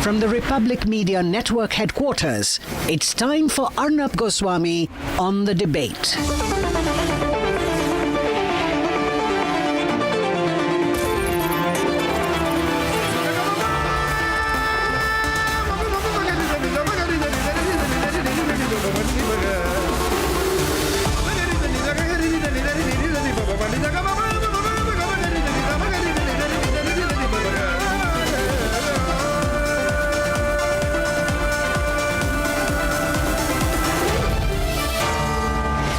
From the Republic Media Network headquarters, it's time for Arnab Goswami on the debate.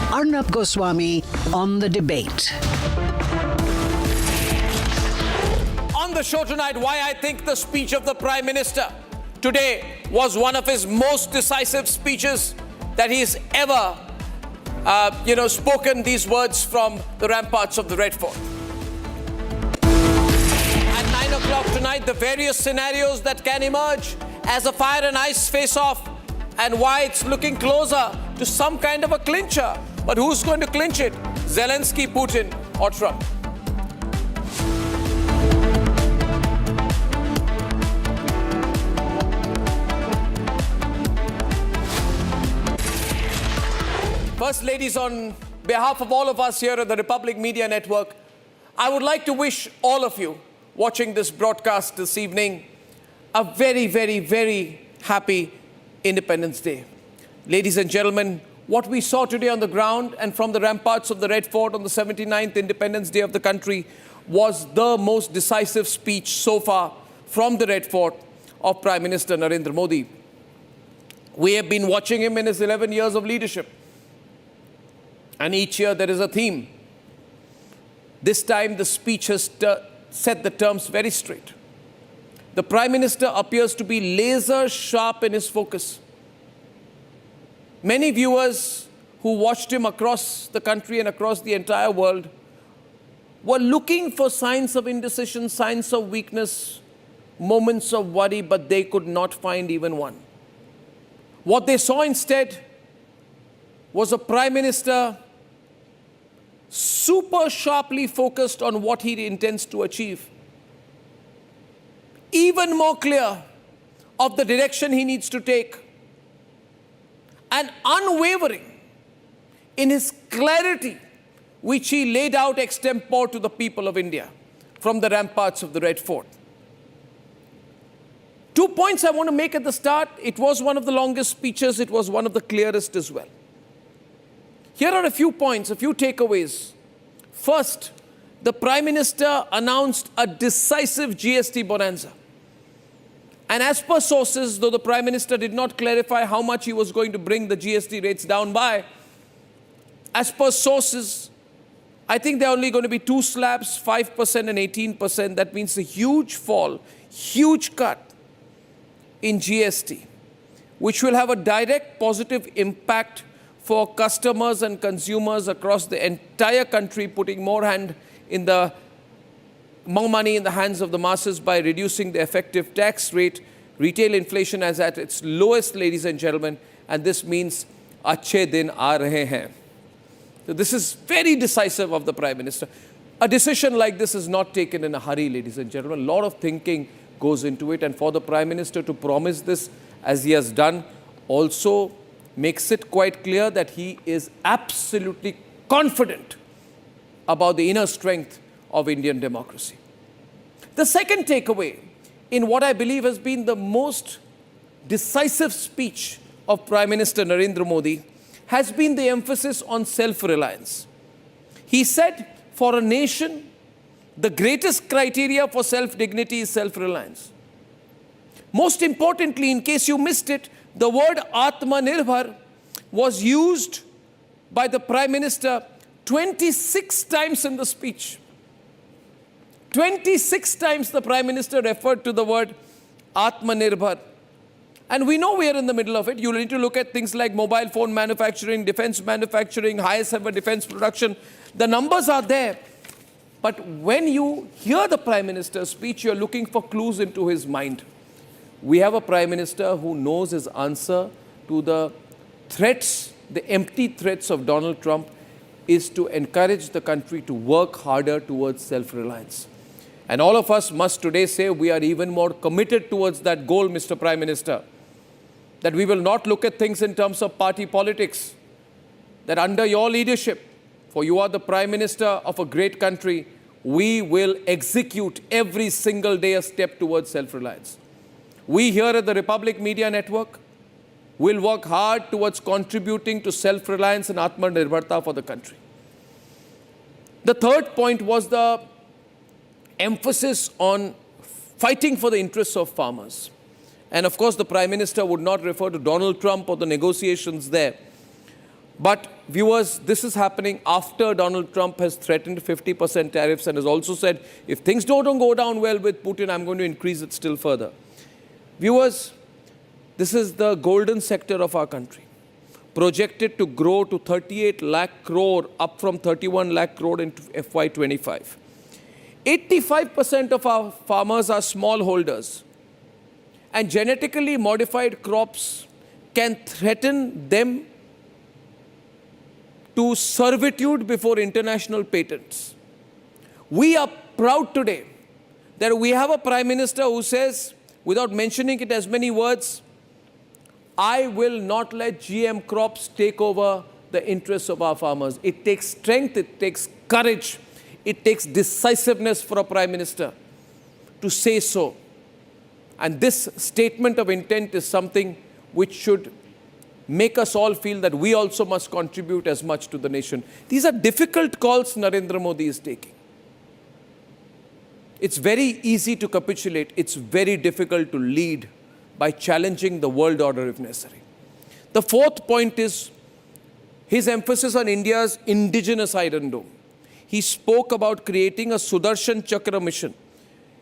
Arnab Goswami on the debate. On the show tonight, why I think the speech of the Prime Minister today was one of his most decisive speeches that he's ever, spoken these words from the ramparts of the Red Fort. At 9 o'clock tonight, the various scenarios that can emerge as a fire and ice face-off and why it's looking closer to some kind of a clincher. But who's going to clinch it? Zelensky, Putin, or Trump? First, ladies, on behalf of all of us here at the Republic Media Network, I would like to wish all of you watching this broadcast this evening a very, very, very happy Independence Day. Ladies and gentlemen, what we saw today on the ground and from the ramparts of the Red Fort on the 79th Independence Day of the country was the most decisive speech so far from the Red Fort of Prime Minister Narendra Modi. We have been watching him in his 11 years of leadership. And each year there is a theme. This time the speech has set the terms very straight. The Prime Minister appears to be laser sharp in his focus. Many viewers who watched him across the country and across the entire world were looking for signs of indecision, signs of weakness, moments of worry, but they could not find even one. What they saw instead was a Prime Minister super sharply focused on what he intends to achieve. Even more clear of the direction he needs to take. And unwavering in his clarity, which he laid out extempore to the people of India from the ramparts of the Red Fort. 2 points I want to make at the start. It was one of the longest speeches. It was one of the clearest as well. Here are a few points, a few takeaways. First, the Prime Minister announced a decisive GST bonanza. And as per sources, though the Prime Minister did not clarify how much he was going to bring the GST rates down by, as per sources, I think there are only going to be two slabs, 5% and 18%. That means a huge fall, huge cut in GST, which will have a direct positive impact for customers and consumers across the entire country, putting more money in the hands of the masses by reducing the effective tax rate. Retail inflation is at its lowest, ladies and gentlemen, and this means achhe din aa rahe hain. So this is very decisive of the Prime Minister. A decision like this is not taken in a hurry, ladies and gentlemen. A lot of thinking goes into it, and for the Prime Minister to promise this as he has done also makes it quite clear that he is absolutely confident about the inner strength of Indian democracy. The second takeaway in what I believe has been the most decisive speech of Prime Minister Narendra Modi has been the emphasis on self-reliance. He said, for a nation, the greatest criteria for self-dignity is self-reliance. Most importantly, in case you missed it, the word Atmanirbhar was used by the Prime Minister 26 times in the speech. 26 times the Prime Minister referred to the word Atmanirbhar. And we know we are in the middle of it. You need to look at things like mobile phone manufacturing, defense manufacturing, highest ever defense production. The numbers are there. But when you hear the Prime Minister's speech, you're looking for clues into his mind. We have a Prime Minister who knows his answer to the threats, the empty threats of Donald Trump is to encourage the country to work harder towards self-reliance. And all of us must today say we are even more committed towards that goal, Mr. Prime Minister, that we will not look at things in terms of party politics, that under your leadership, for you are the Prime Minister of a great country, we will execute every single day a step towards self-reliance. We here at the Republic Media Network will work hard towards contributing to self-reliance and Atmanirbharta for the country. The third point was the emphasis on fighting for the interests of farmers. And of course, the Prime Minister would not refer to Donald Trump or the negotiations there. But viewers, this is happening after Donald Trump has threatened 50% tariffs and has also said, if things don't go down well with Putin, I'm going to increase it still further. Viewers, this is the golden sector of our country, projected to grow to 38 lakh crore, up from 31 lakh crore in FY25. 85% of our farmers are smallholders, and genetically modified crops can threaten them to servitude before international patents. We are proud today that we have a Prime Minister who says, without mentioning it as many words, I will not let GM crops take over the interests of our farmers. It takes strength, it takes courage, it takes decisiveness for a Prime Minister to say so. And this statement of intent is something which should make us all feel that we also must contribute as much to the nation. These are difficult calls Narendra Modi is taking. It's very easy to capitulate. It's very difficult to lead by challenging the world order if necessary. The fourth point is his emphasis on India's indigenous iron dome. He spoke about creating a Sudarshan Chakra mission.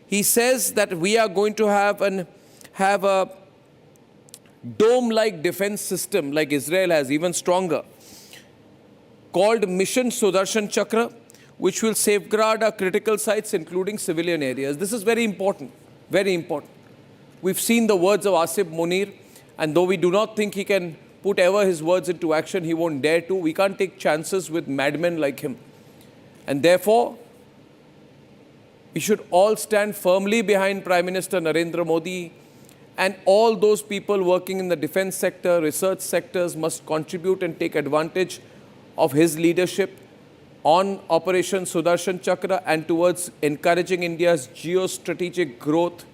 He says that we are going to have a dome-like defense system like Israel has, even stronger, called Mission Sudarshan Chakra, which will safeguard our critical sites, including civilian areas. This is very important, very important. We've seen the words of Asif Munir, and though we do not think he can put ever his words into action, he won't dare to. We can't take chances with madmen like him. And therefore, we should all stand firmly behind Prime Minister Narendra Modi, and all those people working in the defense sector, research sectors must contribute and take advantage of his leadership on Operation Sudarshan Chakra and towards encouraging India's geostrategic growth.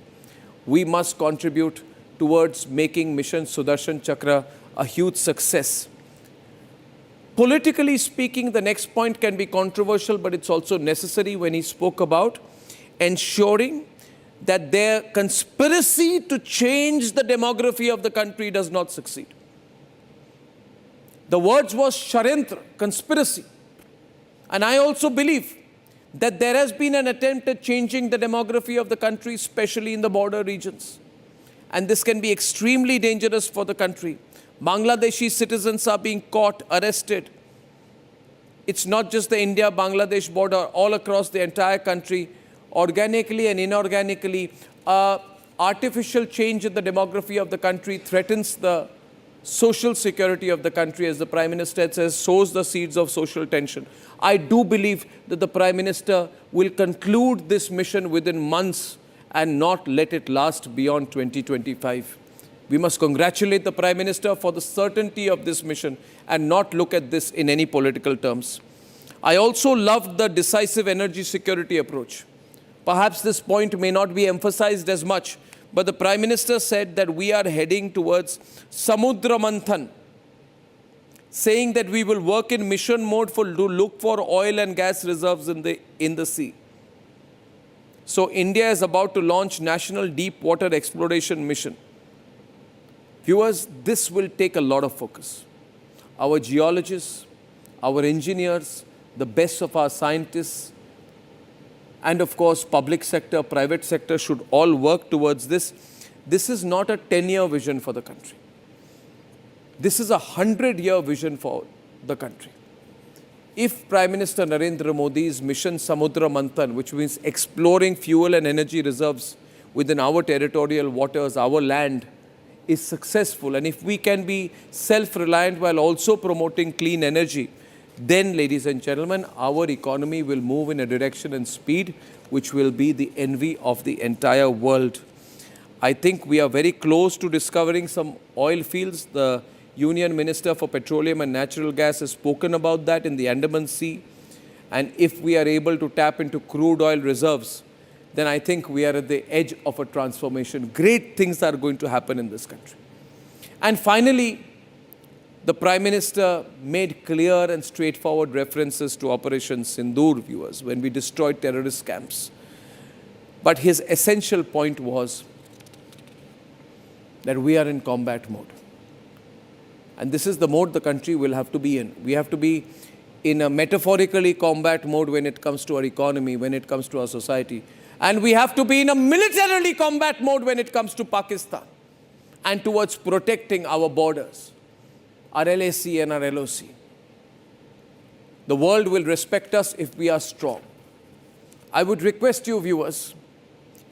We must contribute towards making Mission Sudarshan Chakra a huge success. Politically speaking, the next point can be controversial, but it's also necessary when he spoke about ensuring that their conspiracy to change the demography of the country does not succeed. The words was Sharantra, conspiracy. And I also believe that there has been an attempt at changing the demography of the country, especially in the border regions. And this can be extremely dangerous for the country. Bangladeshi citizens are being caught, arrested. It's not just the India-Bangladesh border, all across the entire country, organically and inorganically, artificial change in the demography of the country threatens the social security of the country, as the Prime Minister says, sows the seeds of social tension. I do believe that the Prime Minister will conclude this mission within months and not let it last beyond 2025. We must congratulate the Prime Minister for the certainty of this mission and not look at this in any political terms. I also loved the decisive energy security approach. Perhaps this point may not be emphasized as much, but the Prime Minister said that we are heading towards Samudra Manthan, saying that we will work in mission mode to look for oil and gas reserves in the sea. So India is about to launch National Deep Water Exploration Mission. Viewers, this will take a lot of focus. Our geologists, our engineers, the best of our scientists, and of course, public sector, private sector should all work towards this. This is not a 10-year vision for the country. This is a 100-year vision for the country. If Prime Minister Narendra Modi's Mission Samudra Manthan, which means exploring fuel and energy reserves within our territorial waters, our land, is successful, and if we can be self-reliant while also promoting clean energy, then, ladies and gentlemen, our economy will move in a direction and speed which will be the envy of the entire world. I think we are very close to discovering some oil fields. The Union Minister for Petroleum and Natural Gas has spoken about that in the Andaman Sea. And if we are able to tap into crude oil reserves, then I think we are at the edge of a transformation. Great things are going to happen in this country. And finally, the Prime Minister made clear and straightforward references to Operation Sindoor, viewers, when we destroyed terrorist camps. But his essential point was that we are in combat mode. And this is the mode the country will have to be in. We have to be in a metaphorically combat mode when it comes to our economy, when it comes to our society. And we have to be in a militarily combat mode when it comes to Pakistan and towards protecting our borders, our LAC and our LOC. The world will respect us if we are strong. I would request you, viewers,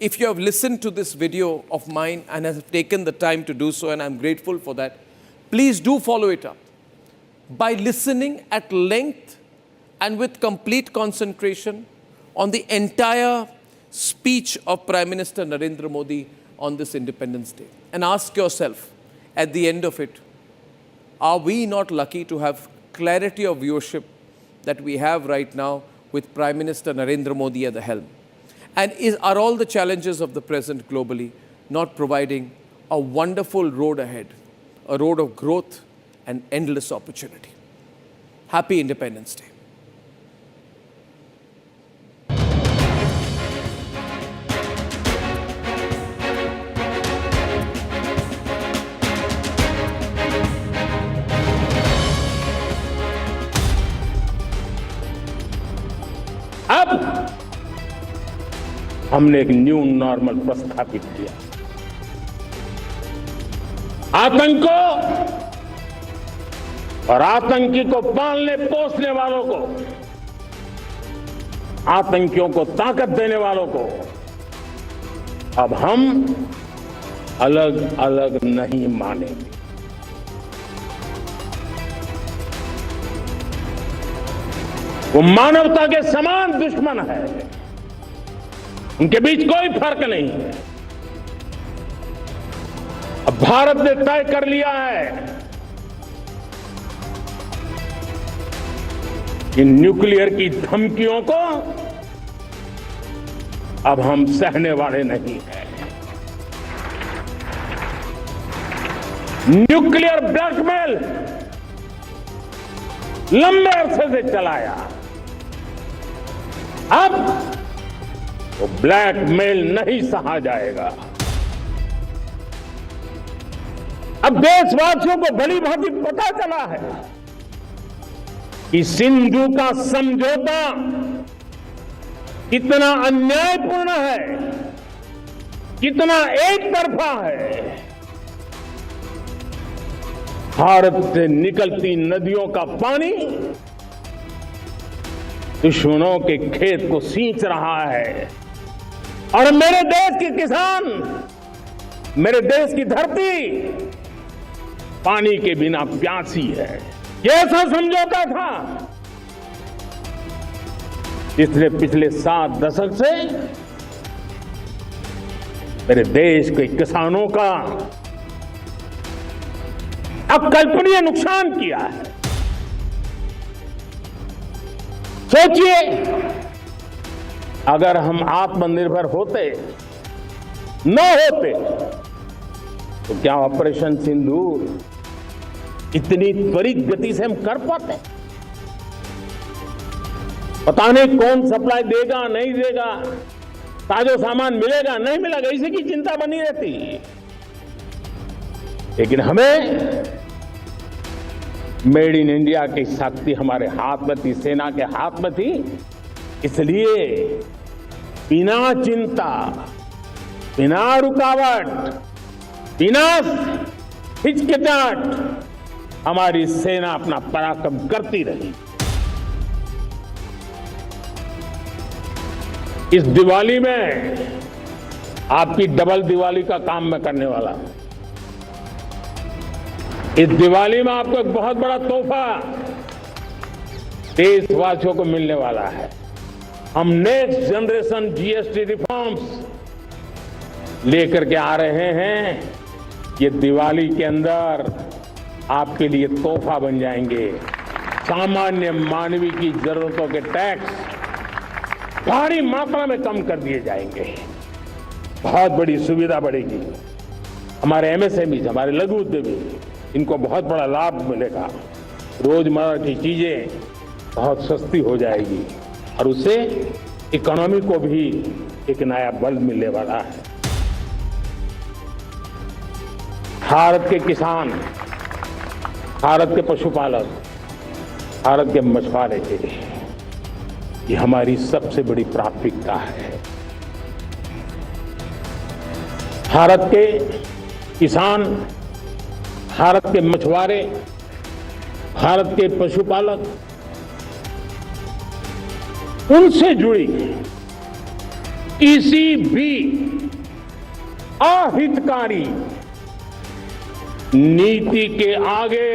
if you have listened to this video of mine and have taken the time to do so, and I'm grateful for that, please do follow it up by listening at length and with complete concentration on the entire speech of Prime Minister Narendra Modi on this Independence Day. And ask yourself, at the end of it, are we not lucky to have clarity of viewership that we have right now with Prime Minister Narendra Modi at the helm? And are all the challenges of the present globally not providing a wonderful road ahead, a road of growth and endless opportunity? Happy Independence Day. अब हमने एक new normal प्रस्थापित किया। आतंक को और आतंकी को पालने पोसने वालों को, आतंकियों को ताकत देने वालों को अब हम अलग अलग नहीं मानेंगे। वो मानवता के समान दुश्मन है, उनके बीच कोई फर्क नहीं है। अब भारत ने तय कर लिया है कि न्यूक्लियर की धमकियों को अब हम सहने वाले नहीं हैं। न्यूक्लियर ब्लैकमेल लंबे अरसे से चलाया, अब वो ब्लैकमेल नहीं सहा जाएगा। अब देशवासियों को भली भांति पता चला है कि सिंधु का समझौता कितना अन्यायपूर्ण है, कितना एक तरफा है। भारत से निकलती नदियों का पानी दुश्मनों के खेत को सींच रहा है और मेरे देश के किसान, मेरे देश की धरती पानी के बिना प्यासी है। ये ऐसा समझौता था इसलिए पिछले 7 दशक से मेरे देश के किसानों का अकल्पनीय नुकसान किया है। सोचिए, अगर हम आत्मनिर्भर होते न होते तो क्या ऑपरेशन सिंदूर इतनी त्वरित गति से हम कर पाते? पता नहीं कौन सप्लाई देगा नहीं देगा, ताजो सामान मिलेगा नहीं मिलेगा, इसी की चिंता बनी रहती। लेकिन हमें मेड इन इंडिया की शक्ति हमारे हाथ में थी, सेना के हाथ में थी, इसलिए बिना चिंता, बिना रुकावट, बिना हिचकिचाहट हमारी सेना अपना पराक्रम करती रही। इस दिवाली में आपकी डबल दिवाली का काम मैं करने वाला हूं। इस दिवाली में आपको एक बहुत बड़ा तोहफा देशवासियों को मिलने वाला है। हम नेक्स्ट जनरेशन जीएसटी रिफॉर्म्स लेकर के आ रहे हैं। ये दिवाली के अंदर आपके लिए तोहफा बन जाएंगे। सामान्य मानवीय की जरूरतों के टैक्स भारी मात्रा में कम कर दिए जाएंगे। बहुत बड़ी सुविधा बढ़ेगी। हमारे एमएसएमई, हमारे लघु उद्योगी, इनको बहुत बड़ा लाभ मिलेगा। रोजमर्रा की चीजें बहुत सस्ती हो जाएगी और उससे इकोनॉमी को भी एक नया बल मिलने वाला है। भारत के किसान, भारत के पशुपालक, भारत के मछुआरे, ये हमारी सबसे बड़ी प्राथमिकता है। भारत के किसान, भारत के मछुआरे, भारत के पशुपालक, उनसे जुड़ी किसी भी अहितकारी नीति के आगे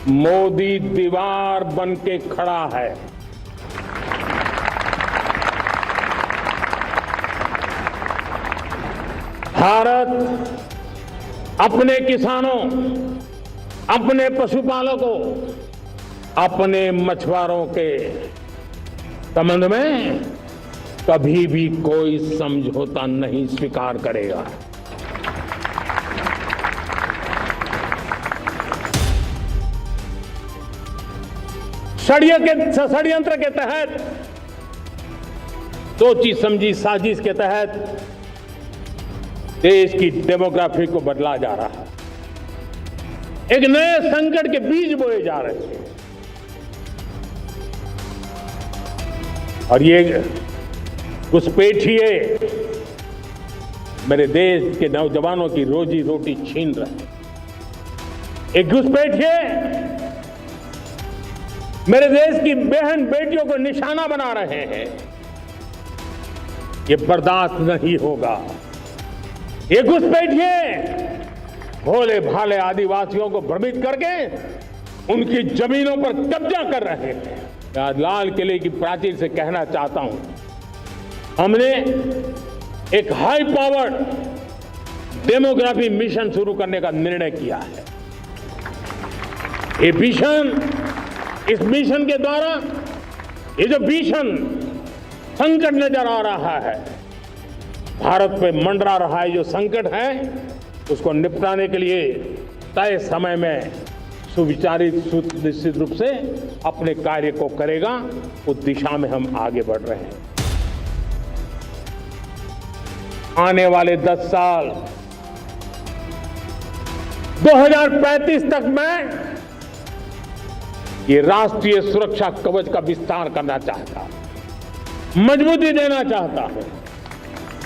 मोदी दीवार बन के खड़ा है। भारत अपने किसानों, अपने पशुपालकों, अपने मछुआरों के संबंध में कभी भी कोई समझौता नहीं स्वीकार करेगा। षड्यंत्र के तहत, सोची समझी साजिश के तहत देश की डेमोग्राफी को बदला जा रहा है। एक नए संकट के बीज बोए जा रहे हैं और ये घुसपैठिए मेरे देश के नौजवानों की रोजी रोटी छीन रहे हैं। एक घुसपैठिए मेरे देश की बहन बेटियों को निशाना बना रहे हैं। ये बर्दाश्त नहीं होगा। ये घुसपैठिए भोले भाले आदिवासियों को भ्रमित करके उनकी जमीनों पर कब्जा कर रहे हैं। मैं लाल किले की प्राचीर से कहना चाहता हूं, हमने एक हाई पावर्ड डेमोग्राफी मिशन शुरू करने का निर्णय किया है। ये मिशन, इस मिशन के द्वारा ये जो भीषण संकट नजर आ रहा है, भारत पे मंडरा रहा है जो संकट है, उसको निपटाने के लिए तय समय में सुविचारित सुनिश्चित रूप से अपने कार्य को करेगा। उस दिशा में हम आगे बढ़ रहे हैं। आने वाले 10 साल 2035 तक मैं ये राष्ट्रीय सुरक्षा कवच का विस्तार करना चाहता हूं, मजबूती देना चाहता हूं,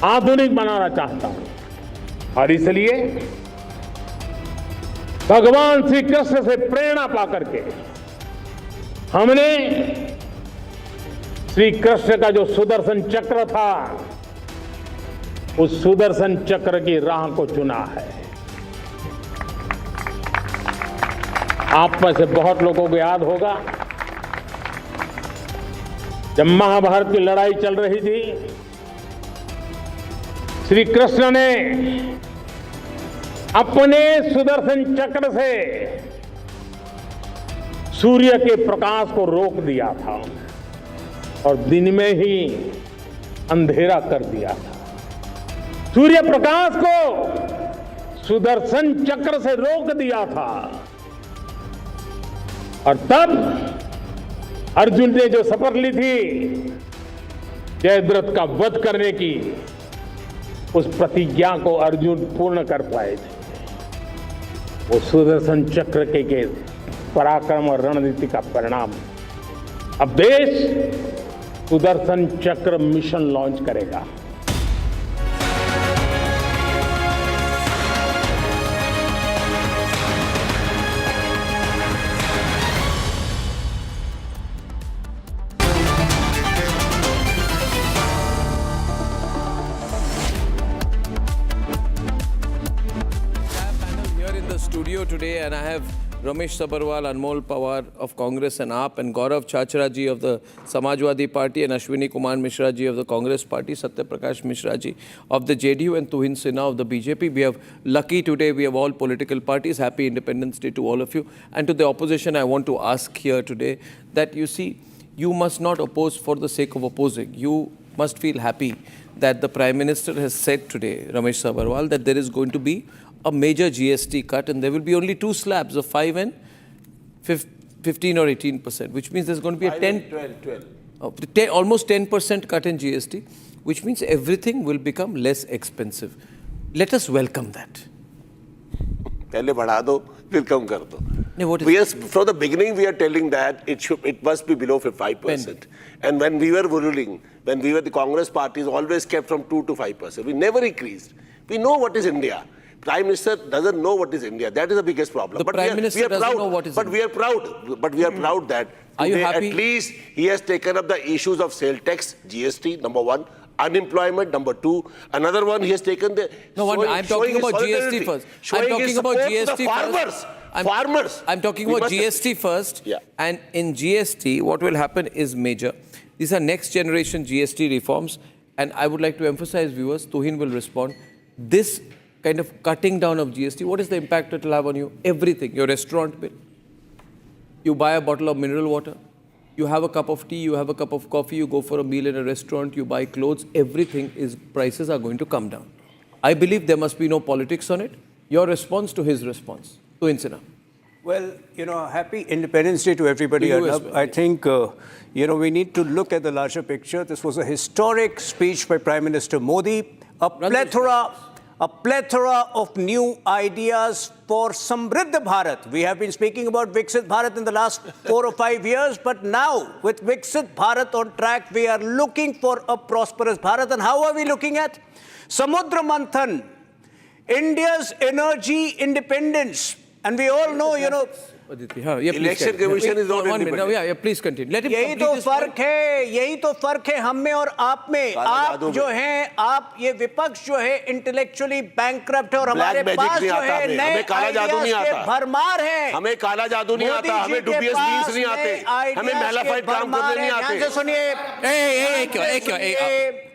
आधुनिक बनाना चाहता हूं और इसलिए भगवान श्री कृष्ण से प्रेरणा पाकर के हमने श्री कृष्ण का जो सुदर्शन चक्र था, उस सुदर्शन चक्र की राह को चुना है। आप में से बहुत लोगों को याद होगा, जब महाभारत की लड़ाई चल रही थी, श्री कृष्ण ने अपने सुदर्शन चक्र से सूर्य के प्रकाश को रोक दिया था और दिन में ही अंधेरा कर दिया था। सूर्य प्रकाश को सुदर्शन चक्र से रोक दिया था और तब अर्जुन ने जो शपथ ली थी जयद्रथ का वध करने की, उस प्रतिज्ञा को अर्जुन पूर्ण कर पाए थे। वो सुदर्शन चक्र के पराक्रम और रणनीति का परिणाम। अब देश सुदर्शन चक्र मिशन लॉन्च करेगा। Today, and I have Ramesh Sabharwal, Anmol Pawar of Congress and AAP, and Gaurav Chachra ji of the Samajwadi Party, and Ashwini Kumar Mishra ji of the Congress Party, Satya Prakash Mishra ji of the JDU, and Tuhin Sinha of the BJP. We have lucky today, we have all political parties. Happy Independence Day to all of you. And to the opposition, I want to ask here today that you see, you must not oppose for the sake of opposing. You must feel happy that the Prime Minister has said today, Ramesh Sabharwal, that there is going to be a major GST cut, and there will be only two slabs of 5 and 15 or 18%, which means there's going to be a almost 10% cut in GST, which means everything will become less expensive. Let us welcome that. पहले बढ़ा दो, फिर कम कर दो. From the beginning, we are telling that it must be below 5%. And when we were ruling, when we were the Congress parties, always kept from 2 to 5%. We never increased. We know what is India. Prime Minister doesn't know what is India. That is the biggest problem. The Prime Minister doesn't know what is India. But we are proud. But we are proud that today, at least he has taken up the issues of sale tax, GST, number one, unemployment, number two. Another one, he has taken the... No, I'm talking about GST first. I'm talking about GST first. Farmers. I'm talking about GST first. Yeah. And in GST, what will happen is major. These are next generation GST reforms. And I would like to emphasize, viewers, Tuhin will respond. This kind of cutting down of GST, what is the impact it will have on you? Everything. Your restaurant bill. You buy a bottle of mineral water. You have a cup of tea, you have a cup of coffee, you go for a meal in a restaurant, you buy clothes, everything is, prices are going to come down. I believe there must be no politics on it. Your response to his response. Tuhin Sinha. Well, happy Independence Day to everybody. To you as well. I think, we need to look at the larger picture. This was a historic speech by Prime Minister Modi. A plethora of new ideas for Samriddh Bharat. We have been speaking about Viksit Bharat in the last 4 or 5 years, but now with Viksit Bharat on track, we are looking for a prosperous Bharat. And how are we looking at? Samudra Manthan, India's energy independence. And we all know, Election Commission is not independent. Please continue. Let him यही तो फर्क है हम में और आप में. आप जो हैं, आप ये विपक्ष जो है इंटेलेक्चुअली बैंकक्रप्ट है और हमारे पास जो है नए आइडियाज के भरमार हैं. हमें काला जादू नहीं आता, हमें डुबियस बीन्स नहीं आते, हमें मेलाफाइड काम करने नहीं आते. ध्यान से सुनिए,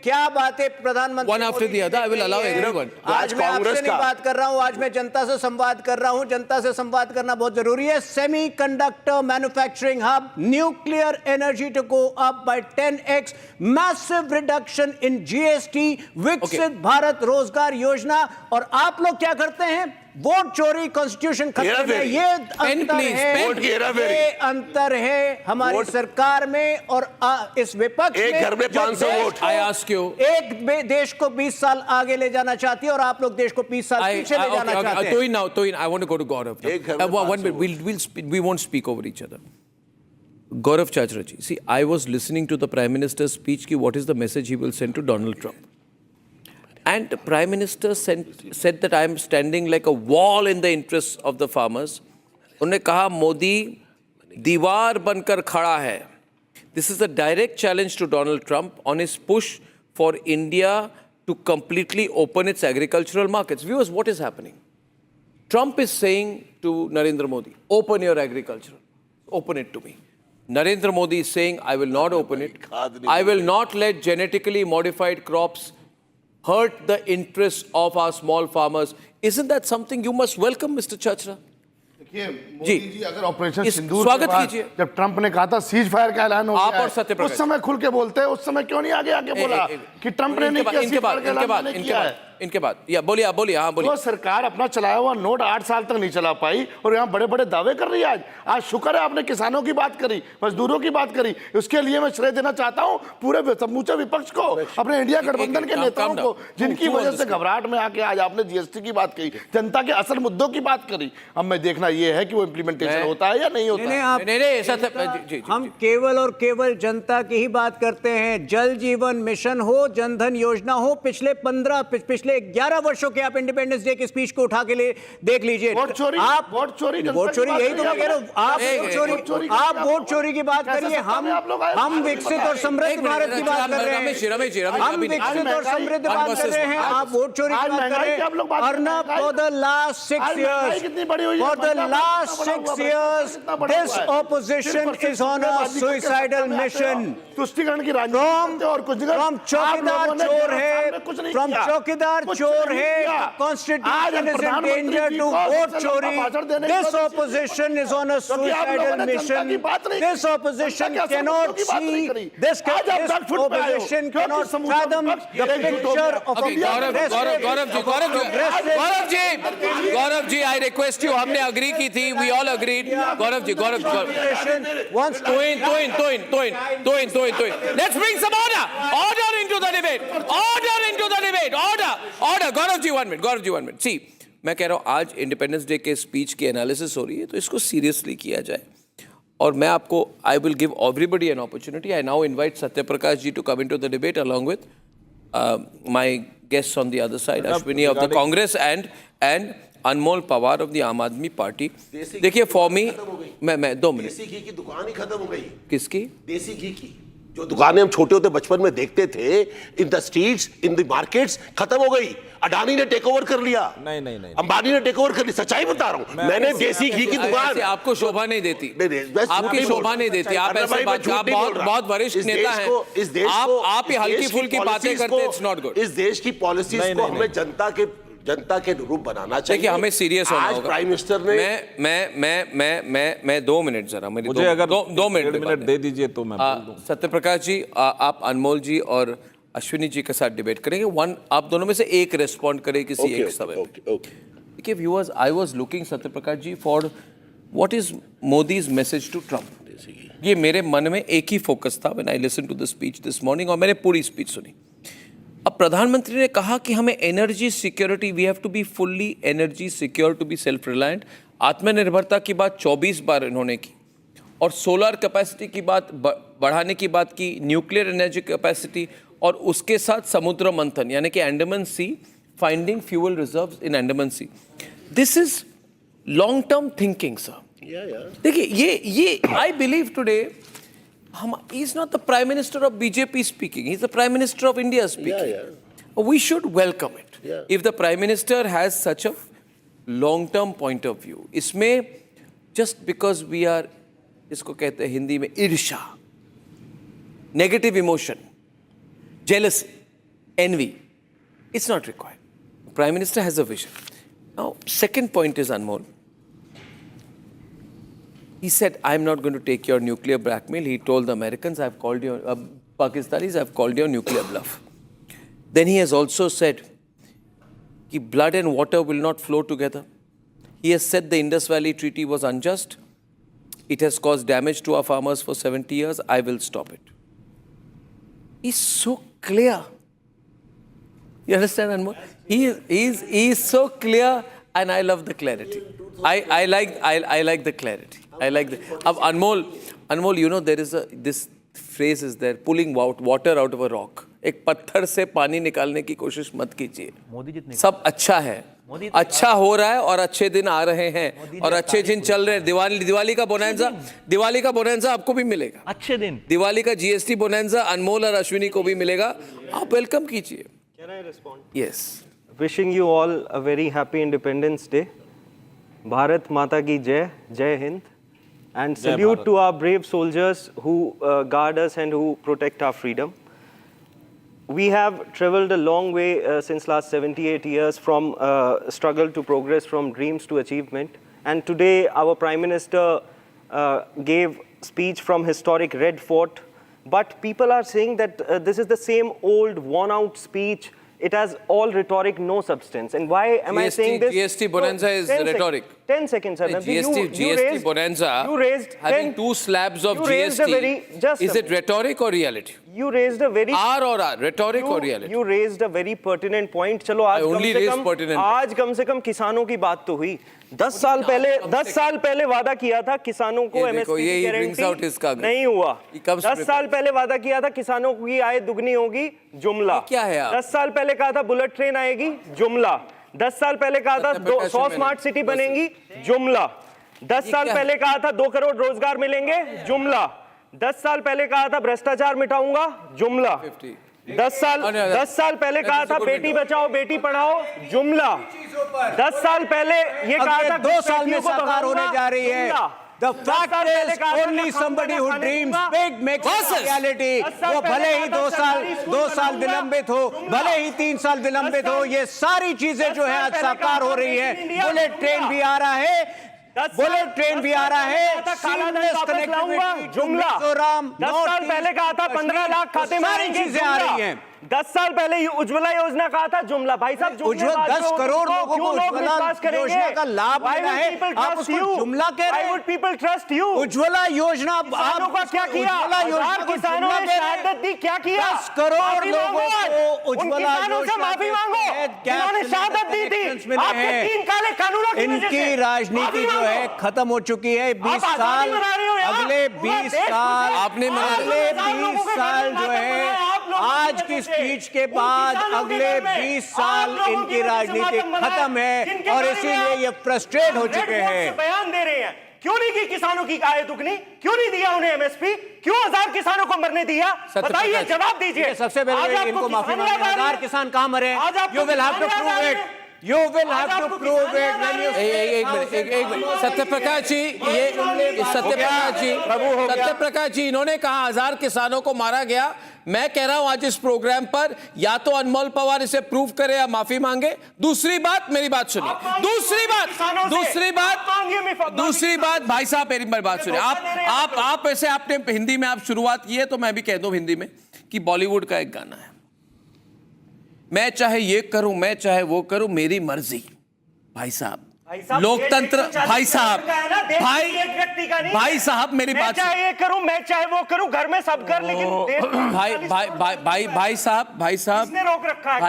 क्या बात है प्रधानमंत्री. One after the other, I will allow everyone. आज मैं आपसे नहीं बात कर रहा हूँ, आज मैं जनता से संवाद कर रहा हूँ. जनता से संवाद करना बहुत जरूरी है. Semiconductor manufacturing hub, nuclear energy to go up by 10x, massive reduction in GST, Viksit Bharat रोजगार योजना. और आप लोग क्या करते हैं? वोट चोरी, कॉन्स्टिट्यूशन खत्म है. ये अंतर है हमारी सरकार में और इस विपक्ष में. एक घर में 500 वोट. I ask you. एक देश को 20 साल आगे ले जाना चाहती है और आप लोग देश को 20 साल पीछे ले जाना चाहते हैं. Tuhin, I want to go to Gaurav. 1 minute. We won't speak over each other. Gaurav Chachra ji, see, I was listening to the Prime Minister's speech. What is the message he will send to Donald Trump? And the Prime Minister said that I am standing like a wall in the interests of the farmers. उन्होंने कहा मोदी दीवार बनकर खड़ा है. This is a direct challenge to Donald Trump on his push for India to completely open its agricultural markets. Viewers, what is happening? Trump is saying to Narendra Modi, open your agriculture. Open it to me. Narendra Modi is saying, I will not open it. I will not let genetically modified crops hurt the interests of our small farmers. Isn't that something you must welcome, Mr. Chachra? देखिए मोदी जी अगर operation सिंदूर के बाद जब Trump ने कहा था cease fire का ऐलान हो गया है, उस समय खुल के बोलते हैं, उस समय क्यों नहीं आगे बोला कि ट्रंप ने नहीं किया, सीज फायर का ऐलान नहीं किया है. इनके बाद या बोलिए हाँ बोलिए. तो सरकार अपना चलाया हुआ नोट 8 साल तक नहीं चला पाई और यहाँ बड़े बड़े दावे कर रही है. आज शुक्र है आपने किसानों की बात करी, मजदूरों की बात करी. उसके लिए मैं श्रेय देना चाहता हूँ पूरे समूचे विपक्ष को, अपने इंडिया गठबंधन के नेताओं को, जिनकी वजह से घबराहट में आके आज आपने जीएसटी की बात कही, जनता के असल मुद्दों की बात करी. अब मैं देखना यह है कि वो इम्प्लीमेंटेशन होता है या नहीं होता. हम केवल और केवल जनता की ही बात करते हैं. जल जीवन मिशन हो, जनधन योजना हो, पिछले पिछले 11 वर्षों के आप इंडिपेंडेंस डे की स्पीच को उठा के ले देख लीजिए। वोट चोरी, आप वोट चोरी, यही तो मैं कह रहा हूं। आप वोट चोरी की बात करिए, हम विकसित और समृद्ध भारत की बात कर रहे हैं, हम विकसित और समृद्ध बात कर रहे हैं, आप वोट चोरी की बात कर रहे हैं। Arnab, for the last 6 years, this opposition is on a suicidal mission. तुष्टिकरण की राजनीति और कुछ from चौकीदार चोर है, from चौकीदार चोर है, constitution is in danger to vote चोरी. This opposition is on a suicidal mission. This opposition cannot see, this opposition cannot fathom the picture of a Gaurav ji, I request you, हमने agree की थी, we all agreed. Gaurav ji, let's bring some order into the debate. Order. Gaurav ji, 1 minute. See, मैं कह रहा हूँ आज independence day के speech की एनालिसिस हो रही है, तो इसको सीरियसली किया जाए। और मैं आपको, I will give everybody an opportunity. I now invite Satyaprakash ji to come into the debate along with my guests on the other side, Ashwini of the Congress and Anmol Pawar of the Aam Aadmi Party. देखिए, for me, मैं 2 minute. देसी घी की दुकान ही खत्म हो गई। किसकी? देसी घी की जो दुकानें हम छोटे होते बचपन में देखते थे, in the streets, in the markets, खत्म हो गई। अडानी ने टेक ओवर कर लिया। नहीं, अंबानी ने टेक ओवर कर लिया। सच्चाई बता रहा हूं, मैंने देसी घी की दुकान। आपको शोभा नहीं देती, आपकी शोभा नहीं देती। आप ऐसे बात, आप बहुत वरिष्ठ नेता हैं, आप ही हल्की फुल्की बातें करते हैं। It's not good. इस देश की पॉलिसीज को हमें जनता के रूप बनाना चाहिए। देखिए, हमें सीरियस होना होगा। प्राइम मिनिस्टर ने मैं 2 मिनट जरा, मुझे अगर 2 मिनट दे दीजिए तो मैं बोल दूं। सत्यप्रकाश जी, आप अनमोल जी और अश्विनी जी के साथ डिबेट करेंगे। आप दोनों में से एक रेस्पॉन्ड करें किसी एक समय पे। देखिए viewers, I was looking Satyaprakash ji for what is Modi's message to Trump. ये मेरे मन में एक ही फोकस था when I listen to the speech this morning, और मैंने पूरी स्पीच सुनी। अब प्रधानमंत्री ने कहा कि हमें energy security, we have to be fully energy secure to be self reliant. आत्मनिर्भरता की बात 24 बार इन्होंने की, और सोलर कैपेसिटी की बात बढ़ाने की बात की, न्यूक्लियर एनर्जी कैपेसिटी, और उसके साथ समुद्र मंथन यानी कि Andaman sea, finding fuel reserves in Andaman sea. This is long term thinking sir. देखिए ये I believe today he is not the Prime Minister of BJP speaking. He is the Prime Minister of India speaking. We should welcome it. If the Prime Minister has such a long-term point of view, इसमें just because we are, इसको कहते हैं हिंदी में ईर्ष्या, negative emotion, jealousy, envy, it's not required. Prime Minister has a vision. Now, second point is Anmol. He said, I'm not going to take your nuclear blackmail. He told the Americans, I've called you, Pakistanis, I've called your nuclear bluff. Then he has also said, that blood and water will not flow together. He has said the Indus Valley Treaty was unjust. It has caused damage to our farmers for 70 years. I will stop it. He's so clear. You understand, Anmol? He is so clear, and I love the clarity. I like the clarity. I like that. Ab Anmol, you know, there is this phrase is there, pulling water out of a rock. एक पत्थर से पानी निकालने की कोशिश मत कीजिए। सब अच्छा है, अच्छा हो रहा है, और अच्छे दिन आ रहे हैं, और अच्छे दिन चल रहे हैं। दिवाली का बोनैंजा आपको भी मिलेगा। अच्छे दिन दिवाली का GST बोनैंजा अनमोल और अश्विनी को भी मिलेगा। आप वेलकम कीजिए। Can I respond? Yes. Wishing you all a very happy Independence Day. Bharat Mata ki Jai, Jai Hind. And salute to our brave soldiers who guard us and who protect our freedom. We have traveled a long way since last 78 years from struggle to progress, from dreams to achievement. And today our Prime Minister gave speech from historic Red Fort. But people are saying that this is the same old worn-out speech. It has all rhetoric, no substance. And why am I saying this? GST bonanza is rhetoric. 10 seconds, Arnab. GST bonanza, you raised having 2 slabs of GST, is it rhetoric or reality? You raised a very rhetoric or reality? You raised a very pertinent point. चलो आज कम से कम किसानों की बात तो हुई। 10 साल पहले वादा किया था किसानों को एमएसपी की गारंटी, नहीं हुआ। 10 साल पहले वादा किया था किसानों की आय दुगनी होगी, जुमला। क्या है? 10 साल पहले कहा था बुलेट ट्रेन आएगी, जुमला। 10 साल पहले कहा था 100 स्मार्ट सिटी बनेंगी, जुमला। 10 साल पहले कहा था 2 करोड़ रोजगार मिलेंगे, जुमला। 10 साल पहले कहा था भ्रष्टाचार मिटाऊंगा, जुमला। 10 साल पहले कहा था बेटी बचाओ बेटी पढ़ाओ, जुमला। 10 साल पहले ये कहा था 2 साल में साकार होने जा रही है। The fact is only somebody who dreams big makes it reality. वो भले ही 2 साल विलंबित हो, भले ही 3 साल विलंबित हो, ये सारी चीजें जो है आज साकार हो रही है। बुलेट ट्रेन भी आ रहा है, सीमलेस कनेक्टिविटी, जुमला। 10 साल पहले कहा था 15 लाख खाते में सारी चीजें आ रही हैं। 10 साल पहले उज्ज्वला योजना कहा था, जुमला। भाई साहब, 10 करोड़ लोगों को उज्ज्वला योजना का लाभ लेना है, आप उसको जुमला कह रहे हैं। Why would people trust you? Ujjwala योजना किसानों का क्या किया? किसानों ने शहादत दी, क्या किया? 10 करोड़ लोगों को उज्ज्वला योजना माफी मांगो, जिन्होंने शहादत दी थी। आपके 3 काले कानूनों की वजह से इनकी राजनीति जो है खत्म हो चुकी है। 20 साल, अगले 20 साल जो है आज की स्पीच के बाद अगले 20 साल इनकी राजनीति खत्म है और इसीलिए ये फ्रस्ट्रेट हो चुके हैं। बयान दे रहे हैं, क्यों नहीं की किसानों की आय दुगनी, क्यों नहीं दिया उन्हें एमएसपी, क्यों 1000 किसानों को मरने दिया? बताइए, जवाब दीजिए। सबसे पहले इनको माफी मांगनी, 1000 किसान कहां मरे? You will have to prove it. You will have to prove it when you एक मिनट सत्यप्रकाश जी इन्होंने कहा 1000 किसानों को मारा गया। मैं कह रहा हूं आज इस प्रोग्राम पर या तो अनमोल पवार इसे प्रूव करे या माफी मांगे। दूसरी बात, मेरी बात सुनिए। दूसरी बात भाई साहब, मेरी बात सुनिए। आप ऐसे आपने हिंदी में आप शुरुआत की है तो मैं भी कह दूं हिंदी में कि बॉलीवुड का एक गाना है, मैं चाहे ये करूं मैं चाहे वो करूं मेरी मर्जी। भाई साहब लोकतंत्र, भाई साहब मेरी बात, चाहे ये करूं मैं चाहे वो करूं, घर में सब कर, लेकिन भाई साहब रोक रखा है।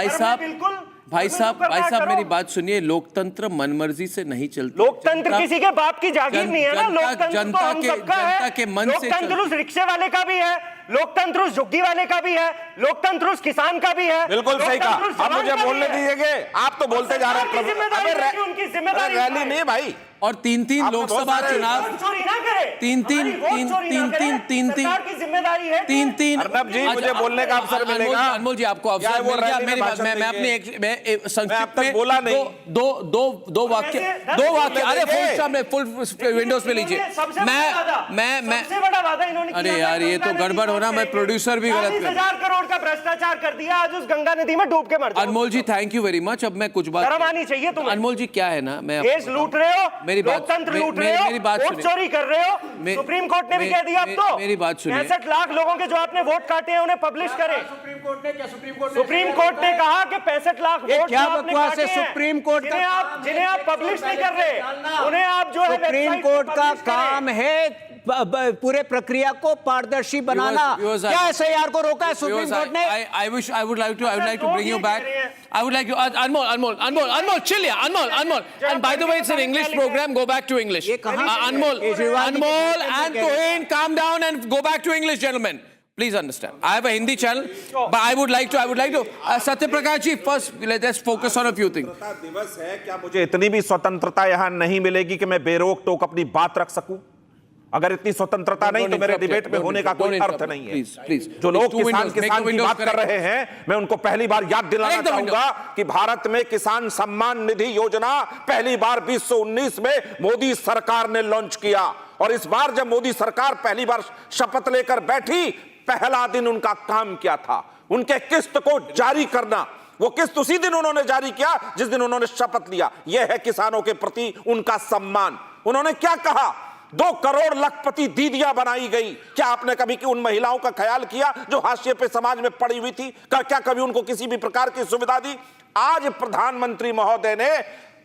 भाई साहब मेरी बात सुनिए। लोकतंत्र मनमर्जी से नहीं चलता। लोकतंत्र किसी के बाप की जागीर नहीं है ना। लोकतंत्र जनता के मन से लोकतंत्र उस रिक्शे वाले का भी है, लोकतंत्र उस झुग्गी वाले का भी है, लोकतंत्र उस किसान का भी है। बिल्कुल सही कहा। अब मुझे बोलने दीजिए, आप तो बोलते जा रहे हैं। उनकी जिम्मेदारी रैली नहीं भाई। और 3 लोकसभा चुनाव, चोरी ना करे। 3 अर्नब जी, मुझे बोलने का अवसर मिलेगा। अनमोल जी, आपको अवसर मिल गया। मैं अपने संक्षिप्त में बोला नहीं, दो वाक्य अरे फुल विंडोज पे लीजिए। मैं सबसे बड़ा वादा इन्होंने किया। अरे यार, ये तो गड़बड़ होना, मैं प्रोड्यूसर भी गलत कर। 40,000 करोड़ का भ्रष्टाचार कर दिया, आज उस गंगा नदी में डूब के मर जाओ। अनमोल जी, थैंक यू वेरी मच। अब मैं कुछ बात शर्म आनी चाहिए तुम्हें। अनमोल जी, क्या है ना, मैं देश लूट रहे हो, मेरी बात, लोकतंत्र लूट रहे हो, मेरी बात वोट चोरी कर रहे हो। सुप्रीम कोर्ट ने भी कह दिया अब तो। मेरी बात सुनिए। 65 लाख लोगों के जो आपने वोट काटे हैं उन्हें पब्लिश करें। सुप्रीम कोर्ट ने कहा कि 65 लाख वोट क्या बकवास है? सुप्रीम कोर्ट जिन्हें आप पब्लिश नहीं कर रहे, उन्हें आप जो है सुप्रीम कोर्ट का काम है पूरे प्रक्रिया को पारदर्शी बनाना। क्या एसआईआर को रोका है सुप्रीम कोर्ट ने? I would like to bring you back. I would like to Anmol, chill here, Anmol. And by the way, it's an English program. Go back to English. Anmol and Tohin, calm down and go back to English, gentlemen. Please understand. I have a Hindi channel, but I would like to. Satyaprakash ji, first let's focus on a few things. दिवस है, क्या मुझे इतनी भी स्वतंत्रता यहाँ नहीं मिलेगी कि मैं बेरोक टोक अपनी बात रख सकूं? अगर इतनी स्वतंत्रता नहीं तो मेरे डिबेट में होने का कोई अर्थ नहीं है। जो लोग किसान की बात कर रहे हैं, मैं उनको पहली बार याद दिलाना चाहूंगा कि भारत में किसान सम्मान निधि योजना पहली बार 2019 में मोदी सरकार ने लॉन्च किया। और इस बार जब मोदी सरकार पहली बार शपथ लेकर बैठी, पहला दिन उनका काम क्या था? उनके किस्त को जारी करना। वो किस्त उसी दिन उन्होंने जारी किया जिस दिन उन्होंने शपथ लिया। यह है किसानों के प्रति उनका सम्मान। उन्होंने क्या कहा? 2 करोड़ लखपति दीदियां बनाई गई। क्या आपने कभी उन महिलाओं का ख्याल किया जो हाशिए पे समाज में पड़ी हुई थी? क्या कभी उनको किसी भी प्रकार की सुविधा दी? आज प्रधानमंत्री महोदय ने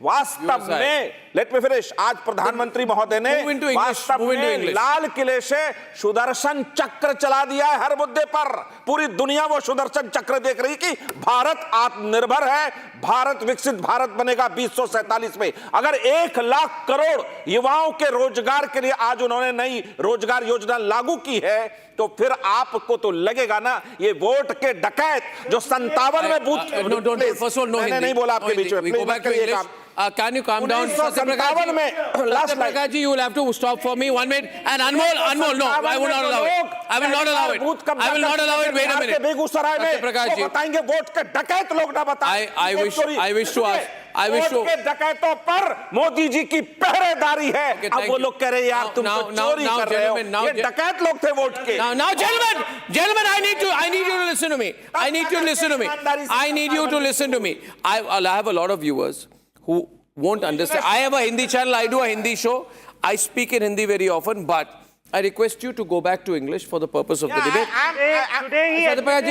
वास्तव में, लेट मी फिनिश, आज प्रधानमंत्री महोदय ने वास्तव में लाल किले से सुदर्शन चक्र चला दिया है हर मुद्दे पर। पूरी दुनिया वो सुदर्शन चक्र देख रही कि भारत आत्मनिर्भर है, भारत विकसित भारत बनेगा 2047 में। अगर 1 लाख करोड़ युवाओं के रोजगार के लिए आज उन्होंने नई रोजगार योजना लागू की है, तो फिर आपको तो लगेगा ना ये वोट के डकैत जो 57 में बूथ मैंने नहीं बोला आपके बीच में। Can you calm down? Satyaprakash Ji, you will have to stop for me 1 minute. And Anmol, no, I will not allow it. I will not allow it. I will not allow it. Wait a minute. Begusarai में बताएंगे vote के डकैत लोग ना बताएं। I wish to ask. Vote के डकैतों पर मोदी जी की पहरेदारी है। अब वो लोग कह रहे हैं यार तुम चोरी कर रहे हो। ये डकैत लोग थे वोट के। Now, gentlemen, I need you to listen to me. I need you to listen to me. I have a lot of viewers who won't understand. I have a Hindi channel, I do a Hindi show. I speak in Hindi very often, but I request you to go back to English for the purpose of the debate.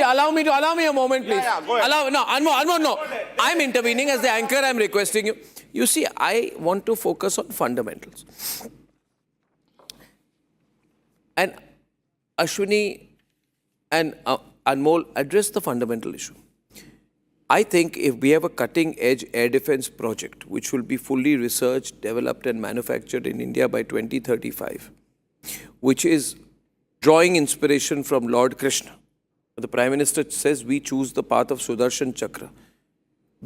Allow me a moment, please. Anmol, no. I'm intervening as the anchor, I'm requesting you. You see, I want to focus on fundamentals. And Ashwini and Anmol address the fundamental issue. I think if we have a cutting-edge air defense project, which will be fully researched, developed and manufactured in India by 2035, which is drawing inspiration from Lord Krishna. The Prime Minister says we choose the path of Sudarshan Chakra.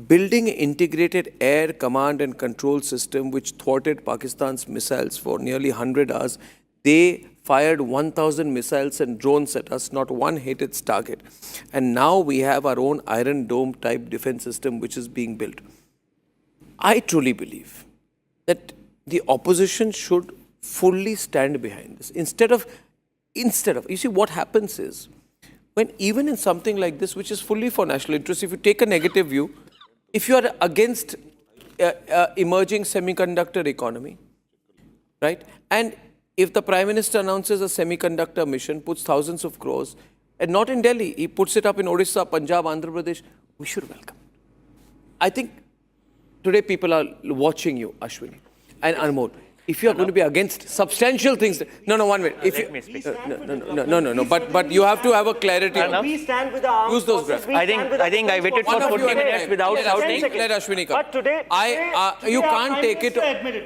Building an integrated air command and control system which thwarted Pakistan's missiles for nearly 100 hours. They fired 1,000 missiles and drones at us, not one hit its target. And now we have our own Iron Dome type defense system which is being built. I truly believe that the opposition should fully stand behind this. Instead of, you see what happens is, when even in something like this, which is fully for national interest, if you take a negative view, if you are against emerging semiconductor economy, right? And if the Prime Minister announces a semiconductor mission, puts thousands of crores, and not in Delhi, he puts it up in Odisha, Punjab, Andhra Pradesh, we should welcome it. I think today people are watching you, Ashwini and Anmol. If you are going to be against substantial things, no, 1 minute. If Let me speak. No. But you have to have a clarity. We stand with the armed Use those forces. graphics. I think I waited for 40 minutes without shouting. Let Ashwini come. But today, you can't take it.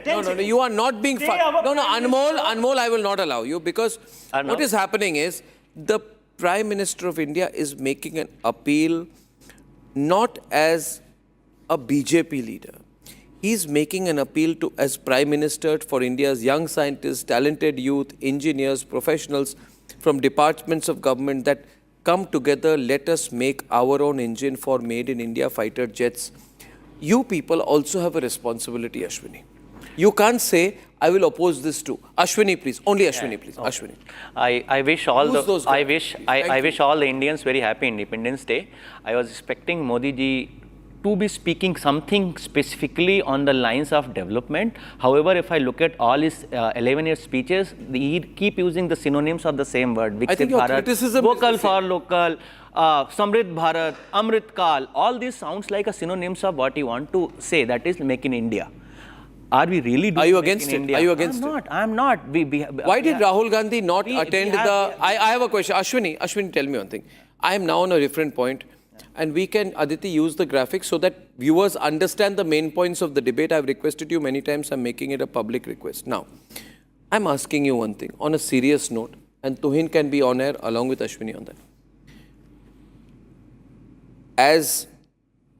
No. You are not being. No. Anmol, I will not allow you because what is happening is the Prime Minister of India is making an appeal not as a BJP leader. He's making an appeal to as Prime Minister for India's young scientists, talented youth, engineers, professionals from departments of government that come together, let us make our own engine for made in India fighter jets. You people also have a responsibility, Ashwini. You can't say, I will oppose this too. Ashwini, please. Only Ashwini, please. Okay. Ashwini. I wish all the Indians very happy Independence Day. I was expecting Modi ji to be speaking something specifically on the lines of development. However, if I look at all his 11-year speeches, he keep using the synonyms of the same word. Viksit Bharat, vocal for local, Samriddh Bharat, Amrit Kal, all these sounds like a synonyms of what he want to say, that is make in India. Are we really doing Are you against it? India? Are you against I'm not. Why did Rahul Gandhi not attend the... I have a question. Ashwini, tell me one thing. I am now on a different point. And we can, Aditi, use the graphics so that viewers understand the main points of the debate. I've requested you many times. I'm making it a public request. Now, I'm asking you one thing on a serious note, and Tuhin can be on air along with Ashwini on that. As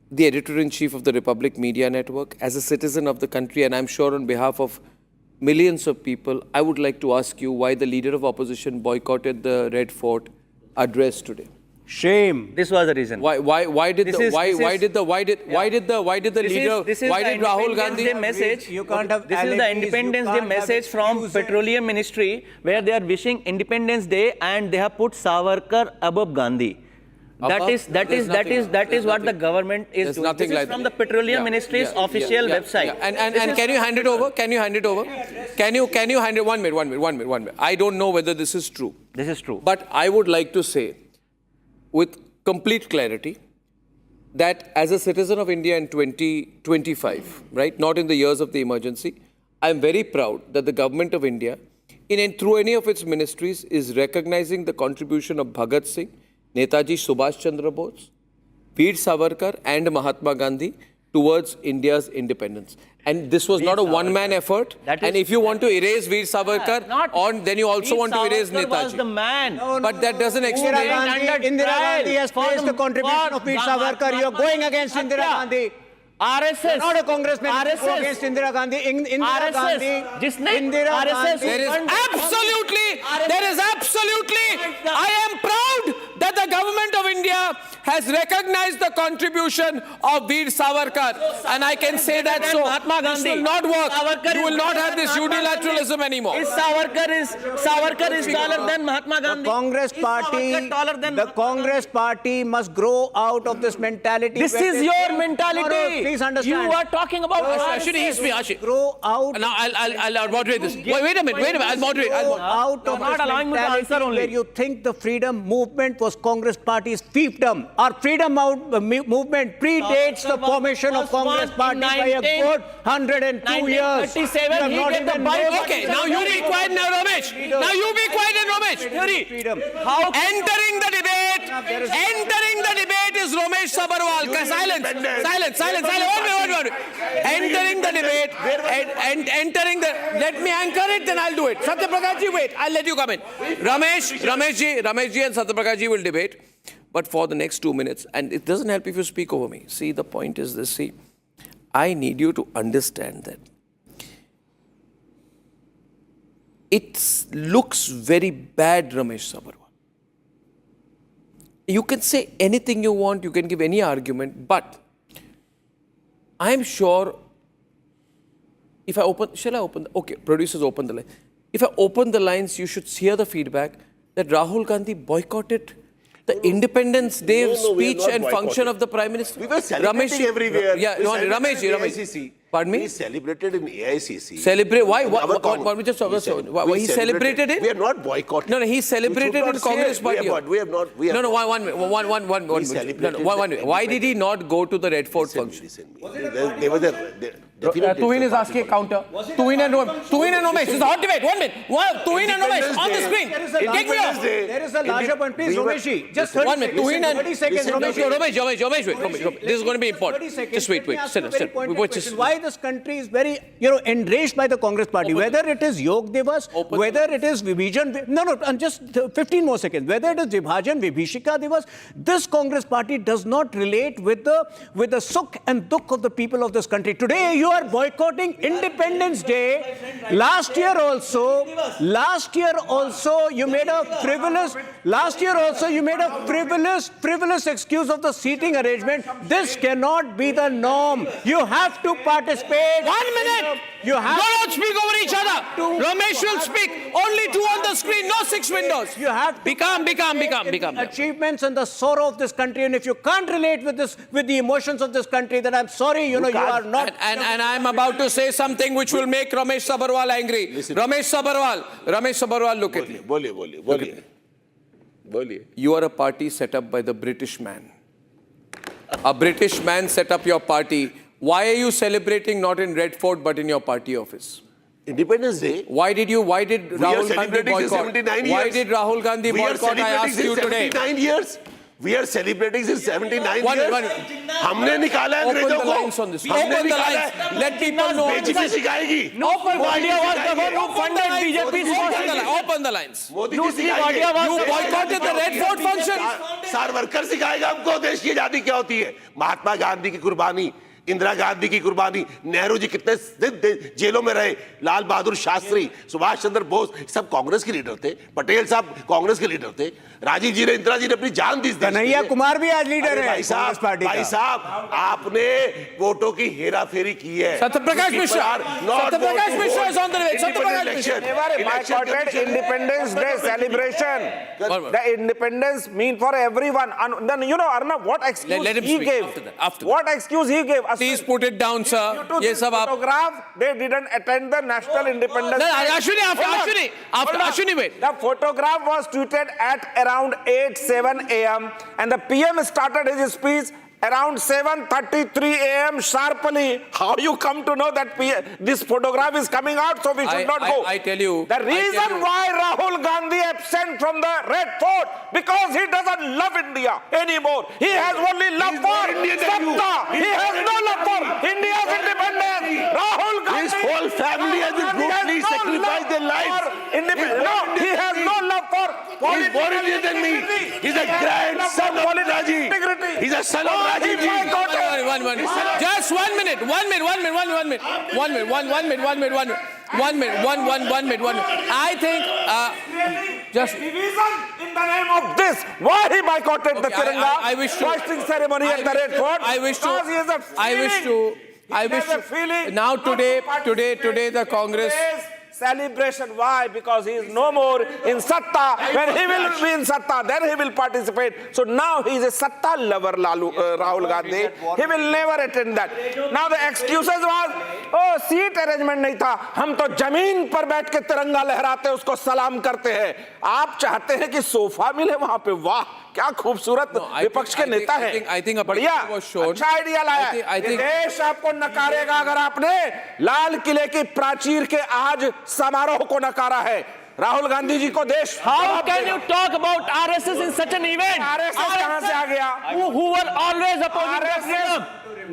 the editor-in-chief of the Republic Media Network, as a citizen of the country, and I'm sure on behalf of millions of people, I would like to ask you why the leader of opposition boycotted the Red Fort address today. Shame. This was the reason. Why did Rahul Gandhi message? You can't have This is the Independence Day message from Petroleum Ministry, where they are wishing Independence Day and they have put Savarkar above Gandhi. That is what the government is doing. Nothing this like is from that. the Petroleum Ministry's official website. And can you hand it over? Can you hand it over? Can you hand it? 1 minute. I don't know whether this is true. This is true. But I would like to say, with complete clarity, that as a citizen of India in 2025, right, not in the years of the emergency, I'm very proud that the government of India, through any of its ministries, is recognizing the contribution of Bhagat Singh, Netaji Subhash Chandra Bose, Veer Savarkar and Mahatma Gandhi towards India's independence. And this was not a one-man effort. And if you want to erase Veer Savarkar, then you also want to erase Netaji. Was the man. But that doesn't explain. Indira Gandhi has praised the contribution of Veer Savarkar. You're going against Indira Gandhi. RSS. You're not a congressman. RSS. Go against Indira Gandhi. Indira Gandhi. Indira RSS. There is absolutely, I am proud that the government of India has recognized the contribution of Veer Savarkar. And I can say that so. This will not work. You will not have this unilateralism anymore. Savarkar is taller than Mahatma Gandhi. The Congress party must grow out of this mentality. This is your mentality. Please understand. You are talking about Ashwini, grow out. Now I'll moderate this. Wait a minute. I'll moderate. Out of not this allowing me to mentality answer only. where you think the freedom movement was Congress party's fiefdom. Our freedom movement predates the formation of Congress party by a good 102 years. 1937, he gave the Bible. Okay, now you be quiet now, Ramesh. Now you be quiet and Ramesh. Entering the debate is Ramesh Sabharwal. Silence. Entering the debate, let me anchor it, then I'll do it. Satyaprakash ji, wait, I'll let you come in. Ramesh ji and Satyaprakash ji will debate, but for the next 2 minutes, and it doesn't help if you speak over me. See, the point is this, I need you to understand that it looks very bad, Ramesh Sabharwal. You can say anything you want, you can give any argument, but I'm sure if I open, shall I open? Okay, producers open the line. If I open the lines, you should hear the feedback that Rahul Gandhi boycotted the Independence Day speech and function of the Prime Minister. We were celebrating everywhere. Yeah, Ramesh. Pardon me? We celebrated in AICC. Celebrate? Why? Why he celebrated it? We are not boycotting. No, he celebrated in Congress party. We have not. No, one minute. Why did he not go to the Red Fort function? They were there. Tuhin is asking a counter. Tuhin and Ramesh. It's a hot debate. 1 minute. Tuhin and Ramesh on the screen. Take me off. There is a larger point. Please, Ramesh, just 1 minute. Tuhin and 30 seconds. Ramesh, this is going to be important. Just wait. Sit. Why this country is very, enraged by the Congress party. Whether it is Yog Divas, whether it is Vibhajan, just 15 more seconds. Whether it is Vibhajan, Vibhishika Divas, this Congress party does not relate with the sukh and dukh of the people of this country. Today, you are boycotting Independence Day. Last year also, you made a frivolous excuse of the seating arrangement. This cannot be the norm. You have to participate. 1 minute. Don't speak over each other. Ramesh will speak. Only 2 on the screen, no 6 windows. You have to become. Achievements and the sorrow of this country, and if you can't relate with the emotions of this country, then I'm sorry, you are not. And I'm about to say something which will make Ramesh Sabharwal angry. Ramesh Sabharwal, look at me. Boliye. You are a party set up by the British man. A British man set up your party. Why are you celebrating not in Red Fort but in your party office? Independence Day. Why did Rahul Gandhi boycott? Why did Rahul Gandhi boycott? I asked you today. 79 years. We are celebrating since 79 years. हमने निकाला है अंग्रेजों को. Open the lines. Let people know. बेइज्जती सिखाएगी. Open the lines. Modi ji सिखाएंगे. You boycotted the Red Fort function. Savarkar सिखाएगा हमको देश की आजादी क्या होती है. महात्मा गांधी की कुर्बानी, इंदिरा गांधी की कुर्बानी, नेहरू जी कितने जेलों में रहे, लाल बहादुर शास्त्री, सुभाष चंद्र बोस, सब कांग्रेस के लीडर थे, पटेल साहब कांग्रेस के लीडर थे, राजीव जी ने, इंदिरा जी ने अपनी जान दी. कन्हैया कुमार भी आज लीडर है भाई साहब आपने वोटों की हेराफेरी की है. Satyaprakash Mishra is on the way. Boycotted Independence Day celebration. The independence mean for everyone. And then Arnab, what excuse he gave? What excuse he gave? Please put it down, sir. Yes, sir. Photograph, they didn't attend the National Independence Day. Ashwini, wait. The photograph was tweeted at around 8:07 a.m. and the PM started his speech around 7:33 a.m. sharply. How you come to know that this photograph is coming out, so we should not go? I tell you. The reason why Rahul Gandhi absent from the Red Fort, because he doesn't love India anymore. He has only love for Satta. He has no love for India's independence. Rahul Gandhi. His whole family has been brutally sacrificed their lives. No, he has no love for He's more Indian than me. He's a grandson of Raji. He's a son of Raji. Just 1 minute. 1 minute. 1 minute. 1 minute. 1 minute. 1 minute. 1 minute. 1 minute. 1 minute. 1 minute. 1 minute. I think just division in the name of this. Why he boycotted the Tiranga hoisting ceremony at the Red Fort? I wish to. Now today the Congress. Celebration. Why? Because he is no more in Satta. When he will be in Satta, then he will participate. So now he is a Satta lover, Rahul Gandhi. He will never attend that. Now the excuses was, oh, seat arrangement नहीं था. हम तो जमीन पर बैठ के तिरंगा लहराते उसको सलाम करते हैं. आप चाहते हैं कि सोफा मिले वहां पे. वाह, क्या खूबसूरत विपक्ष के नेता हैं. बढ़िया, अच्छा आइडिया लाया. देश आपको नकारेगा अगर आपने लाल किले की प्राचीर के आज समारोह को नकारा है. राहुल गांधी जी को देश. How can you talk about RSS in such an event? RSS कहां से आ गया? Who were always opposing freedom.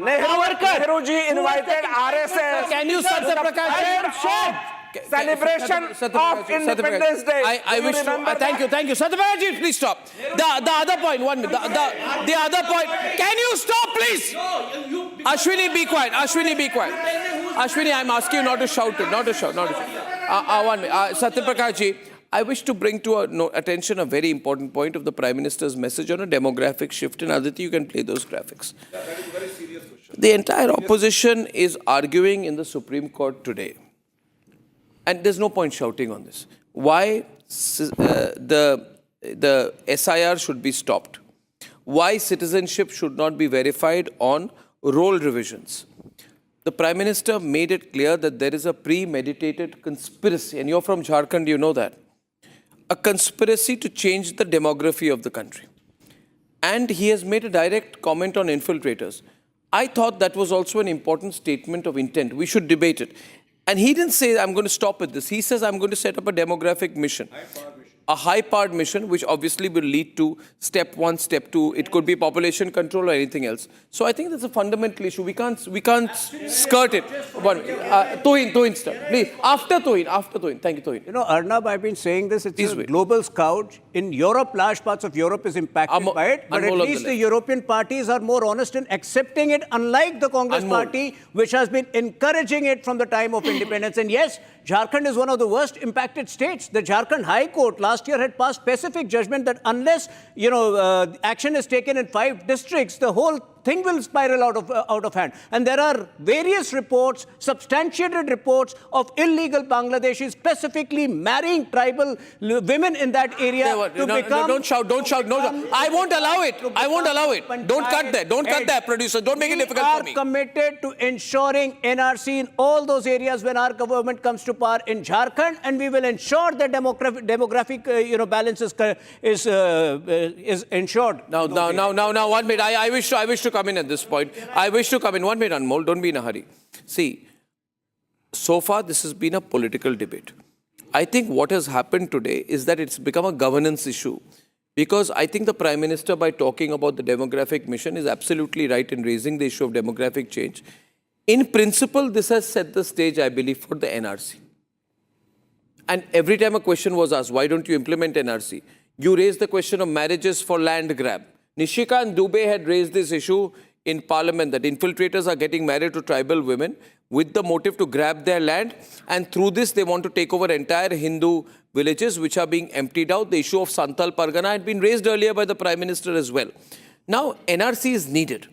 Nehru ji invited RSS. Can you celebration of Independence Day. I wish to. Thank you. Satyaprakash ji, please stop. The other point, 1 minute. The other point. Can you stop, please? Ashwini, be quiet. Ashwini, I'm asking you not to shout. 1 minute. Satyaprakash ji, I wish to bring to our attention a very important point of the Prime Minister's message on a demographic shift. And Aditi, you can play those graphics. The entire opposition is arguing in the Supreme Court today. And there's no point shouting on this. Why the SIR should be stopped. Why citizenship should not be verified on role revisions. The Prime Minister made it clear that there is a premeditated conspiracy, and you're from Jharkhand, you know that. A conspiracy to change the demography of the country. And he has made a direct comment on infiltrators. I thought that was also an important statement of intent. We should debate it. And he didn't say, I'm going to stop at this. He says, I'm going to set up a demographic mission. A high-powered mission, which obviously will lead to step 1, step 2. It could be population control or anything else. So I think that's a fundamental issue. We can't skirt it. Tohin, please. After Tohin. Thank you, Tohin. You know, Arnab, I've been saying this. It's a global scourge. In Europe, large parts of Europe is impacted by it. But at least the European parties are more honest in accepting it, unlike the Congress party, which has been encouraging it from the time of independence. And yes, Jharkhand is one of the worst impacted states. The Jharkhand High Court last year had passed specific judgment that unless, action is taken in 5 districts, the whole thing will spiral out of hand. And there are various reports, substantiated reports of illegal Bangladeshis specifically marrying tribal women in that area Don't shout. No, I won't allow it. Don't cut that, producer. Don't make it difficult for me. We are committed to ensuring NRC in all those areas when our government comes to power in Jharkhand, and we will ensure that demographic balance is ensured. Now, 1 minute. I wish to come in at this point. 1 minute, Anmol. Don't be in a hurry. See, so far this has been a political debate. I think what has happened today is that it's become a governance issue. Because I think the Prime Minister, by talking about the demographic mission, is absolutely right in raising the issue of demographic change. In principle, this has set the stage, I believe, for the NRC. And every time a question was asked, why don't you implement NRC? You raised the question of marriages for land grab. Nishikant Dubey had raised this issue in Parliament that infiltrators are getting married to tribal women with the motive to grab their land, and through this they want to take over entire Hindu villages which are being emptied out. The issue of Santal Pargana had been raised earlier by the Prime Minister as well. Now NRC is needed.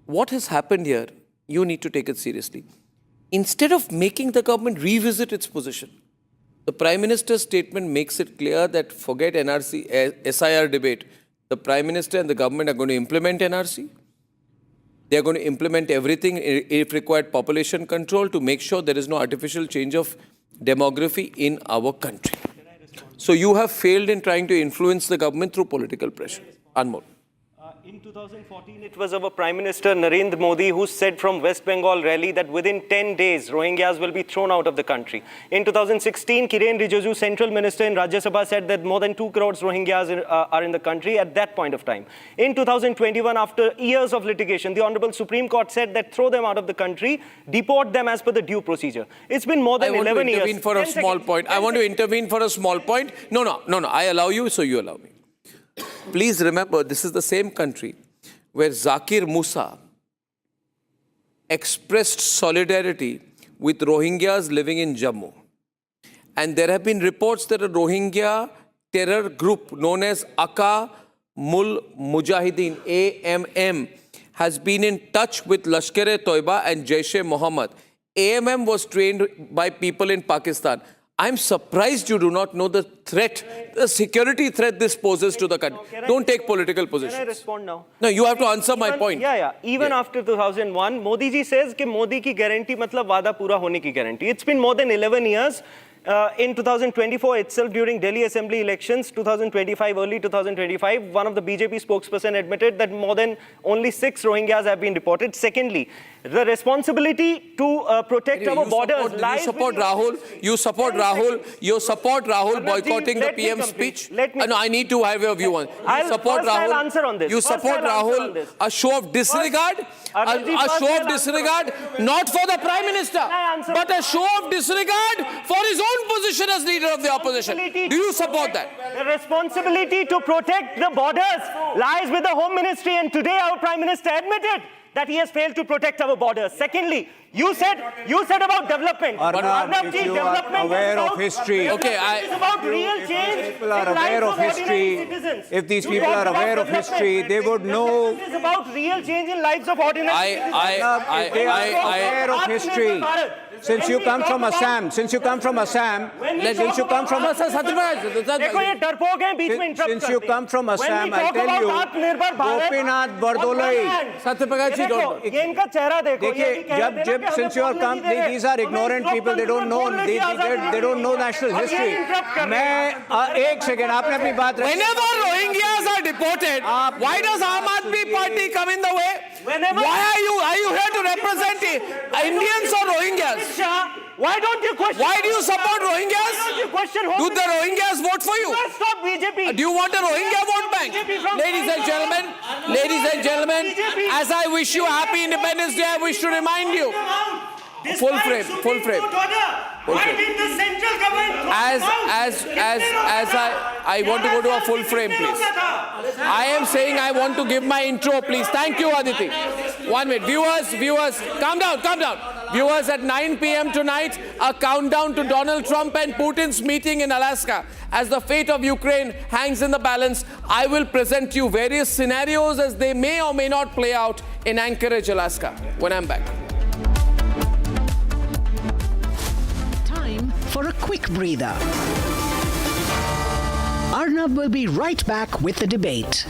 What has happened here, you need to take it seriously. Instead of making the government revisit its position, the Prime Minister's statement makes it clear that forget NRC, SIR debate. The Prime Minister and the government are going to implement NRC. They are going to implement everything, if required, population control to make sure there is no artificial change of demography in our country. So you have failed in trying to influence the government through political pressure. Anmol. In 2014, it was our Prime Minister Narendra Modi who said from West Bengal rally that within 10 days, Rohingyas will be thrown out of the country. In 2016, Kiren Rijiju, Central Minister in Rajya Sabha, said that more than 2 crores Rohingyas are in the country at that point of time. In 2021, after years of litigation, the Honorable Supreme Court said that throw them out of the country, deport them as per the due procedure. It's been more than 11 years. I want to intervene for a small point. I want to intervene for a small point. No. I allow you, so you allow me. Please remember, this is the same country where Zakir Musa expressed solidarity with Rohingyas living in Jammu. And there have been reports that a Rohingya terror group known as Aka Mul Mujahideen, AMM, has been in touch with Lashkar-e-Toiba and Jaish-e-Mohammed. AMM was trained by people in Pakistan. I'm surprised you do not know the threat, the security threat this poses to the country. Don't take political positions. Can I respond now? No, you have to answer my point. Even after 2001, Modi ji says that Modi ki guarantee matlab wada pura hone ki guarantee. It's been more than 11 years. In 2024 itself, during Delhi Assembly elections, 2025, early 2025, one of the BJP spokesperson admitted that more than only 6 Rohingyas have been deported. Secondly, the responsibility to protect our borders lies with Rahul. You support Rahul. You support Rahul boycotting the PM speech. No, I need to have your view on. You support Rahul. I'll answer on this. You support Rahul. A show of disregard. A show of disregard, not for the Prime Minister, but a show of disregard for his own position as leader of the opposition. Do you support that? The responsibility to protect the borders lies with the Home Ministry, and today our Prime Minister admitted that he has failed to protect our borders. Secondly, you said about development. Arnab, if you are aware of history, it's about real change. People are aware of history. If these people are aware of history, they would know. It is about real change in lives of ordinary citizens. If they are aware of history. Since you come from Assam, I'll tell you, Gopinath Bardolai. Since you are come, these are ignorant people. They don't know. They don't know national history. Whenever Rohingyas are deported, why does Aam Aadmi Party come in the way? Why are you here to represent Indians or Rohingyas? Why don't you question? Why do you support Rohingyas? Why don't you question? Do the Rohingyas vote for you? Stop BJP. Do you want a Rohingya vote bank? Ladies and gentlemen, as I wish you a happy Independence Day, I wish to remind you. Full frame. Why did the central government I want to go to a full frame, please. I am saying I want to give my intro, please. Thank you, Aditi. 1 minute. Viewers, calm down. Viewers, at 9 p.m. tonight, a countdown to Donald Trump and Putin's meeting in Alaska. As the fate of Ukraine hangs in the balance, I will present you various scenarios as they may or may not play out in Anchorage, Alaska, when I'm back. Time for a quick breather. Arnab will be right back with the debate.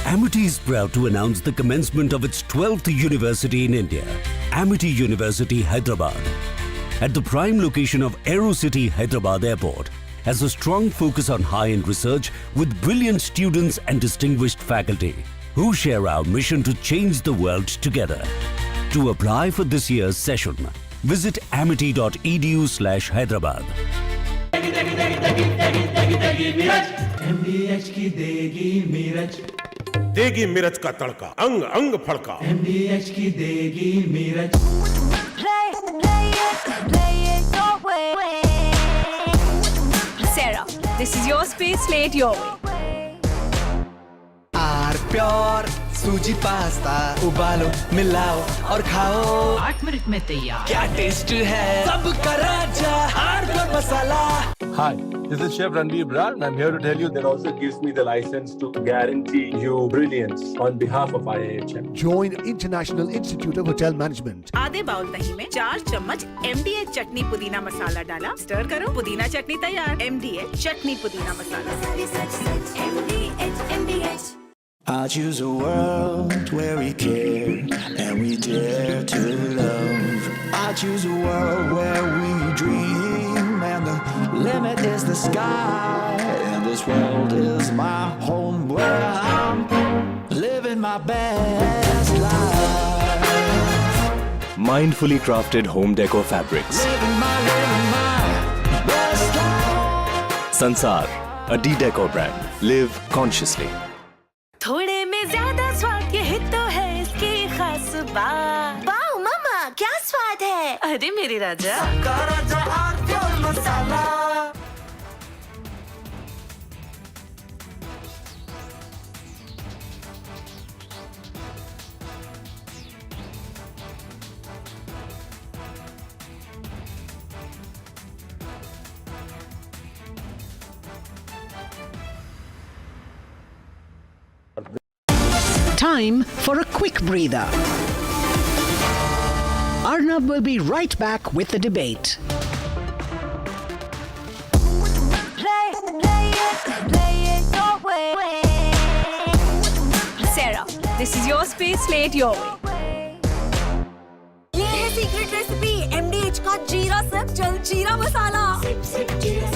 Amity is proud to announce the commencement of its 12th university in India, Amity University, Hyderabad. At the prime location of AeroCity Hyderabad Airport, has a strong focus on high-end research with brilliant students and distinguished faculty who share our mission to change the world together. To apply for this year's session, visit amity.edu/Hyderabad. देगी मिर्च का तड़का अंग अंग फड़का MDH की देगी मिर्च Sarah, this is your space, play it your way. Pure सूजी पास्ता उबालो मिलाओ और खाओ 8 मिनट में तैयार क्या टेस्ट है सबका राजा hardcore masala Hi, this is Chef Ranveer Brar and I'm here to tell you that also gives me the license to guarantee you brilliance on behalf of IIHM. Join International Institute of Hotel Management. आधे bowl दही में 4 चम्मच MDH chutney पुदीना मसाला डाला, stir करो, पुदीना चटनी तैयार। MDH chutney पुदीना masala. MDH I choose a world where we care and we dare to love. I choose a world where we dream and the limit is the sky. And this world is my home my best life. Mindfully crafted home decor fabrics. Living my best life. Sansar, a D-Decor brand. Live consciously. थोड़े में ज्यादा स्वाद ये तो है इसकी खास बात। वाओ मामा क्या स्वाद है? अरे मेरे राजा सबका राजा और pure masala. Time for a quick breather. Arnab will be right back with the debate. Sarah, this is your space, play it your way. ये है सीक्रेट रेसिपी MDH का जीरा सिप जल जीरा मसाला। सिप सिप जीरा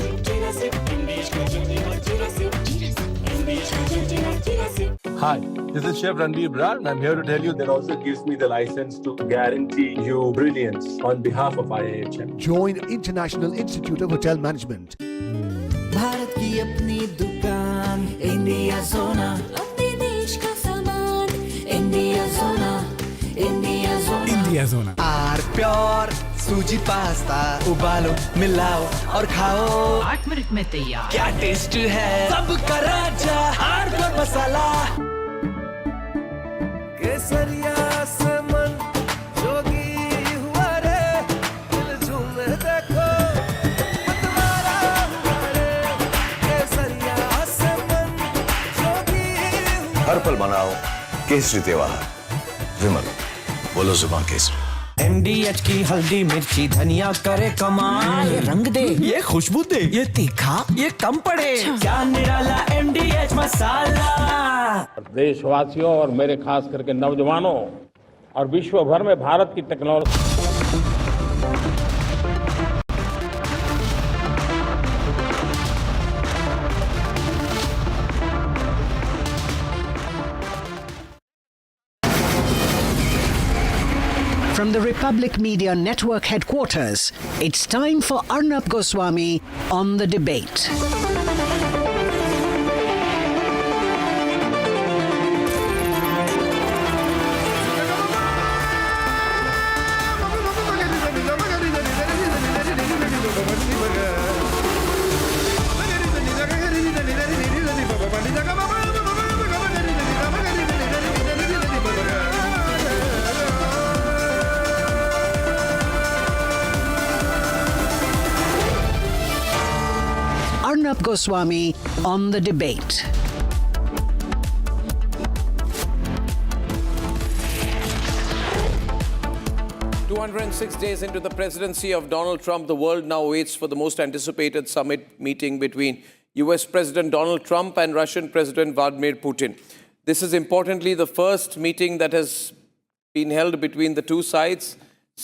सिप MDH का जल जीरा सिप MDH का जल जीरा SIP. Hi, this is Chef Ranveer Bharat, and I'm here to tell you that also gives me the license to guarantee you brilliance on behalf of IIHM. Join International Institute of Hotel Management. Bharat की अपनी दुकान India सोना, अपने देश का सामान India सोना, India सोना, इंडिया सोना। आर प्योर सूजी पास्ता उबालो मिलाओ और खाओ 8 मिनट में तैयार। क्या टेस्ट है सबका राजा आर प्योर मसाला। केसरिया से मन जोगी हुआ रे, दिल झूमे देखो मतवारा हुआ रे। केसरिया से मन जोगी हुआ। हर पल मनाओ केसरी त्योहार। विमल, बोलो जुबान केसरी। MDH की हल्दी मिर्ची धनिया करे कमाल। ये रंग दे, ये खुशबू दे, ये तीखा, ये कम पड़े। क्या निराला MDH मसाला। देशवासियों और मेरे खास करके नौजवानों और विश्व भर में भारत की technology From the Republic Media Network headquarters, it's time for Arnab Goswami on the debate. Arnab Goswami on the debate. "206 days into the presidency of Donald Trump, the world now waits for the most anticipated summit meeting between US President Donald Trump and Russian President Vladimir Putin. This is importantly the first meeting that has been held between the two sides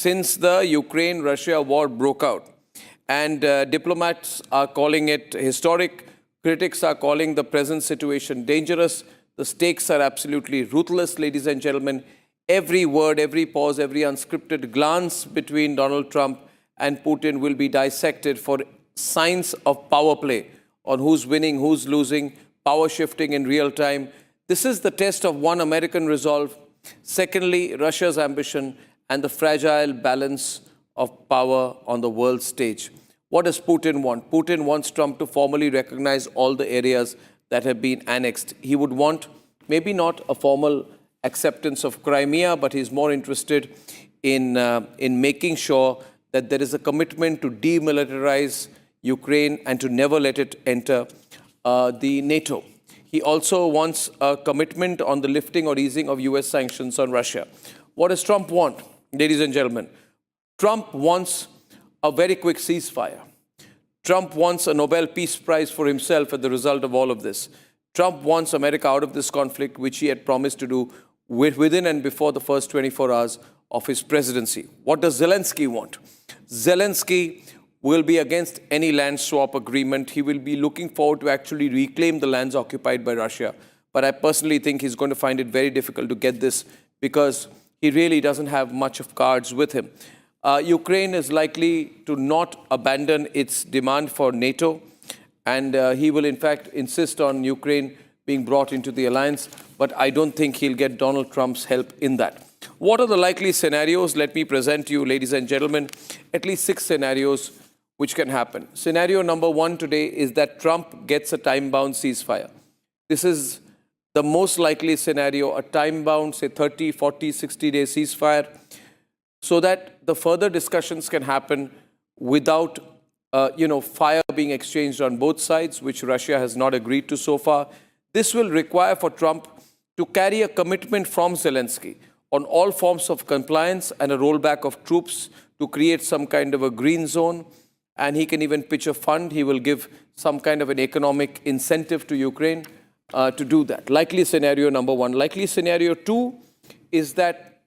since the Ukraine-Russia war broke out. And diplomats are calling it historic. Critics are calling the present situation dangerous. The stakes are absolutely ruthless, ladies and gentlemen. Every word, every pause, every unscripted glance between Donald Trump and Putin will be dissected for signs of power play on who's winning, who's losing, power shifting in real time. This is the test of one, American resolve. Secondly, Russia's ambition and the fragile balance of power on the world stage. What does Putin want? Putin wants Trump to formally recognize all the areas that have been annexed. He would want maybe not a formal acceptance of Crimea, but he's more interested in making sure that there is a commitment to demilitarize Ukraine and to never let it enter the NATO. He also wants a commitment on the lifting or easing of US sanctions on Russia. What does Trump want, ladies and gentlemen? Trump wants a very quick ceasefire. Trump wants a Nobel Peace Prize for himself as the result of all of this. Trump wants America out of this conflict, which he had promised to do within and before the first 24 hours of his presidency. What does Zelensky want? Zelensky will be against any land swap agreement. He will be looking forward to actually reclaim the lands occupied by Russia. But I personally think he's going to find it very difficult to get this because he really doesn't have much of cards with him. Ukraine is likely to not abandon its demand for NATO, and he will in fact insist on Ukraine being brought into the alliance, but I don't think he'll get Donald Trump's help in that. What are the likely scenarios? Let me present to you, ladies and gentlemen, at least 6 scenarios which can happen. Scenario number 1 today is that Trump gets a time-bound ceasefire. This is the most likely scenario, a time-bound, say 30, 40, 60-day ceasefire, so that the further discussions can happen without fire being exchanged on both sides, which Russia has not agreed to so far. This will require for Trump to carry a commitment from Zelensky on all forms of compliance and a rollback of troops to create some kind of a green zone. And he can even pitch a fund. He will give some kind of an economic incentive to Ukraine to do that. Likely scenario number 1. Likely scenario 2 is that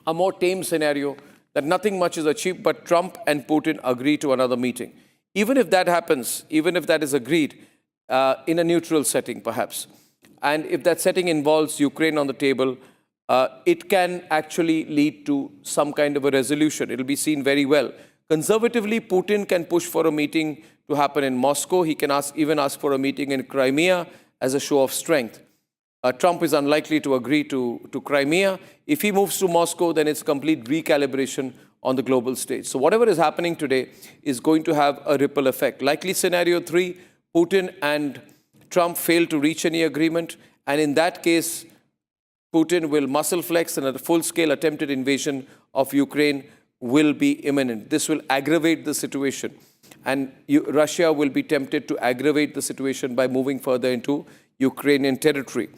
a more tame scenario, that nothing much is achieved, but Trump and Putin agree to another meeting. Even if that happens, even if that is agreed, in a neutral setting perhaps, and if that setting involves Ukraine on the table, it can actually lead to some kind of a resolution. It will be seen very well. Conservatively, Putin can push for a meeting to happen in Moscow. He can even ask for a meeting in Crimea as a show of strength. Trump is unlikely to agree to Crimea. If he moves to Moscow, then it's complete recalibration on the global stage. So whatever is happening today is going to have a ripple effect. Likely scenario 3, Putin and Trump fail to reach any agreement. And in that case, Putin will muscle flex and a full-scale attempted invasion of Ukraine will be imminent. This will aggravate the situation. And Russia will be tempted to aggravate the situation by moving further into Ukrainian territory.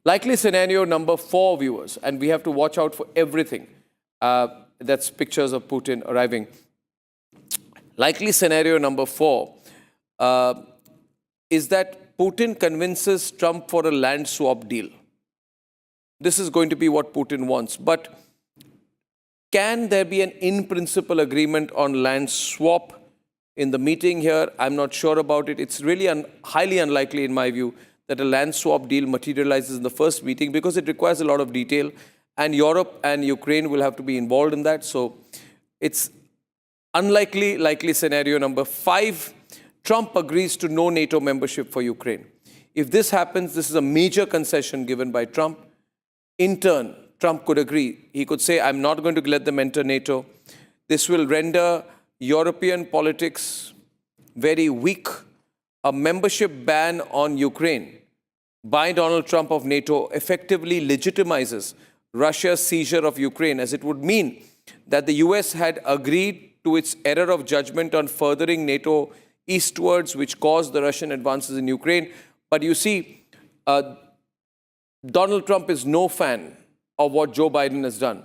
Likely scenario number 4, viewers, and we have to watch out for everything. That's pictures of Putin arriving. Likely scenario number 4 is that Putin convinces Trump for a land swap deal. This is going to be what Putin wants. But can there be an in-principle agreement on land swap in the meeting here? I'm not sure about it. It's really highly unlikely, in my view, that a land swap deal materializes in the first meeting because it requires a lot of detail. And Europe and Ukraine will have to be involved in that. So it's unlikely. Likely scenario number 5, Trump agrees to no NATO membership for Ukraine. If this happens, this is a major concession given by Trump. In turn, Trump could agree. He could say, I'm not going to let them enter NATO. This will render European politics very weak. A membership ban on Ukraine by Donald Trump of NATO effectively legitimizes Russia's seizure of Ukraine, as it would mean that the US had agreed to its error of judgment on furthering NATO eastwards, which caused the Russian advances in Ukraine. But you see, Donald Trump is no fan of what Joe Biden has done.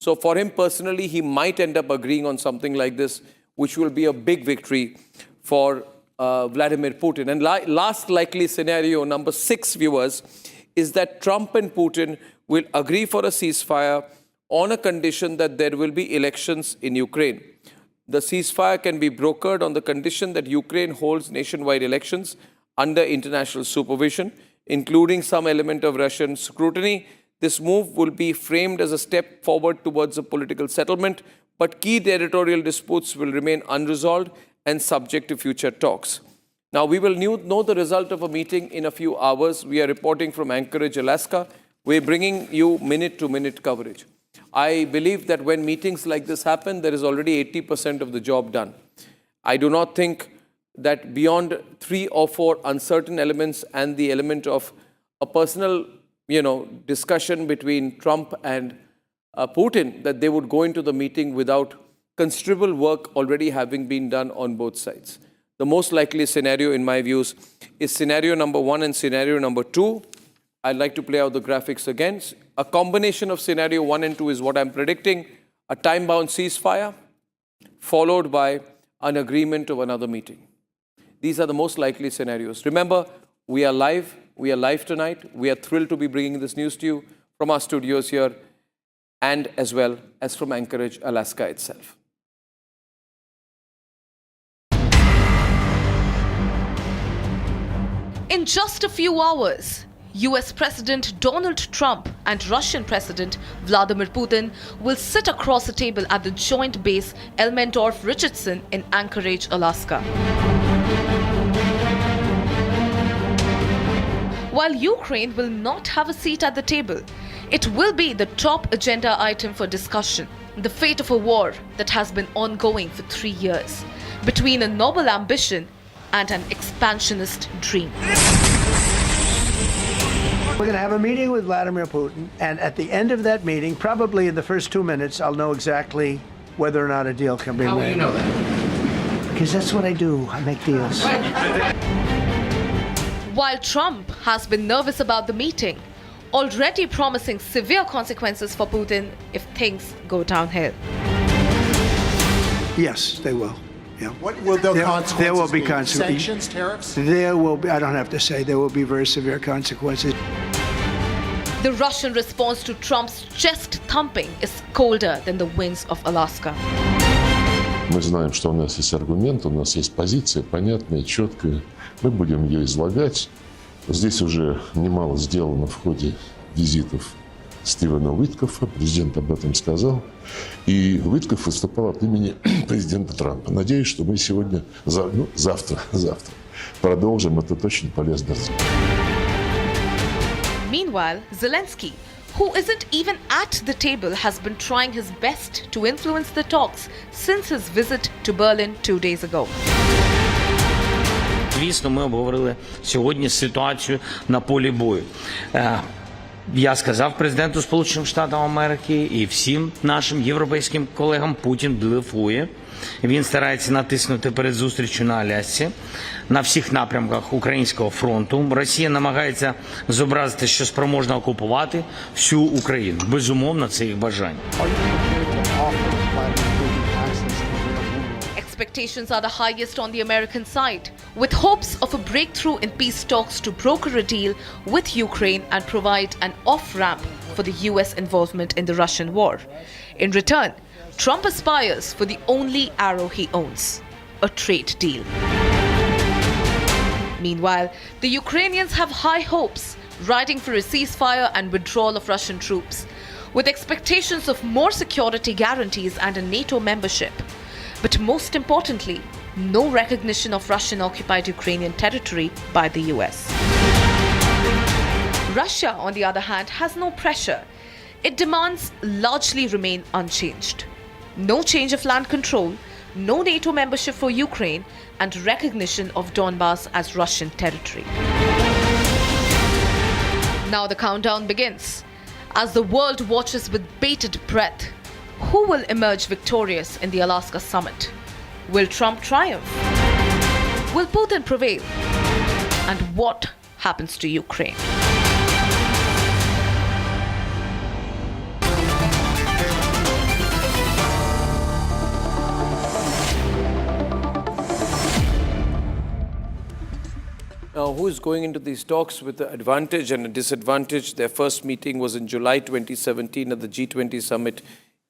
So for him personally, he might end up agreeing on something like this, which will be a big victory for Vladimir Putin. And last likely scenario, number 6, viewers, is that Trump and Putin will agree for a ceasefire on a condition that there will be elections in Ukraine. The ceasefire can be brokered on the condition that Ukraine holds nationwide elections under international supervision, including some element of Russian scrutiny. This move will be framed as a step forward towards a political settlement, but key territorial disputes will remain unresolved and subject to future talks. Now, we will know the result of a meeting in a few hours. We are reporting from Anchorage, Alaska. We're bringing you minute-to-minute coverage. I believe that when meetings like this happen, there is already 80% of the job done. I do not think that beyond 3 or 4 uncertain elements and the element of a personal, discussion between Trump and Putin, that they would go into the meeting without considerable work already having been done on both sides. The most likely scenario, in my views, is scenario number 1 and scenario number 2. I'd like to play out the graphics again. A combination of scenario 1 and 2 is what I'm predicting. A time-bound ceasefire, followed by an agreement of another meeting. These are the most likely scenarios. Remember, we are live. We are live tonight. We are thrilled to be bringing this news to you from our studios here and as well as from Anchorage, Alaska itself. In just a few hours, US President Donald Trump and Russian President Vladimir Putin will sit across the table at the joint base Elmendorf-Richardson in Anchorage, Alaska. While Ukraine will not have a seat at the table, it will be the top agenda item for discussion. The fate of a war that has been ongoing for 3 years, between a noble ambition and an expansionist dream. We're going to have a meeting with Vladimir Putin, and at the end of that meeting, probably in the first 2 minutes, I'll know exactly whether or not a deal can be made. How will you know that? Because that's what I do. I make deals. While Trump has been nervous about the meeting, already promising severe consequences for Putin if things go downhill. Yes, they will. Yeah. What will the consequences There will be be? consequences. Sanctions, tariffs? There will be, I don't have to say, there will be very severe consequences. The Russian response to Trump's chest thumping is colder than the winds of Alaska. Мы знаем, что у нас есть аргумент, у нас есть позиция понятная, четкая. Мы будем ее излагать. Здесь уже немало сделано в ходе визитов Стивена Уиткофа. Президент об этом сказал. И Уиткоф выступал от имени президента Трампа. Надеюсь, что мы сегодня, завтра продолжим этот очень полезный разговор. Meanwhile, Zelensky, who isn't even at the table, has been trying his best to influence the talks since his visit to Berlin 2 days ago. Звісно, ми обговорили сьогодні ситуацію на полі бою. Я сказав президенту Сполучених Штатів Америки і всім нашим європейським колегам: Путін блефує. Він старається натиснути перед зустрічю на Алясці, на всіх напрямках українського фронту. Росія намагається зобразити, що спроможна окупувати всю Україну. Безумовно, це їх бажання. Expectations are the highest on the American side, with hopes of a breakthrough in peace talks to broker a deal with Ukraine and provide an off-ramp for the US involvement in the Russian war. In return, Trump aspires for the only arrow he owns, a trade deal. Meanwhile, the Ukrainians have high hopes, riding for a ceasefire and withdrawal of Russian troops, with expectations of more security guarantees and a NATO membership. But most importantly, no recognition of Russian-occupied Ukrainian territory by the US. Russia, on the other hand, has no pressure. It demands largely remain unchanged. No change of land control, no NATO membership for Ukraine, and recognition of Donbas as Russian territory. Now the countdown begins. As the world watches with bated breath, who will emerge victorious in the Alaska summit? Will Trump triumph? Will Putin prevail? And what happens to Ukraine? Now, who is going into these talks with an advantage and a disadvantage? Their first meeting was in July 2017 at the G20 summit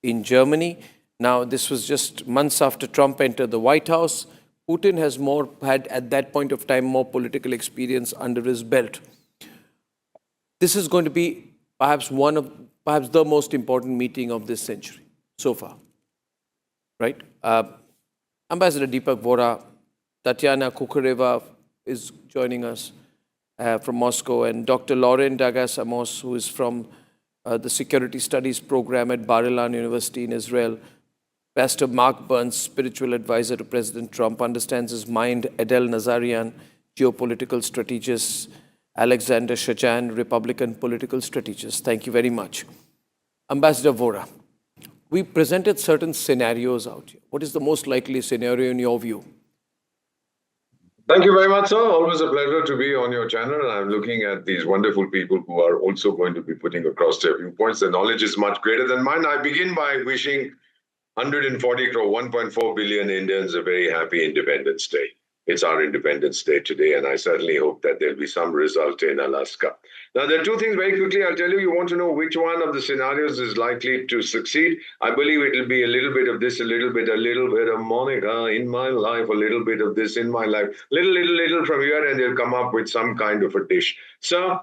in Germany. Now, this was just months after Trump entered the White House. Putin has had at that point of time more political experience under his belt. This is going to be perhaps the most important meeting of this century so far, right? Ambassador Deepak Vora, Tatiana Kukureva is joining us from Moscow, and Dr. Lauren Dagas-Amos, who is from the Security Studies program at Bar-Ilan University in Israel. Pastor Mark Burns, spiritual advisor to President Trump, understands his mind. Adel Nazarian, geopolitical strategist. Alexander Shajan, Republican political strategist. Thank you very much. Ambassador Vora, we presented certain scenarios out here. What is the most likely scenario in your view? Thank you very much, sir. Always a pleasure to be on your channel. And I'm looking at these wonderful people who are also going to be putting across their viewpoints. Their knowledge is much greater than mine. I begin by wishing 140 crore, 1.4 billion Indians a very happy Independence Day. It's our Independence Day today, and I certainly hope that there'll be some result in Alaska. Now, there are two things very quickly. I'll tell you, you want to know which one of the scenarios is likely to succeed. I believe it'll be a little bit of this, a little bit of Monica in my life, a little bit of this in my life, little from here, and they'll come up with some kind of a dish. So,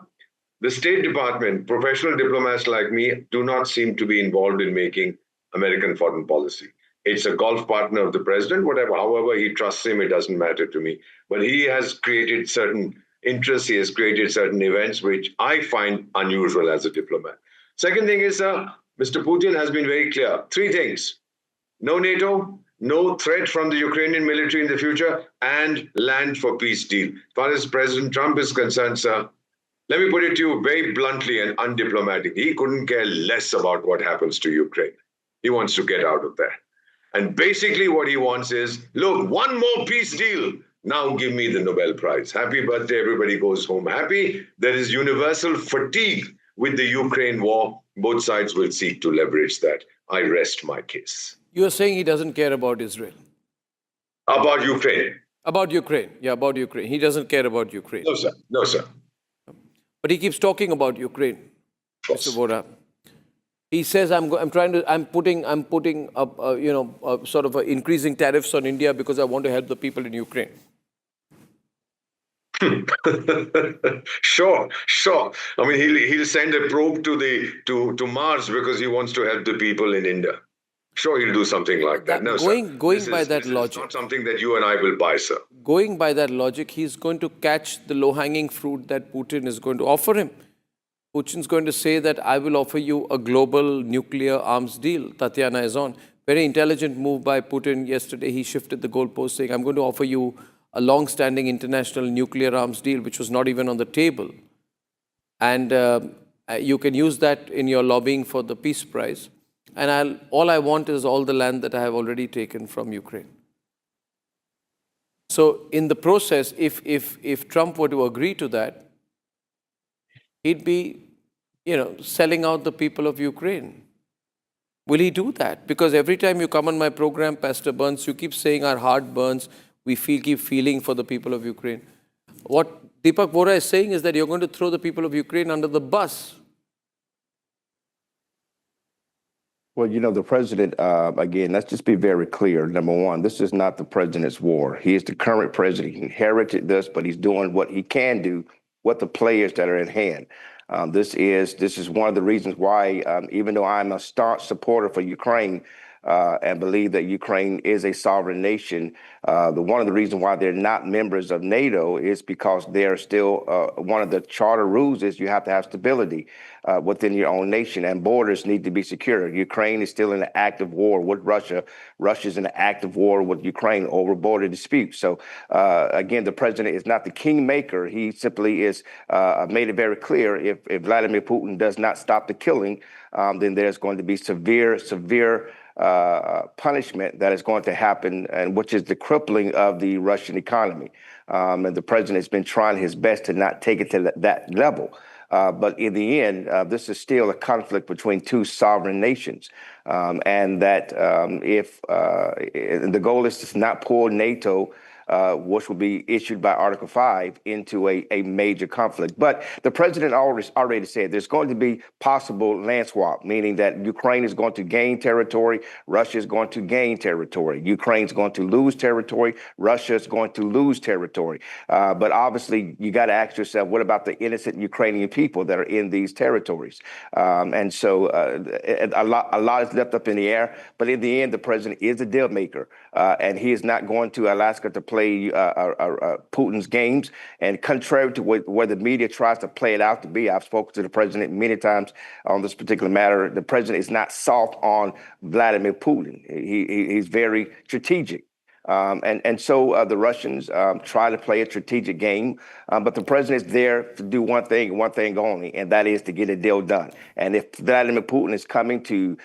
The State Department, professional diplomats like me, do not seem to be involved in making American foreign policy. It's a golf partner of the president, whatever, however he trusts him, it doesn't matter to me. But he has created certain interests, he has created certain events, which I find unusual as a diplomat. Second thing is, Mr. Putin has been very clear. Three things: no NATO, no threat from the Ukrainian military in the future, and land for peace deal. As far as President Trump is concerned, sir, let me put it to you very bluntly and undiplomatic. He couldn't care less about what happens to Ukraine. He wants to get out of there. And basically what he wants is, look, one more peace deal. Now give me the Nobel Prize. Happy birthday, everybody goes home happy. There is universal fatigue with the Ukraine war. Both sides will seek to leverage that. I rest my case. You're saying he doesn't care about Israel? About Ukraine. About Ukraine. Yeah, about Ukraine. He doesn't care about Ukraine. No, sir. No, sir. But he keeps talking about Ukraine, Mr. Vora. He says, I'm putting up, sort of increasing tariffs on India because I want to help the people in Ukraine. Sure. I mean, he'll send a probe to Mars because he wants to help the people in India. Sure, he'll do something like that. No, going by that logic, it's not something that you and I will buy, sir. Going by that logic, he's going to catch the low-hanging fruit that Putin is going to offer him. Putin's going to say that I will offer you a global nuclear arms deal. Tatiana is on. Very intelligent move by Putin yesterday. He shifted the goalpost, saying, I'm going to offer you a long-standing international nuclear arms deal, which was not even on the table. And you can use that in your lobbying for the peace prize. And all I want is all the land that I have already taken from Ukraine. So in the process, if Trump were to agree to that, he'd be, selling out the people of Ukraine. Will he do that? Because every time you come on my program, Pastor Burns, you keep saying our heart burns, we keep feeling for the people of Ukraine. What Deepak Vora is saying is that you're going to throw the people of Ukraine under the bus. Well, the president, again, let's just be very clear. Number one, this is not the president's war. He is the current president. He inherited this, but he's doing what he can do with the players that are in hand. This is one of the reasons why, even though I'm a staunch supporter for Ukraine and believe that Ukraine is a sovereign nation, one of the reasons why they're not members of NATO is because they're still, one of the charter rules is you have to have stability within your own nation, and borders need to be secure. Ukraine is still in an active war with Russia. Russia's in an active war with Ukraine over border disputes. So again, the president is not the kingmaker. He simply is made it very clear if Vladimir Putin does not stop the killing, then there's going to be severe punishment that is going to happen, and which is the crippling of the Russian economy. And the president has been trying his best to not take it to that level. But in the end, this is still a conflict between two sovereign nations. And that if the goal is to not pull NATO, which will be issued by Article 5, into a major conflict. But the president already said there's going to be possible land swap, meaning that Ukraine is going to gain territory, Russia is going to gain territory, Ukraine is going to lose territory, Russia is going to lose territory. But obviously, you got to ask yourself, what about the innocent Ukrainian people that are in these territories? And so a lot is left up in the air. But in the end, the president is a deal maker, and he is not going to Alaska to play Putin's games. And contrary to where the media tries to play it out to be, I've spoken to the president many times on this particular matter. The president is not soft on Vladimir Putin. He's very strategic. And so the Russians try to play a strategic game, but the president is there to do one thing and one thing only, and that is to get a deal done. And if Vladimir Putin is coming to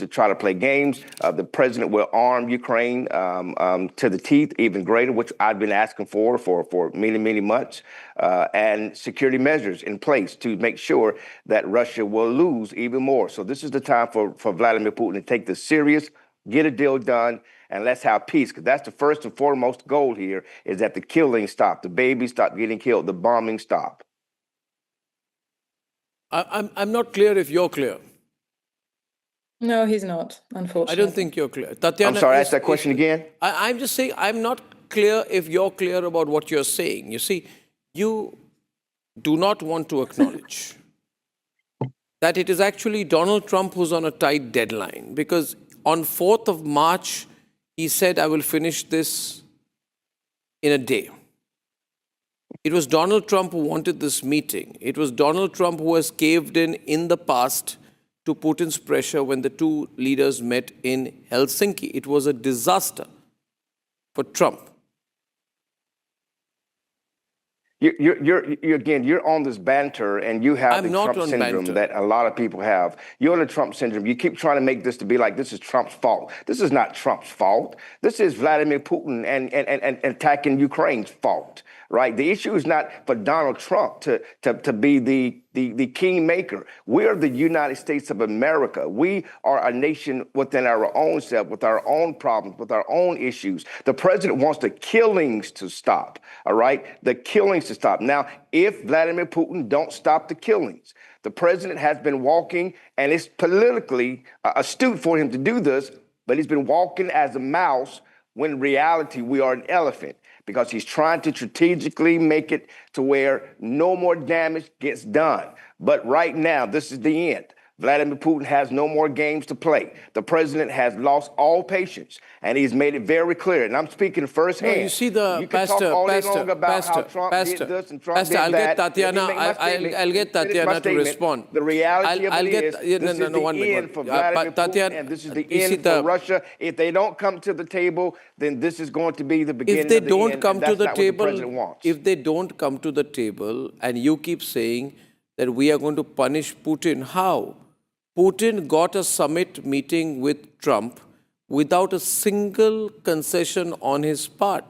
try to play games, the president will arm Ukraine to the teeth, even greater, which I've been asking for many months, and security measures in place to make sure that Russia will lose even more. So this is the time for Vladimir Putin to take this serious, get a deal done, and let's have peace, because that's the first and foremost goal here, is that the killing stop, the babies stop getting killed, the bombing stop. I'm not clear if you're clear. No, he's not, unfortunately. I don't think you're clear. Tatiana, I'm sorry, ask that question again? I'm just saying I'm not clear if you're clear about what you're saying. You see, do not want to acknowledge that it is actually Donald Trump who's on a tight deadline, because on 4th of March, he said, I will finish this in a day. It was Donald Trump who wanted this meeting. It was Donald Trump who has caved in the past to Putin's pressure when the two leaders met in Helsinki. It was a disaster for Trump. You're on this banter, and you have the Trump syndrome banter that a lot of people have. You're on the Trump syndrome. You keep trying to make this to be like this is Trump's fault. This is not Trump's fault. This is Vladimir Putin and attacking Ukraine's fault, right? The issue is not for Donald Trump to be the kingmaker. We are the United States of America. We are a nation within our own self, with our own problems, with our own issues. The president wants the killings to stop, all right? The killings to stop. Now, if Vladimir Putin don't stop the killings, the president has been walking, and it's politically astute for him to do this, but he's been walking as a mouse when in reality we are an elephant, because he's trying to strategically make it to where no more damage gets done. But right now, this is the end. Vladimir Putin has no more games to play. The president has lost all patience, and he's made it very clear. And I'm speaking firsthand. No, you see the you can talk all day long about how Trump did this and Trump did I'll that. get Tatiana. I'll get Tatiana to respond. The reality of it is, this is the end for Vladimir Putin, and this is the end for Russia. If they don't come to the table, then this is going to be the beginning of the end. If they don't come to the table, if they don't come to the table, and you keep saying that we are going to punish Putin, how? Putin got a summit meeting with Trump without a single concession on his part,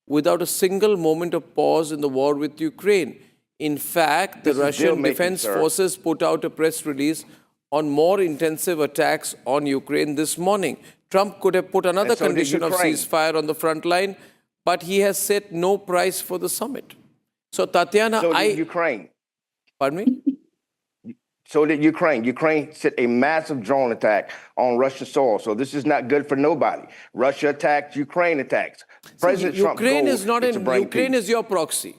without a single moment of pause in the war with Ukraine. In fact, the Russian Defense Forces put out a press release on more intensive attacks on Ukraine this morning. Trump could have put another condition of ceasefire on the front line, but he has set no price for the summit. So, Tatiana, Ukraine. Pardon me? So did Ukraine. Ukraine set a massive drone attack on Russian soil. So this is not good for nobody. Russia attacked, Ukraine attacks. President Trump Ukraine is not in Ukraine is your proxy.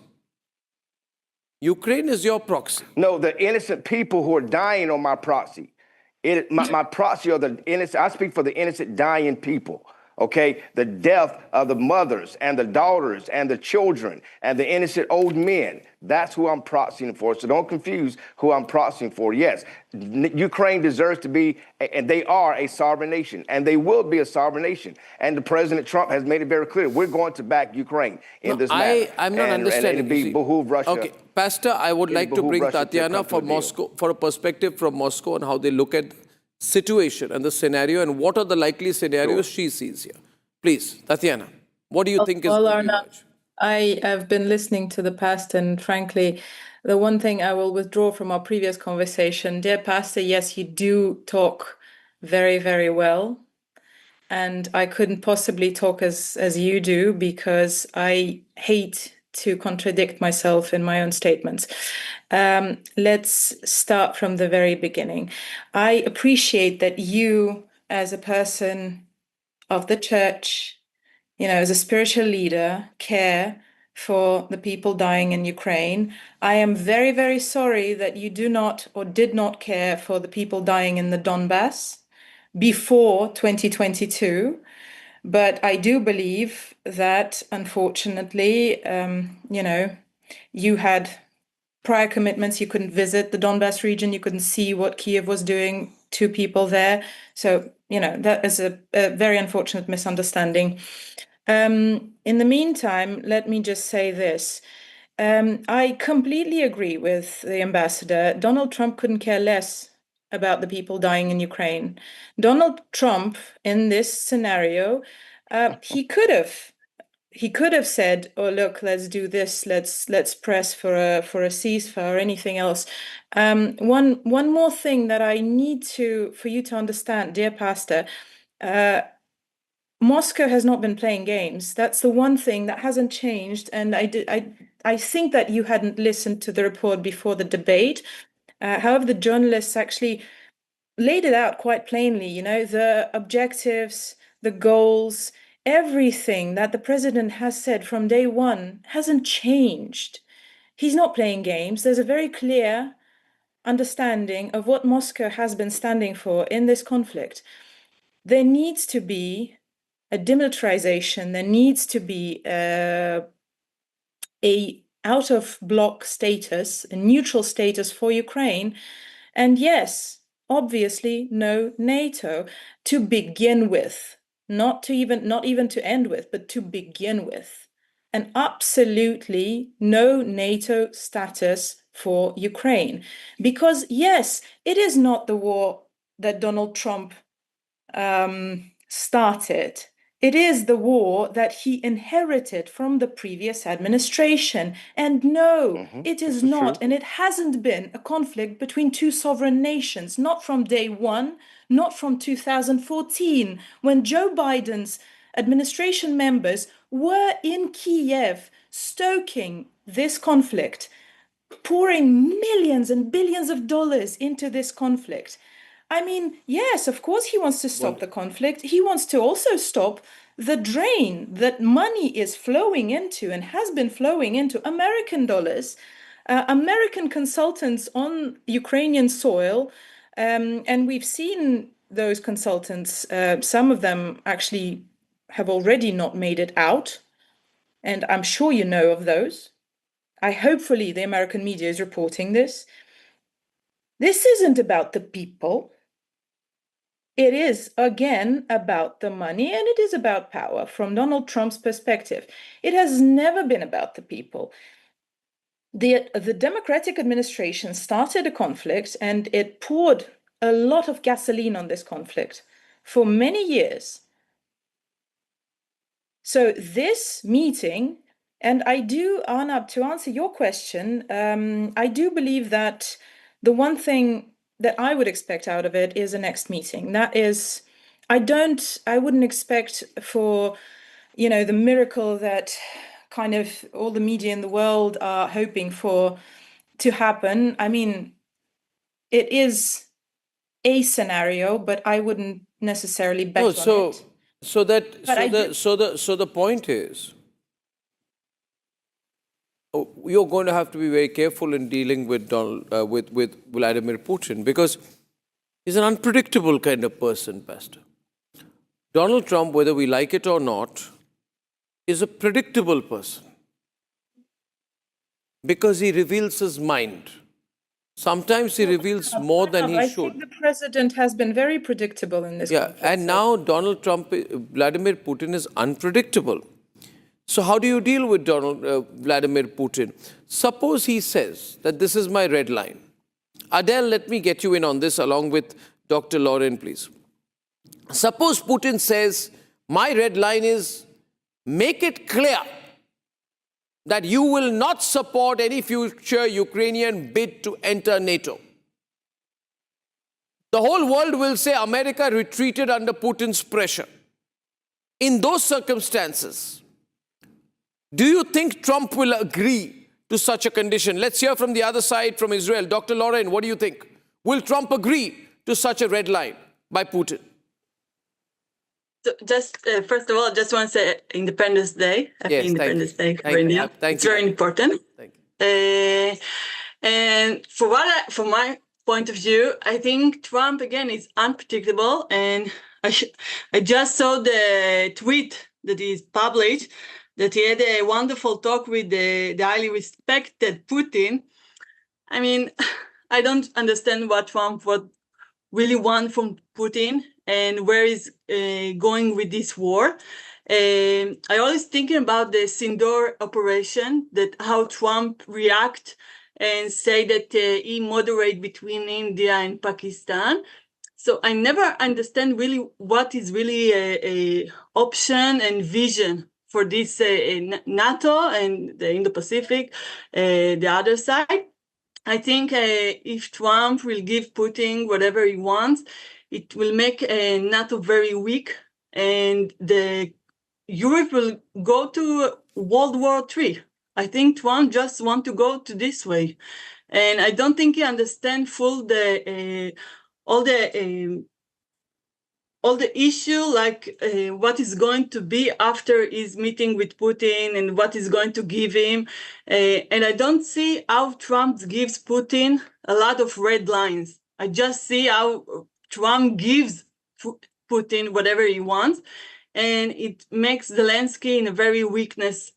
Ukraine is your proxy. No, the innocent people who are dying are my proxy. My proxy are the innocent. I speak for the innocent dying people. Okay, the death of the mothers and the daughters and the children and the innocent old men. That's who I'm proxying for. So don't confuse who I'm proxying for. Yes, Ukraine deserves to be, and they are a sovereign nation, and they will be a sovereign nation. And the President Trump has made it very clear, we're going to back Ukraine in this matter. I'm not understanding. And it'll behoove Russia. Okay, Pastor, I would like to bring Tatiana for Moscow, for a perspective from Moscow on how they look at situation and the scenario, and what are the likely scenarios she sees here. Please, Tatiana, what do you think is going to emerge? I have been listening to the past, and frankly, the one thing I will withdraw from our previous conversation, dear Pastor, yes, you do talk very, very well. And I couldn't possibly talk as you do, because I hate to contradict myself in my own statements. Let's start from the very beginning. I appreciate that you, as a person of the church, as a spiritual leader, care for the people dying in Ukraine. I am very, very sorry that you do not or did not care for the people dying in the Donbass before 2022. But I do believe that, unfortunately, you had prior commitments. You couldn't visit the Donbass region. You couldn't see what Kiev was doing to people there. So, that is a very unfortunate misunderstanding. In the meantime, let me just say this. I completely agree with the ambassador. Donald Trump couldn't care less about the people dying in Ukraine. Donald Trump, in this scenario, he could have said, "Oh, look, let's do this. Let's press for a ceasefire or anything else." One more thing that I need for you to understand, dear Pastor. Moscow has not been playing games. That's the one thing that hasn't changed. And I think that you hadn't listened to the report before the debate. However, the journalists actually laid it out quite plainly, the objectives, the goals, everything that the president has said from day one hasn't changed. He's not playing games. There's a very clear understanding of what Moscow has been standing for in this conflict. There needs to be a demilitarization. There needs to be a out-of-bloc status, a neutral status for Ukraine. And yes, obviously, no NATO to begin with, not even to end with, but to begin with. And absolutely no NATO status for Ukraine. Because yes, it is not the war that Donald Trump started. It is the war that he inherited from the previous administration. And no, it is not, and it hasn't been a conflict between two sovereign nations, not from day one, not from 2014, when Joe Biden's administration members were in Kiev stoking this conflict, pouring millions and billions of dollars into this conflict. I mean, yes, of course he wants to stop the conflict. He wants to also stop the drain that money is flowing into and has been flowing into American dollars, American consultants on Ukrainian soil. And we've seen those consultants, some of them actually have already not made it out. And I'm sure you know of those. Hopefully the American media is reporting this. This isn't about the people. It is, again, about the money, and it is about power from Donald Trump's perspective. It has never been about the people. The Democratic administration started a conflict, and it poured a lot of gasoline on this conflict for many years. So this meeting, and I do, Arnab, to answer your question, I do believe that the one thing that I would expect out of it is a next meeting. That is, I wouldn't expect for, the miracle that kind of all the media in the world are hoping for to happen. I mean, it is a scenario, but I wouldn't necessarily bet on it. So the point is, you're going to have to be very careful in dealing with with Vladimir Putin, because he's an unpredictable kind of person, Pastor. Donald Trump, whether we like it or not, is a predictable person because he reveals his mind. Sometimes he reveals more than he should. I think the president has been very predictable in this conflict. And now Vladimir Putin is unpredictable. So how do you deal with Vladimir Putin? Suppose he says that this is my red line. Adele, let me get you in on this along with Dr. Lauren, please. Suppose Putin says, my red line is make it clear that you will not support any future Ukrainian bid to enter NATO. The whole world will say America retreated under Putin's pressure. In those circumstances, do you think Trump will agree to such a condition? Let's hear from the other side, from Israel. Dr. Lauren, what do you think? Will Trump agree to such a red line by Putin? So just first of all, just want to say Independence Day. Happy Independence Day for India. It's very important. Thank you. And from my point of view, I think Trump again is unpredictable. And I just saw the tweet that is published that he had a wonderful talk with the highly respected Putin. I mean, I don't understand what Trump would really want from Putin and where he's going with this war. I always thinking about the Sindoor operation, that how Trump react and say that he moderate between India and Pakistan. So I never understand really what is really a option and vision for this NATO and the Indo-Pacific, the other side. I think if Trump will give Putin whatever he wants, it will make NATO very weak, and the Europe will go to World War III. I think Trump just want to go to this way, and I don't think he understands all the all the issue, like what is going to be after his meeting with Putin and what is going to give him. And I don't see how Trump gives Putin a lot of red lines. I just see how Trump gives Putin whatever he wants. And it makes Zelensky in a very weakness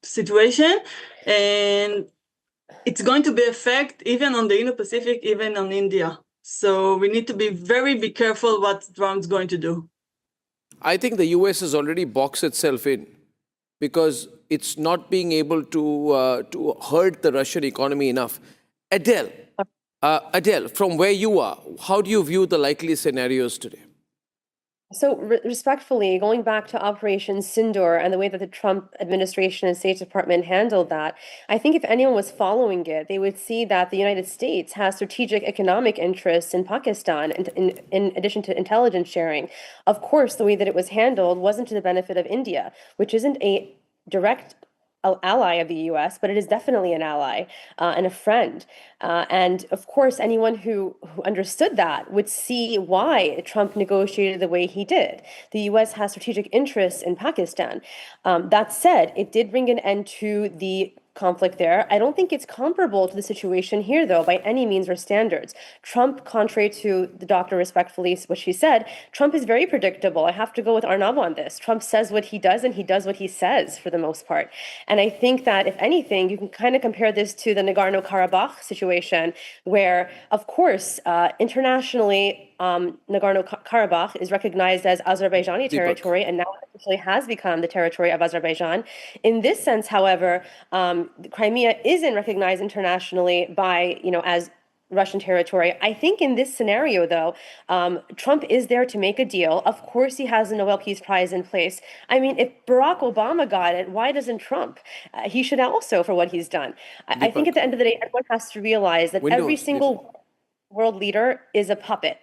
situation. And it's going to be effect even on the Indo-Pacific, even on India. So we need to be careful what Trump's going to do. I think the US has already boxed itself in because it's not being able to hurt the Russian economy enough. Adele, from where you are, how do you view the likely scenarios today? So respectfully, going back to Operation Sindoor and the way that the Trump administration and State Department handled that, I think if anyone was following it, they would see that the United States has strategic economic interests in Pakistan in addition to intelligence sharing. Of course, the way that it was handled wasn't to the benefit of India, which isn't a direct ally of the US, but it is definitely an ally and a friend. And of course, anyone who understood that would see why Trump negotiated the way he did. The US has strategic interests in Pakistan. That said, it did bring an end to the conflict there. I don't think it's comparable to the situation here, though, by any means or standards. Trump, contrary to the doctor respectfully, what she said, Trump is very predictable. I have to go with Arnab on this. Trump says what he does, and he does what he says for the most part. And I think that, if anything, you can kind of compare this to the Nagorno-Karabakh situation, where, of course, internationally, Nagorno-Karabakh is recognized as Azerbaijani territory, and now it actually has become the territory of Azerbaijan. In this sense, however, Crimea isn't recognized internationally by, as Russian territory. I think in this scenario, though, Trump is there to make a deal. Of course, he has the Nobel Peace Prize in place. I mean, if Barack Obama got it, why doesn't Trump? He should also for what he's done. I think at the end of the day, everyone has to realize that every single world leader is a puppet.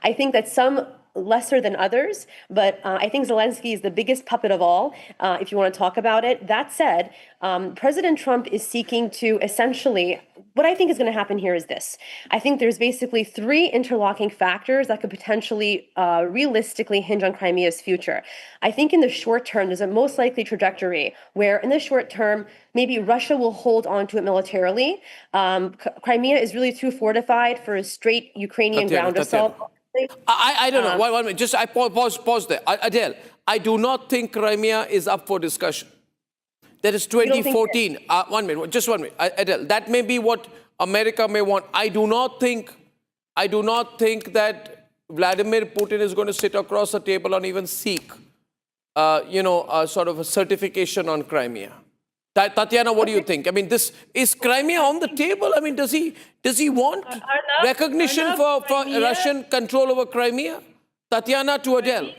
I think that some lesser than others, but I think Zelensky is the biggest puppet of all, if you want to talk about it. That said, President Trump is seeking to essentially, what I think is going to happen here is this. I think there's basically three interlocking factors that could potentially realistically hinge on Crimea's future. I think in the short term, there's a most likely trajectory where in the short term, maybe Russia will hold on to it militarily. Crimea is really too fortified for a straight Ukrainian ground assault. I don't know. 1 minute. Just I pause there. Adele, I do not think Crimea is up for discussion. That is 2014. 1 minute. Just 1 minute. Adele, that may be what America may want. I do not think that Vladimir Putin is going to sit across a table and even seek, sort of a certification on Crimea. Tatiana, what do you think? I mean, is Crimea on the table? I mean, does he want recognition for Russian control over Crimea? Tatiana to Adele.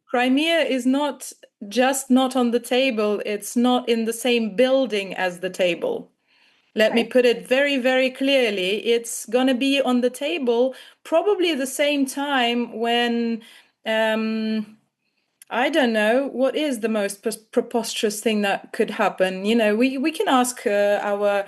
Crimea is not just not on the table. It's not in the same building as the table. Let me put it very, very clearly. It's going to be on the table probably at the same time when... I don't know, what is the most preposterous thing that could happen? We can ask our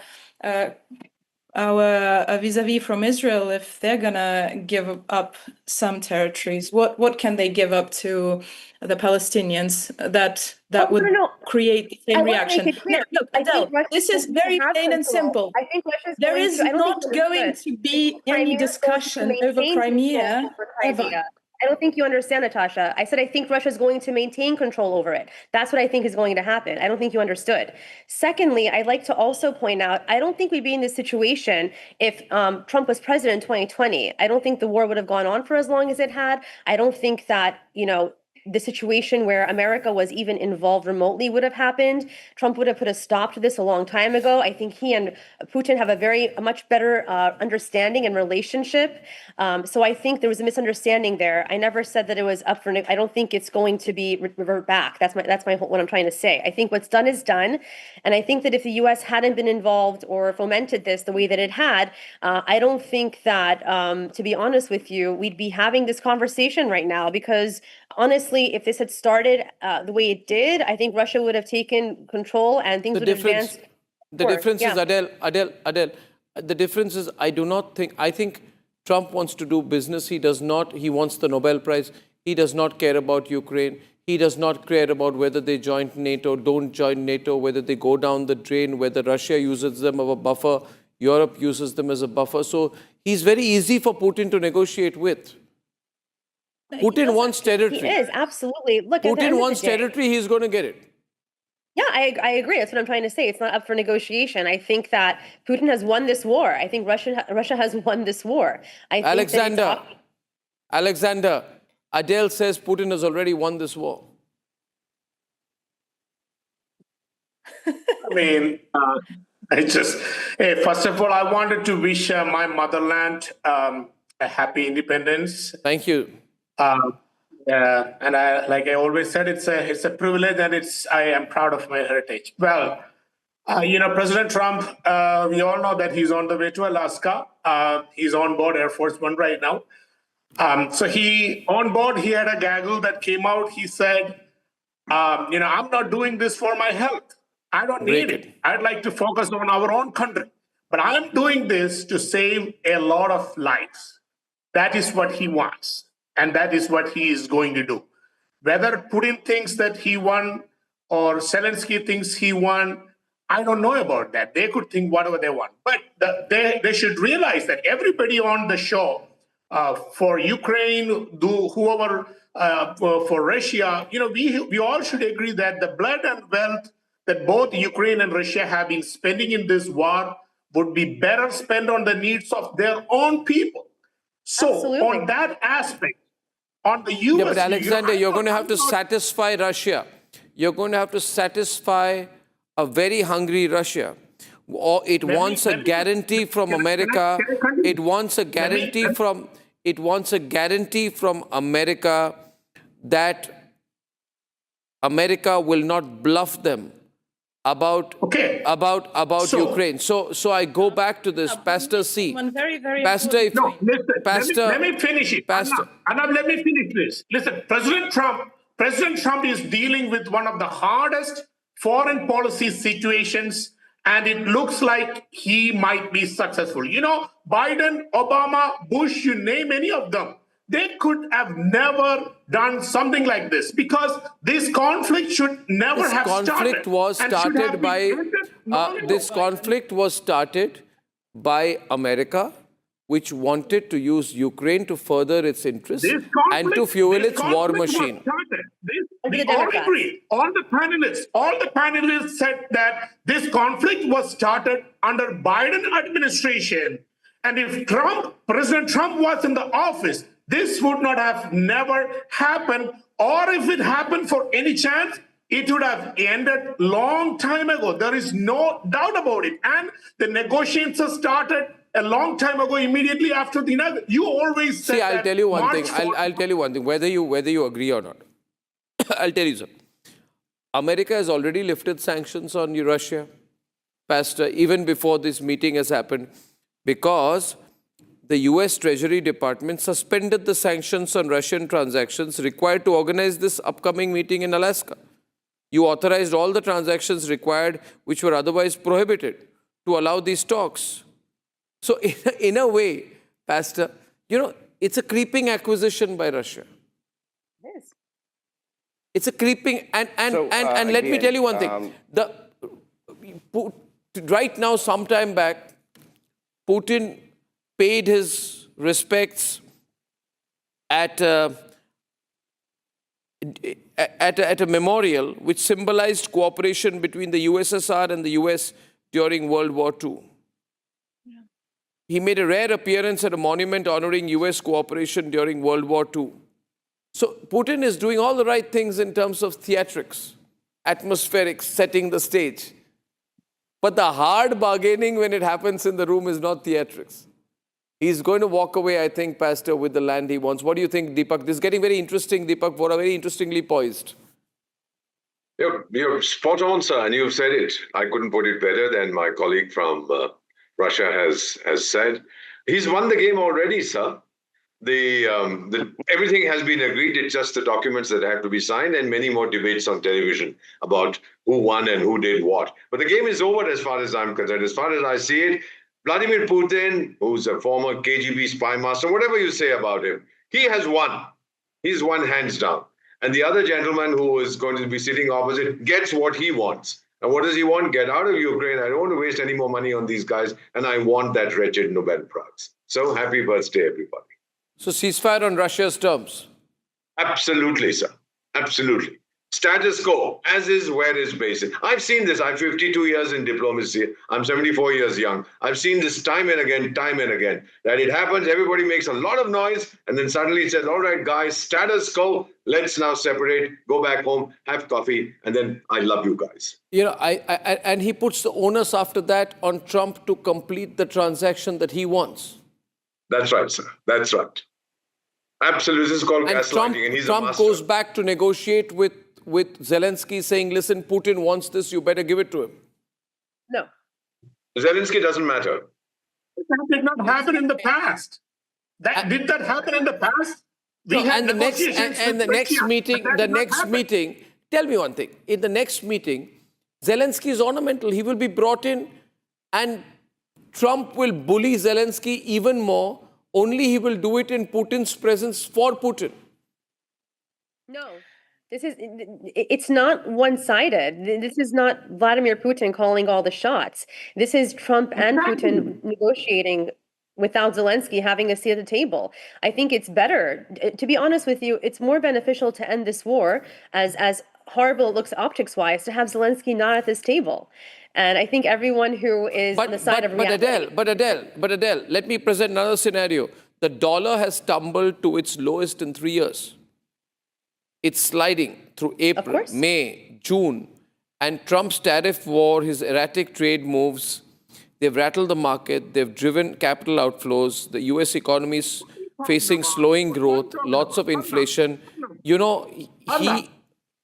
vis-a-vis from Israel if they're gonna give up some territories. What can they give up to the Palestinians that would create the same reaction? Look, Adele, this is very plain and simple. I think there is not going to be any discussion over Crimea ever. I don't think you understand, Natasha. I said I think Russia's going to maintain control over it. That's what I think is going to happen. I don't think you understood. Secondly, I'd like to also point out, I don't think we'd be in this situation if Trump was president in 2020. I don't think the war would have gone on for as long as it had. I don't think that, the situation where America was even involved remotely would have happened. Trump would have put a stop to this a long time ago. I think he and Putin have a much better understanding and relationship. So I think there was a misunderstanding there. I never said that it was up for. I don't think it's going to be revert back. That's my what I'm trying to say. I think what's done is done, and I think that if the U.S. hadn't been involved or fomented this the way that it had, I don't think that, to be honest with you, we'd be having this conversation right now because. Honestly, if this had started the way it did, I think Russia would have taken control and things would have advanced. The difference is, Adele, the difference is I think Trump wants to do business. He does not. He wants the Nobel Prize. He does not care about Ukraine. He does not care about whether they join NATO, don't join NATO, whether they go down the drain, whether Russia uses them as a buffer, Europe uses them as a buffer. So he's very easy for Putin to negotiate with. Putin wants territory. He is, absolutely. Look, Putin wants territory, he's going to get it. Yeah, I agree. That's what I'm trying to say. It's not up for negotiation. I think that Putin has won this war. I think Russia has won this war. I think Alexander, Adele says Putin has already won this war. I mean, first of all, I wanted to wish my motherland a happy independence. Thank you. And like I always said, it's a privilege, and I am proud of my heritage. Well, President Trump, we all know that he's on the way to Alaska. He's on board Air Force One right now. So on board, he had a gaggle that came out. He said, I'm not doing this for my health. I don't need it. I'd like to focus on our own country. But I'm doing this to save a lot of lives. That is what he wants. And that is what he is going to do. Whether Putin thinks that he won or Zelensky thinks he won, I don't know about that. They could think whatever they want. But they should realize that everybody on the show, for Ukraine, whoever, for Russia, we all should agree that the blood and wealth that both Ukraine and Russia have been spending in this war would be better spent on the needs of their own people. So Absolutely. On that aspect, on the US... Yeah, but Alexander, you're going to have to satisfy Russia. You're going to have to satisfy a very hungry Russia. Or it wants a guarantee from America. It wants a guarantee from America that America will not bluff them about Ukraine. So I go back to this, Pastor C. One very, very Pastor, let me finish it. Pastor, Arnab, let me finish this. Listen, President Trump is dealing with one of the hardest foreign policy situations, and it looks like he might be successful. Biden, Obama, Bush, you name any of them, they could have never done something like this, because this conflict should never have started. This conflict was started by America, which wanted to use Ukraine to further its interests and to fuel its war machine. We all agree. All the panelists said that this conflict was started under Biden administration. And if President Trump was in the office, this would not have never happened. Or if it happened for any chance, it would have ended long time ago. There is no doubt about it. And the negotiations started a long time ago, immediately after the inauguration. You always said I'll tell you one thing. I'll tell you one thing, whether you agree or not. I'll tell you something. America has already lifted sanctions on Russia, Pastor, even before this meeting has happened, because the US Treasury Department suspended the sanctions on Russian transactions required to organize this upcoming meeting in Alaska. You authorized all the transactions required, which were otherwise prohibited, to allow these talks. So in a way, Pastor, it's a creeping acquisition by Russia. Yes. It's a creeping, and let me tell you one thing. Right now, sometime back, Putin paid his respects at a memorial which symbolized cooperation between the USSR and the US during World War II. Yeah. He made a rare appearance at a monument honoring US cooperation during World War II. So Putin is doing all the right things in terms of theatrics, atmospherics, setting the stage. But the hard bargaining when it happens in the room is not theatrics. He's going to walk away, I think, Pastor, with the land he wants. What do you think, Deepak? This is getting very interesting, Deepak. Vora very interestingly poised. You're spot on, sir, and you've said it. I couldn't put it better than my colleague from Russia has said. He's won the game already, sir. Everything has been agreed. It's just the documents that have to be signed, and many more debates on television about who won and who did what. But the game is over as far as I'm concerned. As far as I see it, Vladimir Putin, who's a former KGB spy master, whatever you say about him, he has won. He's won hands down. And the other gentleman who is going to be sitting opposite gets what he wants. And what does he want? Get out of Ukraine. I don't want to waste any more money on these guys. And I want that wretched Nobel Prize. So happy birthday, everybody. So ceasefire on Russia's terms? Absolutely, sir. Absolutely. Status quo, as is, where is basic. I've seen this. I'm 52 years in diplomacy. I'm 74 years young. I've seen this time and again, that it happens, everybody makes a lot of noise, and then suddenly it says, all right, guys, status quo, let's now separate, go back home, have coffee, and then I love you guys. You know, and he puts the onus after that on Trump to complete the transaction that he wants. That's right, sir. That's right. Absolutely. This is called gaslighting, and he's a master. Trump goes back to negotiate with Zelensky, saying, listen, Putin wants this, you better give it to him. No. Zelensky doesn't matter. That did not happen in the past. Did that happen in the past? And the next meeting, tell me one thing. In the next meeting, Zelensky is ornamental. He will be brought in and Trump will bully Zelensky even more. Only he will do it in Putin's presence for Putin. No. It's not one-sided. This is not Vladimir Putin calling all the shots. This is Trump and Putin negotiating without Zelensky having a seat at the table. I think it's better, to be honest with you, it's more beneficial to end this war, as horrible it looks optics-wise, to have Zelensky not at this table. And I think everyone who is on the side of reality... But Adele, let me present another scenario. The dollar has tumbled to its lowest in 3 years. It's sliding through April, May, June. And Trump's tariff war, his erratic trade moves, they've rattled the market, they've driven capital outflows, the US economy is facing slowing growth, lots of inflation. You know, USD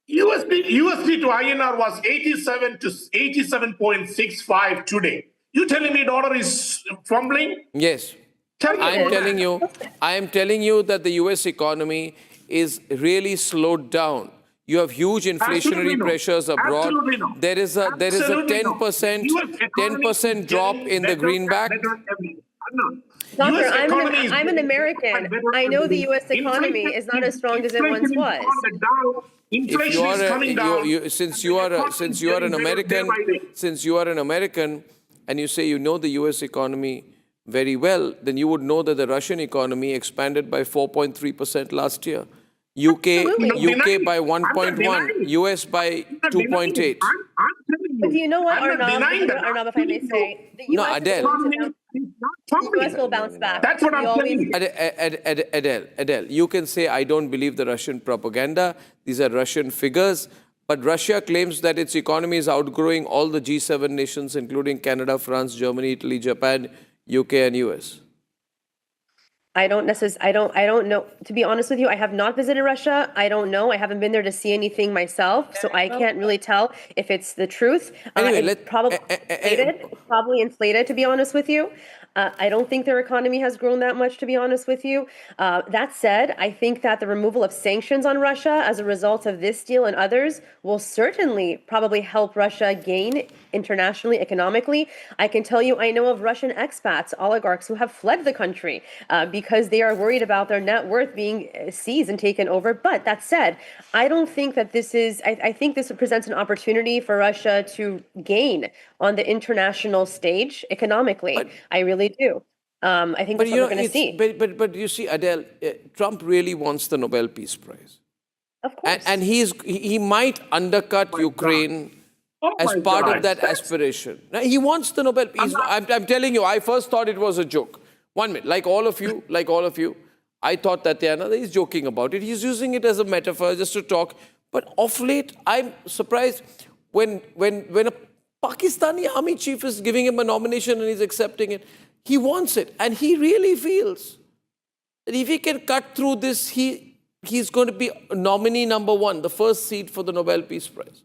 to INR was 87 to 87.65 today. You telling me dollar is fumbling? Yes. I am telling you that the US economy is really slowed down. You have huge inflationary pressures abroad. There is a 10% drop in the greenback. Doctor, I'm an American. I know the U.S. economy is not as strong as it once was. Since you are an American, and you say you know the U.S. economy very well, then you would know that the Russian economy expanded by 4.3% last year. UK by 1.1, US by 2.8. But do you know what, Arnab, if I may say, the US will bounce back. That's what I'm telling you. Adele, you can say, I don't believe the Russian propaganda. These are Russian figures. But Russia claims that its economy is outgrowing all the G7 nations, including Canada, France, Germany, Italy, Japan, UK, and US. I don't know. To be honest with you, I have not visited Russia. I don't know. I haven't been there to see anything myself, so I can't really tell if it's the truth. Anyway, it's probably inflated, to be honest with you. I don't think their economy has grown that much, to be honest with you. That said, I think that the removal of sanctions on Russia as a result of this deal and others will certainly probably help Russia gain internationally, economically. I can tell you, I know of Russian expats, oligarchs who have fled the country because they are worried about their net worth being seized and taken over. But that said, I don't think that this is, I think this presents an opportunity for Russia to gain on the international stage economically. I really do. I think that's what we're going to see. But you see, Adele, Trump really wants the Nobel Peace Prize. Of course. And he might undercut Ukraine as part of that aspiration. Now, he wants the Nobel Peace. I'm telling you, I first thought it was a joke. 1 minute, like all of you, I thought that he's joking about it. He's using it as a metaphor just to talk. But of late, I'm surprised when a Pakistani army chief is giving him a nomination and he's accepting it. He wants it. And he really feels that if he can cut through this, he's going to be nominee number 1, the first seat for the Nobel Peace Prize.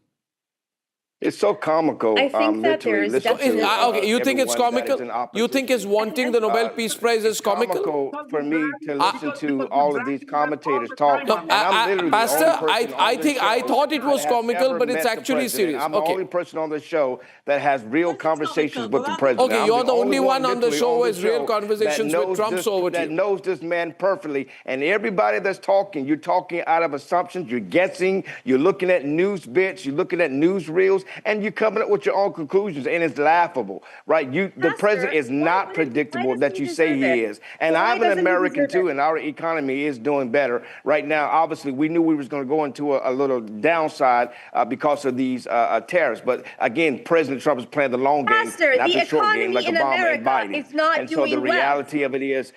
It's so comical. I think that literally. there's Listen to, definitely... You think it's everyone that is comical? in You opposition. think is wanting the Nobel Peace Prize is comical? For me to listen to all of these commentators talk. No, and I'm literally Pastor, the only person I on think this I show thought it was that has comical, ever but it's met the actually president. serious. I'm the only person on the show that has real conversations with the president. Okay, I'm you're the only one on the literally show who on has real conversations with Trump, so over to that you. knows this man perfectly. And everybody that's talking, you're talking out of assumptions, you're guessing, you're looking at news bits, you're looking at news reels, and you're coming up with your own conclusions, and it's laughable, right? The president is not predictable that you say he is. And I'm an American too, and our economy is doing better right now. Obviously, we knew we was going to go into a little downside because of these tariffs. But again, President Trump is playing the long game, not the short game, like Obama and Biden. And so the reality of it is,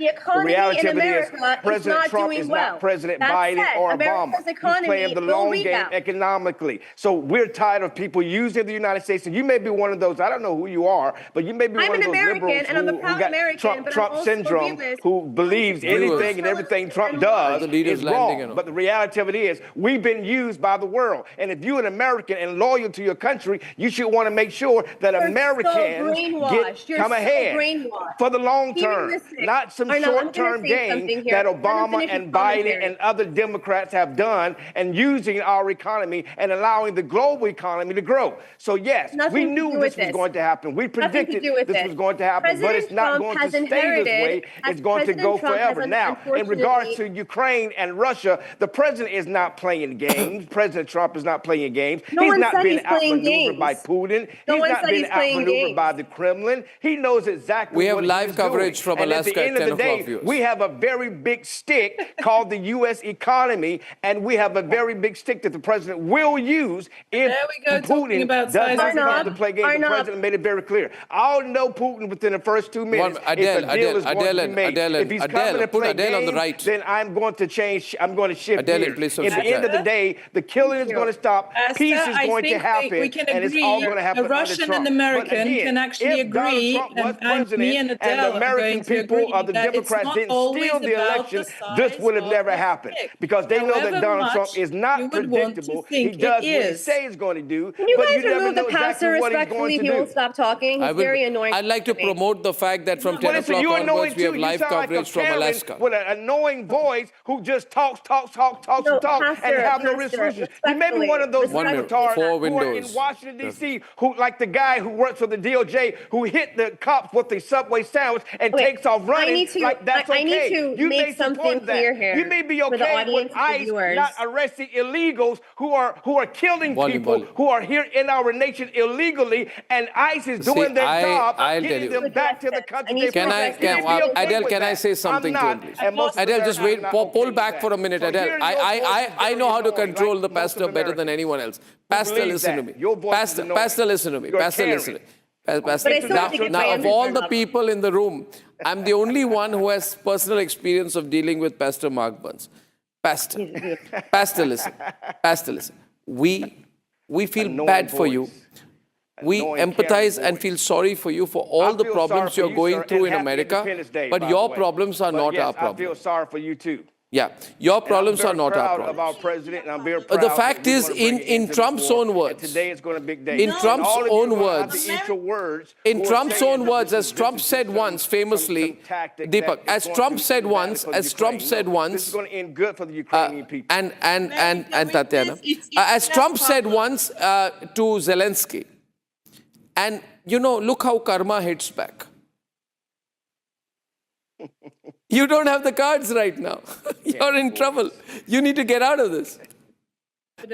President Trump is not President Biden or Obama. He's playing the long game economically. So we're tired of people using the United States. And you may be one of those, I don't know who you are, but you may be one of those liberals who got Trump syndrome, who believes anything and everything Trump does is wrong. But the reality of it is, we've been used by the world. And if you're an American and loyal to your country, you should want to make sure that Americans come ahead for the long term, not some short-term gain that Obama and Biden and other Democrats have done and using our economy and allowing the global economy to grow. So yes, we knew this was going to happen. We predicted this was going to happen, but it's not going to stay this way. It's going to go forever. Now, in regards to Ukraine and Russia, the president is not playing games. President Trump is not playing games. He's not being outmaneuvered by Putin. He's not being outmaneuvered by the Kremlin. He knows exactly what he's doing. We have live coverage from Alaska at 10 o'clock, viewers. We have a very big stick called the U.S. economy, and we have a very big stick that the president will use if Putin does not come to play games. The president made it very clear. I'll know Putin within the first 2 minutes. If he's coming to play games, then I'm going to change. I'm going to shift gears. At the end of the day, the killing is going to stop. Peace is going to happen, and it's all going to happen under Trump. A Russian and American can actually agree, and me and Adele the American people of the Democrats didn't steal the election, this would have never happened. Because they know that Donald Trump is not predictable. He does what he says he's going to do, Can you but guys you never remove know the pastor exactly what he's respectfully going if to he do. will stop talking? He's very annoying. I'd like to promote the fact that from 10 o'clock onwards, we have live coverage from Alaska. With an annoying voice who just talks, and have no resolutions. You may be one of those retards who are in Washington, D.C., who, like the guy who works for the DOJ, who hit the cops with the Subway sandwich and takes off running. That's okay. I need to make something clear here. You may be okay with ICE not arresting illegals who are killing people who are here in our nation illegally, and ICE is doing their job, getting them back to the country. Adele, can I say something to him, please? Adele, just wait, pull back for a minute, Adele. I know how to control the pastor better than anyone else. Pastor, listen to me. Pastor, listen to me. Pastor, listen to me. Now, of all the people in the room, I'm the only one who has personal experience of dealing with Pastor Mark Burns. Pastor, listen. Pastor, listen. We feel bad for you. We empathize and feel sorry for you for all the problems you're going through in America, but your problems are not our problem. I feel sorry for you too. Yeah, your problems are not our problem. Of our president, and I'm very proud the fact is, in Trump's own words, today is going to be a big day. In Trump's own words, as Trump said once famously, Deepak, as Trump said once, this is going to end good for the Ukrainian people. And Tatiana, as Trump said once to Zelensky, and look how karma hits back. You don't have the cards right now. You're in trouble. You need to get out of this.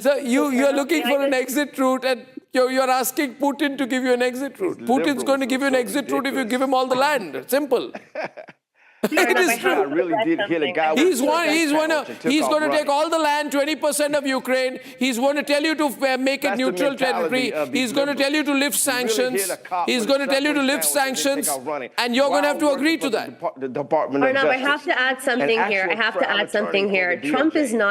So you're looking for an exit route, and you're asking Putin to give you an exit route. Putin's going to give you an exit route if you give him all the land. Simple. It is true. I really did hit a guy. He's going to take all the land, 20% of Ukraine. He's going to tell you to make it neutral territory. He's going to tell you to lift sanctions. He's going to tell you to lift sanctions, and you're going to have to agree to that. Arnab, I have to add something here.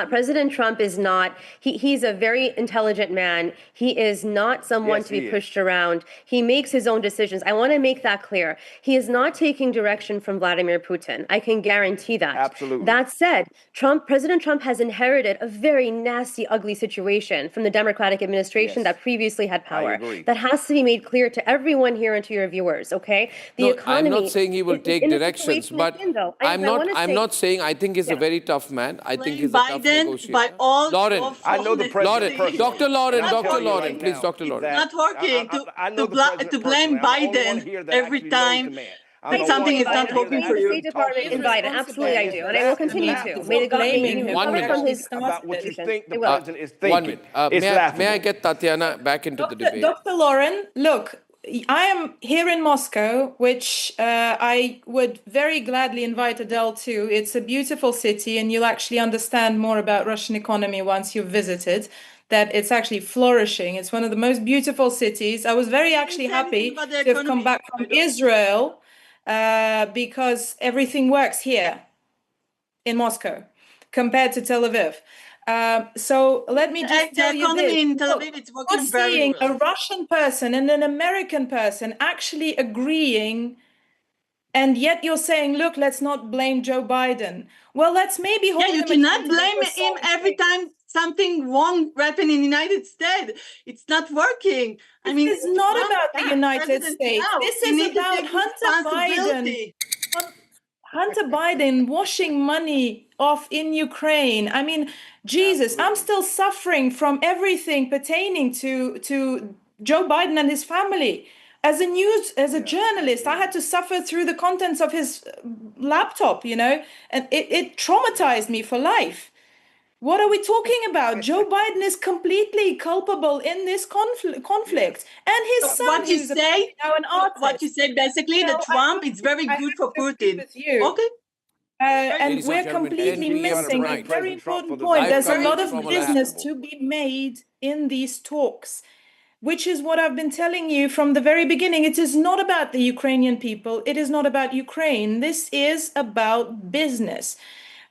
President Trump is not, he's a very intelligent man. He is not someone to be pushed around. He makes his own decisions. I want to make that clear. He is not taking direction from Vladimir Putin. Putin. I can guarantee that. Absolutely. That said, President Trump has inherited a very nasty, ugly situation from the Democratic administration that previously had power. agree. That has to be made clear to everyone here and to your viewers, okay? The economy... I'm not saying he will take in a directions, situation but it's in, though. I'm not saying I think he's a very tough man. I think he's a tough negotiator. By all Lauren, I know the president personally. Dr. Lauren, And I'm Dr. telling you Lauren, right please, now Dr. Lauren. It's not working I know the president to blame personally. I'm the only one Biden here that every actually knows time the man. that something is not working for The you. State Department in Biden, absolutely I do, and I will continue to. May the God make you recover from his about what you think the I will. president is thinking. 1 minute. It's laughable. May I get Tatiana back into the debate? Dr. Lauren, look, I am here in Moscow, which I would very gladly invite Adele to. It's a beautiful city, and you'll actually understand more about Russian economy once you've visited, that it's actually flourishing. It's one of the most beautiful cities. I was very actually happy to have come back from Israel because everything works here in Moscow compared to Tel Aviv. So let me just tell you this. In Tel Aviv, it's working You're very seeing well. a Russian person and an American person actually agreeing, and yet you're saying, look, let's not blame Joe Biden. Well, let's maybe hold you him cannot accountable blame for him something. every time something wrong happened in the United States. It's not working. I mean, This is not about the United States. This is about Hunter Biden. Hunter Biden washing money off in Ukraine. I mean, Jesus, I'm still suffering from everything pertaining to Joe Biden and his family. As a journalist, I had to suffer through the contents of his laptop, you know, and it traumatized me for life. What are we talking about? Joe Biden is completely culpable in this conflict, and his son, what you who's say, now an artist. what you say basically, that Trump is very good for Putin. Okay. And we're completely missing a very important point. There's a lot of business to be made in these talks, which is what I've been telling you from the very beginning. It is not about the Ukrainian people. It is not about Ukraine. This is about business.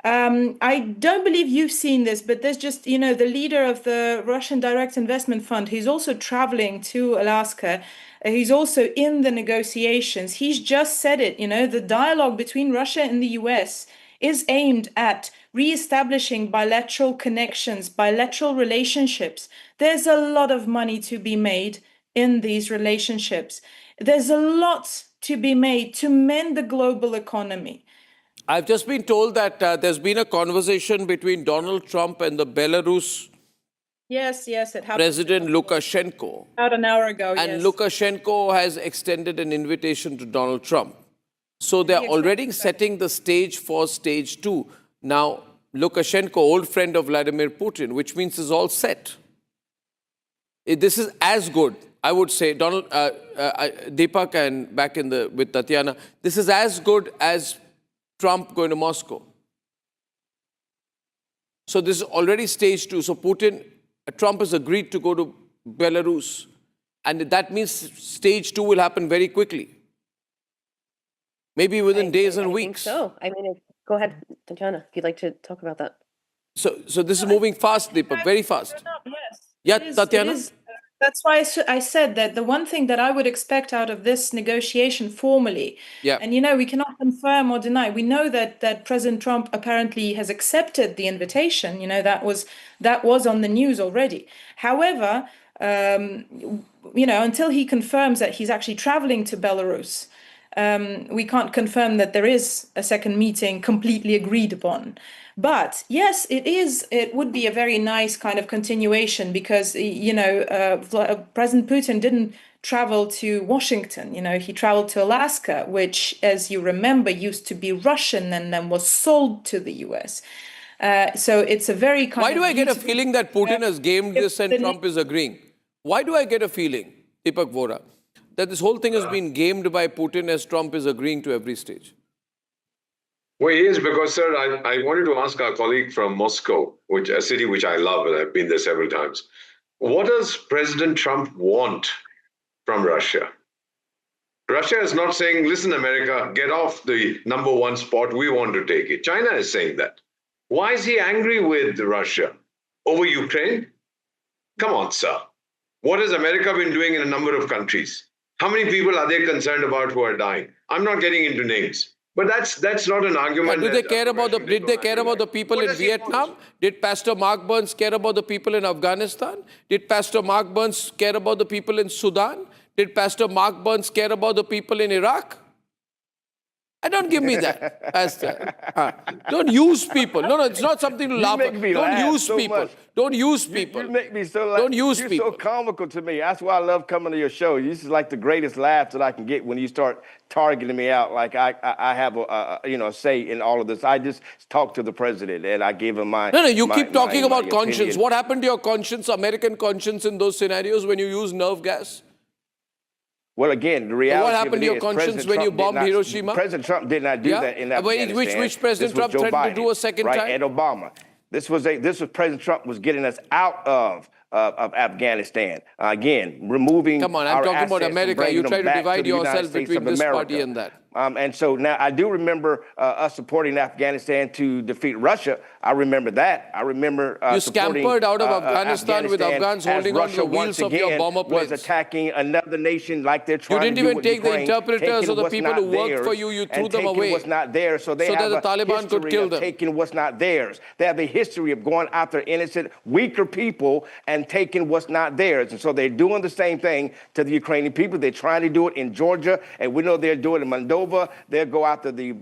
I don't believe you've seen this, but there's just, you know, the leader of the Russian Direct Investment Fund, who's also traveling to Alaska. He's also in the negotiations. He's just said it, you know, the dialogue between Russia and the US is aimed at reestablishing bilateral connections, bilateral relationships. There's a lot of money to be made in these relationships. There's a lot to be made to mend the global economy. I've just been told that there's been a conversation between Donald Trump and the Belarus Yes, it happened. President Lukashenko. About an hour ago, And yes. Lukashenko has extended an invitation to Donald Trump. So they're already setting the stage for stage 2. Now, Lukashenko, old friend of Vladimir Putin, which means it's all set. This is as good, I would say, Deepak and back with Tatiana, this is as good as Trump going to Moscow. So this is already stage 2. So Trump has agreed to go to Belarus. And that means stage 2 will happen very quickly. Maybe within days and weeks. I think so. I mean, go ahead, Tatiana, if you'd like to talk about that. So this is moving fast, Deepak, very fast. Yes. Yeah, It is- Tatiana? it is. That's why I said that the one thing that I would expect out of this negotiation formally, and you know, we cannot confirm or deny. We know that President Trump apparently has accepted the invitation. You know, that was on the news already. However, you know, until he confirms that he's actually traveling to Belarus, we can't confirm that there is a second meeting completely agreed upon. But yes, it would be a very nice kind of continuation because, you know, President Putin didn't travel to Washington. You know, he traveled to Alaska, which, as you remember, used to be Russian and then was sold to the US. So it's a very kind Why of... do I get a feeling that Putin has gamed this and Trump is agreeing? Why do I get a feeling, Deepak Vora, that this whole thing has been gamed by Putin as Trump is agreeing to every stage? Well, yes, because, sir, I wanted to ask our colleague from Moscow, a city which I love, and I've been there several times. What does President Trump want from Russia? Russia is not saying, listen, America, get off the #1 spot. We want to take it. China is saying that. Why is he angry with Russia? Over Ukraine? Come on, sir. What has America been doing in a number of countries? How many people are they concerned about who are dying? I'm not getting into names. But that's not an argument. Did they care about the people in Vietnam? Did Pastor Mark Burns care about the people in Afghanistan? Did Pastor Mark Burns care about the people in Sudan? Did Pastor Mark Burns care about the people in Iraq? Don't give me that, Pastor. Don't use people. No, it's not something to laugh at. Don't use people. Don't use people. You make me so laugh. Don't use people. You're so comical to me. That's why I love coming to your show. This is like the greatest laugh that I can get when you start targeting me out. Like I have a say in all of this. I just talk to the president and I give him my. No. You keep talking about conscience. Opinion. What happened to your conscience, American conscience, in those scenarios when you use nerve gas? Well, again, the reality what happened of it to your is conscience when you bombed Hiroshima? President Trump did not do that in Afghanistan. Which President Trump threatened to do a second time? And Obama. This was President Trump was getting us out of Afghanistan. Again, removing. Come on, I'm talking about America. You try to divide yourself between this party and that. And so now I do remember us supporting Afghanistan to defeat Russia. I remember that. I remember you scampered out of Afghanistan with Afghans holding on to the wheels of your bomber planes. Was attacking another nation like they're trying to do. You didn't even take the interpreters or the people who worked for you. You threw them away. What's not there, so that the Taliban could kill them. Taking what's not theirs. They have a history of going after innocent, weaker people and taking what's not theirs. And so they're doing the same thing to the Ukrainian people. They're trying to do it in Georgia, and we know they're doing it in Moldova. They'll go after the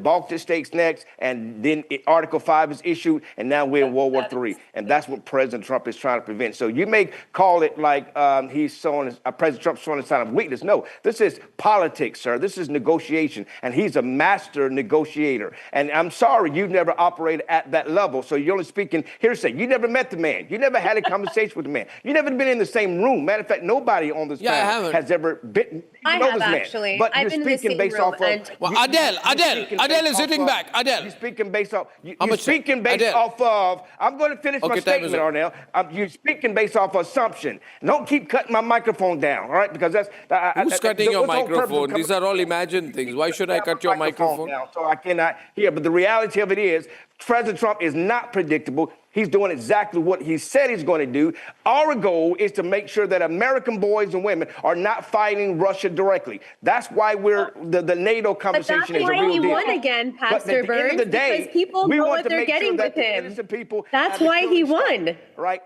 Baltic states next, and then Article 5 is issued, and now we're in World War III, and that's what President Trump is trying to prevent. So you may call it like President Trump's showing a sign of weakness. No, this is politics, sir. This is negotiation, and he's a master negotiator. And I'm sorry you've never operated at that level, so you're only speaking hearsay. You never met the man. You never had a conversation with the man. You never been in the same room. Matter of fact, nobody on this panel has ever been. I have actually. But I've you're been speaking based off of. Well, Adele is sitting back. Adele. You're speaking based off. You're speaking based off of. I'm going to finish my statement, Arnab. You're speaking based off assumption. Don't keep cutting my microphone down, all right? Because that's. Who's cutting your microphone? These are all imagined things. Why should I cut your microphone? Down so I cannot hear. But the reality of it is, President Trump is not predictable. He's doing exactly what he said he's going to do. Our goal is to make sure that American boys and women are not fighting Russia directly. That's why we're the NATO conversation is a real deal. But that's why he won again, Pastor Burns, because people know what they're getting with him. That's why he won. Right.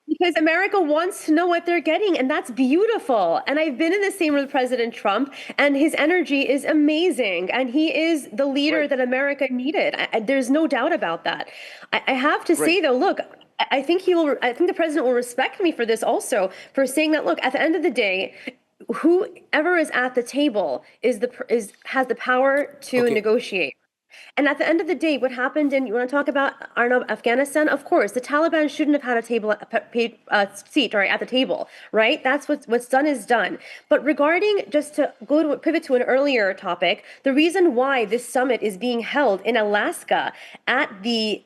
Because America wants to know what they're getting, and that's beautiful. And I've been in the same room with President Trump, and his energy is amazing, and he is the leader that America needed. There's no doubt about that. I have to say, though, look, I think the president will respect me for this also, for saying that, look, at the end of the day, whoever is at the table has the power to negotiate. And at the end of the day, what happened you want to talk about Afghanistan? Of course, the Taliban shouldn't have had a seat at the table, right? That's what's done is done. But regarding, just to pivot to an earlier topic, the reason why this summit is being held in Alaska at the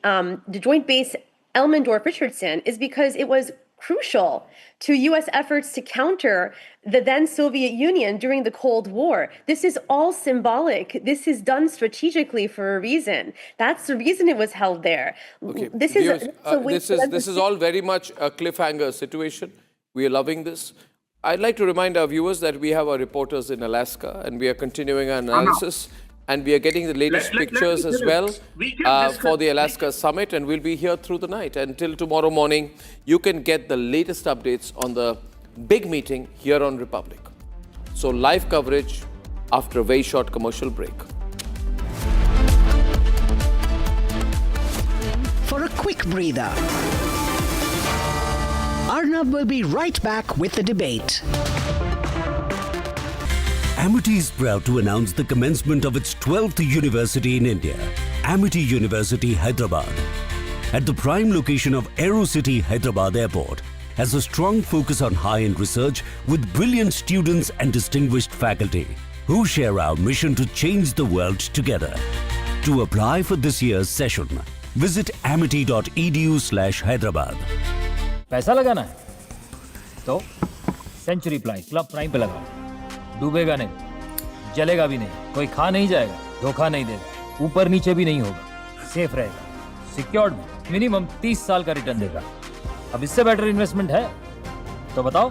Joint Base Elmendorf-Richardson is because it was crucial to U.S. efforts to counter the then Soviet Union during the Cold War. This is all symbolic. This is done strategically for a reason. That's the reason it was held there. Okay. This is all very much a cliffhanger situation. We are loving this. I'd like to remind our viewers that we have our reporters in Alaska, and we are continuing our analysis. And we are getting the latest pictures as well for the Alaska Summit, and we'll be here through the night. Until tomorrow morning, you can get the latest updates on the big meeting here on Republic. So live coverage after a very short commercial break. For a quick breather, Arnab will be right back with the debate. Amity is proud to announce the commencement of its 12th university in India, Amity University, Hyderabad. At the prime location of AeroCity Hyderabad Airport, has a strong focus on high-end research with brilliant students and distinguished faculty who share our mission to change the world together. To apply for this year's session, visit amity.edu/Hyderabad. पैसा लगाना है तो century club prime पे लगाओ। डूबेगा नहीं, जलेगा भी नहीं, कोई खा नहीं जाएगा, धोखा नहीं देगा, ऊपर नीचे भी नहीं होगा, सेफ रहेगा, सिक्योर्ड में मिनिमम 30 साल का रिटर्न देगा। अब इससे बेटर इन्वेस्टमेंट है तो बताओ।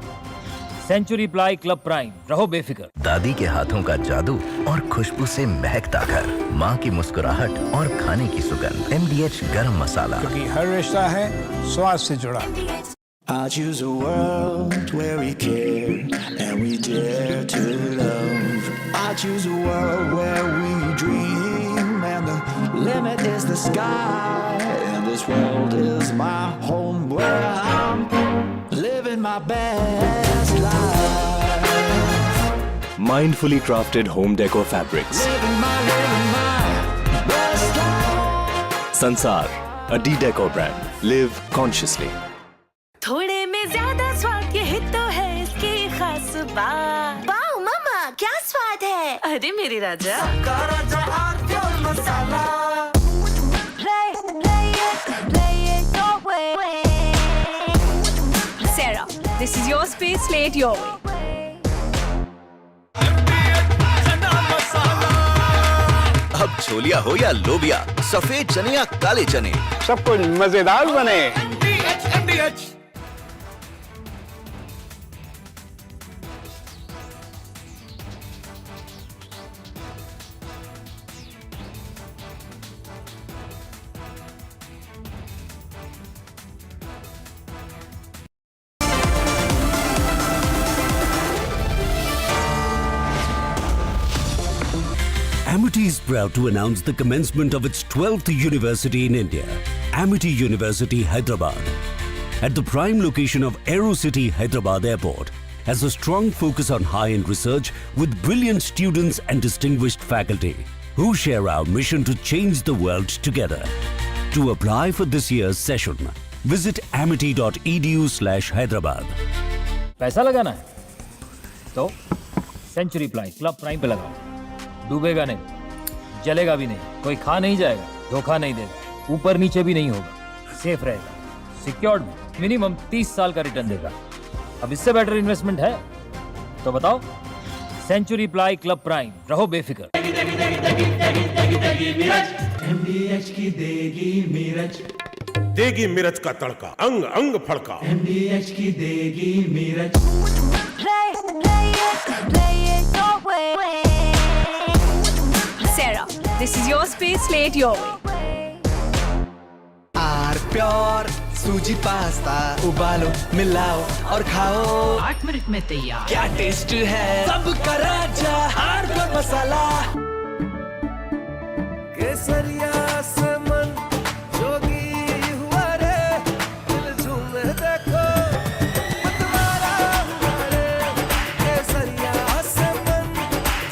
सेंचुरी प्लाई क्लब प्राइम, रहो बेफिक्र। दादी के हाथों का जादू और खुशबू से महकता घर, माँ की मुस्कुराहट और खाने की सुगंध। MDH गरम मसाला, क्योंकि हर रिश्ता है स्वाद से जुड़ा। I choose a world where we care and we dare to love. I choose a world where we dream and the limit is the sky. And this world is my home where I'm living my best life. Mindfully crafted home decor fabrics. Living my best life. Sansar, a D-Decor brand. Live consciously. थोड़े में ज्यादा स्वाद ये हित तो है इसकी खास बात। वाओ मामा, क्या स्वाद है? अरे मेरे राजा, सबका राजा और pure masala. Play it your way. Sarah, this is your space, play it your way. अब छोलिया हो या लोबिया, सफेद चने या काले चने, सब कुछ मजेदार बने। MDH. Amity is proud to announce the commencement of its 12th university in India, Amity University, Hyderabad. At the prime location of Aerocity, Hyderabad Airport, has a strong focus on high-end research with brilliant students and distinguished faculty who share our mission to change the world together. To apply for this year's session, visit amity.edu/Hyderabad. पैसा लगाना है तो century ply club prime पे लगाओ। डूबेगा नहीं, जलेगा भी नहीं, कोई खा नहीं जाएगा, धोखा नहीं देगा, ऊपर नीचे भी नहीं होगा, सेफ रहेगा, सिक्योर्ड में मिनिमम 30 साल का रिटर्न देगा। अब इससे बेटर इन्वेस्टमेंट है तो बताओ। सेंचुरी प्लाई क्लब प्राइम, रहो बेफिक्र। MDH की देगी मिर्च, देगी मिर्च का तड़का, अंग अंग फड़का। MDH की देगी मिर्च। Play it your way. Sarah, this is your space, play it your way. Our pure सूजी पास्ता, उबालो मिलाओ और खाओ, 8 मिनट में तैयार। क्या टेस्ट है, सबका राजा आर प्योर मसाला। केसरिया से मन जोगी हुआ रे, दिल झूमे देखो मतवारा हुआ रे। केसरिया से मन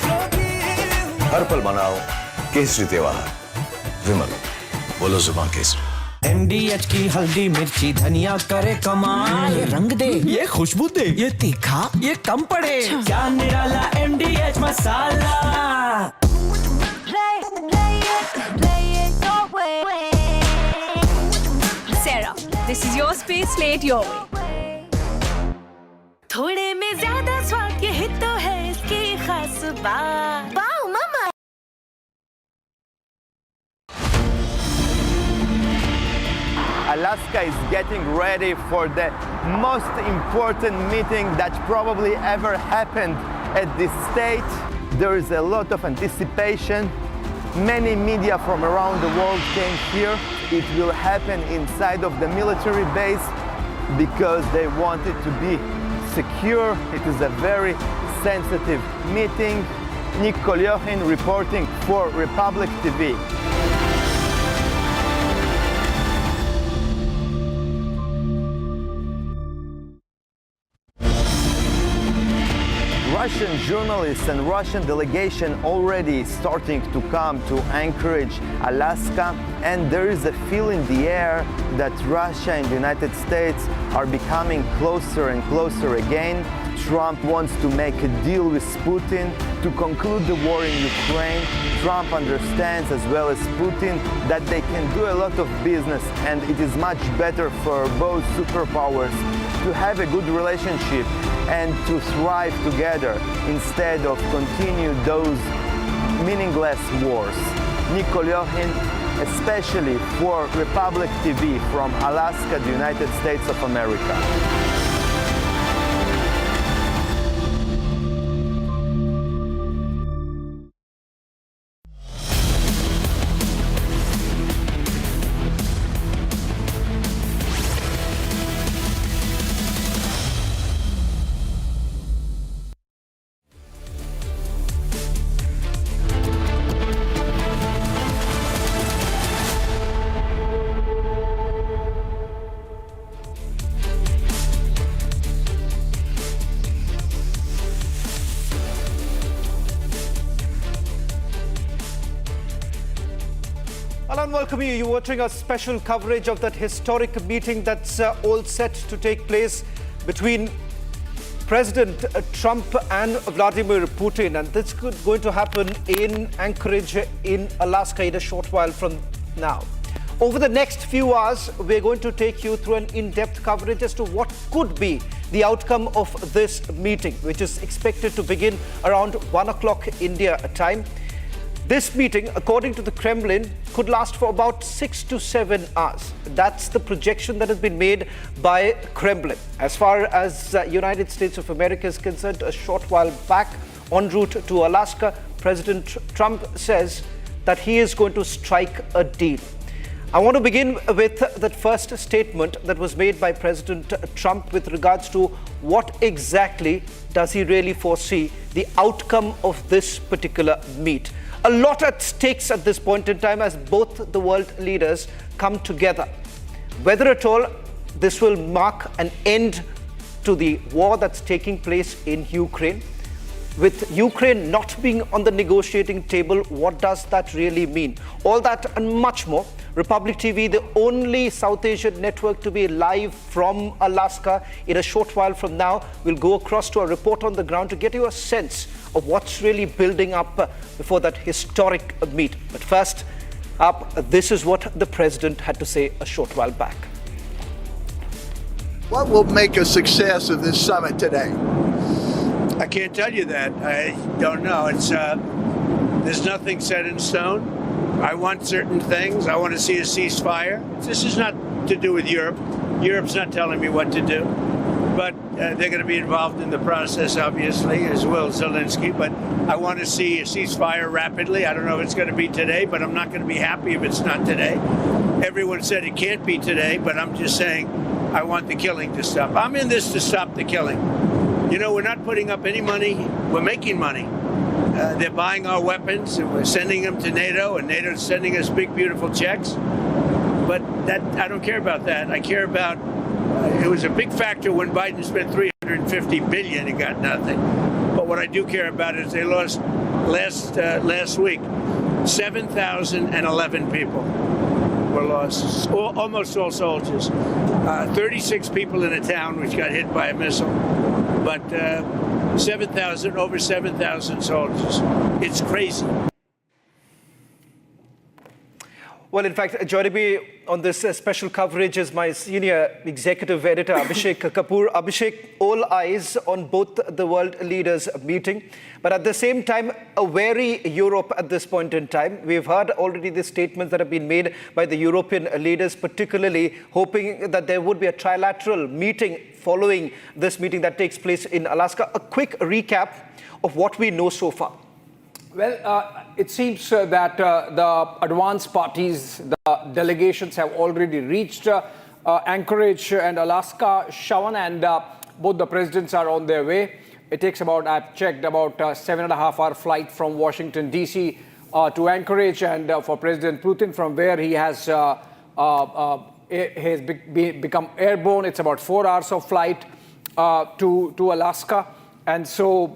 जोगी हुआ। हर पल मनाओ केसरी त्योहार, विमल बोलो जुबान केसरी। MDH की हल्दी मिर्ची धनिया करे कमाल, ये रंग दे, ये खुशबू दे, ये तीखा, ये कम पड़े, क्या निराला MDH masala. Play it your way. Sarah, this is your space, play it your way. थोड़े में ज्यादा स्वाद ये हित तो है इसकी खास बात। Wow mama. Alaska is getting ready for the most important meeting that probably ever happened at this state. There is a lot of anticipation. Many media from around the world came here. It will happen inside of the military base because they want it to be secure. It is a very sensitive meeting. Nick Kolyohin reporting for Republic TV. Russian journalists and Russian delegation already starting to come to Anchorage, Alaska, and there is a feel in the air that Russia and the United States are becoming closer and closer again. Trump wants to make a deal with Putin to conclude the war in Ukraine. Trump understands, as well as Putin, that they can do a lot of business, and it is much better for both superpowers to have a good relationship and to thrive together instead of continue those meaningless wars. Nick Kolyohin, especially for Republic TV from Alaska, the United States of America. warm welcome you. You're watching a special coverage of that historic meeting that's all set to take place between President Trump and Vladimir Putin. And this is going to happen in Anchorage in Alaska in a short while from now. Over the next few hours, we're going to take you through an in-depth coverage as to what could be the outcome of this meeting, which is expected to begin around 1 o'clock India time. This meeting, according to the Kremlin, could last for about 6 to 7 hours. That's the projection that has been made by Kremlin. As far as United States of America is concerned, a short while back, en route to Alaska, President Trump says that he is going to strike a deal. I want to begin with that first statement that was made by President Trump with regards to what exactly does he really foresee the outcome of this particular meet. A lot at stake at this point in time as both the world leaders come together. Whether at all this will mark an end to the war that's taking place in Ukraine. With Ukraine not being on the negotiating table, what does that really mean? All that and much more. Republic TV, the only South Asian network to be live from Alaska in a short while from now, will go across to a report on the ground to get you a sense of what's really building up before that historic meet. But first up, this is what the president had to say a short while back. What will make a success of this summit today? I can't tell you that. I don't know. It's there's nothing set in stone. I want certain things. I want to see a ceasefire. This is not to do with Europe. Europe's not telling me what to do. But they're going to be involved in the process, obviously, as will Zelensky. But I want to see a ceasefire rapidly. I don't know if it's going to be today, but I'm not going to be happy if it's not today. Everyone said it can't be today, but I'm just saying I want the killing to stop. I'm in this to stop the killing. You know, we're not putting up any money. We're making money. They're buying our weapons, and we're sending them to NATO, and NATO's sending us big, beautiful checks. But that I don't care about that. I care about, it was a big factor when Biden spent $350 billion and got nothing. But what I do care about is they lost last week, 7,011 people were lost, almost all soldiers. 36 people in a town which got hit by a missile. But over 7,000 soldiers. It's crazy. Well, in fact, joining me on this special coverage is my senior executive editor, Abhishek Kapoor. Abhishek, all eyes on both the world leaders meeting, but at the same time, a wary Europe at this point in time. We've heard already the statements that have been made by the European leaders, particularly hoping that there would be a trilateral meeting following this meeting that takes place in Alaska. A quick recap of what we know so far. Well, it seems that the advanced parties, the delegations have already reached Anchorage and Alaska, Shawan, and both the presidents are on their way. It takes about, I've checked, about 7.5-hour flight from Washington, D.C. To Anchorage, and for President Putin, from where he has become airborne, it's about 4 hours of flight to Alaska. And so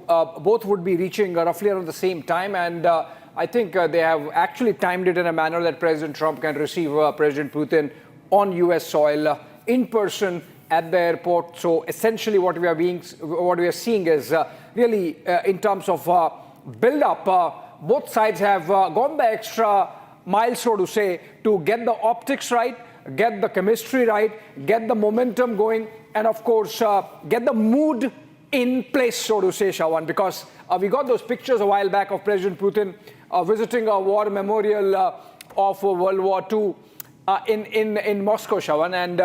both would be reaching roughly around the same time. And I think they have actually timed it in a manner that President Trump can receive President Putin on U.S. soil in person at the airport. So essentially what we are seeing is really in terms of build-up, both sides have gone the extra mile, so to say, to get the optics right, get the chemistry right, get the momentum going, and of course, get the mood in place, so to say, Shawan, because we got those pictures a while back of President Putin visiting a war memorial of World War II in Moscow, Shawan, and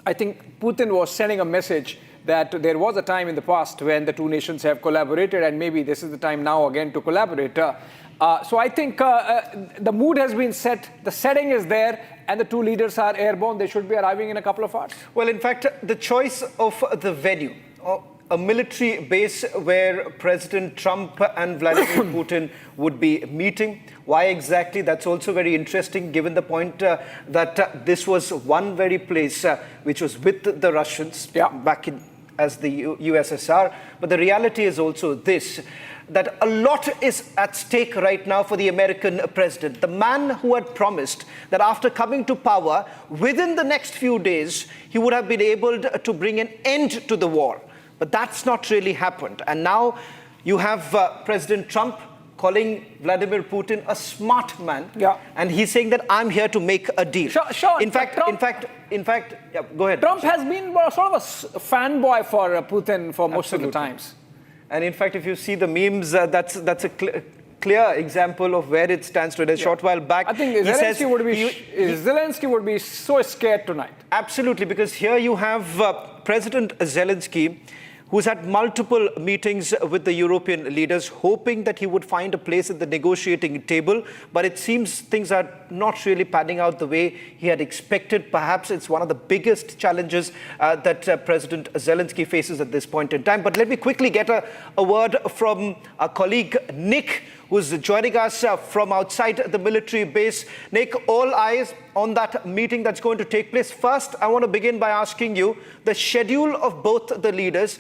I think Putin was sending a message that there was a time in the past when the two nations have collaborated, and maybe this is the time now again to collaborate. So I think the mood has been set, the setting is there, and the two leaders are airborne. They should be arriving in a couple of hours. Well, in fact, the choice of the venue, a military base where President Trump and Vladimir Putin would be meeting. Why exactly? That's also very interesting, given the point that this was one very place which was with the Russians back in as the USSR. But the reality is also this. that a lot is at stake right now for the American president. The man who had promised that after coming to power, within the next few days, he would have been able to bring an end to the war. But that's not really happened. And now you have President Trump calling Vladimir Putin a smart man. Yeah. And he's saying that I'm here to make a deal. Sure. In fact, yeah, go ahead. Trump has been sort of a fanboy for Putin for most of the times. And in fact, if you see the memes, that's a clear example of where it stands today. A short while back, I think Zelensky would be so scared tonight. Absolutely, because here you have President Zelensky, who's had multiple meetings with the European leaders, hoping that he would find a place at the negotiating table. But it seems things are not really panning out the way he had expected. Perhaps it's one of the biggest challenges that President Zelensky faces at this point in time. But let me quickly get a word from our colleague Nick, who's joining us from outside the military base. Nick, all eyes on that meeting that's going to take place. First, I want to begin by asking you the schedule of both the leaders.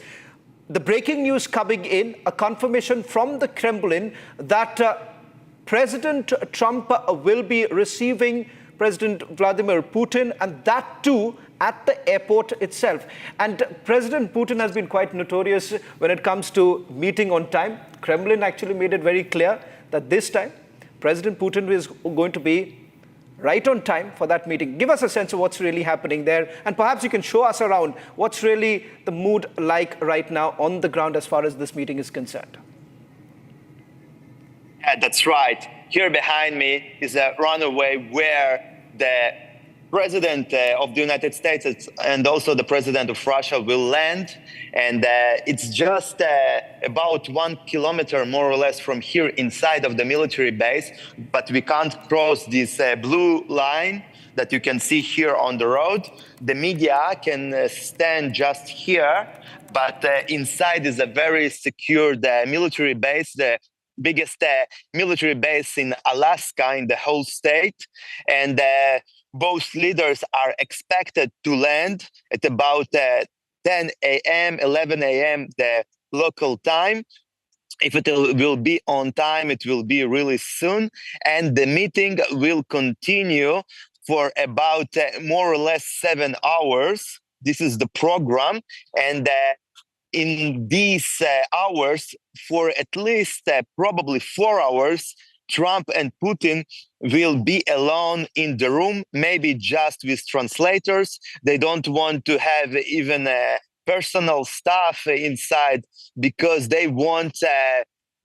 The breaking news coming in, a confirmation from the Kremlin that President Trump will be receiving President Vladimir Putin, and that too at the airport itself. And President Putin has been quite notorious when it comes to meeting on time. Kremlin actually made it very clear that this time President Putin is going to be right on time for that meeting. Give us a sense of what's really happening there, and perhaps you can show us around what's really the mood like right now on the ground as far as this meeting is concerned. Yeah, that's right. Here behind me is a runway where the President of the United States and also the President of Russia will land. And it's just about 1 kilometer more or less from here inside of the military base. But we can't cross this blue line that you can see here on the road. The media can stand just here, but inside is a very secured military base, the biggest military base in Alaska in the whole state. And both leaders are expected to land at about 10 a.m., 11 a.m., the local time. If it will be on time, it will be really soon. And the meeting will continue for about more or less 7 hours. This is the program. And in these hours, for at least probably 4 hours, Trump and Putin will be alone in the room, maybe just with translators. They don't want to have even personal staff inside because they want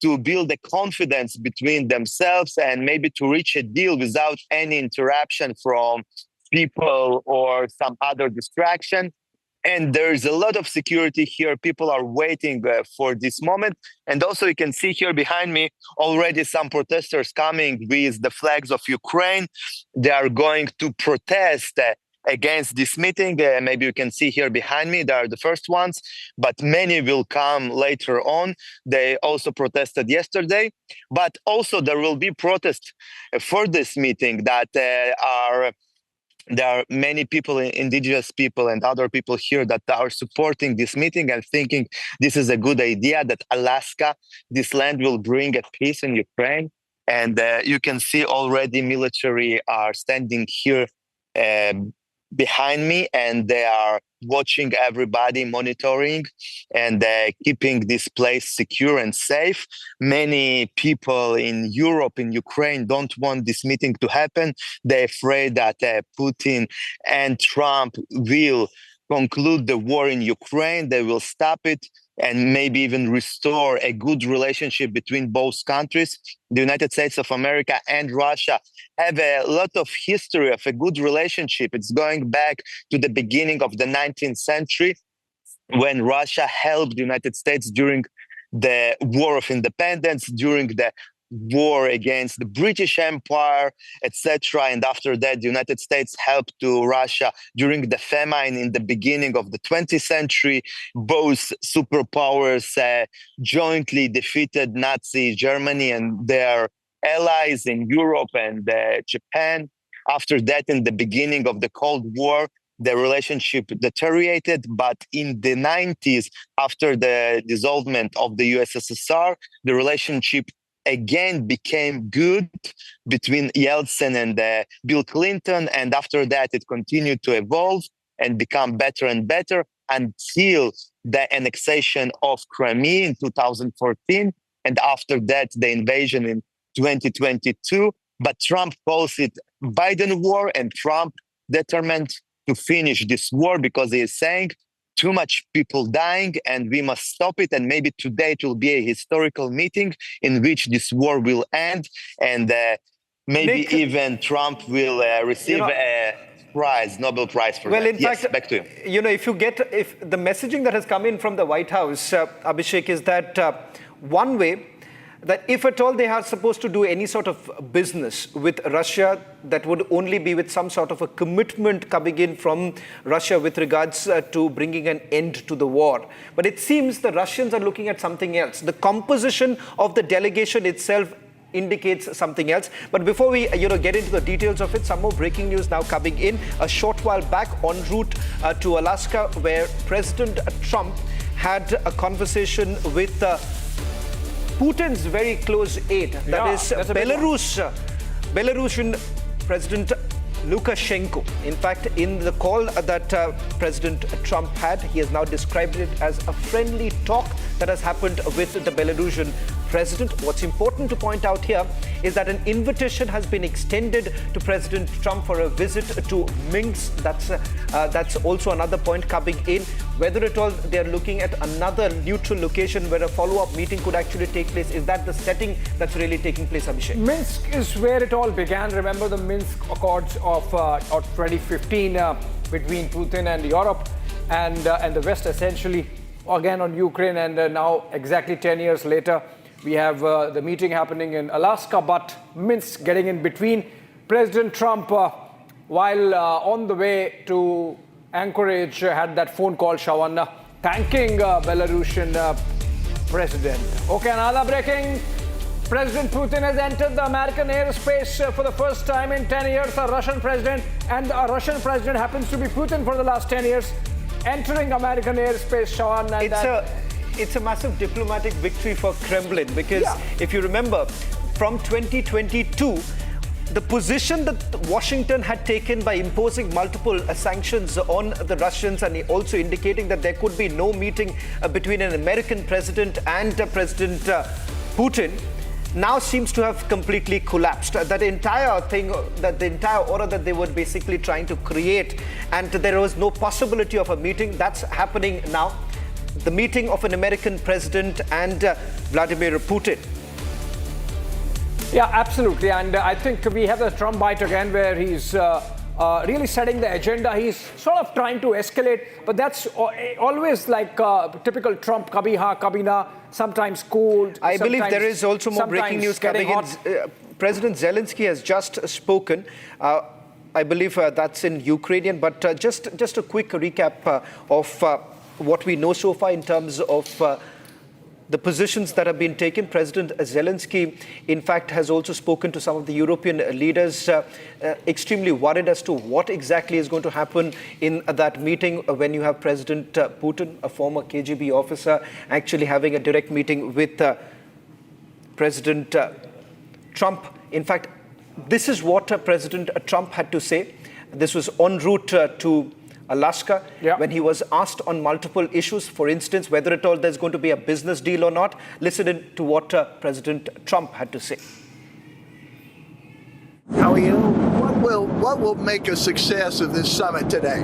to build a confidence between themselves and maybe to reach a deal without any interruption from people or some other distraction. And there's a lot of security here. People are waiting for this moment. And also you can see here behind me already some protesters coming with the flags of Ukraine. They are going to protest against this meeting. Maybe you can see here behind me, they are the first ones, but many will come later on. They also protested yesterday, but also there will be protests for this meeting that there are many people, indigenous people and other people here that are supporting this meeting and thinking this is a good idea, that Alaska, this land will bring a peace in Ukraine. And you can see already military are standing here behind me, and they are watching everybody, monitoring and keeping this place secure and safe. Many people in Europe, in Ukraine, don't want this meeting to happen. They're afraid that Putin and Trump will conclude the war in Ukraine. They will stop it and maybe even restore a good relationship between both countries. The United States of America and Russia have a lot of history of a good relationship. It's going back to the beginning of the 19th century when Russia helped the United States during the War of Independence, during the war against the British Empire, etc. And after that, the United States helped to Russia during the famine in the beginning of the 20th century. Both superpowers jointly defeated Nazi Germany and their allies in Europe and Japan. After that, in the beginning of the Cold War, the relationship deteriorated, but in the 90s, after the dissolvement of the USSR, the relationship again became good between Yeltsin and Bill Clinton. And after that, it continued to evolve and become better and better until the annexation of Crimea in 2014. And after that, the invasion in 2022. But Trump calls it Biden war, and Trump determined to finish this war because he is saying too much people dying and we must stop it. And maybe today it will be a historical meeting in which this war will end. And maybe Nick, even Trump will receive a prize, Nobel Prize for that. In fact, back to you. If the messaging that has come in from the White House, Abhishek, is that one way, that if at all they are supposed to do any sort of business with Russia, that would only be with some sort of a commitment coming in from Russia with regards to bringing an end to the war. But it seems the Russians are looking at something else. The composition of the delegation itself indicates something else. But before we get into the details of it, some more breaking news now coming in. A short while back, en route to Alaska, where President Trump had a conversation with Putin's very close aide, that is Belarusian President Lukashenko. In fact, in the call that President Trump had, he has now described it as a friendly talk that has happened with the Belarusian president. What's important to point out here is that an invitation has been extended to President Trump for a visit to Minsk. That's also another point coming in. Whether at all they're looking at another neutral location where a follow-up meeting could actually take place, is that the setting that's really taking place, Abhishek? Minsk is where it all began. Remember the Minsk Accords of 2015 between Putin and Europe and the West, essentially, again on Ukraine. And now, exactly 10 years later, we have the meeting happening in Alaska, but Minsk getting in between. President Trump, while on the way to Anchorage, had that phone call, Shawan, thanking Belarusian president. Okay, another breaking. President Putin has entered the American airspace for the first time in 10 years. A Russian president, and a Russian president happens to be Putin for the last 10 years, entering American airspace, Shawan. It's a massive diplomatic victory for Kremlin because if you remember, from 2022, the position that Washington had taken by imposing multiple sanctions on the Russians and also indicating that there could be no meeting between an American president and President Putin now seems to have completely collapsed. That entire thing, that the entire order that they were basically trying to create, and there was no possibility of a meeting, that's happening now. The meeting of an American president and Vladimir Putin. Yeah, absolutely. And I think we have the Trump bite again, where he's really setting the agenda. He's sort of trying to escalate, but that's always like typical Trump, kabhi ha, kabhi na, sometimes cold. I believe there is also more breaking news coming in. President Zelensky has just spoken. I believe that's in Ukrainian, but just a quick recap of what we know so far in terms of the positions that have been taken. President Zelensky, in fact, has also spoken to some of the European leaders, extremely worried as to what exactly is going to happen in that meeting when you have President Putin, a former KGB officer, actually having a direct meeting with President Trump. In fact, this is what President Trump had to say. This was en route to Alaska, when he was asked on multiple issues, for instance, whether at all there's going to be a business deal or not. Listen in to what President Trump had to say. How are you? What will make a success of this summit today?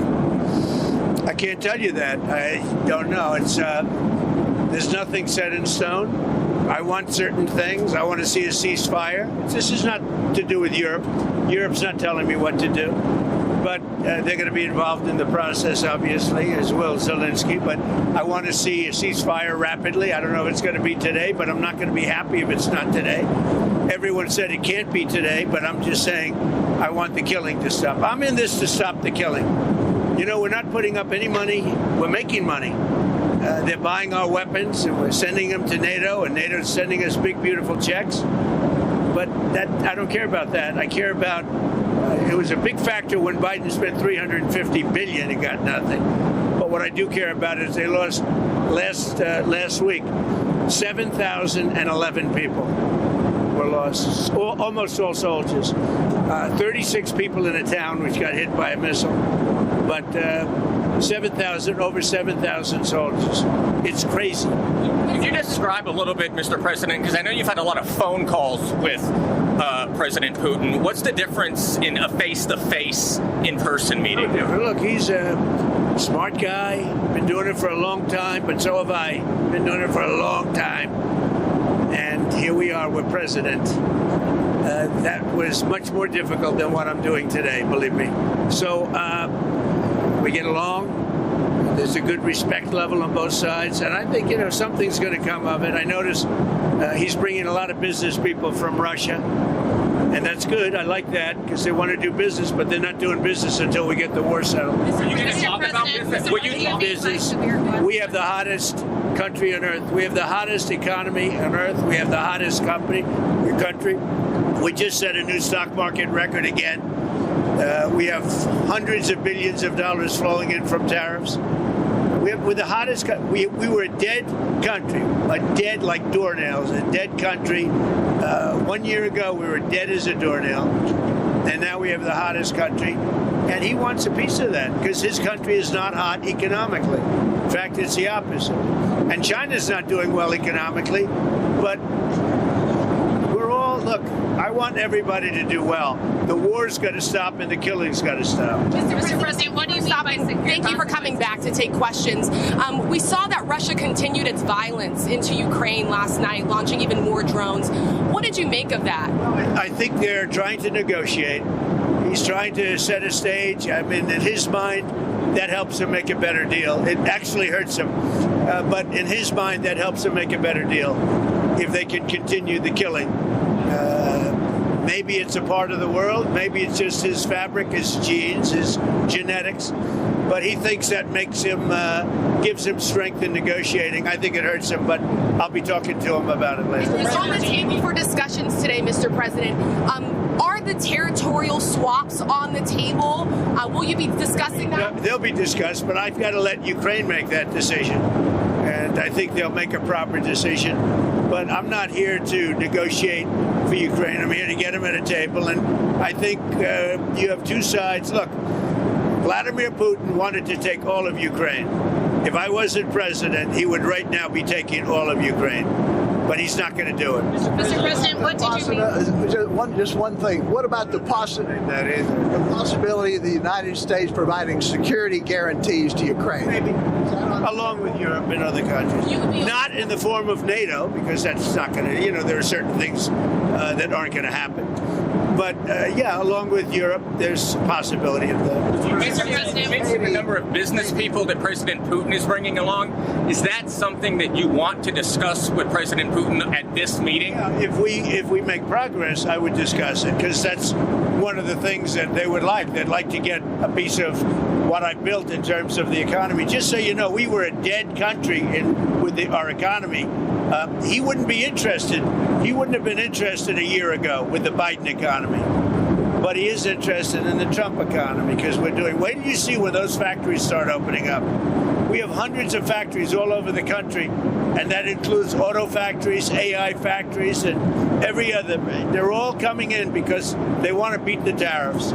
I can't tell you that. I don't know. It's there's nothing set in stone. I want certain things. I want to see a ceasefire. This is not to do with Europe. Europe's not telling me what to do. But they're going to be involved in the process, obviously, as will Zelensky. But I want to see a ceasefire rapidly. I don't know if it's going to be today, but I'm not going to be happy if it's not today. Everyone said it can't be today, but I'm just saying I want the killing to stop. I'm in this to stop the killing. You know, we're not putting up any money. We're making money. They're buying our weapons, and we're sending them to NATO, and NATO's sending us big, beautiful checks. But that I don't care about that. I care about It was a big factor when Biden spent $350 billion and got nothing. But what I do care about is they lost last week 7,011 people were lost, almost all soldiers. 36 people in a town which got hit by a missile, but over 7,000 soldiers. It's crazy. Could you describe a little bit, Mr. President, because I know you've had a lot of phone calls with President Putin. What's the difference in a face-to-face, in-person meeting? Look, he's a smart guy, been doing it for a long time, but so have I. Been doing it for a long time. And here we are with President. That was much more difficult than what I'm doing today, believe me. So we get along. There's a good respect level on both sides. And I think, something's going to come of it. I notice he's bringing a lot of business people from Russia. And that's good. I like that because they want to do business, but they're not doing business until we get the war settled. You can talk about business. We have the hottest country on earth. We have the hottest economy on earth. We have the hottest country. We just set a new stock market record again. We have hundreds of billions of dollars flowing in from tariffs. We're the hottest. We were a dead country, dead like doornails, a dead country. 1 year ago, we were dead as a doornail, and now we have the hottest country. And he wants a piece of that because his country is not hot economically. In fact, it's the opposite. And China's not doing well economically, but look, I want everybody to do well. The war's got to stop and the killing's got to stop. Mr. President, what do you stop? Thank you for coming back to take questions. We saw that Russia continued its violence into Ukraine last night, launching even more drones. What did you make of that? I think they're trying to negotiate. He's trying to set a stage. I mean, in his mind, that helps him make a better deal. It actually hurts him. But in his mind, that helps him make a better deal if they can continue the killing. Maybe it's a part of the world. Maybe it's just his fabric, his genes, his genetics. But he thinks that makes him, gives him strength in negotiating. I think it hurts him, but I'll be talking to him about it later. It's on the table for discussions today, Mr. President. Are the territorial swaps on the table? Will you be discussing that? They'll be discussed, but I've got to let Ukraine make that decision. And I think they'll make a proper decision. But I'm not here to negotiate for Ukraine. I'm here to get them at a table. And I think you have two sides. Look, Vladimir Putin wanted to take all of Ukraine. If I wasn't president, he would right now be taking all of Ukraine. But he's not going to do it. Mr. President, what did you mean? Just one thing. What about the possibility of the United States providing security guarantees to Ukraine? Maybe. Along with Europe and other countries. Not in the form of NATO, because that's not going to, there are certain things that aren't going to happen. But, along with Europe, there's a possibility of that. Mr. President, the number of business people that President Putin is bringing along, is that something that you want to discuss with President Putin at this meeting? If we make progress, I would discuss it, because that's one of the things that they would like. They'd like to get a piece of what I built in terms of the economy. Just so you know, we were a dead country with our economy. He wouldn't be interested. He wouldn't have been interested a year ago with the Biden economy. But he is interested in the Trump economy because wait till you see when those factories start opening up. We have hundreds of factories all over the country, and that includes auto factories, AI factories, and every other. They're all coming in because they want to beat the tariffs.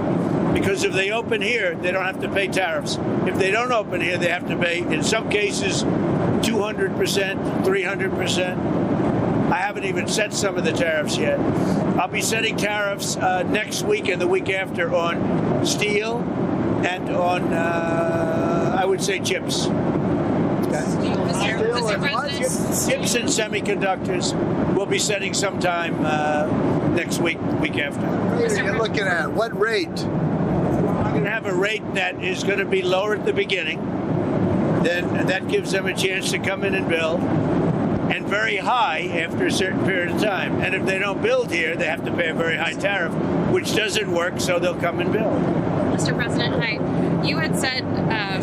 Because if they open here, they don't have to pay tariffs. If they don't open here, they have to pay, in some cases, 200%, 300%. I haven't even set some of the tariffs yet. I'll be setting tariffs next week and the week after on steel and on, I would say, chips. Chips and semiconductors we'll be setting sometime next week after. What are you looking at? What rate? I'm going to have a rate that is going to be lower at the beginning. Then that gives them a chance to come in and build. And very high after a certain period of time. And if they don't build here, they have to pay a very high tariff, which doesn't work, so they'll come and build. Mr. President, hi. You had said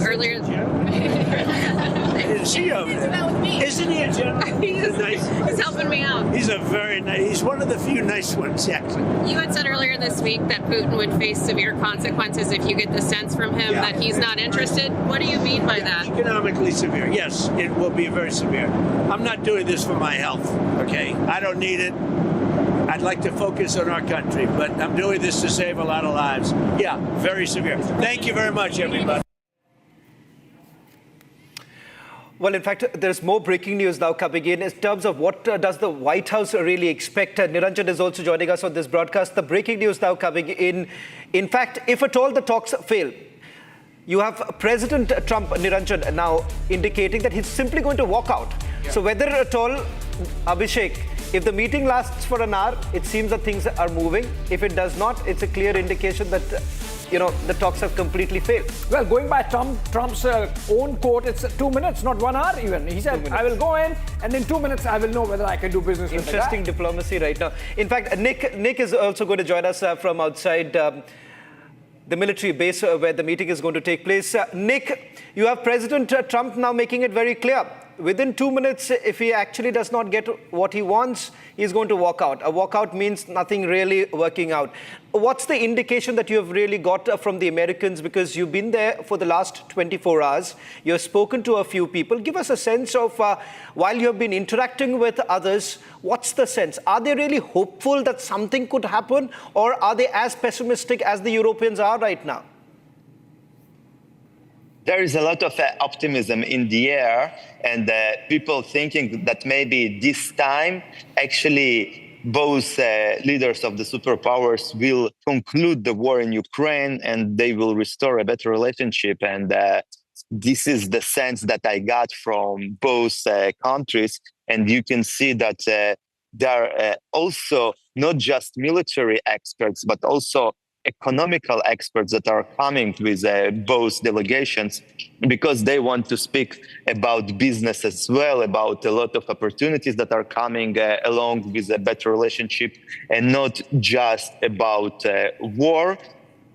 earlier... to see you over there. That with me. Isn't he a gentleman? He's helping me out. He's a very nice, he's one of the few nice ones, actually. You had said earlier this week that Putin would face severe consequences if you get the sense from him that he's not interested. What do you mean by that? Economically severe. Yes, it will be very severe. I'm not doing this for my health, okay? I don't need it. I'd like to focus on our country, but I'm doing this to save a lot of lives. Yeah, very severe. Thank you very much, everybody. Well, in fact, there's more breaking news now coming in terms of what does the White House really expect. Niranjan is also joining us on this broadcast. The breaking news now coming in. In fact, if at all the talks fail, you have President Trump, Niranjan, now indicating that he's simply going to walk out. Yeah. So whether at all, Abhishek, if the meeting lasts for an hour, it seems that things are moving. If it does not, it's a clear indication that the talks have completely failed. Well, going by Trump's own quote, it's 2 minutes, not 1 hour even. He said, I will go in and in 2 minutes I will know whether I can do business with the guy. Interesting diplomacy right now. In fact, Nick is also going to join us from outside the military base where the meeting is going to take place. Nick, you have President Trump now making it very clear. Within 2 minutes, if he actually does not get what he wants, he's going to walk out. A walkout means nothing really working out. What's the indication that you have really got from the Americans? Because you've been there for the last 24 hours. You've spoken to a few people. Give us a sense of, while you have been interacting with others, what's the sense? Are they really hopeful that something could happen? Or are they as pessimistic as the Europeans are right now? There is a lot of optimism in the air, and people thinking that maybe this time, actually, both leaders of the superpowers will conclude the war in Ukraine and they will restore a better relationship. And this is the sense that I got from both countries. And you can see that there are also not just military experts, but also economical experts that are coming with both delegations, because they want to speak about business as well, about a lot of opportunities that are coming along with a better relationship, and not just about war.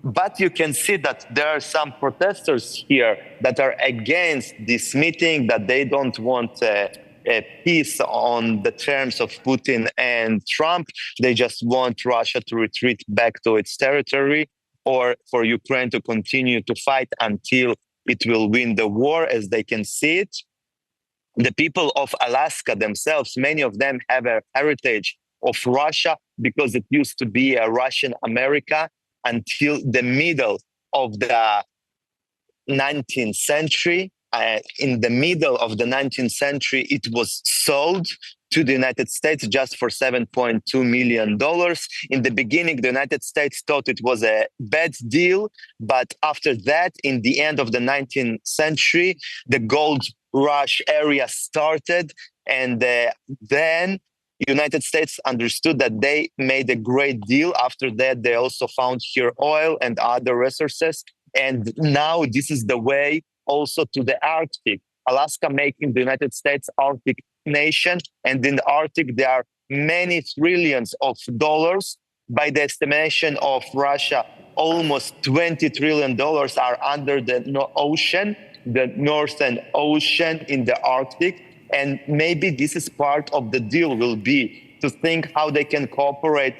But you can see that there are some protesters here that are against this meeting, that they don't want a peace on the terms of Putin and Trump. They just want Russia to retreat back to its territory, or for Ukraine to continue to fight until it will win the war, as they can see it. The people of Alaska themselves, many of them have a heritage of Russia, because it used to be a Russian America until the middle of the 19th century. In the middle of the 19th century, it was sold to the United States just for $7.2 million. In the beginning, the United States thought it was a bad deal. But after that, in the end of the 19th century, the gold rush area started. And then United States understood that they made a great deal. After that, they also found here oil and other resources. And now this is the way also to the Arctic. Alaska making the United States Arctic nation. And in the Arctic, there are many trillions of dollars. By the estimation of Russia, almost $20 trillion are under the ocean, the Northern Ocean in the Arctic. And maybe this is part of the deal, will be to think how they can cooperate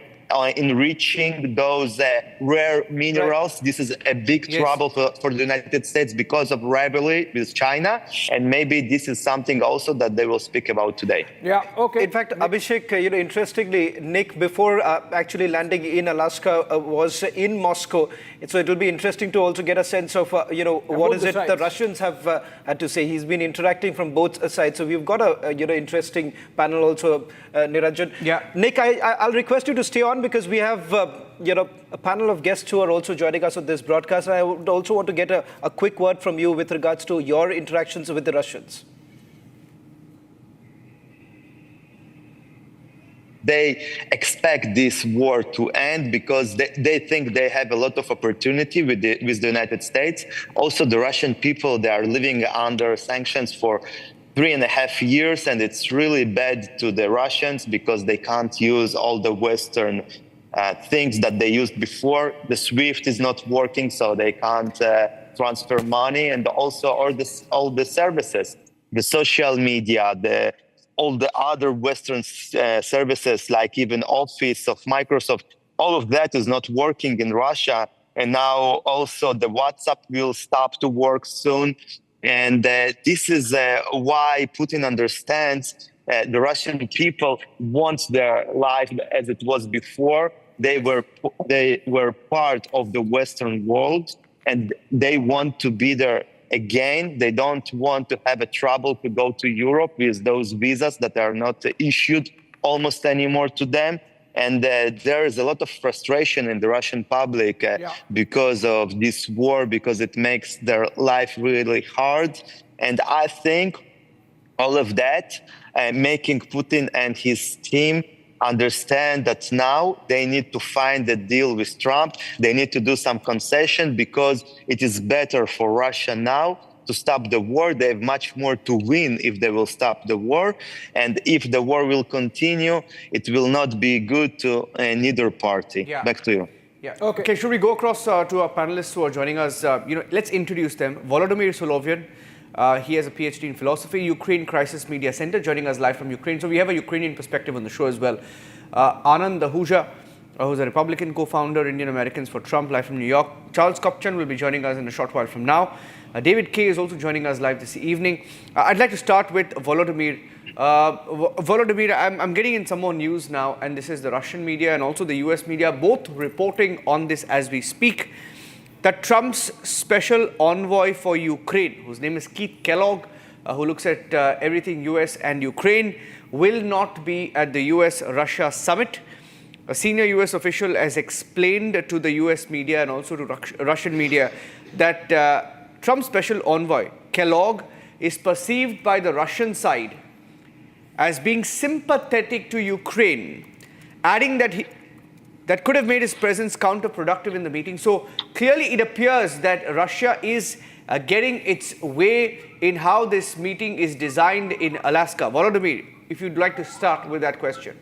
in reaching those rare minerals. Right. This is a big trouble for the United States because of rivalry with China. And maybe this is something also that they will speak about today. Yeah, okay. In fact, Abhishek, interestingly, Nick, before actually landing in Alaska, was in Moscow. So it will be interesting to also get a sense of, what is it the Russians have had to say. He's been interacting from both sides. So we've got a interesting panel also, Niranjan. Yeah. Nick, I'll request you to stay on, because we have a panel of guests who are also joining us on this broadcast. And I would also want to get a quick word from you with regards to your interactions with the Russians. They expect this war to end because they think they have a lot of opportunity with the United States. Also, the Russian people, they are living under sanctions for 3.5 years, and it's really bad to the Russians because they can't use all the Western things that they used before. The SWIFT is not working, so they can't transfer money, and also all the services the social media, all the other Western services, like even Office of Microsoft, all of that is not working in Russia. And now also the WhatsApp will stop to work soon. And this is why Putin understands the Russian people want their life as it was before. They were part of the Western world, and they want to be there again. They don't want to have a trouble to go to Europe with those visas that are not issued almost anymore to them. And there is a lot of frustration in the Russian public because of this war, because it makes their life really hard. And I think all of that making Putin and his team understand that now they need to find a deal with Trump. They need to do some concession because it is better for Russia now to stop the war. They have much more to win if they will stop the war. And if the war will continue, it will not be good to neither party. Back to you. Yeah. Okay. Should we go across to our panelists who are joining us? Let's introduce them. Volodymyr Solovian. He has a PhD in philosophy, Ukraine Crisis Media Center, joining us live from Ukraine. So we have a Ukrainian perspective on the show as well. Anand Ahuja, who's a Republican co-founder, Indian Americans for Trump, live from New York. Charles Kopchan will be joining us in a short while from now. David Kay is also joining us live this evening. I'd like to start with Volodymyr. Volodymyr, I'm getting in some more news now, and this is the Russian media and also the US media, both reporting on this as we speak, that Trump's special envoy for Ukraine, whose name is Keith Kellogg, who looks at everything US and Ukraine, will not be at the US-Russia summit. A senior US official has explained to the US media and also to Russian media that Trump's special envoy, Kellogg, is perceived by the Russian side as being sympathetic to Ukraine, adding that could have made his presence counterproductive in the meeting. So clearly it appears that Russia is getting its way in how this meeting is designed in Alaska. Volodymyr, if you'd like to start with that question.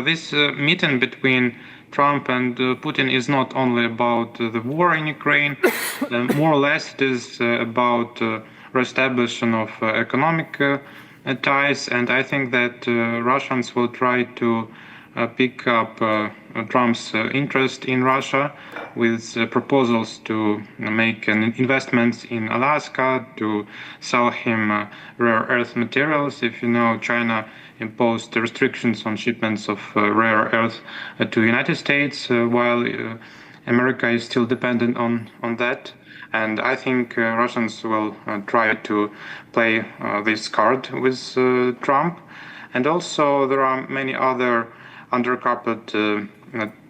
This meeting between Trump and Putin is not only about the war in Ukraine. More or less it is about reestablishment of economic ties, and I think that Russians will try to pick up Trump's interest in Russia with proposals to make investments in Alaska, to sell him rare earth materials. If you know, China imposed restrictions on shipments of rare earth to the United States, while America is still dependent on that. And I think Russians will try to play this card with Trump. And also there are many other undercoupled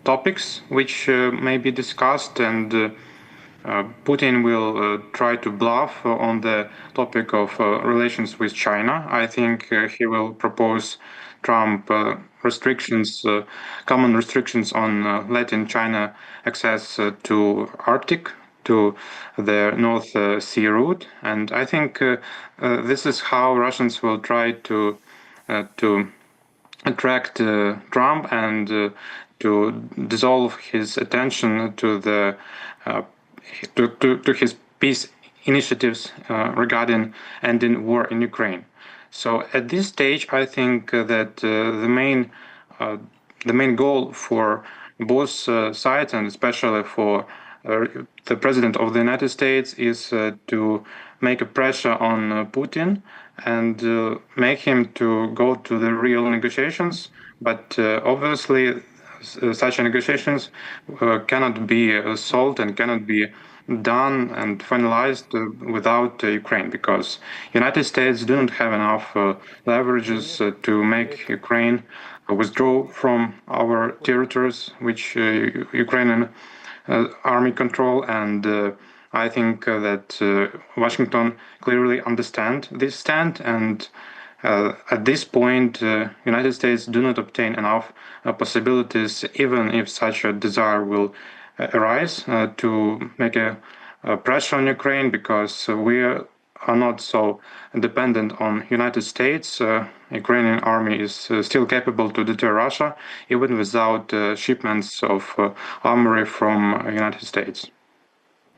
topics which may be discussed, and Putin will try to bluff on the topic of relations with China. I think he will propose Trump restrictions, common restrictions on letting China access to Arctic, to the North Sea route. And I think this is how Russians will try to attract Trump and to dissolve his attention to the to his peace initiatives regarding ending war in Ukraine. So at this stage, I think that the main goal for both sides, and especially for the President of the United States, is to make a pressure on Putin and make him to go to the real negotiations. But obviously, such negotiations cannot be solved and cannot be done and finalized without Ukraine, because United States do not have enough leverages to make Ukraine withdraw from our territories, which Ukrainian army control. And I think that Washington clearly understands this stand, and at this point, United States do not obtain enough possibilities, even if such a desire will arise, to make a pressure on Ukraine, because we are not so dependent on United States. Ukrainian army is still capable to deter Russia, even without shipments of armory from United States.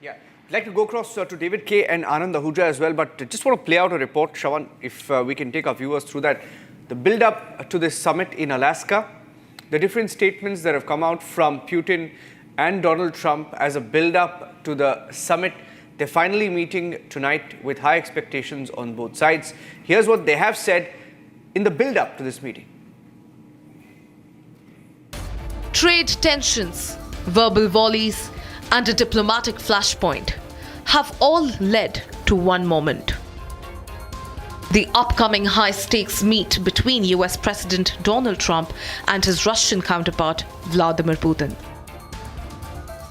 Yeah, I'd like to go across to David K. and Anand Ahuja as well, but just want to play out a report, Shravan, if we can take our viewers through that. The build-up to this summit in Alaska, the different statements that have come out from Putin and Donald Trump as a build-up to the summit. They're finally meeting tonight with high expectations on both sides. Here's what they have said in the build-up to this meeting. Trade tensions, verbal volleys, and a diplomatic flashpoint have all led to one moment. The upcoming high-stakes meet between US President Donald Trump and his Russian counterpart Vladimir Putin.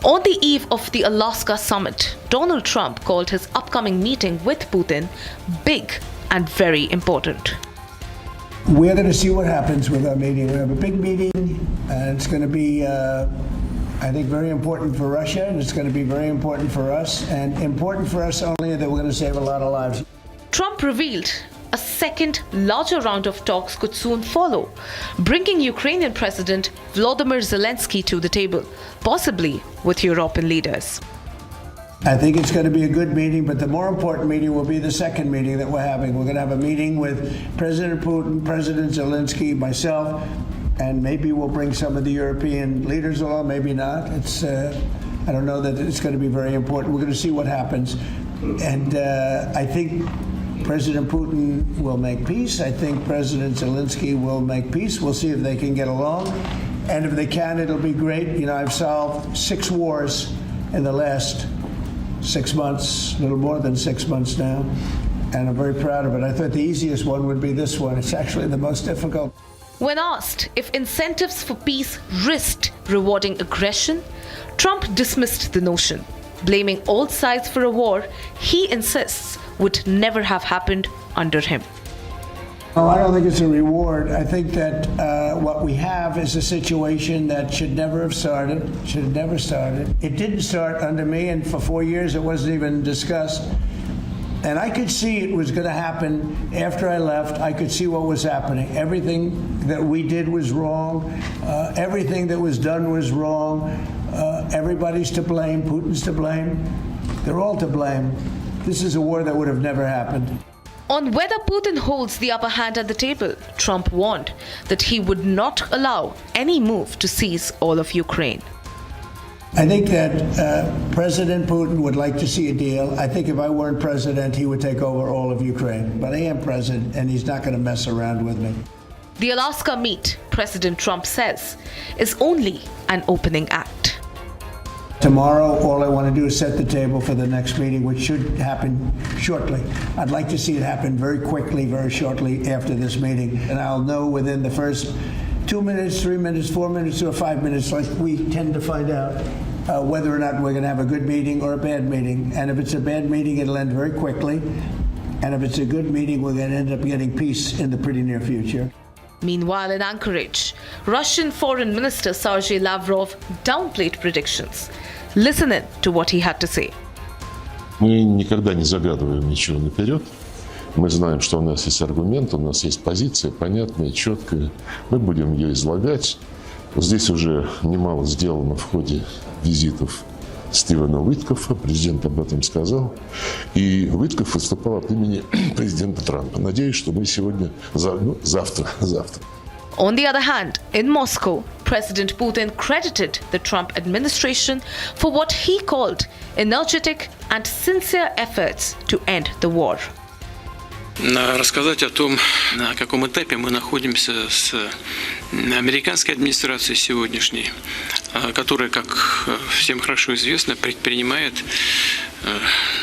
On the eve of the Alaska summit, Donald Trump called his upcoming meeting with Putin big and very important. We're going to see what happens with our meeting. We have a big meeting, and it's going to be, I think, very important for Russia, and it's going to be very important for us, and important for us only that we're going to save a lot of lives. Trump revealed a second, larger round of talks could soon follow, bringing Ukrainian President Volodymyr Zelensky to the table, possibly with European leaders. I think it's going to be a good meeting, but the more important meeting will be the second meeting that we're having. We're going to have a meeting with President Putin, President Zelensky, myself, and maybe we'll bring some of the European leaders along, maybe not. I don't know that it's going to be very important. We're going to see what happens. And I think President Putin will make peace. I think President Zelensky will make peace. We'll see if they can get along. And if they can, it'll be great. You know, I've solved 6 wars in the last 6 months, a little more than 6 months now, and I'm very proud of it. I thought the easiest one would be this one. It's actually the most difficult. When asked if incentives for peace risked rewarding aggression, Trump dismissed the notion, blaming all sides for a war he insists would never have happened under him. Oh, I don't think it's a reward. I think that what we have is a situation that should never have started, should have never started. It didn't start under me, and for 4 years it wasn't even discussed. And I could see it was going to happen after I left. I could see what was happening. Everything that we did was wrong. Everything that was done was wrong. Everybody's to blame. Putin's to blame. They're all to blame. This is a war that would have never happened. On whether Putin holds the upper hand at the table, Trump warned that he would not allow any move to seize all of Ukraine. I think that President Putin would like to see a deal. I think if I weren't president, he would take over all of Ukraine. But I am president, and he's not going to mess around with me. The Alaska meet, President Trump says, is only an opening act. Tomorrow, all I want to do is set the table for the next meeting, which should happen shortly. I'd like to see it happen very quickly, very shortly after this meeting. And I'll know within the first 2 minutes, 3 minutes, 4 minutes, or 5 minutes, like we tend to find out, whether or not we're going to have a good meeting or a bad meeting. And if it's a bad meeting, it'll end very quickly. And if it's a good meeting, we're going to end up getting peace in the pretty near future. Meanwhile, in Anchorage, Russian Foreign Minister Sergei Lavrov downplayed predictions. Listen in to what he had to say. Мы никогда не загадываем ничего наперед. Мы знаем, что у нас есть аргумент, у нас есть позиция понятная, четкая. Мы будем ее излагать. Здесь уже немало сделано в ходе визитов Стивена Уиткофа. Президент об этом сказал. И Уиткоф выступал от имени президента Трампа. Надеюсь, что мы сегодня, завтра. On the other hand, in Moscow, President Putin credited the Trump administration for what he called energetic and sincere efforts to end the war. Рассказать о том, на каком этапе мы находимся с американской администрацией сегодняшней, которая, как всем хорошо известно, предпринимает,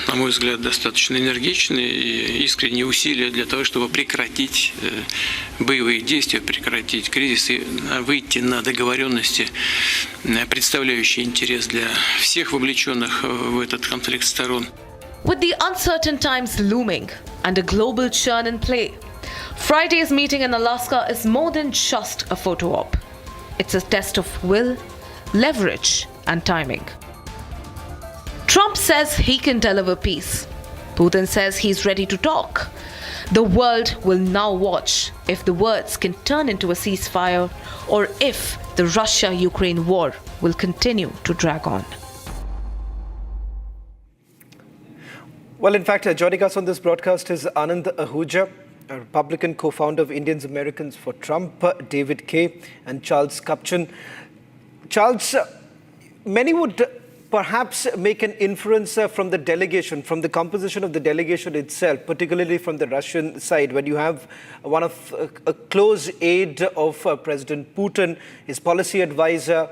на мой взгляд, достаточно энергичные и искренние усилия для того, чтобы прекратить боевые действия, прекратить кризис и выйти на договоренности, представляющие интерес для всех вовлеченных в этот конфликт сторон. With the uncertain times looming and a global churn in play, Friday's meeting in Alaska is more than just a photo op. It's a test of will, leverage, and timing. Trump says he can deliver peace. Putin says he's ready to talk. The world will now watch if the words can turn into a ceasefire or if the Russia-Ukraine war will continue to drag on. Well, in fact, joining us on this broadcast is Anand Ahuja, a Republican co-founder of Indians Americans for Trump, David Kaye, and Charles Kupchan. Charles, many would perhaps make an inference from the delegation, from the composition of the delegation itself, particularly from the Russian side, when you have one of a close aide of President Putin, his policy advisor,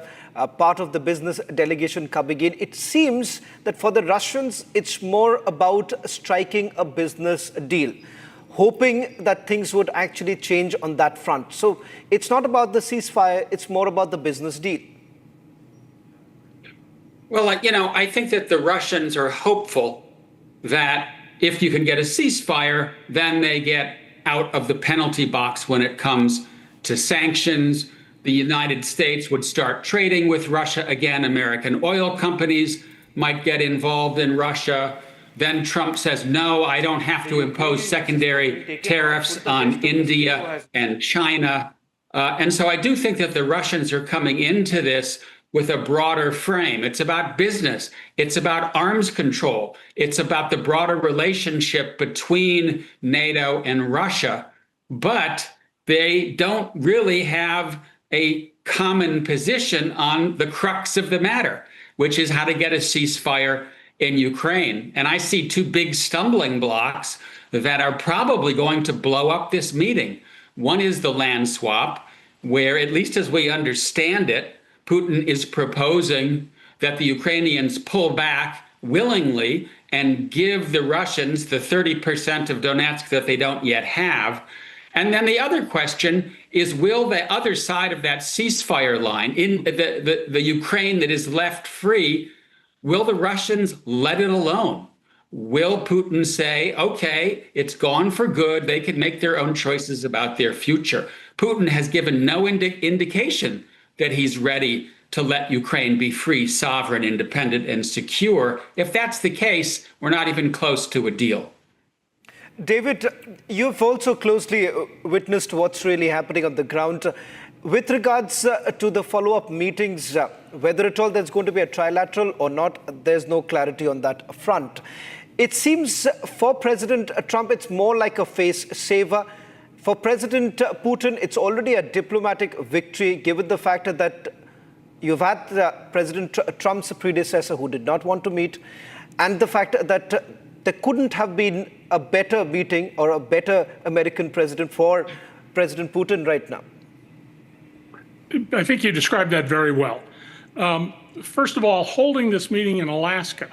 part of the business delegation coming in. It seems that for the Russians, it's more about striking a business deal, hoping that things would actually change on that front. So it's not about the ceasefire, it's more about the business deal. Well, I think that the Russians are hopeful that if you can get a ceasefire, then they get out of the penalty box when it comes to sanctions. The United States would start trading with Russia again. American oil companies might get involved in Russia. Then Trump says, no, I don't have to impose secondary tariffs on India and China. And so I do think that the Russians are coming into this with a broader frame. It's about business. It's about arms control. It's about the broader relationship between NATO and Russia. But they don't really have a common position on the crux of the matter, which is how to get a ceasefire in Ukraine. And I see two big stumbling blocks that are probably going to blow up this meeting. One is the land swap, where, at least as we understand it, Putin is proposing that the Ukrainians pull back willingly and give the Russians the 30% of Donetsk that they don't yet have. And then the other question is, will the other side of that ceasefire line, in the Ukraine that is left free, will the Russians let it alone? Will Putin say, okay, it's gone for good, they can make their own choices about their future? Putin has given no indication that he's ready to let Ukraine be free, sovereign, independent, and secure. If that's the case, we're not even close to a deal. David, you've also closely witnessed what's really happening on the ground. With regards to the follow-up meetings, whether at all there's going to be a trilateral or not, there's no clarity on that front. It seems for President Trump, it's more like a face saver. For President Putin, it's already a diplomatic victory, given the fact that you've had President Trump's predecessor who did not want to meet, and the fact that there couldn't have been a better meeting or a better American president for President Putin right now. I think you described that very well. First of all, holding this meeting in Alaska,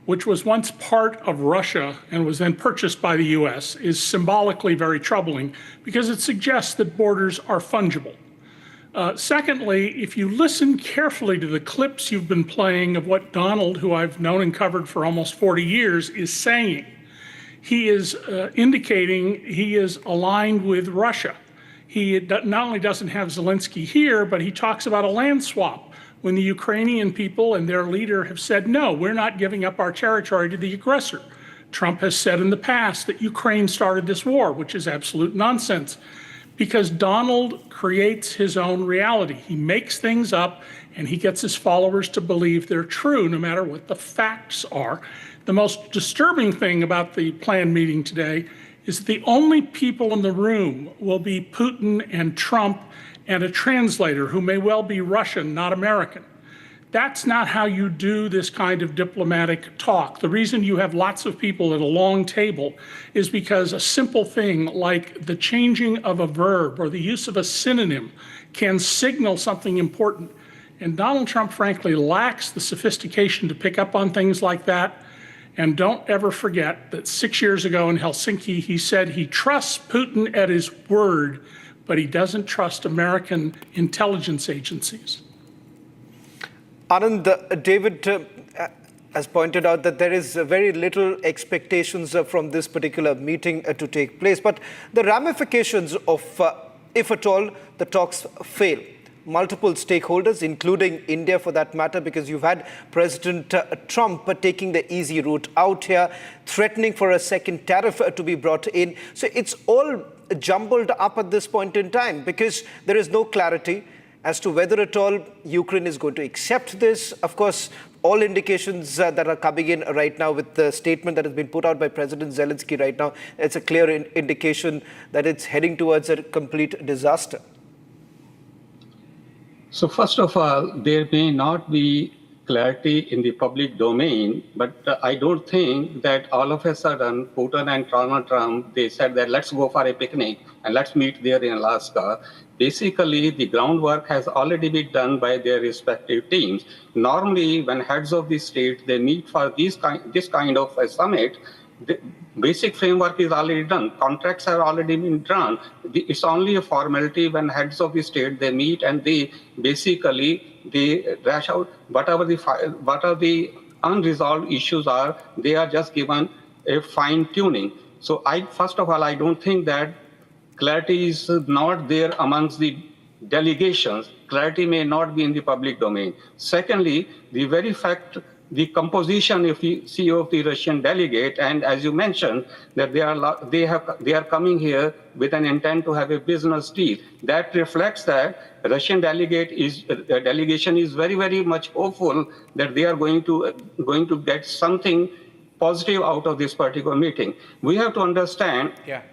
which was once part of Russia and was then purchased by the US, is symbolically very troubling because it suggests that borders are fungible. Secondly, if you listen carefully to the clips you've been playing of what Donald, who I've known and covered for almost 40 years, is saying, he is indicating he is aligned with Russia. He not only doesn't have Zelensky here, but he talks about a land swap when the Ukrainian people and their leader have said, no, we're not giving up our territory to the aggressor. Trump has said in the past that Ukraine started this war, which is absolute nonsense, because Donald creates his own reality. He makes things up and he gets his followers to believe they're true, no matter what the facts are. The most disturbing thing about the planned meeting today is that the only people in the room will be Putin and Trump and a translator who may well be Russian, not American. That's not how you do this kind of diplomatic talk. The reason you have lots of people at a long table is because a simple thing like the changing of a verb or the use of a synonym can signal something important. And Donald Trump, frankly, lacks the sophistication to pick up on things like that. And don't ever forget that 6 years ago in Helsinki, he said he trusts Putin at his word, but he doesn't trust American intelligence agencies. Anand, David has pointed out that there is very little expectations from this particular meeting to take place. But the ramifications of, if at all, the talks fail. Multiple stakeholders, including India for that matter, because you've had President Trump taking the easy route out here, threatening for a second tariff to be brought in. So it's all jumbled up at this point in time because there is no clarity. as to whether at all Ukraine is going to accept this. Of course, all indications that are coming in right now with the statement that has been put out by President Zelensky right now, it's a clear indication that it's heading towards a complete disaster. So first of all, there may not be clarity in the public domain, but I don't think that all of a sudden Putin and Donald Trump, they said that let's go for a picnic and let's meet there in Alaska. Basically, the groundwork has already been done by their respective teams. Normally, when heads of the state, they meet for this kind of a summit, the basic framework is already done. Contracts have already been drawn. It's only a formality when heads of the state, they meet and they rash out what are the unresolved issues are. They are just given a fine tuning. So first of all, I don't think that clarity is not there amongst the delegations. Clarity may not be in the public domain. Secondly, the very fact, the composition, if you see, of the Russian delegate, and as you mentioned, that they are coming here with an intent to have a business deal. That reflects that Russian delegation is very, very much hopeful that they are going to get something positive out of this particular meeting. We have to understand. Yeah.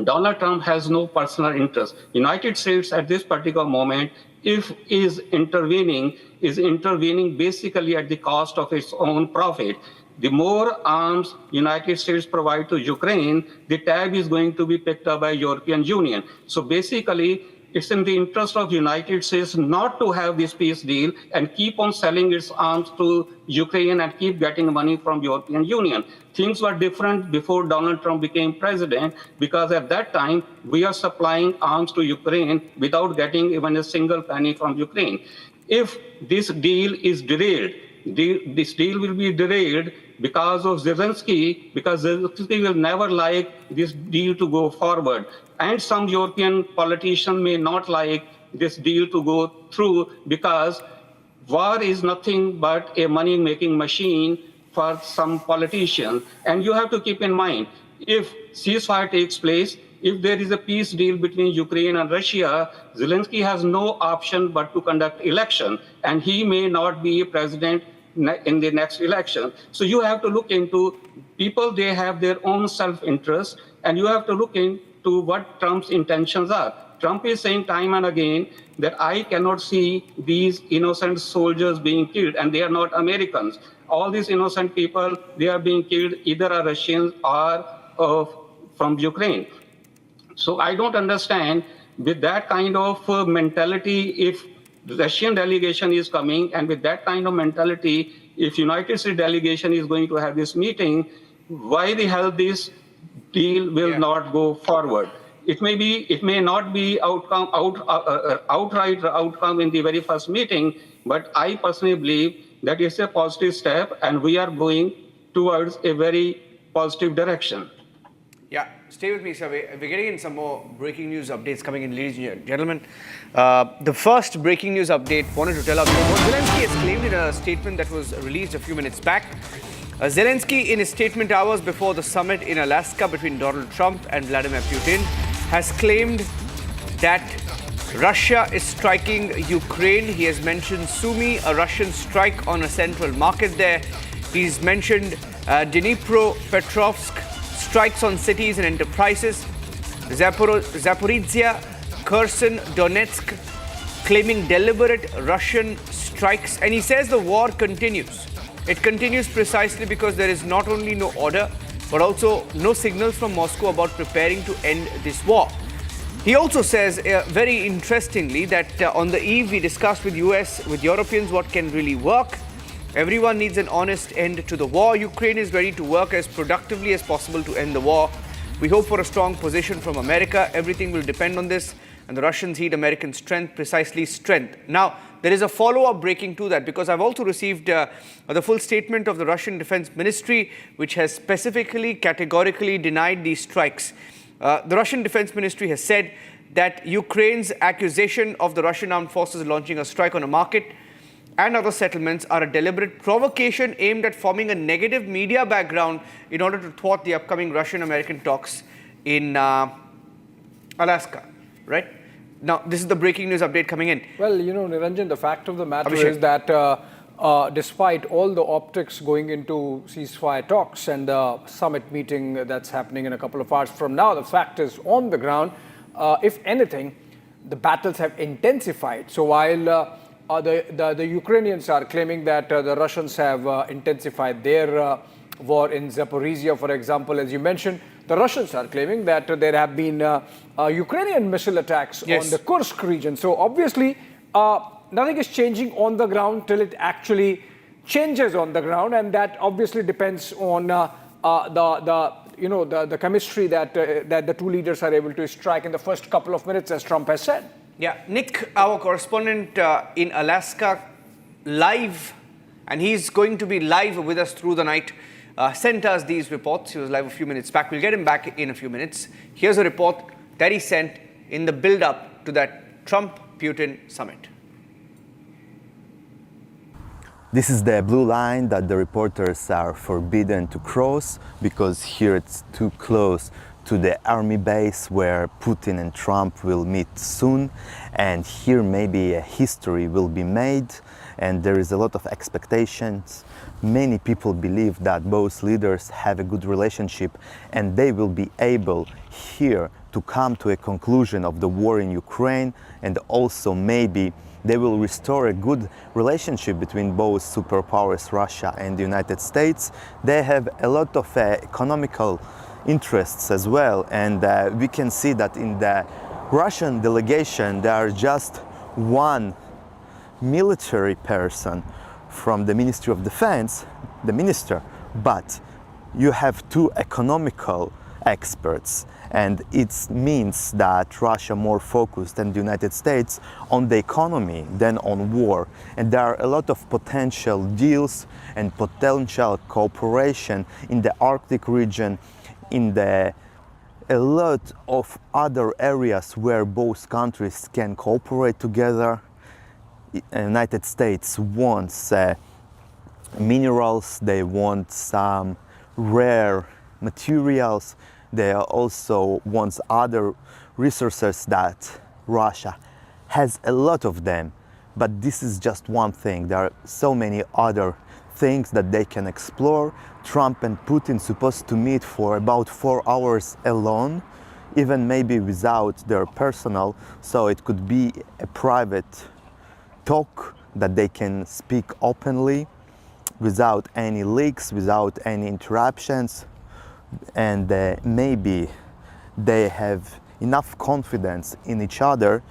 Donald Trump has no personal interest. United States at this particular moment, if is intervening basically at the cost of its own profit. The more arms United States provide to Ukraine, the tab is going to be picked up by European Union. So basically, it's in the interest of United States not to have this peace deal and keep on selling its arms to Ukraine and keep getting money from European Union. Things were different before Donald Trump became president, because at that time, we are supplying arms to Ukraine without getting even a single penny from Ukraine. If this deal is derailed, this deal will be derailed because of Zelensky, because Zelensky will never like this deal to go forward. And some European politicians may not like this deal to go through, because war is nothing but a money-making machine for some politicians. And you have to keep in mind, if ceasefire takes place, if there is a peace deal between Ukraine and Russia, Zelensky has no option but to conduct election, and he may not be a president in the next election. So you have to look into people, they have their own self-interest, and you have to look into what Trump's intentions are. Trump is saying time and again that I cannot see these innocent soldiers being killed, and they are not Americans. All these innocent people, they are being killed, either are Russians or from Ukraine. So I don't understand, with that kind of mentality, if the Russian delegation is coming, and with that kind of mentality, if United States delegation is going to have this meeting, why the hell this deal will not go forward? It may not be outright outcome in the very first meeting, but I personally believe that it's a positive step, and we are going towards a very positive direction. Yeah, stay with me, sir. We're getting in some more breaking news updates coming in, ladies and gentlemen. The first breaking news update, wanted to tell our viewers what Zelensky has claimed in a statement that was released a few minutes back. Zelensky, in his statement hours before the summit in Alaska between Donald Trump and Vladimir Putin, has claimed that Russia is striking Ukraine. He has mentioned Sumy, a Russian strike on a central market there. He's mentioned Dnipropetrovsk, strikes on cities and enterprises. Zaporizhia, Kherson, Donetsk, claiming deliberate Russian strikes. And he says the war continues. It continues precisely because there is not only no order, but also no signals from Moscow about preparing to end this war. He also says, very interestingly, that on the eve we discussed with Europeans what can really work. Everyone needs an honest end to the war. Ukraine is ready to work as productively as possible to end the war. We hope for a strong position from America. Everything will depend on this. And the Russians need American strength, precisely strength. Now, there is a follow-up breaking to that, because I've also received the full statement of the Russian Defense Ministry, which has specifically, categorically denied these strikes. The Russian Defense Ministry has said that Ukraine's accusation of the Russian armed forces launching a strike on a market and other settlements are a deliberate provocation aimed at forming a negative media background in order to thwart the upcoming Russian-American talks in Alaska, right? Now, this is the breaking news update coming in. Well, you know, Niranjan, the fact of the matter Abhishek. is that despite all the optics going into ceasefire talks and the summit meeting that's happening in a couple of hours from now, the fact is on the ground, if anything, the battles have intensified. So while the Ukrainians are claiming that the Russians have intensified their war in Zaporizhia, for example, as you mentioned, the Russians are claiming that there have been Ukrainian missile attacks on the Kursk region. So obviously, nothing is changing on the ground till it actually changes on the ground, and that obviously depends on the chemistry that the two leaders are able to strike in the first couple of minutes, as Trump has said. Yeah, Nick, our correspondent in Alaska, live, and he's going to be live with us through the night, sent us these reports. He was live a few minutes back. We'll get him back in a few minutes. Here's a report that he sent in the build-up to that Trump-Putin summit. This is the blue line that the reporters are forbidden to cross because here it's too close to the army base where Putin and Trump will meet soon, and here maybe a history will be made, and there is a lot of expectations. Many people believe that both leaders have a good relationship and they will be able here to come to a conclusion of the war in Ukraine, and also maybe they will restore a good relationship between both superpowers, Russia and the United States. They have a lot of economical interests as well, and we can see that in the Russian delegation there are just one military person from the Ministry of Defense, the minister, but you have two economical experts, and it means that Russia more focused than the United States on the economy than on war, and there are a lot of potential deals and potential cooperation in the Arctic region, in a lot of other areas where both countries can cooperate together. The United States wants minerals, they want some rare materials, they also want other resources that Russia has a lot of them. But this is just one thing. There are so many other things that they can explore. Trump and Putin supposed to meet for about 4 hours alone, even maybe without their personal, so it could be a private talk that they can speak openly without any leaks, without any interruptions, and maybe they have enough confidence in each other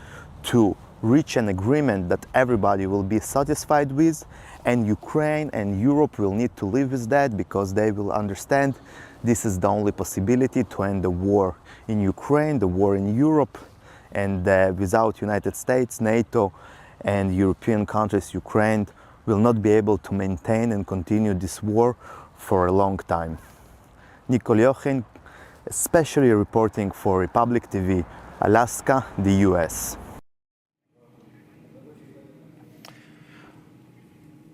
to reach an agreement that everybody will be satisfied with, and Ukraine and Europe will need to live with that because they will understand this is the only possibility to end the war in Ukraine, the war in Europe, and without United States, NATO and European countries, Ukraine will not be able to maintain and continue this war for a long time. Nicole Yochin, especially reporting for Republic TV, Alaska, the US.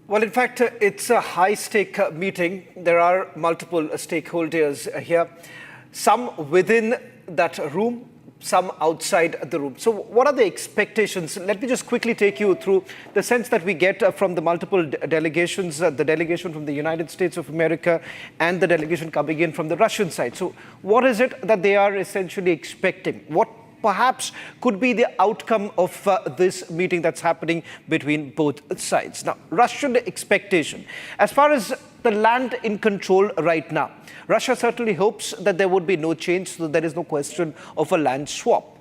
Well, in fact, it's a high-stake meeting. There are multiple stakeholders here, some within that room, some outside the room. So what are the expectations? Let me just quickly take you through the sense that we get from the multiple delegations, the delegation from the United States of America and the delegation coming in from the Russian side. So what is it that they are essentially expecting? What perhaps could be the outcome of this meeting that's happening between both sides? Now, Russian expectation, as far as the land in control right now, Russia certainly hopes that there would be no change, so there is no question of a land swap.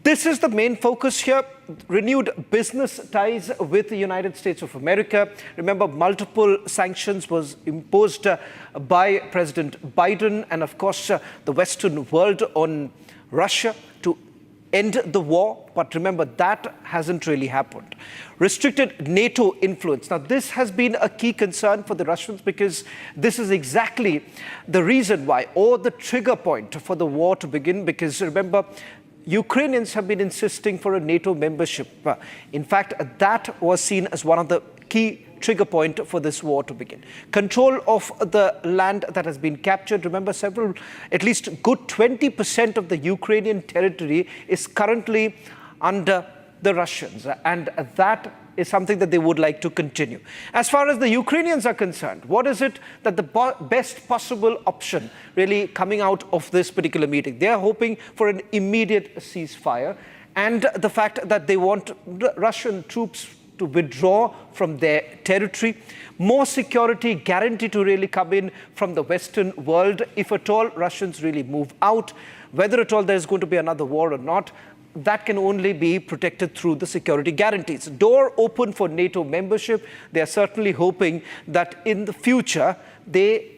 This is the main focus here, renewed business ties with the United States of America. Remember, multiple sanctions was imposed by President Biden and, of course, the Western world on Russia to end the war, but remember, that hasn't really happened. Restricted NATO influence. Now, this has been a key concern for the Russians because this is exactly the reason why, or the trigger point for the war to begin, because remember, Ukrainians have been insisting for a NATO membership. In fact, that was seen as one of the key trigger point for this war to begin. Control of the land that has been captured. Remember, at least good 20% of the Ukrainian territory is currently under the Russians, and that is something that they would like to continue. As far as the Ukrainians are concerned, what is it that the best possible option really coming out of this particular meeting? They are hoping for an immediate ceasefire and the fact that they want Russian troops to withdraw from their territory, more security guarantee to really come in from the Western world if at all Russians really move out, whether at all there's going to be another war or not. That can only be protected through the security guarantees. Door open for NATO membership. They are certainly hoping that in the future, they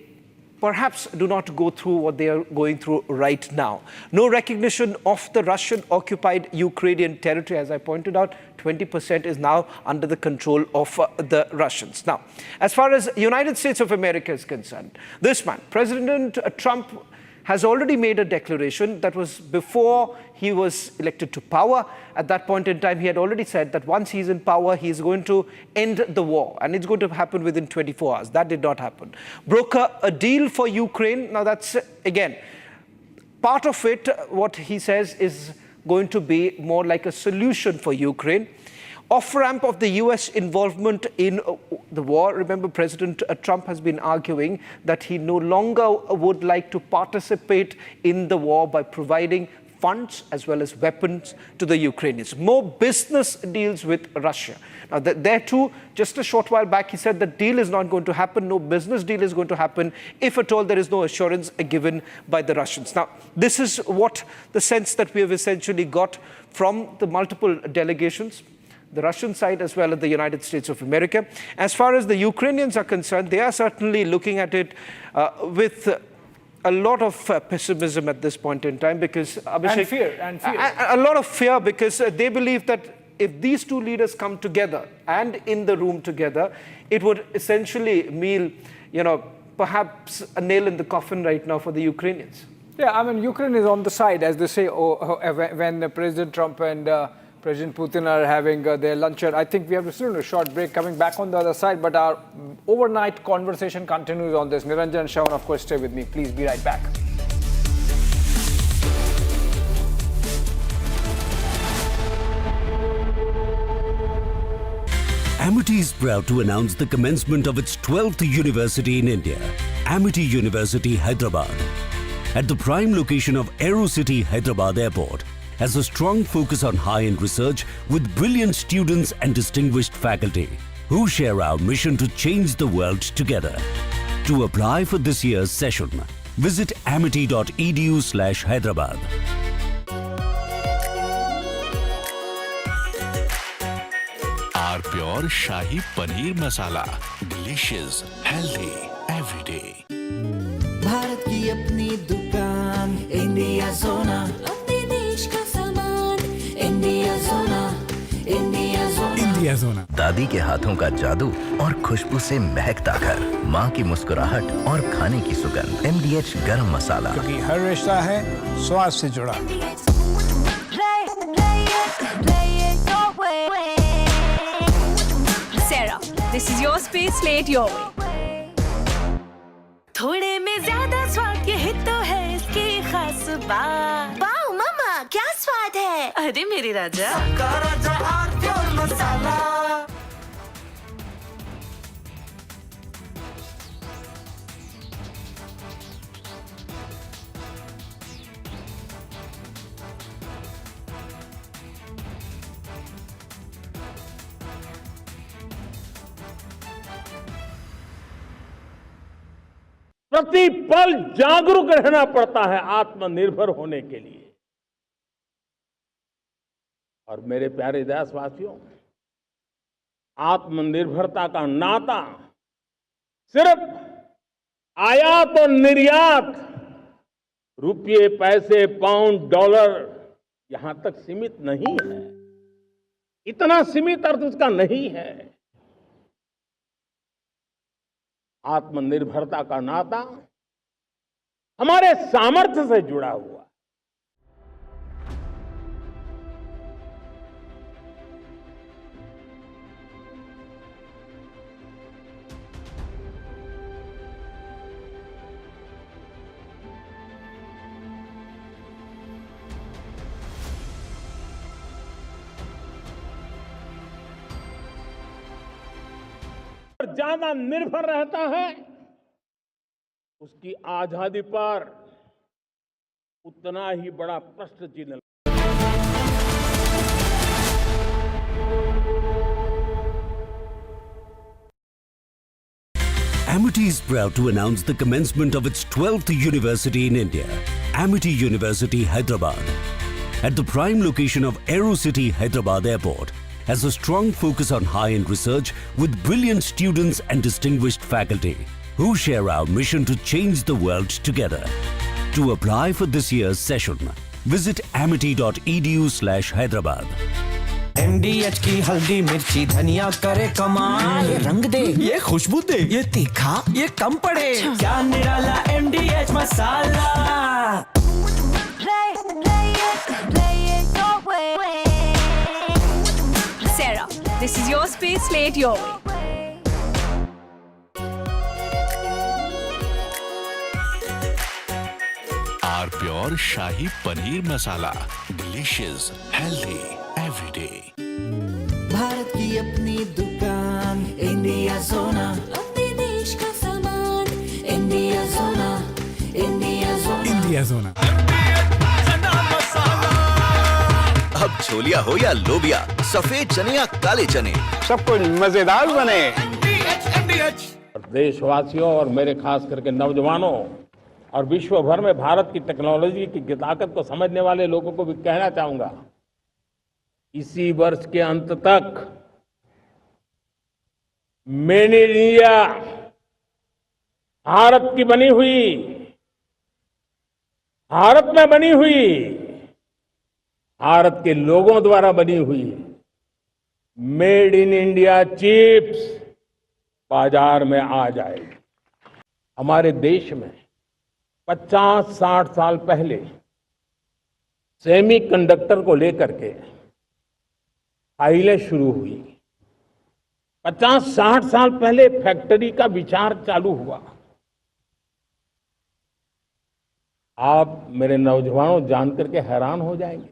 perhaps do not go through what they are going through right now. No recognition of the Russian-occupied Ukrainian territory. As I pointed out, 20% is now under the control of the Russians. Now, as far as the United States of America is concerned, this man, President Trump, has already made a declaration that was before he was elected to power. At that point in time, he had already said that once he's in power, he's going to end the war, and it's going to happen within 24 hours. That did not happen. Broker a deal for Ukraine. Now that's, again, part of it, what he says is going to be more like a solution for Ukraine. Off-ramp of the US involvement in the war. Remember, President Trump has been arguing that he no longer would like to participate in the war by providing funds as well as weapons to the Ukrainians. More business deals with Russia. Now, there too, just a short while back, he said the deal is not going to happen. No business deal is going to happen if at all there is no assurance given by the Russians. Now, this is what the sense that we have essentially got from the multiple delegations, the Russian side as well as the United States of America. As far as the Ukrainians are concerned, they are certainly looking at it with a lot of pessimism at this point in time because Abhishek, and fear. A lot of fear because they believe that if these two leaders come together and in the room together, it would essentially mean, perhaps a nail in the coffin right now for the Ukrainians. Yeah, I mean, Ukraine is on the side, as they say, when President Trump and President Putin are having their luncheon. I think we have to still a short break, coming back on the other side, but our overnight conversation continues on this. Niranjan and Shawan, of course, stay with me. Please be right back. Amity is proud to announce the commencement of its 12th university in India, Amity University, Hyderabad. At the prime location of AeroCity Hyderabad Airport, has a strong focus on high-end research with brilliant students and distinguished faculty who share our mission to change the world together. To apply for this year's session, visit amity.edu/Hyderabad. Our pure Shahi Paneer Masala. Delicious, healthy, every day. Bharat की अपनी दुकान India सोना अपने देश का सामान India सोना India सोना इंडिया सोना दादी के हाथों का जादू और खुशबू से महकता घर, माँ की मुस्कुराहट और खाने की सुगंध। MDH गरम मसाला, क्योंकि हर रिश्ता है स्वाद से जुड़ा। Sarah, this is your space, slay it your way. थोड़े में ज्यादा स्वाद ये तो है इसकी खास बात। वाओ मामा, क्या स्वाद है? अरे मेरे राजा, सबका राजा प्योर मसाला। प्रति पल जागरूक रहना पड़ता है आत्मनिर्भर होने के लिए। और मेरे प्यारे देशवासियों, आत्मनिर्भरता का नाता सिर्फ आयात और निर्यात, रुपये, पैसे, पाउंड, डॉलर यहां तक सीमित नहीं है। इतना सीमित अर्थ उसका नहीं है। आत्मनिर्भरता का नाता हमारे सामर्थ्य से जुड़ा हुआ है। ज्यादा निर्भर रहता है, उसकी आजादी पर उतना ही बड़ा प्रश्न चिन्ह। Amity is proud to announce the commencement of its 12th university in India, Amity University, Hyderabad. At the prime location of AeroCity Hyderabad Airport, has a strong focus on high-end research with brilliant students and distinguished faculty who share our mission to change the world together. To apply for this year's session, visit amity.edu/Hyderabad. MDH की हल्दी मिर्ची धनिया करे कमाल, ये रंग दे, ये खुशबू दे, ये तीखा, ये कम पड़े, क्या निराला MDH masala. Sarah, this is your space, play it your way. Our pure शाही paneer masala, delicious, healthy everyday. Bharat की अपनी दुकान, इंडिया सोना, अपने देश का सामान, इंडिया सोना, इंडिया सोना, इंडिया सोना। अब छोलिया हो या लोबिया, सफेद चने या काले चने, सब कुछ मजेदार बने। देशवासियों और मेरे खास करके नौजवानों और विश्व भर में भारत की टेक्नोलॉजी की ताकत को समझने वाले लोगों को भी कहना चाहूंगा, इसी वर्ष के अंत तक मेड इन इंडिया, भारत की बनी हुई, भारत में बनी हुई, भारत के लोगों द्वारा बनी हुई मेड इन इंडिया चिप्स बाजार में आ जाएगी। हमारे देश में 50-60 साल पहले सेमीकंडक्टर को लेकर के फाइलें शुरू हुई। 50-60 साल पहले फैक्ट्री का विचार चालू हुआ। आप मेरे नौजवानों जानकर के हैरान हो जाएंगे,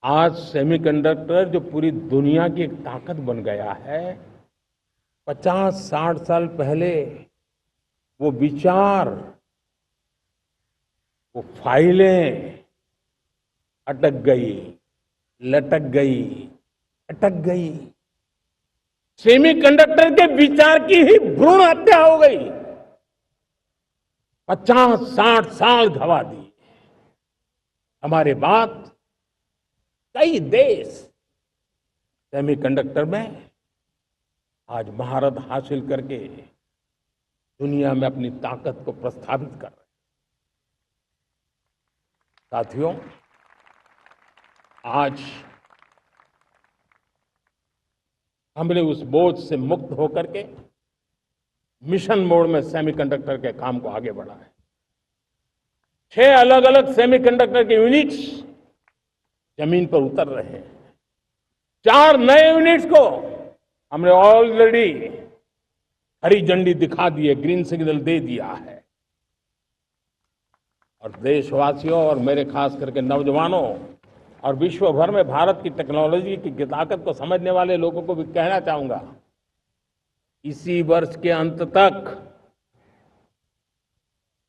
आज सेमीकंडक्टर जो पूरी दुनिया की एक ताकत बन गया है, 50-60 साल पहले वो विचार, वो फाइलें अटक गई, लटक गई, अटक गई। सेमीकंडक्टर के विचार की ही भ्रूण हत्या हो गई। 50-60 साल गवा दी। हमारे बाद कई देश सेमीकंडक्टर में आज महारत हासिल करके दुनिया में अपनी ताकत को प्रस्थापित कर रहे हैं। साथियों, आज हमने उस बोझ से मुक्त होकर के मिशन मोड में सेमीकंडक्टर के काम को आगे बढ़ा है। 6 अलग अलग सेमीकंडक्टर के यूनिट्स जमीन पर उतर रहे हैं। 4 नए यूनिट्स को हमने ऑलरेडी हरी झंडी दिखा दी है, ग्रीन सिग्नल दे दिया है। और देशवासियों और मेरे खास करके नौजवानों और विश्व भर में भारत की टेक्नोलॉजी की ताकत को समझने वाले लोगों को भी कहना चाहूंगा, इसी वर्ष के अंत तक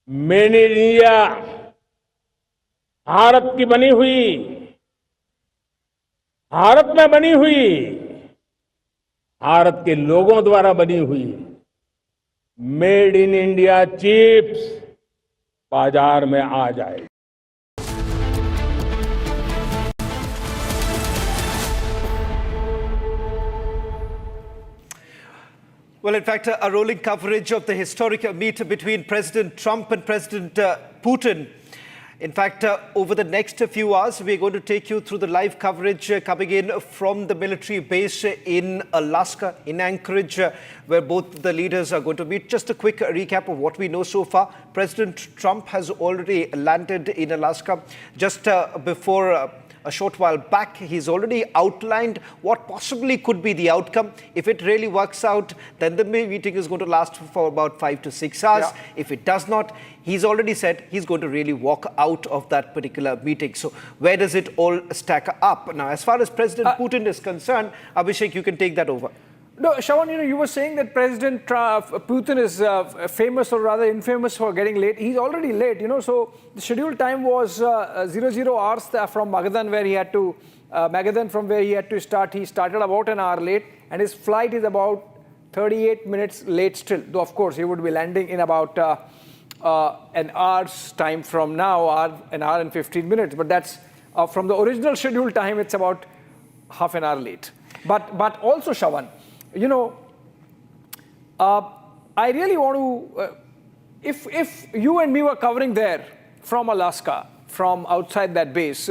मेड इन इंडिया, भारत की बनी हुई, भारत में बनी हुई, भारत के लोगों द्वारा बनी हुई मेड इन इंडिया चिप्स बाजार में आ जाएगी। Well, in fact, a rolling coverage of the historic meet between President Trump and President Putin. In fact, over the next few hours, we're going to take you through the live coverage coming in from the military base in Alaska, in Anchorage, where both the leaders are going to meet. Just a quick recap of what we know so far. President Trump has already landed in Alaska just before a short while back. He's already outlined what possibly could be the outcome. If it really works out, then the meeting is going to last for about 5 to 6 hours. Yeah. If it does not, he's already said he's going to really walk out of that particular meeting. So where does it all stack up? Now, as far as President Putin is concerned, Abhishek, you can take that over. No, Shravan, you were saying that President Putin is famous or rather infamous for getting late. He's already late, so the scheduled time was 00 hours from Magadan, from where he had to start. He started about an hour late, and his flight is about 38 minutes late still. Though, of course, he would be landing in about an hour's time from now, an hour and 15 minutes. But that's from the original scheduled time, it's about half an hour late. But also, Shravan, I really want to, if you and me were covering there from Alaska, from outside that base,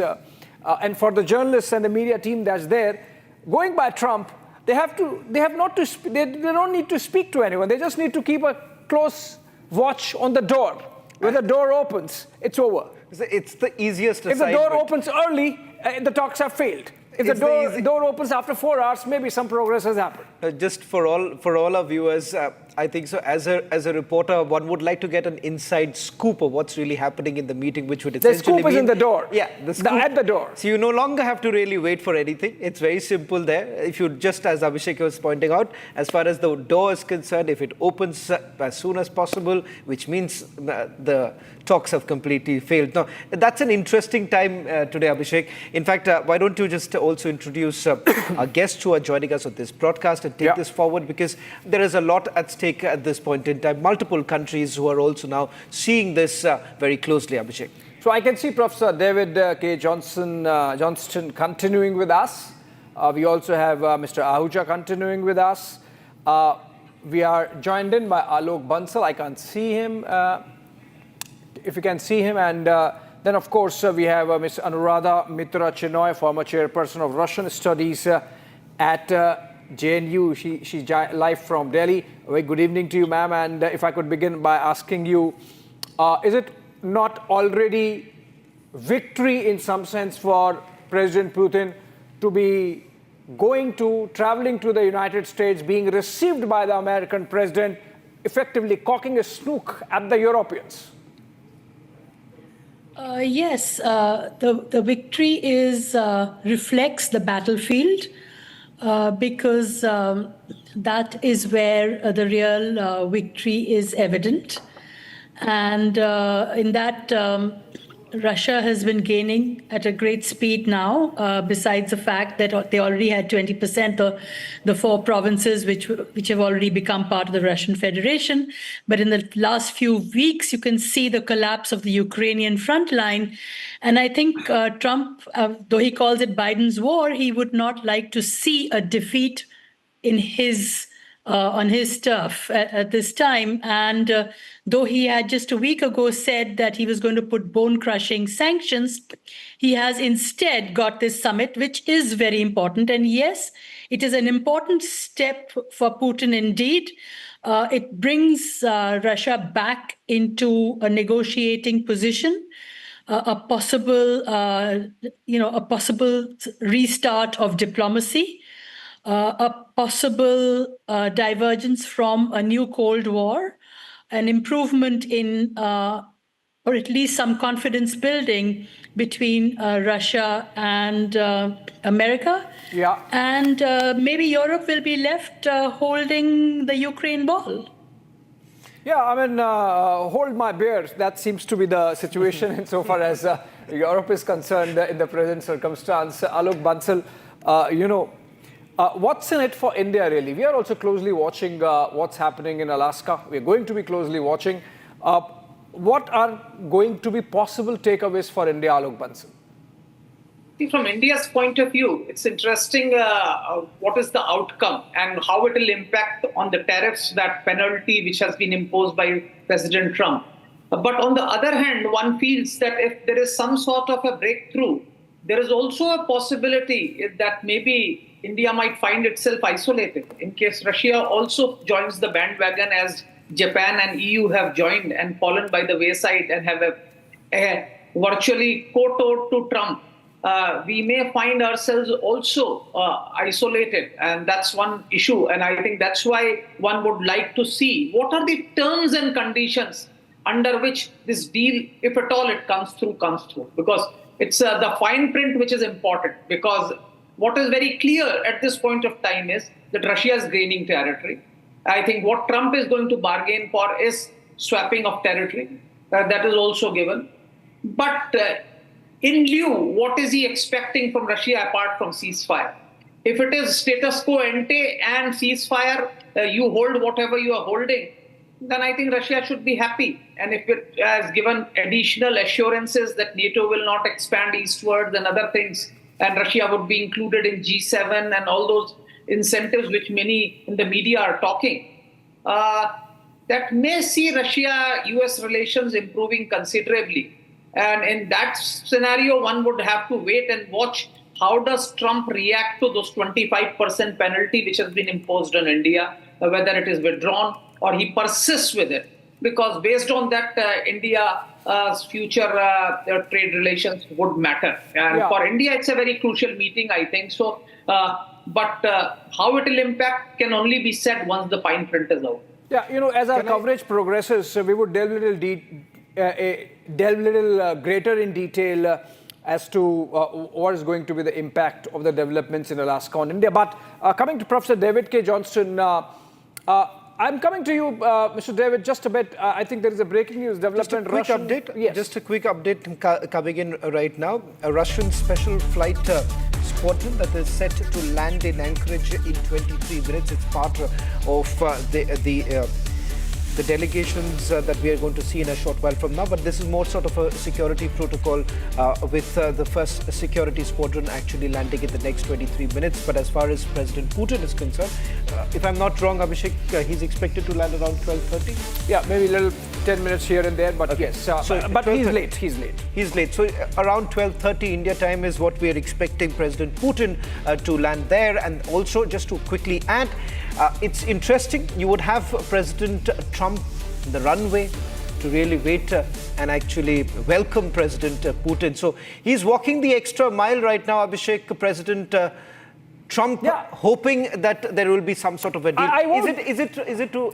and for the journalists and the media team that's there, going by Trump, they don't need to speak to anyone. They just need to keep a close watch on the door. When the door opens, it's over. It's the easiest assignment. If the door opens early, the talks have failed. If the door opens after 4 hours, maybe some progress has happened. Just for all our viewers, I think so. As a reporter, one would like to get an inside scoop of what's really happening in the meeting, which would essentially the scoop is in the door. Yeah, the scoop at the door. So you no longer have to really wait for anything. It's very simple there. If you just, as Abhishek was pointing out, as far as the door is concerned, if it opens as soon as possible, which means the talks have completely failed. Now, that's an interesting time today, Abhishek. In fact, why don't you just also introduce our guests who are joining us on this broadcast and take this forward, because there is a lot at stake at this point in time. Multiple countries who are also now seeing this very closely, Abhishek. So I can see Professor David K. Johnston continuing with us. We also have Mr. Ahuja continuing with us. We are joined in by Alok Bansal. I can't see him. If you can see him. And then, of course, we have Ms. Anuradha Mitra Chinoy, former chairperson of Russian Studies at JNU. She's live from Delhi. A very good evening to you, ma'am. And if I could begin by asking you, is it not already victory in some sense for President Putin to be traveling to the United States, being received by the American president, effectively cocking a snook at the Europeans? Yes, the victory reflects the battlefield because that is where the real victory is evident. And in that, Russia has been gaining at a great speed now, besides the fact that they already had 20% of the 4 provinces which have already become part of the Russian Federation. But in the last few weeks, you can see the collapse of the Ukrainian front line. And I think Trump, though he calls it Biden's war, he would not like to see a defeat in on his turf at this time. And though he had just a week ago said that he was going to put bone-crushing sanctions, he has instead got this summit, which is very important. And yes, it is an important step for Putin indeed. It brings Russia back into a negotiating position, a possible restart of diplomacy, a possible divergence from a new Cold War, an improvement in, or at least some confidence building between Russia and America. Yeah. And maybe Europe will be left holding the Ukraine ball. Yeah, I mean, hold my beer. That seems to be the situation insofar as Europe is concerned in the present circumstance. Alok Bansal, what's in it for India, really? We are also closely watching what's happening in Alaska. We're going to be closely watching. What are going to be possible takeaways for India, Alok Bansal? From India's point of view, it's interesting what is the outcome and how it will impact on the tariffs, that penalty which has been imposed by President Trump. But on the other hand, one feels that if there is some sort of a breakthrough, there is also a possibility that maybe India might find itself isolated in case Russia also joins the bandwagon, as Japan and EU have joined and fallen by the wayside and have virtually kowtowed to Trump. We may find ourselves also isolated, and that's one issue. And I think that's why one would like to see what are the terms and conditions under which this deal, if at all it comes through. Because it's the fine print which is important, because what is very clear at this point of time is that Russia is gaining territory. I think what Trump is going to bargain for is swapping of territory. That is also given. But in lieu, what is he expecting from Russia apart from ceasefire? If it is status quo ante and ceasefire, you hold whatever you are holding, then I think Russia should be happy. And if it has given additional assurances that NATO will not expand eastwards and other things, and Russia would be included in G7 and all those incentives which many in the media are talking, that may see Russia-US relations improving considerably. And in that scenario, one would have to wait and watch how does Trump react to those 25% penalty which has been imposed on India, whether it is withdrawn or he persists with it. Because based on that, India's future trade relations would matter. And for India, it's a very crucial meeting, I think. So, but how it will impact can only be said once the fine print is out. Yeah, as our coverage progresses, we would delve a little greater in detail as to what is going to be the impact of the developments in Alaska on India. But coming to Professor David K. Johnston, I'm coming to you, Mr. David, just a bit. I think there is a breaking news development. Just a quick update coming in right now. A Russian special flight squadron that is set to land in Anchorage in 23 minutes. It's part of the delegations that we are going to see in a short while from now. But this is more sort of a security protocol with the first security squadron actually landing in the next 23 minutes. But as far as President Putin is concerned, if I'm not wrong, Abhishek, he's expected to land around 12:30. Yeah, maybe a little 10 minutes here and there, but okay. Yes. But he's late. He's late. So around 12:30 India time is what we are expecting President Putin to land there. And also, just to quickly add, it's interesting. You would have President Trump in the runway to really wait and actually welcome President Putin. So he's walking the extra mile right now, Abhishek. President Trump hoping that there will be some sort of a deal.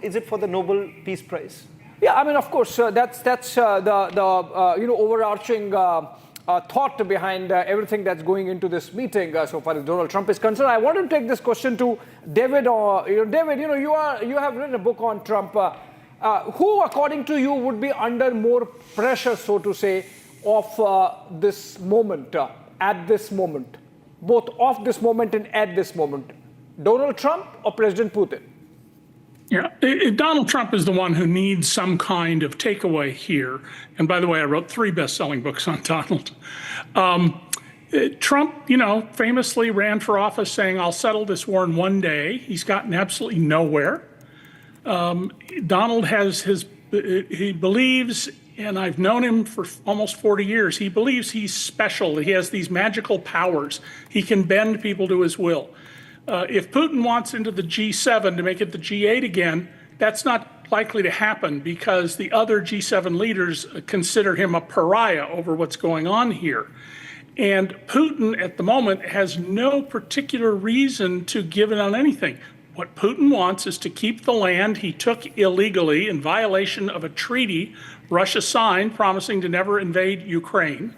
Is it for the Nobel Peace Prize? Yeah, I mean, of course, that's the overarching thought behind everything that's going into this meeting so far as Donald Trump is concerned. I want to take this question to David. David, you have written a book on Trump. Who, according to you, would be under more pressure, so to say, of this moment, at this moment, both of this moment and at this moment? Donald Trump or President Putin? Yeah, Donald Trump is the one who needs some kind of takeaway here. And by the way, I wrote 3 best-selling books on Donald. Trump, famously ran for office saying, I'll settle this war in one day. He's gotten absolutely nowhere. Donald he believes, and I've known him for almost 40 years, he believes he's special. He has these magical powers. He can bend people to his will. If Putin wants into the G7 to make it the G8 again, that's not likely to happen because the other G7 leaders consider him a pariah over what's going on here. And Putin at the moment has no particular reason to give in on anything. What Putin wants is to keep the land he took illegally in violation of a treaty Russia signed promising to never invade Ukraine.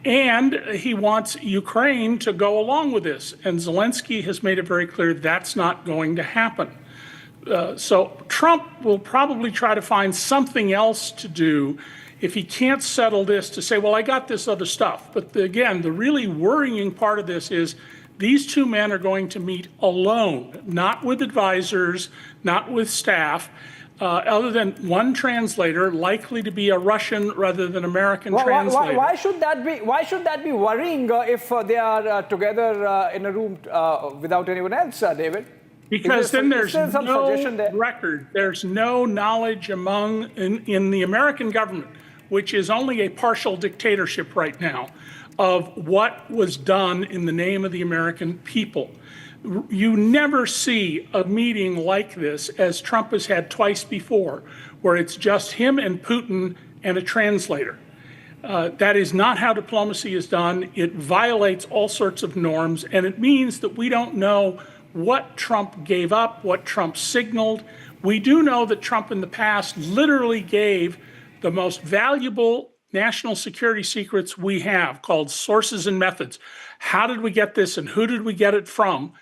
And he wants Ukraine to go along with this. And Zelensky has made it very clear that's not going to happen. So Trump will probably try to find something else to do if he can't settle this to say, well, I got this other stuff. But again, the really worrying part of this is these two men are going to meet alone, not with advisors, not with staff. Other than one translator, likely to be a Russian rather than American translator. Why should that be? Why should that be worrying if they are together in a room without anyone else, David? Because then there's no record. There's no knowledge in the American government, which is only a partial dictatorship right now, of what was done in the name of the American people. You never see a meeting like this, as Trump has had twice before, where it's just him and Putin and a translator. That is not how diplomacy is done. It violates all sorts of norms, and it means that we don't know what Trump gave up, what Trump signaled. We do know that Trump in the past literally gave the most valuable national security secrets we have called sources and methods. How did we get this and who did we get it from?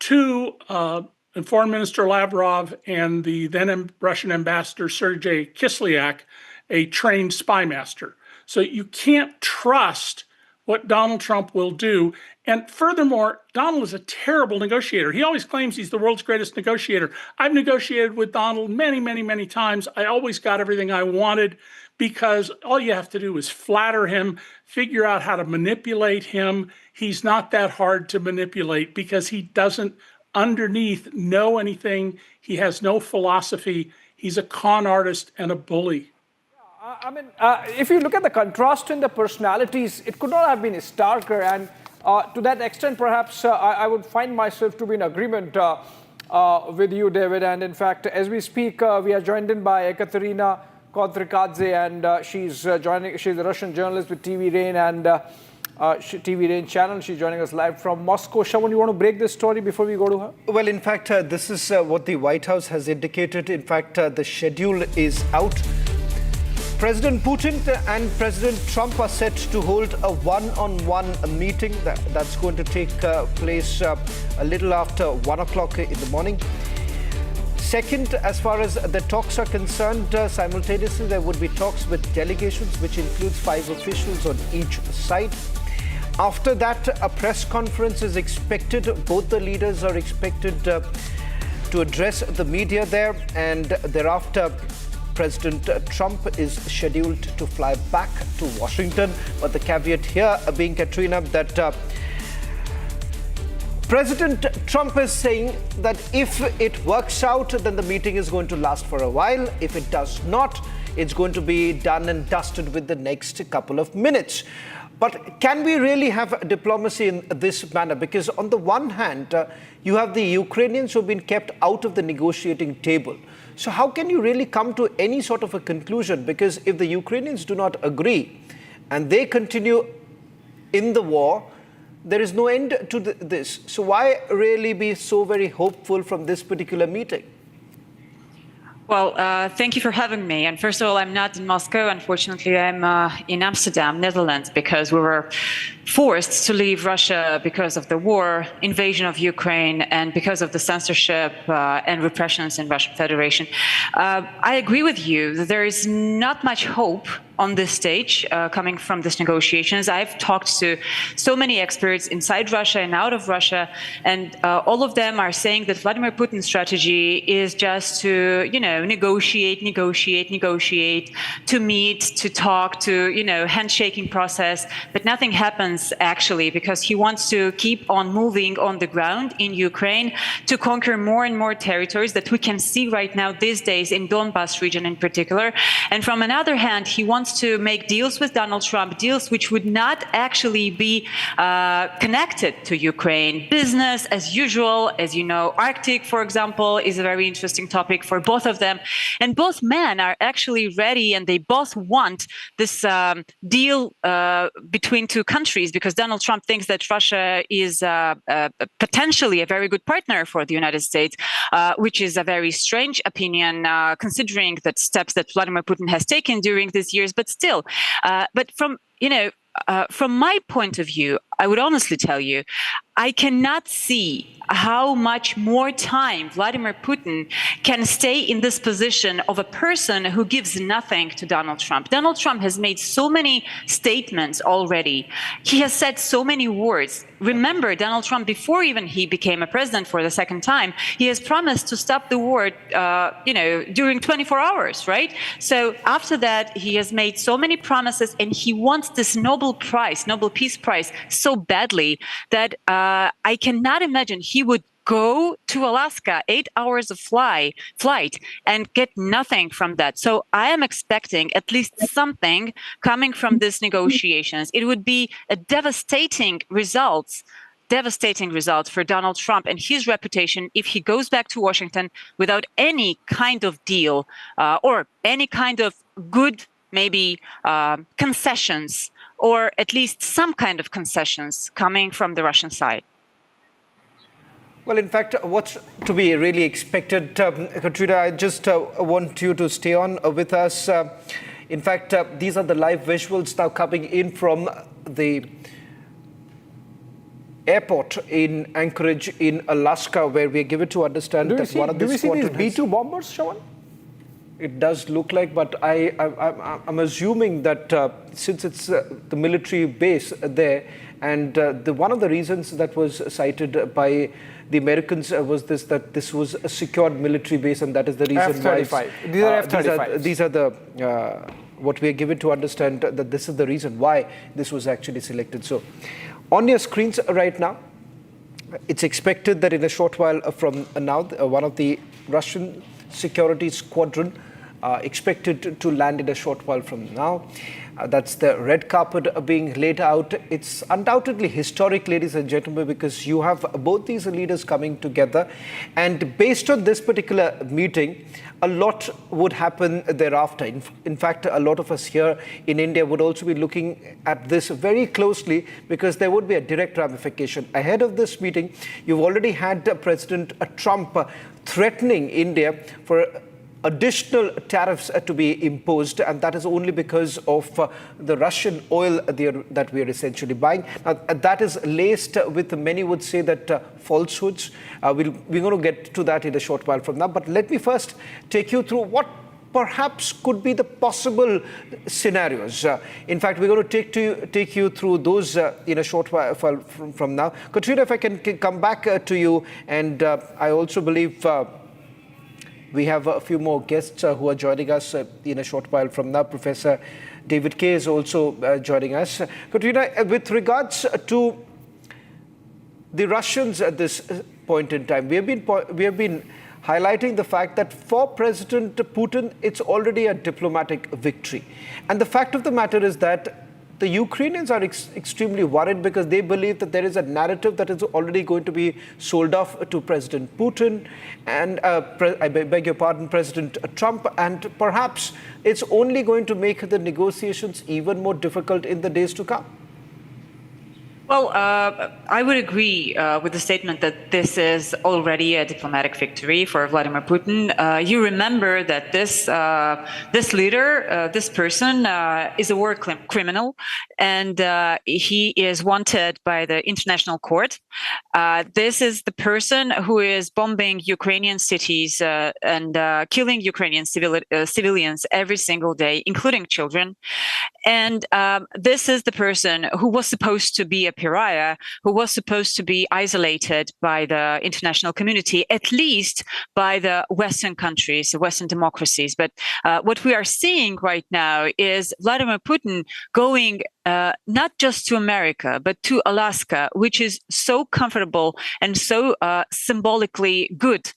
To Foreign Minister Lavrov and the then Russian ambassador Sergei Kislyak, a trained spy master. So you can't trust what Donald Trump will do. And furthermore, Donald is a terrible negotiator. He always claims he's the world's greatest negotiator. I've negotiated with Donald many, many, many times. I always got everything I wanted because all you have to do is flatter him, figure out how to manipulate him. He's not that hard to manipulate because he doesn't underneath know anything. He has no philosophy. He's a con artist and a bully. I mean, if you look at the contrast in the personalities, it could not have been starker. And to that extent, perhaps I would find myself to be in agreement with you, David. And in fact, as we speak, we are joined in by Ekaterina Kodrikadze, and she's a Russian journalist with TV Rain and TV Rain channel. She's joining us live from Moscow. Shaman, you want to break this story before we go to her? Well, in fact, this is what the White House has indicated. In fact, the schedule is out. President Putin and President Trump are set to hold a one-on-one meeting that's going to take place a little after 1 o'clock in the morning. Second, as far as the talks are concerned, simultaneously there would be talks with delegations, which includes 5 officials on each side. After that, a press conference is expected. Both the leaders are expected to address the media there, and thereafter President Trump is scheduled to fly back to Washington. But the caveat here being, Katrina, that President Trump is saying that if it works out, then the meeting is going to last for a while. If it does not, it's going to be done and dusted with the next couple of minutes. But can we really have diplomacy in this manner? Because on the one hand, you have the Ukrainians who have been kept out of the negotiating table. So how can you really come to any sort of a conclusion? Because if the Ukrainians do not agree and they continue in the war, there is no end to this. So why really be so very hopeful from this particular meeting? Well, thank you for having me. And first of all, I'm not in Moscow. Unfortunately, I'm in Amsterdam, Netherlands, because we were forced to leave Russia because of the war, invasion of Ukraine, and because of the censorship and repressions in Russian Federation. I agree with you that there is not much hope on this stage coming from these negotiations. I've talked to so many experts inside Russia and out of Russia, and all of them are saying that Vladimir Putin's strategy is just to, negotiate, to meet, to talk, to, handshaking process, but nothing happens actually, because he wants to keep on moving on the ground in Ukraine to conquer more and more territories that we can see right now these days in Donbas region in particular. And from another hand, he wants to make deals with Donald Trump, deals which would not actually be connected to Ukraine. Business as usual, as you know, Arctic, for example, is a very interesting topic for both of them. And both men are actually ready, and they both want this deal between two countries, because Donald Trump thinks that Russia is potentially a very good partner for the United States, which is a very strange opinion, considering the steps that Vladimir Putin has taken during these years. But still, but from my point of view, I would honestly tell you, I cannot see how much more time Vladimir Putin can stay in this position of a person who gives nothing to Donald Trump. Donald Trump has made so many statements already. He has said so many words. Remember, Donald Trump, before even he became a president for the second time, he has promised to stop the war, during 24 hours, right? So after that, he has made so many promises, and he wants this Nobel Peace Prize so badly that I cannot imagine he would go to Alaska, 8 hours of flight, and get nothing from that. So I am expecting at least something coming from these negotiations. It would be a devastating results for Donald Trump and his reputation if he goes back to Washington without any kind of deal or any kind of good, maybe concessions, or at least some kind of concessions coming from the Russian side. Well, in fact, what's to be really expected, Katrina, I just want you to stay on with us. In fact, these are the live visuals now coming in from the airport in Anchorage in Alaska, where we are given to understand that one of the squadrons... Do we see these B-2 bombers, Shawan? It does look like, but I'm assuming that since it's the military base there, and one of the reasons that was cited by the Americans was that this was a secured military base, and that is the reason F-35. These are F-35s. These are the what we are given to understand, that this is the reason why this was actually selected. So, on your screens right now, it's expected that in a short while from now, one of the Russian security squadron expected to land in a short while from now. That's the red carpet being laid out. It's undoubtedly historic, ladies and gentlemen, because you have both these leaders coming together. And based on this particular meeting, a lot would happen thereafter. In fact, a lot of us here in India would also be looking at this very closely, because there would be a direct ramification. Ahead of this meeting, you've already had President Trump threatening India for additional tariffs to be imposed, and that is only because of the Russian oil that we are essentially buying. Now, that is laced with, many would say, that falsehoods. We're going to get to that in a short while from now, but let me first take you through what perhaps could be the possible scenarios. In fact, we're going to take you through those in a short while from now. Katrina, if I can come back to you, and I also believe we have a few more guests who are joining us in a short while from now. Professor David Kay is also joining us. Katrina, with regards to the Russians at this point in time, we have been highlighting the fact that for President Putin, it's already a diplomatic victory. And the fact of the matter is that the Ukrainians are extremely worried, because they believe that there is a narrative that is already going to be sold off to President Putin and, I beg your pardon, President Trump, and perhaps it's only going to make the negotiations even more difficult in the days to come. Well, I would agree with the statement that this is already a diplomatic victory for Vladimir Putin. You remember that this leader, this person, is a war criminal, and he is wanted by the international court. This is the person who is bombing Ukrainian cities and killing Ukrainian civilians every single day, including children. And this is the person who was supposed to be a pariah, who was supposed to be isolated by the international community, at least by the Western countries, Western democracies. But what we are seeing right now is Vladimir Putin going not just to America, but to Alaska, which is so comfortable and so symbolically good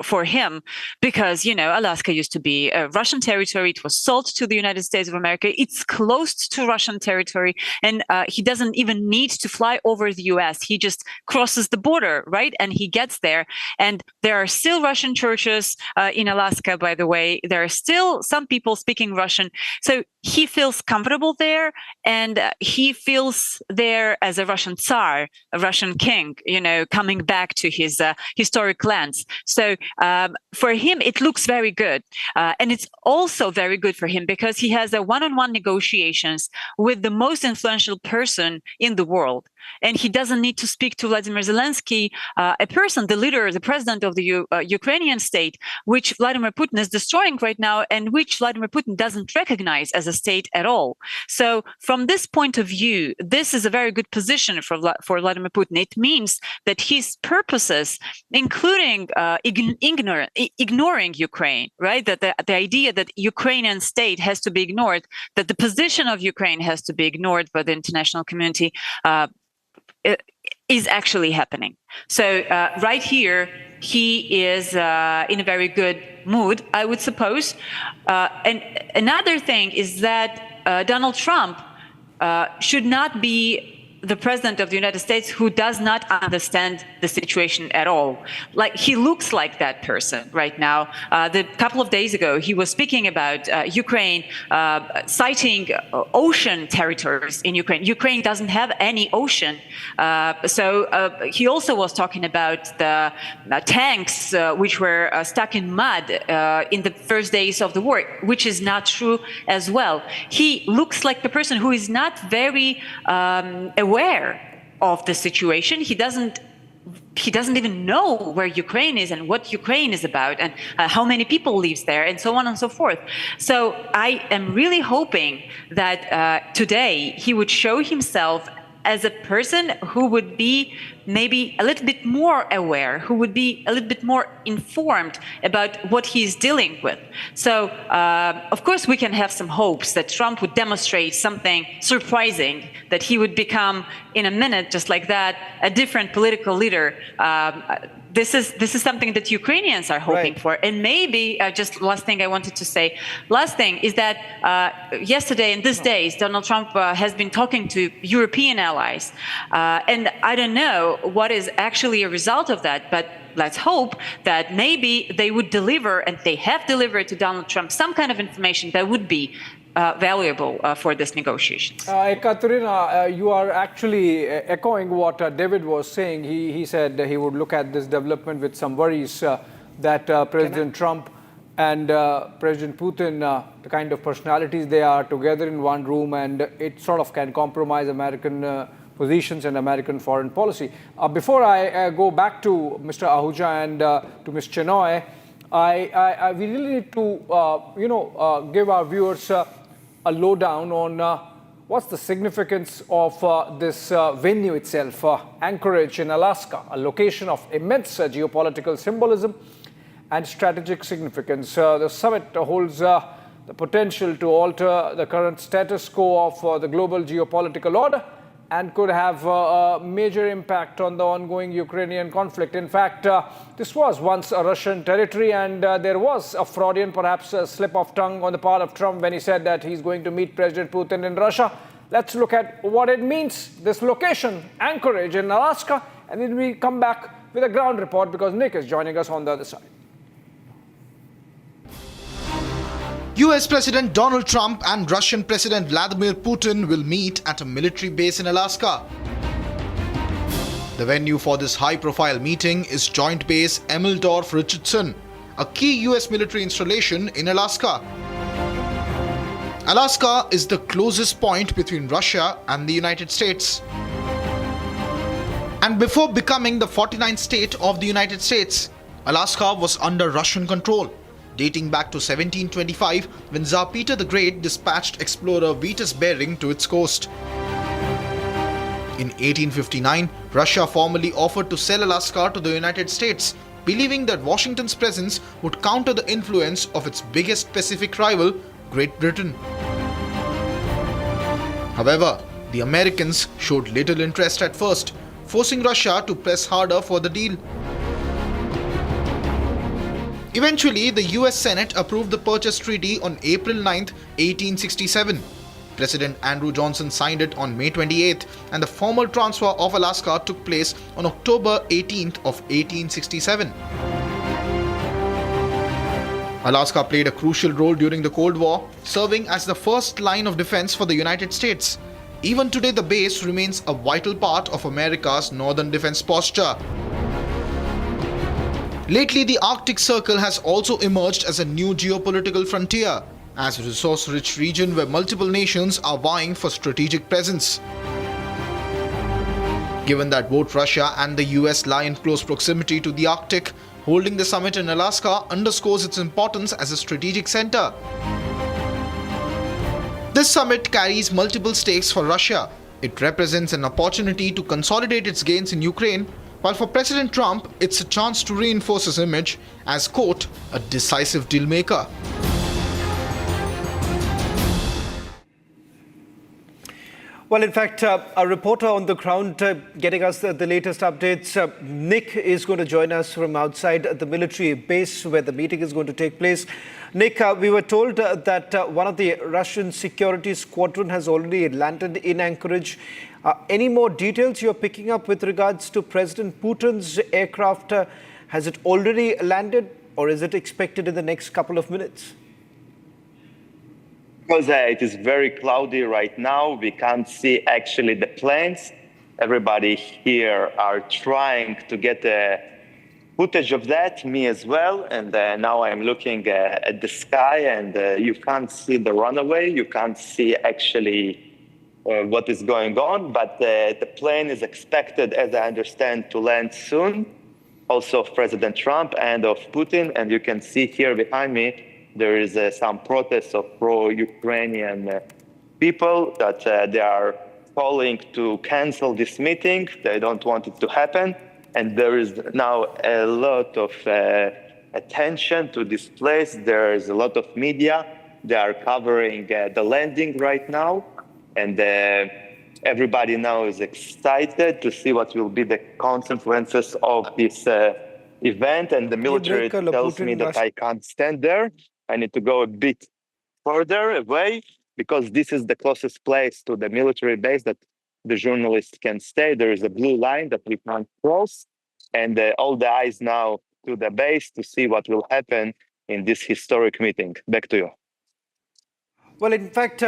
for him, because, you know, Alaska used to be a Russian territory. It was sold to the United States of America. It's close to Russian territory, and he doesn't even need to fly over the US. He just crosses the border, right? And he gets there. And there are still Russian churches in Alaska, by the way. There are still some people speaking Russian. So he feels comfortable there, and he feels there as a Russian Tsar, a Russian king, you know, coming back to his historic lands. So for him, it looks very good. And it's also very good for him because he has a one-on-one negotiations with the most influential person in the world. And he doesn't need to speak to Vladimir Zelensky, a person, the leader, the president of the Ukrainian state, which Vladimir Putin is destroying right now, and which Vladimir Putin doesn't recognize as a state at all. So from this point of view, this is a very good position for Vladimir Putin. It means that his purposes, including ignoring Ukraine, right? That the idea that Ukrainian state has to be ignored, that the position of Ukraine has to be ignored by the international community, is actually happening. So right here, he is in a very good mood, I would suppose. And another thing is that Donald Trump should not be the president of the United States who does not understand the situation at all. Like, he looks like that person right now. The couple of days ago, he was speaking about Ukraine, citing ocean territories in Ukraine. Ukraine doesn't have any ocean. So he also was talking about the tanks which were stuck in mud in the first days of the war, which is not true as well. He looks like the person who is not very aware of the situation. He doesn't even know where Ukraine is and what Ukraine is about and how many people lives there and so on and so forth. So I am really hoping that today he would show himself as a person who would be maybe a little bit more aware, who would be a little bit more informed about what he's dealing with. So, of course, we can have some hopes that Trump would demonstrate something surprising, that he would become, in a minute, just like that, a different political leader. This is something that Ukrainians are hoping for. And maybe, just last thing I wanted to say, last thing is that yesterday and these days, Donald Trump has been talking to European allies. And I don't know what is actually a result of that, but let's hope that maybe they would deliver, and they have delivered to Donald Trump, some kind of information that would be valuable for this negotiations. Ekaterina, you are actually echoing what David was saying. He said he would look at this development with some worries that President Trump and President Putin, the kind of personalities they are together in one room, and it sort of can compromise American positions and American foreign policy. Before I go back to Mr. Ahuja and to Ms. Chenoy, we really need to, give our viewers a lowdown on what's the significance of this venue itself, Anchorage in Alaska, a location of immense geopolitical symbolism and strategic significance. The summit holds the potential to alter the current status quo of the global geopolitical order and could have a major impact on the ongoing Ukrainian conflict. In fact, this was once a Russian territory, and there was a Freudian, perhaps a slip of tongue on the part of Trump when he said that he's going to meet President Putin in Russia. Let's look at what it means, this location, Anchorage in Alaska, and then we come back with a ground report because Nick is joining us on the other side. US President Donald Trump and Russian President Vladimir Putin will meet at a military base in Alaska. The venue for this high-profile meeting is Joint Base Emmeldorf-Richardson, a key US military installation in Alaska. Alaska is the closest point between Russia and the United States. And before becoming the 49th state of the United States, Alaska was under Russian control, dating back to 1725 when Tsar Peter the Great dispatched explorer Vitus Bering to its coast. In 1859, Russia formally offered to sell Alaska to the United States, believing that Washington's presence would counter the influence of its biggest Pacific rival, Great Britain. However, the Americans showed little interest at first, forcing Russia to press harder for the deal. Eventually, the US Senate approved the purchase treaty on April 9, 1867. President Andrew Johnson signed it on May 28, and the formal transfer of Alaska took place on October 18th of 1867. Alaska played a crucial role during the Cold War, serving as the first line of defense for the United States. Even today, the base remains a vital part of America's northern defense posture. Lately, the Arctic Circle has also emerged as a new geopolitical frontier, as a resource-rich region where multiple nations are vying for strategic presence. Given that both Russia and the US lie in close proximity to the Arctic, holding the summit in Alaska underscores its importance as a strategic center. This summit carries multiple stakes for Russia. It represents an opportunity to consolidate its gains in Ukraine, while for President Trump, it's a chance to reinforce his image as, quote, a decisive deal-maker. Well, in fact, a reporter on the ground getting us the latest updates. Nick is going to join us from outside the military base where the meeting is going to take place. Nick, we were told that one of the Russian security squadron has already landed in Anchorage. Any more details you're picking up with regards to President Putin's aircraft? Has it already landed or is it expected in the next couple of minutes? Because it is very cloudy right now, we can't see actually the planes. Everybody here are trying to get footage of that, me as well. And now I'm looking at the sky and you can't see the runway. You can't see actually what is going on. But the plane is expected, as I understand, to land soon. Also of President Trump and of Putin. And you can see here behind me, there is some protests of pro-Ukrainian people that they are calling to cancel this meeting. They don't want it to happen. And there is now a lot of attention to this place. There is a lot of media. They are covering the landing right now. And everybody now is excited to see what will be the consequences of this event. And the military tells me that I can't stand there. I need to go a bit further away because this is the closest place to the military base that the journalists can stay. There is a blue line that we can't cross. And all the eyes now to the base to see what will happen in this historic meeting. Back to you. Well, in fact,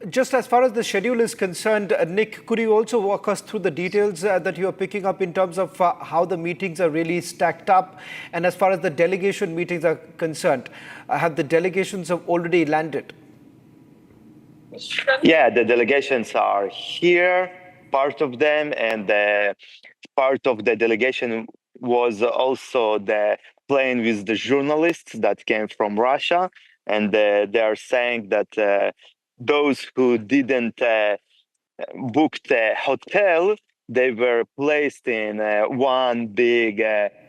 just as far as the schedule is concerned, Nick, could you also walk us through the details that you are picking up in terms of how the meetings are really stacked up? And as far as the delegation meetings are concerned, have the delegations already landed? Yeah, the delegations are here, part of them, and part of the delegation was also the plane with the journalists that came from Russia. And they are saying that those who didn't book the hotel, they were placed in one big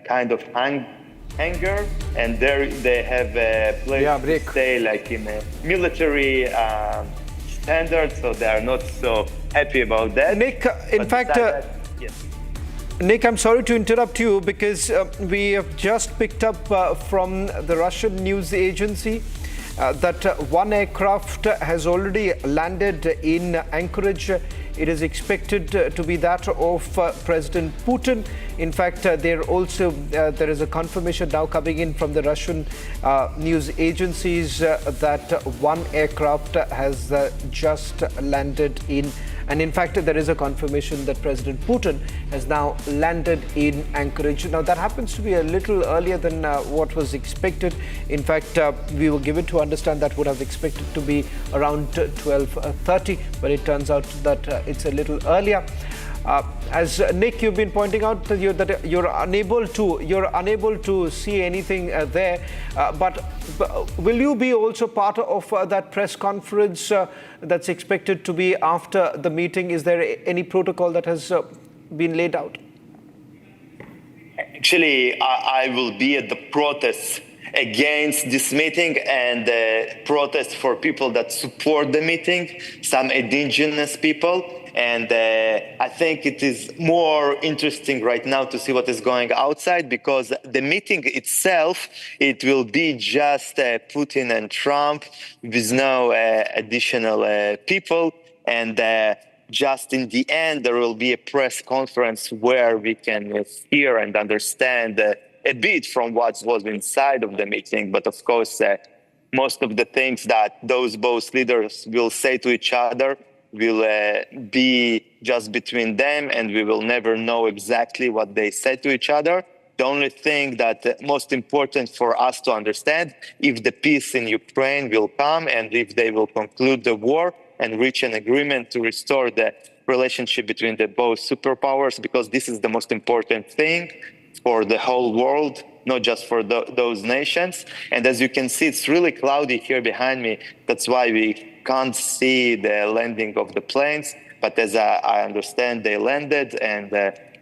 kind of hangar, and there they have a place to stay, like in a military standard. So they are not so happy about that. Nick, in fact, yes. Nick, I'm sorry to interrupt you because we have just picked up from the Russian news agency that one aircraft has already landed in Anchorage. It is expected to be that of President Putin. In fact, there is a confirmation now coming in from the Russian news agencies that one aircraft has just landed in. And in fact, there is a confirmation that President Putin has now landed in Anchorage. Now, that happens to be a little earlier than what was expected. In fact, we were given to understand that would have expected to be around 12:30, but it turns out that it's a little earlier. As Nick, you've been pointing out that you're unable to see anything there. But will you be also part of that press conference that's expected to be after the meeting? Is there any protocol that has been laid out? Actually, I will be at the protests against this meeting and protest for people that support the meeting, some indigenous people. And I think it is more interesting right now to see what is going outside, because the meeting itself, it will be just Putin and Trump with no additional people. And just in the end, there will be a press conference where we can hear and understand a bit from what was inside of the meeting. But of course, most of the things that those both leaders will say to each other will be just between them, and we will never know exactly what they said to each other. The only thing that most important for us to understand, if the peace in Ukraine will come and if they will conclude the war and reach an agreement to restore the relationship between the both superpowers, because this is the most important thing for the whole world, not just for those nations. And as you can see, it's really cloudy here behind me. That's why we can't see the landing of the planes. But as I understand, they landed, and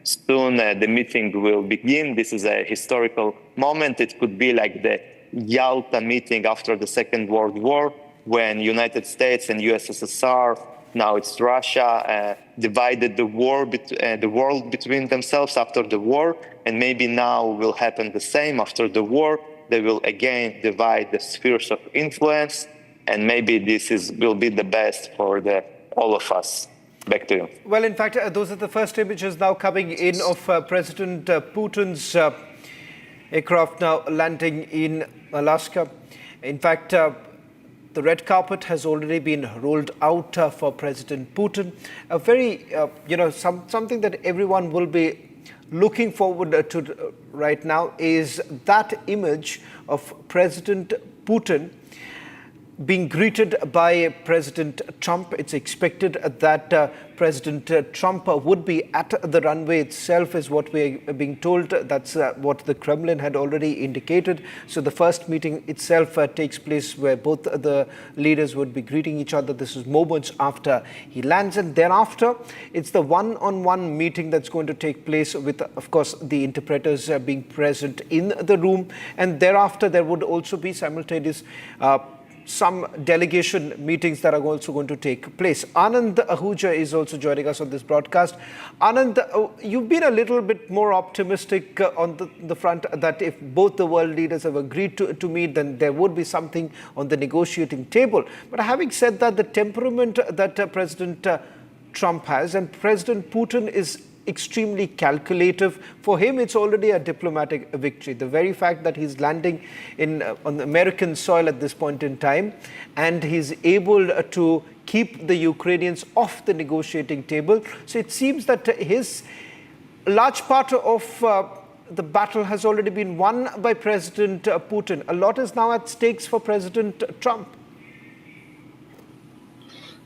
soon the meeting will begin. This is a historical moment. It could be like the Yalta meeting after the Second World War, when United States and USSR now it's Russia, divided the world between themselves after the war, and maybe now will happen the same after the war. They will again divide the spheres of influence, and maybe will be the best for all of us. Back to you. Well, in fact, those are the first images now coming in of President Putin's aircraft now landing in Alaska. In fact, the red carpet has already been rolled out for President Putin. A very, something that everyone will be looking forward to right now is that image of President Putin being greeted by President Trump. It's expected that President Trump would be at the runway itself, is what we are being told. That's what the Kremlin had already indicated. So the first meeting itself takes place where both the leaders would be greeting each other. This is moments after he lands, and thereafter it's the one-on-one meeting that's going to take place with, of course, the interpreters being present in the room. And thereafter there would also be simultaneous some delegation meetings that are also going to take place. Anand Ahuja is also joining us on this broadcast. Anand, you've been a little bit more optimistic on the front that if both the world leaders have agreed to meet, then there would be something on the negotiating table. But having said that, the temperament that President Trump has, and President Putin is extremely calculative. For him, it's already a diplomatic victory. The very fact that he's landing on American soil at this point in time, and he's able to keep the Ukrainians off the negotiating table. So it seems that his large part of the battle has already been won by President Putin. A lot is now at stakes for President Trump.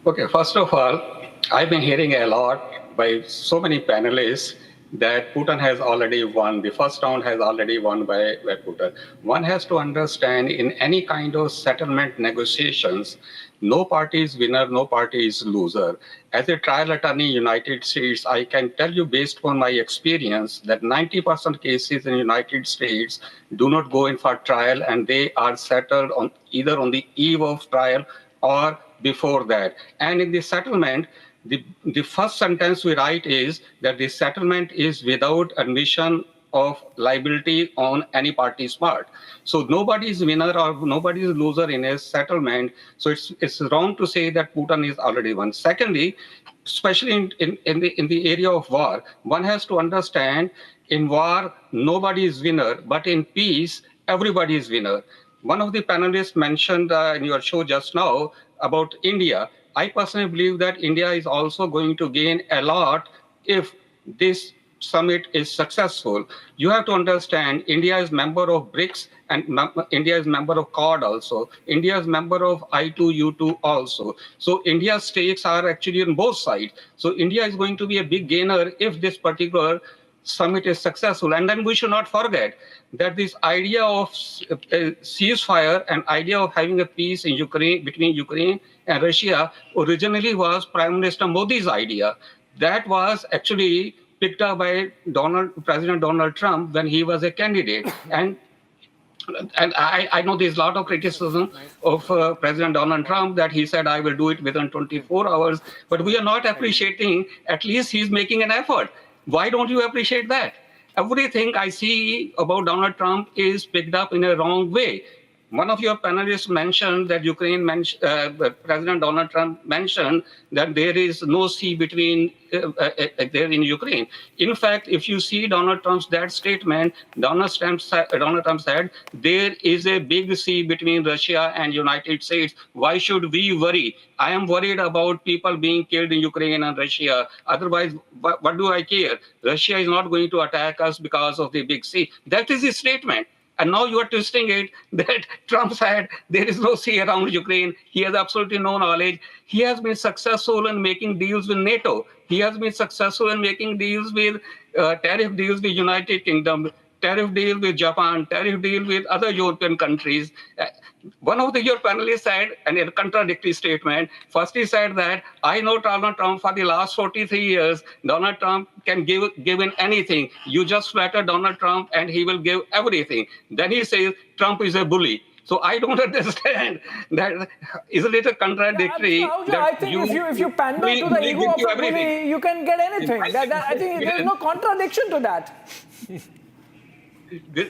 Okay, first of all, I've been hearing a lot by so many panelists that Putin has already won. The first round has already won by Putin. One has to understand, in any kind of settlement negotiations, no party is winner, no party is loser. As a trial attorney in the United States, I can tell you based on my experience that 90% cases in the United States do not go in for trial, and they are settled on either on the eve of trial or before that. And in the settlement, the first sentence we write is that the settlement is without admission of liability on any party's part. So nobody is winner or nobody is loser in a settlement. So it's wrong to say that Putin is already won. Secondly, especially in the area of war, one has to understand in war nobody is winner, but in peace everybody is winner. One of the panelists mentioned in your show just now about India. I personally believe that India is also going to gain a lot if this summit is successful. You have to understand, India is member of BRICS and India is member of Quad also. India is member of I2U2 also. So India's stakes are actually on both sides. So India is going to be a big gainer if this particular summit is successful. And then we should not forget that this idea of ceasefire and idea of having a peace in Ukraine, between Ukraine and Russia, originally was Prime Minister Modi's idea. That was actually picked up by President Donald Trump when he was a candidate. And I know there's a lot of criticism of President Donald Trump that he said, I will do it within 24 hours. But we are not appreciating, at least he's making an effort. Why don't you appreciate that? Everything I see about Donald Trump is picked up in a wrong way. One of your panelists mentioned that President Donald Trump mentioned that there is no sea between there in Ukraine. In fact, if you see Donald Trump's that statement, Donald Trump said there is a big sea between Russia and United States. Why should we worry? I am worried about people being killed in Ukraine and Russia. Otherwise, what do I care? Russia is not going to attack us because of the big sea. That is his statement. And now you are twisting it that Trump said there is no sea around Ukraine. He has absolutely no knowledge. He has been successful in making deals with NATO. He has been successful in making deals with tariff deals with United Kingdom, tariff deal with Japan, tariff deal with other European countries. One of your panelists said, and in a contradictory statement, first he said that I know Donald Trump for the last 43 years. Donald Trump can give in anything. You just flatter Donald Trump and he will give everything. Then he says Trump is a bully. So I don't understand that. Isn't it a contradictory? I think if you pander to the ego of a bully, you can get anything. I think there is no contradiction to that.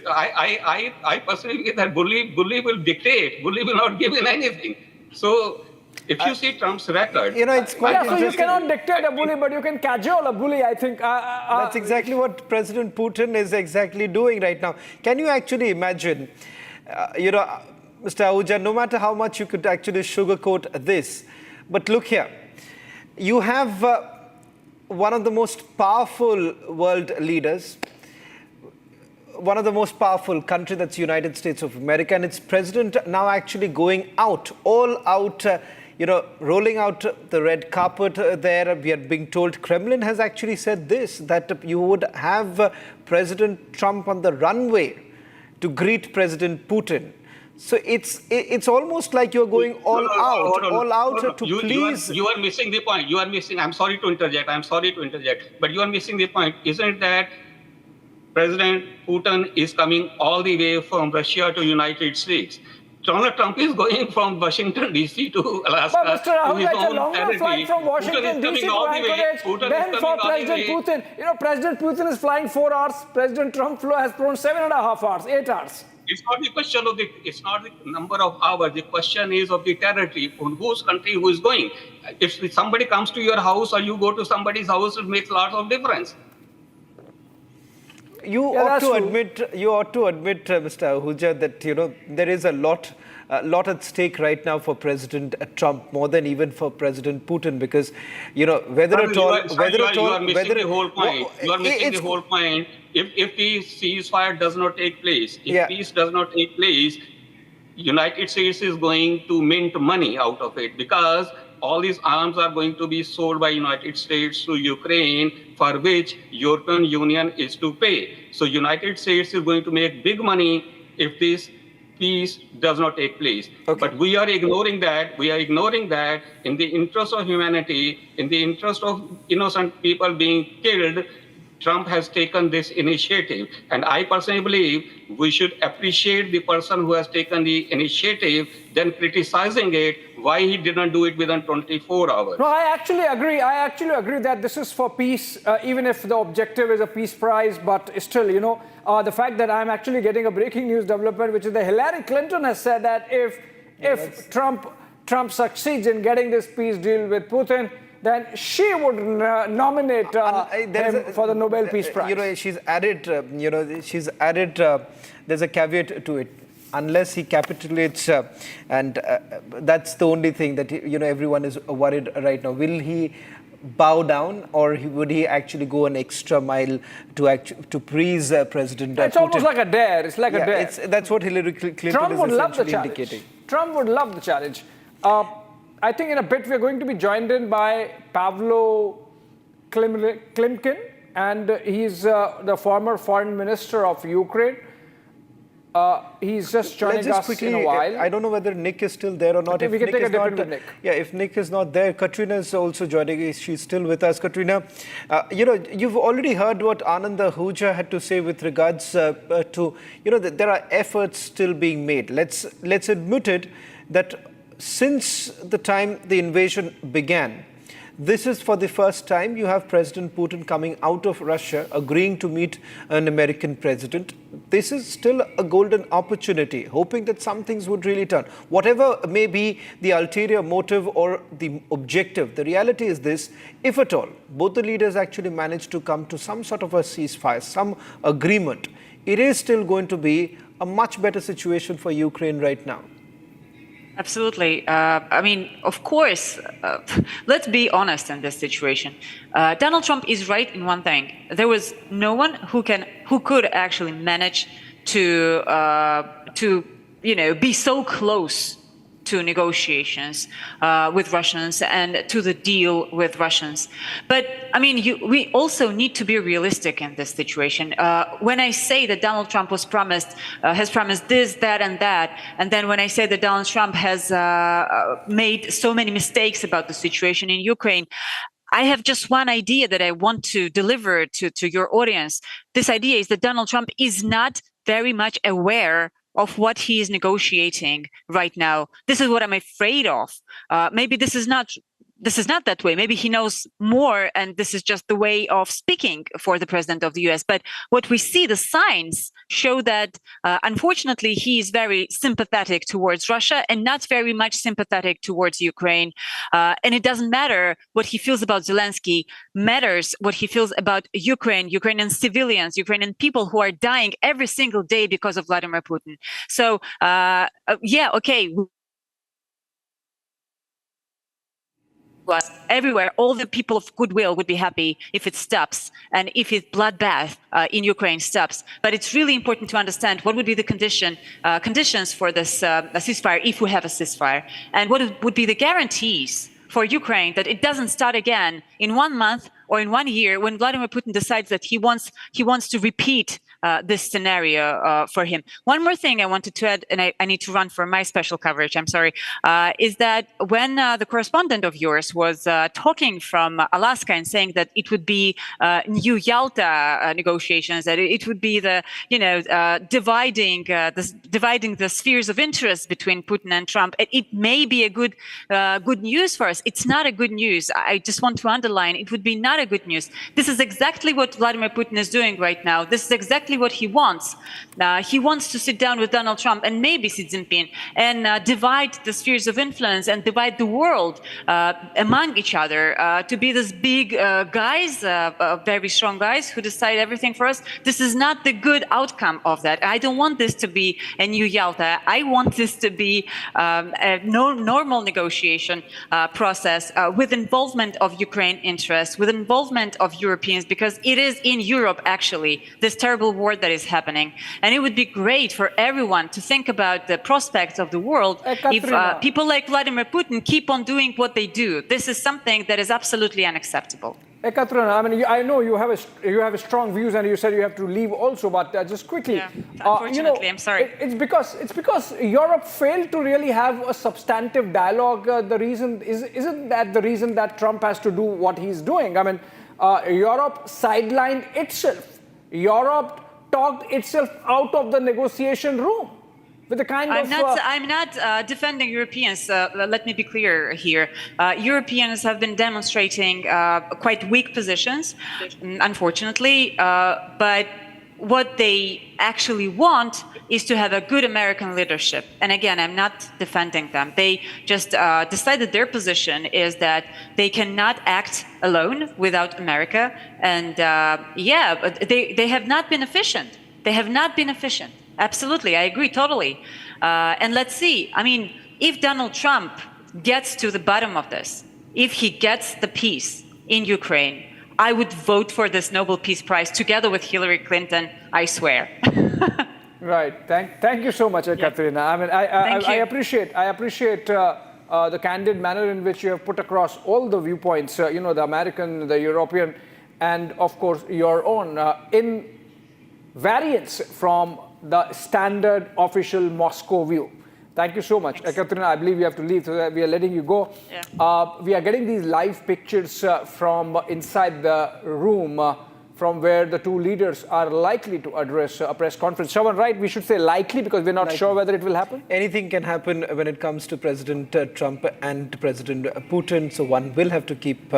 I personally think that bully will dictate. Bully will not give in anything. So if you see Trump's record, it's quite interesting. So you cannot dictate a bully, but you can cajole a bully, I think. That's exactly what President Putin is exactly doing right now. Can you actually imagine, Mr. Ahuja, no matter how much you could actually sugarcoat this, but look here, you have one of the most powerful world leaders, one of the most powerful country, that's the United States of America, and its president now actually going out, all out, rolling out the red carpet there. We are being told Kremlin has actually said this, that you would have President Trump on the runway to greet President Putin. So it's almost like you're going all out to please. You are missing the point. You are missing. I'm sorry to interject. But you are missing the point. Isn't it that President Putin is coming all the way from Russia to United States? Donald Trump is going from Washington, D.C. to Alaska. But Mr. Rahul, it's a longer flight from Washington, D.C. to Anchorage than for President Putin. President Putin is flying 4 hours. President Trump has flown 7.5 hours, 8 hours. It's not the question of it's not the number of hours. The question is of the territory, on whose country who is going. If somebody comes to your house or you go to somebody's house, it makes lots of difference. You ought to admit, Mr. Ahuja, that there is a lot at stake right now for President Trump, more than even for President Putin, because whether at all, you are missing the whole point. You are missing the whole point. If the ceasefire does not take place, if peace does not take place, United States is going to mint money out of it, because all these arms are going to be sold by United States to Ukraine, for which European Union is to pay. So United States is going to make big money if this peace does not take place. Okay. But we are ignoring that. We are ignoring that in the interest of humanity, in the interest of innocent people being killed. Trump has taken this initiative. And I personally believe we should appreciate the person who has taken the initiative, then criticizing it, why he didn't do it within 24 hours. No, I actually agree. That this is for peace, even if the objective is a peace prize. But still, the fact that I'm actually getting a breaking news development, which is that Hillary Clinton has said that if Trump succeeds in getting this peace deal with Putin, then she would nominate him for the Nobel Peace Prize. She's added, there's a caveat to it. Unless he capitulates, and that's the only thing that everyone is worried right now. Will he bow down, or would he actually go an extra mile to please President Putin? It's almost like a dare. It's like a dare. That's what Hillary Clinton Trump is would love the essentially challenge. indicating. Trump would love the challenge. I think in a bit we're going to be joined in by Pavlo Klimkin, and he's the former foreign minister of Ukraine. He's just joining us quickly, in a while. I don't know whether Nick is still there or not. Okay, we can take a dip into Nick. Yeah, if Nick is not there, Katrina is also joining. She's still with us. Katrina, you've already heard what Arnab Ahuja had to say with regards to, that there are efforts still being made. Let's admit it, that since the time the invasion began, this is for the first time you have President Putin coming out of Russia, agreeing to meet an American president. This is still a golden opportunity, hoping that some things would really turn. Whatever may be the ulterior motive or the objective, the reality is this: if at all, both the leaders actually manage to come to some sort of a ceasefire, some agreement, it is still going to be a much better situation for Ukraine right now. Absolutely. Of course, let's be honest in this situation. Donald Trump is right in one thing. There was no one who could actually manage to be so close to negotiations with Russians and to the deal with Russians. But we also need to be realistic in this situation. When I say that Donald Trump has promised this, that, and then when I say that Donald Trump has made so many mistakes about the situation in Ukraine, I have just one idea that I want to deliver to your audience. This idea is that Donald Trump is not very much aware of what he is negotiating right now. This is what I'm afraid of. Maybe this is not that way. Maybe he knows more, and this is just the way of speaking for the president of the US. But what we see, the signs show that, unfortunately, he is very sympathetic towards Russia and not very much sympathetic towards Ukraine. And it doesn't matter what he feels about Zelensky, matters what he feels about Ukraine, Ukrainian civilians, Ukrainian people who are dying every single day because of Vladimir Putin. So, okay. Everywhere, all the people of goodwill would be happy if it stops and if it bloodbath in Ukraine stops. But it's really important to understand what would be the conditions for this ceasefire, if we have a ceasefire, and what would be the guarantees for Ukraine that it doesn't start again in 1 month or in 1 year when Vladimir Putin decides that he wants to repeat this scenario for him. One more thing I wanted to add, and I need to run for my special coverage, I'm sorry, is that when the correspondent of yours was talking from Alaska and saying that it would be new Yalta negotiations, that it would be the, dividing the spheres of interest between Putin and Trump, it may be a good news for us. It's not a good news. I just want to underline, it would be not a good news. This is exactly what Vladimir Putin is doing right now. This is exactly what he wants. He wants to sit down with Donald Trump and maybe Xi Jinping and divide the spheres of influence and divide the world among each other to be this big guys, very strong guys who decide everything for us. This is not the good outcome of that. I don't want this to be a new Yalta. I want this to be a normal negotiation process with involvement of Ukraine interests, with involvement of Europeans, because it is in Europe, actually, this terrible war that is happening. And it would be great for everyone to think about the prospects of the world if people like Vladimir Putin keep on doing what they do. This is something that is absolutely unacceptable. Ekaterina, I mean, I know you have strong views, and you said you have to leave also. But just quickly, unfortunately, I'm sorry. It's because Europe failed to really have a substantive dialogue. The reason isn't that the reason that Trump has to do what he's doing. I mean, Europe sidelined itself. Europe talked itself out of the negotiation room. With the kind I'm not defending Europeans. Let me be clear here. Europeans have been demonstrating quite weak positions, unfortunately. But what they actually want is to have a good American leadership. And again, I'm not defending them. They just decided their position is that they cannot act alone without America. And they have not been efficient. They have not been efficient. Absolutely, I agree totally. And let's see. I mean, if Donald Trump gets to the bottom of this, if he gets the peace in Ukraine, I would vote for this Nobel Peace Prize together with Hillary Clinton, I swear. Right. Thank you so much, Ekaterina. I mean, I appreciate the candid manner in which you have put across all the viewpoints, the American, the European, and of course your own, in variance from the standard official Moscow view. Thank you so much. Ekaterina, I believe you have to leave, so we are letting you go. Yeah. We are getting these live pictures from inside the room from where the two leaders are likely to address a press conference. Shravan, right? We should say likely because we're not sure whether it will happen. Anything can happen when it comes to President Trump and President Putin, so one will have to keep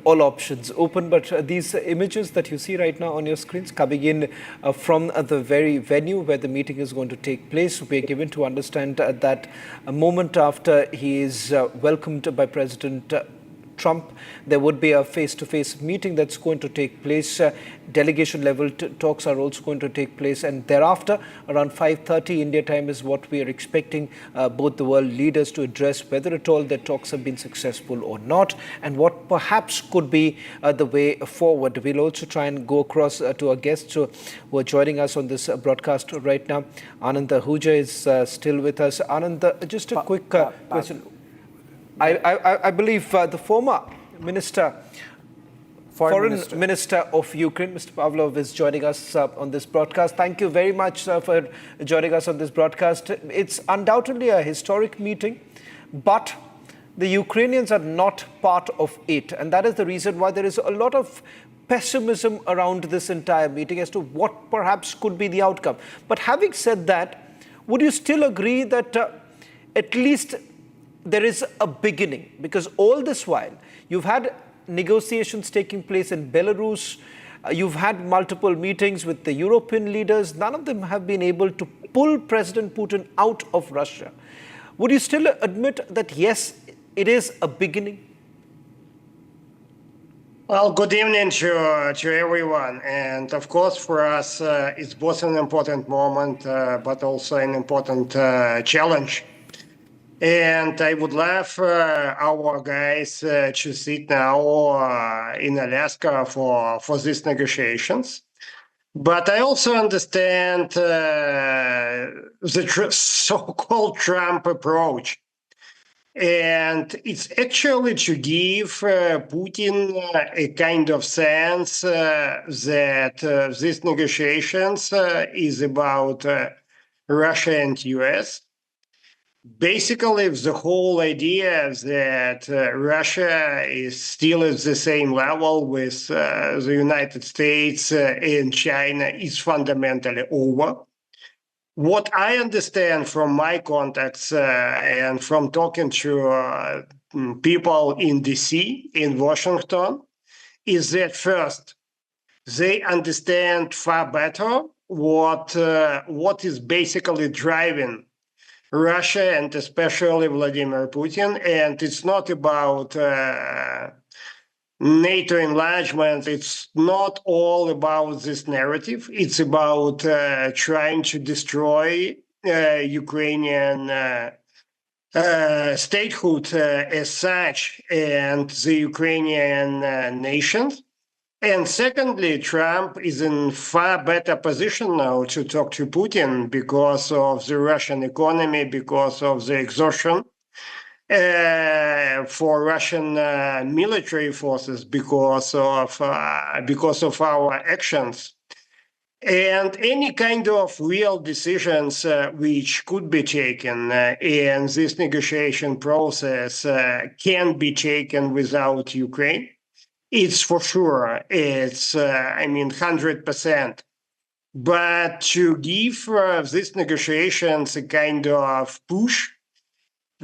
all options open. But these images that you see right now on your screens coming in from the very venue where the meeting is going to take place, we are given to understand that a moment after he is welcomed by President Trump, there would be a face-to-face meeting that's going to take place. Delegation level talks are also going to take place, and thereafter around 5:30 India time is what we are expecting both the world leaders to address whether at all their talks have been successful or not, and what perhaps could be the way forward. We'll also try and go across to our guests who are joining us on this broadcast right now. Anand Ahuja is still with us. Anand, just a quick question. I believe the former Foreign Minister of Ukraine, Mr. Pavlov, is joining us on this broadcast. Thank you very much for joining us on this broadcast. It's undoubtedly a historic meeting, but the Ukrainians are not part of it. And that is the reason why there is a lot of pessimism around this entire meeting as to what perhaps could be the outcome. But having said that, would you still agree that at least there is a beginning? Because all this while, you've had negotiations taking place in Belarus, you've had multiple meetings with the European leaders. None of them have been able to pull President Putin out of Russia. Would you still admit that, yes, it is a beginning? Well, good evening to everyone. And of course, for us, it's both an important moment, but also an important challenge. And I would love our guys to sit now in Alaska for these negotiations. But I also understand the so-called Trump approach. And it's actually to give Putin a kind of sense that these negotiations is about Russia and US. Basically, the whole idea that Russia is still at the same level with the United States and China is fundamentally over. What I understand from my contacts and from talking to people in DC, in Washington, is that first, they understand far better what is basically driving Russia and especially Vladimir Putin. And it's not about NATO enlargement. It's not all about this narrative. It's about trying to destroy Ukrainian statehood as such and the Ukrainian nation. And secondly, Trump is in far better position now to talk to Putin because of the Russian economy, because of the exhaustion for Russian military forces, because of our actions. And any kind of real decisions which could be taken in this negotiation process can be taken without Ukraine. It's for sure. It's, 100%. But to give these negotiations a kind of push,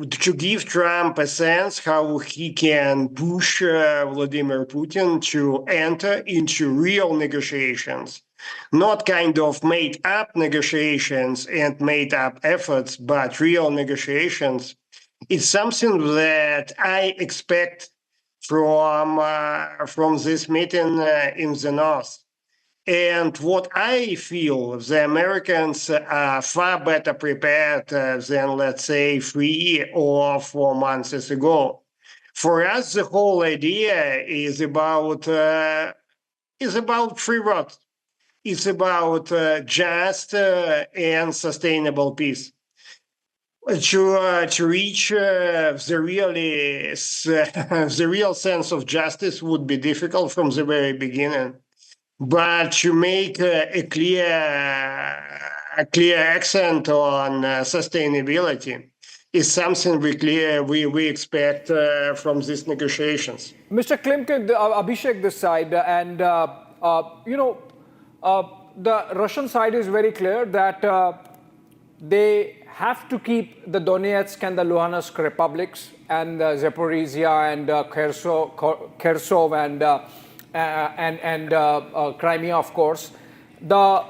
to give Trump a sense how he can push Vladimir Putin to enter into real negotiations, not kind of made-up negotiations and made-up efforts, but real negotiations, is something that I expect from this meeting in the North. And what I feel, the Americans are far better prepared than, let's say, 3 or 4 months ago. For us, the whole idea is about 3 words. It's about just and sustainable peace. To reach the real sense of justice would be difficult from the very beginning. But to make a clear accent on sustainability is something we expect from these negotiations. Mr. Klimkin, Abhishek this side, and the Russian side is very clear that they have to keep the Donetsk and the Luhansk republics and Zaporizhia and Kherson and Crimea, of course. The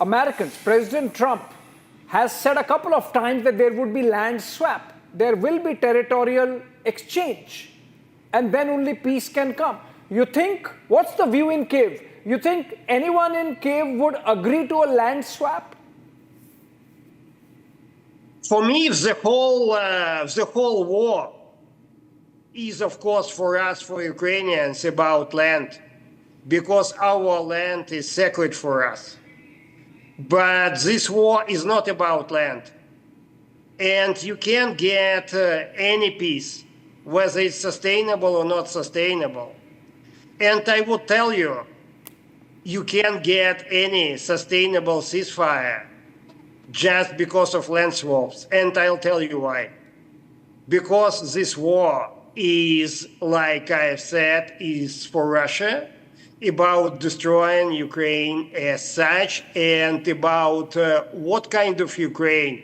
Americans, President Trump, has said a couple of times that there would be land swap. There will be territorial exchange, and then only peace can come. You think, what's the view in Kiev? You think anyone in Kiev would agree to a land swap? For me, the whole war is, of course, for us, for Ukrainians, about land, because our land is sacred for us. But this war is not about land. And you can't get any peace, whether it's sustainable or not sustainable. And I would tell you, you can't get any sustainable ceasefire just because of land swaps. And I'll tell you why. Because this war is, like I have said, is for Russia, about destroying Ukraine as such, and about what kind of Ukraine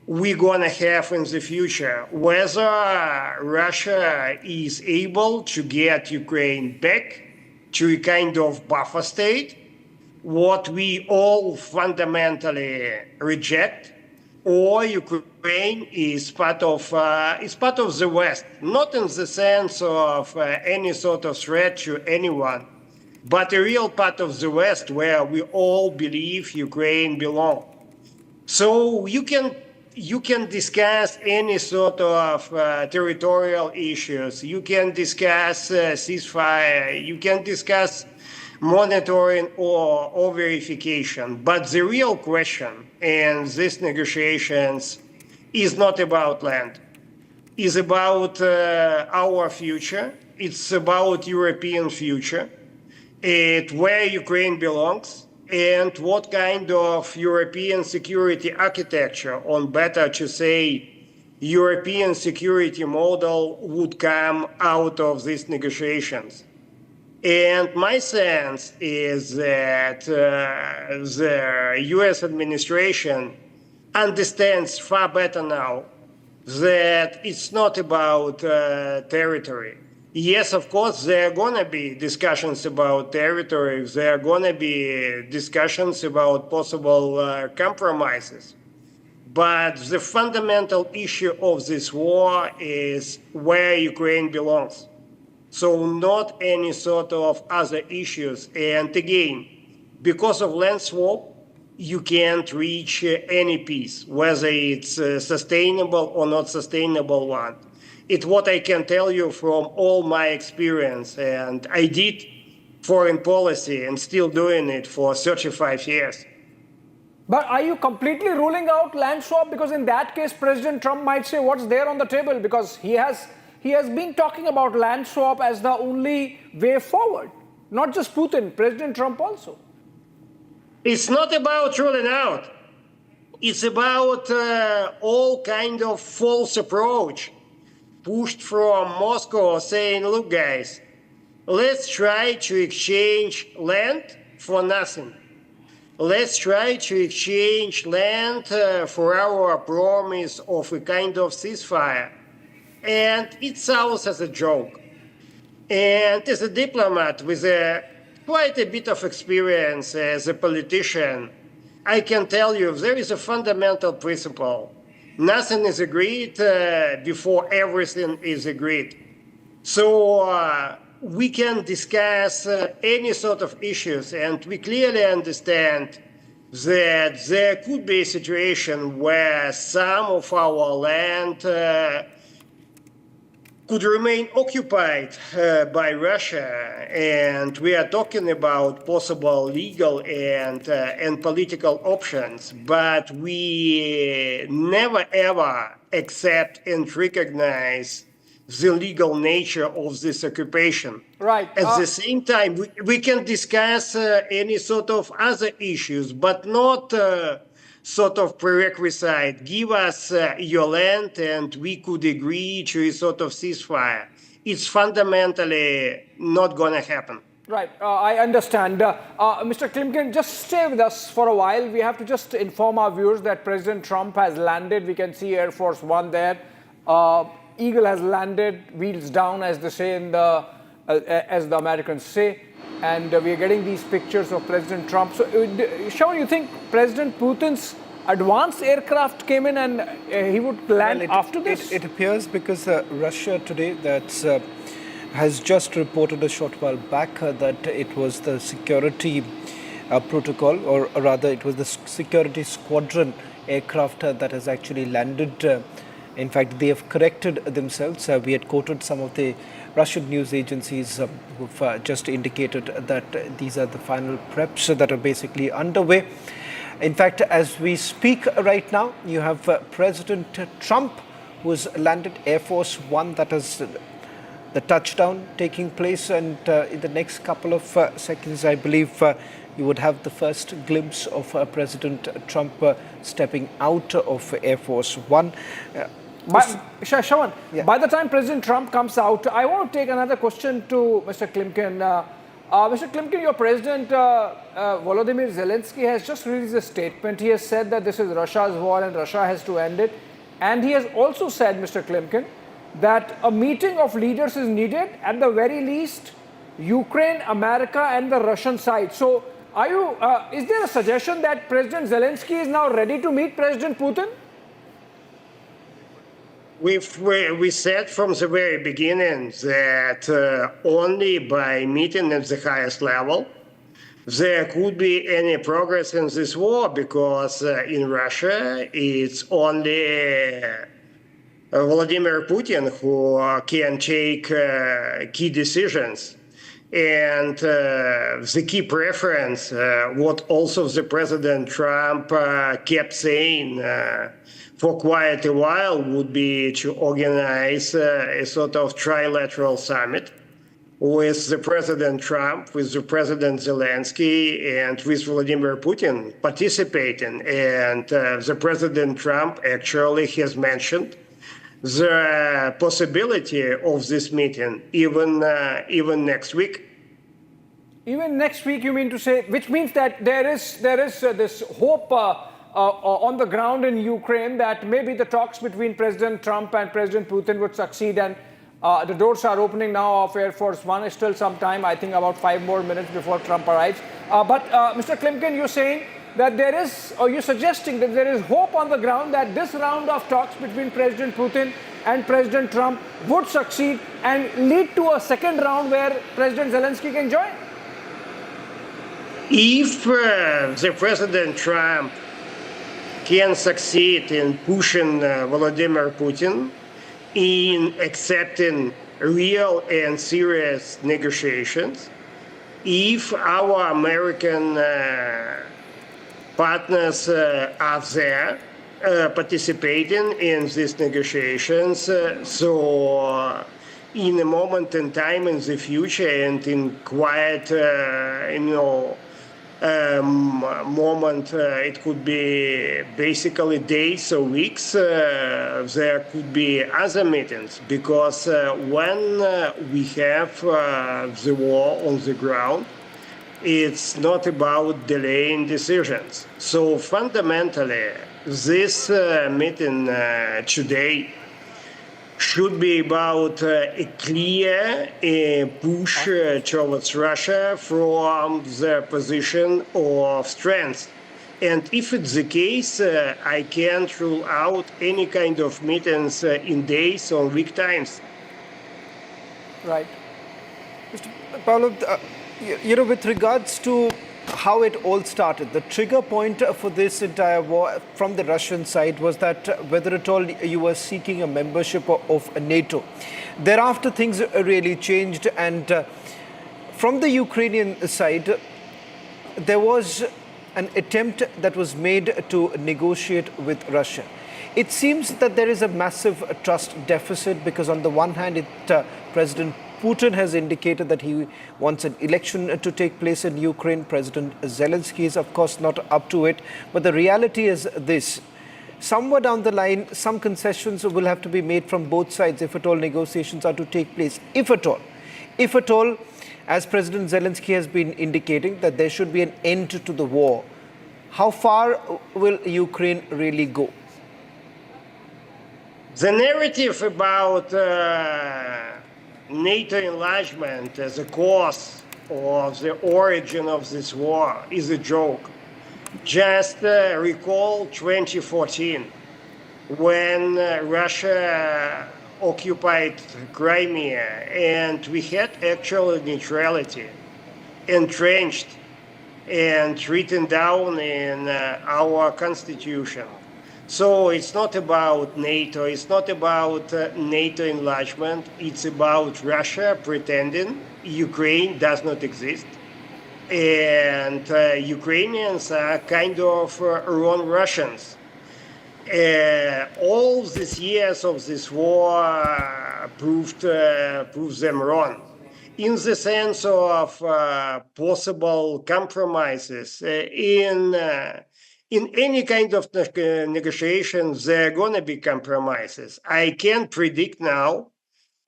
we're going to have in the future, whether Russia is able to get Ukraine back to a kind of buffer state, what we all fundamentally reject, or Ukraine is part of the West, not in the sense of any sort of threat to anyone, but a real part of the West where we all believe Ukraine belongs. So you can discuss any sort of territorial issues. You can discuss ceasefire. You can discuss monitoring or verification. But the real question in these negotiations is not about land. It's about our future. It's about European future. It's where Ukraine belongs. And what kind of European security architecture, or better to say, European security model would come out of these negotiations. And my sense is that the US administration understands far better now that it's not about territory. Yes, of course, there are going to be discussions about territory. There are going to be discussions about possible compromises. But the fundamental issue of this war is where Ukraine belongs. So not any sort of other issues. And again, because of land swap, you can't reach any peace, whether it's sustainable or not sustainable one. It's what I can tell you from all my experience. And I did foreign policy and still doing it for 35 years. But are you completely ruling out land swap? Because in that case, President Trump might say what's there on the table, because he has been talking about land swap as the only way forward. Not just Putin, President Trump also. It's not about ruling out. It's about all kind of false approach pushed from Moscow saying, look, guys, let's try to exchange land for nothing. Let's try to exchange land for our promise of a kind of ceasefire. And it sounds as a joke. And as a diplomat with quite a bit of experience as a politician, I can tell you there is a fundamental principle. Nothing is agreed before everything is agreed. So we can discuss any sort of issues, and we clearly understand that there could be a situation where some of our land could remain occupied by Russia, and we are talking about possible legal and political options, but we never ever accept and recognize the legal nature of this occupation. Right. At the same time, we can discuss any sort of other issues, but not sort of prerequisite. Give us your land and we could agree to a sort of ceasefire. It's fundamentally not going to happen. Right, I understand. Mr. Klimkin, just stay with us for a while. We have to just inform our viewers that President Trump has landed. We can see Air Force One there. Eagle has landed, wheels down, as they say in the, as the Americans say. And we are getting these pictures of President Trump. So, Shawan, you think President Putin's advanced aircraft came in and he would land after this? It appears because Russia today has just reported a short while back that it was the security protocol, or rather it was the security squadron aircraft that has actually landed. In fact, they have corrected themselves. We had quoted some of the Russian news agencies who've just indicated that these are the final preps that are basically underway. In fact, as we speak right now, you have President Trump, who's landed Air Force One, that is the touchdown taking place, and in the next couple of seconds, I believe you would have the first glimpse of President Trump stepping out of Air Force One. Shawan, by the time President Trump comes out, I want to take another question to Mr. Klimkin. Mr. Klimkin, your president, Volodymyr Zelensky, has just released a statement. He has said that this is Russia's war and Russia has to end it. And he has also said, Mr. Klimkin, that a meeting of leaders is needed, at the very least, Ukraine, America, and the Russian side. So, is there a suggestion that President Zelensky is now ready to meet President Putin? We said from the very beginning that only by meeting at the highest level there could be any progress in this war, because in Russia it's only Vladimir Putin who can take key decisions. And the key preference, what also the President Trump kept saying for quite a while, would be to organize a sort of trilateral summit with the President Trump, with the President Zelensky, and with Vladimir Putin participating. And the President Trump actually has mentioned the possibility of this meeting even next week. Even next week, you mean to say, which means that there is this hope on the ground in Ukraine that maybe the talks between President Trump and President Putin would succeed, and the doors are opening now of Air Force One. Is still some time, I think about 5 more minutes before Trump arrives. But Mr. Klimkin, you're saying that there is, or you're suggesting that there is hope on the ground that this round of talks between President Putin and President Trump would succeed and lead to a second round where President Zelensky can join? If the President Trump can succeed in pushing Vladimir Putin in accepting real and serious negotiations, if our American partners are there participating in these negotiations, so in a moment in time in the future and in quiet, moment, it could be basically days or weeks, there could be other meetings, because when we have the war on the ground, it's not about delaying decisions. So fundamentally, this meeting today should be about a clear push towards Russia from the position of strength. And if it's the case, I can't rule out any kind of meetings in days or week times. Right. Mr. Paulo, with regards to how it all started, the trigger point for this entire war from the Russian side was that whether at all you were seeking a membership of NATO. Thereafter, things really changed, and from the Ukrainian side, there was an attempt that was made to negotiate with Russia. It seems that there is a massive trust deficit, because on the one hand, President Putin has indicated that he wants an election to take place in Ukraine. President Zelensky is, of course, not up to it. But the reality is this. Somewhere down the line, some concessions will have to be made from both sides if at all negotiations are to take place. If at all. If at all, as President Zelensky has been indicating, that there should be an end to the war. How far will Ukraine really go? The narrative about NATO enlargement as a cause of the origin of this war is a joke. Just recall 2014, when Russia occupied Crimea and we had actual neutrality entrenched and written down in our constitution. So it's not about NATO, it's not about NATO enlargement, it's about Russia pretending Ukraine does not exist. And Ukrainians are kind of wrong Russians. All these years of this war proved them wrong. In the sense of possible compromises in any kind of negotiations, there are going to be compromises. I can't predict now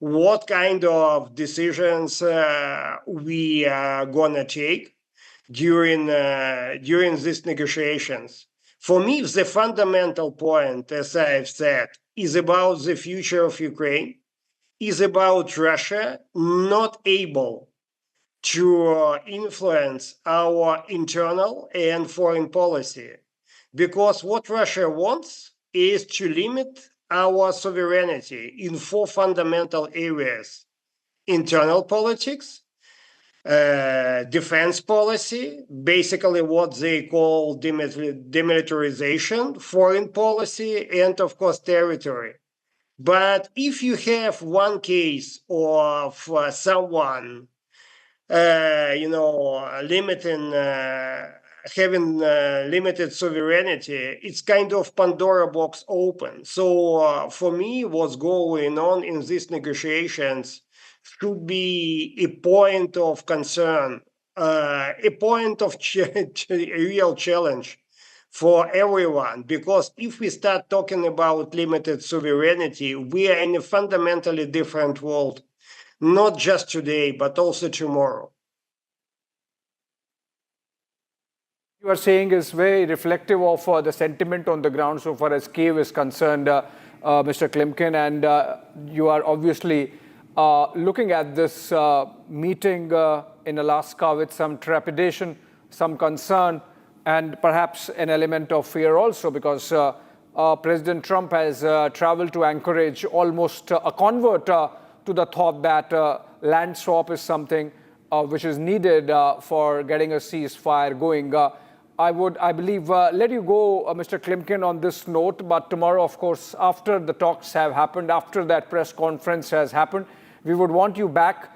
what kind of decisions we are gonna take during these negotiations. For me, the fundamental point, as I've said, is about the future of Ukraine, is about Russia not able to influence our internal and foreign policy. Because what Russia wants is to limit our sovereignty in 4 fundamental areas: internal politics, defense policy, basically what they call demilitarization, foreign policy, and of course territory. But if you have one case of someone, limiting, having limited sovereignty, it's kind of Pandora box open. So for me, what's going on in these negotiations should be a point of concern, a point of real challenge for everyone. Because if we start talking about limited sovereignty, we are in a fundamentally different world, not just today, but also tomorrow. You are saying is very reflective of the sentiment on the ground so far as Kiev is concerned, Mr. Klimkin, and you are obviously looking at this meeting in Alaska with some trepidation, some concern, and perhaps an element of fear also, because President Trump has traveled to Anchorage, almost a convert to the thought that land swap is something which is needed for getting a ceasefire going. I believe, let you go, Mr. Klimkin, on this note, but tomorrow, of course, after the talks have happened, after that press conference has happened, we would want you back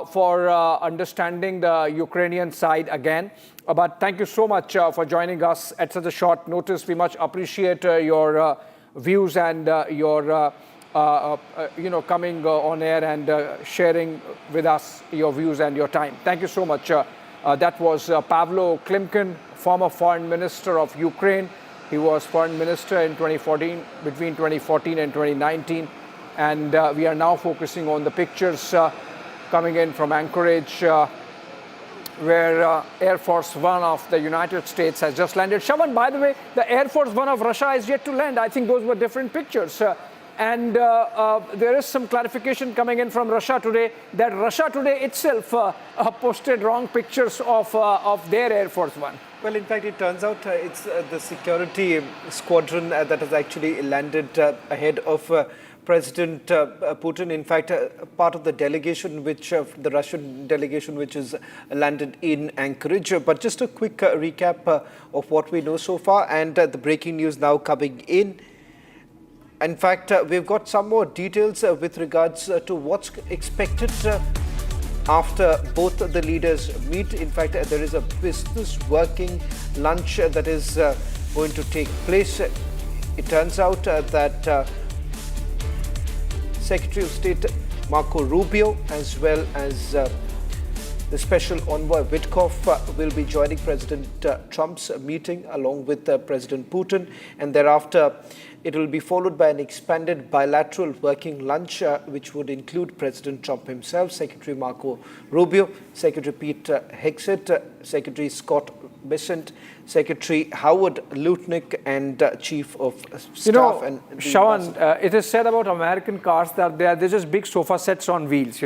for understanding the Ukrainian side again. But thank you so much for joining us at such a short notice. We much appreciate your views and your coming on air and sharing with us your views and your time. Thank you so much. That was Pavlo Klimkin, former foreign minister of Ukraine. He was foreign minister in 2014, between 2014 and 2019. And we are now focusing on the pictures coming in from Anchorage, where Air Force One of the United States has just landed. Shawan, by the way, the Air Force One of Russia is yet to land. I think those were different pictures. And there is some clarification coming in from Russia today that Russia today itself posted wrong pictures of their Air Force One. Well, in fact, it turns out it's the security squadron that has actually landed ahead of President Putin. In fact, part of the delegation, the Russian delegation, which is landed in Anchorage. But just a quick recap of what we know so far, and the breaking news now coming in. In fact, we've got some more details with regards to what's expected after both the leaders meet. In fact, there is a business working lunch that is going to take place. It turns out that Secretary of State Marco Rubio, as well as the Special Envoy Witkoff, will be joining President Trump's meeting along with President Putin, and thereafter it will be followed by an expanded bilateral working lunch, which would include President Trump himself, Secretary Marco Rubio, Secretary Pete Hegseth, Secretary Scott Bessent, Secretary Howard Lutnick, and Chief of Staff. And Shawan, it is said about American cars that they're just big sofa sets on wheels,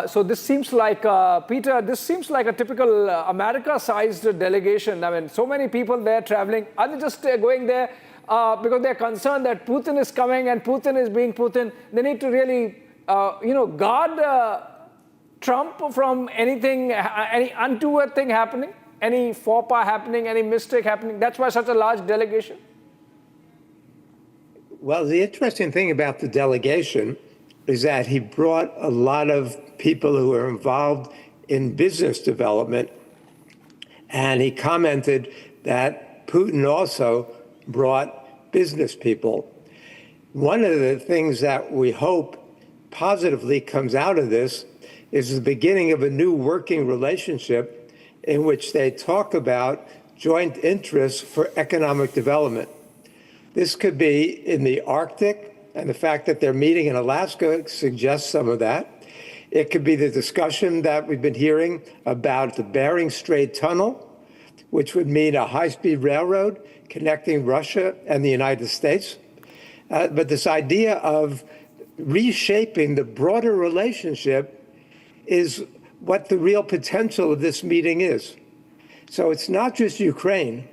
So this seems like, Peter, this seems like a typical America-sized delegation. I mean, so many people there traveling. Are they just going there because they're concerned that Putin is coming and Putin is being Putin? They need to really, guard Trump from anything, any untoward thing happening, any faux pas happening, any mistake happening. That's why such a large delegation. Well, the interesting thing about the delegation is that he brought a lot of people who are involved in business development. And he commented that Putin also brought business people. One of the things that we hope positively comes out of this is the beginning of a new working relationship in which they talk about joint interests for economic development. This could be in the Arctic, And the fact that they're meeting in Alaska suggests some of that. It could be the discussion that we've been hearing about the Bering Strait Tunnel, which would mean a high-speed railroad connecting Russia and the United States. But this idea of reshaping the broader relationship is what the real potential of this meeting is. So it's not just Ukraine,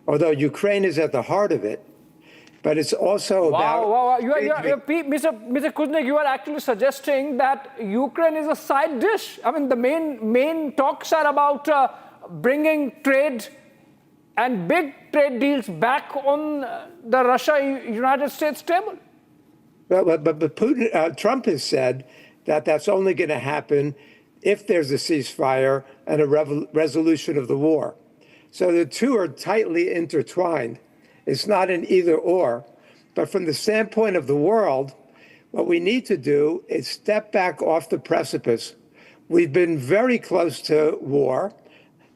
although Ukraine is at the heart of it, but it's also about... Wow. Mr. Kuznik, you are actually suggesting that Ukraine is a side dish. I mean, the main talks are about bringing trade and big trade deals back on the Russia-United States table. But Putin, Trump has said that that's only going to happen if there's a ceasefire and a resolution of the war. So the two are tightly intertwined. It's not an either or. But from the standpoint of the world, what we need to do is step back off the precipice. We've been very close to war.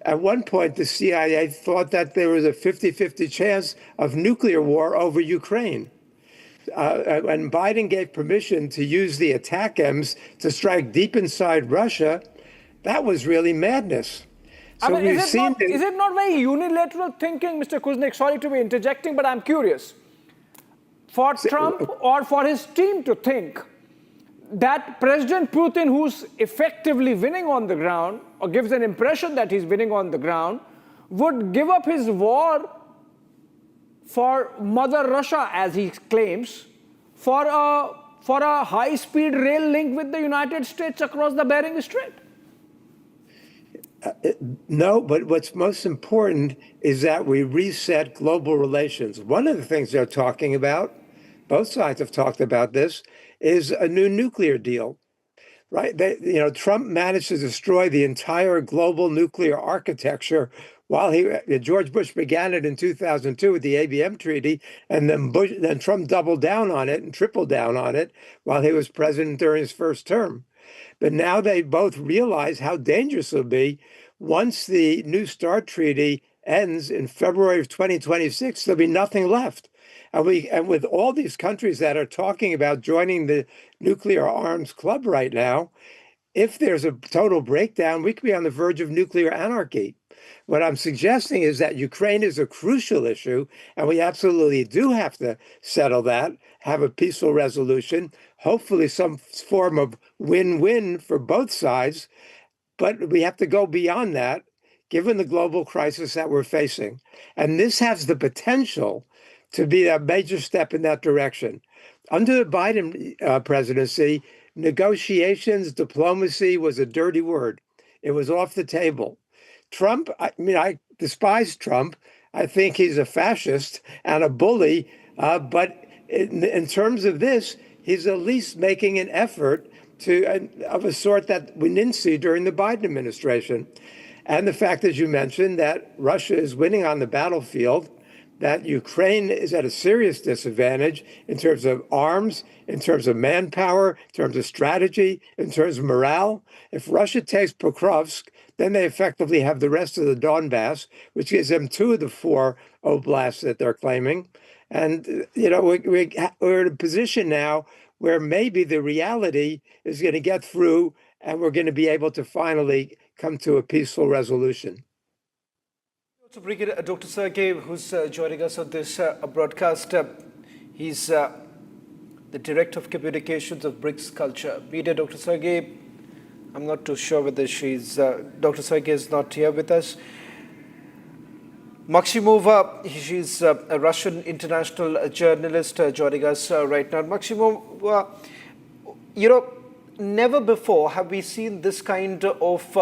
At one point, the CIA thought that there was a 50-50 chance of nuclear war over Ukraine. When Biden gave permission to use the ATACMS to strike deep inside Russia, that was really madness. So I mean, is it not very unilateral thinking, Mr. Kuznik? Sorry to be interjecting, but I'm curious. For Trump or for his team to think that President Putin, who's effectively winning on the ground, or gives an impression that he's winning on the ground, would give up his war for Mother Russia, as he claims, for a high-speed rail link with the United States across the Bering Strait? No, but what's most important is that we reset global relations. One of the things they're talking about, both sides have talked about this, is a new nuclear deal, right? Trump managed to destroy the entire global nuclear architecture while George Bush began it in 2002 with the ABM treaty, and then Trump doubled down on it and tripled down on it while he was president during his first term. But now they both realize how dangerous it will be once the New START treaty ends in February of 2026. There'll be nothing left. And with all these countries that are talking about joining the nuclear arms club right now, if there's a total breakdown, we could be on the verge of nuclear anarchy. What I'm suggesting is that Ukraine is a crucial issue, and we absolutely do have to settle that, have a peaceful resolution, hopefully some form of win-win for both sides. But we have to go beyond that, given the global crisis that we're facing. And this has the potential to be a major step in that direction. Under the Biden presidency, negotiations, diplomacy was a dirty word. It was off the table. Trump, I despise Trump. I think he's a fascist and a bully. But in terms of this, he's at least making an effort of a sort that we didn't see during the Biden administration. And the fact, as you mentioned, that Russia is winning on the battlefield, that Ukraine is at a serious disadvantage in terms of arms, in terms of manpower, in terms of strategy, in terms of morale. If Russia takes Pokrovsk, then they effectively have the rest of the Donbass, which gives them 2 of the 4 oblasts that they're claiming. And, we're in a position now where maybe the reality is going to get through and we're going to be able to finally come to a peaceful resolution. To bring in Dr. Sergey, who's joining us on this broadcast. He's the Director of Communications of BRICS Culture Media. Dr. Sergey, I'm not too sure whether Dr. Sergey is not here with us. Maximova, she's a Russian international journalist joining us right now. Maximova, never before have we seen this kind of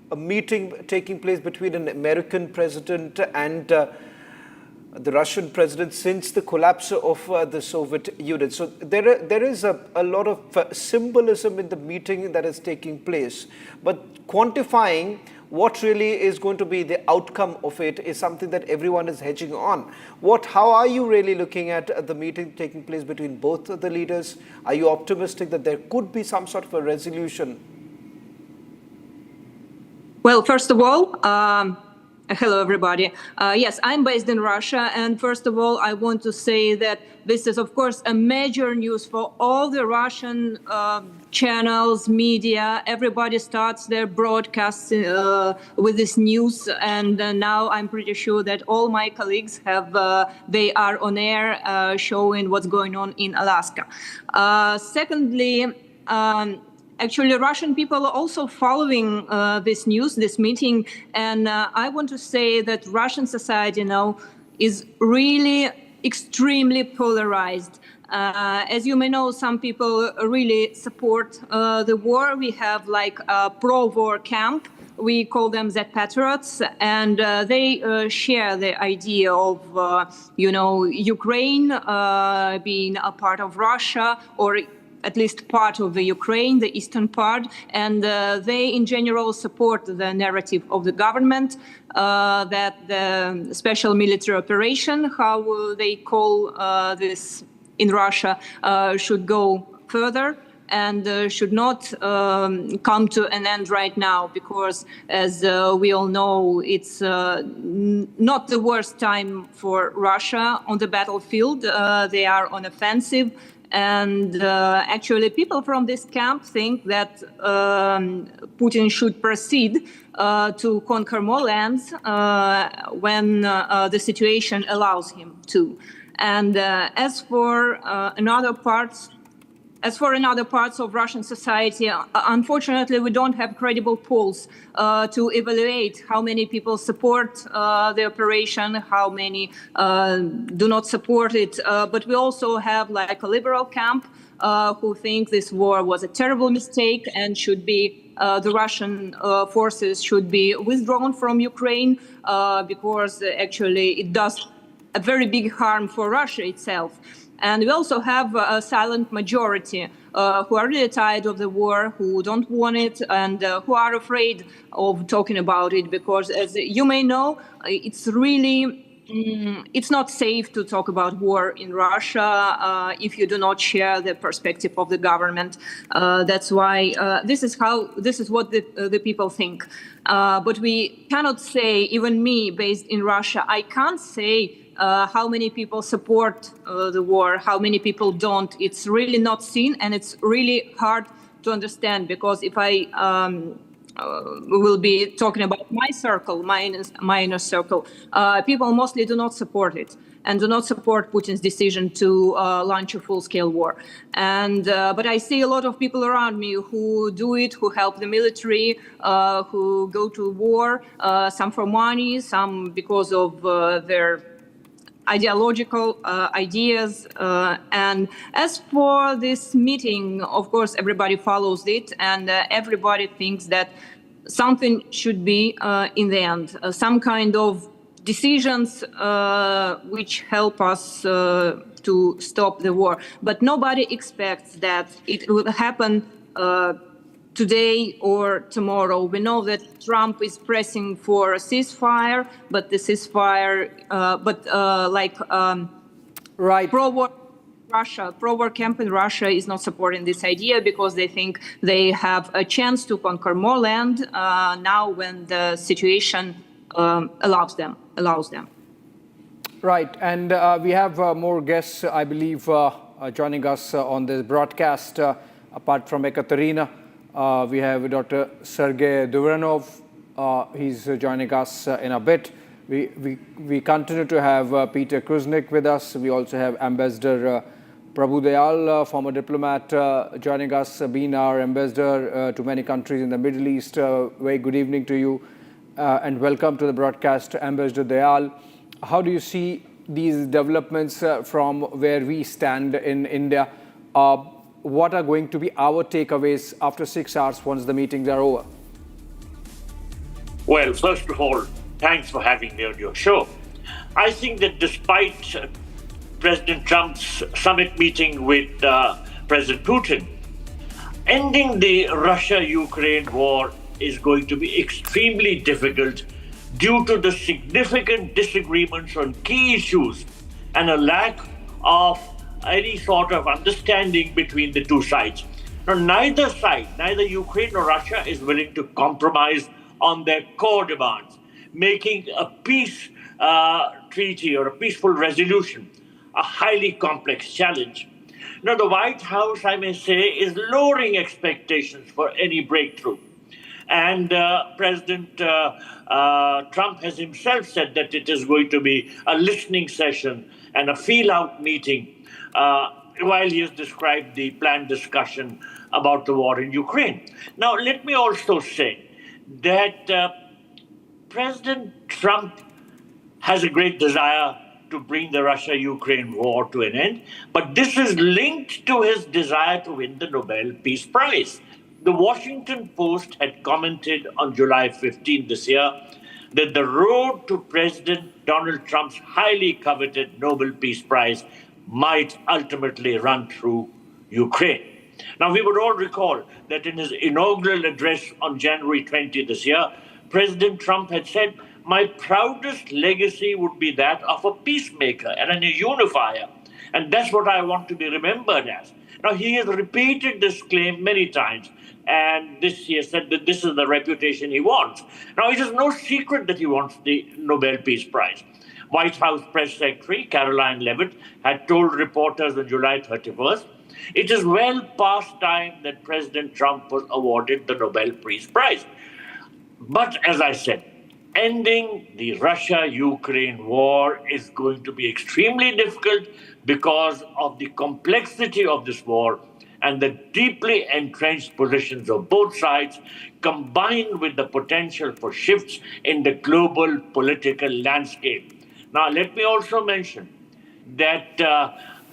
a meeting taking place between an American president and the Russian president since the collapse of the Soviet Union. So there is a lot of symbolism in the meeting that is taking place. But quantifying what really is going to be the outcome of it is something that everyone is hedging on. How are you really looking at the meeting taking place between both of the leaders? Are you optimistic that there could be some sort of a resolution? Well, first of all, Hello, everybody. Yes, I'm based in Russia. And first of all, I want to say that this is, of course, a major news for all the Russian channels, media. Everybody starts their broadcasts with this news. And now I'm pretty sure that all my colleagues they are on air showing what's going on in Alaska. Secondly, actually, Russian people are also following this news, this meeting, and I want to say that Russian society now is really extremely polarized. As you may know, some people really support the war. We have like a pro-war camp. We call them Z patriots, and they share the idea of, Ukraine being a part of Russia, or at least part of the Ukraine, the eastern part, and they in general support the narrative of the government that the special military operation, how they call this in Russia, should go further and should not come to an end right now, because as we all know, it's not the worst time for Russia on the battlefield. They are on offensive. And actually, people from this camp think that Putin should proceed to conquer more lands when the situation allows him to. And as for another parts of Russian society, unfortunately, we don't have credible polls to evaluate how many people support the operation, how many do not support it. But we also have like a liberal camp who think this war was a terrible mistake and should be the Russian forces should be withdrawn from Ukraine because actually it does a very big harm for Russia itself. And we also have a silent majority who are really tired of the war, who don't want it, and who are afraid of talking about it, because as you may know, it's really it's not safe to talk about war in Russia if you do not share the perspective of the government. That's why this is what the people think. But we cannot say, even me based in Russia, I can't say how many people support the war, how many people don't. It's really not seen, and it's really hard to understand, because if I will be talking about my circle, my inner circle, people mostly do not support it and do not support Putin's decision to launch a full-scale war. And but I see a lot of people around me who do it, who help the military, who go to war, some for money, some because of their ideological ideas. And as for this meeting, of course, everybody follows it, and everybody thinks that something should be in the end, some kind of decisions which help us to stop the war. But nobody expects that it will happen today or tomorrow. We know that Trump is pressing for a ceasefire, but the ceasefire, pro-war camp in Russia is not supporting this idea, because they think they have a chance to conquer more land now when the situation allows them. Right, and we have more guests, I believe, joining us on this broadcast. Apart from Ekaterina, we have Dr. Sergey Duvranov. He's joining us in a bit. We continue to have Peter Kruznik with us. We also have Ambassador Prabhu Dayal, former diplomat, joining us, been our ambassador to many countries in the Middle East. Very good evening to you and welcome to the broadcast, Ambassador Dayal. How do you see these developments from where we stand in India? What are going to be our takeaways after 6 hours once the meetings are over? Well, first of all, thanks for having me on your show. I think that despite President Trump's summit meeting with President Putin, ending the Russia-Ukraine war is going to be extremely difficult due to the significant disagreements on key issues and a lack of any sort of understanding between the two sides. Now, neither side, neither Ukraine nor Russia, is willing to compromise on their core demands, making a peace treaty or a peaceful resolution a highly complex challenge. Now, the White House, I may say, is lowering expectations for any breakthrough. And President Trump has himself said that it is going to be a listening session and a feel-out meeting while he has described the planned discussion about the war in Ukraine. Now, let me also say that President Trump has a great desire to bring the Russia-Ukraine war to an end, but this is linked to his desire to win the Nobel Peace Prize. The Washington Post had commented on July 15 this year that the road to President Donald Trump's highly coveted Nobel Peace Prize might ultimately run through Ukraine. Now, we would all recall that in his inaugural address on January 20 this year, President Trump had said, "My proudest legacy would be that of a peacemaker and a unifier." And that's what I want to be remembered as. Now, he has repeated this claim many times, and he has said that this is the reputation he wants. Now, it is no secret that he wants the Nobel Peace Prize. White House Press Secretary Caroline Leavitt had told reporters on July 31st, it is well past time that President Trump was awarded the Nobel Peace Prize. But as I said, ending the Russia-Ukraine war is going to be extremely difficult because of the complexity of this war and the deeply entrenched positions of both sides, combined with the potential for shifts in the global political landscape. Now, let me also mention that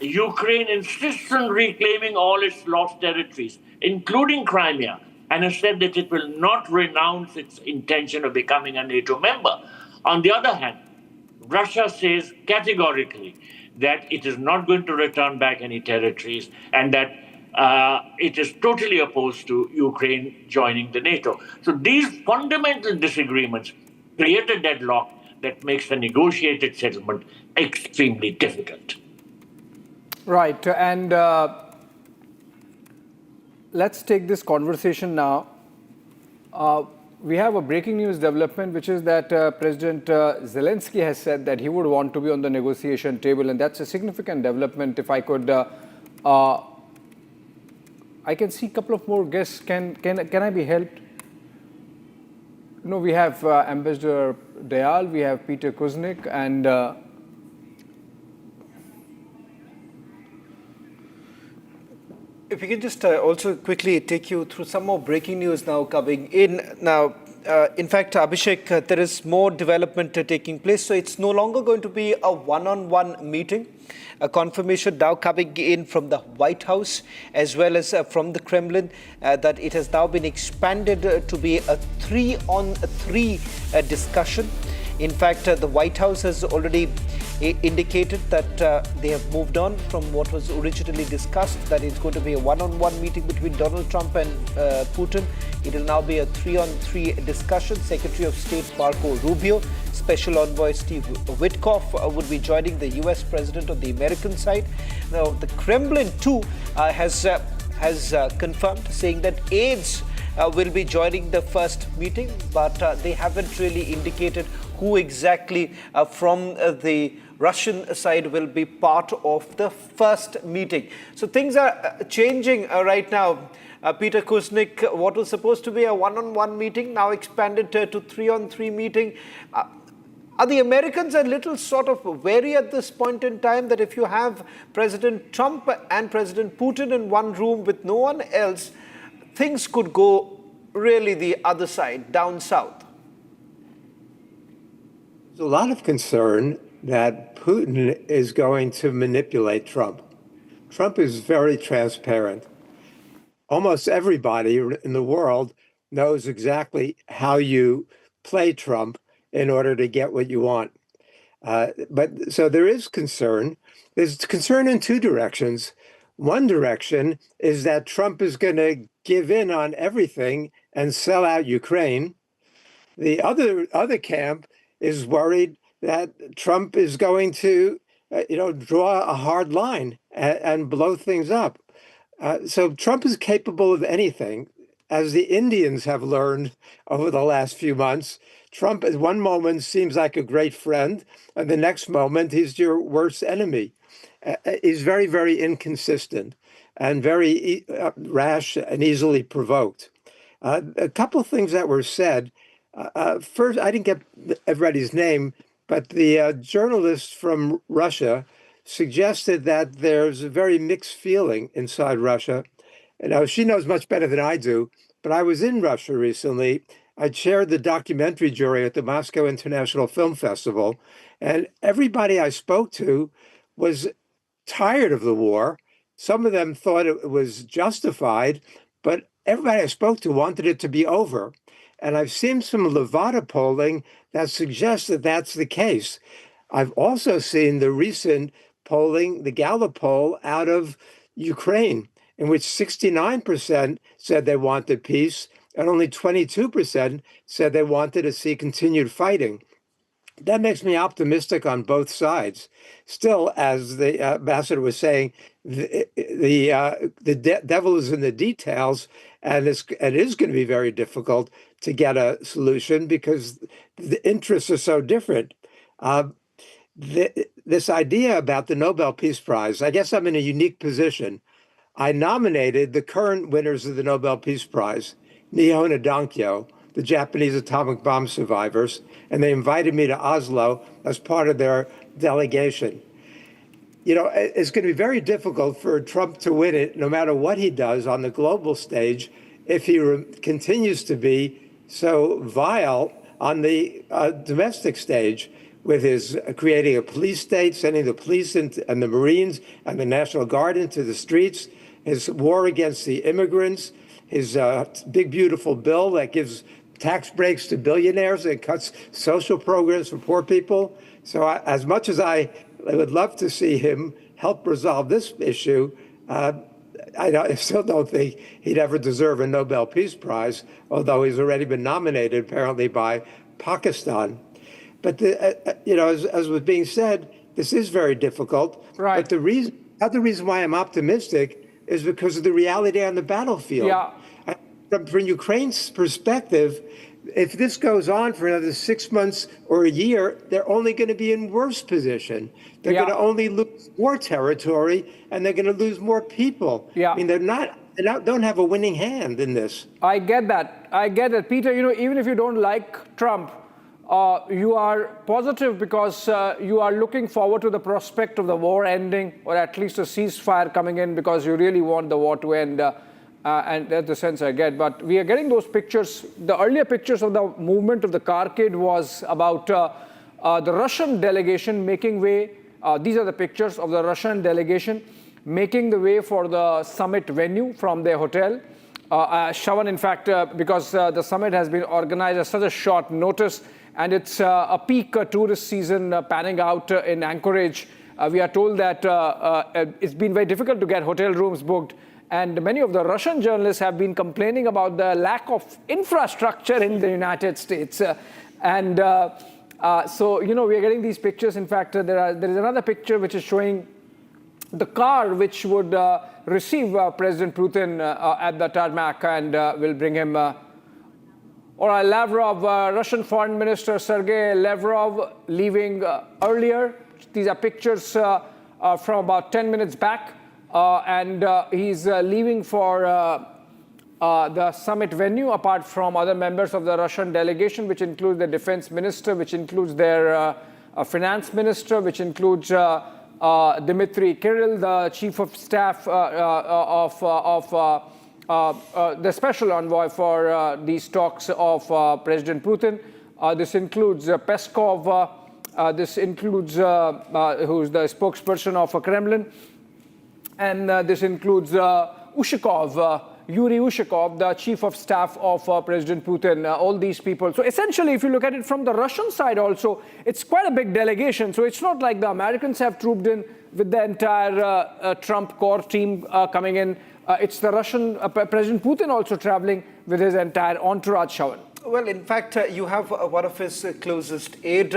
Ukraine insists on reclaiming all its lost territories, including Crimea, and has said that it will not renounce its intention of becoming a NATO member. On the other hand, Russia says categorically that it is not going to return back any territories and that it is totally opposed to Ukraine joining the NATO. So these fundamental disagreements create a deadlock that makes a negotiated settlement extremely difficult. Right, and let's take this conversation now. We have a breaking news development, which is that President Zelensky has said that he would want to be on the negotiation table, and that's a significant development. If I could, I can see a couple of more guests. Can I be helped? No, we have Ambassador Dayal, we have Peter Kuznick, and if we can just also quickly take you through some more breaking news now coming in. Now, in fact, Abhishek, there is more development taking place. So it's no longer going to be a one-on-one meeting. A confirmation now coming in from the White House as well as from the Kremlin that it has now been expanded to be a 3-on-3 discussion. In fact, the White House has already indicated that they have moved on from what was originally discussed, that it's going to be a one-on-one meeting between Donald Trump and Putin. It will now be a 3-on-3 discussion. Secretary of State Marco Rubio, Special Envoy Steve Witkoff would be joining the US President on the American side. Now, the Kremlin too has confirmed, saying that aides will be joining the first meeting, but they haven't really indicated who exactly from the Russian side will be part of the first meeting. So things are changing right now. Peter Kuznick, what was supposed to be a one-on-one meeting now expanded to 3-on-3 meeting. Are the Americans a little sort of wary at this point in time that if you have President Trump and President Putin in one room with no one else, things could go really the other side, down south? There's a lot of concern that Putin is going to manipulate Trump. Trump is very transparent. Almost everybody in the world knows exactly how you play Trump in order to get what you want. But so there is concern. There's concern in two directions. One direction is that Trump is going to give in on everything and sell out Ukraine. The other camp is worried that Trump is going to, draw a hard line and blow things up. So Trump is capable of anything. As the Indians have learned over the last few months, Trump at one moment seems like a great friend, and the next moment he's your worst enemy. He's very, very inconsistent and very rash and easily provoked. A couple of things that were said. First, I didn't get everybody's name, but the journalist from Russia suggested that there's a very mixed feeling inside Russia. Now, she knows much better than I do, but I was in Russia recently. I chaired the documentary jury at the Moscow International Film Festival, and everybody I spoke to was tired of the war. Some of them thought it was justified, but everybody I spoke to wanted it to be over. And I've seen some Levada polling that suggests that that's the case. I've also seen the recent polling, the Gallup poll out of Ukraine, in which 69% said they wanted peace, and only 22% said they wanted to see continued fighting. That makes me optimistic on both sides. Still, as the ambassador was saying, the devil is in the details, and it is going to be very difficult to get a solution because the interests are so different. This idea about the Nobel Peace Prize, I guess I'm in a unique position. I nominated the current winners of the Nobel Peace Prize, Nihon and Dankyo, the Japanese atomic bomb survivors, and they invited me to Oslo as part of their delegation. You know, it's going to be very difficult for Trump to win it, no matter what he does on the global stage, if he continues to be so vile on the domestic stage, with his creating a police state, sending the police and the Marines and the National Guard into the streets, his war against the immigrants, his big, beautiful bill that gives tax breaks to billionaires and cuts social programs for poor people. So as much as I would love to see him help resolve this issue, I still don't think he'd ever deserve a Nobel Peace Prize, although he's already been nominated, apparently, by Pakistan. But, as was being said, this is very difficult. Right. But the other reason why I'm optimistic is because of the reality on the battlefield. Yeah. From Ukraine's perspective, if this goes on for another 6 months or a year, they're only going to be in worse position. They're going to only lose more territory, and they're going to lose more people. Yeah. I mean, they don't have a winning hand in this. I get that. I get it. Peter, even if you don't like Trump, you are positive because you are looking forward to the prospect of the war ending, or at least a ceasefire coming in, because you really want the war to end. And that's the sense I get. But we are getting those pictures. The earlier pictures of the movement of the carcade was about the Russian delegation making way. These are the pictures of the Russian delegation making the way for the summit venue from their hotel. Shawan, in fact, because the summit has been organized at such a short notice, and it's a peak tourist season panning out in Anchorage. We are told that it's been very difficult to get hotel rooms booked. And many of the Russian journalists have been complaining about the lack of infrastructure in the United States. So, we are getting these pictures. In fact, there is another picture which is showing the car which would receive President Putin at the tarmac and will bring him. Lavrov, Russian Foreign Minister Sergei Lavrov leaving earlier. These are pictures from about 10 minutes back. And he's leaving for the summit venue, apart from other members of the Russian delegation, which includes the defense minister, which includes their finance minister, which includes Dmitry Kirill, the chief of staff of the special envoy for these talks of President Putin. This includes Peskov. This includes who's the spokesperson of Kremlin. And this includes Ushakov, Yuri Ushakov, the chief of staff of President Putin, all these people. So essentially, if you look at it from the Russian side also, it's quite a big delegation. So it's not like the Americans have trooped in with the entire Trump core team coming in. It's the Russian President Putin also traveling with his entire entourage, Shawan. Well, in fact, you have one of his closest aide,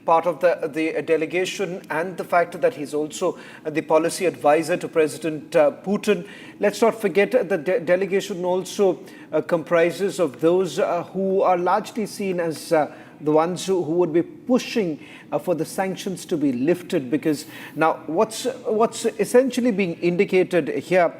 part of the delegation, and the fact that he's also the policy advisor to President Putin. Let's not forget the delegation also comprises of those who are largely seen as the ones who would be pushing for the sanctions to be lifted. Because now what's essentially being indicated here,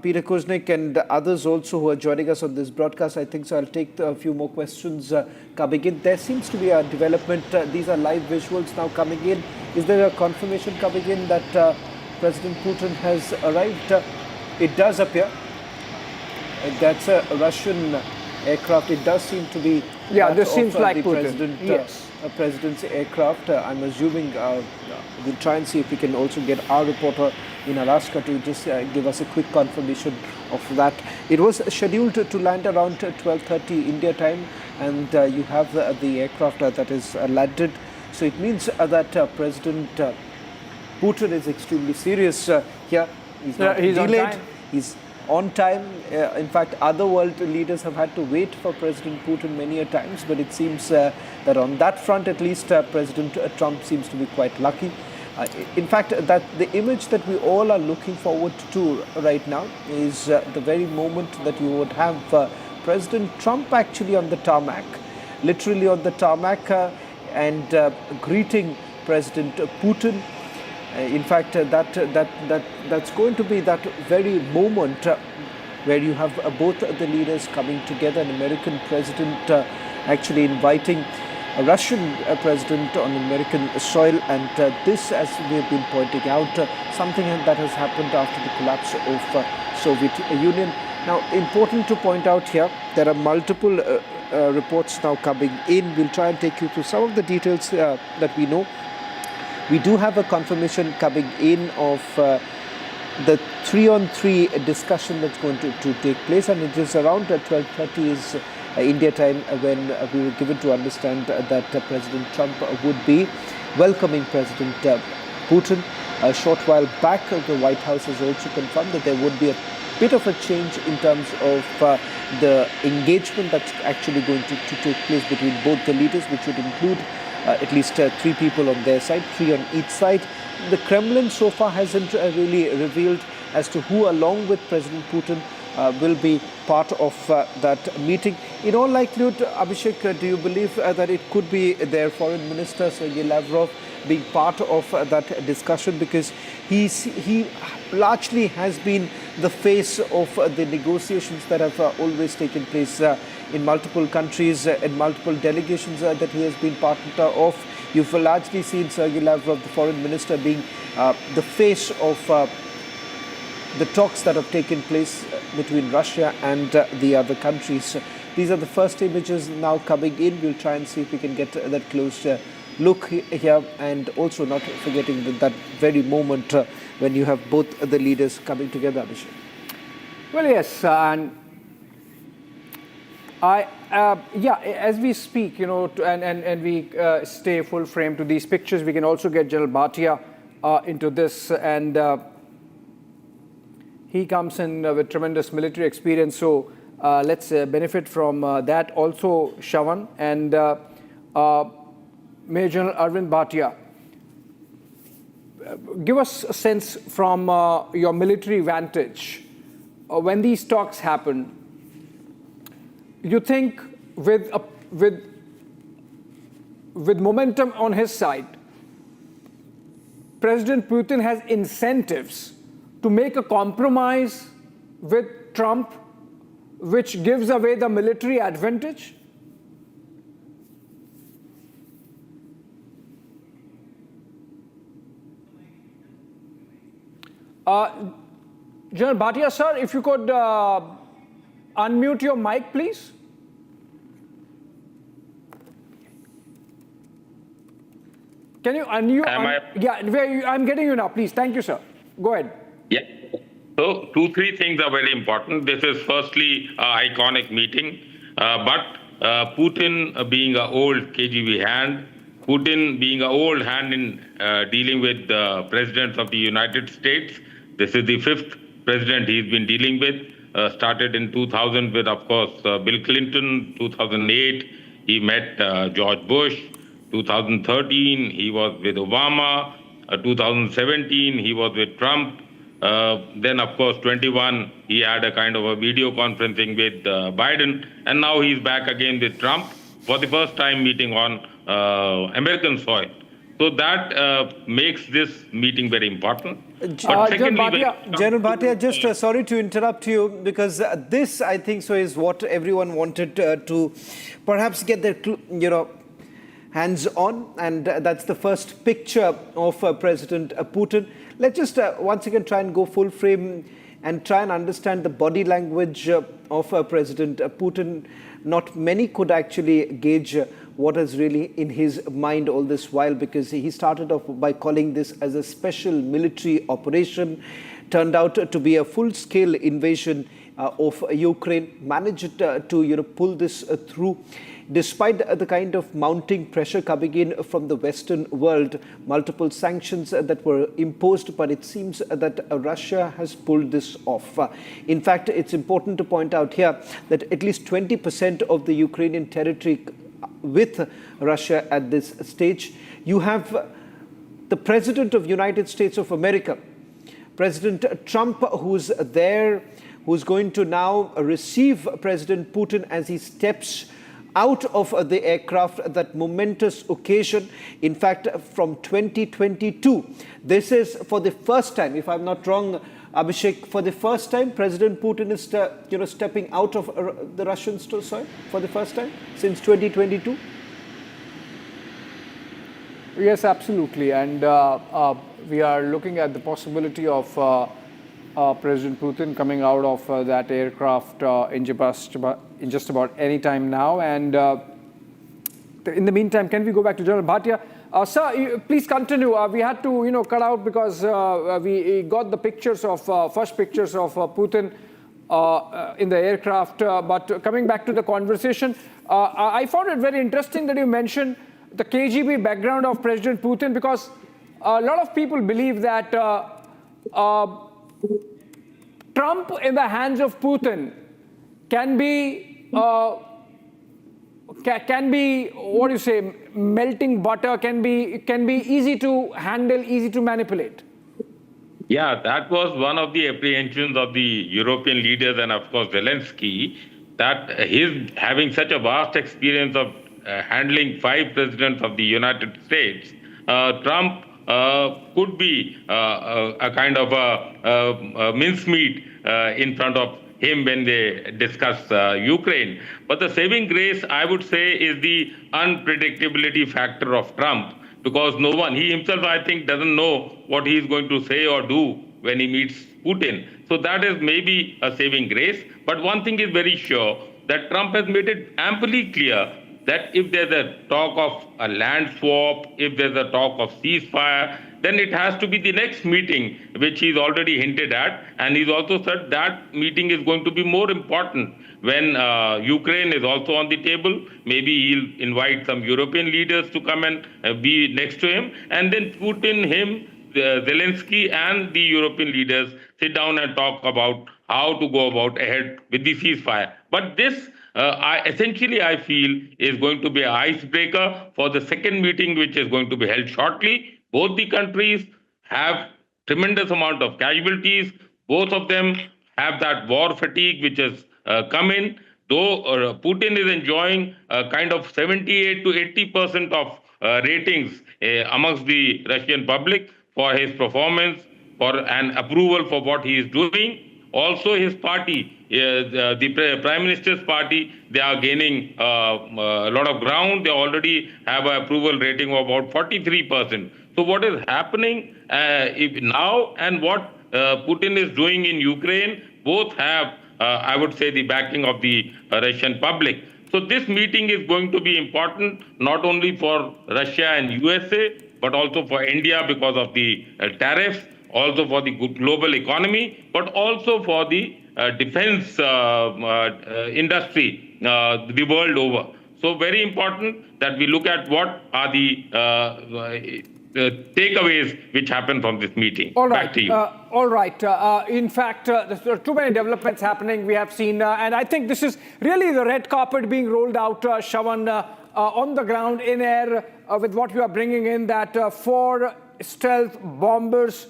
Peter Kuznick and others also who are joining us on this broadcast, I think so I'll take a few more questions coming in. There seems to be a development. These are live visuals now coming in. Is there a confirmation coming in that President Putin has arrived? It does appear. That's a Russian aircraft. It does seem to be this seems like the Putin. Yes. President's aircraft. I'm assuming we'll try and see if we can also get our reporter in Alaska to just give us a quick confirmation of that. It was scheduled to land around 12:30 India time, and you have the aircraft that is landed. So it means that President Putin is extremely serious here. He's not delayed. He's on time. In fact, other world leaders have had to wait for President Putin many a times, but it seems that on that front, at least, President Trump seems to be quite lucky. In fact, that the image that we all are looking forward to right now is the very moment that you would have President Trump actually on the tarmac, literally on the tarmac, and greeting President Putin. In fact, that's going to be that very moment where you have both the leaders coming together, an American president actually inviting a Russian president on American soil. And this, as we have been pointing out, something that has happened after the collapse of Soviet Union. Now, important to point out here, there are multiple reports now coming in. We'll try and take you through some of the details that we know. We do have a confirmation coming in of the 3-on-3 discussion that's going to take place, and it is around 12:30 is India time when we were given to understand that President Trump would be welcoming President Putin. A short while back, the White House has also confirmed that there would be a bit of a change in terms of the engagement that's actually going to take place between both the leaders, which would include at least 3 people on their side, 3 on each side. The Kremlin so far hasn't really revealed as to who, along with President Putin, will be part of that meeting. In all likelihood, Abhishek, do you believe that it could be their foreign minister, Sergei Lavrov, being part of that discussion? Because he largely has been the face of the negotiations that have always taken place in multiple countries and multiple delegations that he has been part of. You've largely seen Sergei Lavrov, the foreign minister, being the face of the talks that have taken place between Russia and the other countries. These are the first images now coming in. We'll try and see if we can get that close look here, and also not forgetting that very moment when you have both the leaders coming together, Abhishek. Well, yes, and as we speak, and we stay full frame to these pictures, we can also get General Bhatia into this, and he comes in with tremendous military experience, so let's benefit from that also, Shawan, and Major General Arvind Bhatia. Give us a sense from your military vantage, when these talks happen, you think with momentum on his side, President Putin has incentives to make a compromise with Trump, which gives away the military advantage? General Bhatia, sir, if you could unmute your mic, please. Can you unmute? I'm getting you now, please. Thank you, sir. Go ahead. Yeah. So 2-3 things are very important. This is firstly an iconic meeting, but Putin being an old KGB hand, Putin being an old hand in dealing with the presidents of the United States. This is the 5th president he's been dealing with. Started in 2000 with, of course, Bill Clinton. 2008, he met George Bush. 2013, he was with Obama. 2017, he was with Trump. Then, of course, 21, he had a kind of a video conferencing with Biden. And now he's back again with Trump. for the first time meeting on American soil. So that makes this meeting very important. But secondly, General Bhatia, just sorry to interrupt you, because this, I think, so is what everyone wanted to perhaps get their, hands on, and that's the first picture of President Putin. Let's just once again try and go full frame and try and understand the body language of President Putin. Not many could actually gauge what is really in his mind all this while, because he started off by calling this as a special military operation, turned out to be a full-scale invasion of Ukraine, managed to pull this through. Despite the kind of mounting pressure coming in from the Western world, multiple sanctions that were imposed, but it seems that Russia has pulled this off. In fact, it's important to point out here that at least 20% of the Ukrainian territory with Russia at this stage. You have the President of the United States of America, President Trump, who's there, who's going to now receive President Putin as he steps out of the aircraft, that momentous occasion. In fact, from 2022, this is for the first time, if I'm not wrong, Abhishek, for the first time, President Putin is stepping out of the Russian soil for the first time since 2022. Yes, absolutely, and we are looking at the possibility of President Putin coming out of that aircraft in just about any time now. And in the meantime, can we go back to General Bhatia? Sir, please continue. We had to, cut out because we got the pictures of first pictures of Putin in the aircraft. But coming back to the conversation, I found it very interesting that you mentioned the KGB background of President Putin, because a lot of people believe that Trump in the hands of Putin can be what do you say, melting butter, can be easy to handle, easy to manipulate. Yeah, that was one of the apprehensions of the European leaders and of course Zelensky, that his having such a vast experience of handling 5 presidents of the United States, Trump could be a kind of a mincemeat in front of him when they discuss Ukraine. But the saving grace, I would say, is the unpredictability factor of Trump, because no one, he himself, I think, doesn't know what he is going to say or do when he meets Putin. So that is maybe a saving grace. But one thing is very sure, that Trump has made it amply clear that if there's a talk of a land swap, if there's a talk of ceasefire, then it has to be the next meeting, which he's already hinted at. And he's also said that meeting is going to be more important when Ukraine is also on the table. Maybe he'll invite some European leaders to come and be next to him. And then Putin, him, Zelensky and the European leaders sit down and talk about how to go about ahead with the ceasefire. But this, I feel, is going to be an icebreaker for the second meeting, which is going to be held shortly. Both the countries have tremendous amount of casualties. Both of them have that war fatigue which has come in. Though Putin is enjoying a kind of 78 to 80% of ratings amongst the Russian public for his performance, for an approval for what he is doing. Also his party, the Prime Minister's party, they are gaining a lot of ground. They already have an approval rating of about 43%. So what is happening now and what Putin is doing in Ukraine, both have, I would say, the backing of the Russian public. So this meeting is going to be important, not only for Russia and USA, but also for India because of the tariffs, also for the global economy, but also for the defense industry the world over. So very important that we look at what are the takeaways which happen from this meeting. All right. Back to you. All right. In fact, there are too many developments happening. We have seen, and I think this is really the red carpet being rolled out, Shawan, on the ground, in air, with what you are bringing in, that 4 stealth bombers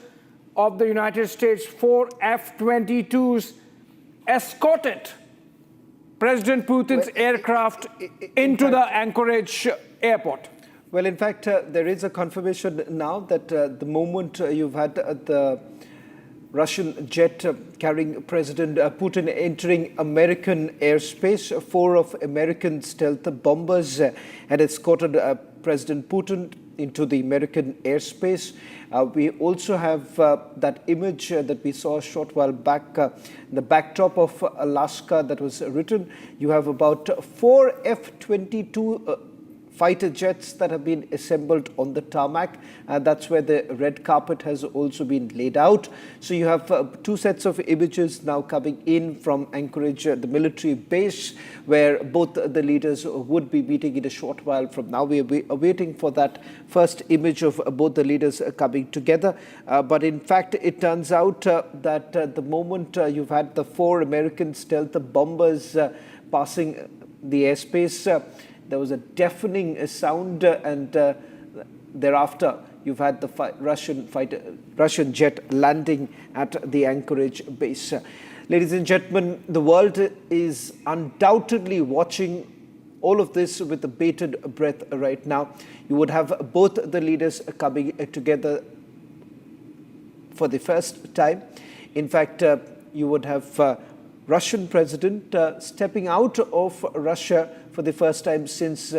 of the United States, 4 F-22s, escorted President Putin's aircraft into the Anchorage airport? Well, in fact, there is a confirmation now that the moment you've had the Russian jet carrying President Putin entering American airspace, 4 of American stealth bombers had escorted President Putin into the American airspace. We also have that image that we saw a short while back, the backdrop of Alaska that was written. You have about 4 F-22 fighter jets that have been assembled on the tarmac. That's where the red carpet has also been laid out. So you have 2 sets of images now coming in from Anchorage, the military base, where both the leaders would be meeting in a short while from now. We are waiting for that first image of both the leaders coming together. But in fact, it turns out that the moment you've had the 4 American stealth bombers passing the airspace, there was a deafening sound, and thereafter you've had the Russian jet landing at the Anchorage base. Ladies and gentlemen, the world is undoubtedly watching all of this with a bated breath right now. You would have both the leaders coming together for the first time. In fact, you would have Russian president stepping out of Russia for the first time since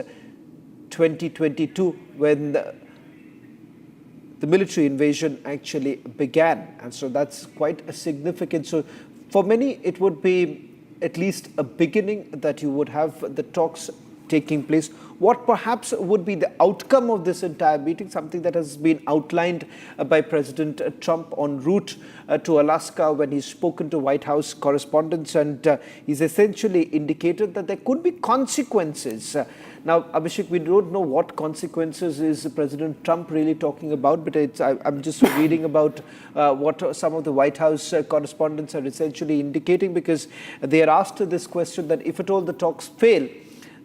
2022, when the military invasion actually began. And so that's quite a significant. So for many, it would be at least a beginning that you would have the talks taking place. What perhaps would be the outcome of this entire meeting, something that has been outlined by President Trump en route to Alaska when he's spoken to White House correspondents, and he's essentially indicated that there could be consequences. Now, Abhishek, we don't know what consequences is President Trump really talking about, but I'm just reading about what some of the White House correspondents are essentially indicating, because they are asked this question that if at all the talks fail,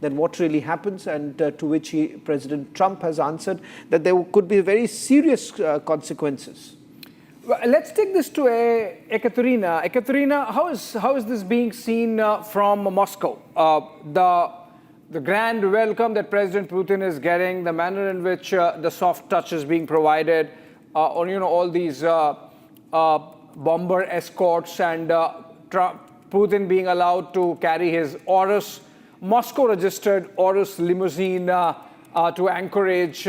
then what really happens, and to which President Trump has answered that there could be very serious consequences. Well, let's take this to Ekaterina. Ekaterina, how is this being seen from Moscow? The grand welcome that President Putin is getting, the manner in which the soft touch is being provided, on all these bomber escorts, and Putin being allowed to carry his Urus, Moscow-registered Urus limousine to Anchorage.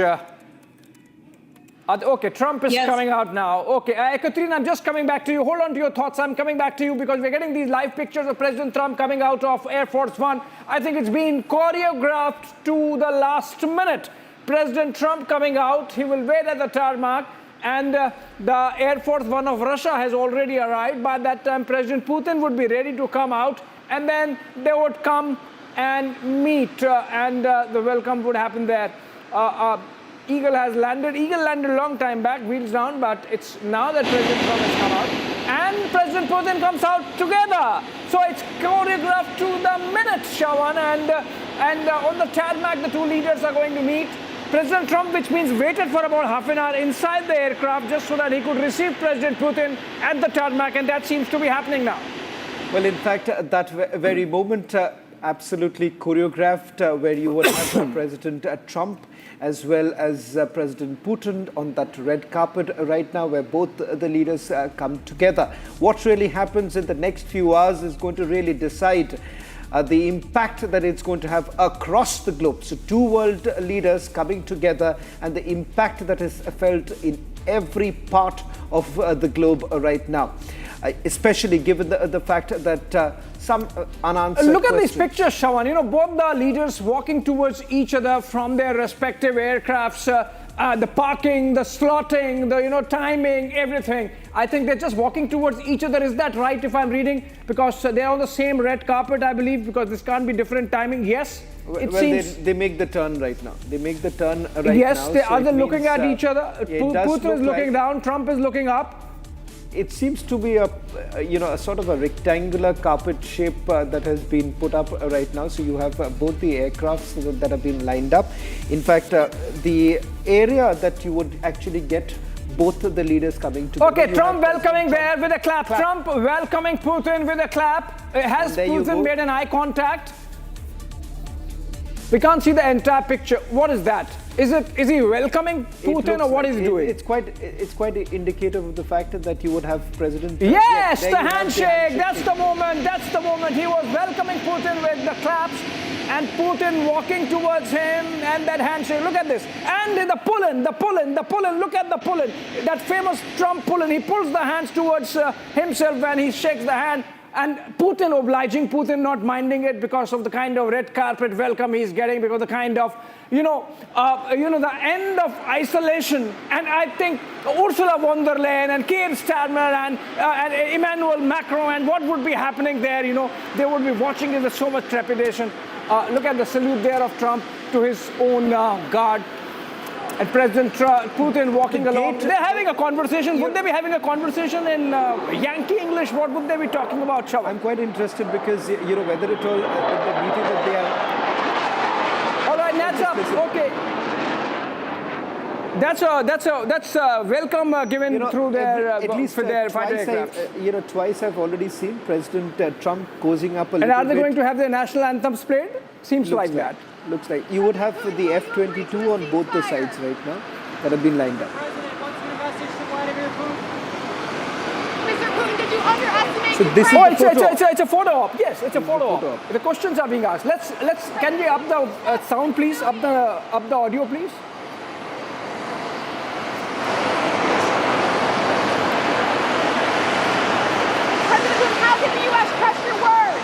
Okay, Trump is coming out now. Okay, Ekaterina, I'm just coming back to you. Hold on to your thoughts. I'm coming back to you because we're getting these live pictures of President Trump coming out of Air Force One. I think it's been choreographed to the last minute. President Trump coming out, he will wait at the tarmac, and the Air Force One of Russia has already arrived. By that time, President Putin would be ready to come out, and then they would come and meet, and the welcome would happen there. Eagle has landed. Eagle landed a long time back, wheels down, but it's now that President Trump has come out and President Putin comes out together. So it's choreographed to the minute, Shawan, and on the tarmac, the 2 leaders are going to meet. President Trump, which means waited for about half an hour inside the aircraft just so that he could receive President Putin at the tarmac, and that seems to be happening now. Well, in fact, that very moment, absolutely choreographed, where you would have President Trump as well as President Putin on that red carpet right now, where both the leaders come together. What really happens in the next few hours is going to really decide the impact that it's going to have across the globe. So 2 world leaders coming together, and the impact that is felt in every part of the globe right now. Especially given the fact that some unanswered Look at questions. these pictures, Shawan. Both the leaders walking towards each other from their respective aircrafts, the parking, the slotting, the timing, everything. I think they're just walking towards each other. Is that right, if I'm reading? Because they're on the same red carpet, I believe, because this can't be different timing. Yes? It seems they make the turn right now. They make the turn right now. Yes, they are looking at each other. Putin is looking down, Trump is looking up. It seems to be a sort of a rectangular carpet shape that has been put up right now. So you have both the aircrafts that have been lined up. In fact, the area that you would actually get both of the leaders coming together. Okay, Trump welcoming there with a clap. Trump welcoming Putin with a clap. Has Putin made an eye contact? We can't see the entire picture. What is that? Is he welcoming Putin, or what is he doing? It's quite indicative of the fact that you would have President. Yes, the handshake. That's the moment. That's the moment. He was welcoming Putin with the claps, and Putin walking towards him, and that handshake. Look at this. And the pull-in. Look at the pull-in. That famous Trump pull-in. He pulls the hands towards himself when he shakes the hand. And Putin obliging, Putin not minding it because of the kind of red carpet welcome he's getting, because the kind of, the end of isolation. And I think Ursula von der Leyen and Keir Starmer and Emmanuel Macron, and what would be happening there, they would be watching it with so much trepidation. Look at the salute there of Trump to his own guard. And President Putin walking along. They're having a conversation. Would they be having a conversation in Yankee English? What would they be talking about, Shava? I'm quite interested because, whether it all, the meeting that they are... All right, that's up. Okay. That's a welcome given through their... at least for their fighter aircraft. Twice I've already seen President Trump cozying up a little bit. And are they going to have their national anthems played? Seems like that. Looks like you would have the F-22 on both the sides right now that have been lined up. So this is it's a photo op. Yes, it's a photo op. The questions are being asked. Can we up the sound, please? Up the audio, please. President Putin, how can the U.S. trust your words?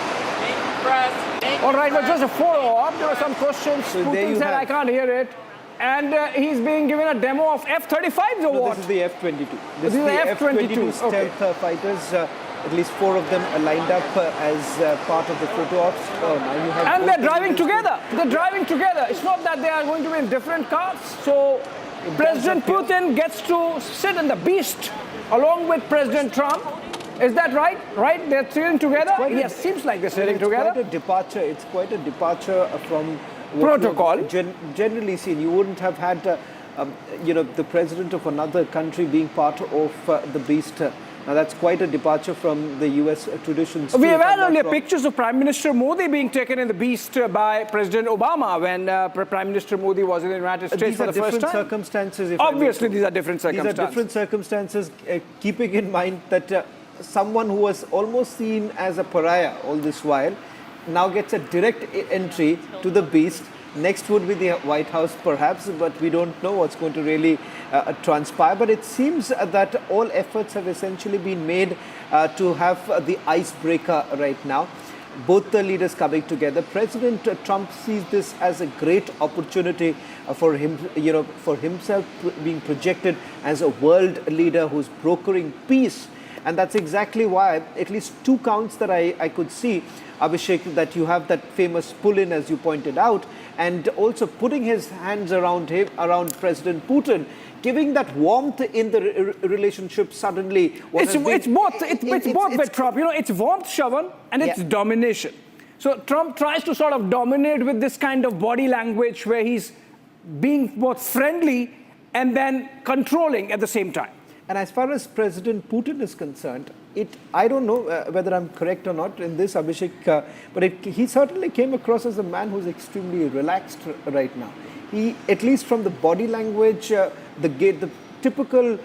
All right, well, just a photo op. There were some questions. So Putin said, I can't hear it. And he's being given a demo of F-35s or what? This is the F-22. This is the F-22 stealth fighters. At least 4 of them are lined up as part of the photo ops. And they're driving together. They're driving together. It's not that they are going to be in different cars. So President Putin gets to sit in the beast along with President Trump. Is that right? Right? They're sitting together? Yes, seems like they're sitting together. It's quite a departure from protocol. Generally seen, you wouldn't have had, the president of another country being part of the beast. Now that's quite a departure from the US traditions. We have had earlier pictures of Prime Minister Modi being taken in the beast by President Obama when Prime Minister Modi was in the United States for the first time. Circumstances. Obviously, these are different circumstances. These are different circumstances, keeping in mind that someone who was almost seen as a pariah all this while now gets a direct entry to the beast. Next would be the White House perhaps, but we don't know what's going to really transpire. But it seems that all efforts have essentially been made to have the icebreaker right now. Both the leaders coming together. President Trump sees this as a great opportunity for him, for himself being projected as a world leader who's brokering peace. And that's exactly why, at least 2 counts that I could see, Abhishek, that you have that famous pull-in, as you pointed out, and also putting his hands around President Putin, giving that warmth in the relationship suddenly. It's both with Trump. It's warmth, Shavan, and it's domination. So Trump tries to sort of dominate with this kind of body language where he's being both friendly and then controlling at the same time. And as far as President Putin is concerned, I don't know whether I'm correct or not in this, Abhishek, but he certainly came across as a man who's extremely relaxed right now. He, at least from the body language, the typical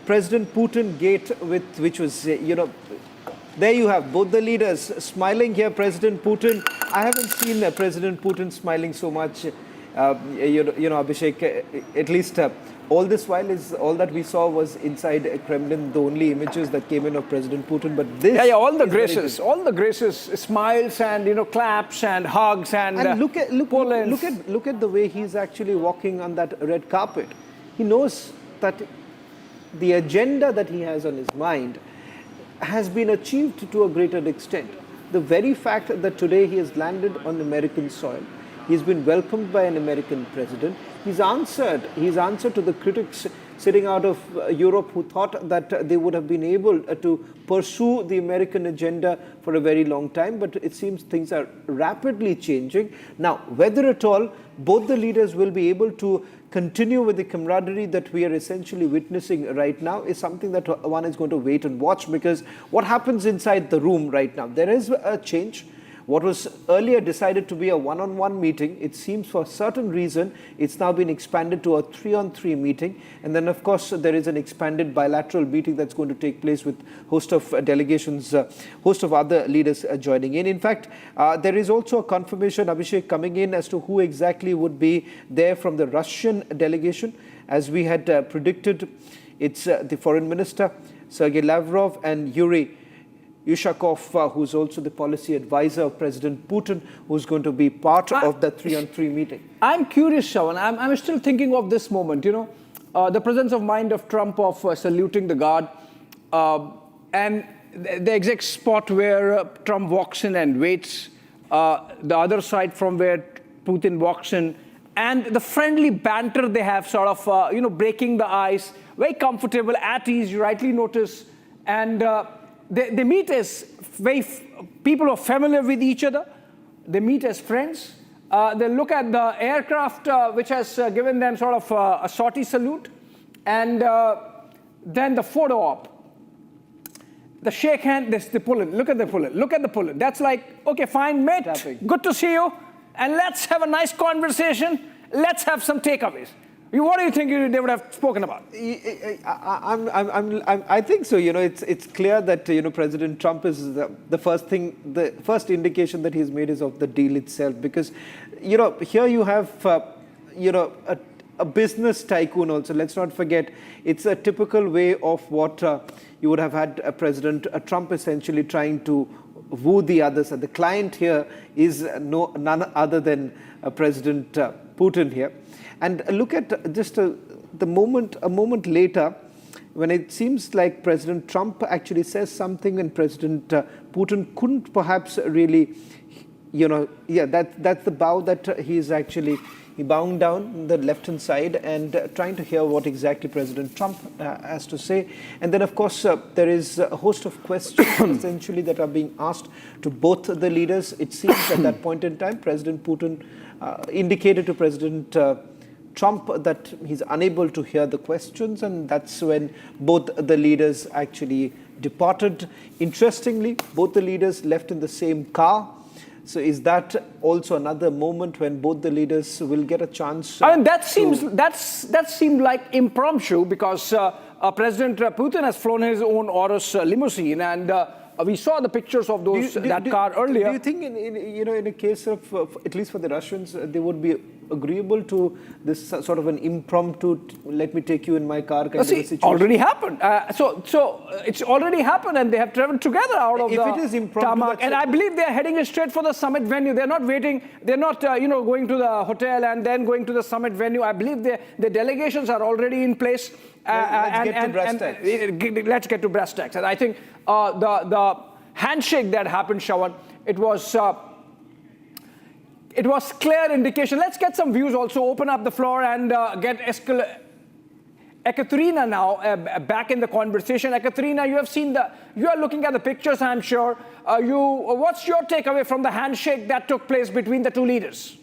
President Putin gait, which was, there you have both the leaders smiling here. President Putin, I haven't seen President Putin smiling so much, Abhishek, at least. All this while all that we saw was inside Kremlin, the only images that came in of President Putin. But this, all the graces, smiles and claps and hugs and look at the way he's actually walking on that red carpet. He knows that the agenda that he has on his mind has been achieved to a greater extent. The very fact that today he has landed on American soil, he's been welcomed by an American president. He's answered to the critics sitting out of Europe who thought that they would have been able to pursue the American agenda for a very long time, but it seems things are rapidly changing. Now, whether at all both the leaders will be able to continue with the camaraderie that we are essentially witnessing right now is something that one is going to wait and watch, because what happens inside the room right now, there is a change. What was earlier decided to be a one-on-one meeting, it seems for a certain reason, it's now been expanded to a 3-on-3 meeting. And then, of course, there is an expanded bilateral meeting that's going to take place with host of delegations, host of other leaders joining in. In fact, there is also a confirmation, Abhishek, coming in as to who exactly would be there from the Russian delegation. As we had predicted, it's the Foreign Minister, Sergei Lavrov, and Yuri Yushakov, who's also the policy advisor of President Putin, who's going to be part of the 3-on-3 meeting. I'm curious, Shravan. I'm still thinking of this moment, the presence of mind of Trump of saluting the guard, and the exact spot where Trump walks in and waits, the other side from where Putin walks in, and the friendly banter they have, sort of, breaking the ice, very comfortable, at ease, you rightly notice, and they meet as people who are familiar with each other. They meet as friends. They look at the aircraft which has given them sort of a sortie salute. And then the photo op. The shake hand, they pull in. Look at the pull in. Look at the pull in. That's like, okay, fine, mate. Tapping. Good to see you. And let's have a nice conversation. Let's have some takeaways. What do you think they would have spoken about? I think so. It's clear that President Trump is the first indication that he's made is of the deal itself, because here you have a business tycoon also. Let's not forget, it's a typical way of what you would have had President Trump essentially trying to woo the others. And the client here is none other than President Putin here. And look at just a moment later, when it seems like President Trump actually says something and President Putin couldn't perhaps really, that's the bow that he bowing down the left-hand side and trying to hear what exactly President Trump has to say. And then, of course, there is a host of questions essentially that are being asked to both the leaders. It seems at that point in time, President Putin indicated to President Trump that he's unable to hear the questions, and that's when both the leaders actually departed. Interestingly, both the leaders left in the same car. So is that also another moment when both the leaders will get a chance? That seemed like impromptu, because President Putin has flown his own Urus limousine, and we saw the pictures of that car earlier. Do you think in a case of, at least for the Russians, they would be agreeable to this sort of an impromptu, let me take you in my car kind of a situation? Already happened. So it's already happened, and they have traveled together out of the tarmac. And I believe they're heading straight for the summit venue. They're not waiting. They're not, going to the hotel and then going to the summit venue. I believe the delegations are already in place. Let's get to brass tacks. Let's get to brass tacks. And I think the handshake that happened, Shravan, it was clear indication. Let's get some views also. Open up the floor and get Ekaterina now back in the conversation. Ekaterina, you are looking at the pictures, I'm sure. What's your takeaway from the handshake that took place between the two leaders?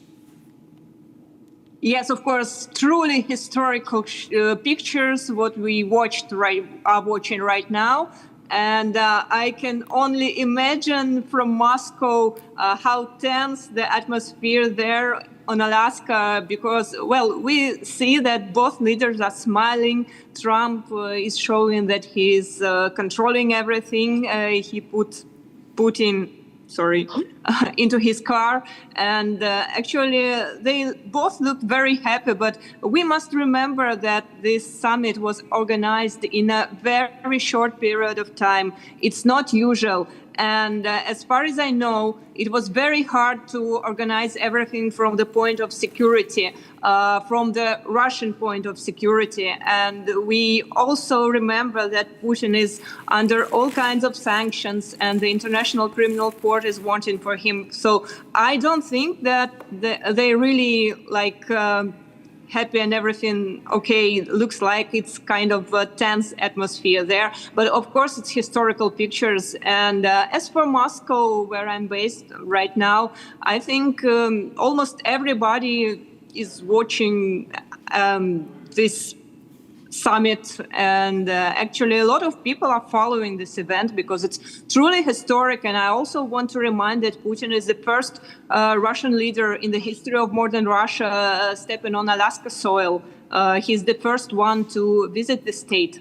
Yes, of course, truly historical pictures, what we are watching right now. And I can only imagine from Moscow how tense the atmosphere there on Alaska, because, we see that both leaders are smiling. Trump is showing that he is controlling everything. He put Putin into his car. And actually, they both look very happy. But we must remember that this summit was organized in a very short period of time. It's not usual. And as far as I know, it was very hard to organize everything from the point of security, from the Russian point of security. And we also remember that Putin is under all kinds of sanctions, and the International Criminal Court is wanting for him. So I don't think that they really happy and everything okay. Looks like it's kind of a tense atmosphere there. But of course, it's historical pictures. And as for Moscow, where I'm based right now, I think almost everybody is watching this summit, and actually a lot of people are following this event because it's truly historic. And I also want to remind that Putin is the first Russian leader in the history of modern Russia stepping on Alaska soil. He's the first one to visit the state.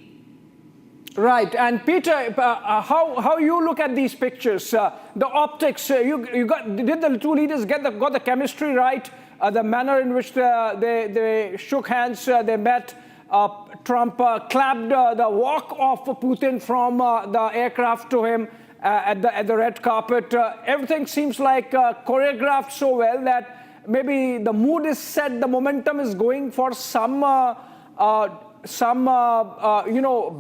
Right, and Peter, how you look at these pictures? The optics. Did the two leaders got the chemistry right? The manner in which they shook hands, they met. Trump clapped the walk of Putin from the aircraft to him at the red carpet. Everything seems like choreographed so well that maybe the mood is set, the momentum is going for some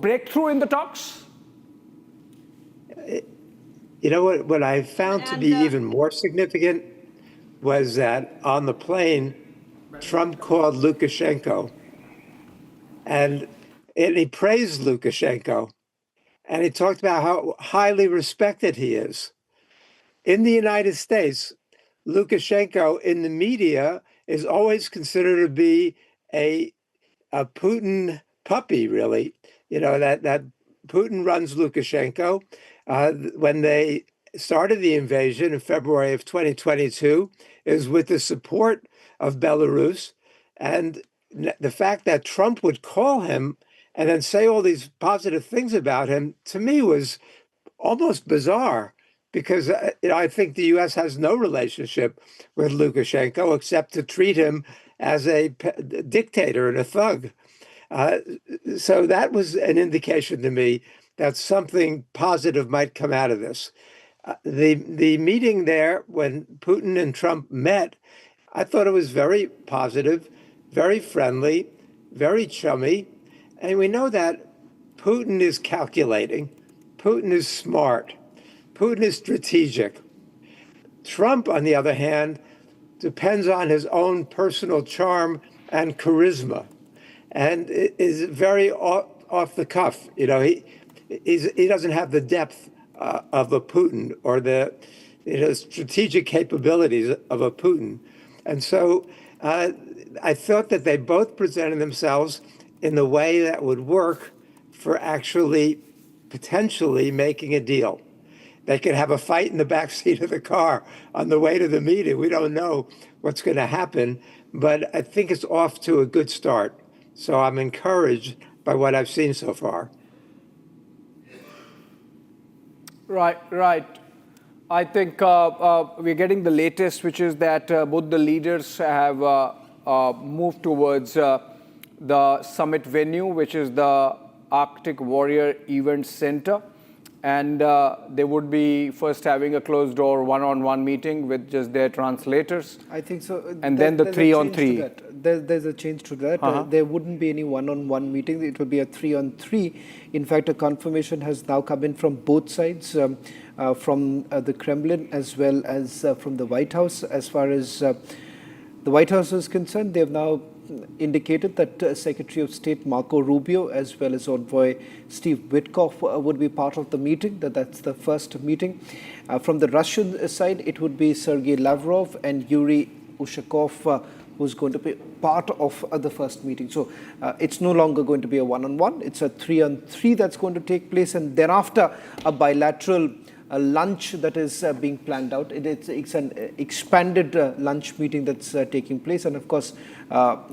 breakthrough in the talks. You know what I found to be even more significant was that on the plane, Trump called Lukashenko. And he praised Lukashenko, and he talked about how highly respected he is. In the United States, Lukashenko in the media is always considered to be a Putin puppy, really. You know, that Putin runs Lukashenko. When they started the invasion in February of 2022, it was with the support of Belarus. And the fact that Trump would call him and then say all these positive things about him, to me, was almost bizarre, because I think the U.S. has no relationship with Lukashenko except to treat him as a dictator and a thug. So that was an indication to me that something positive might come out of this. The meeting there, when Putin and Trump met, I thought it was very positive, very friendly, very chummy. And we know that Putin is calculating, Putin is smart, Putin is strategic. Trump, on the other hand, depends on his own personal charm and charisma, and is very off the cuff. You know, he doesn't have the depth of a Putin, or the strategic capabilities of a Putin. And so I thought that they both presented themselves in the way that would work for actually potentially making a deal. They could have a fight in the backseat of the car on the way to the meeting. We don't know what's going to happen, but I think it's off to a good start. So I'm encouraged by what I've seen so far. Right. I think we're getting the latest, which is that both the leaders have moved towards the summit venue, which is the Arctic Warrior Event Center. And they would be first having a closed-door one-on-one meeting with just their translators. I think so. And then the three-on-three. There's a change to that. There wouldn't be any one-on-one meeting. It will be a three-on-three. In fact, a confirmation has now come in from both sides, from the Kremlin as well as from the White House. As far as the White House is concerned, they have now indicated that Secretary of State Marco Rubio as well as Envoy Steve Witkoff would be part of the meeting. That's the first meeting. From the Russian side, it would be Sergei Lavrov and Yuri Ushakov who's going to be part of the first meeting. So it's no longer going to be a one-on-one. It's a three-on-three that's going to take place, and thereafter a bilateral lunch that is being planned out. It's an expanded lunch meeting that's taking place, and of course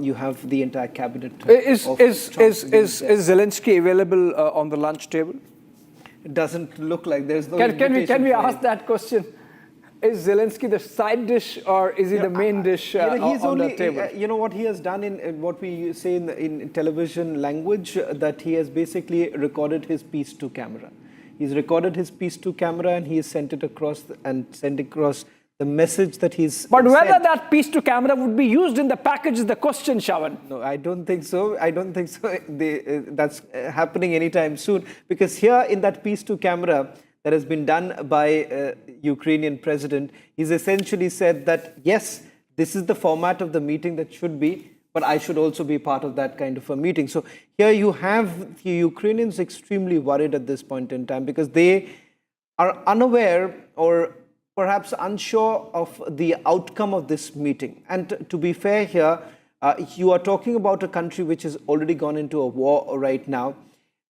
you have the entire cabinet. Is Zelensky available on the lunch table? It doesn't look like there's no. Can we ask that question? Is Zelensky the side dish, or is he the main dish on the table? You know what he has done in what we say in television language, that he has basically recorded his piece to camera. He's recorded his piece to camera and he has sent it across and sent across the message that he's But whether that piece to camera would be used in the package is the question, Shawan. No, I don't think so. I don't think so. That's happening anytime soon, because here in that piece to camera that has been done by Ukrainian president, he's essentially said that, yes, this is the format of the meeting that should be, but I should also be part of that kind of a meeting. So here you have the Ukrainians extremely worried at this point in time because they are unaware or perhaps unsure of the outcome of this meeting. And to be fair here, you are talking about a country which has already gone into a war right now.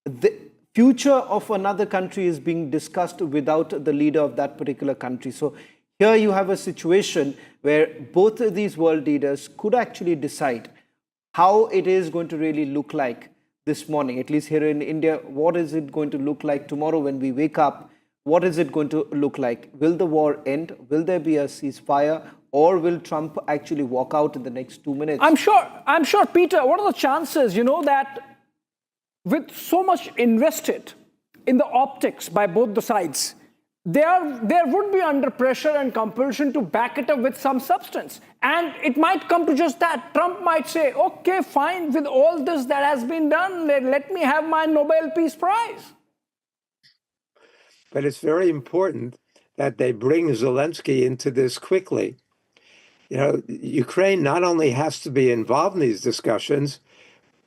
The future of another country is being discussed without the leader of that particular country. So here you have a situation where both of these world leaders could actually decide how it is going to really look like this morning, at least here in India. What is it going to look like tomorrow when we wake up? What is it going to look like? Will the war end? Will there be a ceasefire? Or will Trump actually walk out in the next 2 minutes? I'm sure, Peter, what are the chances, that with so much invested in the optics by both the sides, there would be under pressure and compulsion to back it up with some substance. And it might come to just that. Trump might say, okay, fine, with all this that has been done, let me have my Nobel Peace Prize. But it's very important that they bring Zelensky into this quickly. Ukraine not only has to be involved in these discussions,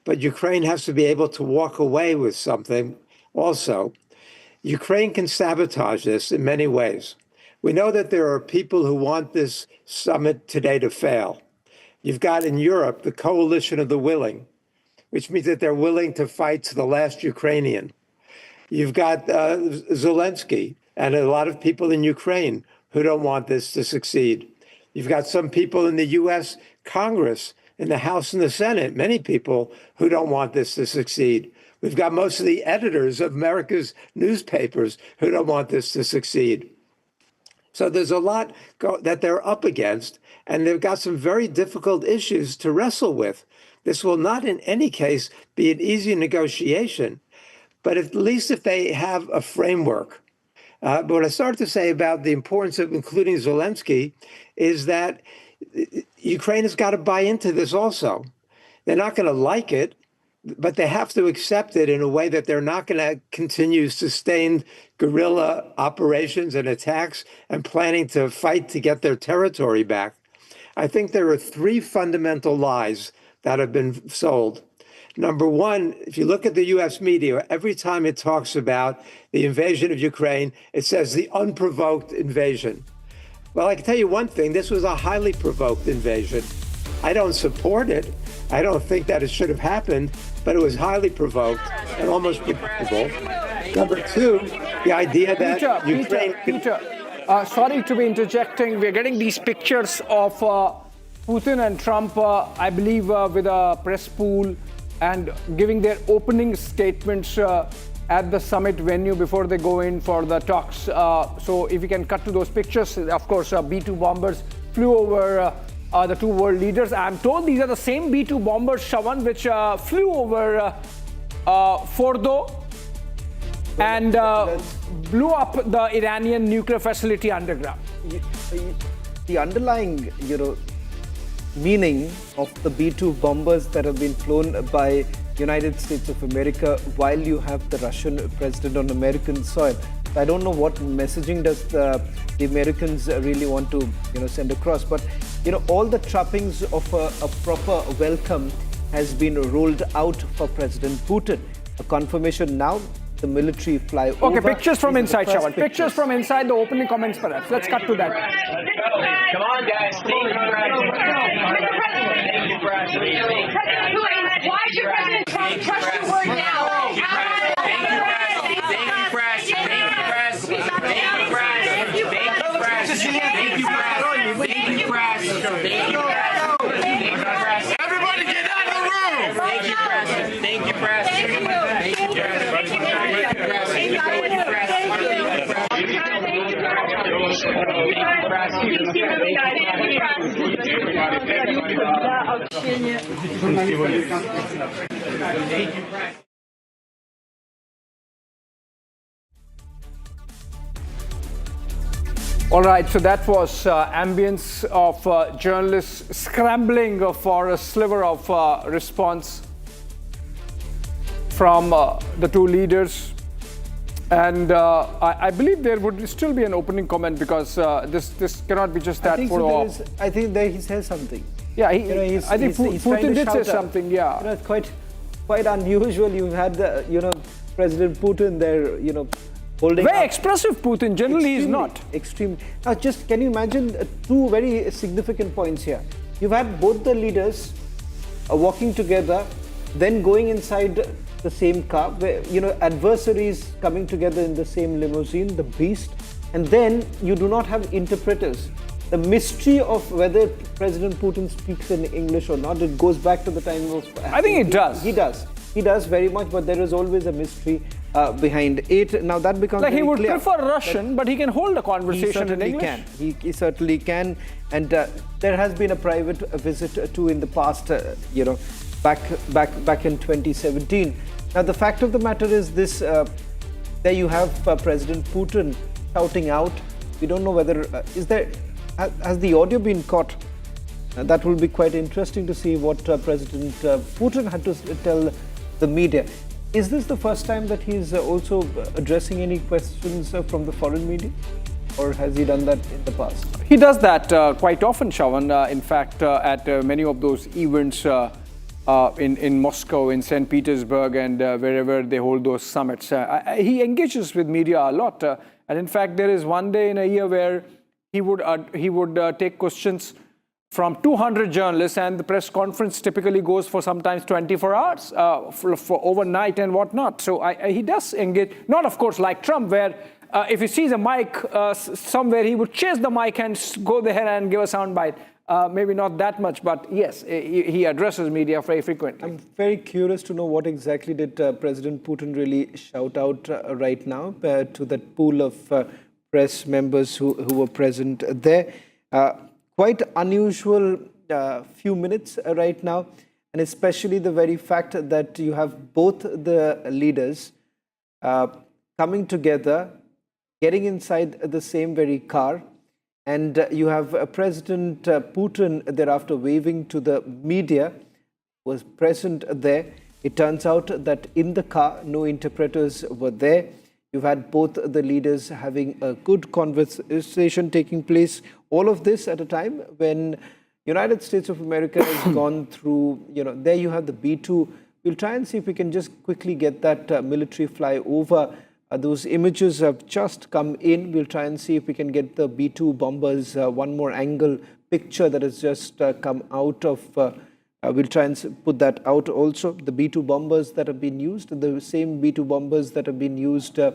but Ukraine has to be able to walk away with something also. Ukraine can sabotage this in many ways. We know that there are people who want this summit today to fail. You've got in Europe the coalition of the willing, which means that they're willing to fight to the last Ukrainian. You've got Zelensky and a lot of people in Ukraine who don't want this to succeed. You've got some people in the U.S. Congress, in the House and the Senate, many people who don't want this to succeed. We've got most of the editors of America's newspapers who don't want this to succeed. So there's a lot that they're up against, and they've got some very difficult issues to wrestle with. This will not in any case be an easy negotiation, but at least if they have a framework. But what I started to say about the importance of including Zelensky is that Ukraine has got to buy into this also. They're not going to like it, but they have to accept it in a way that they're not going to continue sustained guerrilla operations and attacks and planning to fight to get their territory back. I think there are three fundamental lies that have been sold. Number one, if you look at the U.S. media, every time it talks about the invasion of Ukraine, it says the unprovoked invasion. Well, I can tell you one thing, this was a highly provoked invasion. I don't support it. I don't think that it should have happened, but it was highly provoked and almost predictable. Number two, the idea that Ukraine... Peter, sorry to be interjecting. We're getting these pictures of Putin and Trump, I believe, with a press pool and giving their opening statements at the summit venue before they go in for the talks. So if you can cut to those pictures, of course, B-2 bombers flew over the two world leaders. I'm told these are the same B-2 bombers, Shawan, which flew over Fordo and blew up the Iranian nuclear facility underground. The underlying, meaning of the B-2 bombers that have been flown by United States of America while you have the Russian president on American soil. I don't know what messaging does the Americans really want to send across, but all the trappings of a proper welcome has been rolled out for President Putin. A confirmation now, the military fly over. Okay, pictures from inside, Shawan. Pictures from inside, the opening comments perhaps. Let's cut to that. Come on, guys. Why did President Trump trust your word now? Thank you, press. Everybody get out of the room. Thank you, President. Thank you, President. Thank you, All right, so that was ambience of journalists scrambling for a sliver of response from the two leaders. And I believe there would still be an opening comment because this cannot be just that photo op. I think that he says something. Yeah, I think Putin did say something. Yeah, it's quite unusual. You've had President Putin there, holding very up. Expressive Putin. Generally, he's not extreme. Now, just can you imagine two very significant points here? You've had both the leaders walking together, then going inside the same car, where adversaries coming together in the same limousine, the beast, and then you do not have interpreters. The mystery of whether President Putin speaks in English or not, it goes back to the time of... I think it does. He does very much, but there is always a mystery behind it. Now that becomes like very he would clear. prefer Russian, but he can hold a conversation in English. He certainly can. And there has been a private visit too in the past, back in 2017. Now the fact of the matter is this, there you have President Putin shouting out. We don't know whether, has the audio been caught? That will be quite interesting to see what President Putin had to tell the media. Is this the first time that he's also addressing any questions from the foreign media? Or has he done that in the past? He does that quite often, Shawan. In fact, at many of those events in Moscow, in St. Petersburg, and wherever they hold those summits. He engages with media a lot. And in fact, there is one day in a year where he would take questions from 200 journalists, and the press conference typically goes for sometimes 24 hours for overnight and whatnot. So he does engage, not of course like Trump, where if he sees a mic somewhere, he would chase the mic and go there and give a soundbite. Maybe not that much, but yes, he addresses media very frequently. I'm very curious to know what exactly did President Putin really shout out right now to that pool of press members who were present there. Quite unusual few minutes right now, and especially the very fact that you have both the leaders coming together, getting inside the same very car, and you have President Putin thereafter waving to the media, was present there. It turns out that in the car, no interpreters were there. You've had both the leaders having a good conversation taking place. All of this at a time when United States of America has gone through, there you have the B-2. We'll try and see if we can just quickly get that military flyover. Those images have just come in. We'll try and see if we can get the B-2 bombers, one more angle picture that has just come out of, we'll try and put that out also. The B-2 bombers that have been used, the same B-2 bombers that have been used to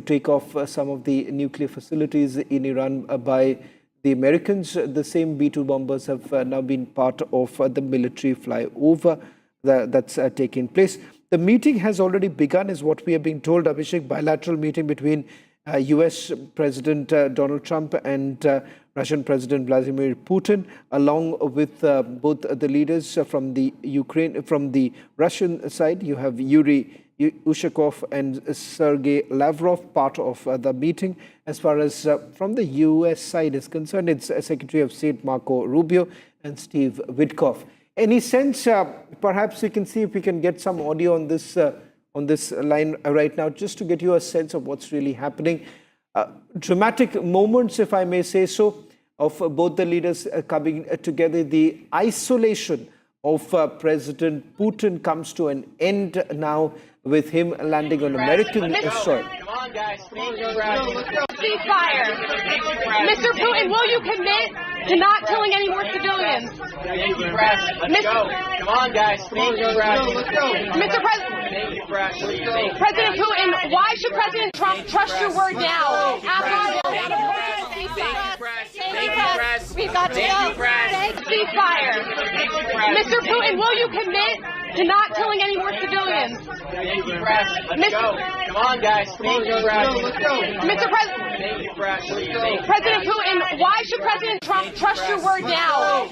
take off some of the nuclear facilities in Iran by the Americans. The same B-2 bombers have now been part of the military flyover that's taking place. The meeting has already begun, is what we are being told, Abhishek. Bilateral meeting between US President Donald Trump and Russian President Vladimir Putin, along with both the leaders from the Russian side. You have Yuri Ushakov and Sergei Lavrov, part of the meeting. As far as from the US side is concerned, it's Secretary of State Marco Rubio and Steve Witkoff. Any sense, perhaps we can see if we can get some audio on this line right now, just to get you a sense of what's really happening. Dramatic moments, if I may say so, of both the leaders coming together. The isolation of President Putin comes to an end now, with him landing on American soil. Come on, guys. Ceasefire. Mr. Putin, will you commit to not killing any more civilians? Thank you, press. Let's go. Come on, guys. Mr. President Putin, why should President Trump trust your word now? We've got to go. Ceasefire. Mr. Putin, will you commit to not killing any more civilians? Thank you, press. Let's go. Come on, guys. Mr. President Putin, why should President Trump trust your word now?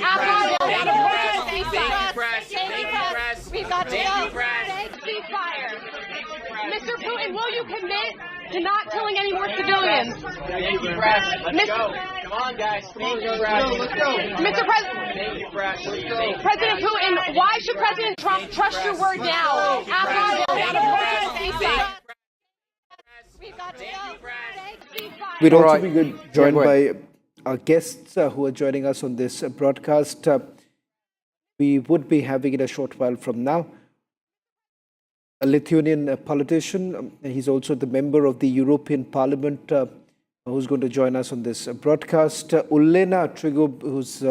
We've got to go. Ceasefire. Mr. Putin, will you commit to not killing any more civilians? Thank you, press. Let's go. Come on, guys. Mr. President Putin, why should President Trump trust your word now? We'll also Right. be joined by our guests who are joining us on this broadcast. We would be having it a short while from now. A Lithuanian politician. He's also the member of the European Parliament who's going to join us on this broadcast. Olena Trigub, who's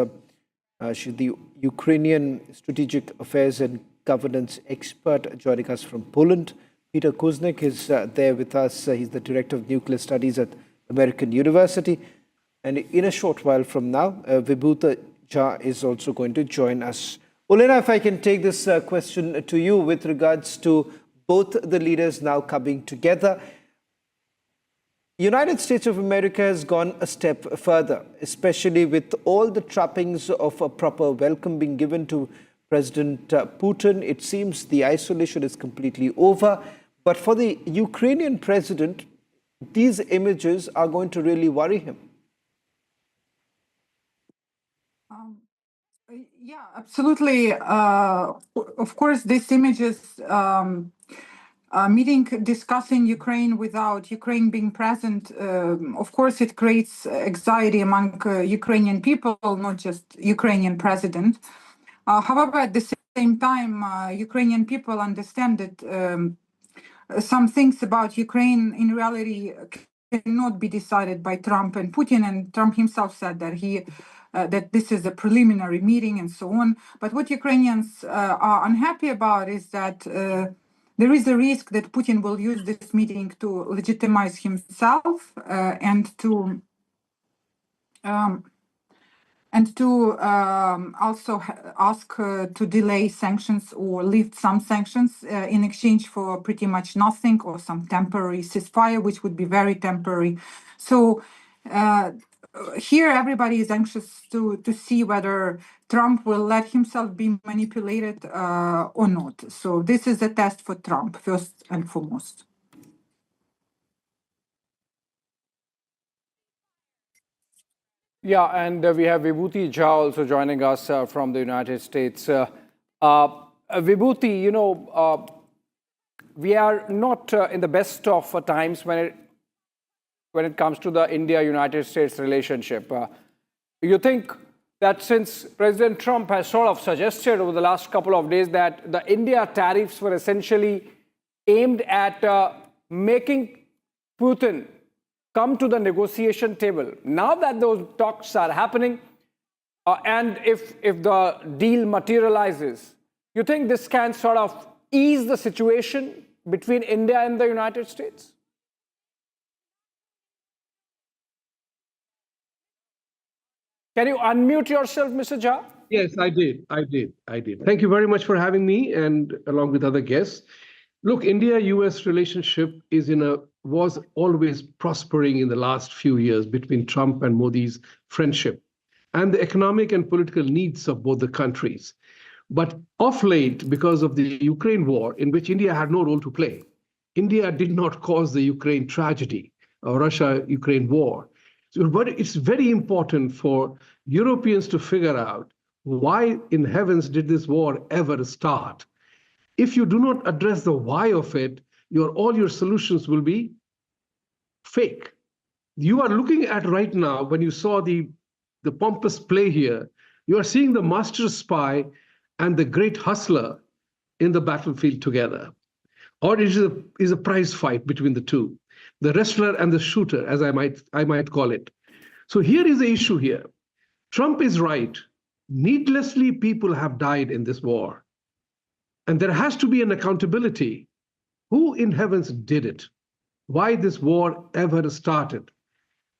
she's the Ukrainian strategic affairs and governance expert, joining us from Poland. Peter Kuznick is there with us. He's the director of nuclear studies at American University. And in a short while from now, Vibhuti Jha is also going to join us. Olena, if I can take this question to you with regards to both the leaders now coming together. United States of America has gone a step further, especially with all the trappings of a proper welcome being given to President Putin. It seems the isolation is completely over. But for the Ukrainian president, these images are going to really worry him. Yeah, absolutely. Of course, these images, meeting discussing Ukraine without Ukraine being present, of course, it creates anxiety among Ukrainian people, not just Ukrainian president. However, at the same time, Ukrainian people understand that some things about Ukraine in reality cannot be decided by Trump and Putin, and Trump himself said that that this is a preliminary meeting and so on. But what Ukrainians are unhappy about is that there is a risk that Putin will use this meeting to legitimize himself and to also ask to delay sanctions or lift some sanctions in exchange for pretty much nothing or some temporary ceasefire, which would be very temporary. So here everybody is anxious to see whether Trump will let himself be manipulated or not. So this is a test for Trump, first and foremost. Yeah, and we have Vibhuti Jha also joining us from the United States. Vibhuti, we are not in the best of times when it comes to the India-United States relationship. You think that since President Trump has sort of suggested over the last couple of days that the India tariffs were essentially aimed at making Putin come to the negotiation table. Now that those talks are happening, and if the deal materializes, you think this can sort of ease the situation between India and the United States? Can you unmute yourself, Mr. Jha? Yes, I did. Thank you very much for having me, and along with other guests. Look, India-US relationship was always prospering in the last few years between Trump and Modi's friendship and the economic and political needs of both the countries. But of late, because of the Ukraine war, in which India had no role to play, India did not cause the Ukraine tragedy or Russia-Ukraine war. So it's very important for Europeans to figure out why in heavens did this war ever start. If you do not address the why of it, all your solutions will be fake. You are looking at right now, when you saw the pompous play here, you are seeing the master spy and the great hustler in the battlefield together. Or it is a prize fight between the two, the wrestler and the shooter, as I might call it. So here is the issue here. Trump is right. Needlessly, people have died in this war. And there has to be an accountability. Who in heavens did it? Why this war ever started?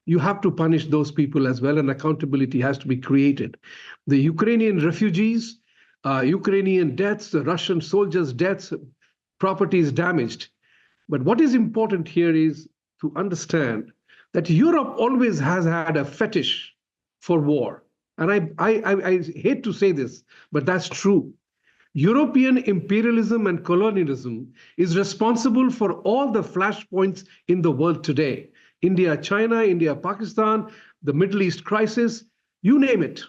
You have to punish those people as well, and accountability has to be created. The Ukrainian refugees, Ukrainian deaths, the Russian soldiers' deaths, properties damaged. But what is important here is to understand that Europe always has had a fetish for war. And I hate to say this, but that's true. European imperialism and colonialism is responsible for all the flashpoints in the world today. India, China, India, Pakistan, the Middle East crisis, you name it.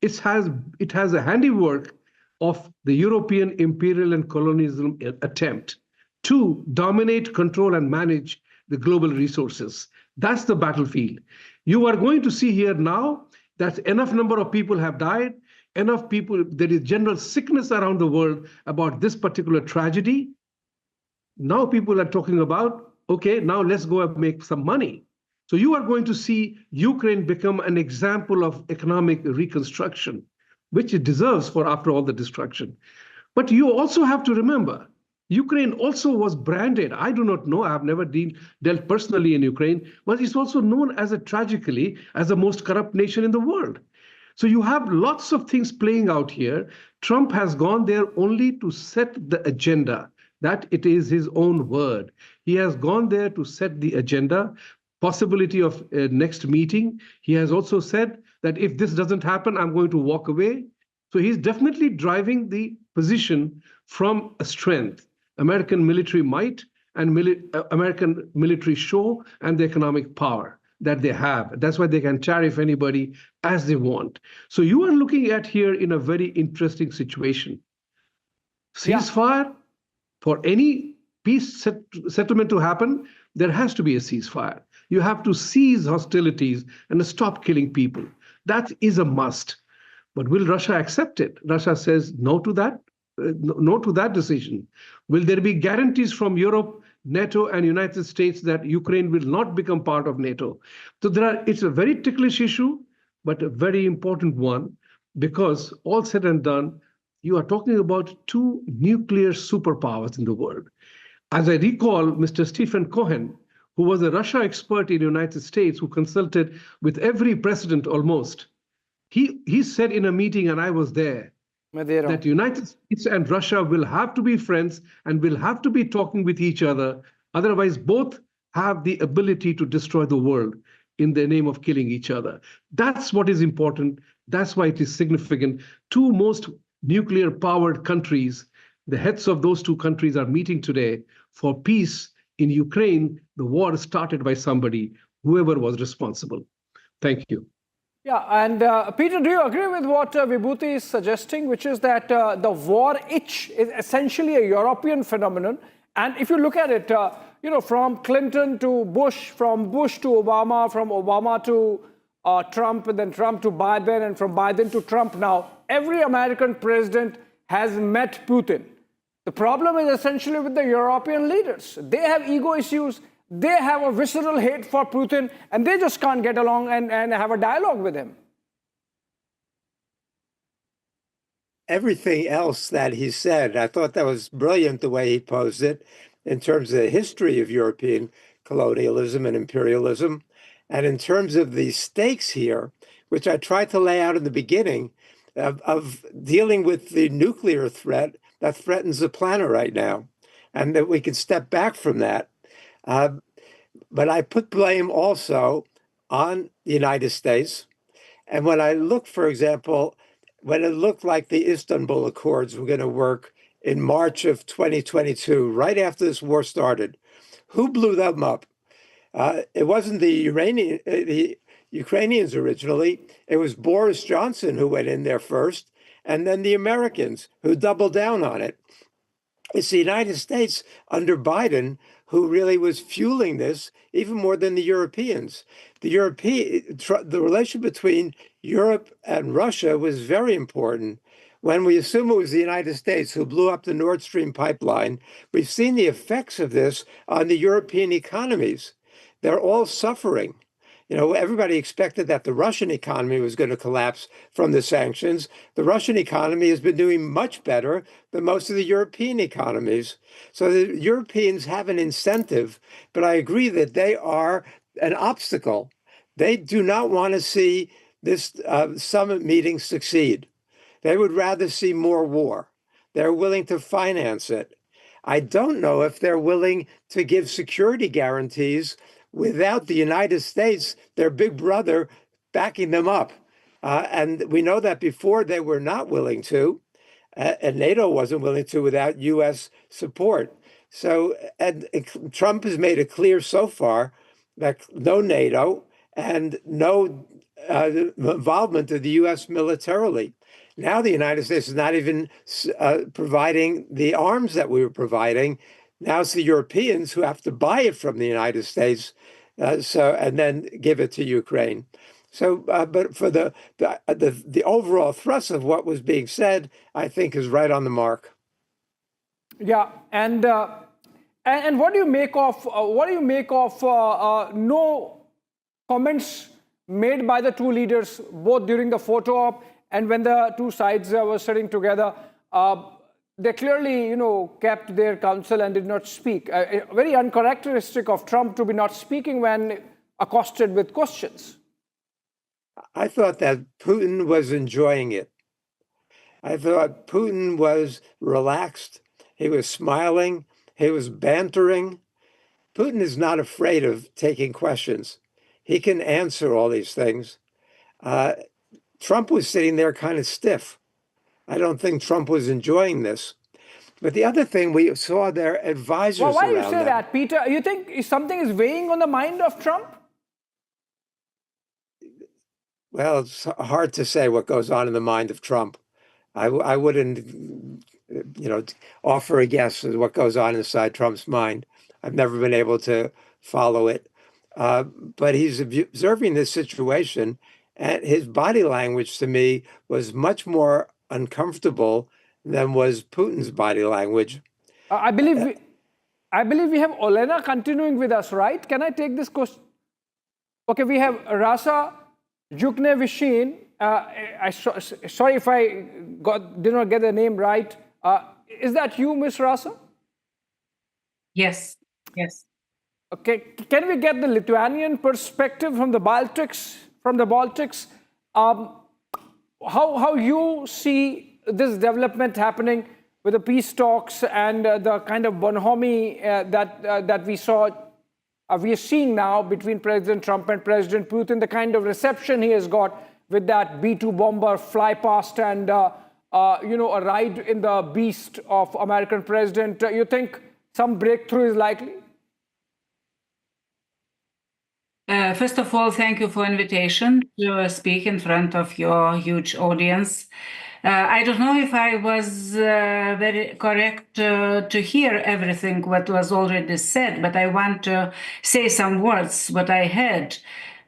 It has a handiwork of the European imperial and colonialism attempt to dominate, control, and manage the global resources. That's the battlefield. You are going to see here now that enough number of people have died, enough people, there is general sickness around the world about this particular tragedy. Now people are talking about, okay, now let's go and make some money. So you are going to see Ukraine become an example of economic reconstruction, which it deserves for after all the destruction. But you also have to remember, Ukraine also was branded. I do not know, I have never dealt personally in Ukraine, but it's also known as tragically as the most corrupt nation in the world. So you have lots of things playing out here. Trump has gone there only to set the agenda. That it is his own word. He has gone there to set the agenda, possibility of a next meeting. He has also said that if this doesn't happen, I'm going to walk away. So he's definitely driving the position from a strength, American military might and American military show and the economic power that they have. That's why they can tariff anybody as they want. So you are looking at here in a very interesting situation. Ceasefire, for any peace settlement to happen, there has to be a ceasefire. You have to cease hostilities and stop killing people. That is a must. But will Russia accept it? Russia says no to that, no to that decision. Will there be guarantees from Europe, NATO, and United States that Ukraine will not become part of NATO? So it's a very ticklish issue, but a very important one, because all said and done, you are talking about two nuclear superpowers in the world. As I recall, Mr. Stephen Cohen, who was a Russia expert in the United States, who consulted with every president almost, he said in a meeting, and I was there, that United States and Russia will have to be friends and will have to be talking with each other. Otherwise, both have the ability to destroy the world in the name of killing each other. That's what is important. That's why it is significant. Two most nuclear-powered countries, the heads of those two countries are meeting today for peace in Ukraine. The war started by somebody, whoever was responsible. Thank you. Yeah, and Peter, do you agree with what Vibhuti is suggesting, which is that the war itch is essentially a European phenomenon? And if you look at it, from Clinton to Bush, from Bush to Obama, from Obama to Trump, and then Trump to Biden, and from Biden to Trump now, every American president has met Putin. The problem is essentially with the European leaders. They have ego issues. They have a visceral hate for Putin, and they just can't get along and have a dialogue with him. Everything else that he said, I thought that was brilliant the way he posed it in terms of the history of European colonialism and imperialism, and in terms of the stakes here, which I tried to lay out in the beginning, of dealing with the nuclear threat that threatens the planet right now, and that we can step back from that. But I put blame also on the United States. And when I look, for example, when it looked like the Istanbul Accords were going to work in March of 2022, right after this war started, who blew them up? It wasn't the Ukrainians originally. It was Boris Johnson who went in there first, and then the Americans who doubled down on it. It's the United States under Biden who really was fueling this even more than the Europeans. The relation between Europe and Russia was very important. When we assume it was the United States who blew up the Nord Stream pipeline, we've seen the effects of this on the European economies. They're all suffering. Everybody expected that the Russian economy was going to collapse from the sanctions. The Russian economy has been doing much better than most of the European economies. So the Europeans have an incentive, but I agree that they are an obstacle. They do not want to see this summit meeting succeed. They would rather see more war. They're willing to finance it. I don't know if they're willing to give security guarantees without the United States, their big brother, backing them up. And we know that before they were not willing to, and NATO wasn't willing to without U.S. support. So, and Trump has made it clear so far that no NATO and no involvement of the U.S. militarily. Now the United States is not even providing the arms that we were providing. Now it's the Europeans who have to buy it from the United States, and then give it to Ukraine. So, but for the overall thrust of what was being said, I think is right on the mark. Yeah, and what do you make of no comments made by the two leaders, both during the photo op and when the two sides were sitting together? They clearly, kept their counsel and did not speak. Very uncharacteristic of Trump to be not speaking when accosted with questions. I thought that Putin was enjoying it. I thought Putin was relaxed. He was smiling. He was bantering. Putin is not afraid of taking questions. He can answer all these things. Trump was sitting there kind of stiff. I don't think Trump was enjoying this. But the other thing, we saw their advisors around them. Well, why do you say that, Peter? You think something is weighing on the mind of Trump? Well, it's hard to say what goes on in the mind of Trump. I wouldn't, offer a guess at what goes on inside Trump's mind. I've never been able to follow it. But he's observing this situation, and his body language to me was much more uncomfortable than was Putin's body language. I believe we have Olena continuing with us, right? Can I take this question? Okay, we have Rasa Juknevishin. Sorry if I did not get the name right. Is that you, Miss Rasa? Yes. Yes. Okay. Can we get the Lithuanian perspective from the Baltics? How you see this development happening with the peace talks and the kind of bonhomie that we saw, we are seeing now between President Trump and President Putin, the kind of reception he has got with that B-2 bomber fly past and a ride in the beast of American president. You think some breakthrough is likely? First of all, thank you for invitation to speak in front of your huge audience. I don't know if I was very correct to hear everything what was already said, but I want to say some words what I heard.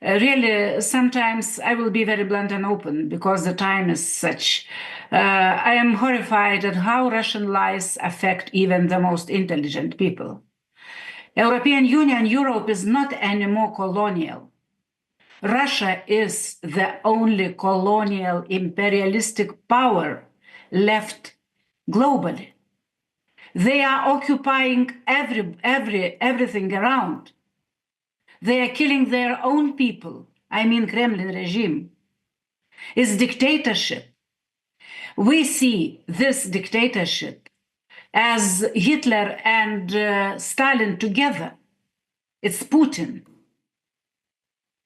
Really, sometimes I will be very blunt and open because the time is such. I am horrified at how Russian lies affect even the most intelligent people. European Union, Europe is not anymore colonial. Russia is the only colonial imperialistic power left globally. They are occupying everything around. They are killing their own people. I mean, Kremlin regime. It's dictatorship. We see this dictatorship as Hitler and Stalin together. It's Putin.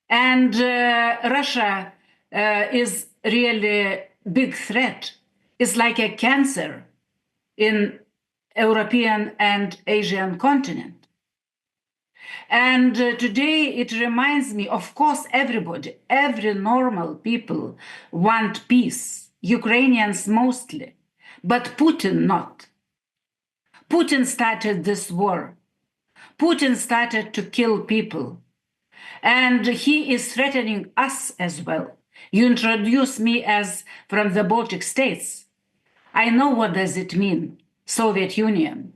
And Russia is really a big threat. It's like a cancer in European and Asian continent. And today it reminds me, of course, every normal people want peace, Ukrainians mostly, but Putin not. Putin started this war. Putin started to kill people. And he is threatening us as well. You introduce me as from the Baltic states. I know what does it mean, Soviet Union.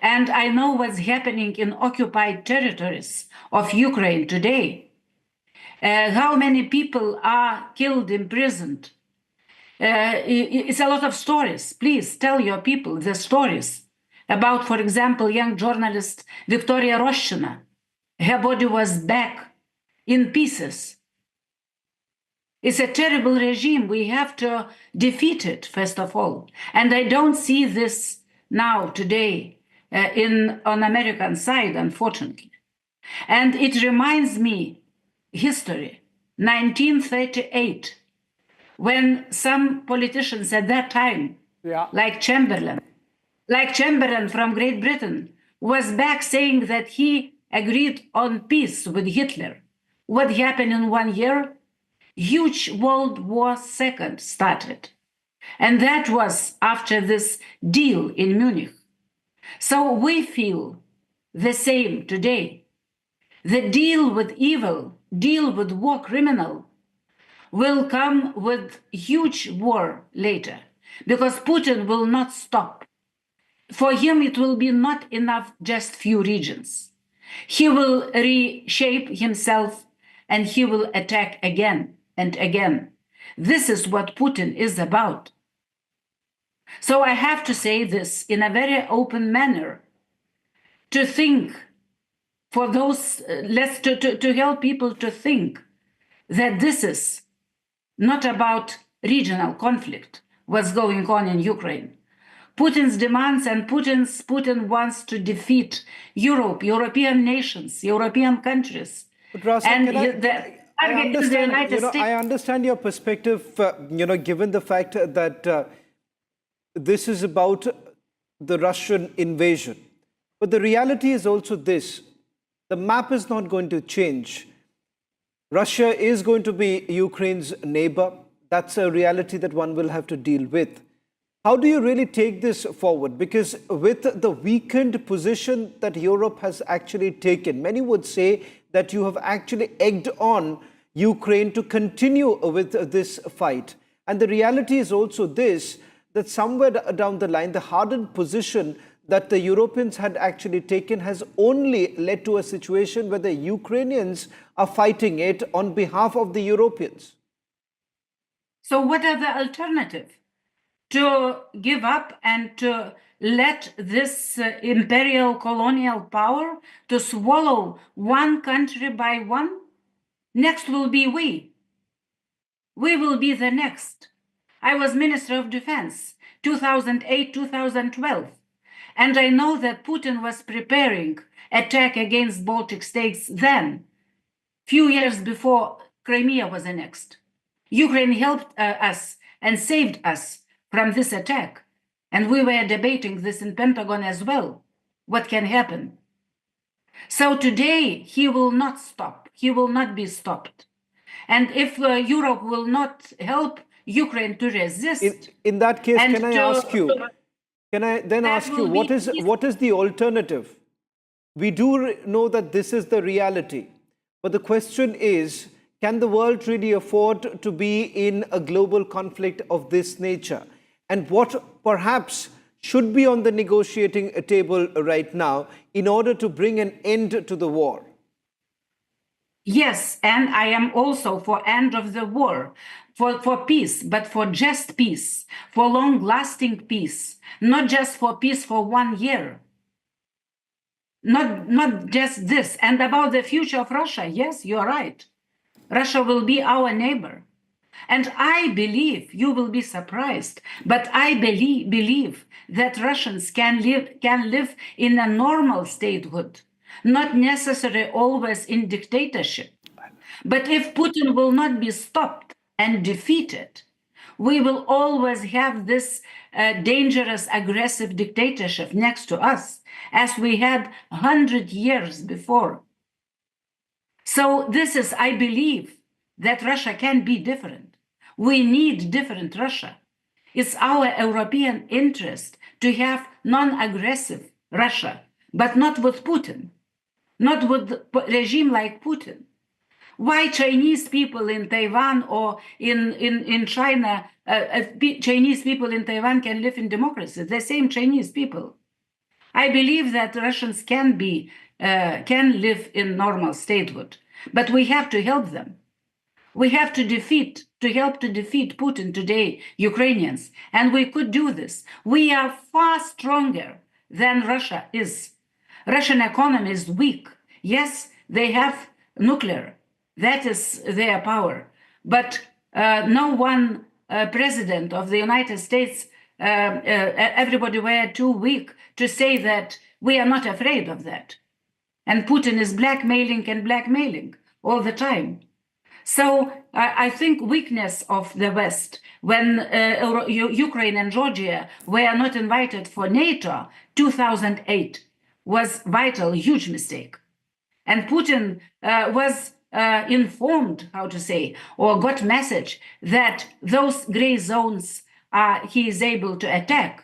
And I know what's happening in occupied territories of Ukraine today. How many people are killed, imprisoned. It's a lot of stories. Please tell your people the stories about, for example, young journalist Victoria Roshina. Her body was back in pieces. It's a terrible regime. We have to defeat it, first of all. And I don't see this now, today, on American side, unfortunately. And it reminds me history, 1938, when some politicians at that time, like Chamberlain from Great Britain, was back saying that he agreed on peace with Hitler. What happened in 1 year? Huge World War II started. And that was after this deal in Munich. So we feel the same today. The deal with evil, deal with war criminal, will come with huge war later, because Putin will not stop. For him, it will be not enough just few regions. He will reshape himself and he will attack again and again. This is what Putin is about. So I have to say this in a very open manner, to think for those, to help people to think that this is not about regional conflict, what's going on in Ukraine. Putin's demands and Putin wants to defeat Europe, European nations, European countries. But Rasa, I understand your perspective, given the fact that this is about the Russian invasion. But the reality is also this: the map is not going to change. Russia is going to be Ukraine's neighbor. That's a reality that one will have to deal with. How do you really take this forward? Because with the weakened position that Europe has actually taken, many would say that you have actually egged on Ukraine to continue with this fight. And the reality is also this, that somewhere down the line, the hardened position that the Europeans had actually taken has only led to a situation where the Ukrainians are fighting it on behalf of the Europeans. So what are the alternatives? To give up and to let this imperial colonial power to swallow one country by one? Next will be we. We will be the next. I was Minister of Defense, 2008, 2012. And I know that Putin was preparing attack against Baltic states then, few years before Crimea was annexed. Ukraine helped us and saved us from this attack. And we were debating this in Pentagon as well. What can happen? So today, he will not stop. He will not be stopped. And if Europe will not help Ukraine to resist... In that case, can I ask you, what is the alternative? We do know that this is the reality. But the question is, can the world really afford to be in a global conflict of this nature? And what perhaps should be on the negotiating table right now in order to bring an end to the war? Yes, and I am also for end of the war, for peace, but for just peace, for long-lasting peace, not just for peace for 1 year. Not just this. And about the future of Russia, yes, you're right. Russia will be our neighbor. And I believe, you will be surprised, but I believe that Russians can live in a normal statehood, not necessarily always in dictatorship. But if Putin will not be stopped and defeated, we will always have this dangerous, aggressive dictatorship next to us, as we had 100 years before. So this is, I believe, that Russia can be different. We need different Russia. It's our European interest to have non-aggressive Russia, but not with Putin, not with a regime like Putin. Why Chinese people in Taiwan or in China, Chinese people in Taiwan can live in democracy, the same Chinese people. I believe that Russians can live in normal statehood, but we have to help them. We have to help to defeat Putin today, Ukrainians, and we could do this. We are far stronger than Russia is. Russian economy is weak. Yes, they have nuclear. That is their power. But no one president of the United States, everybody were too weak to say that we are not afraid of that. And Putin is blackmailing all the time. So I think weakness of the West, when Ukraine and Georgia were not invited for NATO 2008, was vital, huge mistake. And Putin was informed, or got message that those gray zones he is able to attack.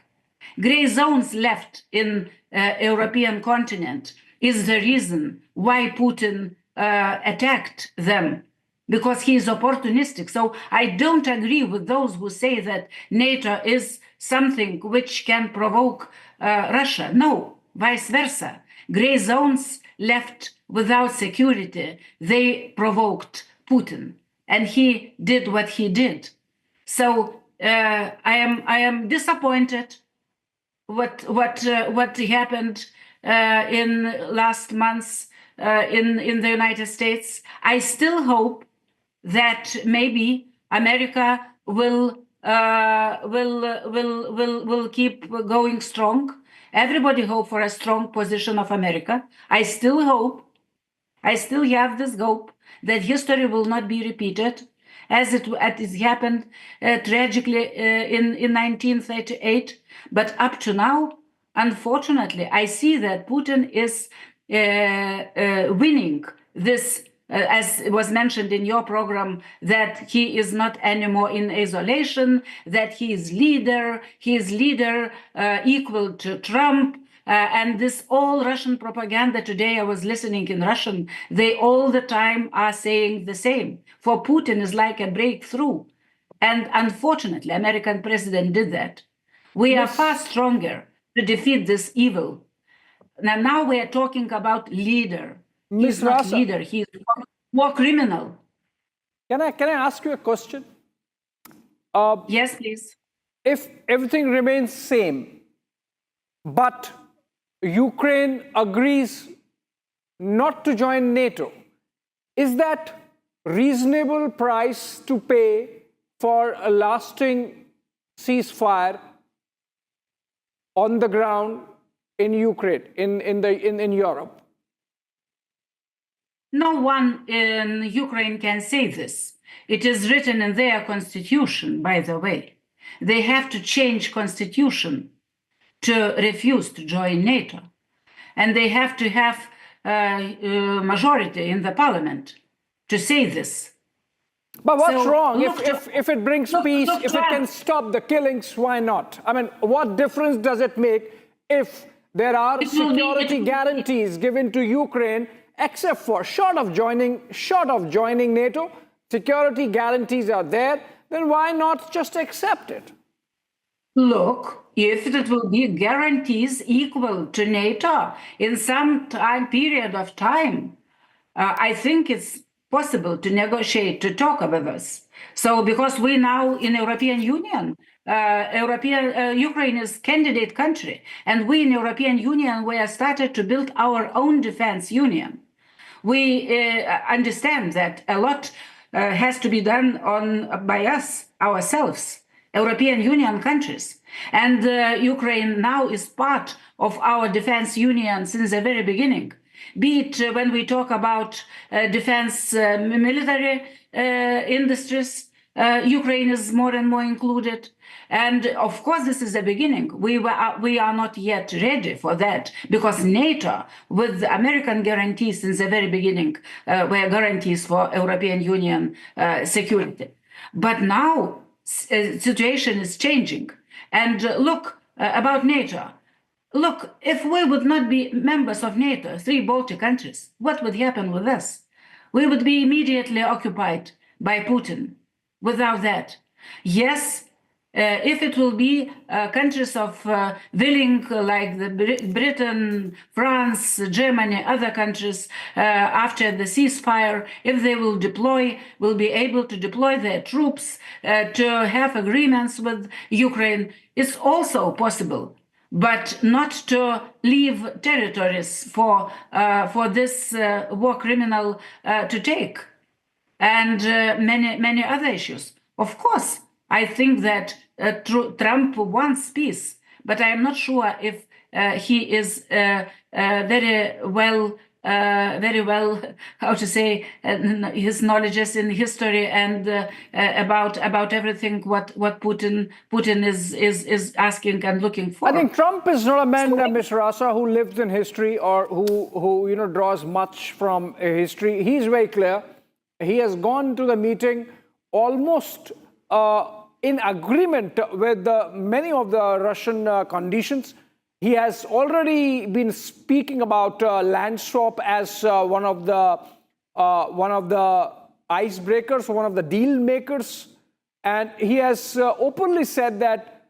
Gray zones left in European continent is the reason why Putin attacked them, because he is opportunistic. So I don't agree with those who say that NATO is something which can provoke Russia. No, vice versa. Gray zones left without security, they provoked Putin, and he did what he did. So I am disappointed what happened in last months in the United States. I still hope that maybe America will keep going strong. Everybody hope for a strong position of America. I still hope, I still have this hope that history will not be repeated as it happened tragically in 1938. But up to now, unfortunately, I see that Putin is winning this, as was mentioned in your program, that he is not anymore in isolation, that he is leader equal to Trump. And this all Russian propaganda today, I was listening in Russian, they all the time are saying the same. For Putin is like a breakthrough. And unfortunately, American president did that. We are far stronger to defeat this evil. Now we are talking about leader. He's not leader, he's more criminal. Can I ask you a question? Yes, please. If everything remains same, but Ukraine agrees not to join NATO, is that reasonable price to pay for a lasting ceasefire on the ground in Ukraine, in Europe? No one in Ukraine can say this. It is written in their constitution, by the way. They have to change constitution to refuse to join NATO. And they have to have majority in the parliament to say this. But what's wrong? If it brings peace, if it can stop the killings, why not? I mean, what difference does it make if there are security guarantees given to Ukraine, except for short of joining NATO, security guarantees are there, then why not just accept it? Look, if it will be guarantees equal to NATO in some time period of time, I think it's possible to negotiate, to talk about this. So because we now in European Union, Ukraine is candidate country, and we in European Union, we have started to build our own defense union. We understand that a lot has to be done by us, ourselves, European Union countries. And Ukraine now is part of our defense union since the very beginning. Be it when we talk about defense military industries, Ukraine is more and more included. And of course, this is the beginning. We are not yet ready for that, because NATO, with the American guarantees since the very beginning, were guarantees for European Union security. But now, situation is changing. And look, about NATO. Look, if we would not be members of NATO, 3 Baltic countries, what would happen with us? We would be immediately occupied by Putin. Without that, yes, if it will be countries of willing, like Britain, France, Germany, other countries, after the ceasefire, if they will be able to deploy their troops to have agreements with Ukraine, it's also possible, but not to leave territories for this war criminal to take, and many other issues. Of course, I think that Trump wants peace, but I am not sure if he is very well, how to say, his knowledge in history and about everything what Putin is asking and looking for. I think Trump is not a man, Ms. Rasa, who lives in history or who draws much from history. He's very clear. He has gone to the meeting almost in agreement with many of the Russian conditions. He has already been speaking about land swap as one of the icebreakers, one of the deal makers. And he has openly said that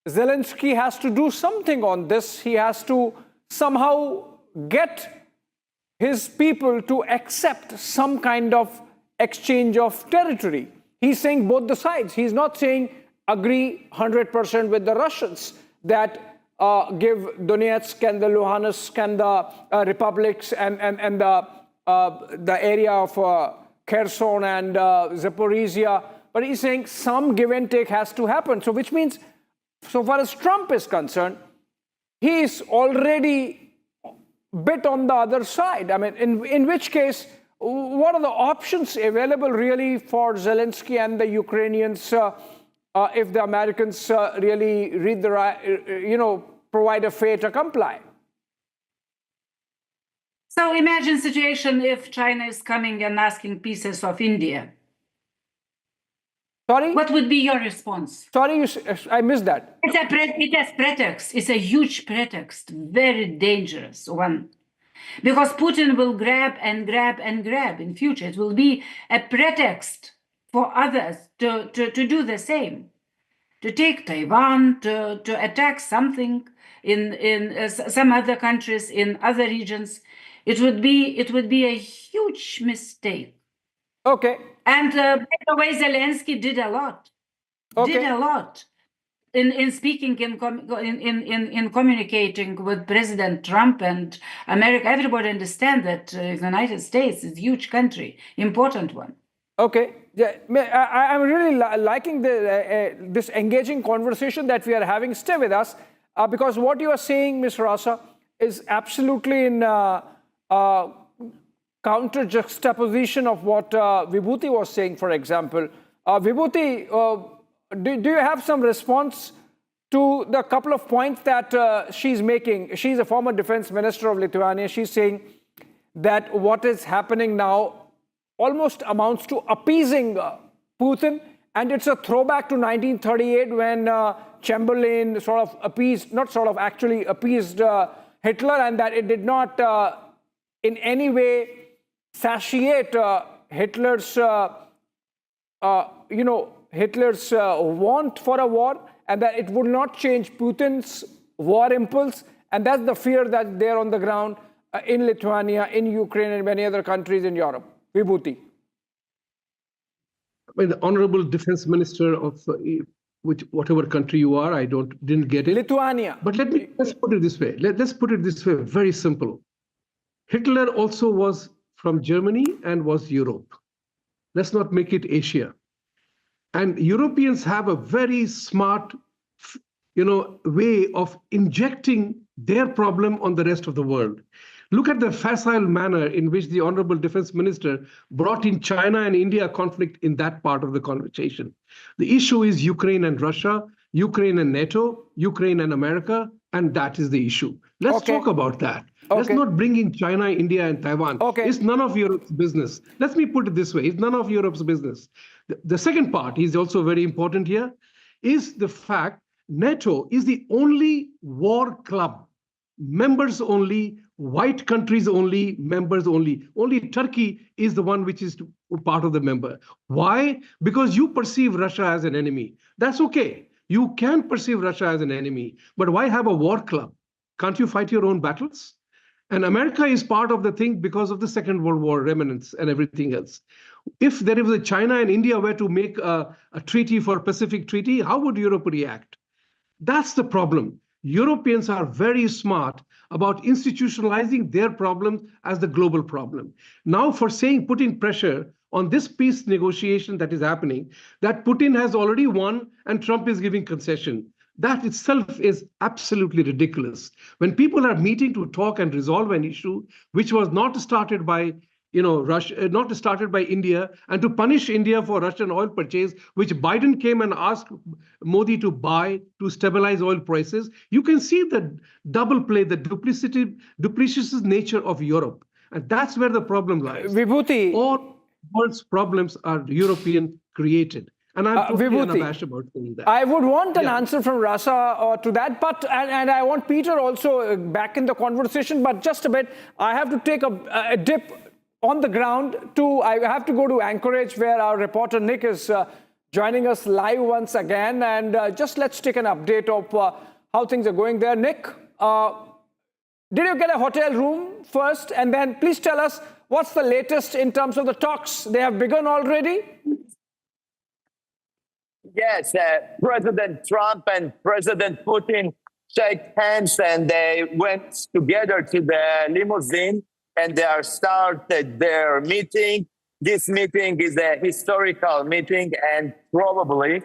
Zelensky has to do something on this. He has to somehow get his people to accept some kind of exchange of territory. He's saying both the sides. He's not saying agree 100% with the Russians that give Donetsk and the Luhansk and the republics and the area of Kherson and Zaporizhia. But he's saying some give and take has to happen. So which means, so far as Trump is concerned, he is already bit on the other side. I mean, in which case, what are the options available really for Zelensky and the Ukrainians if the Americans really read the right, provide a fait accompli? So imagine situation if China is coming and asking pieces of India. Sorry? What would be your response? Sorry, I missed that. It's a pretext. It's a huge pretext, very dangerous one. Because Putin will grab and grab and grab in future. It will be a pretext for others to do the same, to take Taiwan, to attack something in some other countries, in other regions. It would be a huge mistake. Okay. And by the way, Zelensky did a lot. Okay. Did a lot in speaking, in communicating with President Trump and America. Everybody understand that the United States is a huge country, important one. Okay. Yeah, I'm really liking this engaging conversation that we are having. Stay with us, because what you are saying, Ms. Rasa, is absolutely in counter juxtaposition of what Vibhuti was saying, for example. Vibhuti, do you have some response to the couple of points that she's making? She's a former defense minister of Lithuania. She's saying that what is happening now almost amounts to appeasing Putin, and it's a throwback to 1938 when Chamberlain sort of appeased, not sort of, actually appeased Hitler, and that it did not in any way satiate Hitler's, Hitler's want for a war, and that it would not change Putin's war impulse. And that's the fear that they're on the ground in Lithuania, in Ukraine, and many other countries in Europe. Vibhuti. I mean, the honorable defense minister of whatever country you are, I didn't get it. Lithuania. But let's put it this way. Let's put it this way, very simple. Hitler also was from Germany and was Europe. Let's not make it Asia. And Europeans have a very smart, way of injecting their problem on the rest of the world. Look at the facile manner in which the honorable defense minister brought in China and India conflict in that part of the conversation. The issue is Ukraine and Russia, Ukraine and NATO, Ukraine and America, and that is the issue. Let's talk about that. Let's not bring in China, India, and Taiwan. It's none of Europe's business. Let me put it this way. It's none of Europe's business. The second part is also very important here, is the fact NATO is the only war club, members only, white countries only, members only. Only Turkey is the one which is part of the member. Why? Because you perceive Russia as an enemy. That's okay. You can perceive Russia as an enemy, but why have a war club? Can't you fight your own battles? And America is part of the thing because of the Second World War remnants and everything else. If there was a China and India were to make a treaty for Pacific Treaty, how would Europe react? That's the problem. Europeans are very smart about institutionalizing their problem as the global problem. Now, for saying putting pressure on this peace negotiation that is happening, that Putin has already won and Trump is giving concession, that itself is absolutely ridiculous. When people are meeting to talk and resolve an issue which was not started by Russia, not started by India, and to punish India for Russian oil purchase, which Biden came and asked Modi to buy to stabilize oil prices, you can see the double play, the duplicitous nature of Europe. And that's where the problem lies. Vibhuti. All world's problems are European created. And I'm totally Vibhuti, unabashed about saying that. I would want an answer from Rasa to that, but and I want Peter also back in the conversation, but just a bit. I have to take a dip on the ground I have to go to Anchorage, where our reporter Nick is joining us live once again, and just let's take an update of how things are going there. Nick, did you get a hotel room first, and then please tell us what's the latest in terms of the talks? They have begun already? Yes, President Trump and President Putin shake hands, and they went together to the limousine, and they are started their meeting. This meeting is a historical meeting, and probably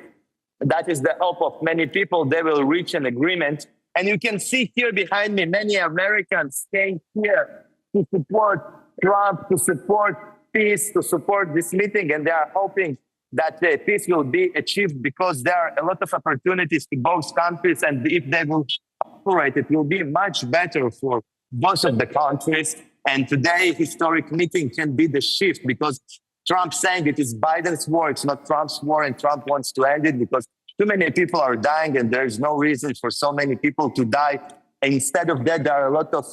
that is the hope of many people. They will reach an agreement. And you can see here behind me, many Americans came here to support Trump, to support peace, to support this meeting, and they are hoping that peace will be achieved, because there are a lot of opportunities to both countries, and if they will operate, it will be much better for both of the countries. And today, historic meeting can be the shift, because Trump saying it is Biden's war, it's not Trump's war, and Trump wants to end it because too many people are dying, and there is no reason for so many people to die. And instead of that, there are a lot of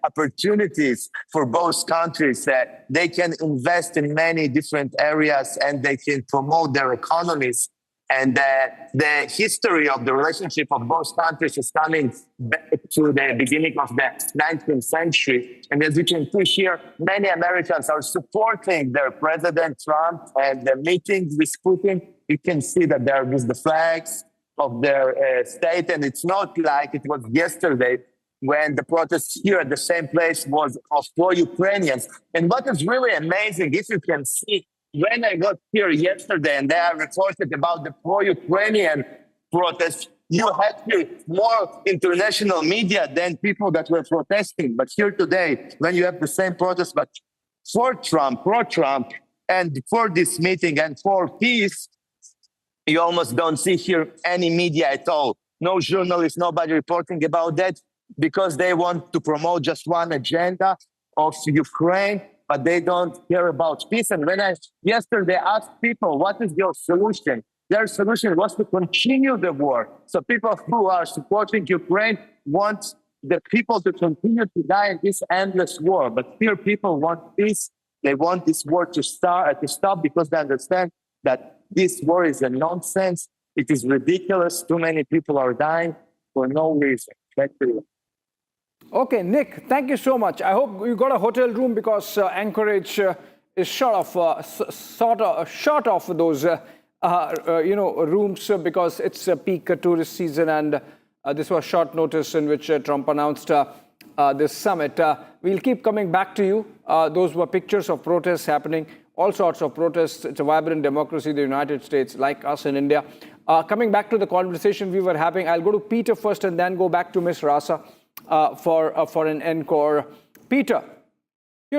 opportunities for both countries. They can invest in many different areas, and they can promote their economies. And the history of the relationship of both countries is coming back to the beginning of the 19th century. And as you can see here, many Americans are supporting their President Trump, and the meetings with Putin, you can see that there is the flags of their state. And it's not like it was yesterday when the protest here at the same place was of pro-Ukrainians. And what is really amazing, if you can see, when I got here yesterday and they are reported about the pro-Ukrainian protest, you had here more international media than people that were protesting. But here today, when you have the same protest, but for Trump, pro-Trump, and for this meeting and for peace, you almost don't see here any media at all. No journalists, nobody reporting about that, because they want to promote just one agenda of Ukraine, but they don't care about peace. And when I yesterday asked people, what is your solution? Their solution was to continue the war. So people who are supporting Ukraine want the people to continue to die in this endless war. But here people want peace. They want this war to stop because they understand that this war is a nonsense. It is ridiculous. Too many people are dying for no reason. Thank you. Okay, Nick, thank you so much. I hope you got a hotel room, because Anchorage is short of those rooms, because it's a peak tourist season, and this was short notice in which Trump announced this summit. We'll keep coming back to you. Those were pictures of protests happening, all sorts of protests. It's a vibrant democracy, the United States, like us in India. Coming back to the conversation we were having, I'll go to Peter first and then go back to Ms. Rasa for an encore. Peter,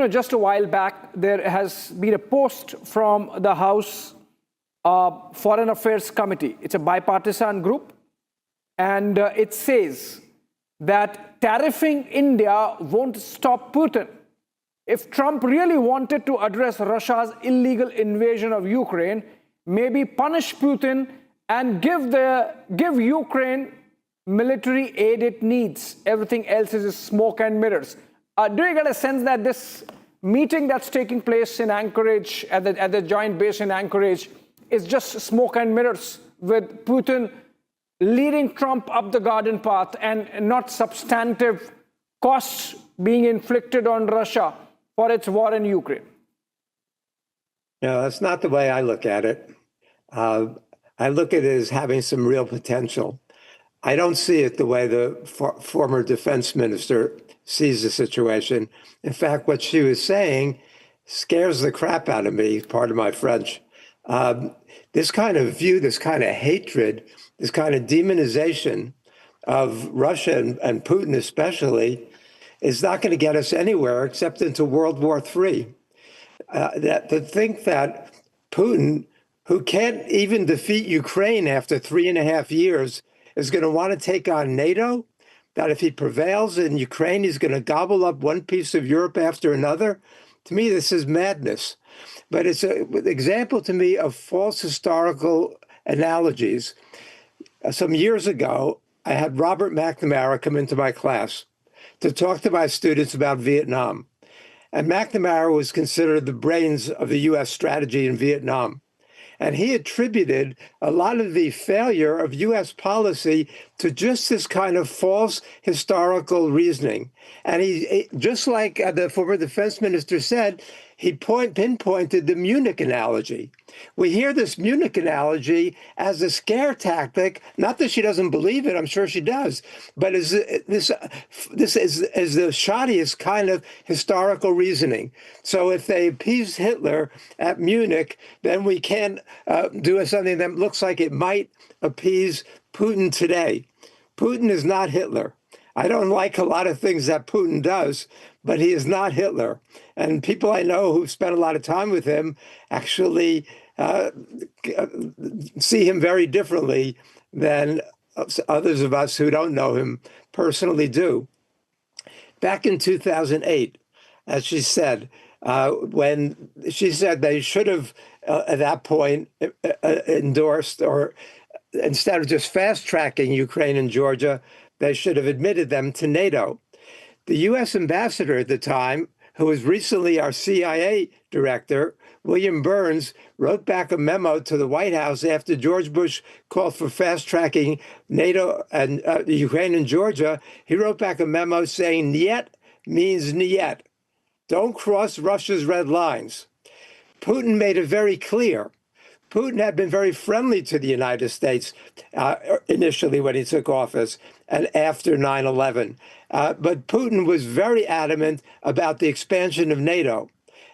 just a while back, there has been a post from the House Foreign Affairs Committee. It's a bipartisan group, and it says that tariffing India won't stop Putin. If Trump really wanted to address Russia's illegal invasion of Ukraine, maybe punish Putin and give Ukraine military aid it needs. Everything else is smoke and mirrors. Do you get a sense that this meeting that's taking place in Anchorage, at the joint base in Anchorage, is just smoke and mirrors, with Putin leading Trump up the garden path and not substantive costs being inflicted on Russia for its war in Ukraine? No, that's not the way I look at it. I look at it as having some real potential. I don't see it the way the former defense minister sees the situation. In fact, what she was saying scares the crap out of me, pardon my French. This kind of view, this kind of hatred, this kind of demonization of Russia and Putin especially is not going to get us anywhere except into World War III. To think that Putin, who can't even defeat Ukraine after 3.5 years, is going to want to take on NATO, that if he prevails in Ukraine, he's going to gobble up one piece of Europe after another. To me, this is madness. But it's an example to me of false historical analogies. Some years ago, I had Robert McNamara come into my class to talk to my students about Vietnam. And McNamara was considered the brains of the U.S. strategy in Vietnam. And he attributed a lot of the failure of U.S. policy to just this kind of false historical reasoning. And he just like the former defense minister said, he pinpointed the Munich analogy. We hear this Munich analogy as a scare tactic, not that she doesn't believe it, I'm sure she does, but this is the shoddiest kind of historical reasoning. So if they appeased Hitler at Munich, then we can't do something that looks like it might appease Putin today. Putin is not Hitler. I don't like a lot of things that Putin does, but he is not Hitler. And people I know who've spent a lot of time with him actually see him very differently than others of us who don't know him personally do. Back in 2008, as she said, when she said they should have, at that point, endorsed, or instead of just fast-tracking Ukraine and Georgia, they should have admitted them to NATO. The U.S. ambassador at the time, who was recently our CIA director, William Burns, wrote back a memo to the White House after George Bush called for fast-tracking NATO and Ukraine and Georgia. He wrote back a memo saying, "Niet means niet. Don't cross Russia's red lines." Putin made it very clear. Putin had been very friendly to the United States initially when he took office and after 9/11. But Putin was very adamant about the expansion of NATO.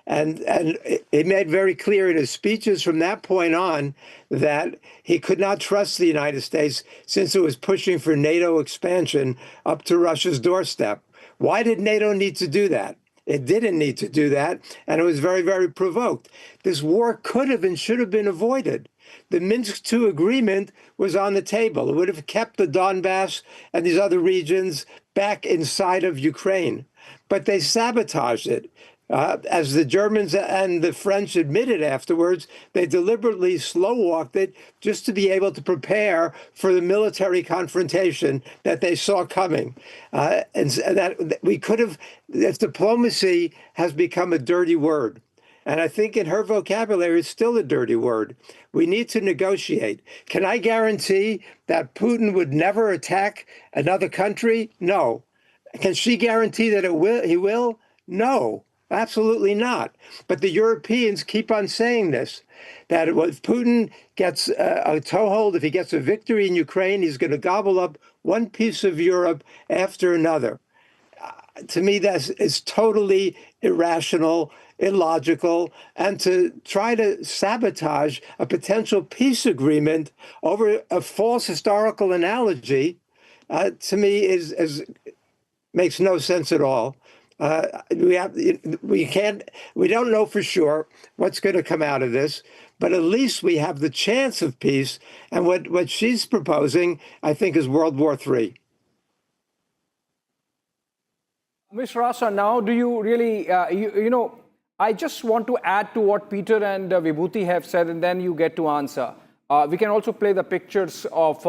And he made very clear in his speeches from that point on that he could not trust the United States since it was pushing for NATO expansion up to Russia's doorstep. Why did NATO need to do that? It didn't need to do that, and it was very, very provoked. This war could have and should have been avoided. The Minsk II agreement was on the table. It would have kept the Donbass and these other regions back inside of Ukraine, but they sabotaged it. As the Germans and the French admitted afterwards, they deliberately slow-walked it just to be able to prepare for the military confrontation that they saw coming. And that we could have, if diplomacy has become a dirty word, and I think in her vocabulary it's still a dirty word, we need to negotiate. Can I guarantee that Putin would never attack another country? No. Can she guarantee that he will? No. Absolutely not. But the Europeans keep on saying this, that if Putin gets a toehold, if he gets a victory in Ukraine, he's going to gobble up one piece of Europe after another. To me, that is totally irrational, illogical, and to try to sabotage a potential peace agreement over a false historical analogy, to me, makes no sense at all. We don't know for sure what's going to come out of this, but at least we have the chance of peace. And what she's proposing, I think, is World War III. Ms. Rasa, now do you really, I just want to add to what Peter and Vibhuti have said, and then you get to answer. We can also play the pictures of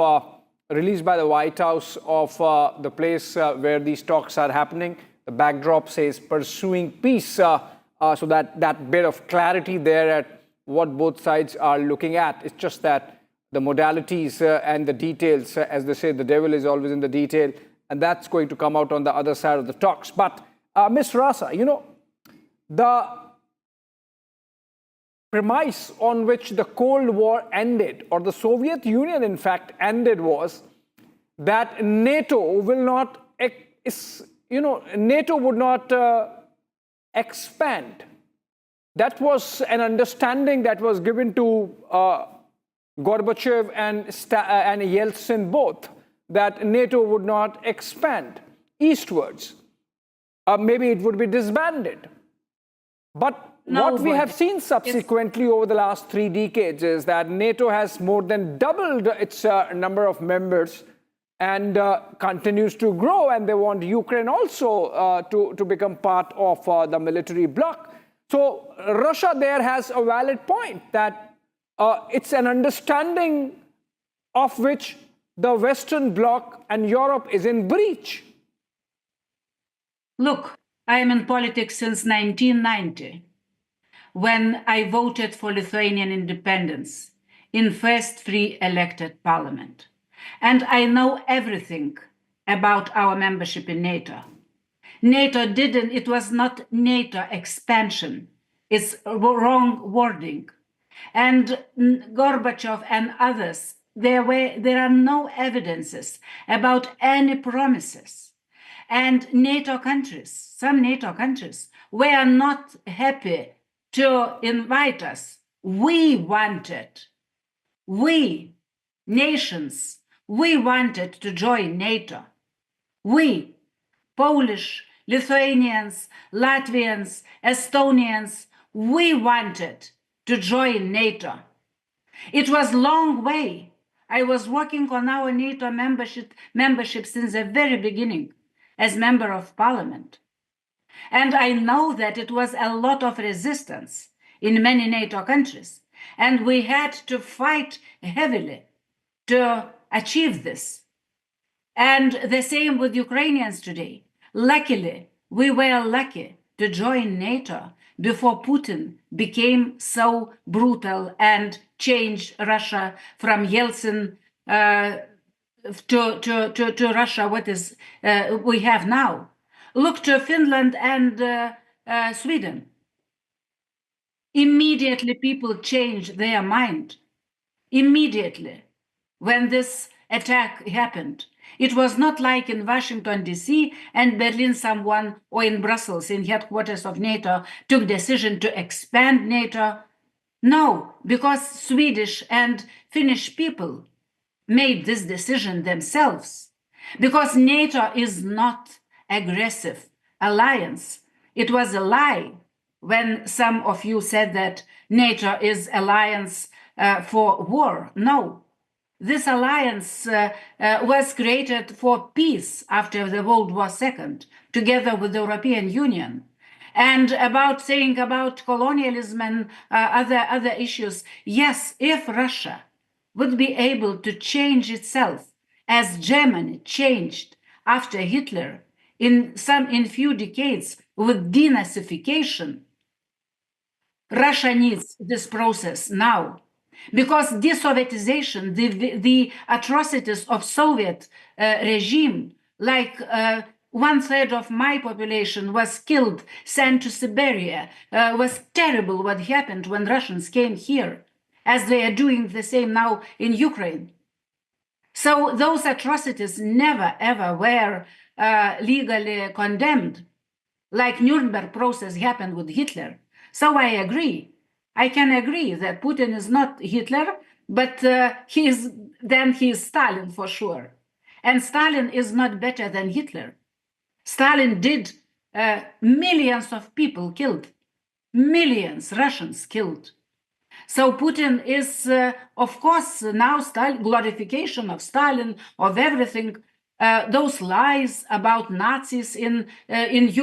released by the White House of the place where these talks are happening. The backdrop says pursuing peace, so that bit of clarity there at what both sides are looking at. It's just that the modalities and the details, as they say, the devil is always in the detail, and that's going to come out on the other side of the talks. But Ms. Rasa, the premise on which the Cold War ended, or the Soviet Union in fact ended, was that NATO will not NATO would not expand. That was an understanding that was given to Gorbachev and Yeltsin both, that NATO would not expand eastwards. Maybe it would be disbanded. But what we have seen subsequently over the last 3 decades is that NATO has more than doubled its number of members and continues to grow, and they want Ukraine also to become part of the military bloc. So Russia there has a valid point that It's an understanding of which the Western Bloc and Europe is in breach. Look, I am in politics since 1990, when I voted for Lithuanian independence in first free elected parliament. And I know everything about our membership in NATO. It was not NATO expansion. It's wrong wording. And Gorbachev and others, there are no evidences about any promises. And NATO countries, some NATO countries, were not happy to invite us. We nations, we wanted to join NATO. We, Polish, Lithuanians, Latvians, Estonians, we wanted to join NATO. It was a long way. I was working on our NATO membership since the very beginning as member of parliament. And I know that it was a lot of resistance in many NATO countries. And we had to fight heavily to achieve this. And the same with Ukrainians today. Luckily, we were lucky to join NATO before Putin became so brutal and changed Russia from Yeltsin to Russia, what is we have now. Look to Finland and Sweden. Immediately people changed their mind. Immediately, when this attack happened. It was not like in Washington, D.C. and Berlin, someone, or in Brussels, in headquarters of NATO, took decision to expand NATO. No, because Swedish and Finnish people made this decision themselves. Because NATO is not aggressive alliance. It was a lie when some of you said that NATO is alliance for war. No. This alliance was created for peace after the World War II, together with the European Union. And about saying about colonialism and other issues, yes, if Russia would be able to change itself as Germany changed after Hitler in few decades with denazification, Russia needs this process now. Because desovietization, the atrocities of Soviet regime, like 1/3 of my population was killed, sent to Siberia, was terrible what happened when Russians came here, as they are doing the same now in Ukraine. So those atrocities never, ever were legally condemned, like Nuremberg process happened with Hitler. So I agree. I can agree that Putin is not Hitler, but he is Stalin for sure. And Stalin is not better than Hitler. Stalin did millions of people killed, millions Russians killed. So Putin is, of course, now glorification of Stalin, of everything, those lies about Nazis in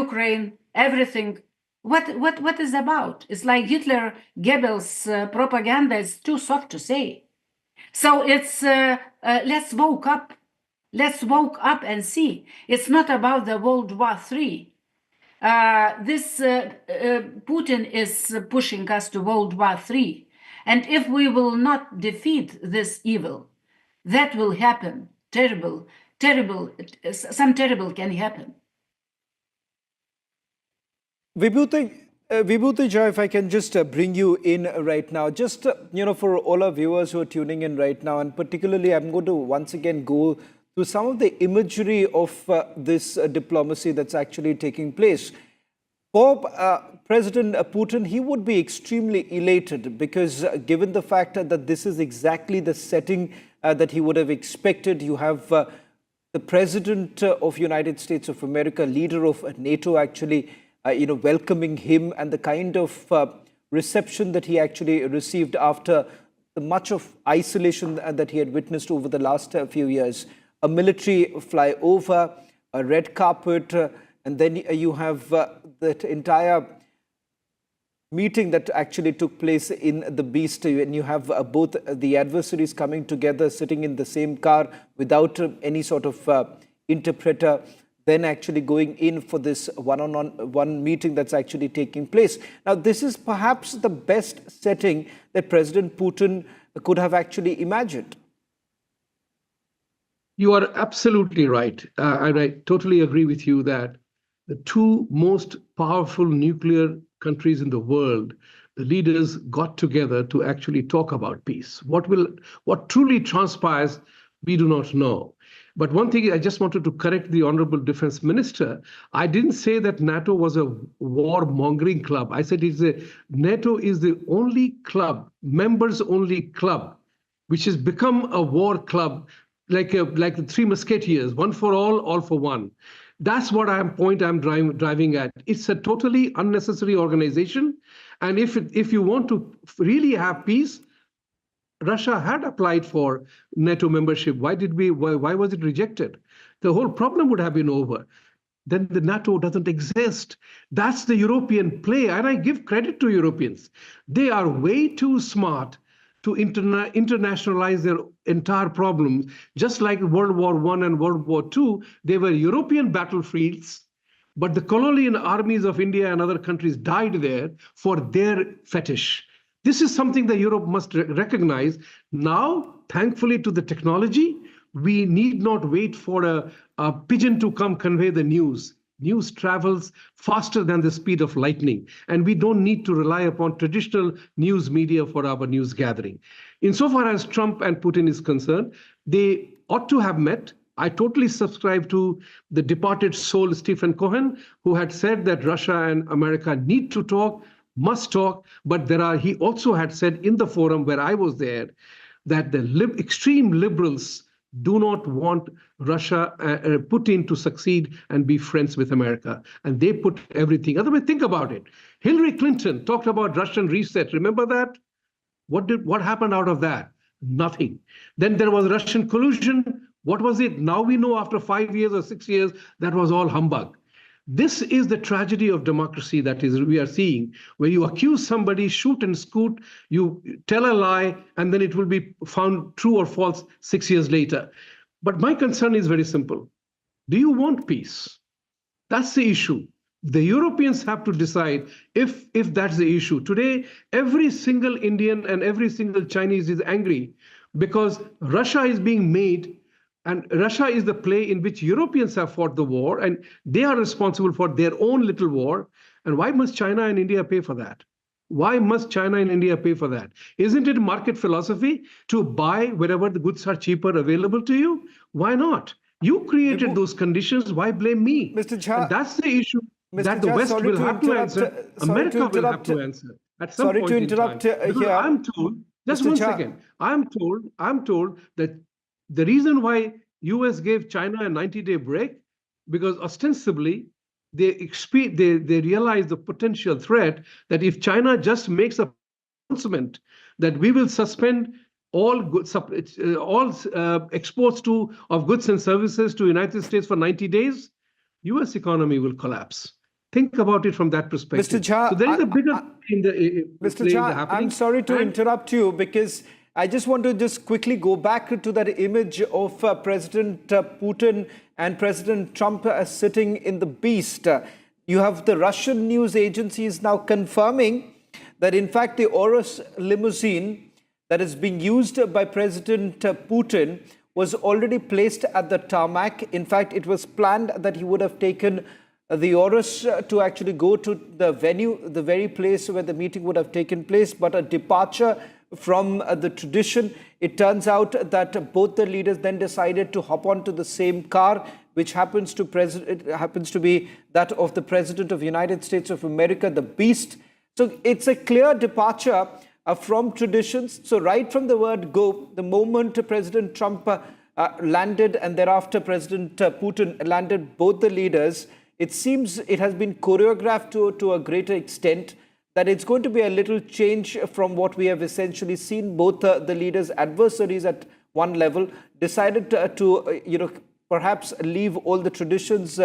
Ukraine, everything. What is about? It's like Hitler, Goebbels propaganda is too soft to say. So it's let's woke up. Let's woke up and see. It's not about the World War III. Putin is pushing us to World War III. And if we will not defeat this evil, that will happen. Terrible, some terrible can happen. Vibhuti Joy, if I can just bring you in right now, just, for all our viewers who are tuning in right now, and particularly I'm going to once again go through some of the imagery of this diplomacy that's actually taking place. For President Putin, he would be extremely elated because given the fact that this is exactly the setting that he would have expected, you have the President of United States of America, leader of NATO actually, welcoming him, and the kind of reception that he actually received after the much of isolation that he had witnessed over the last few years. A military flyover, a red carpet, and then you have that entire meeting that actually took place in the Beast, and you have both the adversaries coming together, sitting in the same car without any sort of interpreter, then actually going in for this one meeting that's actually taking place. Now, this is perhaps the best setting that President Putin could have actually imagined. You are absolutely right. And I totally agree with you that the two most powerful nuclear countries in the world, the leaders got together to actually talk about peace. What truly transpires, we do not know. But one thing I just wanted to correct the Honorable Defense Minister. I didn't say that NATO was a war-mongering club. I said NATO is the only club, members-only club, which has become a war club, like the Three Musketeers, one for all for one. That's what I'm driving at. It's a totally unnecessary organization. And if you want to really have peace, Russia had applied for NATO membership. Why was it rejected? The whole problem would have been over. Then the NATO doesn't exist. That's the European play. And I give credit to Europeans. They are way too smart to internationalize their entire problems. Just like World War I and World War II, they were European battlefields, but the colonial armies of India and other countries died there for their fetish. This is something that Europe must recognize. Now, thankfully to the technology, we need not wait for a pigeon to come convey the news. News travels faster than the speed of lightning, and we don't need to rely upon traditional news media for our news gathering. Insofar as Trump and Putin is concerned, they ought to have met. I totally subscribe to the departed soul Stephen Cohen, who had said that Russia and America need to talk, must talk, but he also had said in the forum where I was there that the extreme liberals do not want Russia, Putin to succeed and be friends with America. And they put everything. Otherwise, think about it. Hillary Clinton talked about Russian reset. Remember that? What happened out of that? Nothing. Then there was Russian collusion. What was it? Now we know after 5 years or 6 years, that was all humbug. This is the tragedy of democracy that we are seeing, where you accuse somebody, shoot and scoot, you tell a lie, and then it will be found true or false 6 years later. But my concern is very simple. Do you want peace? That's the issue. The Europeans have to decide if that's the issue. Today, every single Indian and every single Chinese is angry because Russia is being made. And Russia is the play in which Europeans have fought the war, and they are responsible for their own little war. And why must China and India pay for that? Why must China and India pay for that? Isn't it market philosophy to buy wherever the goods are cheaper available to you? Why not? You created those conditions. Why blame me? Mr. Jha, and that's the issue that the West will have to answer. America will have to answer at some point in time. Here. I'm told, just one second. I'm told that the reason why US gave China a 90-day break, because ostensibly they realize the potential threat that if China just makes an announcement that we will suspend all exports of goods and services to United States for 90 days, US economy will collapse. Think about it from that perspective. Mr. Jha, so there is a bigger Mr. Jha, I'm sorry to interrupt you because I just want to just quickly go back to that image of President Putin and President Trump sitting in the Beast. You have the Russian news agencies now confirming that, in fact, the Urus limousine that is being used by President Putin was already placed at the tarmac. In fact, it was planned that he would have taken the Urus to actually go to the venue, the very place where the meeting would have taken place, but a departure from the tradition. It turns out that both the leaders then decided to hop onto the same car, which happens to be that of the President of the United States of America, the Beast. So it's a clear departure from traditions. So right from the word go, the moment President Trump landed and thereafter President Putin landed, both the leaders, it seems it has been choreographed to a greater extent, that it's going to be a little change from what we have essentially seen. Both the leaders' adversaries at one level decided to perhaps leave all the traditions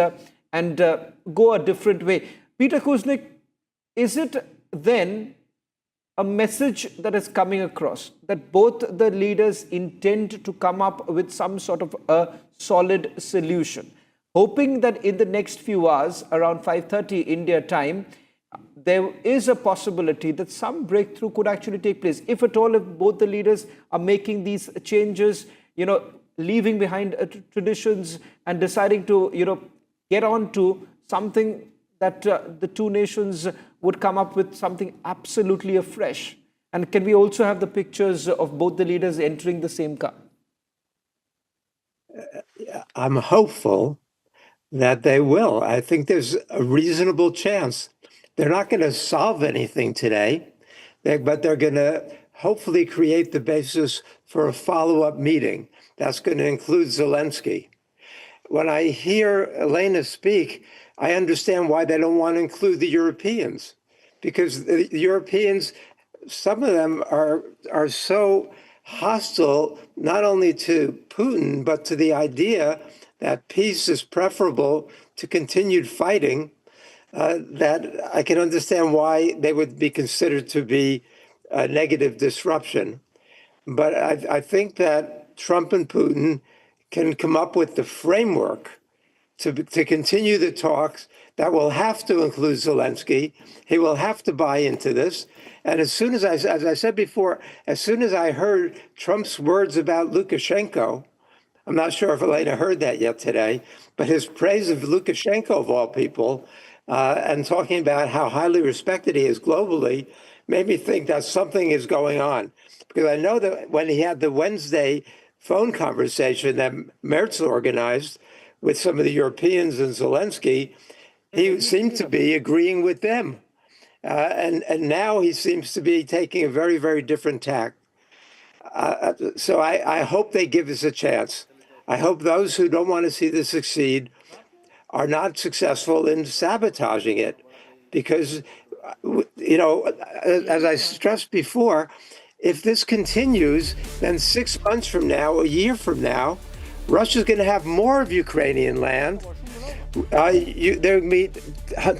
and go a different way. Peter Kuznick, is it then a message that is coming across that both the leaders intend to come up with some sort of a solid solution, hoping that in the next few hours, around 5:30 India time, there is a possibility that some breakthrough could actually take place. If at all, if both the leaders are making these changes, leaving behind traditions and deciding to, get on to something that the two nations would come up with something absolutely afresh. And can we also have the pictures of both the leaders entering the same car? I'm hopeful that they will. I think there's a reasonable chance. They're not going to solve anything today, but they're going to hopefully create the basis for a follow-up meeting. That's going to include Zelensky. When I hear Elena speak, I understand why they don't want to include the Europeans, because the Europeans, some of them are so hostile not only to Putin, but to the idea that peace is preferable to continued fighting, that I can understand why they would be considered to be a negative disruption. But I think that Trump and Putin can come up with the framework to continue the talks that will have to include Zelensky. He will have to buy into this. And as soon as I said before, as soon as I heard Trump's words about Lukashenko, I'm not sure if Elena heard that yet today, but his praise of Lukashenko, of all people, and talking about how highly respected he is globally, made me think that something is going on. Because I know that when he had the Wednesday phone conversation that Merz organized with some of the Europeans and Zelensky, he seemed to be agreeing with them. And now he seems to be taking a very, very different tack. So I hope they give us a chance. I hope those who don't want to see this succeed are not successful in sabotaging it. Because, as I stressed before, if this continues, then 6 months from now, a year from now, Russia's going to have more of Ukrainian land. There will be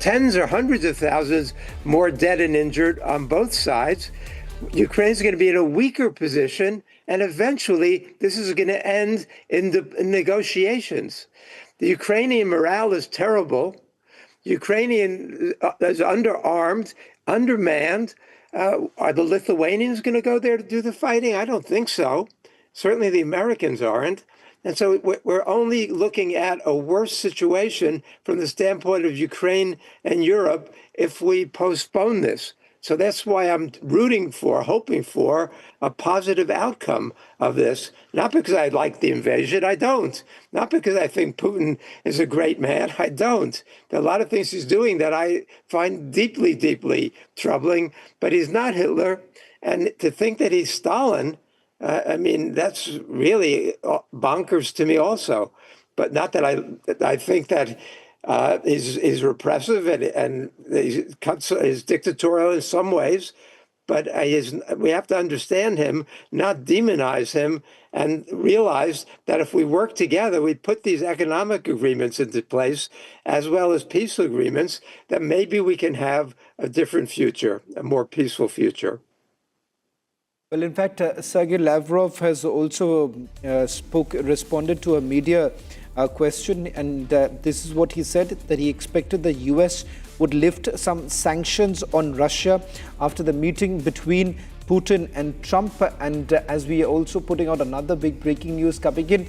tens or hundreds of thousands more dead and injured on both sides. Ukraine's going to be in a weaker position, and eventually this is going to end in negotiations. The Ukrainian morale is terrible. Ukrainian is underarmed, undermanned. Are the Lithuanians going to go there to do the fighting? I don't think so. Certainly the Americans aren't. And so we're only looking at a worse situation from the standpoint of Ukraine and Europe if we postpone this. So that's why I'm hoping for a positive outcome of this. Not because I like the invasion, I don't. Not because I think Putin is a great man, I don't. There are a lot of things he's doing that I find deeply, deeply troubling, but he's not Hitler. And to think that he's Stalin, that's really bonkers to me also. But not that I think that he's repressive and he's dictatorial in some ways, but we have to understand him, not demonize him, and realize that if we work together, we put these economic agreements into place, as well as peace agreements, that maybe we can have a different future, a more peaceful future. Well, in fact, Sergei Lavrov has also responded to a media question, and this is what he said, that he expected the US would lift some sanctions on Russia after the meeting between Putin and Trump. And as we are also putting out another big breaking news coming in,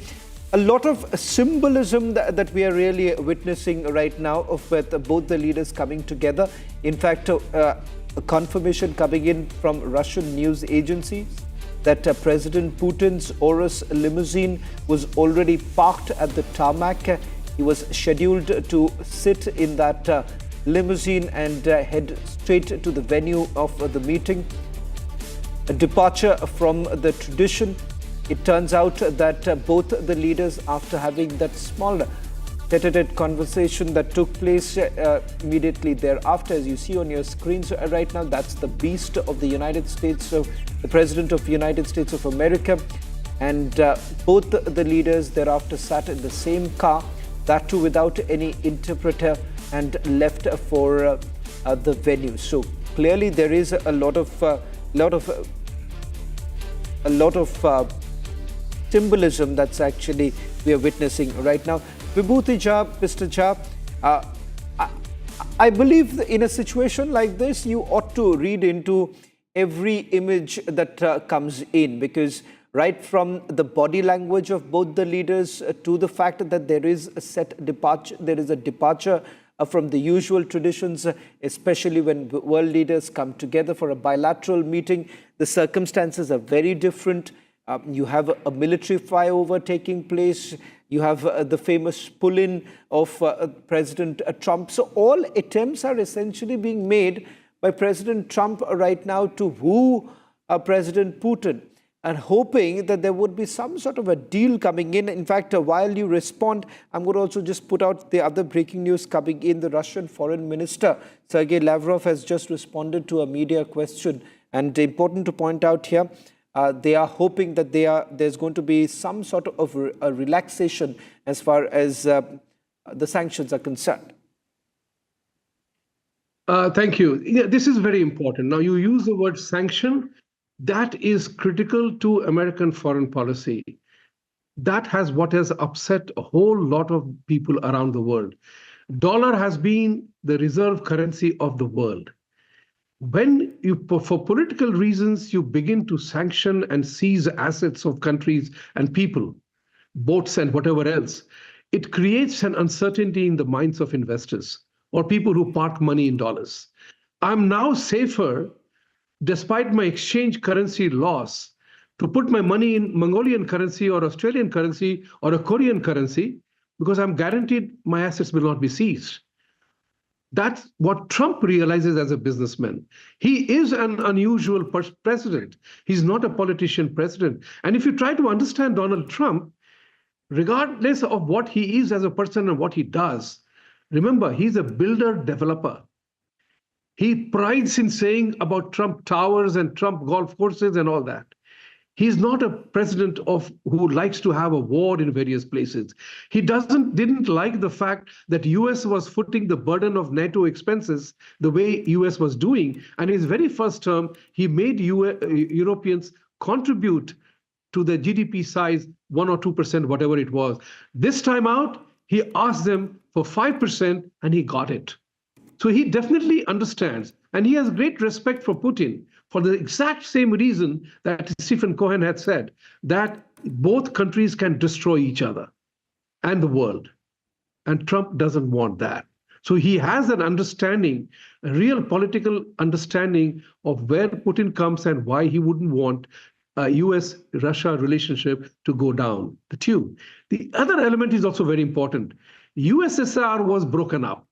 a lot of symbolism that we are really witnessing right now of both the leaders coming together. In fact, a confirmation coming in from Russian news agencies that President Putin's Urus limousine was already parked at the tarmac. He was scheduled to sit in that limousine and head straight to the venue of the meeting. A departure from the tradition. It turns out that both the leaders, after having that small tete-a-tete conversation that took place immediately thereafter, as you see on your screens right now, that's the beast of the United States, so the President of the United States of America. And both the leaders thereafter sat in the same car, that too without any interpreter, and left for the venue. So clearly there is a lot of symbolism that's actually we are witnessing right now. Vibhuti Jha, Mr. Jha, I believe in a situation like this, you ought to read into every image that comes in, because right from the body language of both the leaders to the fact that there is a departure from the usual traditions, especially when world leaders come together for a bilateral meeting, the circumstances are very different. You have a military flyover taking place. You have the famous pull-in of President Trump. So all attempts are essentially being made by President Trump right now to woo President Putin, and hoping that there would be some sort of a deal coming in. In fact, while you respond, I'm going to also just put out the other breaking news coming in. The Russian Foreign Minister, Sergei Lavrov, has just responded to a media question. And important to point out here, they are hoping that there's going to be some sort of a relaxation as far as the sanctions are concerned. Thank you. Yeah, this is very important. Now, you use the word sanction. That is critical to American foreign policy. That has what has upset a whole lot of people around the world. Dollar has been the reserve currency of the world. When you, for political reasons, you begin to sanction and seize assets of countries and people, boats and whatever else, it creates an uncertainty in the minds of investors or people who park money in dollars. I'm now safer, despite my exchange currency loss, to put my money in Mongolian currency or Australian currency or a Korean currency, because I'm guaranteed my assets will not be seized. That's what Trump realizes as a businessman. He is an unusual president. He's not a politician president. And if you try to understand Donald Trump, regardless of what he is as a person and what he does, remember, he's a builder-developer. He prides in saying about Trump Towers and Trump golf courses and all that. He's not a president who likes to have a war in various places. He didn't like the fact that US was footing the burden of NATO expenses the way US was doing. And in his very first term, he made Europeans contribute to the GDP size 1 or 2%, whatever it was. This time out, he asked them for 5% and he got it. So he definitely understands, and he has great respect for Putin for the exact same reason that Stephen Cohen had said, that both countries can destroy each other and the world. And Trump doesn't want that. So he has an understanding, a real political understanding of where Putin comes and why he wouldn't want a US-Russia relationship to go down the tube. The other element is also very important. USSR was broken up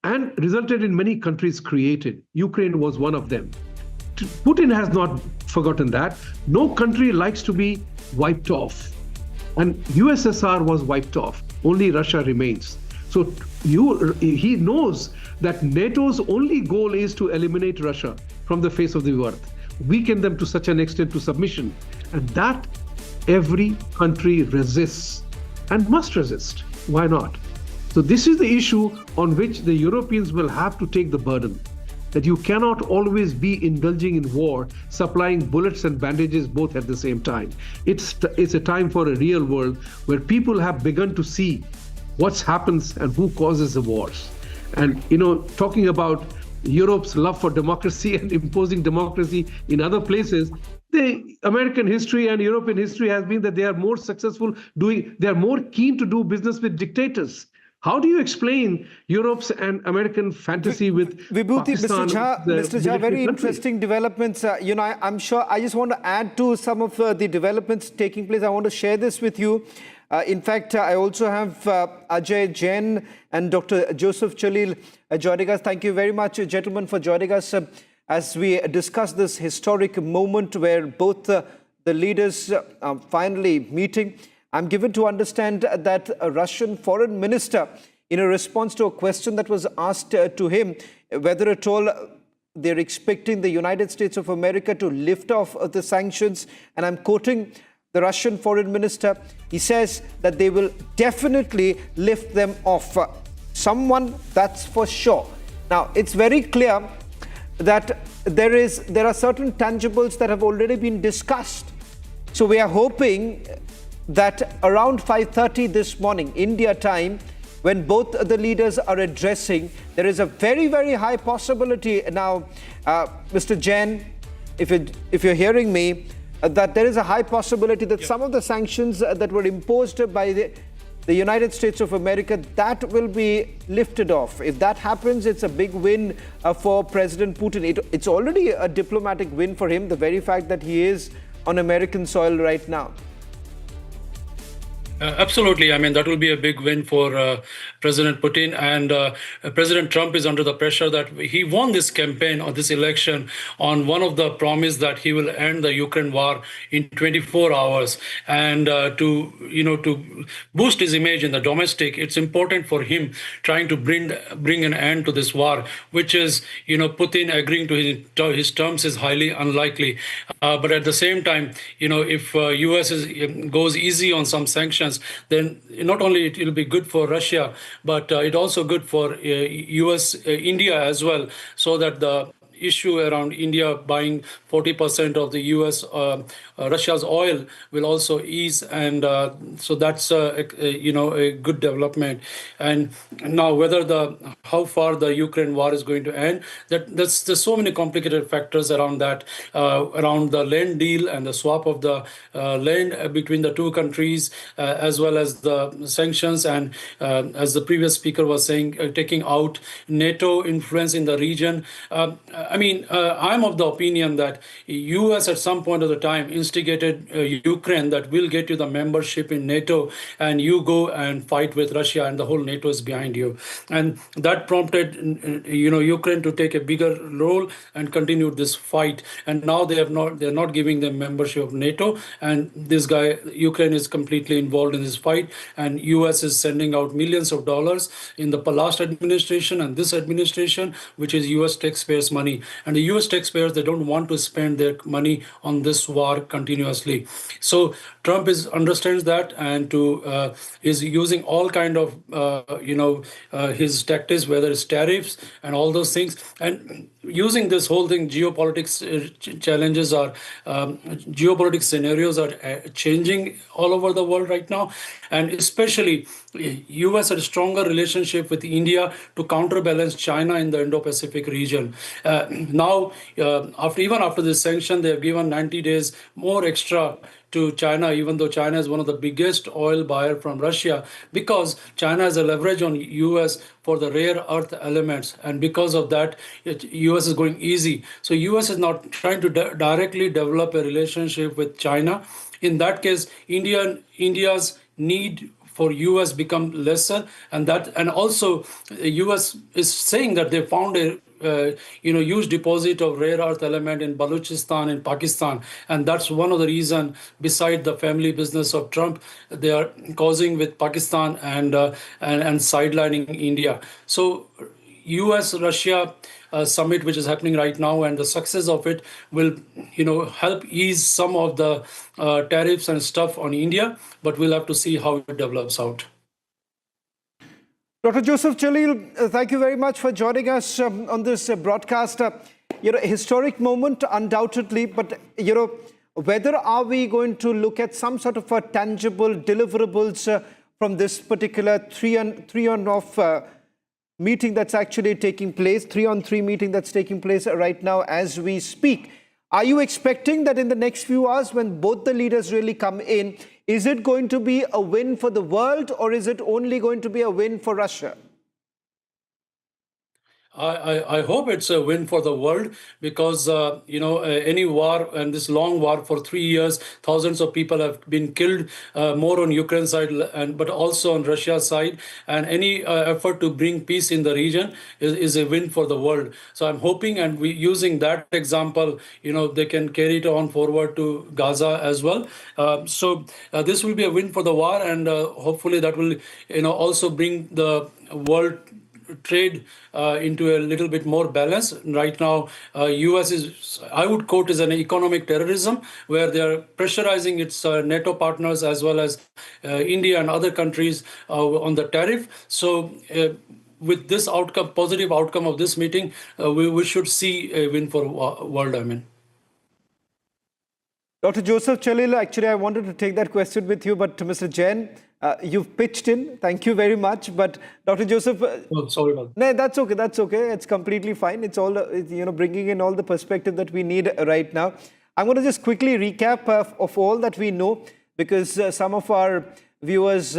and resulted in many countries created. Ukraine was one of them. Putin has not forgotten that. No country likes to be wiped off. And USSR was wiped off. Only Russia remains. So he knows that NATO's only goal is to eliminate Russia from the face of the earth, weaken them to such an extent to submission. And that every country resists and must resist. Why not? So this is the issue on which the Europeans will have to take the burden, that you cannot always be indulging in war, supplying bullets and bandages both at the same time. It's a time for a real world where people have begun to see what happens and who causes the wars. And, talking about Europe's love for democracy and imposing democracy in other places, the American history and European history has been that they are more successful they are more keen to do business with dictators. How do you explain Europe's and American fantasy with Vibhuti, Pakistan? Mr. Jha, very interesting developments. I'm sure I just want to add to some of the developments taking place. I want to share this with you. In fact, I also have Ajay Jain and Dr. Joseph Chalil joining us. Thank you very much, gentlemen, for joining us as we discuss this historic moment where both the leaders are finally meeting. I'm given to understand that a Russian foreign minister, in a response to a question that was asked to him, whether at all they're expecting the United States of America to lift off the sanctions, and I'm quoting the Russian foreign minister, he says that they will definitely lift them off. Someone, that's for sure. Now, it's very clear that there are certain tangibles that have already been discussed. So we are hoping that around 5:30 this morning, India time, when both the leaders are addressing, there is a very, very high possibility now, Mr. Jain, if you're hearing me, that there is a high possibility that some of the sanctions that were imposed by the United States of America, that will be lifted off. If that happens, it's a big win for President Putin. It's already a diplomatic win for him, the very fact that he is on American soil right now. Absolutely. I mean, that will be a big win for President Putin. And President Trump is under the pressure that he won this campaign or this election on one of the promise that he will end the Ukraine war in 24 hours. And to boost his image in the domestic, it's important for him trying to bring an end to this war, which is, Putin agreeing to his terms is highly unlikely. But at the same time, if US goes easy on some sanctions, then not only it will be good for Russia, but it also good for India as well, so that the issue around India buying 40% of the US Russia's oil will also ease, and so that's a good development. And now how far the Ukraine war is going to end, there's so many complicated factors around that, around the land deal and the swap of the land between the two countries, as well as the sanctions, and as the previous speaker was saying, taking out NATO influence in the region. I'm of the opinion that US at some point of the time instigated Ukraine that will get you the membership in NATO, and you go and fight with Russia and the whole NATO is behind you. And that prompted Ukraine to take a bigger role and continue this fight. And now they're not giving them membership of NATO, and Ukraine is completely involved in this fight, and US is sending out millions of dollars in the last administration and this administration, which is US taxpayers' money. And the US taxpayers, they don't want to spend their money on this war continuously. So Trump understands that, and is using all kind of his tactics, whether it's tariffs and all those things, and using this whole thing. Geopolitics challenges are geopolitics scenarios are changing all over the world right now, and especially US had a stronger relationship with India to counterbalance China in the Indo-Pacific region. Now, after this sanction, they have given 90 days more extra to China, even though China is one of the biggest oil buyer from Russia, because China has a leverage on US for the rare earth elements, and because of that, US is going easy. So US is not trying to directly develop a relationship with China. In that case, India's need for US become lesser, and also US is saying that they found a huge deposit of rare earth element in Balochistan in Pakistan, and that's one of the reasons, beside the family business of Trump, they are causing with Pakistan and sidelining India. So US-Russia summit, which is happening right now, and the success of it will help ease some of the tariffs and stuff on India, but we'll have to see how it develops out. Dr. Joseph Jalil, thank you very much for joining us on this broadcast. A historic moment, undoubtedly, but whether are we going to look at some sort of tangible deliverables from this particular three-on-off meeting that's actually taking place, 3-on-3 meeting that's taking place right now as we speak? Are you expecting that in the next few hours, when both the leaders really come in, is it going to be a win for the world, or is it only going to be a win for Russia? I hope it's a win for the world, because any war, and this long war for 3 years, thousands of people have been killed, more on Ukraine side but also on Russia's side, and any effort to bring peace in the region is a win for the world. So I'm hoping, and using that example, they can carry it on forward to Gaza as well. So this will be a win for the war, and hopefully that will also bring the world trade into a little bit more balance. Right now, US is, I would quote, as an economic terrorism, where they are pressurizing its NATO partners as well as India and other countries on the tariff. So with this outcome, positive outcome of this meeting, we should see a win for world. I mean. Dr. Joseph Chalil, actually, I wanted to take that question with you, but Mr. Jain, you've pitched in. Thank you very much. But Dr. Joseph, sorry about that. No, that's okay. That's okay. It's completely fine. It's all bringing in all the perspective that we need right now. I'm going to just quickly recap of all that we know, because some of our viewers,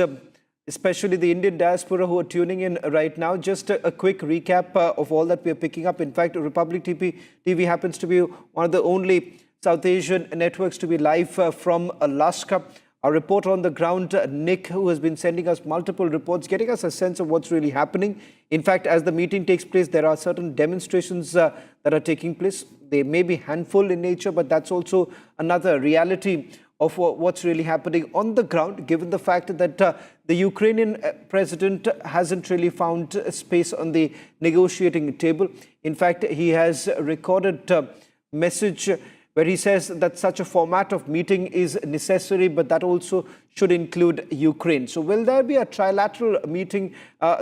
especially the Indian diaspora who are tuning in right now, just a quick recap of all that we are picking up. In fact, Republic TV happens to be one of the only South Asian networks to be live from Alaska. Our reporter on the ground, Nick, who has been sending us multiple reports, getting us a sense of what's really happening. In fact, as the meeting takes place, there are certain demonstrations that are taking place. They may be handful in nature, but that's also another reality of what's really happening on the ground, given the fact that the Ukrainian president hasn't really found space on the negotiating table. In fact, he has recorded a message where he says that such a format of meeting is necessary, but that also should include Ukraine. So will there be a trilateral meeting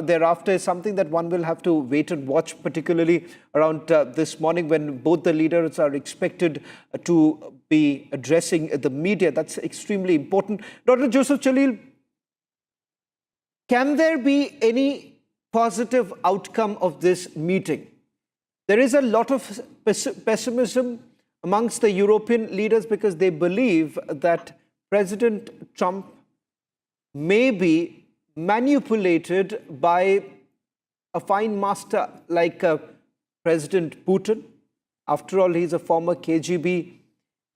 thereafter is something that one will have to wait and watch, particularly around this morning when both the leaders are expected to be addressing the media. That's extremely important. Dr. Joseph Chalil, can there be any positive outcome of this meeting? There is a lot of pessimism amongst the European leaders because they believe that President Trump may be manipulated by a fine master like President Putin. After all, he's a former KGB,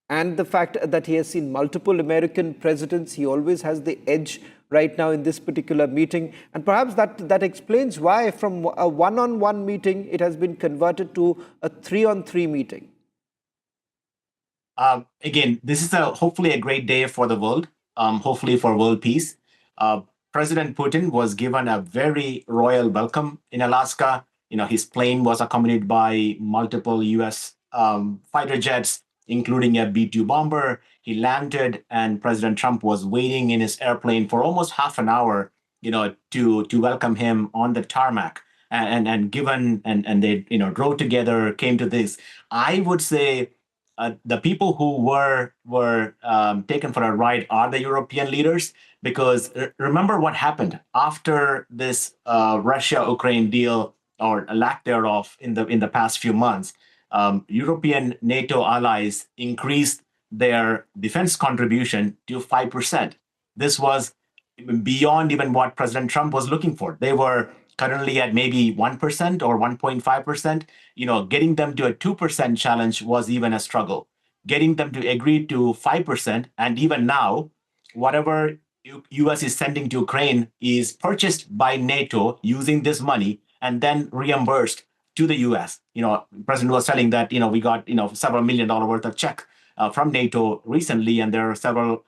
and the fact that he has seen multiple American presidents, he always has the edge right now in this particular meeting. And perhaps that explains why from a one-on-one meeting, it has been converted to a three-on-three meeting. Again, this is hopefully a great day for the world, hopefully for world peace. President Putin was given a very royal welcome in Alaska. His plane was accompanied by multiple U.S. Fighter jets, including a B-2 bomber. He landed, and President Trump was waiting in his airplane for almost half an hour, to welcome him on the tarmac. And they drove together, came to this. I would say the people who were taken for a ride are the European leaders, because remember what happened after this Russia-Ukraine deal, or lack thereof, in the past few months. European NATO allies increased their defense contribution to 5%. This was beyond even what President Trump was looking for. They were currently at maybe 1% or 1.5%. Getting them to a 2% challenge was even a struggle. Getting them to agree to 5%, and even now, whatever U.S. is sending to Ukraine is purchased by NATO using this money and then reimbursed to the U.S. The President was telling that we got several $1 million worth of check from NATO recently, and there are several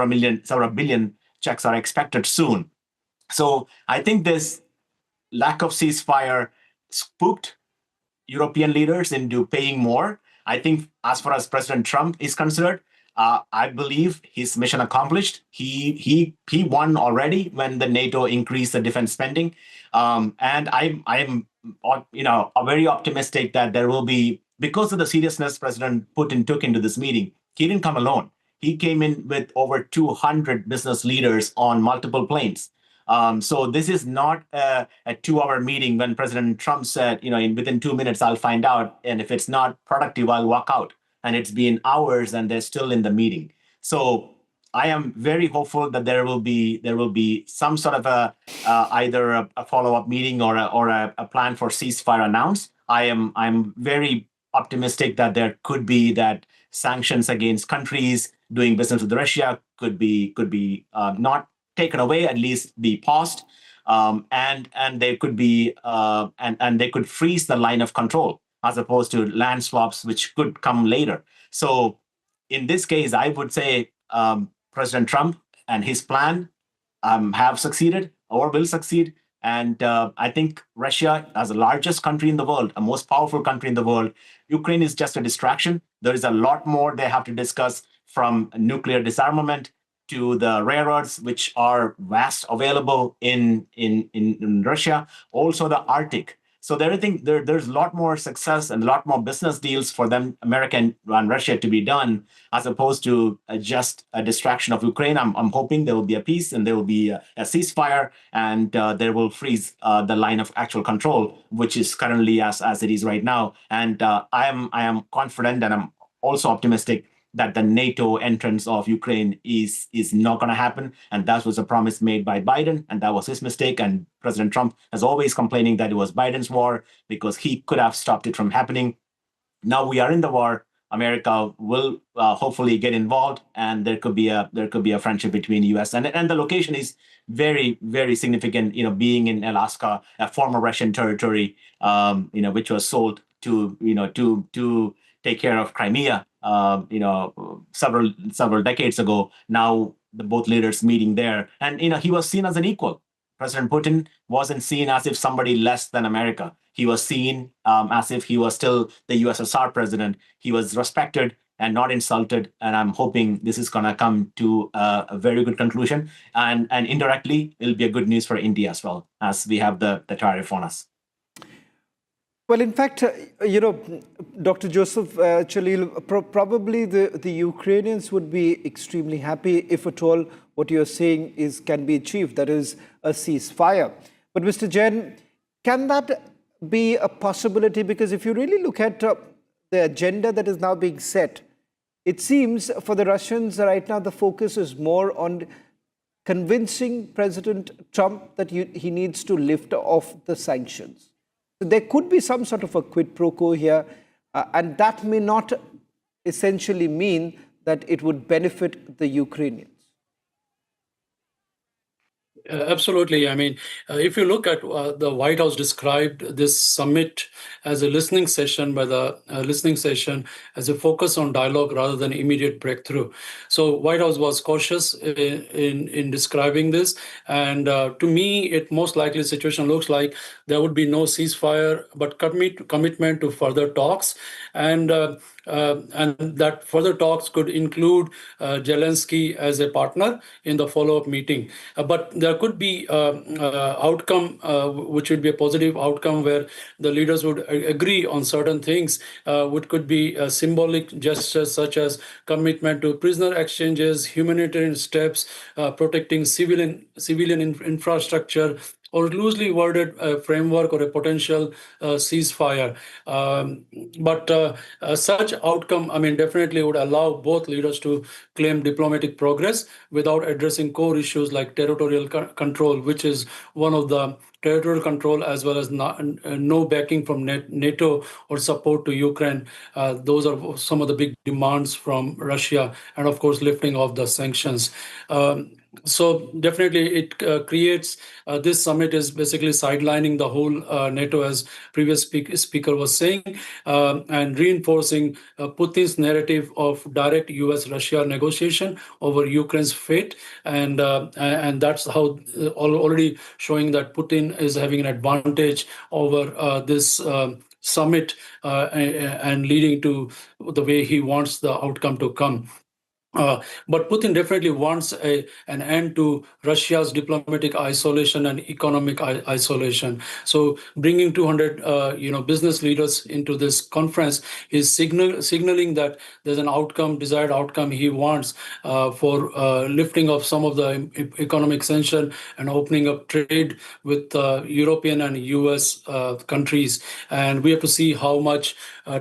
billion checks are expected soon. So I think this lack of ceasefire spooked European leaders into paying more. I think as far as President Trump is concerned, I believe his mission accomplished. He won already when the NATO increased the defense spending, and I'm very optimistic that there will be, because of the seriousness President Putin took into this meeting. He didn't come alone. He came in with over 200 business leaders on multiple planes. So this is not a 2-hour meeting when President Trump said, within 2 minutes, I'll find out. And if it's not productive, I'll walk out. And it's been hours and they're still in the meeting. So I am very hopeful that there will be some sort of either a follow-up meeting or a plan for ceasefire announced. I'm very optimistic that there could be that sanctions against countries doing business with Russia could be not taken away, at least be paused, and they could be and they could freeze the line of control as opposed to land swaps, which could come later. So in this case, I would say President Trump and his plan have succeeded or will succeed. And I think Russia, as the largest country in the world, a most powerful country in the world, Ukraine is just a distraction. There is a lot more they have to discuss, from nuclear disarmament to the rare earths, which are vast available in Russia, also the Arctic. So there's a lot more success and a lot more business deals for them, America and Russia, to be done, as opposed to just a distraction of Ukraine. I'm hoping there will be a peace and there will be a ceasefire, and there will freeze the line of actual control, which is currently as it is right now. And I am confident, and I'm also optimistic that the NATO entrance of Ukraine is not going to happen. And that was a promise made by Biden, and that was his mistake. And President Trump is always complaining that it was Biden's war because he could have stopped it from happening. Now we are in the war. America will hopefully get involved, and there could be a friendship between the U.S. and the location is very, very significant. Being in Alaska, a former Russian territory, which was sold to take care of Crimea, several decades ago. Now both leaders meeting there, and he was seen as an equal. President Putin wasn't seen as if somebody less than America. He was seen as if he was still the USSR president. He was respected and not insulted. And I'm hoping this is going to come to a very good conclusion. And indirectly, it'll be a good news for India as well, as we have the tariff on us. Well, in fact, Dr. Joseph Chalil, probably the Ukrainians would be extremely happy if at all what you're saying can be achieved, that is a ceasefire. But Mr. Jain, can that be a possibility? Because if you really look at the agenda that is now being set, it seems for the Russians right now, the focus is more on convincing President Trump that he needs to lift off the sanctions. So there could be some sort of a quid pro quo here, and that may not essentially mean that it would benefit the Ukrainians. Absolutely. I mean, if you look at the White House described this summit as a listening session, as a focus on dialogue rather than immediate breakthrough. So White House was cautious in describing this. And to me, it most likely situation looks like there would be no ceasefire, but commitment to further talks. And that further talks could include Zelensky as a partner in the follow-up meeting. But there could be outcome which would be a positive outcome where the leaders would agree on certain things, which could be symbolic gestures such as commitment to prisoner exchanges, humanitarian steps, protecting civilian infrastructure, or loosely worded framework or a potential ceasefire. But such outcome, definitely would allow both leaders to claim diplomatic progress without addressing core issues like territorial control, which is one of the territorial control, as well as no backing from NATO or support to Ukraine. Those are some of the big demands from Russia, and of course, lifting of the sanctions. So definitely it creates, this summit is basically sidelining the whole NATO, as previous speaker was saying, and reinforcing Putin's narrative of direct US-Russia negotiation over Ukraine's fate. And that's how already showing that Putin is having an advantage over this summit and leading to the way he wants the outcome to come. But Putin definitely wants an end to Russia's diplomatic isolation and economic isolation. So bringing 200 business leaders into this conference is signaling that there's an desired outcome he wants for lifting of some of the economic sanction and opening up trade with European and US countries. And we have to see how much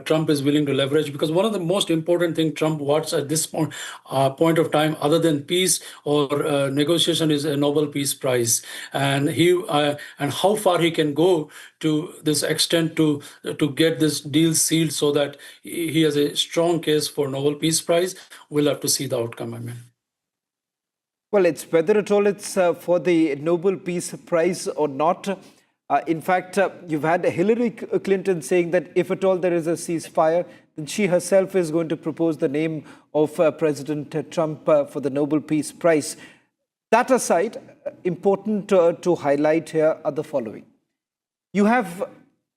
Trump is willing to leverage, because one of the most important things Trump wants at this point of time, other than peace or negotiation, is a Nobel Peace Prize. And and how far he can go to this extent to get this deal sealed so that he has a strong case for Nobel Peace Prize, we'll have to see the outcome. Well, it's whether at all it's for the Nobel Peace Prize or not. In fact, you've had Hillary Clinton saying that if at all there is a ceasefire, then she herself is going to propose the name of President Trump for the Nobel Peace Prize. That aside, important to highlight here are the following. You have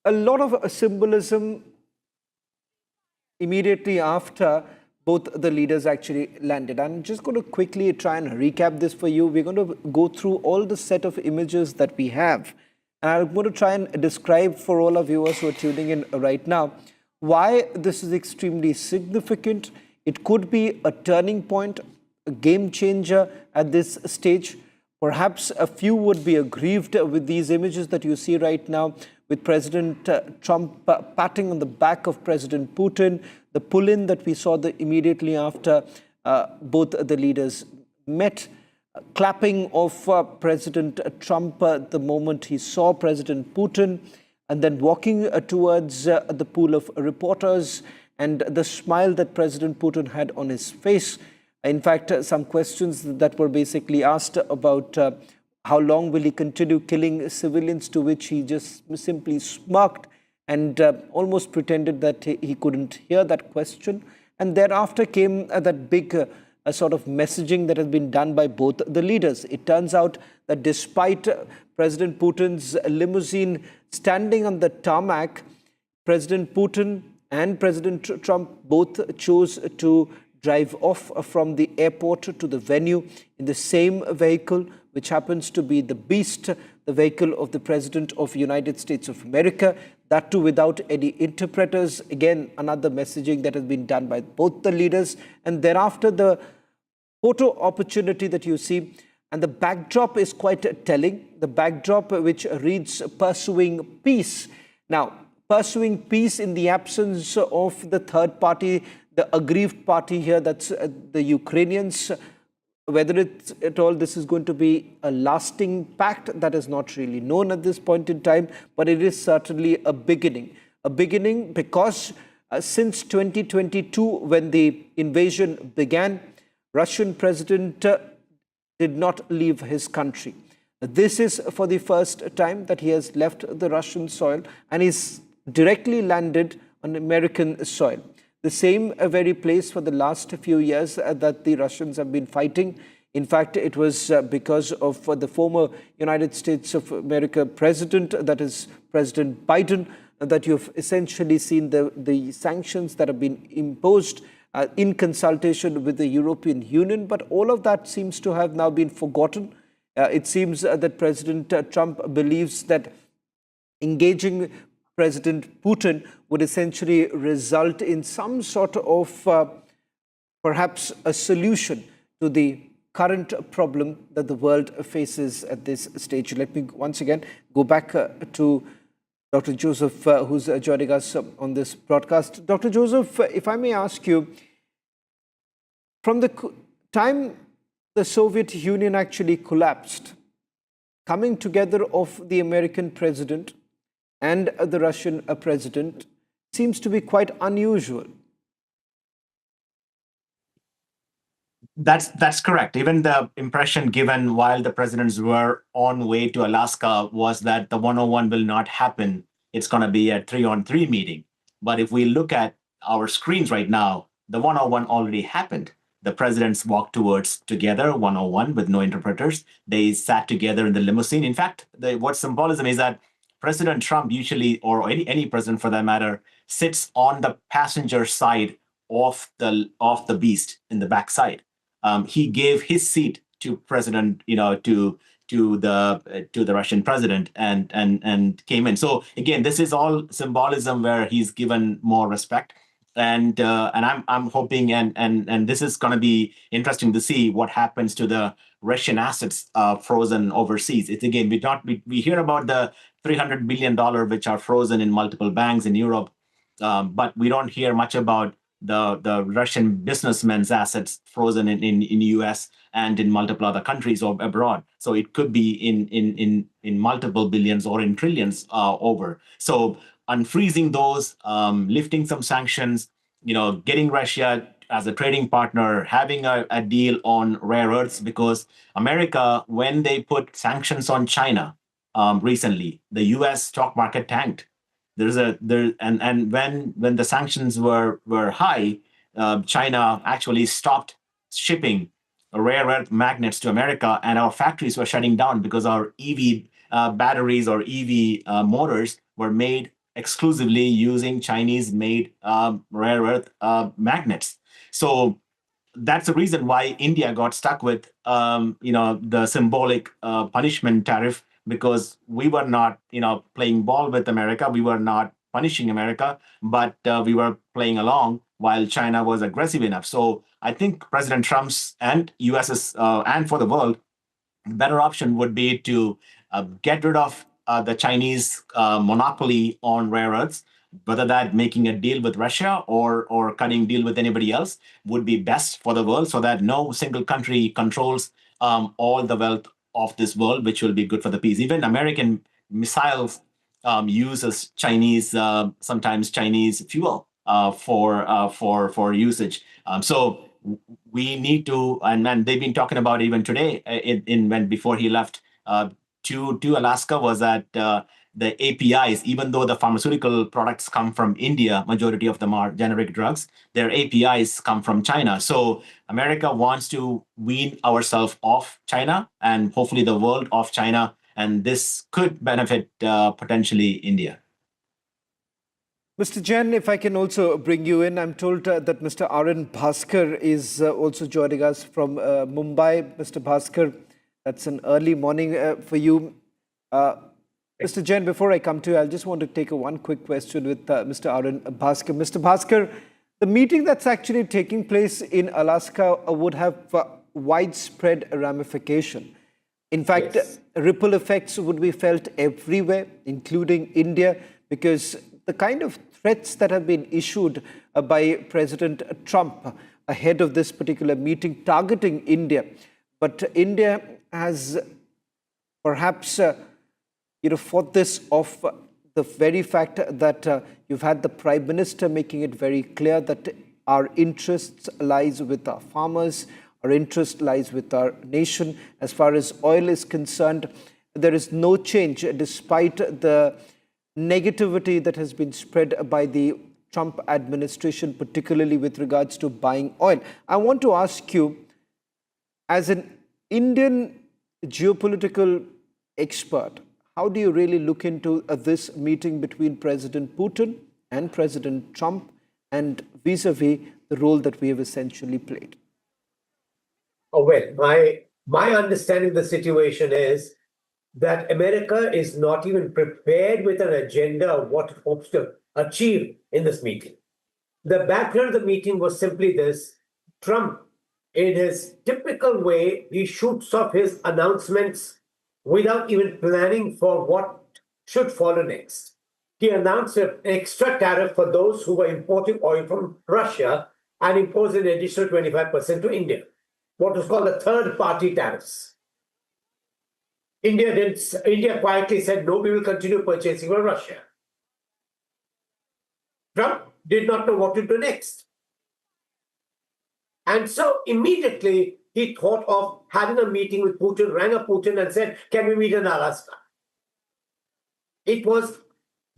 a lot of symbolism immediately after both the leaders actually landed. I'm just going to quickly try and recap this for you. We're going to go through all the set of images that we have. And I'm going to try and describe for all our viewers who are tuning in right now why this is extremely significant. It could be a turning point, a game changer at this stage. Perhaps a few would be aggrieved with these images that you see right now, with President Trump patting on the back of President Putin, the pull-in that we saw immediately after both the leaders met, clapping of President Trump the moment he saw President Putin, and then walking towards the pool of reporters, and the smile that President Putin had on his face. In fact, some questions that were basically asked about how long will he continue killing civilians, to which he just simply smirked and almost pretended that he couldn't hear that question. And thereafter came that big sort of messaging that has been done by both the leaders. It turns out that despite President Putin's limousine standing on the tarmac, President Putin and President Trump both chose to drive off from the airport to the venue in the same vehicle, which happens to be the Beast, the vehicle of the President of the United States of America, that too without any interpreters. Again, another messaging that has been done by both the leaders. And thereafter, the photo opportunity that you see, and the backdrop is quite telling. The backdrop which reads "Pursuing Peace." Now, pursuing peace in the absence of the third party, the aggrieved party here, that's the Ukrainians. Whether it's at all this is going to be a lasting pact, that is not really known at this point in time, but it is certainly a beginning. A beginning because since 2022, when the invasion began, Russian president did not leave his country. This is for the first time that he has left the Russian soil and is directly landed on American soil. The same very place for the last few years that the Russians have been fighting. In fact, it was because of the former United States of America president, that is President Biden, that you've essentially seen the sanctions that have been imposed in consultation with the European Union. But all of that seems to have now been forgotten. It seems that President Trump believes that engaging President Putin would essentially result in some sort of perhaps a solution to the current problem that the world faces at this stage. Let me once again go back to Dr. Joseph, who's joining us on this broadcast. Dr. Joseph, if I may ask you, from the time the Soviet Union actually collapsed, coming together of the American president and the Russian president seems to be quite unusual. That's correct. Even the impression given while the presidents were on way to Alaska was that the 101 will not happen. It's going to be a 3-on-3 meeting. But if we look at our screens right now, the 101 already happened. The presidents walked towards together, 101, with no interpreters. They sat together in the limousine. In fact, what symbolism is that President Trump usually, or any president for that matter, sits on the passenger side of the Beast in the backside. He gave his seat to President, to the Russian president, and came in. So again, this is all symbolism where he's given more respect. And I'm hoping, and this is going to be interesting to see what happens to the Russian assets frozen overseas. It's again, we hear about the $300 billion which are frozen in multiple banks in Europe, but we don't hear much about the Russian businessmen's assets frozen in the US and in multiple other countries or abroad. So it could be in multiple billions or in trillions over. So unfreezing those, lifting some sanctions, getting Russia as a trading partner, having a deal on rare earths, because America, when they put sanctions on China recently, the US stock market tanked. And when the sanctions were high, China actually stopped shipping rare earth magnets to America, and our factories were shutting down because our EV batteries or EV motors were made exclusively using Chinese-made rare earth magnets. So that's the reason why India got stuck with, the symbolic punishment tariff, because we were not, playing ball with America. We were not punishing America, but we were playing along while China was aggressive enough. So I think President Trump's and US's and for the world, better option would be to get rid of the Chinese monopoly on rare earths, whether that making a deal with Russia or cutting deal with anybody else would be best for the world, so that no single country controls all the wealth of this world, which will be good for the peace. Even American missiles uses Chinese, sometimes Chinese fuel for usage. So we need to, and they've been talking about even today when before he left to Alaska, was that the APIs, even though the pharmaceutical products come from India, majority of them are generic drugs, their APIs come from China. So America wants to wean ourselves off China and hopefully the world off China, and this could benefit potentially India. Mr. Jain, if I can also bring you in, I'm told that Mr. Arnab Bhaskar is also joining us from Mumbai. Mr. Bhaskar, that's an early morning for you. Mr. Jain, before I come to you, I just want to take one quick question with Mr. Arnab Bhaskar. Mr. Bhaskar, the meeting that's actually taking place in Alaska would have widespread ramification. In fact, ripple effects would be felt everywhere, including India, because the kind of threats that have been issued by President Trump ahead of this particular meeting targeting India. But India has perhaps fought this off the very fact that you've had the Prime Minister making it very clear that our interests lies with our farmers, our interest lies with our nation. As far as oil is concerned, there is no change despite the negativity that has been spread by the Trump administration, particularly with regards to buying oil. I want to ask you, as an Indian geopolitical expert, how do you really look into this meeting between President Putin and President Trump, and vis-a-vis the role that we have essentially played? Oh, well, my understanding of the situation is that America is not even prepared with an agenda of what it hopes to achieve in this meeting. The background of the meeting was simply this: Trump, in his typical way, he shoots off his announcements without even planning for what should follow next. He announced an extra tariff for those who were importing oil from Russia and imposed an additional 25% to India, what was called the third-party tariffs. India quietly said, no, we will continue purchasing from Russia. Trump did not know what to do next. And so immediately he thought of having a meeting with Putin, rang up Putin and said, can we meet in Alaska? It was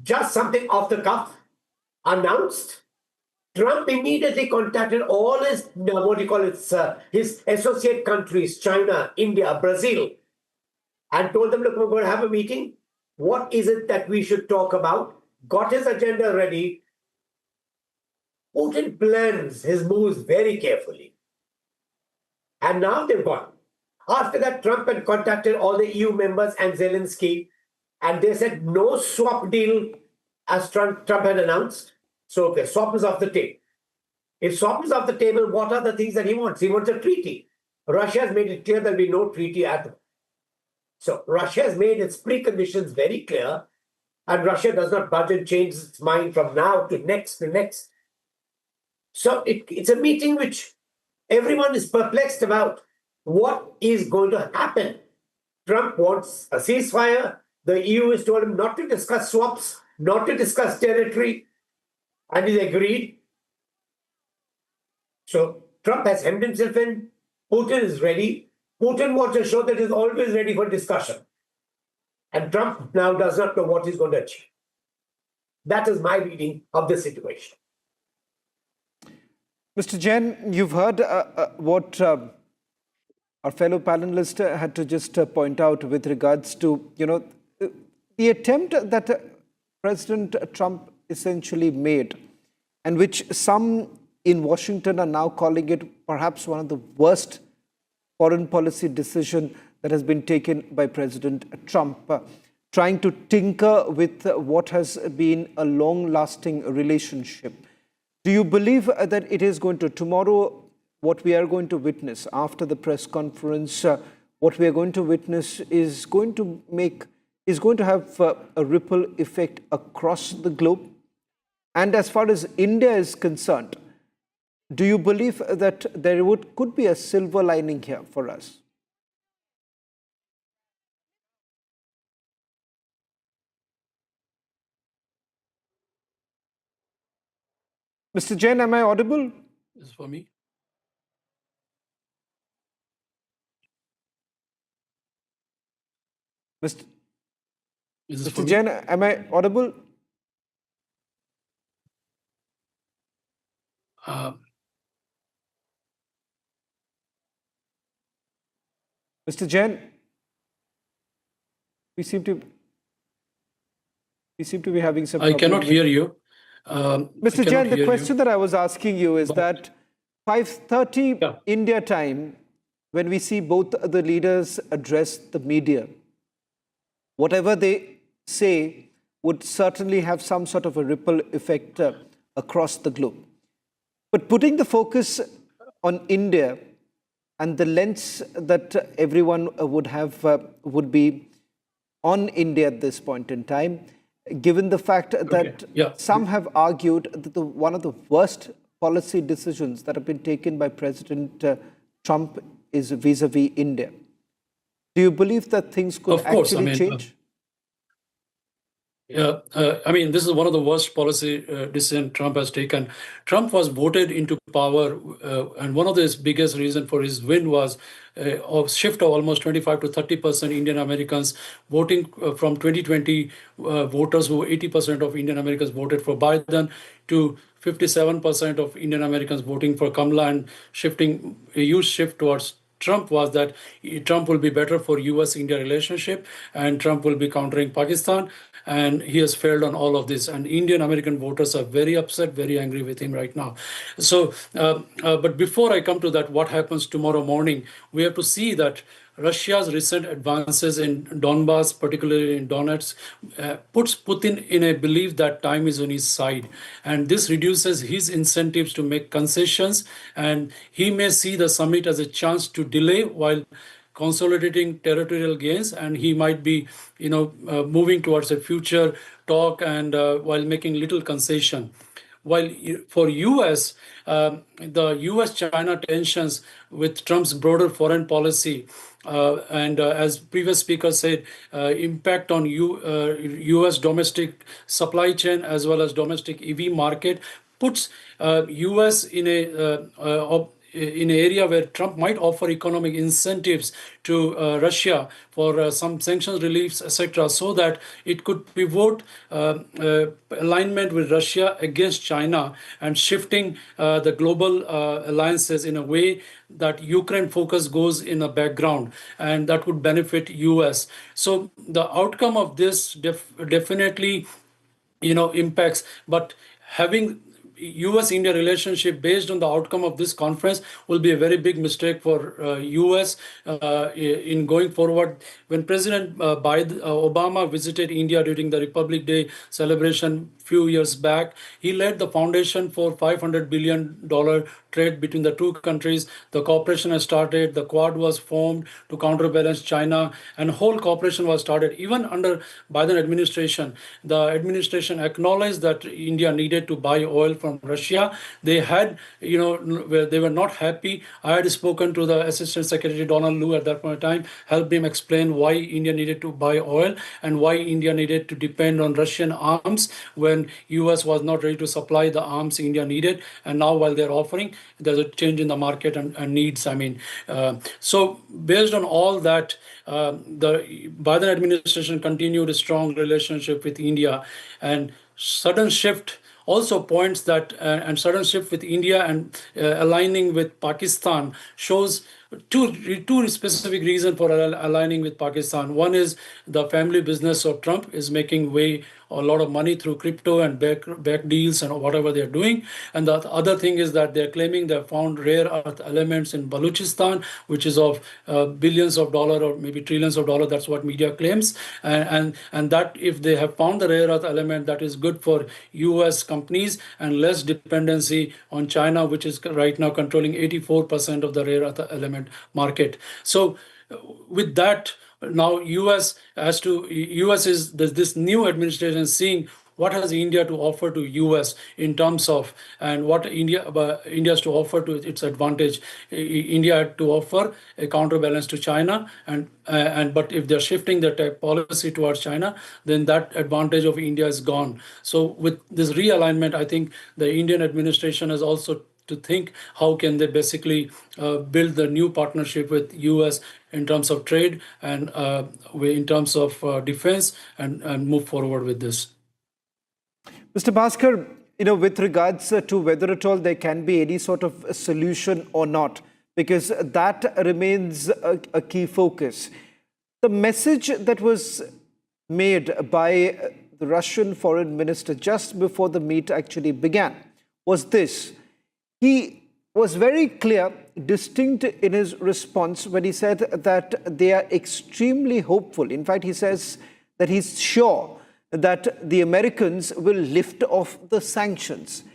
just something off the cuff, announced. Trump immediately contacted all his, his associate countries, China, India, Brazil, and told them, look, we're going to have a meeting. What is it that we should talk about? Got his agenda ready. Putin plans his moves very carefully. And now they've gone. After that, Trump had contacted all the EU members and Zelensky, and they said no swap deal as Trump had announced. So, okay, swap is off the table. If swap is off the table, what are the things that he wants? He wants a treaty. Russia has made it clear there'll be no treaty at all. So Russia has made its preconditions very clear, and Russia does not budge and change its mind from now to next to next. So it's a meeting which everyone is perplexed about. What is going to happen? Trump wants a ceasefire. The EU has told him not to discuss swaps, not to discuss territory, and he's agreed. So Trump has hemmed himself in. Putin is ready. Putin wants to show that he's always ready for discussion. And Trump now does not know what he's going to achieve. That is my reading of the situation. Mr. Jain, you've heard what our fellow panelist had to just point out with regards to, the attempt that President Trump essentially made, and which some in Washington are now calling it perhaps one of the worst foreign policy decision that has been taken by President Trump, trying to tinker with what has been a long-lasting relationship. Do you believe that it is going to, tomorrow, what we are going to witness after the press conference, what we are going to witness is going to have a ripple effect across the globe? And as far as India is concerned, do you believe that there could be a silver lining here for us? Mr. Jain, am I audible? This is for me. Mr. Jain, am I audible? Mr. Jain, we seem to be having some problem. I cannot hear you. Mr. Jain, the question that I was asking you is that 5:30 India time, when we see both the leaders address the media, whatever they say would certainly have some sort of a ripple effect across the globe. But putting the focus on India and the lens that everyone would have would be on India at this point in time, given the fact that some have argued that one of the worst policy decisions that have been taken by President Trump is vis-a-vis India. Do you believe that things could actually change? I mean, this is one of the worst policy decisions Trump has taken. Trump was voted into power, and one of his biggest reasons for his win was a shift of almost 25 to 30% Indian Americans voting from 2020 voters who 80% of Indian Americans voted for Biden to 57% of Indian Americans voting for Kamala, and shifting a huge shift towards Trump was that Trump will be better for US-India relationship and Trump will be countering Pakistan. And he has failed on all of this. And Indian American voters are very upset, very angry with him right now. So, but before I come to that, what happens tomorrow morning, we have to see that Russia's recent advances in Donbass, particularly in Donetsk, puts Putin in a belief that time is on his side. And this reduces his incentives to make concessions. And he may see the summit as a chance to delay while consolidating territorial gains, and he might be, moving towards a future talk and while making little concession. While for US, the US-China tensions with Trump's broader foreign policy and as previous speaker said, impact on US domestic supply chain as well as domestic EV market puts US in an area where Trump might offer economic incentives to Russia for some sanctions reliefs, etc., so that it could pivot alignment with Russia against China and shifting the global alliances in a way that Ukraine focus goes in the background, and that would benefit US. So the outcome of this definitely, impacts, but having US-India relationship based on the outcome of this conference will be a very big mistake for US in going forward. When President Obama visited India during the Republic Day celebration few years back, he led the foundation for $500 billion trade between the two countries. The cooperation has started, the Quad was formed to counterbalance China, and whole cooperation was started. Even under Biden administration, the administration acknowledged that India needed to buy oil from Russia. They had, they were not happy. I had spoken to the Assistant Secretary Donald Lu at that point in time, helped him explain why India needed to buy oil and why India needed to depend on Russian arms when US was not ready to supply the arms India needed. And now while they're offering, there's a change in the market and needs. So based on all that, the Biden administration continued a strong relationship with India, and sudden shift also points that, and sudden shift with India and aligning with Pakistan shows two specific reasons for aligning with Pakistan. One is the family business of Trump is making a lot of money through crypto and back deals and whatever they're doing. And the other thing is that they're claiming they found rare earth elements in Balochistan, which is of billions of dollars or maybe trillions of dollars. That's what media claims. And that if they have found the rare earth element, that is good for US companies and less dependency on China, which is right now controlling 84% of the rare earth element market. So with that, now US is this new administration seeing what has India to offer to US in terms of, and what India has to offer to its advantage. India had to offer a counterbalance to China, but if they're shifting their policy towards China, then that advantage of India is gone. So with this realignment, I think the Indian administration has also to think how can they basically build the new partnership with US in terms of trade and in terms of defense and move forward with this. Mr. Bhaskar, with regards to whether at all there can be any sort of a solution or not, because that remains a key focus. The message that was made by the Russian foreign minister just before the meet actually began was this. He was very clear, distinct in his response when he said that they are extremely hopeful. In fact, he says that he's sure that the Americans will lift off the sanctions.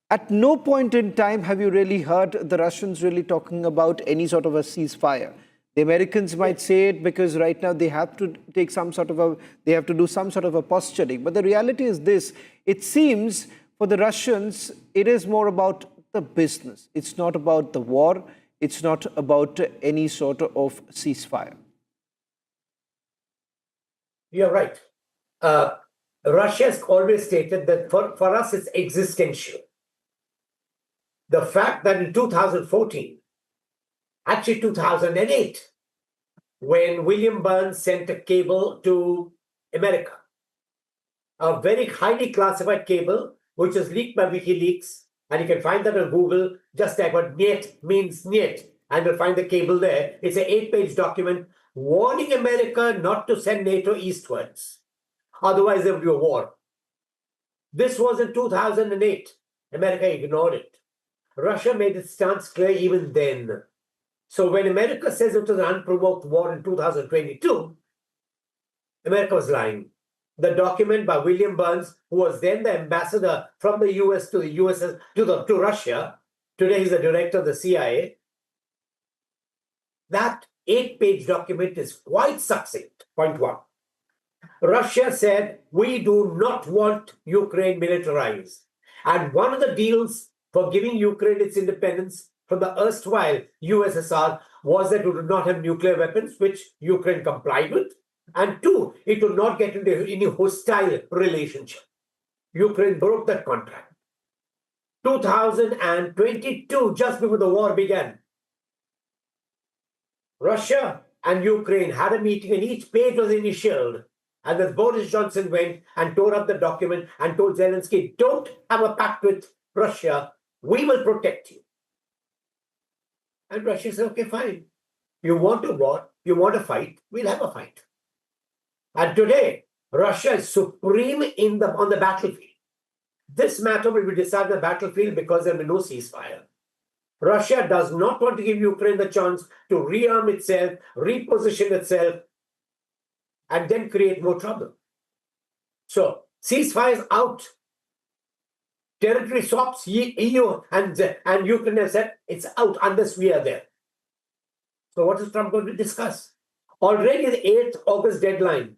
At no point in time have you really heard the Russians really talking about any sort of a ceasefire. The Americans might say it because right now they have to take they have to do some sort of a posturing. But the reality is this: it seems for the Russians, it is more about the business. It's not about the war. It's not about any sort of ceasefire. You're right. Russia has always stated that for us it's existential. The fact that in 2014, actually 2008, when William Burns sent a cable to America, a very highly classified cable, which was leaked by WikiLeaks, and you can find that on Google, just type what "niet" means "niet," and you'll find the cable there. It's an 8-page document warning America not to send NATO eastwards. Otherwise, there will be a war. This was in 2008. America ignored it. Russia made its stance clear even then. So when America says it was an unprovoked war in 2022, America was lying. The document by William Burns, who was then the ambassador from the US to the USS to Russia, today he's the director of the CIA. That 8-page document is quite succinct. Point one. Russia said, we do not want Ukraine militarized. And one of the deals for giving Ukraine its independence from the erstwhile USSR was that it would not have nuclear weapons, which Ukraine complied with. And two, it would not get into any hostile relationship. Ukraine broke that contract. 2022, just before the war began, Russia and Ukraine had a meeting and each page was initialed. And then Boris Johnson went and tore up the document and told Zelensky, don't have a pact with Russia. We will protect you. And Russia said, okay, fine. You want a war, you want a fight, we'll have a fight. And today, Russia is supreme on the battlefield. This matter will be decided on the battlefield because there will be no ceasefire. Russia does not want to give Ukraine the chance to rearm itself, reposition itself, and then create more trouble. So, ceasefire is out. Territory swaps, EU and Ukraine have said it's out unless we are there. So what is Trump going to discuss? Already the 8th August deadline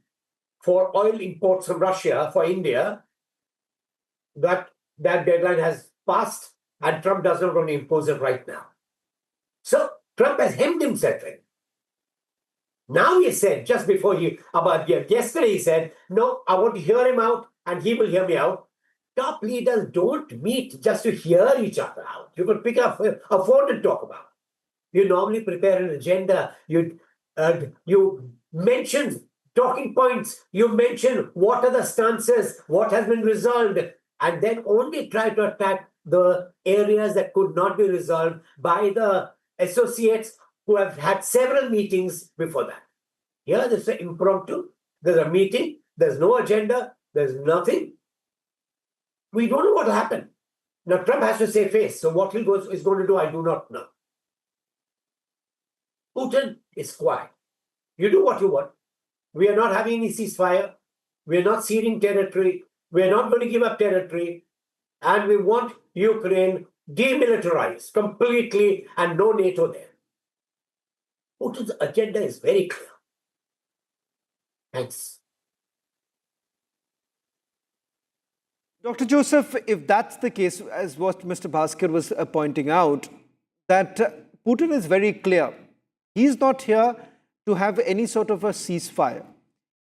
for oil imports from Russia for India, that deadline has passed and Trump does not want to impose it right now. So Trump has hemmed himself in. Now he said, just before yesterday he said, no, I want to hear him out and he will hear me out. Top leaders don't meet just to hear each other out. You could pick up a phone and talk about. You normally prepare an agenda. You mention talking points. You mention what are the stances, what has been resolved, and then only try to attack the areas that could not be resolved by the associates who have had several meetings before that. Here, this is impromptu. There's a meeting. There's no agenda. There's nothing. We don't know what will happen. Now, Trump has to save face. So what he is going to do, I do not know. Putin is quiet. You do what you want. We are not having any ceasefire. We are not ceding territory. We are not going to give up territory. And we want Ukraine demilitarized completely and no NATO there. Putin's agenda is very clear. Thanks. Dr. Joseph, if that's the case, as what Mr. Bhaskar was pointing out, that Putin is very clear. He's not here to have any sort of a ceasefire,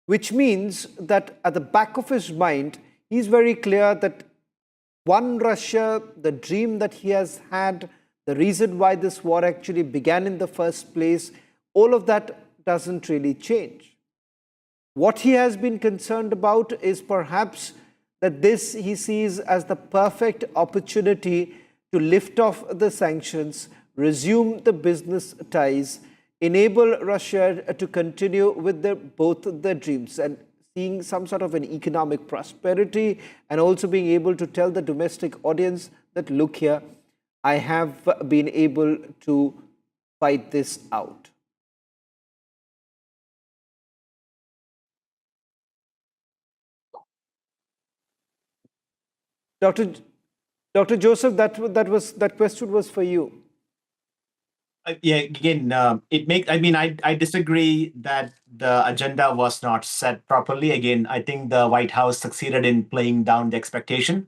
which means that at the back of his mind, he's very clear that one Russia, the dream that he has had, the reason why this war actually began in the first place, all of that doesn't really change. What he has been concerned about is perhaps that this he sees as the perfect opportunity to lift off the sanctions, resume the business ties, enable Russia to continue with both their dreams and seeing some sort of an economic prosperity, and also being able to tell the domestic audience that, look here, I have been able to fight this out. Dr. Joseph, that question was for you. Yeah, again, I disagree that the agenda was not set properly. Again, I think the White House succeeded in playing down the expectation.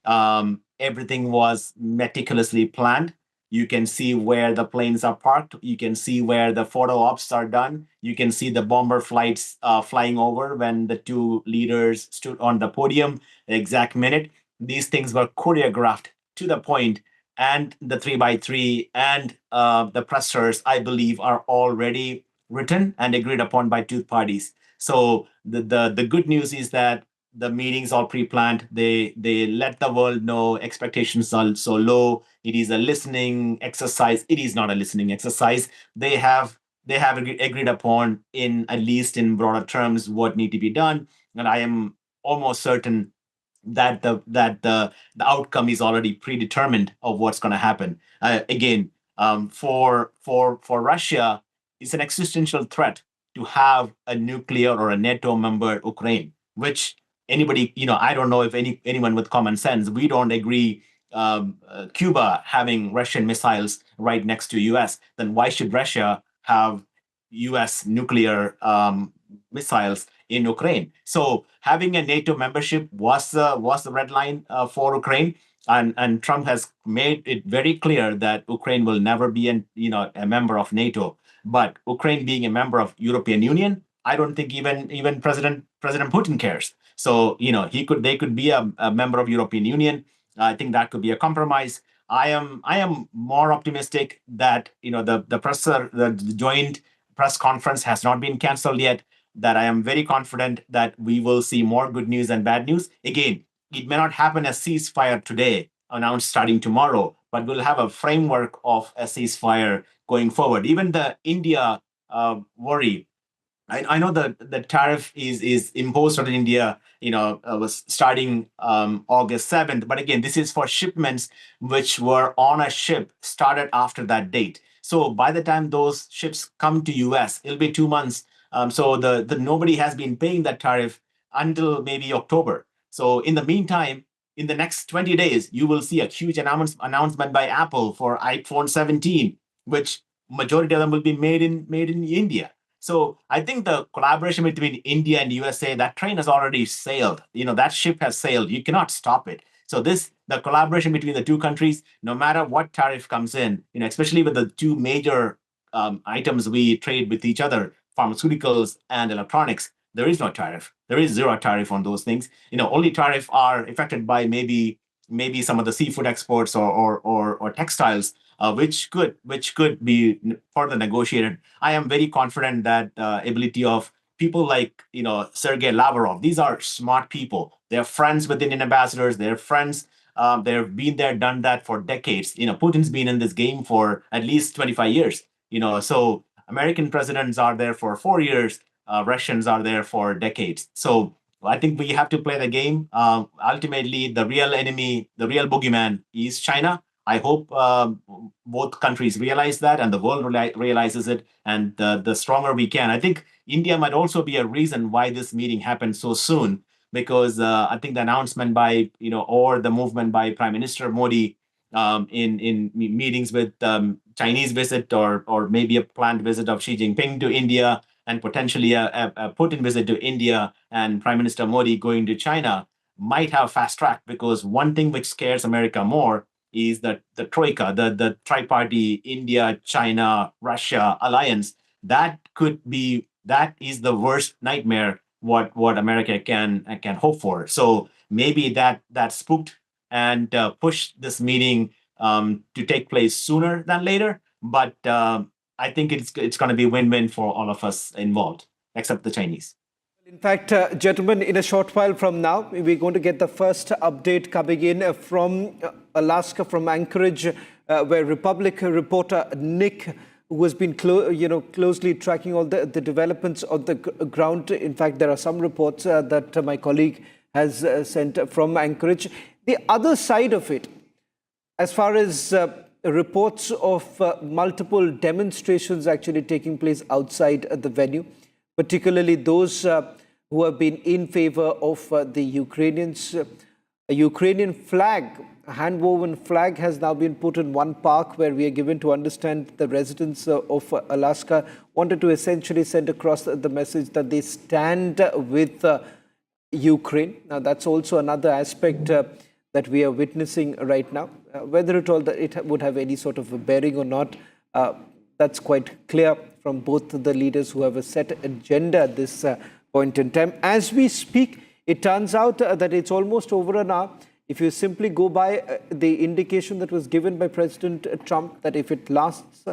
Everything was meticulously planned. You can see where the planes are parked. You can see where the photo ops are done. You can see the bomber flights flying over when the two leaders stood on the podium, the exact minute. These things were choreographed to the point, and the 3x3 and the pressers, I believe, are already written and agreed upon by two parties. So the good news is that the meetings are pre-planned. They let the world know expectations are so low. It is a listening exercise. It is not a listening exercise. They have agreed upon, in at least in broader terms, what need to be done. And I am almost certain that the outcome is already predetermined of what's going to happen. For Russia, it's an existential threat to have a nuclear or a NATO member Ukraine, which anybody, I don't know if anyone with common sense, we don't agree. Cuba having Russian missiles right next to US, then why should Russia have US nuclear missiles in Ukraine? So having a NATO membership was the red line for Ukraine, and Trump has made it very clear that Ukraine will never be a member of NATO. But Ukraine being a member of European Union, I don't think even President Putin cares. So they could be a member of European Union. I think that could be a compromise. I am more optimistic that the joint press conference has not been canceled yet, that I am very confident that we will see more good news and bad news. Again, it may not happen as ceasefire today, announced starting tomorrow, but we'll have a framework of a ceasefire going forward. Even the India worry, I know the tariff is imposed on India, was starting August 7th. But again, this is for shipments which were on a ship started after that date. So by the time those ships come to US, it'll be 2 months. So the nobody has been paying that tariff until maybe October. So in the meantime, in the next 20 days, you will see a huge announcement by Apple for iPhone 17, which majority of them will be made in India. So I think the collaboration between India and USA, that train has already sailed. That ship has sailed. You cannot stop it. So the collaboration between the two countries, no matter what tariff comes in, especially with the two major items we trade with each other, pharmaceuticals and electronics, there is no tariff. There is zero tariff on those things. Only tariff are affected by maybe some of the seafood exports or textiles, which could be further negotiated. I am very confident that ability of people like Sergei Lavrov. These are smart people. They're friends with Indian ambassadors. They're friends. They've been there, done that for decades. Putin's been in this game for at least 25 years. So American presidents are there for 4 years, Russians are there for decades. So I think we have to play the game. Ultimately, the real enemy, the real boogeyman is China. I hope both countries realize that and the world realizes it. And the stronger we can. I think India might also be a reason why this meeting happened so soon, because I think the announcement by, or the movement by Prime Minister Modi in meetings with Chinese visit or maybe a planned visit of Xi Jinping to India and potentially a Putin visit to India and Prime Minister Modi going to China might have fast tracked, because one thing which scares America more is that the troika, the tri-party India, China, Russia alliance. That is the worst nightmare what America can hope for. So maybe that spooked and pushed this meeting to take place sooner than later. But I think it's going to be win-win for all of us involved, except the Chinese. In fact, gentlemen, in a short while from now, we're going to get the first update coming in from Alaska, from Anchorage, where Republic reporter Nick, who has been closely tracking all the developments on the ground. In fact, there are some reports that my colleague has sent from Anchorage. The other side of it, as far as reports of multiple demonstrations actually taking place outside the venue, particularly those who have been in favor of the Ukrainians. A Ukrainian flag, a hand-woven flag, has now been put in one park, where we are given to understand the residents of Alaska wanted to essentially send across the message that they stand with Ukraine. Now, that's also another aspect that we are witnessing right now. Whether at all that it would have any sort of a bearing or not, that's quite clear from both the leaders who have a set agenda at this point in time. As we speak, it turns out that it's almost over an hour. If you simply go by the indication that was given by President Trump, that if it lasts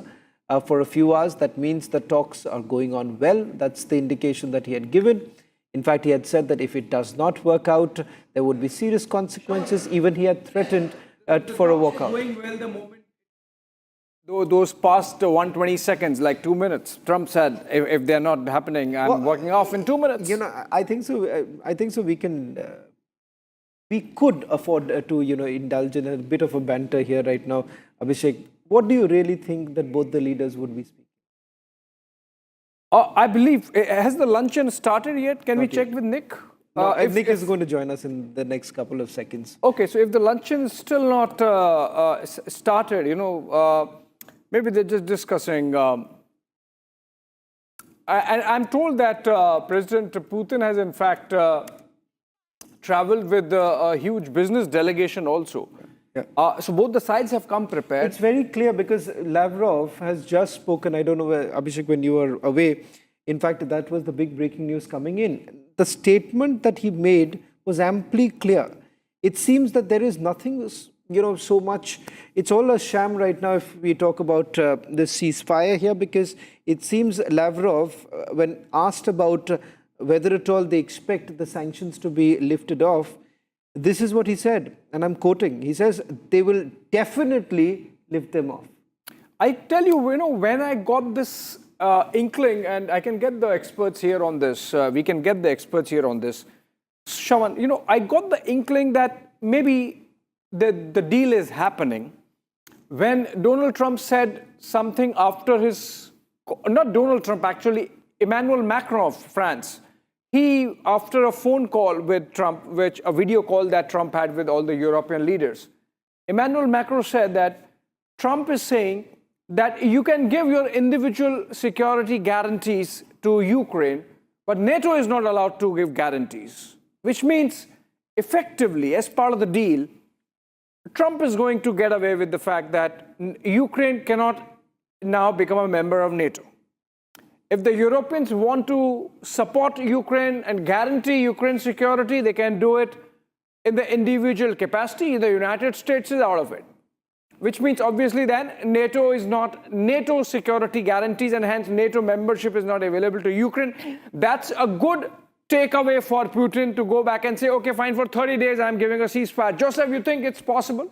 for a few hours, that means the talks are going on well. That's the indication that he had given. In fact, he had said that if it does not work out, there would be serious consequences. Even he had threatened for a walkout. Going well the moment. Those past 120 seconds, like 2 minutes, Trump said, if they're not happening, I'm walking off in 2 minutes. I think so. I think so. We could afford to, indulge in a bit of a banter here right now. Abhishek, what do you really think that both the leaders would be speaking? I believe, has the luncheon started yet? Can we check with Nick? No, Nick is going to join us in the next couple of seconds. Okay, so if the luncheon is still not started, maybe they're just discussing. I'm told that President Putin has in fact traveled with a huge business delegation also. Yeah. So both the sides have come prepared. It's very clear because Lavrov has just spoken. I don't know, Abhishek, when you were away. In fact, that was the big breaking news coming in. The statement that he made was amply clear. It seems that there is nothing, so much. It's all a sham right now if we talk about the ceasefire here, because it seems Lavrov, when asked about whether at all they expect the sanctions to be lifted off, this is what he said, and I'm quoting. He says, they will definitely lift them off. I tell you, when I got this inkling, and I can get the experts here on this, we can get the experts here on this. Shaman, I got the inkling that maybe the deal is happening when Donald Trump said something after his, not Donald Trump actually, Emmanuel Macron of France. He, after a phone call with Trump, which a video call that Trump had with all the European leaders, Emmanuel Macron said that Trump is saying that you can give your individual security guarantees to Ukraine, but NATO is not allowed to give guarantees, which means effectively, as part of the deal, Trump is going to get away with the fact that Ukraine cannot now become a member of NATO. If the Europeans want to support Ukraine and guarantee Ukraine's security, they can do it in the individual capacity. The United States is out of it, which means obviously then NATO security guarantees, and hence NATO membership is not available to Ukraine. That's a good takeaway for Putin to go back and say, okay, fine, for 30 days, I'm giving a ceasefire. Joseph, you think it's possible?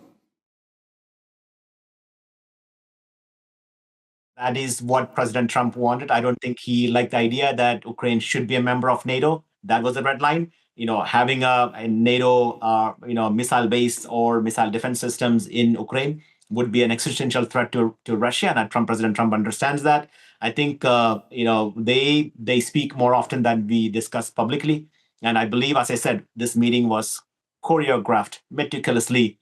That is what President Trump wanted. I don't think he liked the idea that Ukraine should be a member of NATO. That was a red line. Having a NATO, missile base or missile defense systems in Ukraine would be an existential threat to Russia, and President Trump understands that. I think they speak more often than we discuss publicly, and I believe, as I said, this meeting was choreographed meticulously,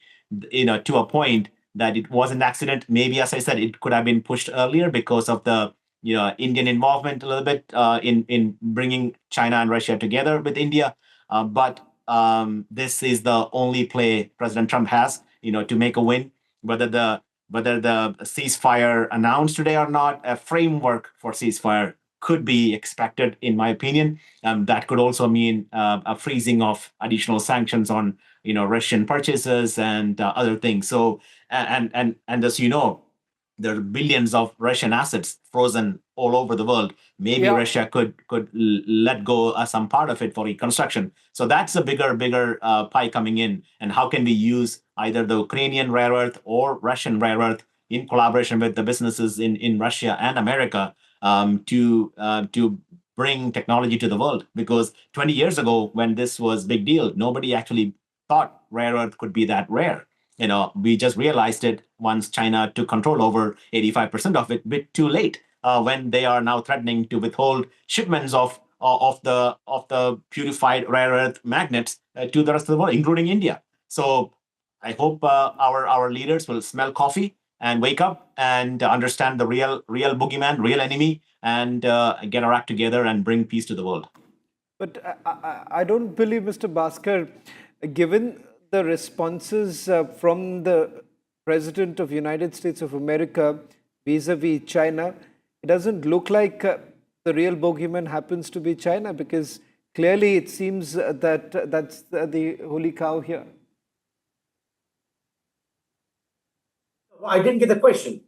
to a point that it was an accident. Maybe, as I said, it could have been pushed earlier because of the Indian involvement a little bit in bringing China and Russia together with India. But this is the only play President Trump has, to make a win. Whether the ceasefire announced today or not, a framework for ceasefire could be expected, in my opinion. That could also mean a freezing of additional sanctions on Russian purchases and other things. So and as you know, there are billions of Russian assets frozen all over the world. Maybe Russia could let go some part of it for reconstruction. So that's a bigger pie coming in. And how can we use either the Ukrainian rare earth or Russian rare earth in collaboration with the businesses in Russia and America to bring technology to the world? Because 20 years ago, when this was big deal, nobody actually thought rare earth could be that rare. We just realized it once China took control over 85% of it, a bit too late, when they are now threatening to withhold shipments of the purified rare earth magnets to the rest of the world, including India. So I hope our leaders will smell coffee and wake up and understand the real boogeyman, real enemy, and get our act together and bring peace to the world. But I don't believe, Mr. Bhaskar, given the responses from the President of the United States of America vis-a-vis China, it doesn't look like the real bogeyman happens to be China, because clearly it seems that that's the holy cow here. I didn't get the question.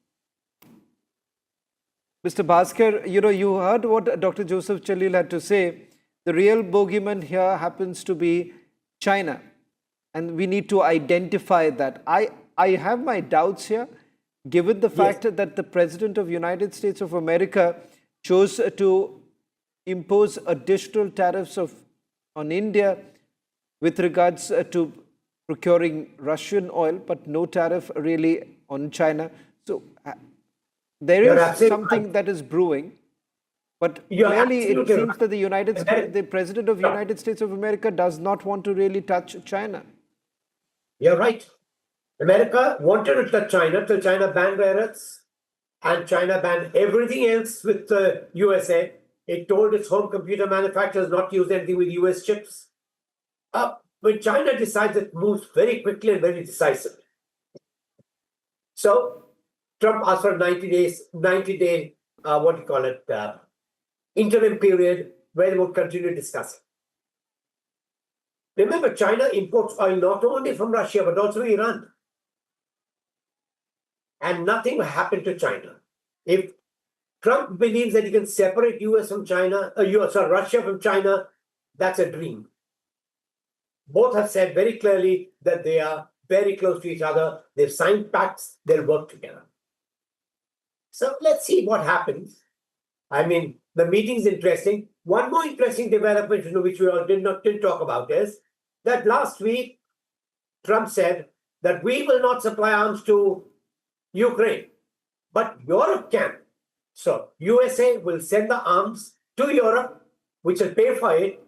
Mr. Bhaskar, you heard what Dr. Joseph Chalil had to say. The real bogeyman here happens to be China, and we need to identify that. I have my doubts here, given the fact that the President of the United States of America chose to impose additional tariffs on India with regards to procuring Russian oil, but no tariff really on China. So there is something that is brewing. But clearly it seems that the President of the United States of America does not want to really touch China. You're right. America wanted to touch China till China banned rare earths, and China banned everything else with the USA. It told its home computer manufacturers not to use anything with US chips. When China decides, it moves very quickly and very decisively. So Trump asked for a 90-day, interim period where they would continue discussing. Remember, China imports oil not only from Russia, but also Iran. And nothing will happen to China. If Trump believes that he can separate Russia from China, that's a dream. Both have said very clearly that they are very close to each other. They've signed pacts, they'll work together. So let's see what happens. I mean, the meeting's interesting. One more interesting development, which we didn't talk about, is that last week, Trump said that we will not supply arms to Ukraine, but Europe can. So USA will send the arms to Europe, which will pay for it,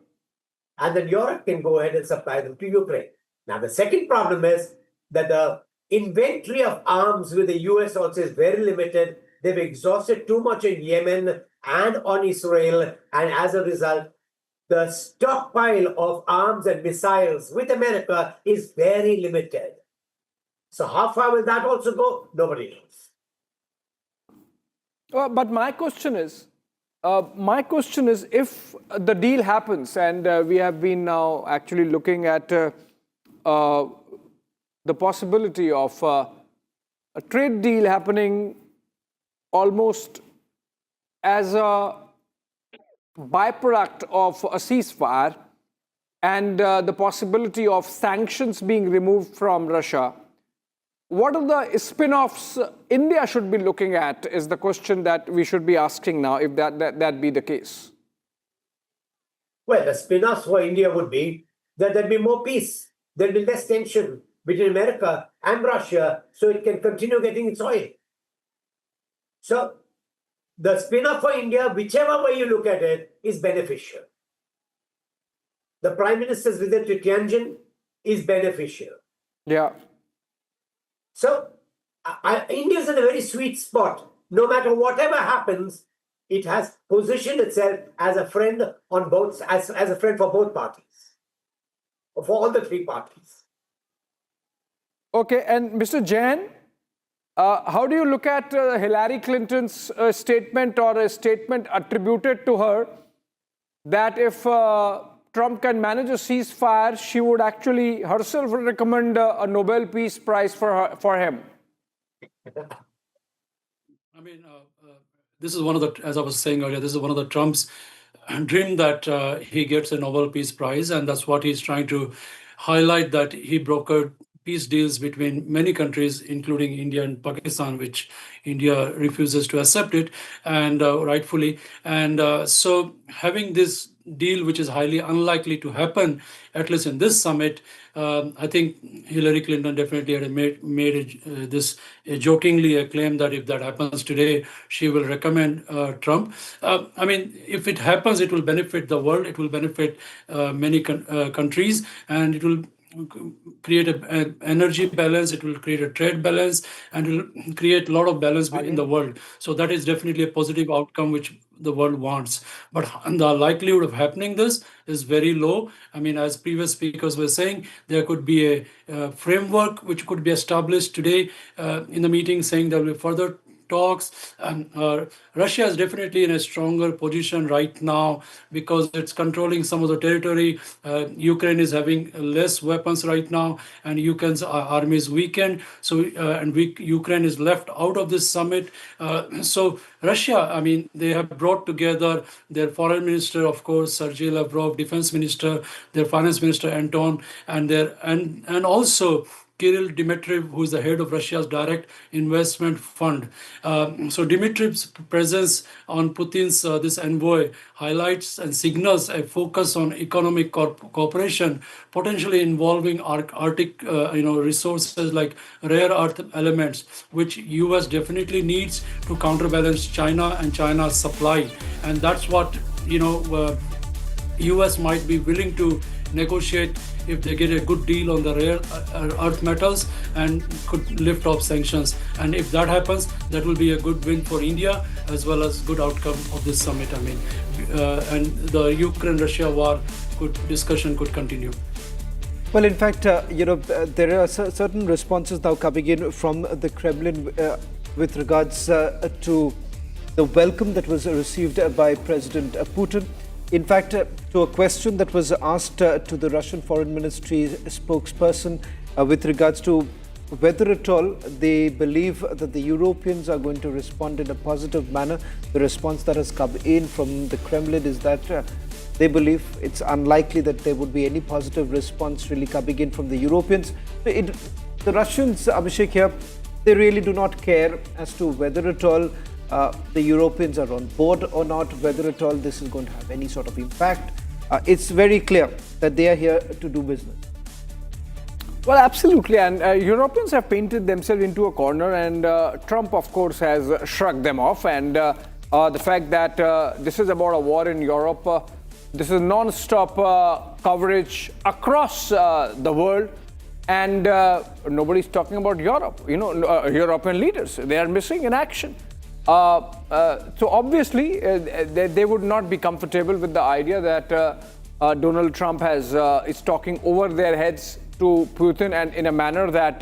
and then Europe can go ahead and supply them to Ukraine. Now, the second problem is that the inventory of arms with the US also is very limited. They've exhausted too much in Yemen and on Israel, and as a result, the stockpile of arms and missiles with America is very limited. So how far will that also go? Nobody knows. But my question is, if the deal happens, and we have been now actually looking at the possibility of a trade deal happening almost as a byproduct of a ceasefire, and the possibility of sanctions being removed from Russia, what are the spin-offs India should be looking at is the question that we should be asking now, if that be the case. Well, the spin-offs for India would be that there'd be more peace, there'd be less tension between America and Russia, so it can continue getting its oil. So the spin-off for India, whichever way you look at it, is beneficial. The Prime Minister's visit to Tianjin is beneficial. Yeah. So India is in a very sweet spot. No matter whatever happens, it has positioned itself as a friend on both, as a friend for both parties, or for all the three parties. Okay, and Mr. Jain, how do you look at Hillary Clinton's statement, or a statement attributed to her, that if Trump can manage a ceasefire, she would actually herself recommend a Nobel Peace Prize for him? I mean, this is one of the, as I was saying earlier, this is one of the Trump's dream that he gets a Nobel Peace Prize, and that's what he's trying to highlight, that he brokered peace deals between many countries, including India and Pakistan, which India refuses to accept it, and rightfully. And so having this deal, which is highly unlikely to happen, at least in this summit, I think Hillary Clinton definitely had made this jokingly a claim that if that happens today, she will recommend Trump. I mean, if it happens, it will benefit the world, it will benefit many countries, and it will create an energy balance, it will create a trade balance, and it will create a lot of balance in the world. So that is definitely a positive outcome which the world wants. But the likelihood of happening this is very low. I mean, as previous speakers were saying, there could be a framework which could be established today in the meeting, saying there will be further talks. Russia is definitely in a stronger position right now because it's controlling some of the territory. Ukraine is having less weapons right now, and Ukraine's army is weakened. So, Ukraine is left out of this summit. So Russia, I mean, they have brought together their foreign minister, of course, Sergei Lavrov, defense minister, their finance minister, Anton, and also Kirill Dmitriev, who is the head of Russia's direct investment fund. So Dmitriev's presence on Putin's this envoy highlights and signals a focus on economic cooperation, potentially involving Arctic resources like rare earth elements, which US definitely needs to counterbalance China and China's supply. And that's what US might be willing to negotiate if they get a good deal on the rare earth metals and could lift off sanctions. And if that happens, that will be a good win for India as well as good outcome of this summit. I mean, and the Ukraine-Russia war discussion could continue. Well, in fact, there are certain responses now coming in from the Kremlin with regards to the welcome that was received by President Putin. In fact, to a question that was asked to the Russian Foreign Ministry spokesperson with regards to whether at all they believe that the Europeans are going to respond in a positive manner, the response that has come in from the Kremlin is that they believe it's unlikely that there would be any positive response really coming in from the Europeans. The Russians, Abhishek here, they really do not care as to whether at all the Europeans are on board or not, whether at all this is going to have any sort of impact. It's very clear that they are here to do business. Well, absolutely. And Europeans have painted themselves into a corner, and Trump, of course, has shrugged them off. And the fact that this is about a war in Europe, this is non-stop coverage across the world. And nobody's talking about Europe. European leaders, they are missing in action. So obviously, they would not be comfortable with the idea that Donald Trump is talking over their heads to Putin, and in a manner that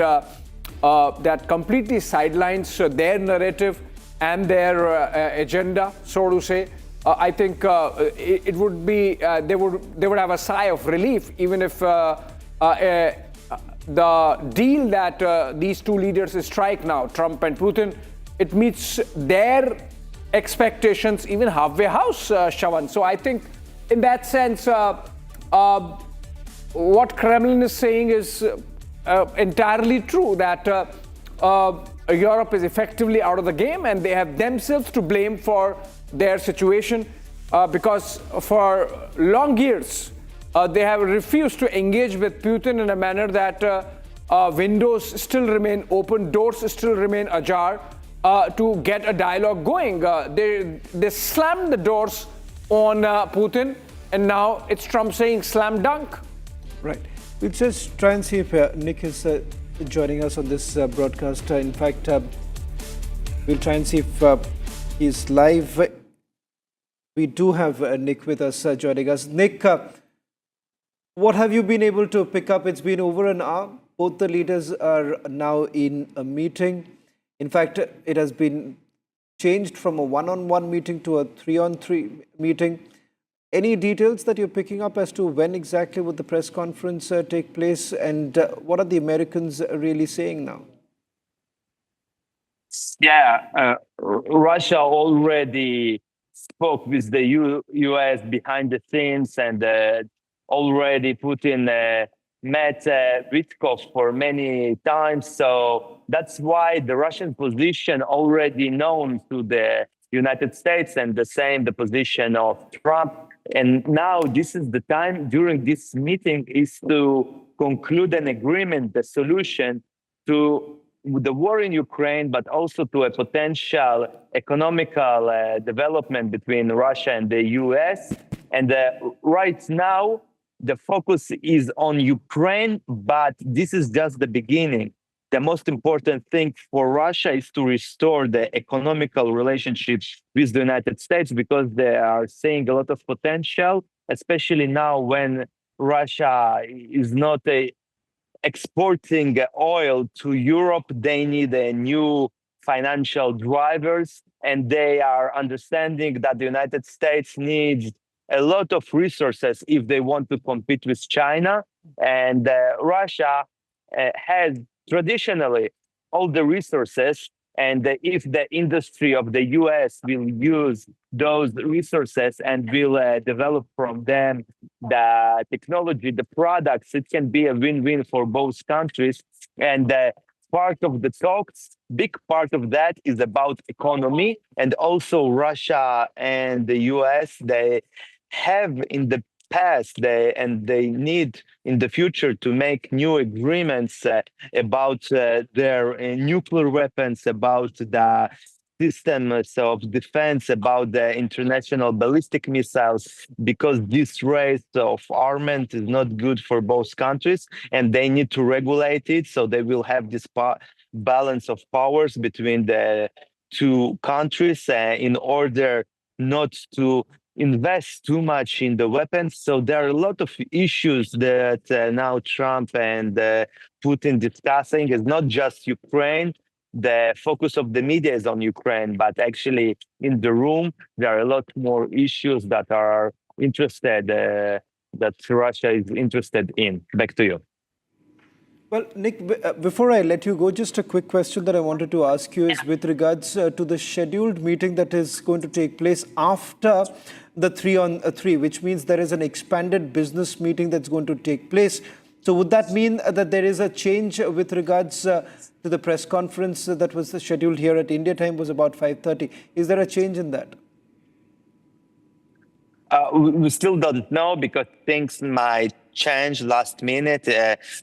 that completely sidelines their narrative and their agenda, so to say. I think it would be they would have a sigh of relief, even if the deal that these two leaders strike now, Trump and Putin, it meets their expectations even halfway house, Shravan. So I think in that sense, what Kremlin is saying is entirely true, that Europe is effectively out of the game, and they have themselves to blame for their situation because for long years they have refused to engage with Putin in a manner that windows still remain open, doors still remain ajar to get a dialogue going. They slammed the doors on Putin, and now it's Trump saying slam dunk. Right. We'll just try and see if Nick is joining us on this broadcast. In fact, we'll try and see if he's live. We do have Nick with us joining us. Nick, what have you been able to pick up? It's been over an hour. Both the leaders are now in a meeting. In fact, it has been changed from a one-on-one meeting to a three-on-three meeting. Any details that you're picking up as to when exactly would the press conference take place, and what are the Americans really saying now? Yeah, Russia already spoke with the U.S. behind the scenes, and already Putin met Witkoff for many times. So that's why the Russian position already known to the United States, and the position of Trump. And now this is the time during this meeting is to conclude an agreement, the solution to the war in Ukraine, but also to a potential economical development between Russia and the US. And right now, the focus is on Ukraine, but this is just the beginning. The most important thing for Russia is to restore the economical relationships with the United States, because they are seeing a lot of potential, especially now when Russia is not exporting oil to Europe. They need new financial drivers, and they are understanding that the United States needs a lot of resources if they want to compete with China. And Russia has traditionally all the resources, and if the industry of the US will use those resources and will develop from them the technology, the products, it can be a win-win for both countries. And part of the talks, big part of that is about economy, and also Russia and the US, they have in the past, and they need in the future to make new agreements about their nuclear weapons, about the systems of defense, about the international ballistic missiles, because this race of armament is not good for both countries, and they need to regulate it, so they will have this balance of powers between the two countries in order not to invest too much in the weapons. So there are a lot of issues that now Trump and Putin discussing. Is not just Ukraine. The focus of the media is on Ukraine, but actually in the room, there are a lot more issues that are interested, that Russia is interested in. Back to you. Well, Nick, before I let you go, just a quick question that I wanted to ask you is with regards to the scheduled meeting that is going to take place after the 3-on-3, which means there is an expanded business meeting that's going to take place. So would that mean that there is a change with regards to the press conference that was scheduled here at India time was about 5:30? Is there a change in that? We still don't know, because things might change last minute.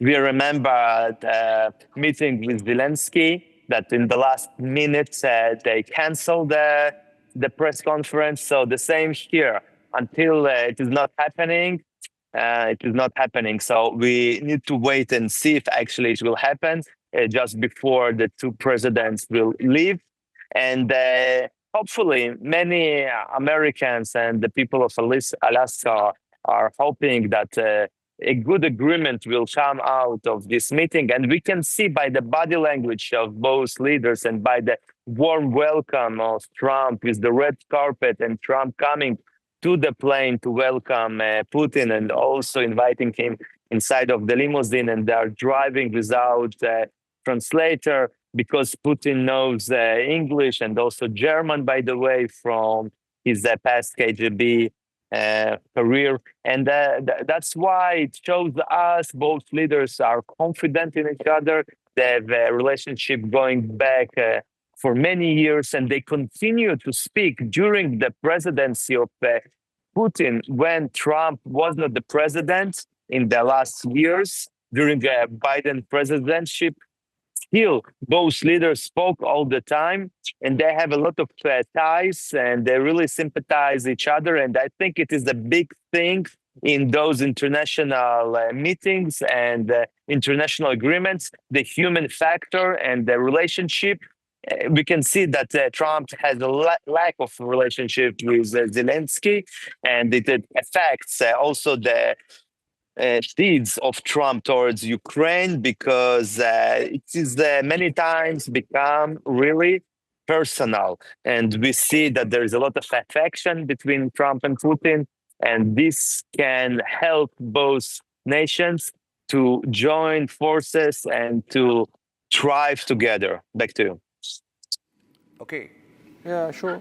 We remember the meeting with Zelensky, that in the last minute they canceled the press conference. So the same here. Until it is not happening, it is not happening. So we need to wait and see if actually it will happen just before the two presidents will leave. And hopefully many Americans and the people of Alaska are hoping that a good agreement will come out of this meeting. And we can see by the body language of both leaders and by the warm welcome of Trump with the red carpet, and Trump coming to the plane to welcome Putin, and also inviting him inside of the limousine, and they are driving without translator, because Putin knows English and also German, by the way, from his past KGB career. And that's why it shows us both leaders are confident in each other. They have a relationship going back for many years, and they continue to speak during the presidency of Putin when Trump was not the president in the last years during the Biden presidency. Still, both leaders spoke all the time, and they have a lot of ties, and they really sympathize each other. And I think it is a big thing in those international meetings and international agreements, the human factor and the relationship. We can see that Trump has a lack of relationship with Zelensky, and it affects also the deeds of Trump towards Ukraine, because it is many times become really personal. And we see that there is a lot of affection between Trump and Putin, and this can help both nations to join forces and to thrive together. Back to you. Okay. Yeah, sure.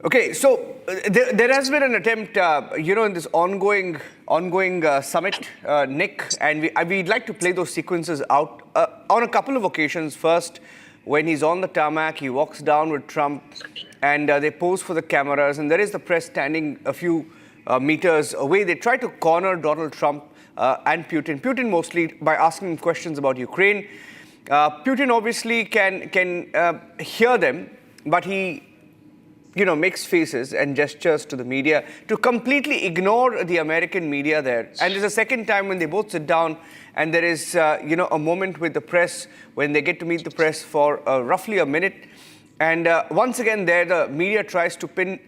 Okay, so there has been an attempt, in this ongoing summit, Nick, and we'd like to play those sequences out on a couple of occasions. First, when he's on the tarmac, he walks down with Trump, and they pose for the cameras, and there is the press standing a few meters away. They try to corner Donald Trump and Putin. Putin mostly by asking him questions about Ukraine. Putin obviously can hear them, but he makes faces and gestures to the media to completely ignore the American media there. And there's a second time when they both sit down, and there is, a moment with the press when they get to meet the press for roughly a minute. And once again there, the media tries to pin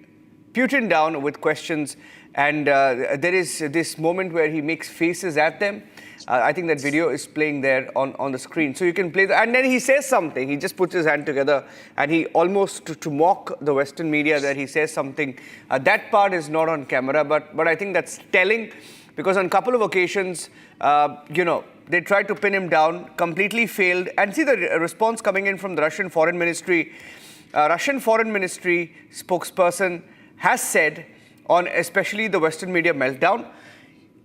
Putin down with questions. And there is this moment where he makes faces at them. I think that video is playing there on the screen. So you can play that. And then he says something. He just puts his hand together, and he almost, to mock the Western media, that he says something. That part is not on camera, but I think that's telling, because on a couple of occasions, they tried to pin him down, completely failed. And see the response coming in from the Russian Foreign Ministry. Russian Foreign Ministry spokesperson has said on especially the Western media meltdown,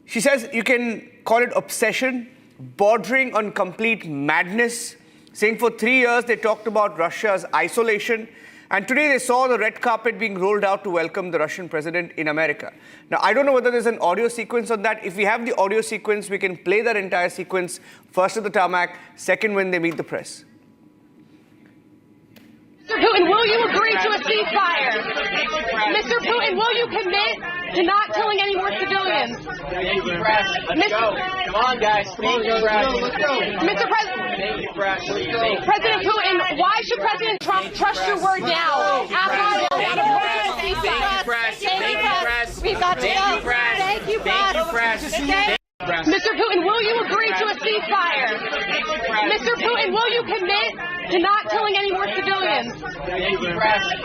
she says you can call it obsession, bordering on complete madness, saying for 3 years they talked about Russia's isolation, and today they saw the red carpet being rolled out to welcome the Russian president in America. Now, I don't know whether there's an audio sequence on that. If we have the audio sequence, we can play that entire sequence, first at the tarmac, second when they meet the press. Mr. Putin, will you agree to a ceasefire? Mr. Putin, will you commit to not killing any more civilians? Let's go. Come on, guys. Mr. President Putin, why should President Trump trust your word now? After we've got to go. Thank you, press. Mr. Putin, will you agree to a ceasefire? Mr. Putin, will you commit to not killing any more civilians?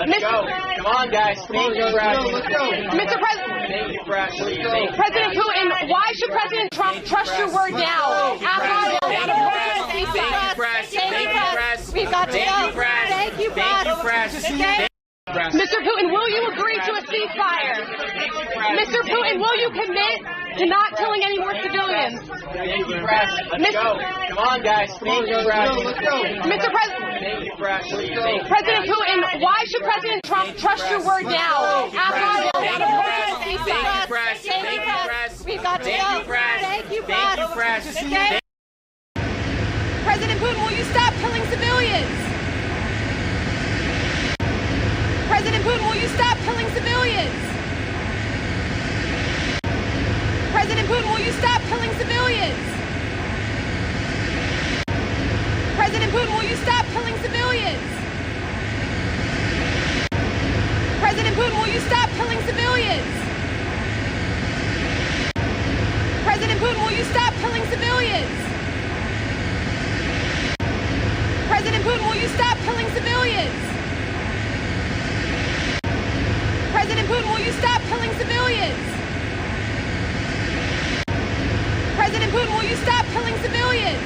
Let's go. Come on, guys. Mr. President Putin, why should President Trump trust your word now? After we've got to go. Thank you, press. Mr. Putin, will you agree to a ceasefire? Mr. Putin, will you commit to not killing any more civilians? Let's go. Come on, guys. Mr. President Putin, why should President Trump trust your word now? After we've got to go. Thank you, press. President Putin, will you stop killing civilians? President Putin, will you stop killing civilians? President Putin, will you stop killing civilians? President Putin, will you stop killing civilians? President Putin, will you stop killing civilians? President Putin, will you stop killing civilians? President Putin, will you stop killing civilians? President Putin, will you stop killing civilians? President Putin, will you stop killing civilians?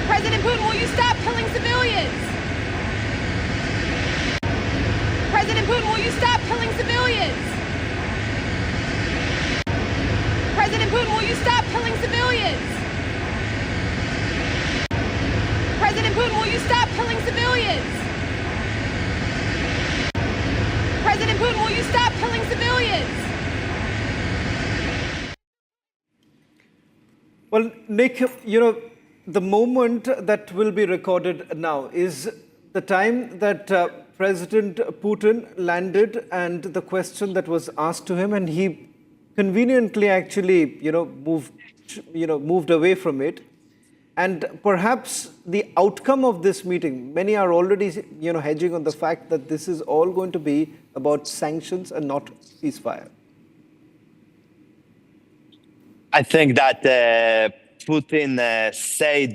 President Putin, will you stop killing civilians? President Putin, will you stop killing civilians? President Putin, will you stop killing civilians? President Putin, will you stop killing civilians? President Putin, will you stop killing civilians? Well, Nick, the moment that will be recorded now is the time that President Putin landed and the question that was asked to him, and he conveniently actually, moved away from it. And perhaps the outcome of this meeting, many are already, hedging on the fact that this is all going to be about sanctions and not ceasefire. I think that Putin said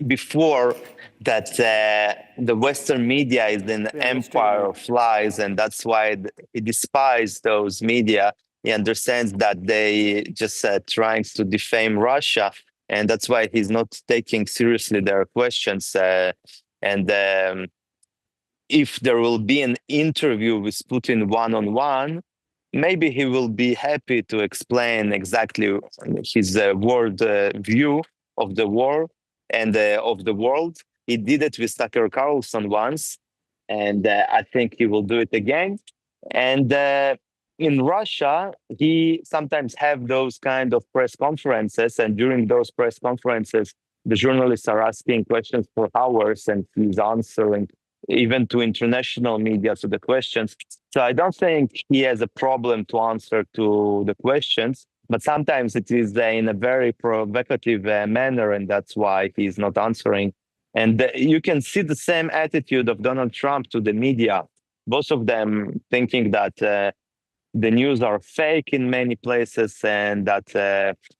before that the Western media is an empire of lies, and that's why he despises those media. He understands that they just trying to defame Russia, and that's why he's not taking seriously their questions. If there will be an interview with Putin one-on-one, maybe he will be happy to explain exactly his world view of the war and of the world. He did it with Tucker Carlson once, and I think he will do it again. And in Russia, he sometimes have those kind of press conferences, and during those press conferences, the journalists are asking questions for hours, and he's answering even to international media to the questions. So I don't think he has a problem to answer to the questions, but sometimes it is in a very provocative manner, and that's why he's not answering. And you can see the same attitude of Donald Trump to the media. Both of them thinking that the news are fake in many places, and that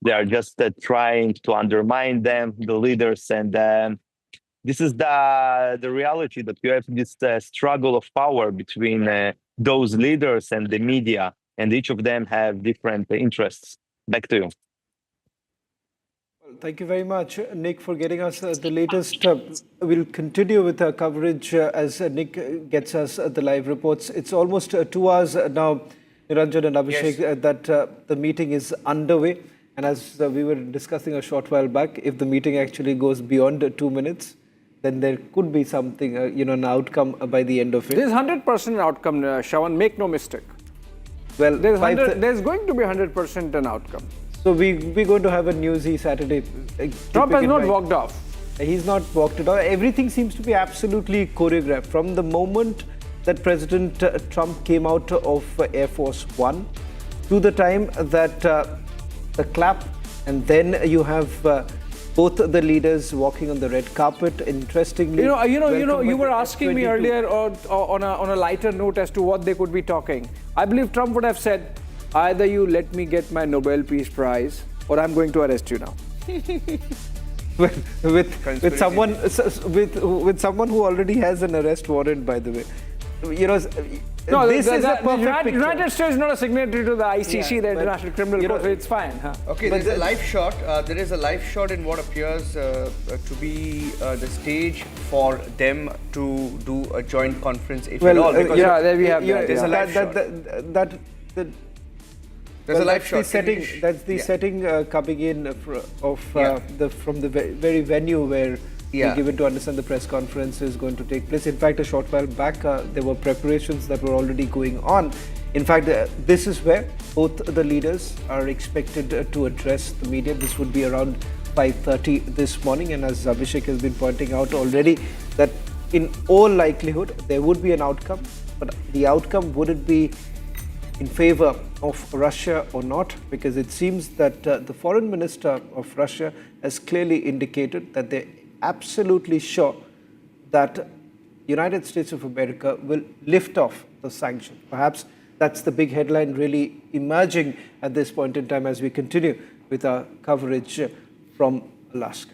they are just trying to undermine them, the leaders. And this is the reality, that you have this struggle of power between those leaders and the media, and each of them have different interests. Back to you. Well, thank you very much, Nick, for getting us the latest. We'll continue with our coverage as Nick gets us the live reports. It's almost 2 hours now, Niranjan and Abhishek, that the meeting is underway. And as we were discussing a short while back, if the meeting actually goes beyond 2 minutes, then there could be something, an outcome by the end of it. There's 100% outcome, Shravan, make no mistake. Well, there's going to be 100% an outcome. So we're going to have a newsy Saturday. Trump has not walked off. He's not walked it off. Everything seems to be absolutely choreographed. From the moment that President Trump came out of Air Force One to the time that the clap, and then you have both the leaders walking on the red carpet. Interestingly, you were asking me earlier on a lighter note as to what they could be talking. I believe Trump would have said, either you let me get my Nobel Peace Prize, or I'm going to arrest you now. with someone who already has an arrest warrant, by the way. No, this is a perfect picture. United States is not a signatory to the ICC, the International Criminal Court, so it's fine. Huh? Okay, there's a live shot. There is a live shot in what appears to be the stage for them to do a joint conference, if at all. Because there we have that. There's a live shot. There's a live shot. That's the setting coming in from the very venue where we're given to understand the press conference is going to take place. In fact, a short while back, there were preparations that were already going on. In fact, this is where both the leaders are expected to address the media. This would be around 5:30 this morning. And as Abhishek has been pointing out already, that in all likelihood, there would be an outcome. But the outcome, would it be in favor of Russia or not? Because it seems that the foreign minister of Russia has clearly indicated that they're absolutely sure that United States of America will lift off the sanctions. Perhaps that's the big headline really emerging at this point in time as we continue with our coverage from Alaska.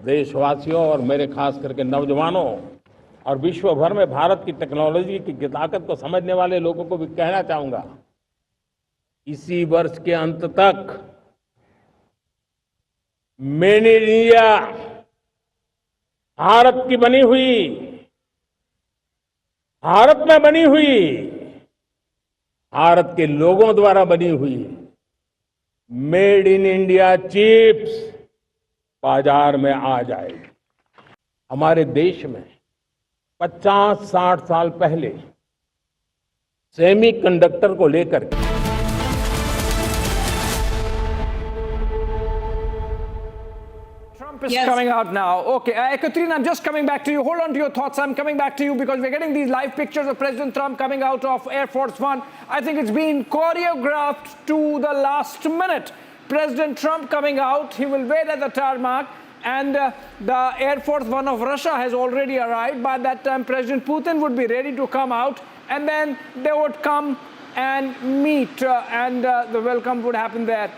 देशवासियों और मेरे खास करके नौजवानों और विश्व भर में भारत की टेक्नोलॉजी की ताकत को समझने वाले लोगों को भी कहना चाहूंगा, इसी वर्ष के अंत तक मेड इन इंडिया, भारत की बनी हुई, भारत में बनी हुई, भारत के लोगों द्वारा बनी हुई मेड इन इंडिया चिप्स बाजार में आ जाएगी। हमारे देश में 50-60 साल पहले सेमीकंडक्टर को लेकर के Trump is coming out now. Okay, Katrina, I'm just coming back to you. Hold on to your thoughts. I'm coming back to you because we're getting these live pictures of President Trump coming out of Air Force One. I think it's been choreographed to the last minute. President Trump coming out, he will wait at the tarmac, and the Air Force One of Russia has already arrived. By that time, President Putin would be ready to come out, and then they would come and meet, and the welcome would happen there.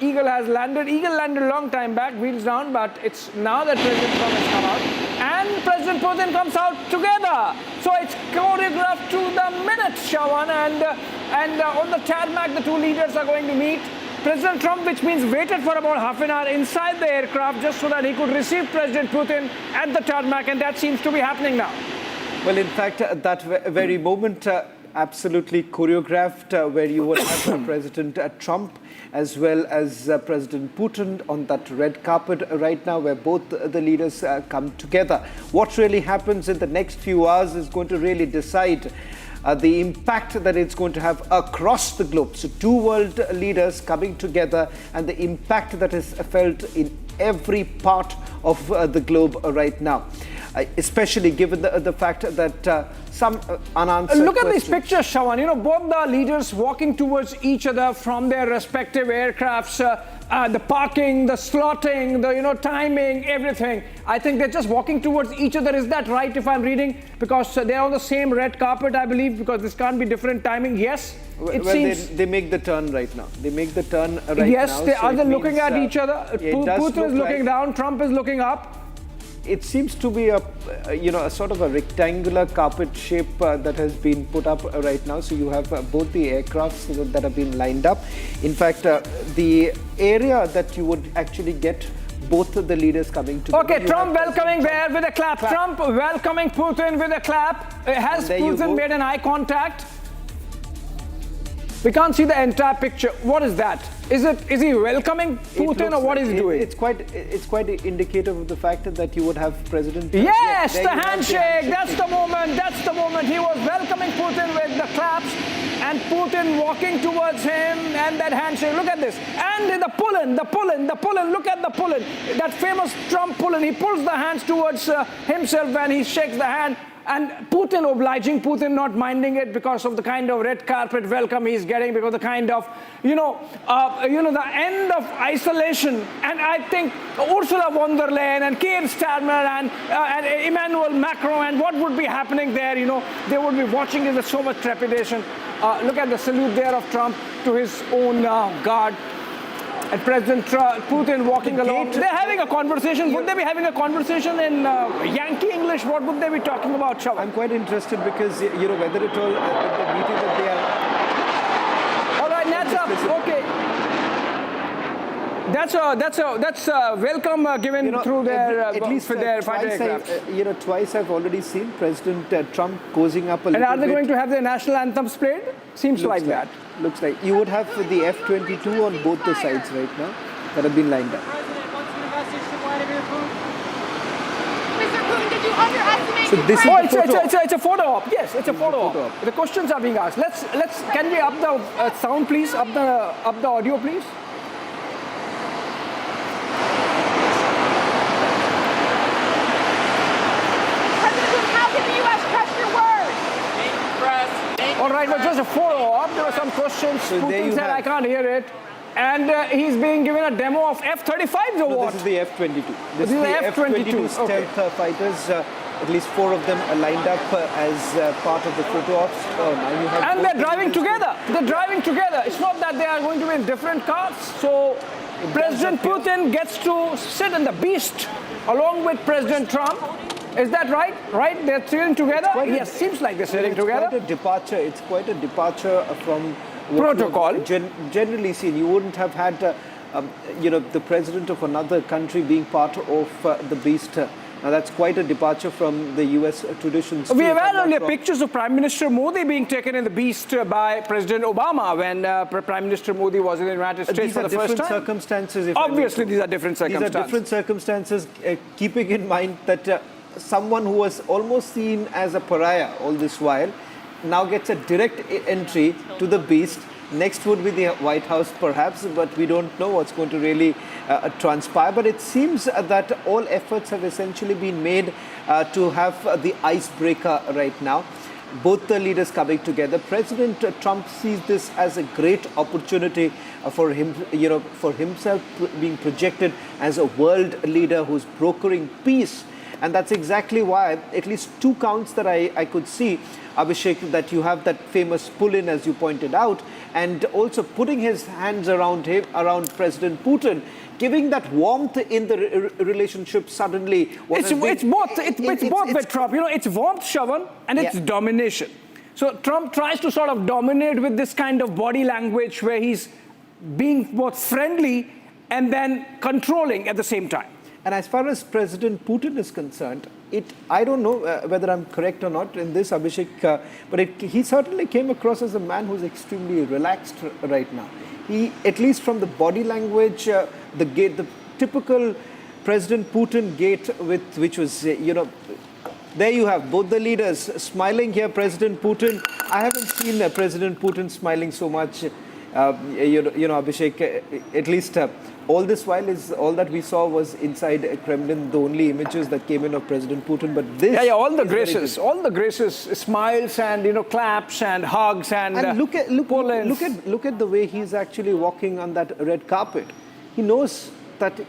Eagle has landed. Eagle landed a long time back, wheels down, but it's now that President Trump has come out, and President Putin comes out together. So it's choreographed to the minute, Shawan, and on the tarmac, the two leaders are going to meet. President Trump, which means waited for about half an hour inside the aircraft just so that he could receive President Putin at the tarmac, and that seems to be happening now. Well, in fact, that very moment, absolutely choreographed, where you would have President Trump as well as President Putin on that red carpet right now, where both the leaders come together. What really happens in the next few hours is going to really decide the impact that it's going to have across the globe. So two world leaders coming together, and the impact that is felt in every part of the globe right now. Especially given the fact that some unanswered Look at questions. these pictures, Shawan. You know, both the leaders walking towards each other from their respective aircrafts, the parking, the slotting, the timing, everything. I think they're just walking towards each other. Is that right if I'm reading? Because they're on the same red carpet, I believe, because this can't be different timing. Yes, it seems. They make the turn right now. They make the turn right now. Yes, they are so looking at each other. Putin is looking down, Trump is looking up. It seems to be a sort of a rectangular carpet shape that has been put up right now. So you have both the aircrafts that have been lined up. In fact, the area that you would actually get both of the leaders coming together. Okay, Trump welcoming there with a clap. Trump welcoming Putin with a clap. Has Putin made an eye contact? We can't see the entire picture. What is that? Is he welcoming Putin, or what is he doing? It's quite indicative of the fact that you would have President. Yes, the handshake. That's the moment. That's the moment. He was welcoming Putin with the claps, and Putin walking towards him, and that handshake. Look at this. And the pull-in. Look at the pull-in. That famous Trump pull-in. He pulls the hands towards himself when he shakes the hand. And Putin obliging, Putin not minding it because of the kind of red carpet welcome he's getting, because the kind of, the end of isolation. And I think Ursula von der Leyen and Keir Starmer and Emmanuel Macron, and what would be happening there, they would be watching it with so much trepidation. Look at the salute there of Trump to his own guard. And President Putin walking along. They're having a conversation. Would they be having a conversation in Yankee English? What would they be talking about, Shaw? I'm quite interested because, whether it all, the meeting that they are... All right, that's up. Okay. That's a welcome given through their at least for their fighter aircraft. Twice I've already seen President Trump cozying up a little bit. And are they going to have their national anthems played? Seems like that. Looks like. You would have the F-22 on both the sides right now that have been lined up. Mr. Putin, did you underestimate So this is it's a photo op. Yes, it's a photo op. The questions are being asked. Can we up the sound, please? Up the audio, please. All right, but just a photo op. There were some questions. So Putin said, I can't hear it. And he's being given a demo of F-35s or what? This is the F-22. This is the F-22 stealth fighters. At least 4 of them are lined up as part of the photo ops. And they're driving together. They're driving together. It's not that they are going to be in different cars. So President Putin gets to sit in the beast along with President Trump. Is that right? Right? They're sitting together? Yes, seems like they're sitting together. It's quite a departure from protocol. Generally seen. You wouldn't have had, the president of another country being part of the beast. Now that's quite a departure from the US traditions. We have had earlier pictures of Prime Minister Modi being taken in the beast by President Obama when Prime Minister Modi was in the United States for the first time. Circumstances. Obviously, these are different circumstances. These are different circumstances, keeping in mind that someone who was almost seen as a pariah all this while now gets a direct entry to the beast. Next would be the White House, perhaps, but we don't know what's going to really transpire. But it seems that all efforts have essentially been made to have the icebreaker right now. Both the leaders coming together. President Trump sees this as a great opportunity for him, for himself being projected as a world leader who's brokering peace. And that's exactly why, at least two counts that I could see, Abhishek, that you have that famous pull-in, as you pointed out, and also putting his hands around President Putin, giving that warmth in the relationship suddenly. It's both with Trump. It's warmth, Shravan, and it's domination. So Trump tries to sort of dominate with this kind of body language where he's being both friendly and then controlling at the same time. And as far as President Putin is concerned, I don't know whether I'm correct or not in this, Abhishek, but he certainly came across as a man who's extremely relaxed right now. He, at least from the body language, the typical President Putin gait, which was, there you have both the leaders smiling here. President Putin, I haven't seen President Putin smiling so much, Abhishek, at least. All this while all that we saw was inside Kremlin, the only images that came in of President Putin. But this, all the graces, smiles and claps and hugs and look at the way he's actually walking on that red carpet. He knows that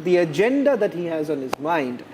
the agenda that he has on his mind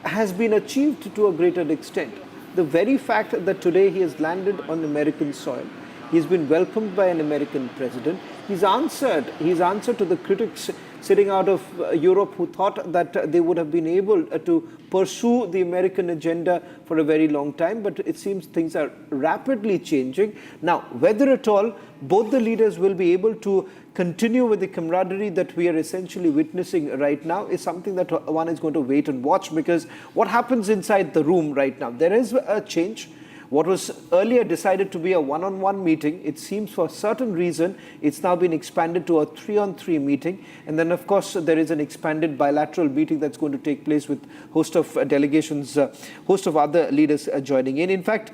has been achieved to a greater extent. The very fact that today he has landed on American soil, he's been welcomed by an American president. He's answered to the critics sitting out of Europe who thought that they would have been able to pursue the American agenda for a very long time. But it seems things are rapidly changing. Now, whether at all both the leaders will be able to continue with the camaraderie that we are essentially witnessing right now is something that one is going to wait and watch, because what happens inside the room right now, there is a change. What was earlier decided to be a one-on-one meeting, it seems for a certain reason, it's now been expanded to a three-on-three meeting. And then, of course, there is an expanded bilateral meeting that's going to take place with host of delegations, host of other leaders joining in. In fact,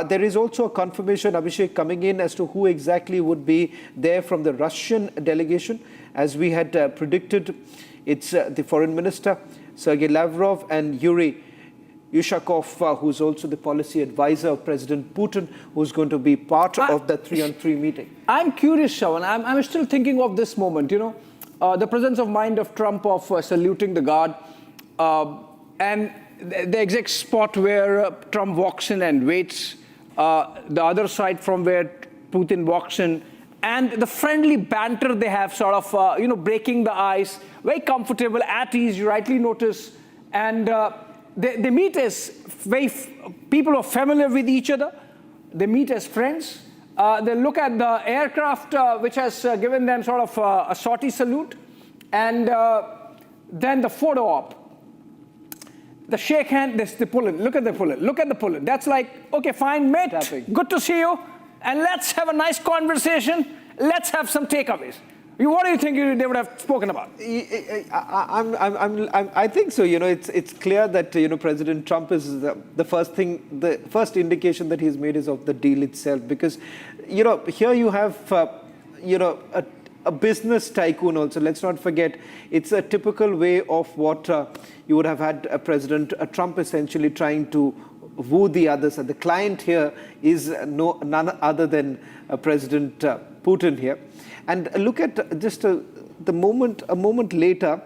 there is also a confirmation, Abhishek, coming in as to who exactly would be there from the Russian delegation. As we had predicted, it's the Foreign Minister, Sergei Lavrov, and Yuri Yushakov, who's also the policy advisor of President Putin, who's going to be part of the three-on-three meeting. I'm curious, Shravan. I'm still thinking of this moment, the presence of mind of Trump of saluting the guard, and the exact spot where Trump walks in and waits, the other side from where Putin walks in, and the friendly banter they have, sort of, breaking the ice, very comfortable, at ease, you rightly notice, and they meet as people are familiar with each other. They meet as friends. They look at the aircraft, which has given them sort of a sortie salute. And then the photo op. The shake hand, the pull-in. Look at the pull-in. Look at the pull-in. That's like, okay, fine, mate. Tapping. Good to see you. And let's have a nice conversation. Let's have some takeaways. What do you think they would have spoken about? I think so. It's clear that President Trump is the first indication that he's made is of the deal itself, because here you have a business tycoon also. Let's not forget, it's a typical way of what you would have had President Trump essentially trying to woo the others, and the client here is none other than President Putin here. And look at just a moment later,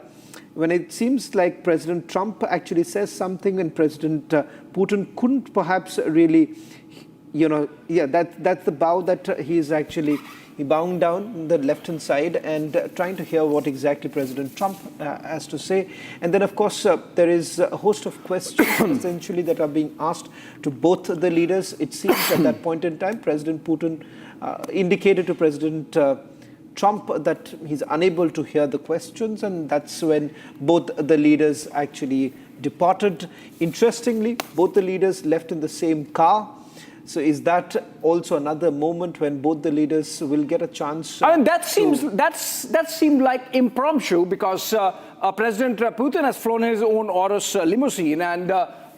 when it seems like President Trump actually says something and President Putin couldn't perhaps really, that's the bow that he is actually bowing down on the left-hand side and trying to hear what exactly President Trump has to say. And then, of course, there is a host of questions essentially that are being asked to both the leaders. It seems at that point in time, President Putin indicated to President Trump that he's unable to hear the questions, and that's when both the leaders actually departed. Interestingly, both the leaders left in the same car. So is that also another moment when both the leaders will get a chance? I mean, that seemed like impromptu, because President Putin has flown his own Urus limousine, and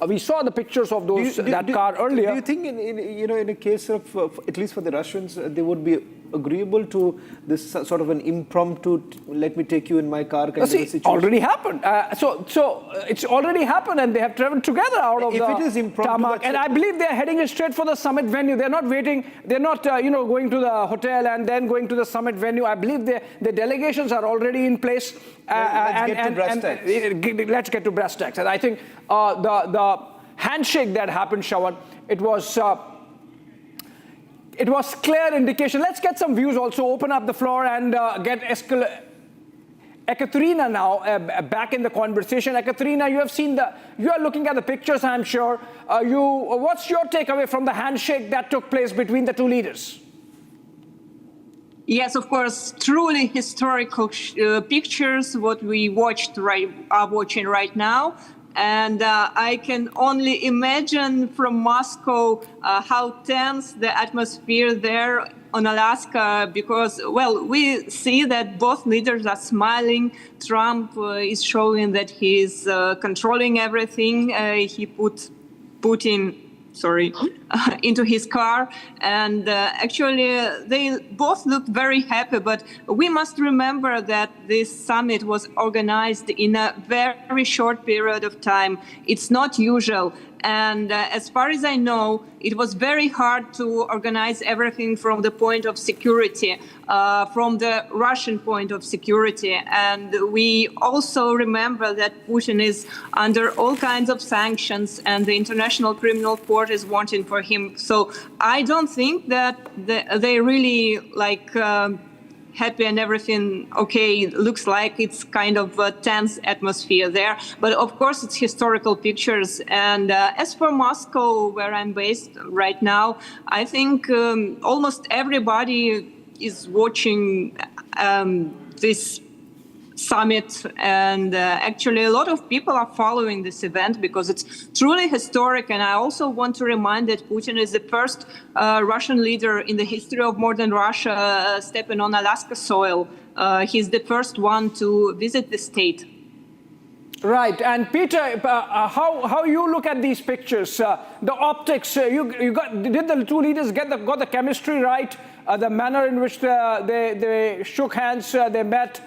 we saw the pictures of that car earlier. Do you think, in a case of at least for the Russians, they would be agreeable to this sort of an impromptu, let me take you in my car kind of a situation? Already happened. So it's already happened, and they have traveled together out of the tarmac. And I believe they're heading straight for the summit venue. They're not waiting. They're not, going to the hotel and then going to the summit venue. I believe the delegations are already in place. Let's get to brass tacks. Let's get to brass tacks. And I think the handshake that happened, Shravan, it was clear indication. Let's get some views also. Open up the floor and get Ekaterina now back in the conversation. Ekaterina, you are looking at the pictures, I'm sure. What's your takeaway from the handshake that took place between the two leaders? Yes, of course, truly historical pictures, what we are watching right now. And I can only imagine from Moscow how tense the atmosphere there on Alaska, because, well, we see that both leaders are smiling. Trump is showing that he is controlling everything. He put Putin into his car. And actually, they both look very happy. But we must remember that this summit was organized in a very short period of time. It's not usual. And as far as I know, it was very hard to organize everything from the point of security, from the Russian point of security. And we also remember that Putin is under all kinds of sanctions, and the International Criminal Court is wanting for him. So I don't think that they really happy and everything okay. Looks like it's kind of a tense atmosphere there. But of course, it's historical pictures. And as for Moscow, where I'm based right now, I think almost everybody is watching this summit, and actually a lot of people are following this event because it's truly historic. And I also want to remind that Putin is the first Russian leader in the history of modern Russia stepping on Alaska soil. He's the first one to visit the state. Right, and Peter, how you look at these pictures? The optics. Did the two leaders got the chemistry right? The manner in which they shook hands, they met.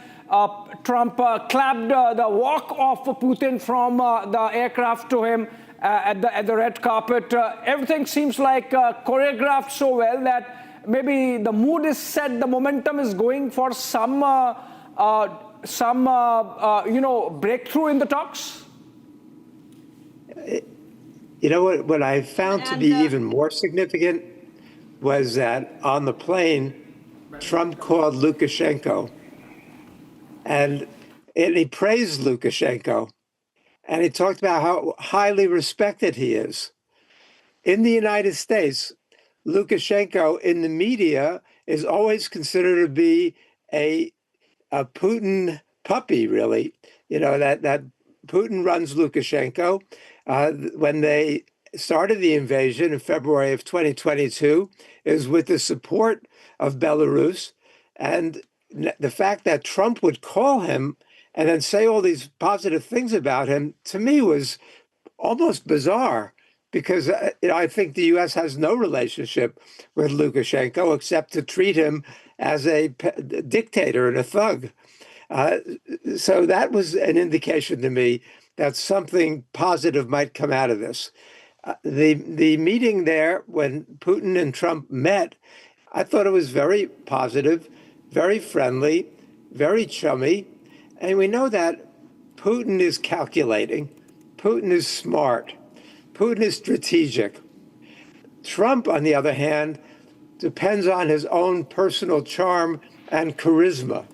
Trump clapped the walk of Putin from the aircraft to him at the red carpet. Everything seems like choreographed so well that maybe the mood is set, the momentum is going for some breakthrough in the talks. What I found to be even more significant was that on the plane, Trump called Lukashenko. And he praised Lukashenko, and he talked about how highly respected he is. In the United States, Lukashenko in the media is always considered to be a Putin puppy, really. That Putin runs Lukashenko. When they started the invasion in February of 2022, it was with the support of Belarus. And the fact that Trump would call him and then say all these positive things about him, to me, was almost bizarre, because I think the U.S. has no relationship with Lukashenko except to treat him as a dictator and a thug. So that was an indication to me that something positive might come out of this. The meeting there, when Putin and Trump met, I thought it was very positive, very friendly, very chummy. And we know that Putin is calculating. Putin is smart. Putin is strategic. Trump, on the other hand, depends on his own personal charm and charisma,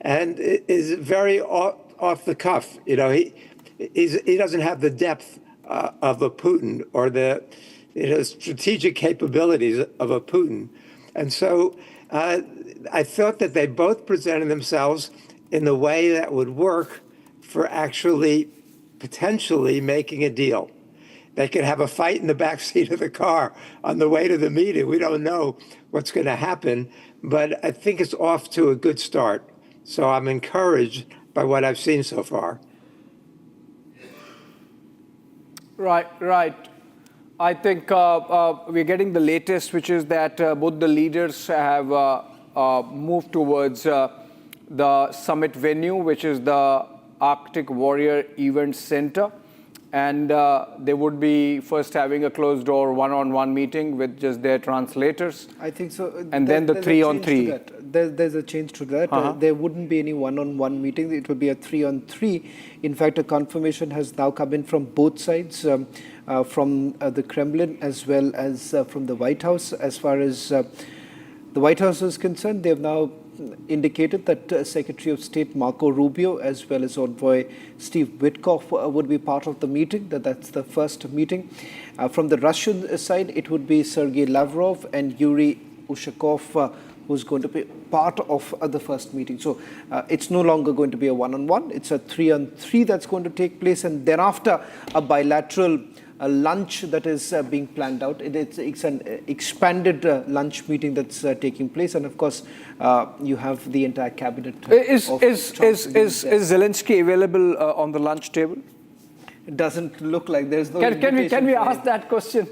and is very off the cuff. You know, he doesn't have the depth of a Putin or the strategic capabilities of a Putin. And so I thought that they both presented themselves in the way that would work for actually potentially making a deal. They could have a fight in the backseat of the car on the way to the meeting. We don't know what's going to happen, but I think it's off to a good start. So I'm encouraged by what I've seen so far. Right. I think we're getting the latest, which is that both the leaders have moved towards the summit venue, which is the Arctic Warrior Event Center. And they would be first having a closed-door one-on-one meeting with just their translators. I think so. And then the three-on-three. There's a change to that. There wouldn't be any one-on-one meeting. It will be a three-on-three. In fact, a confirmation has now come in from both sides, from the Kremlin as well as from the White House. As far as the White House is concerned, they have now indicated that Secretary of State Marco Rubio as well as Envoy Steve Witkoff would be part of the meeting. That's the first meeting. From the Russian side, it would be Sergei Lavrov and Yuri Ushakov who's going to be part of the first meeting. So it's no longer going to be a one-on-one. It's a three-on-three that's going to take place, and thereafter a bilateral lunch that is being planned out. It's an expanded lunch meeting that's taking place, and of course, you have the entire cabinet. Is Zelensky available on the lunch table? It doesn't look like there's no. Can we ask that question?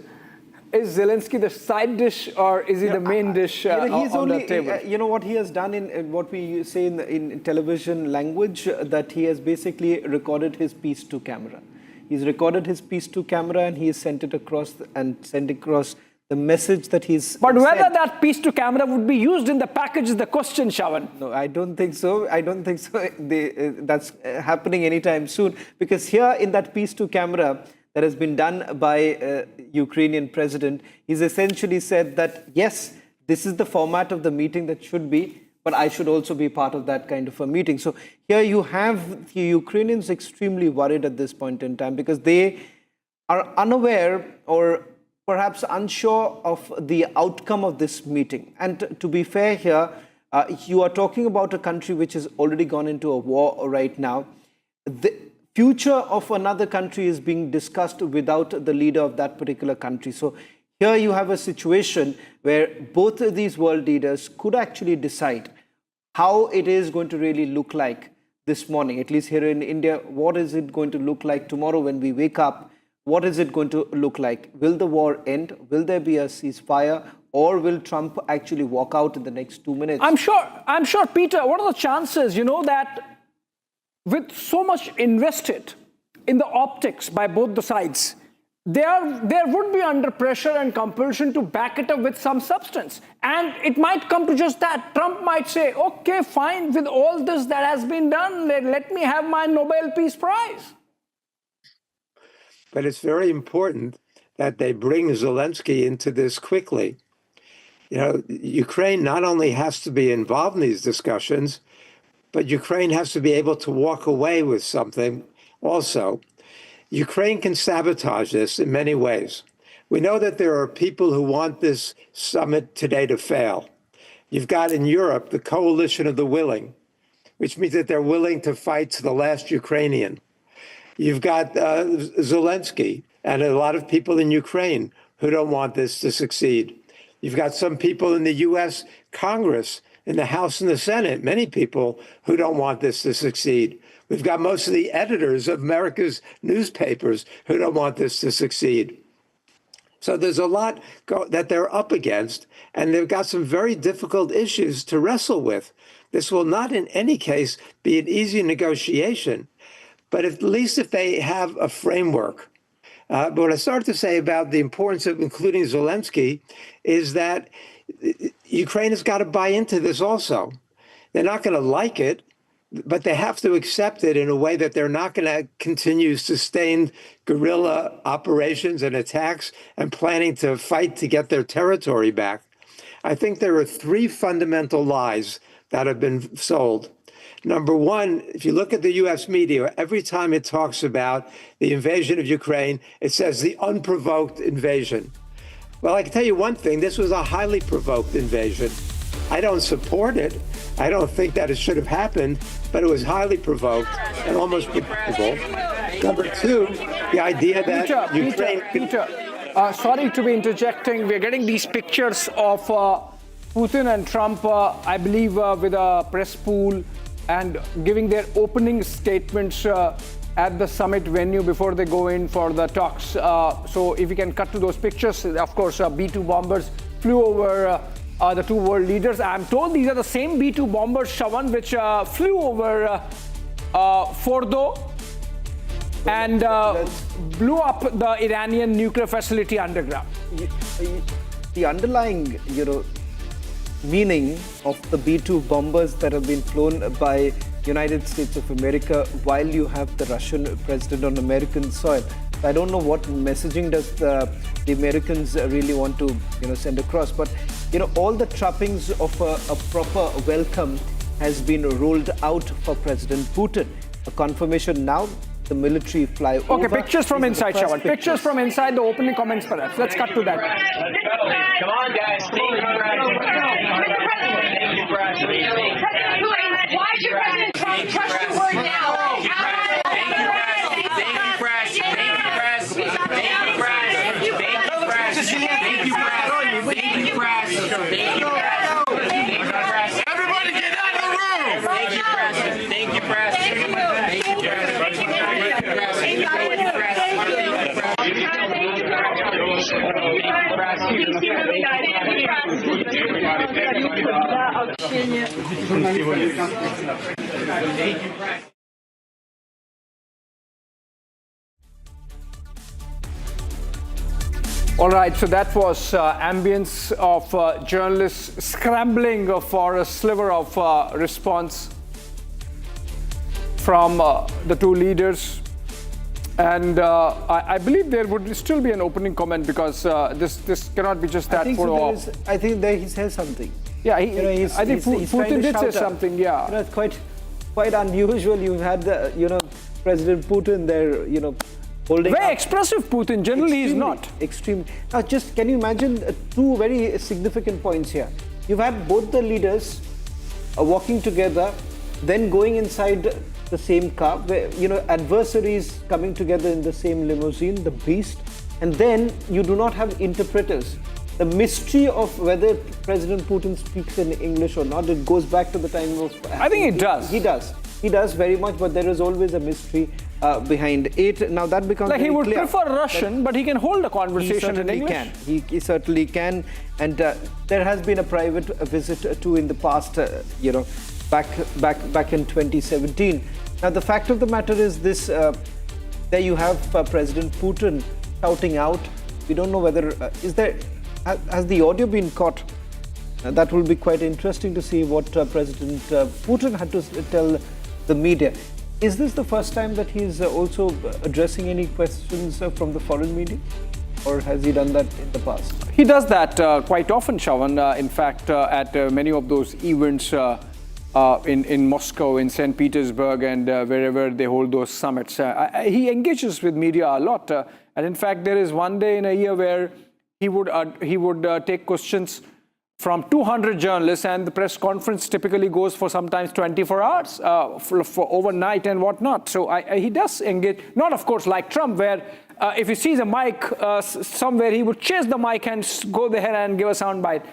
Is Zelensky the side dish, or is he the main dish on the table? You know what he has done in what we say in television language, that he has basically recorded his piece to camera. He's recorded his piece to camera and he has sent it across and sent across the message that he's But whether that piece to camera would be used in the package is the question, Shawan. No, I don't think so. I don't think so. That's happening anytime soon, because here in that piece to camera that has been done by Ukrainian president, he's essentially said that, yes, this is the format of the meeting that should be, but I should also be part of that kind of a meeting. So here you have the Ukrainians extremely worried at this point in time, because they are unaware or perhaps unsure of the outcome of this meeting. And to be fair here, you are talking about a country which has already gone into a war right now. The future of another country is being discussed without the leader of that particular country. So here you have a situation where both of these world leaders could actually decide how it is going to really look like this morning, at least here in India. What is it going to look like tomorrow when we wake up? What is it going to look like? Will the war end? Will there be a ceasefire? Or will Trump actually walk out in the next 2 minutes? I'm sure, Peter, what are the chances, that with so much invested in the optics by both the sides, there would be under pressure and compulsion to back it up with some substance. And it might come to just that. Trump might say, okay, fine, with all this that has been done, let me have my Nobel Peace Prize. But it's very important that they bring Zelensky into this quickly. Ukraine not only has to be involved in these discussions, but Ukraine has to be able to walk away with something also. Ukraine can sabotage this in many ways. We know that there are people who want this summit today to fail. You've got in Europe the coalition of the willing, which means that they're willing to fight to the last Ukrainian. You've got Zelensky and a lot of people in Ukraine who don't want this to succeed. You've got some people in the U.S. Congress, in the House and the Senate, many people who don't want this to succeed. We've got most of the editors of America's newspapers who don't want this to succeed. So there's a lot that they're up against, and they've got some very difficult issues to wrestle with. This will not in any case be an easy negotiation, but at least if they have a framework. But what I started to say about the importance of including Zelensky is that Ukraine has got to buy into this also. They're not going to like it, but they have to accept it in a way that they're not going to continue sustained guerrilla operations and attacks and planning to fight to get their territory back. I think there are three fundamental lies that have been sold. Number one, if you look at the U.S. media, every time it talks about the invasion of Ukraine, it says the unprovoked invasion. Well, I can tell you one thing, this was a highly provoked invasion. I don't support it. I don't think that it should have happened, but it was highly provoked and almost predictable. Number two, the idea that Ukraine... Peter, sorry to be interjecting. We're getting these pictures of Putin and Trump, I believe, with a press pool and giving their opening statements at the summit venue before they go in for the talks. So if we can cut to those pictures, of course, B-2 bombers flew over the two world leaders. I'm told these are the same B-2 bombers, Shawan, which flew over Fordo and blew up the Iranian nuclear facility underground. The underlying, meaning of the B-2 bombers that have been flown by United States of America while you have the Russian president on American soil. I don't know what messaging does the Americans really want to send across, but all the trappings of a proper welcome has been rolled out for President Putin. A confirmation now, the military fly over. Okay, pictures from inside, Shawan. Pictures from inside, the opening comments perhaps. Let's cut to that. Come on, guys. Why did President Trump trust your word now? Thank you, press. Thank you, press. Thank you, press. Thank you, press. Thank you, press. Thank you, press. Thank you, press. Everybody get out of the room. Thank you, press. Thank you, press. Thank you, press. Thank you, press. Thank you, press. All right, so that was ambience of journalists scrambling for a sliver of response from the two leaders. And I believe there would still be an opening comment because this cannot be just that for I think that he says something. Yeah, I think Putin did say something. Yeah, it's quite unusual. You've had President Putin there, holding very up. Expressive Putin. Generally, he's not extreme. Now, just can you imagine two very significant points here? You've had both the leaders walking together, then going inside the same car, where, adversaries coming together in the same limousine, the beast, and then you do not have interpreters. The mystery of whether President Putin speaks in English or not, it goes back to the time of... I think it does. He does very much, but there is always a mystery behind it. Now that becomes like very he would clear. prefer Russian, but he can hold a conversation in English. He certainly can. And there has been a private visit too in the past, back in 2017. Now the fact of the matter is this, there you have President Putin shouting out. We don't know whether, has the audio been caught? That will be quite interesting to see what President Putin had to tell the media. Is this the first time that he's also addressing any questions from the foreign media? Or has he done that in the past? He does that quite often, Shawan. In fact, at many of those events in Moscow, in St. Petersburg, and wherever they hold those summits. He engages with media a lot. And in fact, there is one day in a year where he would take questions from 200 journalists, and the press conference typically goes for sometimes 24 hours for overnight and whatnot. So he does engage, not of course like Trump, where if he sees a mic somewhere, he would chase the mic and go there and give a soundbite.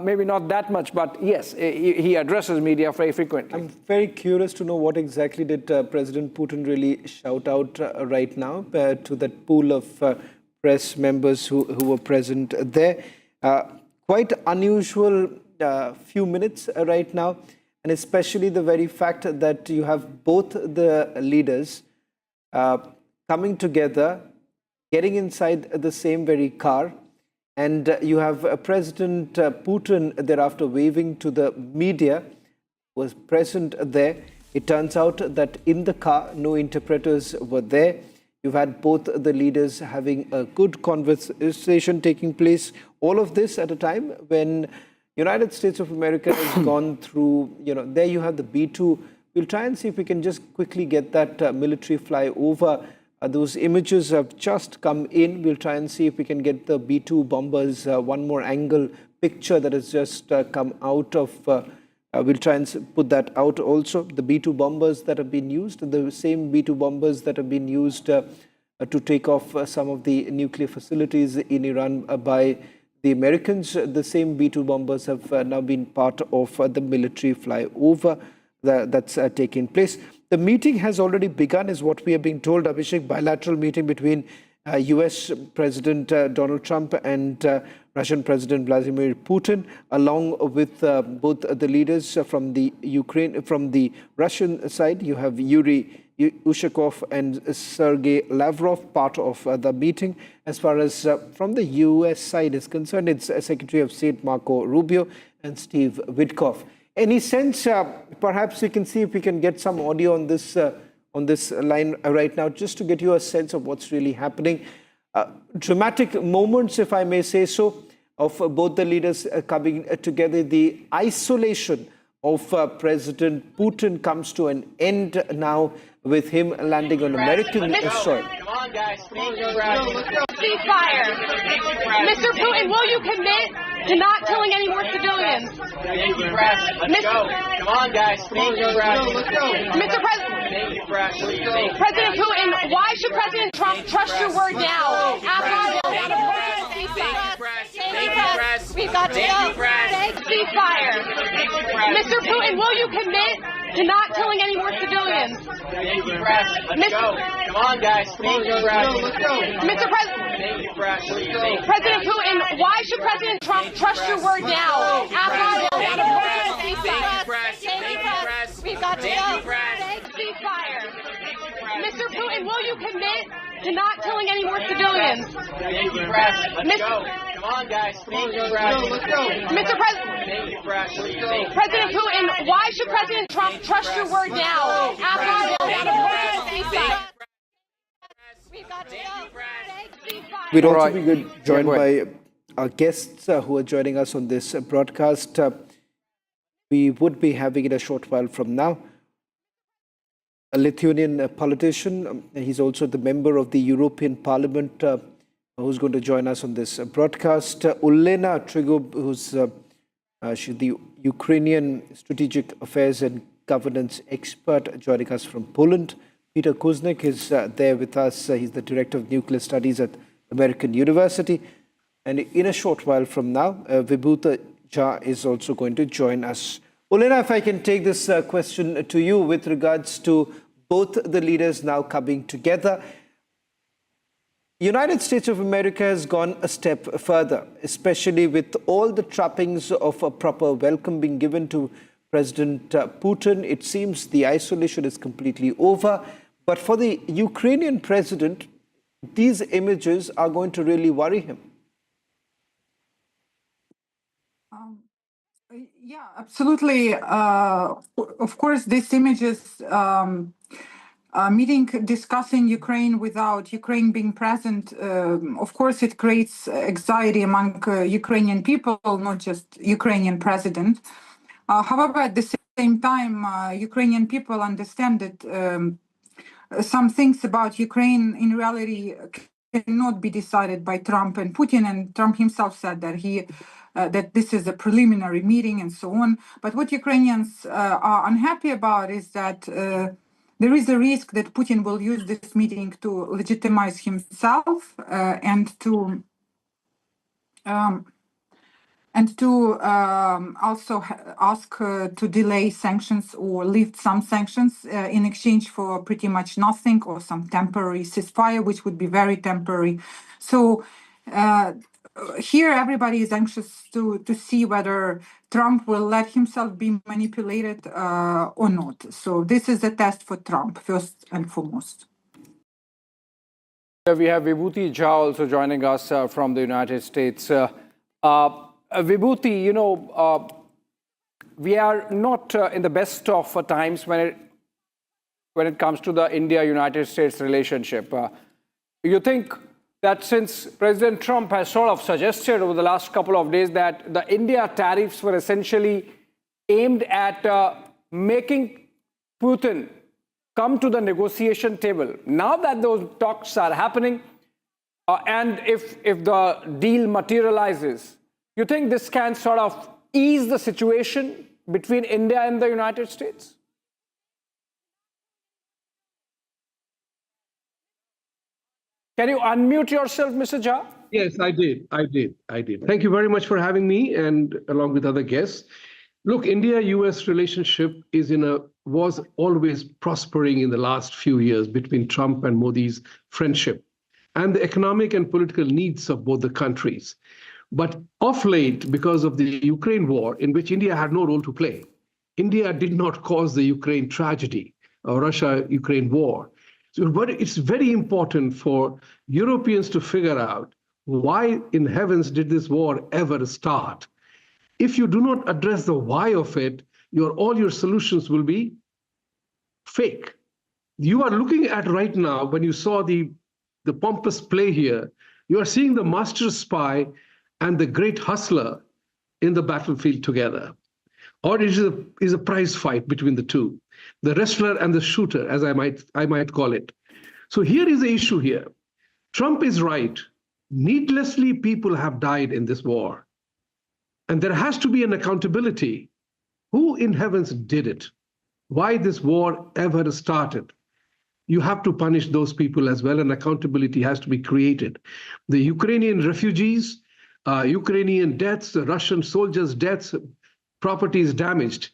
Maybe not that much, but yes, he addresses media very frequently. I'm very curious to know what exactly did President Putin really shout out right now to that pool of press members who were present there. Quite unusual few minutes right now, and especially the very fact that you have both the leaders coming together, getting inside the same very car, and you have President Putin thereafter waving to the media, was present there. It turns out that in the car, no interpreters were there. You've had both the leaders having a good conversation taking place. All of this at a time when United States of America has gone through, there you have the B-2. We'll try and see if we can just quickly get that military flyover. Those images have just come in. We'll try and see if we can get the B-2 bombers, one more angle picture that has just come out of, we'll try and put that out also. The B-2 bombers that have been used, the same B-2 bombers that have been used to take off some of the nuclear facilities in Iran by the Americans. The same B-2 bombers have now been part of the military flyover that's taking place. The meeting has already begun, is what we are being told, Abhishek. Bilateral meeting between US President Donald Trump and Russian President Vladimir Putin, along with both the leaders from the Russian side. You have Yuri Ushakov and Sergei Lavrov, part of the meeting. As far as from the US side is concerned, it's Secretary of State Marco Rubio and Steve Witkoff. Any sense, perhaps we can see if we can get some audio on this line right now, just to get you a sense of what's really happening. Dramatic moments, if I may say so, of both the leaders coming together. The isolation of President Putin comes to an end now, with him landing on American soil. Come on, guys. Ceasefire. Mr. Putin, will you commit to not killing any more civilians? Thank you, press. Let's go. Come on, guys. Mr. President Putin, why should President Trump trust your word now? We've got to go. Ceasefire. Mr. Putin, will you commit to not killing any more civilians? Thank you, press. Let's go. Come on, guys. Mr. President Putin, why should President Trump trust your word now? We've got to go. Ceasefire. Mr. Putin, will you commit to not killing any more civilians? Thank you, press. Let's go. Come on, guys. Mr. President Putin, why should President Trump trust your word now? We've got to go. We'd also be joined by our guests who are joining us on this broadcast. We would be having it a short while from now. A Lithuanian politician, he's also the member of the European Parliament, who's going to join us on this broadcast. Olena Trigub, who's she's the Ukrainian strategic affairs and governance expert, joining us from Poland. Peter Kuznick is there with us. He's the director of nuclear studies at American University. And in a short while from now, Vibhuta Jha is also going to join us. Olena, if I can take this question to you with regards to both the leaders now coming together. United States of America has gone a step further, especially with all the trappings of a proper welcome being given to President Putin. It seems the isolation is completely over. But for the Ukrainian president, these images are going to really worry him. Yeah, absolutely. Of course, these images, meeting discussing Ukraine without Ukraine being present, of course, it creates anxiety among Ukrainian people, not just Ukrainian president. However, at the same time, Ukrainian people understand that some things about Ukraine in reality cannot be decided by Trump and Putin, and Trump himself said that that this is a preliminary meeting and so on. But what Ukrainians are unhappy about is that there is a risk that Putin will use this meeting to legitimize himself and to also ask to delay sanctions or lift some sanctions in exchange for pretty much nothing, or some temporary ceasefire, which would be very temporary. So here everybody is anxious to see whether Trump will let himself be manipulated or not. So this is a test for Trump, first and foremost. We have Vibhuti Jha also joining us from the United States. Vibhuti, we are not in the best of times when it comes to the India-United States relationship. You think that since President Trump has sort of suggested over the last couple of days that the India tariffs were essentially aimed at making Putin come to the negotiation table. Now that those talks are happening, and if the deal materializes, you think this can sort of ease the situation between India and the United States? Can you unmute yourself, Mr. Jha? Yes, I did. Thank you very much for having me, and along with other guests. Look, India-US relationship was always prospering in the last few years between Trump and Modi's friendship and the economic and political needs of both the countries. But of late, because of the Ukraine war, in which India had no role to play, India did not cause the Ukraine tragedy or Russia-Ukraine war. So it's very important for Europeans to figure out why in heavens did this war ever start. If you do not address the why of it, all your solutions will be fake. You are looking at right now, when you saw the pompous play here, you are seeing the master spy and the great hustler in the battlefield together. Or it is a prize fight between the two, the wrestler and the shooter, as I might call it. So here is the issue here. Trump is right. Needlessly, people have died in this war. And there has to be an accountability. Who in heavens did it? Why this war ever started? You have to punish those people as well, and accountability has to be created. The Ukrainian refugees, Ukrainian deaths, the Russian soldiers' deaths, property is damaged.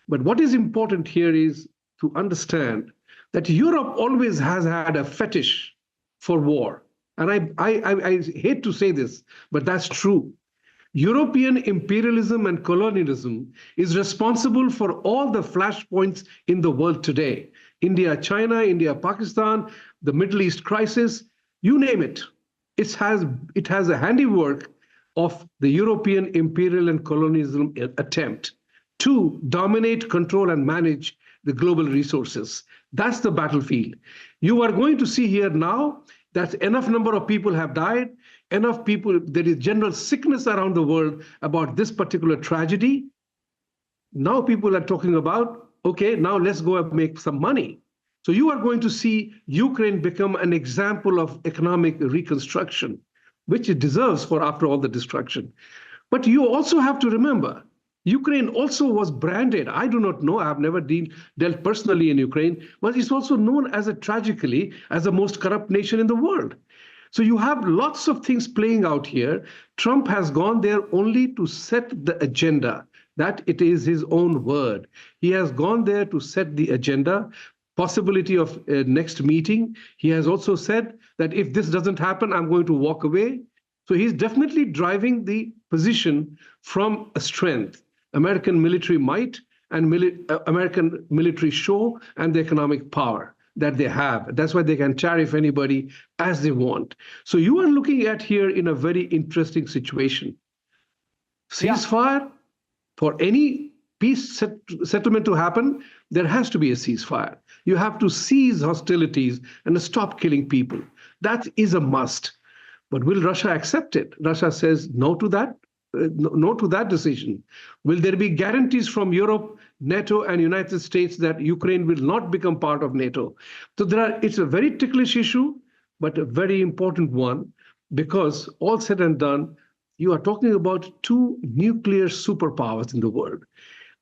But what is important here is to understand that Europe always has had a fetish for war. And I hate to say this, but that's true. European imperialism and colonialism is responsible for all the flashpoints in the world today. India, China, India, Pakistan, the Middle East crisis, you name it. It has a handiwork of the European imperial and colonialism attempt to dominate, control, and manage the global resources. That's the battlefield. You are going to see here now that enough number of people have died, enough people, there is general sickness around the world about this particular tragedy. Now people are talking about, okay, now let's go and make some money. So you are going to see Ukraine become an example of economic reconstruction, which it deserves for after all the destruction. But you also have to remember, Ukraine also was branded. I do not know, I have never dealt personally in Ukraine, but it's also known as tragically as the most corrupt nation in the world. So you have lots of things playing out here. Trump has gone there only to set the agenda. That it is his own word. He has gone there to set the agenda, possibility of a next meeting. He has also said that if this doesn't happen, I'm going to walk away. So he's definitely driving the position from a strength, American military might and American military show and the economic power that they have. That's why they can tariff anybody as they want. So you are looking at here in a very interesting situation. Ceasefire, for any peace settlement to happen, there has to be a ceasefire. You have to cease hostilities and stop killing people. That is a must. But will Russia accept it? Russia says no to that. No to that decision. Will there be guarantees from Europe, NATO, and United States that Ukraine will not become part of NATO? So it's a very ticklish issue, but a very important one, because all said and done, you are talking about two nuclear superpowers in the world.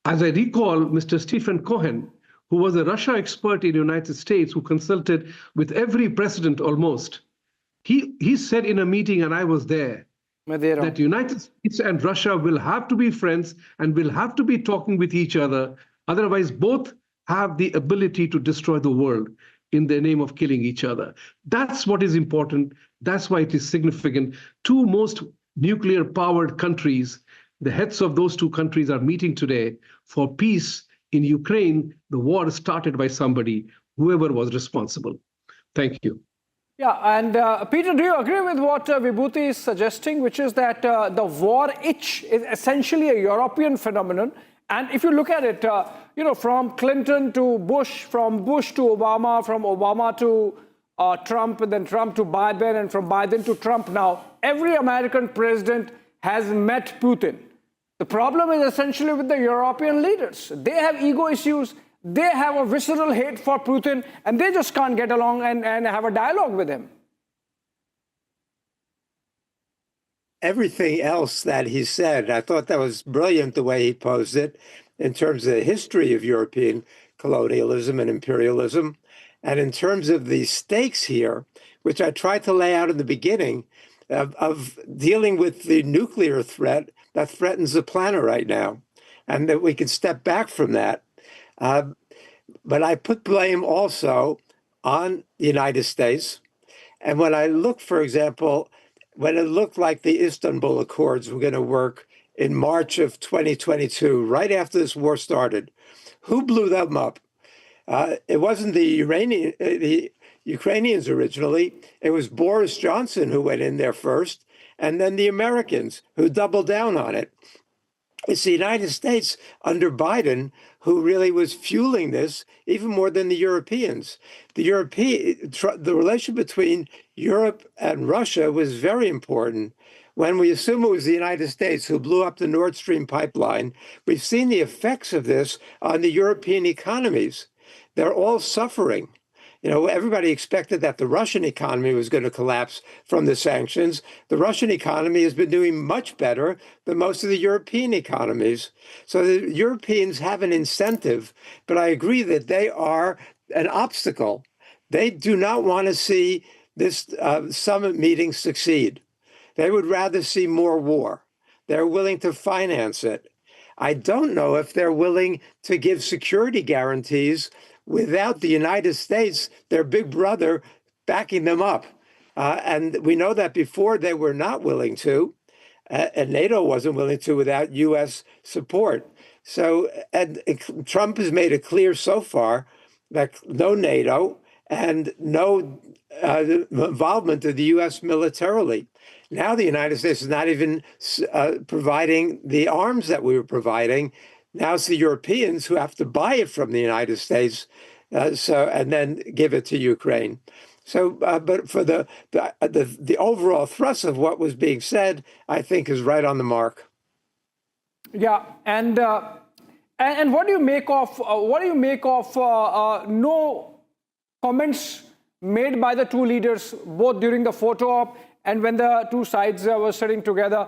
As I recall, Mr. Stephen Cohen, who was a Russia expert in the United States, who consulted with every president almost, he said in a meeting, and I was there, that United States and Russia will have to be friends and will have to be talking with each other. Otherwise, both have the ability to destroy the world in the name of killing each other. That's what is important. That's why it is significant. Two most nuclear-powered countries, the heads of those two countries are meeting today for peace in Ukraine. The war started by somebody, whoever was responsible. Thank you. Yeah, and Peter, do you agree with what Vibhuti is suggesting, which is that the war itch is essentially a European phenomenon? And if you look at it, from Clinton to Bush, from Bush to Obama, from Obama to Trump, and then Trump to Biden, and from Biden to Trump now. Every American president has met Putin. The problem is essentially with the European leaders. They have ego issues. They have a visceral hate for Putin, and they just can't get along and have a dialogue with him. Everything else that he said, I thought that was brilliant the way he posed it in terms of the history of European colonialism and imperialism, and in terms of the stakes here, which I tried to lay out in the beginning, of dealing with the nuclear threat that threatens the planet right now, and that we can step back from that. But I put blame also on the United States. And when I look, for example, when it looked like the Istanbul Accords were going to work in March of 2022, right after this war started, who blew them up? It wasn't the Ukrainians originally. It was Boris Johnson who went in there first, and then the Americans who doubled down on it. It's the United States under Biden who really was fueling this even more than the Europeans. The relation between Europe and Russia was very important. When we assume it was the United States who blew up the Nord Stream pipeline, we've seen the effects of this on the European economies. They're all suffering. You know, everybody expected that the Russian economy was going to collapse from the sanctions. The Russian economy has been doing much better than most of the European economies. So the Europeans have an incentive, but I agree that they are an obstacle. They do not want to see this summit meeting succeed. They would rather see more war. They're willing to finance it. I don't know if they're willing to give security guarantees without the United States, their big brother, backing them up. And we know that before they were not willing to, and NATO wasn't willing to without U.S. support. So, and Trump has made it clear so far that no NATO and no involvement of the U.S. militarily. Now the United States is not even providing the arms that we were providing. Now it's the Europeans who have to buy it from the United States, and then give it to Ukraine. So, but for the overall thrust of what was being said, I think is right on the mark. Yeah, and what do you make of no comments made by the two leaders both during the photo op and when the two sides were sitting together?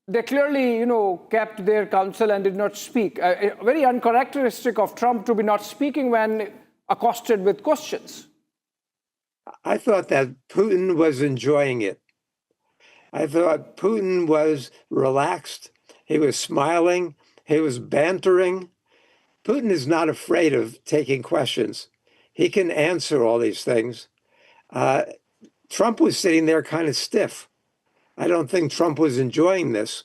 They clearly, kept their counsel and did not speak. Very uncharacteristic of Trump to be not speaking when accosted with questions. I thought that Putin was enjoying it. I thought Putin was relaxed. He was smiling. He was bantering. Putin is not afraid of taking questions. He can answer all these things. Trump was sitting there kind of stiff. I don't think Trump was enjoying this.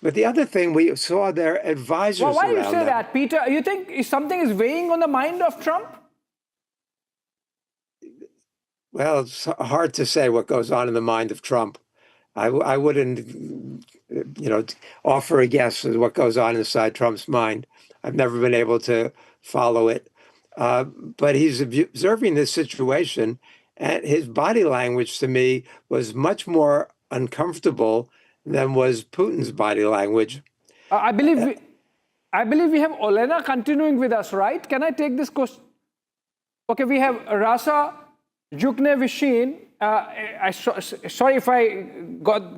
But the other thing, we saw their advisors around them. Why do you say that, Peter? You think something is weighing on the mind of Trump? Well, it's hard to say what goes on in the mind of Trump. I wouldn't, offer a guess at what goes on inside Trump's mind. I've never been able to follow it. But he's observing this situation, and his body language to me was much more uncomfortable than was Putin's body language. I believe we have Olena continuing with us, right? Can I take this question? Okay, we have Rasa Juknevishin. Sorry if I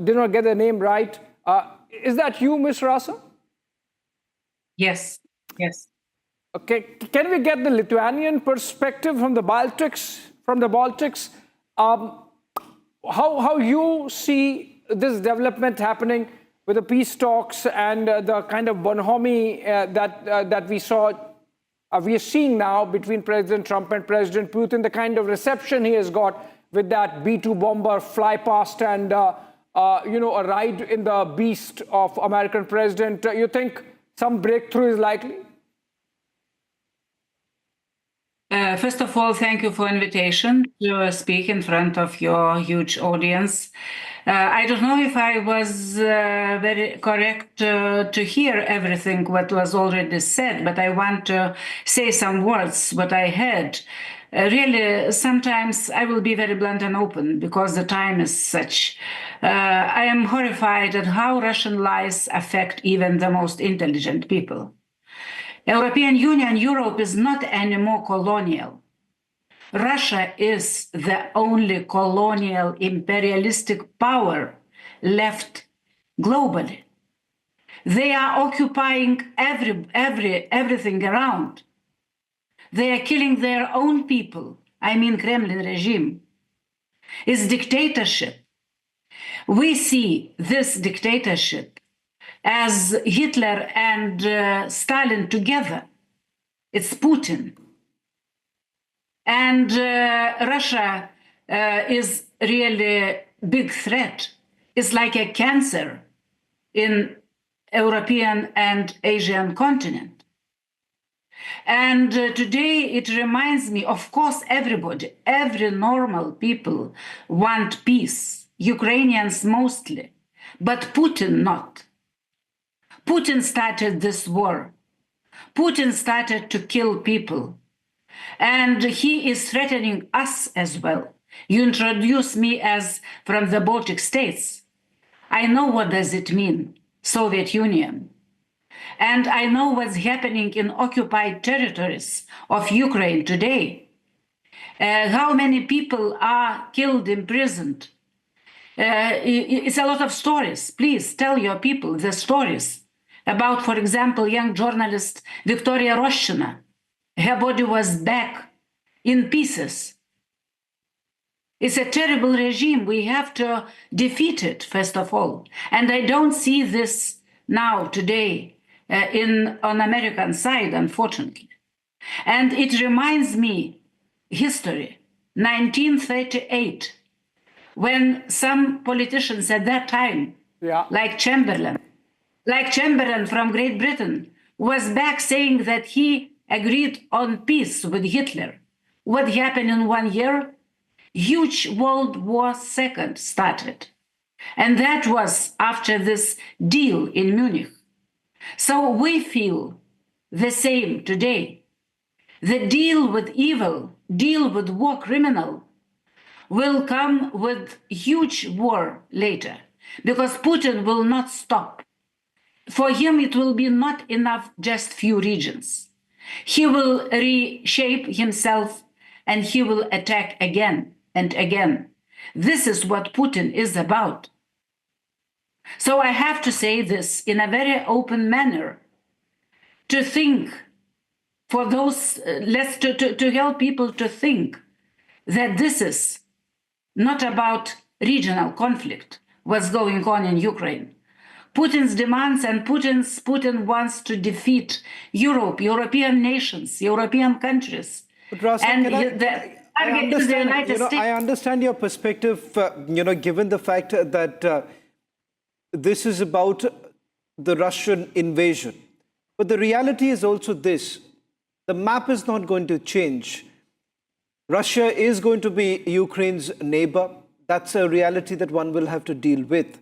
did not get the name right. Is that you, Miss Rasa? Yes. Okay, can we get the Lithuanian perspective from the Baltics? How you see this development happening with the peace talks and the kind of bonhomie that we are seeing now between President Trump and President Putin, the kind of reception he has got with that B-2 bomber fly past and a ride in the beast of American president. You think some breakthrough is likely? First of all, thank you for invitation to speak in front of your huge audience. I don't know if I was very correct to hear everything what was already said, but I want to say some words what I heard. Really, sometimes I will be very blunt and open because the time is such. I am horrified at how Russian lies affect even the most intelligent people. European Union, Europe is not anymore colonial. Russia is the only colonial imperialistic power left globally. They are occupying everything around. They are killing their own people. I mean, Kremlin regime. It's dictatorship. We see this dictatorship as Hitler and Stalin together. It's Putin. And Russia is really a big threat. It's like a cancer in European and Asian continent. And today it reminds me, of course, everybody, every normal people want peace, Ukrainians mostly, but Putin not. Putin started this war. Putin started to kill people. And he is threatening us as well. You introduce me as from the Baltic states. I know what does it mean, Soviet Union. And I know what's happening in occupied territories of Ukraine today. How many people are killed, imprisoned. It's a lot of stories. Please tell your people the stories about, for example, young journalist Victoria Roshina. Her body was back in pieces. It's a terrible regime. We have to defeat it, first of all. And I don't see this now, today, on American side, unfortunately. And it reminds me history, 1938, when some politicians at that time, like Chamberlain from Great Britain, was back saying that he agreed on peace with Hitler. What happened in 1 year? Huge World War II started. And that was after this deal in Munich. So we feel the same today. The deal with evil, deal with war criminal, will come with huge war later, because Putin will not stop. For him, it will be not enough just few regions. He will reshape himself and he will attack again and again. This is what Putin is about. So I have to say this in a very open manner, to think for those, to help people to think that this is not about regional conflict, what's going on in Ukraine. Putin's demands and Putin wants to defeat Europe, European nations, European countries. But Rasa, I understand your perspective, given the fact that this is about the Russian invasion. But the reality is also this: the map is not going to change. Russia is going to be Ukraine's neighbor. That's a reality that one will have to deal with.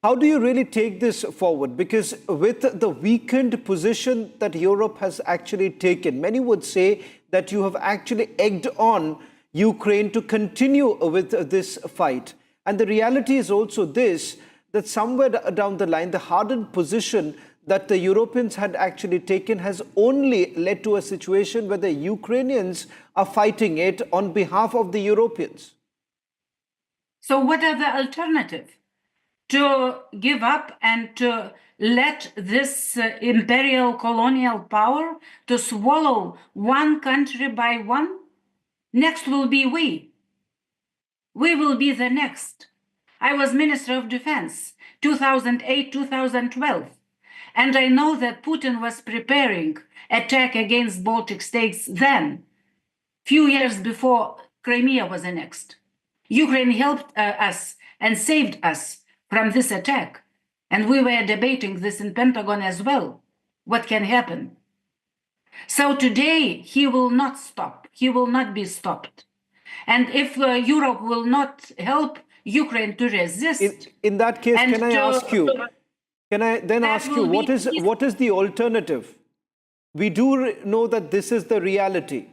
How do you really take this forward? Because with the weakened position that Europe has actually taken, many would say that you have actually egged on Ukraine to continue with this fight. And the reality is also this, that somewhere down the line, the hardened position that the Europeans had actually taken has only led to a situation where the Ukrainians are fighting it on behalf of the Europeans. So what are the alternatives? To give up and to let this imperial colonial power to swallow one country by one? Next will be we. We will be the next. I was Minister of Defense, 2008, 2012. And I know that Putin was preparing attack against Baltic states then, few years before Crimea was annexed. Ukraine helped us and saved us from this attack. And we were debating this in Pentagon as well. What can happen? So today, he will not stop. He will not be stopped. And if Europe will not help Ukraine to resist. In that case, can I ask you, what is the alternative? We do know that this is the reality,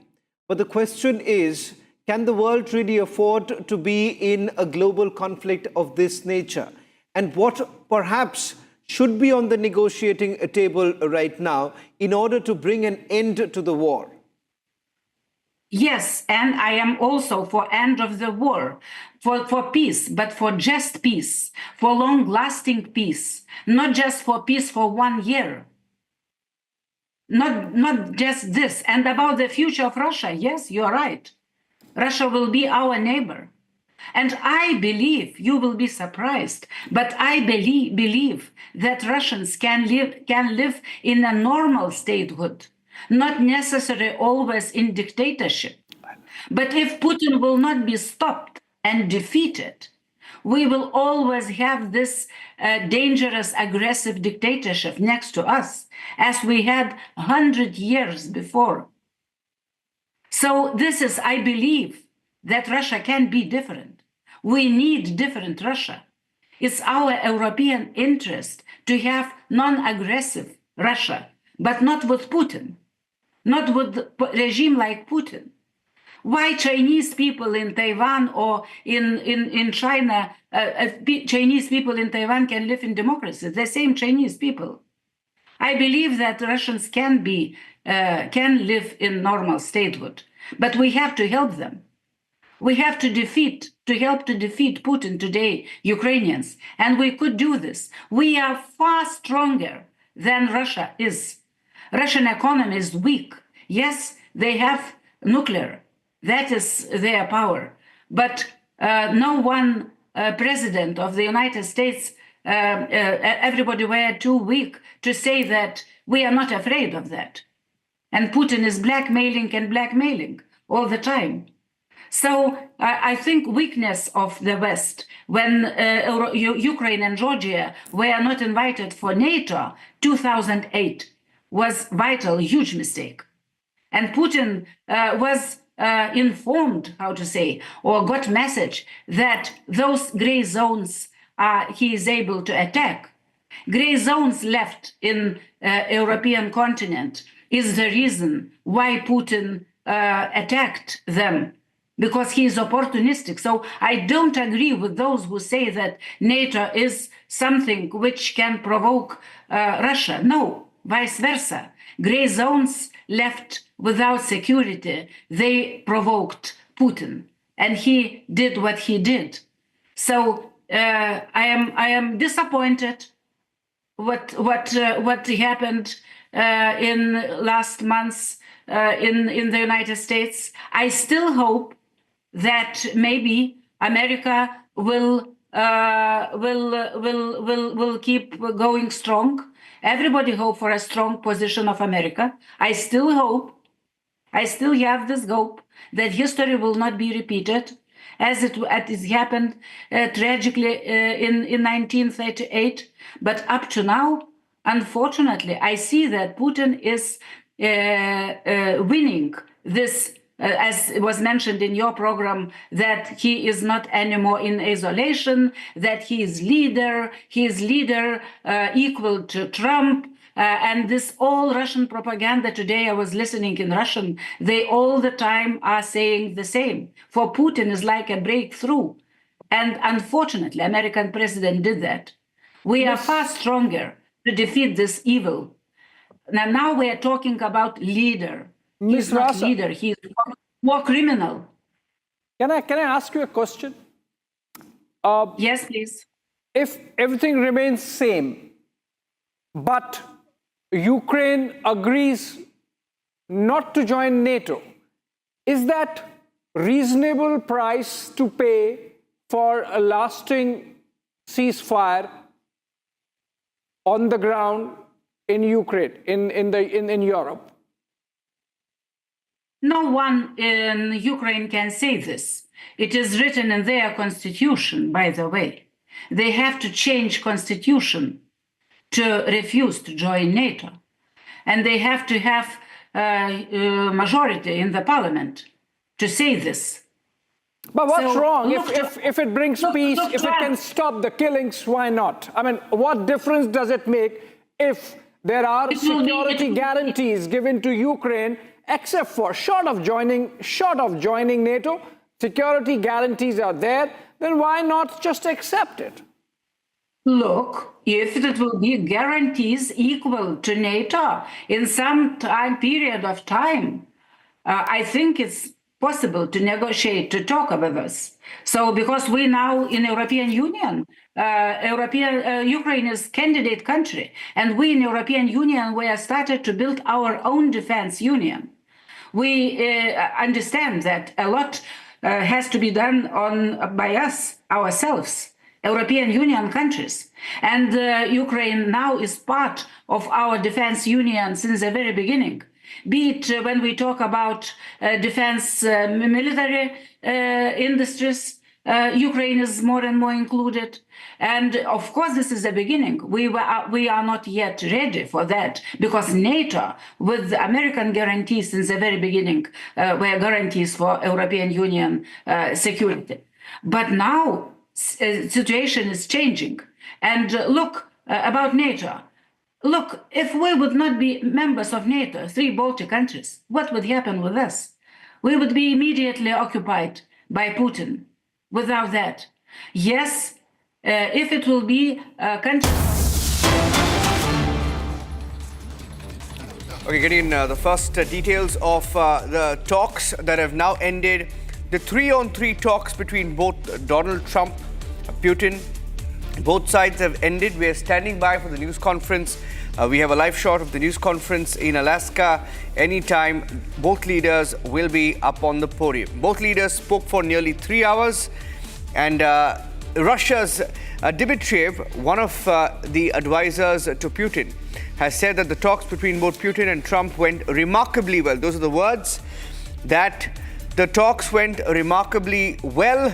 but the question is, can the world really afford to be in a global conflict of this nature? And what perhaps should be on the negotiating table right now in order to bring an end to the war? Yes, and I am also for end of the war, for peace, but for just peace, for long-lasting peace, not just for peace for 1 year. Not just this. And about the future of Russia, yes, you're right. Russia will be our neighbor. And I believe, you will be surprised, but I believe that Russians can live in a normal statehood, not necessarily always in dictatorship. But if Putin will not be stopped and defeated, we will always have this dangerous, aggressive dictatorship next to us, as we had 100 years before. So this is, I believe, that Russia can be different. We need different Russia. It's our European interest to have non-aggressive Russia, but not with Putin, not with a regime like Putin. Why Chinese people in Taiwan or in China, Chinese people in Taiwan can live in democracy, the same Chinese people. I believe that Russians can live in normal statehood, but we have to help them. We have to help to defeat Putin today, Ukrainians, and we could do this. We are far stronger than Russia is. Russian economy is weak. Yes, they have nuclear. That is their power. But no one president of the United States, everybody were too weak to say that we are not afraid of that. And Putin is blackmailing all the time. So I think weakness of the West, when Ukraine and Georgia were not invited for NATO 2008, was vital, huge mistake. And Putin was informed, or got message that those gray zones he is able to attack. Gray zones left in European continent is the reason why Putin attacked them, because he is opportunistic. So I don't agree with those who say that NATO is something which can provoke Russia. No, vice versa. Gray zones left without security, they provoked Putin, and he did what he did. So I am disappointed what happened in last months in the United States. I still hope that maybe America will keep going strong. Everybody hope for a strong position of America. I still have this hope that history will not be repeated as it happened tragically in 1938. But up to now, unfortunately, I see that Putin is winning this, as was mentioned in your program, that he is not anymore in isolation, that he is leader equal to Trump. And this all Russian propaganda today, I was listening in Russian, they all the time are saying the same. For Putin is like a breakthrough. And unfortunately, American president did that. We are far stronger to defeat this evil. Now we are talking about leader. He's not leader, he's more criminal. Can I ask you a question? Yes, please. If everything remains same, but Ukraine agrees not to join NATO, is that reasonable price to pay for a lasting ceasefire on the ground in Ukraine, in Europe? No one in Ukraine can say this. It is written in their constitution, by the way. They have to change constitution to refuse to join NATO. And they have to have a majority in the parliament to say this. But what's So, wrong? look, If it brings peace, if it can stop the killings, why not? I mean, what difference does it make if there are security guarantees given to Ukraine, except for short of joining NATO, security guarantees are there, then why not just accept it? Look, if it will be guarantees equal to NATO in some time period of time, I think it's possible to negotiate, to talk about this. So because we now in European Union, Ukraine is candidate country, and we in European Union, we have started to build our own defense union. We understand that a lot has to be done by us, ourselves, European Union countries. And Ukraine now is part of our defense union since the very beginning. Be it when we talk about defense military industries, Ukraine is more and more included. And of course, this is the beginning. We are not yet ready for that, because NATO, with the American guarantees since the very beginning, were guarantees for European Union security. But now, situation is changing. And look, about NATO. Look, if we would not be members of NATO, 3 Baltic countries, what would happen with us? We would be immediately occupied by Putin. Without that, yes, if it will be a country. Okay, getting the first details of the talks that have now ended. The 3-on-3 talks between both Donald Trump, Putin, both sides have ended. We are standing by for the news conference. We have a live shot of the news conference in Alaska. Anytime, both leaders will be up on the podium. Both leaders spoke for nearly 3 hours. And Russia's Dmitriev, one of the advisors to Putin, has said that the talks between both Putin and Trump went remarkably well. Those are the words, that the talks went remarkably well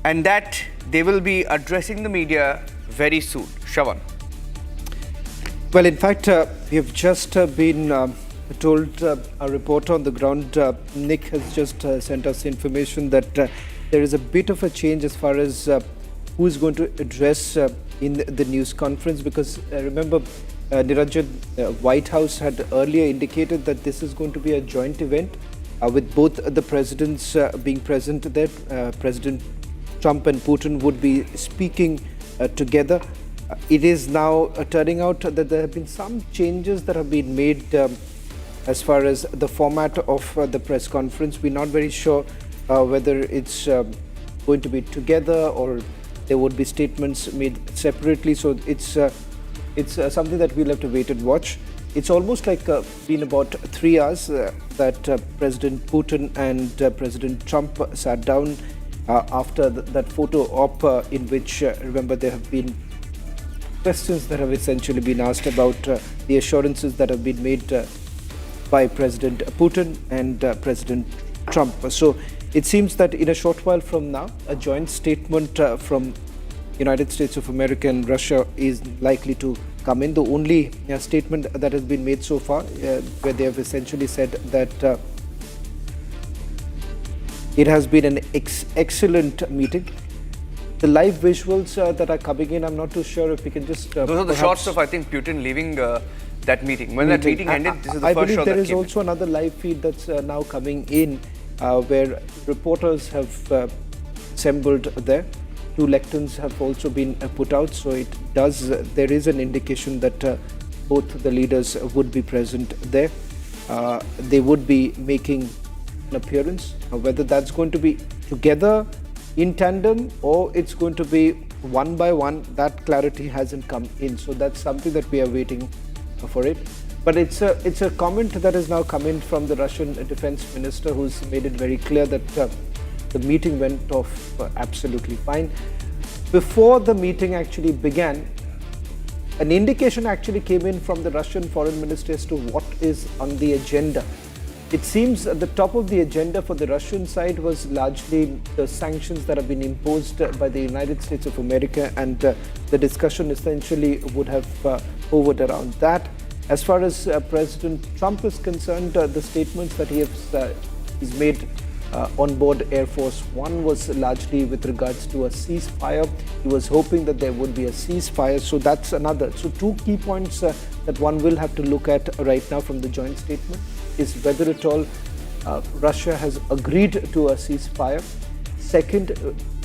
and that they will be addressing the media very soon. Shravan. Well, in fact, we have just been told, a reporter on the ground, Nick, has just sent us information that there is a bit of a change as far as who is going to address in the news conference, because remember, Niranjan, White House had earlier indicated that this is going to be a joint event with both the presidents being present there. President Trump and Putin would be speaking together. It is now turning out that there have been some changes that have been made as far as the format of the press conference. We're not very sure whether it's going to be together or there would be statements made separately. So it's something that we'll have to wait and watch. It's almost like been about 3 hours that President Putin and President Trump sat down after that photo op in which, remember, there have been questions that have essentially been asked about the assurances that have been made by President Putin and President Trump. So it seems that in a short while from now, a joint statement from United States of America and Russia is likely to come in. The only statement that has been made so far, where they have essentially said that it has been an excellent meeting. The live visuals that are coming in, I'm not too sure if we can just... Those are the shots of, I think, Putin leaving that meeting. When that meeting ended, this is the I first believe shot there that is came also another live feed that's now coming in, where reporters have assembled there. 2 lecterns have also been put out, so there is an indication that both the leaders would be present there. They would be making an appearance. Whether that's going to be together in tandem or it's going to be one by one, that clarity hasn't come in. So that's something that we are waiting for it. But it's a comment that has now come in from the Russian defense minister, who's made it very clear that the meeting went off absolutely fine. Before the meeting actually began, an indication actually came in from the Russian foreign minister as to what is on the agenda. It seems at the top of the agenda for the Russian side was largely the sanctions that have been imposed by the United States of America, and the discussion essentially would have hovered around that. As far as President Trump is concerned, the statements that he's made on board Air Force One was largely with regards to a ceasefire. He was hoping that there would be a ceasefire. So that's another. So two key points that one will have to look at right now from the joint statement is whether at all Russia has agreed to a ceasefire. Second,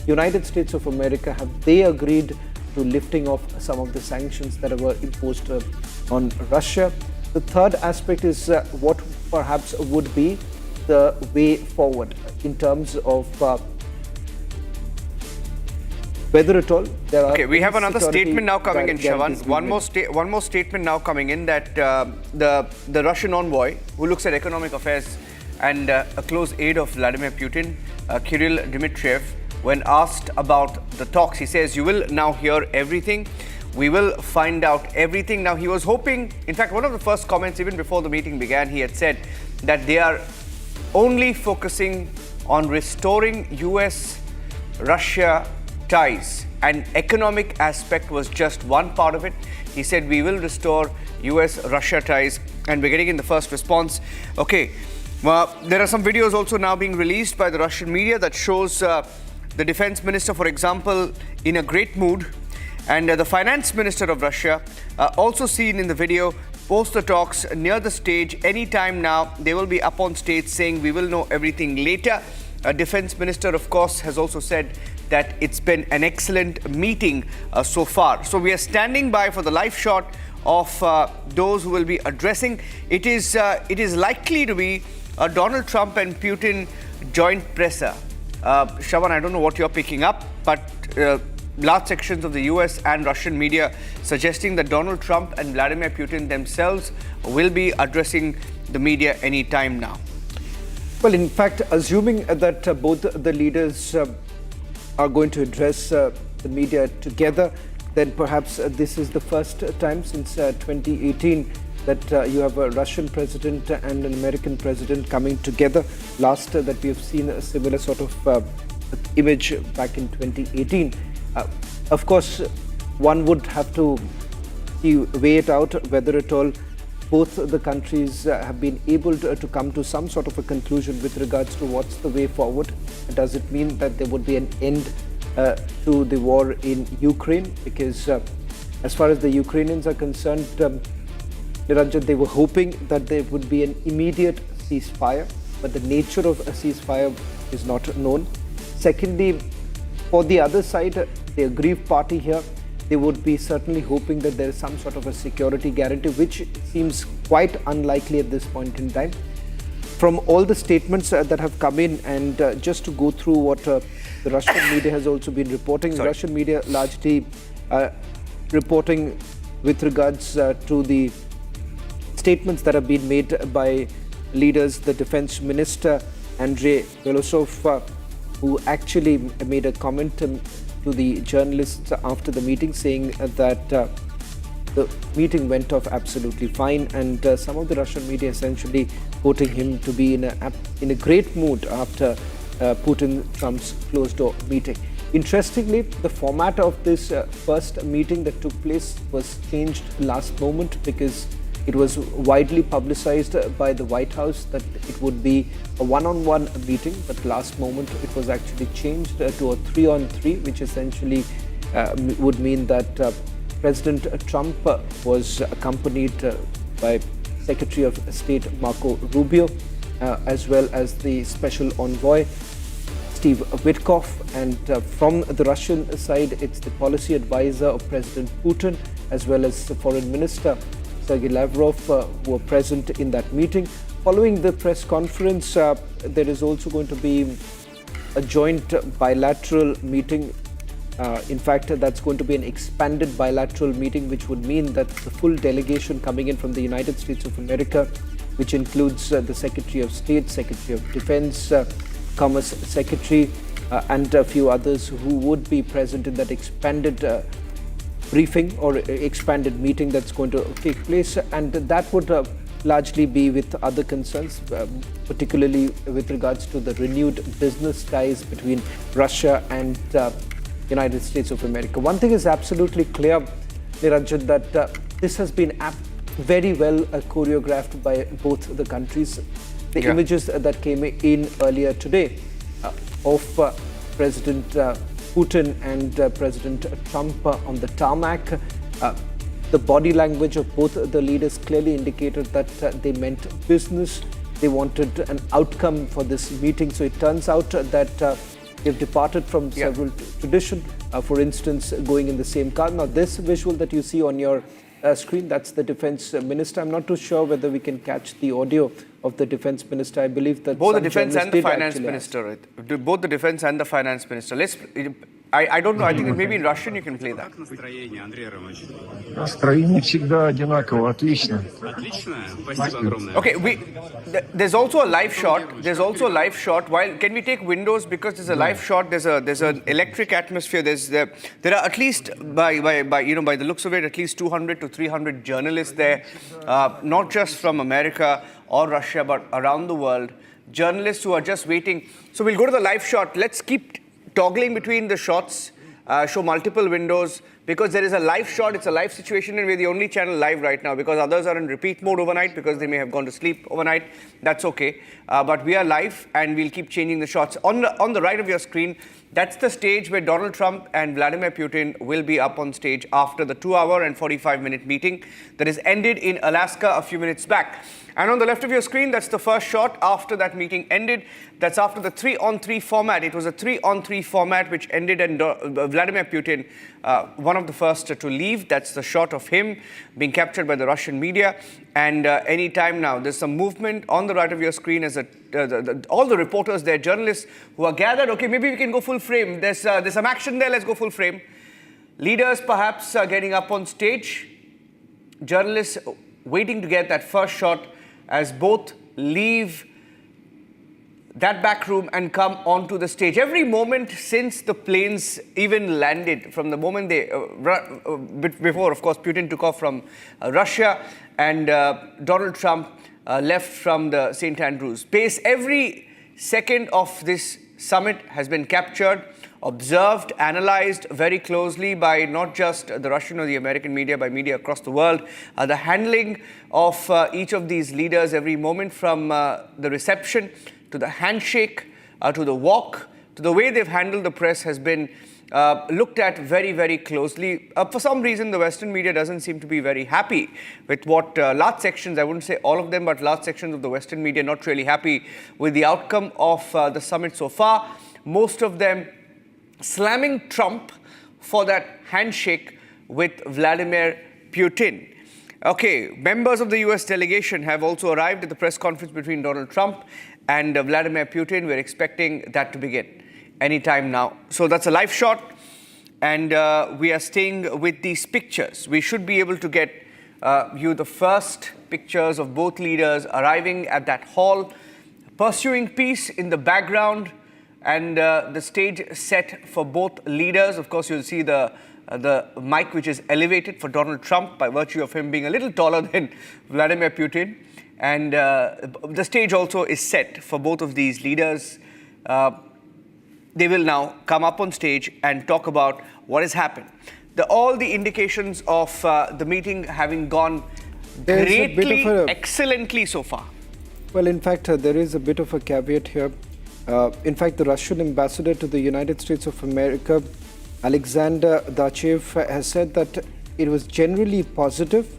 United States of America, have they agreed to lifting off some of the sanctions that were imposed on Russia? The third aspect is what perhaps would be the way forward in terms of whether at all there are. Okay, we have another statement now coming in, Shravan. One more statement now coming in that the Russian envoy, who looks at economic affairs and a close aide of Vladimir Putin, Kirill Dmitriev, when asked about the talks, he says, "You will now hear everything. We will find out everything." Now, he was hoping, in fact, one of the first comments, even before the meeting began, he had said that they are only focusing on restoring US-Russia ties, and economic aspect was just one part of it. He said, "We will restore US-Russia ties," and we're getting in the first response. Okay, well, there are some videos also now being released by the Russian media that shows the defense minister, for example, in a great mood, and the finance minister of Russia, also seen in the video, post the talks near the stage. Anytime now, they will be up on stage saying, "We will know everything later." Defense minister, of course, has also said that it's been an excellent meeting so far. So we are standing by for the live shot of those who will be addressing. It is likely to be a Donald Trump and Putin joint presser. Shravan, I don't know what you're picking up, but large sections of the US and Russian media suggesting that Donald Trump and Vladimir Putin themselves will be addressing the media any time now. Well, in fact, assuming that both the leaders are going to address the media together, then perhaps this is the first time since 2018 that you have a Russian president and an American president coming together. Last that we have seen a similar sort of image back in 2018. Of course, one would have to weigh it out whether at all both the countries have been able to come to some sort of a conclusion with regards to what's the way forward. Does it mean that there would be an end to the war in Ukraine? Because as far as the Ukrainians are concerned, Niranjan, they were hoping that there would be an immediate ceasefire, but the nature of a ceasefire is not known. Secondly, for the other side, the aggrieved party here, they would be certainly hoping that there is some sort of a security guarantee, which seems quite unlikely at this point in time. From all the statements that have come in, and just to go through what the Russian media has also been reporting, Russian media largely reporting with regards to the statements that have been made by leaders, the defense minister, Andrei Belosov, who actually made a comment to the journalists after the meeting saying that the meeting went off absolutely fine, and some of the Russian media essentially quoting him to be in a great mood after Putin-Trump's closed-door meeting. Interestingly, the format of this first meeting that took place was changed last moment because it was widely publicized by the White House that it would be a one-on-one meeting, but last moment it was actually changed to a 3-on-3, which essentially would mean that President Trump was accompanied by Secretary of State Marco Rubio, as well as the Special Envoy Steve Witkoff, and from the Russian side, it's the policy advisor of President Putin, as well as the Foreign Minister Sergei Lavrov, who were present in that meeting. Following the press conference, there is also going to be a joint bilateral meeting. In fact, that's going to be an expanded bilateral meeting, which would mean that the full delegation coming in from the United States of America, which includes the Secretary of State, Secretary of Defense, Commerce Secretary, and a few others who would be present in that expanded briefing or expanded meeting that's going to take place, and that would largely be with other concerns, particularly with regards to the renewed business ties between Russia and United States of America. One thing is absolutely clear, Niranjan, that this has been very well choreographed by both the countries. the images that came in earlier today of President Putin and President Trump on the tarmac. The body language of both the leaders clearly indicated that they meant business. They wanted an outcome for this meeting. So it turns out that they've departed from several tradition. For instance, going in the same car. Now, this visual that you see on your screen, that's the defense minister. I'm not too sure whether we can catch the audio of the defense minister. I believe that both the defense and the finance minister, both the defense and the finance minister. I don't know. I think maybe in Russian you can play that. Настроение всегда одинаково, отлично. Okay, there's also a live shot. There's also a live shot. Can we take windows, because there's a live shot. There's an electric atmosphere. There are at least by the looks of it, at least 200 to 300 journalists there, not just from America or Russia, but around the world. Journalists who are just waiting. So we'll go to the live shot. Let's keep toggling between the shots, show multiple windows, because there is a live shot. It's a live situation, and we're the only channel live right now, because others are in repeat mode overnight because they may have gone to sleep overnight. That's okay. But we are live, and we'll keep changing the shots. On the right of your screen, that's the stage where Donald Trump and Vladimir Putin will be up on stage after the 2-hour and 45-minute meeting that has ended in Alaska a few minutes back. And on the left of your screen, that's the first shot after that meeting ended. That's after the 3-on-3 format. It was a 3-on-3 format which ended, and Vladimir Putin, one of the first to leave. That's the shot of him being captured by the Russian media. And any time now, there's some movement on the right of your screen as all the reporters there, journalists who are gathered. Okay, maybe we can go full frame. There's some action there. Let's go full frame. Leaders perhaps are getting up on stage. Journalists waiting to get that first shot as both leave that back room and come onto the stage. Every moment since the planes even landed, from the moment they, before, of course, Putin took off from Russia and Donald Trump left from the St. Andrews base, every second of this summit has been captured, observed, analyzed very closely by not just the Russian or the American media, by media across the world. The handling of each of these leaders every moment, from the reception to the handshake, to the walk, to the way they've handled the press, has been looked at very, very closely. For some reason, the Western media doesn't seem to be very happy with what large sections, I wouldn't say all of them, but large sections of the Western media not really happy with the outcome of the summit so far. Most of them slamming Trump for that handshake with Vladimir Putin. Okay, members of the US delegation have also arrived at the press conference between Donald Trump and Vladimir Putin. We're expecting that to begin anytime now. So that's a live shot, and we are staying with these pictures. We should be able to get you the first pictures of both leaders arriving at that hall, pursuing peace in the background, and the stage set for both leaders. Of course, you'll see the mic which is elevated for Donald Trump by virtue of him being a little taller than Vladimir Putin. And the stage also is set for both of these leaders. They will now come up on stage and talk about what has happened. All the indications of the meeting having gone greatly, excellently so far. Well, in fact, there is a bit of a caveat here. In fact, the Russian ambassador to the United States of America, Alexander Dachev, has said that it was generally positive,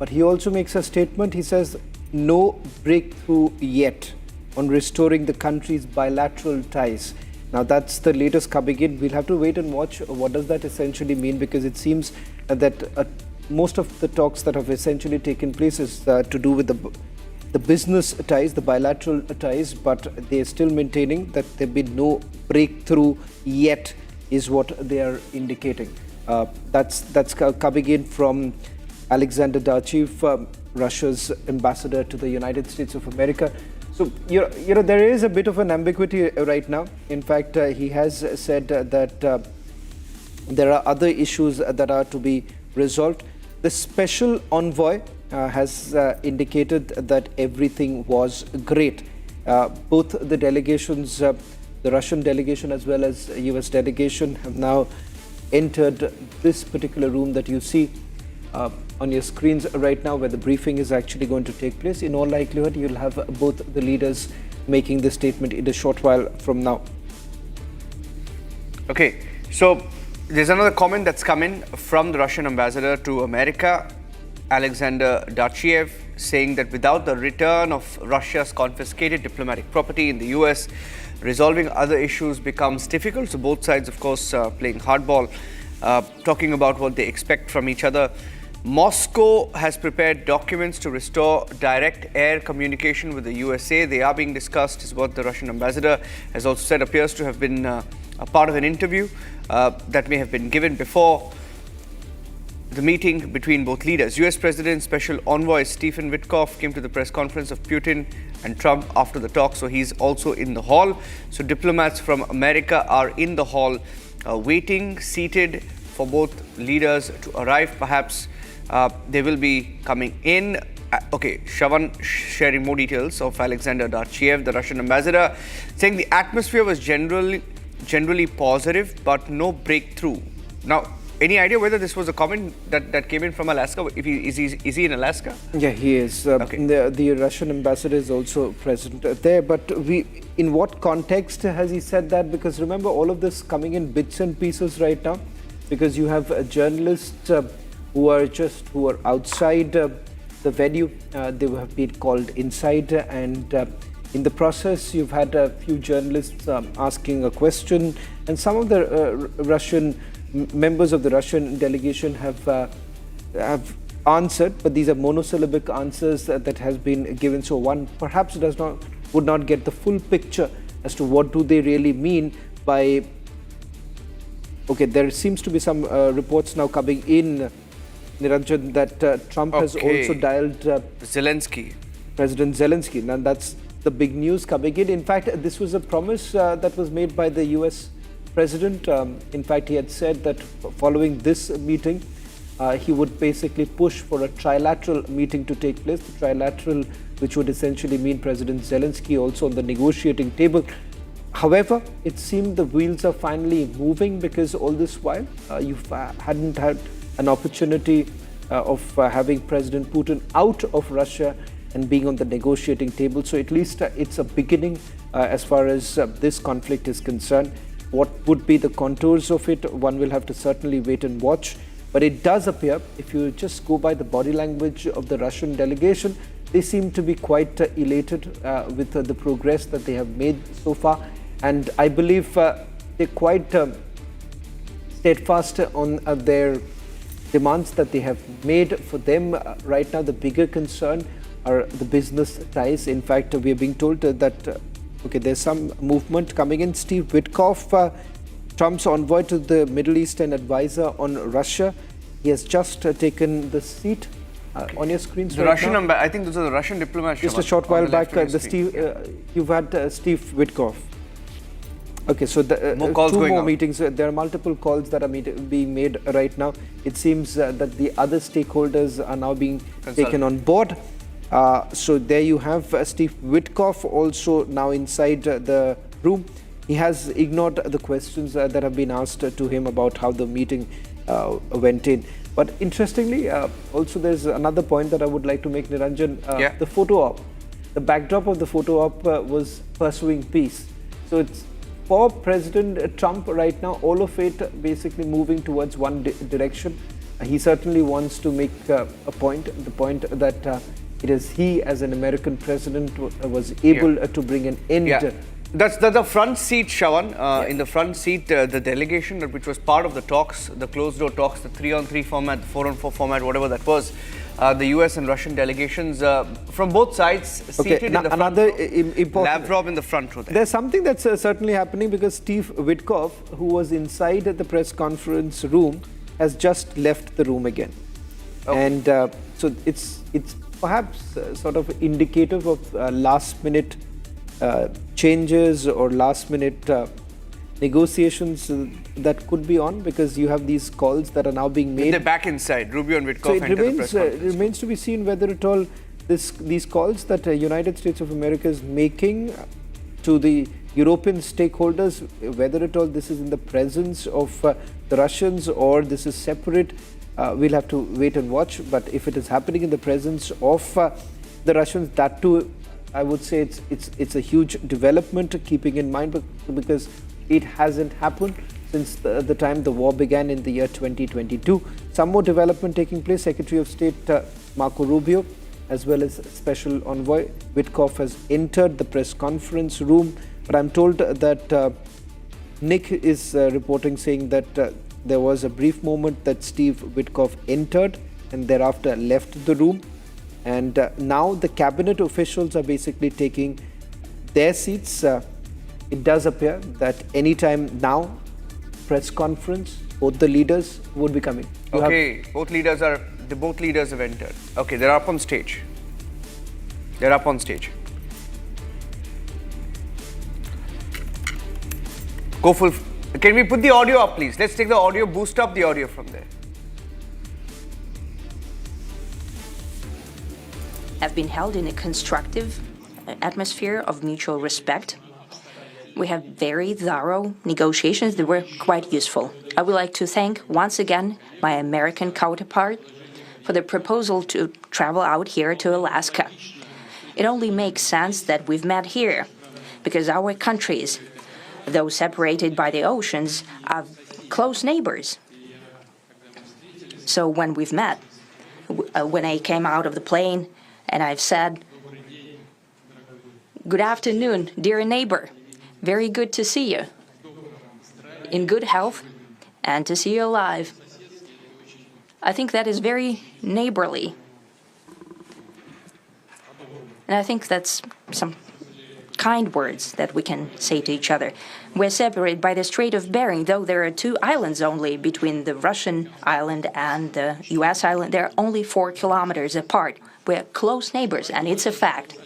but he also makes a statement. He says no breakthrough yet on restoring the country's bilateral ties. Now, that's the latest coming in. We'll have to wait and watch what does that essentially mean, because it seems that most of the talks that have essentially taken place is to do with the business ties, the bilateral ties, but they are still maintaining that there be no breakthrough yet, is what they are indicating. That's coming in from Alexander Dachev, Russia's ambassador to the United States of America. So, you know, there is a bit of an ambiguity right now. In fact, he has said that there are other issues that are to be resolved. The special envoy has indicated that everything was great. Both the delegations, the Russian delegation as well as US delegation, have now entered this particular room that you see. on your screens right now, where the briefing is actually going to take place. In all likelihood, you'll have both the leaders making the statement in a short while from now. Okay, so there's another comment that's come in from the Russian ambassador to America, Alexander Dachiev, saying that without the return of Russia's confiscated diplomatic property in the US, resolving other issues becomes difficult. So both sides, of course, playing hardball, talking about what they expect from each other. Moscow has prepared documents to restore direct air communication with the USA. They are being discussed, is what the Russian ambassador has also said. Appears to have been a part of an interview that may have been given before the meeting between both leaders. US President Special Envoy Stephen Witkoff came to the press conference of Putin and Trump after the talk, so he's also in the hall. So diplomats from America are in the hall waiting, seated for both leaders to arrive. Perhaps they will be coming in. Okay, Shravan sharing more details of Alexander Dachiev, the Russian ambassador, saying the atmosphere was generally positive, but no breakthrough. Now, any idea whether this was a comment that came in from Alaska? Is he in Alaska? Yeah, he is. The Russian ambassador is also present there. But in what context has he said that? Because remember, all of this coming in bits and pieces right now. Because you have journalists who are outside the venue. They have been called inside, and in the process, you've had a few journalists asking a question, and some of the Russian members of the Russian delegation have answered, but these are monosyllabic answers that has been given. So one perhaps would not get the full picture as to what do they really mean by. Okay, there seems to be some reports now coming in, Niranjan, that Trump has also dialed Zelensky, President Zelensky, and that's the big news coming in. In fact, this was a promise that was made by the US President. In fact, he had said that following this meeting, he would basically push for a trilateral meeting to take place. The trilateral, which would essentially mean President Zelensky also on the negotiating table. However, it seemed the wheels are finally moving, because all this while you hadn't had an opportunity of having President Putin out of Russia and being on the negotiating table. So at least it's a beginning as far as this conflict is concerned. What would be the contours of it, one will have to certainly wait and watch. But it does appear, if you just go by the body language of the Russian delegation, they seem to be quite elated with the progress that they have made so far. And I believe they're quite steadfast on their demands that they have made. For them right now, the bigger concern are the business ties. In fact, we are being told that okay, there's some movement coming in. Steve Witkoff, Trump's envoy to the Middle East and advisor on Russia, he has just taken the seat on your screens the right Russian now. I think those are the Russian diplomats. Just a short while back, you've had Steve Witkoff. Okay, so the, two more meetings. There are multiple calls that are being made right now. It seems that the other stakeholders are now being taken on board. So there you have Steve Witkoff also now inside the room. He has ignored the questions that have been asked to him about how the meeting went in. But interestingly, also there's another point that I would like to make, Niranjan. The photo op, the backdrop of the photo op was pursuing peace. So it's for President Trump right now, all of it basically moving towards one direction. He certainly wants to make a point, the point that it is he as an American president was able to bring an end. That's the front seat, Shravan. In the front seat, the delegation, which was part of the talks, the closed-door talks, the 3-on-3 format, the 4-on-4 format, whatever that was, the US and Russian delegations from both sides seated in the front. Another important, Lavrov in the front row there. There's something that's certainly happening, because Steve Witkoff, who was inside the press conference room, has just left the room again. And so it's perhaps sort of indicative of last-minute changes or last-minute negotiations that could be on, because you have these calls that are now being made. They're back inside. Rubio and Witkoff so it enter the press conference. It remains to be seen whether at all these calls that the United States of America is making to the European stakeholders, whether at all this is in the presence of the Russians or this is separate. we'll have to wait and watch. But if it is happening in the presence of the Russians, that too, I would say it's a huge development, keeping in mind because it hasn't happened since the time the war began in the year 2022. Some more development taking place. Secretary of State Marco Rubio, as well as Special Envoy Witkoff, has entered the press conference room. But I'm told that Nick is reporting, saying that there was a brief moment that Steve Witkoff entered and thereafter left the room. And now the cabinet officials are basically taking their seats. It does appear that anytime now, press conference, both the leaders would be coming. Both leaders have entered. Okay, they're up on stage. They're up on stage. Go full. Can we put the audio up, please? Let's take the audio, boost up the audio from there. Have been held in a constructive atmosphere of mutual respect. We have very thorough negotiations that were quite useful. I would like to thank once again my American counterpart for the proposal to travel out here to Alaska. It only makes sense that we've met here because our countries, though separated by the oceans, are close neighbors. So when we've met, when I came out of the plane and I've said, "Good afternoon, dear neighbor. Very good to see you. In good health and to see you alive." I think that is very neighborly. And I think that's some kind words that we can say to each other. We're separated by the Strait of Bering, though there are 2 islands only between the Russian island and the U.S. island. They're only 4 kilometers apart. We're close neighbors, and it's a fact.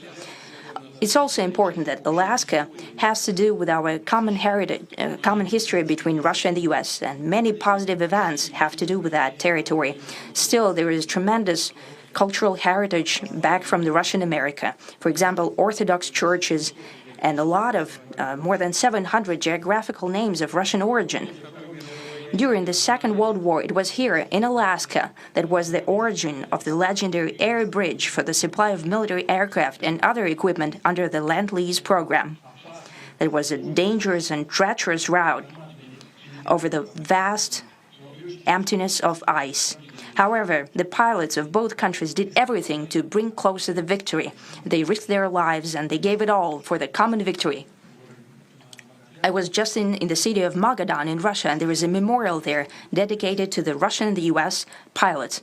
It's also important that Alaska has to do with our common heritage, common history between Russia and the U.S., and many positive events have to do with that territory. Still, there is tremendous cultural heritage back from the Russian America. For example, Orthodox churches and a lot of more than 700 geographical names of Russian origin. During the Second World War, it was here in Alaska that was the origin of the legendary air bridge for the supply of military aircraft and other equipment under the Lend-Lease program. It was a dangerous and treacherous route over the vast emptiness of ice. However, the pilots of both countries did everything to bring closer the victory. They risked their lives and they gave it all for the common victory. I was just in the city of Magadan in Russia, and there is a memorial there dedicated to the Russian and the U.S. pilots.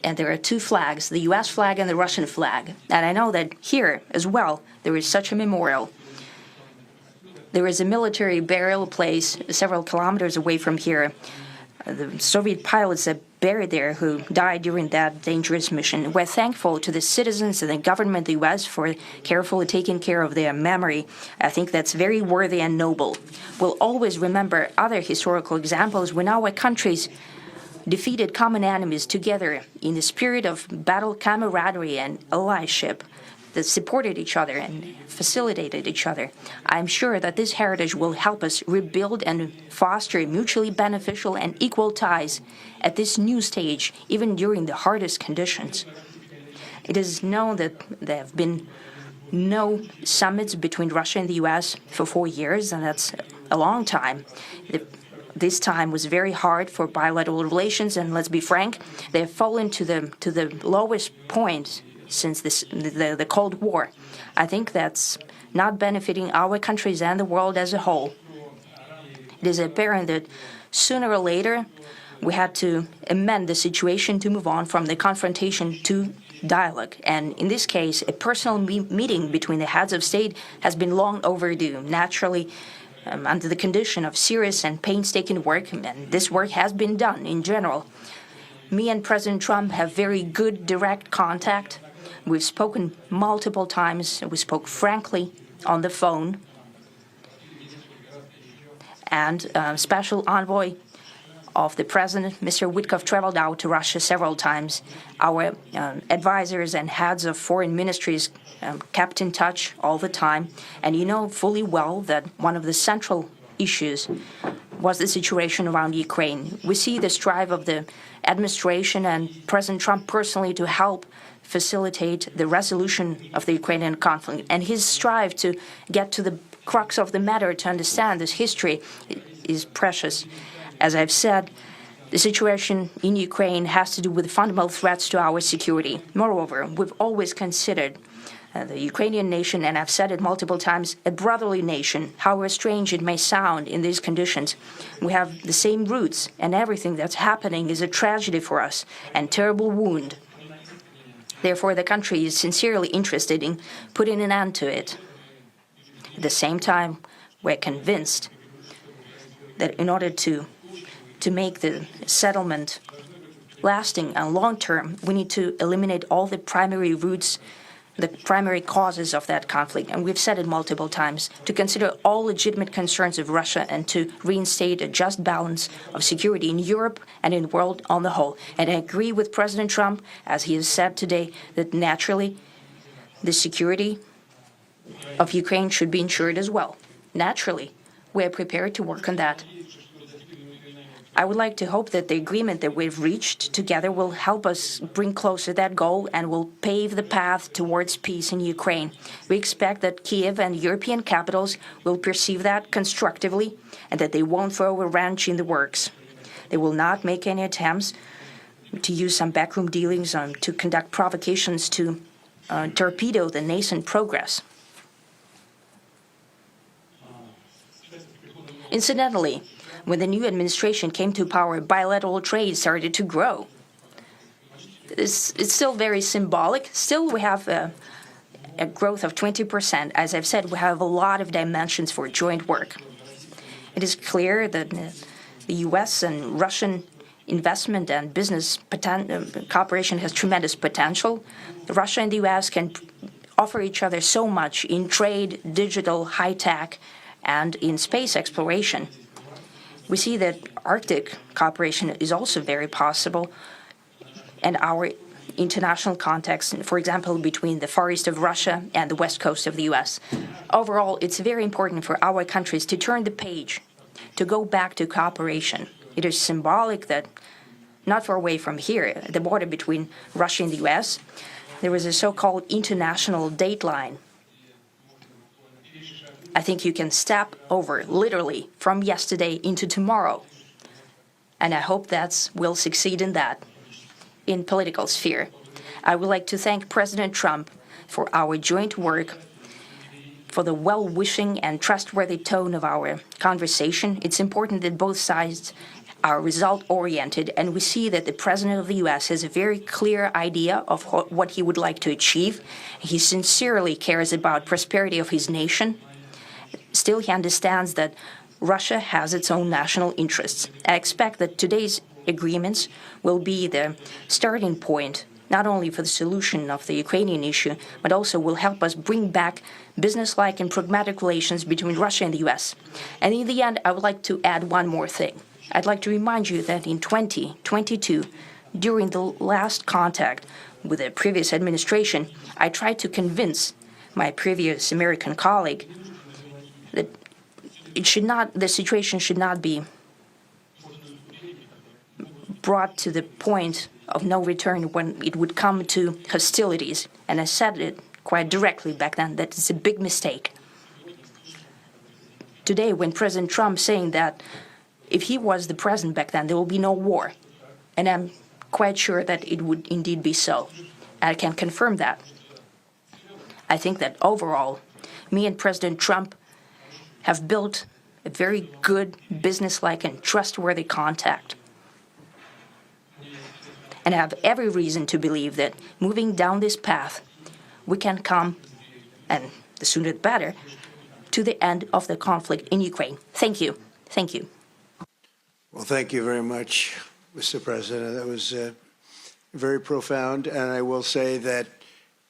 And there are 2 flags, the U.S. flag and the Russian flag. And I know that here as well, there is such a memorial. There is a military burial place several kilometers away from here. The Soviet pilots are buried there who died during that dangerous mission. We're thankful to the citizens and the government of the U.S. for carefully taking care of their memory. I think that's very worthy and noble. We'll always remember other historical examples when our countries defeated common enemies together in the spirit of battle camaraderie and allyship that supported each other and facilitated each other. I'm sure that this heritage will help us rebuild and foster mutually beneficial and equal ties at this new stage, even during the hardest conditions. It is known that there have been no summits between Russia and the U.S. for 4 years, and that's a long time. This time was very hard for bilateral relations, and let's be frank, they have fallen to the lowest point since the Cold War. I think that's not benefiting our countries and the world as a whole. It is apparent that sooner or later we had to amend the situation to move on from the confrontation to dialogue. And in this case, a personal meeting between the heads of state has been long overdue. Naturally, under the condition of serious and painstaking work, and this work has been done in general. Me and President Trump have very good direct contact. We've spoken multiple times. We spoke frankly on the phone. And Special Envoy of the President, Mr. Witkoff, traveled out to Russia several times. Our advisors and heads of foreign ministries kept in touch all the time. And you know fully well that one of the central issues was the situation around Ukraine. We see the strive of the administration and President Trump personally to help facilitate the resolution of the Ukrainian conflict, and his strive to get to the crux of the matter, to understand this history, is precious. As I've said, the situation in Ukraine has to do with fundamental threats to our security. Moreover, we've always considered the Ukrainian nation, and I've said it multiple times, a brotherly nation. However strange it may sound in these conditions, we have the same roots, and everything that's happening is a tragedy for us and terrible wound. Therefore, the country is sincerely interested in putting an end to it. At the same time, we're convinced that in order to make the settlement lasting and long-term, we need to eliminate all the primary roots, the primary causes of that conflict. And we've said it multiple times, to consider all legitimate concerns of Russia and to reinstate a just balance of security in Europe and in the world on the whole. And I agree with President Trump, as he has said today, that naturally the security of Ukraine should be ensured as well. Naturally, we're prepared to work on that. I would like to hope that the agreement that we've reached together will help us bring closer that goal and will pave the path towards peace in Ukraine. We expect that Kiev and European capitals will perceive that constructively and that they won't throw a wrench in the works. They will not make any attempts to use some backroom dealings to conduct provocations to torpedo the nascent progress. Incidentally, when the new administration came to power, bilateral trade started to grow. It's still very symbolic. Still, we have a growth of 20%. As I've said, we have a lot of dimensions for joint work. It is clear that the U.S. and Russian investment and business cooperation has tremendous potential. Russia and the U.S. can offer each other so much in trade, digital, high-tech, and in space exploration. We see that Arctic cooperation is also very possible, and our international context, for example, between the Far East of Russia and the West Coast of the U.S. Overall, it's very important for our countries to turn the page, to go back to cooperation. It is symbolic that not far away from here, at the border between Russia and the U.S., there was a so-called international date line. I think you can step over, literally, from yesterday into tomorrow. And I hope that we'll succeed in that, in political sphere. I would like to thank President Trump for our joint work, for the well-wishing and trustworthy tone of our conversation. It's important that both sides are result-oriented, and we see that the President of the U.S. has a very clear idea of what he would like to achieve. He sincerely cares about prosperity of his nation. Still, he understands that Russia has its own national interests. I expect that today's agreements will be the starting point, not only for the solution of the Ukrainian issue, but also will help us bring back business-like and pragmatic relations between Russia and the U.S. And in the end, I would like to add one more thing. I'd like to remind you that in 2022, during the last contact with the previous administration, I tried to convince my previous American colleague that the situation should not be brought to the point of no return when it would come to hostilities. And I said it quite directly back then that it's a big mistake. Today, when President Trump saying that if he was the president back then, there will be no war. And I'm quite sure that it would indeed be so. I can confirm that. I think that overall, me and President Trump have built a very good, business-like and trustworthy contact. And I have every reason to believe that moving down this path, we can come, and the sooner the better, to the end of the conflict in Ukraine. Thank you. Thank you. Well, thank you very much, Mr. President. That was very profound. And I will say that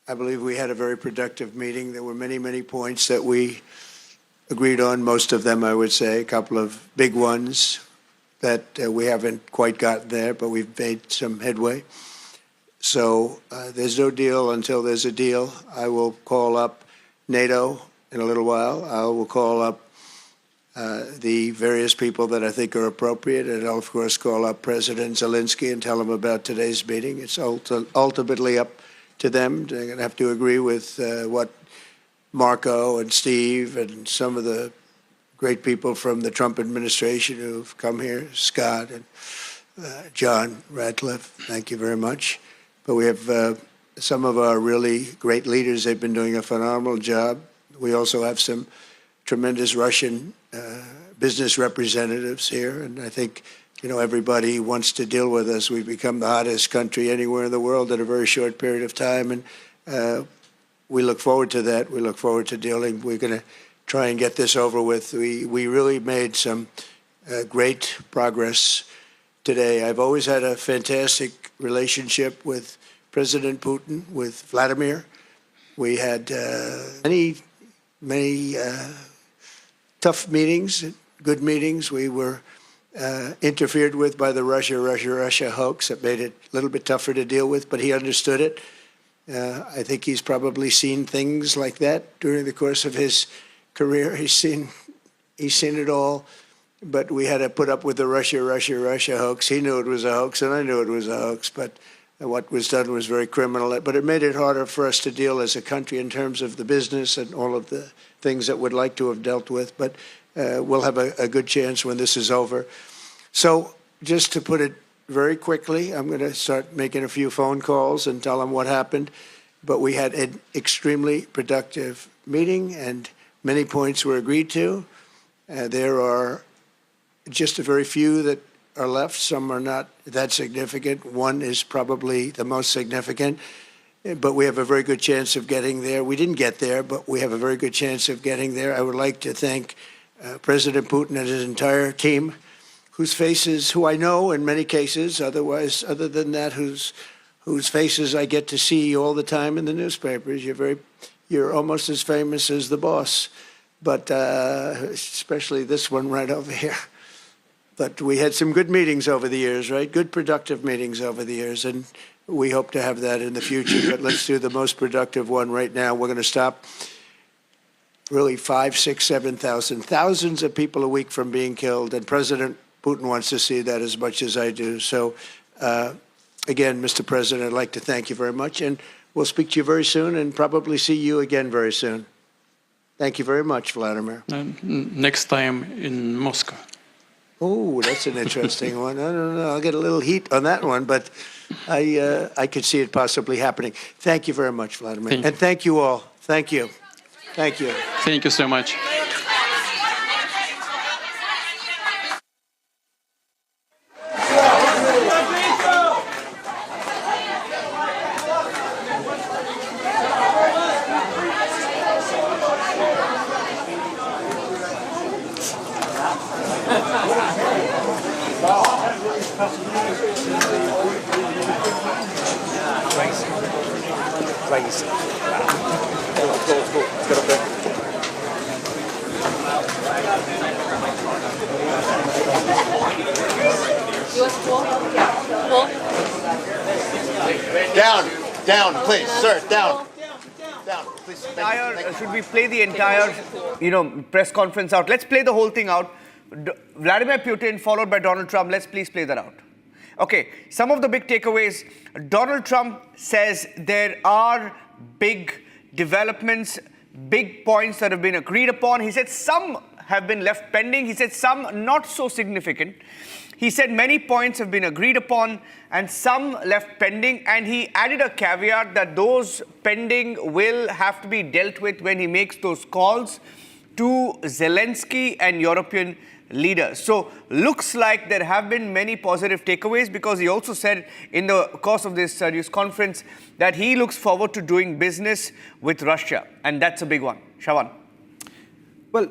I believe we had a very productive meeting. There were many, many points that we agreed on, most of them, I would say, a couple of big ones that we haven't quite gotten there, but we've made some headway. So there's no deal until there's a deal. I will call up NATO in a little while. I will call up the various people that I think are appropriate, and I'll, of course, call up President Zelensky and tell him about today's meeting. It's ultimately up to them. They're going to have to agree with what Marco and Steve and some of the great people from the Trump administration who've come here, Scott and John Ratcliffe, thank you very much. But we have some of our really great leaders. They've been doing a phenomenal job. We also have some tremendous Russian business representatives here, and I think everybody wants to deal with us. We've become the hottest country anywhere in the world in a very short period of time, and we look forward to that. We look forward to dealing. We're going to try and get this over with. We really made some great progress today. I've always had a fantastic relationship with President Putin, with Vladimir. We had many tough meetings, good meetings. We were interfered with by the Russia hoax. That made it a little bit tougher to deal with, but he understood it. I think he's probably seen things like that during the course of his career. He's seen it all, but we had to put up with the Russia hoax. He knew it was a hoax, and I knew it was a hoax, but what was done was very criminal. But it made it harder for us to deal as a country in terms of the business and all of the things that we'd like to have dealt with. But we'll have a good chance when this is over. So just to put it very quickly, I'm going to start making a few phone calls and tell them what happened. But we had an extremely productive meeting, and many points were agreed to. There are just a very few that are left. Some are not that significant. One is probably the most significant, but we have a very good chance of getting there. We didn't get there, but we have a very good chance of getting there. I would like to thank President Putin and his entire team, whose faces, who I know in many cases, other than that, whose faces I get to see all the time in the newspapers. You're almost as famous as the boss, but especially this one right over here. But we had some good meetings over the years, right? Good, productive meetings over the years, and we hope to have that in the future. But let's do the most productive one right now. We're going to stop really 5, 6, 7,000, thousands of people a week from being killed, and President Putin wants to see that as much as I do. So, again, Mr. President, I'd like to thank you very much, and we'll speak to you very soon and probably see you again very soon. Thank you very much, Vladimir. Next time in Moscow. Oh, that's an interesting one. I don't know. I'll get a little heat on that one, but I could see it possibly happening. Thank you very much, Vladimir. And thank you all. Thank you. Thank you. Thank you so much. Down, please, sir, down. Down, please. Should we play the entire, press conference out? Let's play the whole thing out. Vladimir Putin followed by Donald Trump. Let's please play that out. Okay, some of the big takeaways. Donald Trump says there are big developments, big points that have been agreed upon. He said some have been left pending. He said some not so significant. He said many points have been agreed upon and some left pending. And he added a caveat that those pending will have to be dealt with when he makes those calls to Zelensky and European leaders. So looks like there have been many positive takeaways, because he also said in the course of this news conference that he looks forward to doing business with Russia. And that's a big one. Shawan. Well,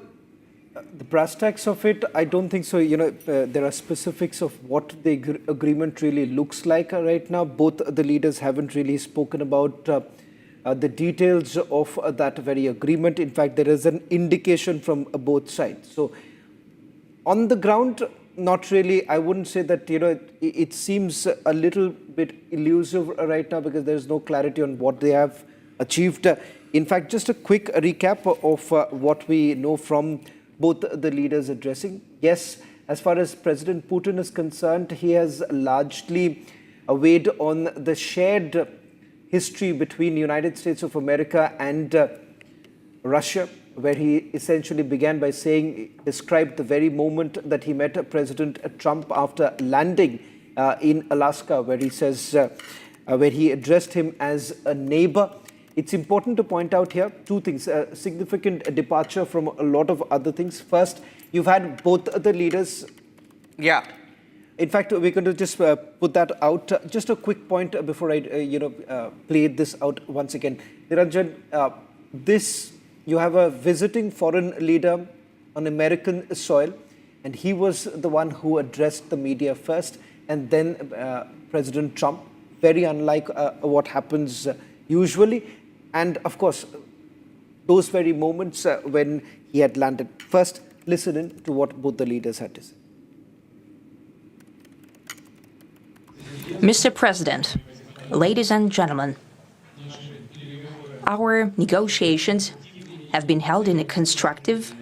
the brass tacks of it, I don't think so. There are specifics of what the agreement really looks like right now. Both the leaders haven't really spoken about the details of that very agreement. In fact, there is an indication from both sides. So on the ground, not really. I wouldn't say that, it seems a little bit elusive right now, because there's no clarity on what they have achieved. In fact, just a quick recap of what we know from both the leaders addressing. Yes, as far as President Putin is concerned, he has largely weighed on the shared history between the United States of America and Russia, where he essentially began by described the very moment that he met President Trump after landing in Alaska, where he says, where he addressed him as a neighbor. It's important to point out here two things, a significant departure from a lot of other things. First, you've had both the leaders. Yeah. In fact, we're going to just put that out. Just a quick point before I, play this out once again. Niranjan, you have a visiting foreign leader on American soil, and he was the one who addressed the media first, and then President Trump, very unlike what happens usually. And of course, those very moments when he had landed. First, listen in to what both the leaders had to say. Mr. President, ladies and gentlemen, our negotiations have been held in a constructive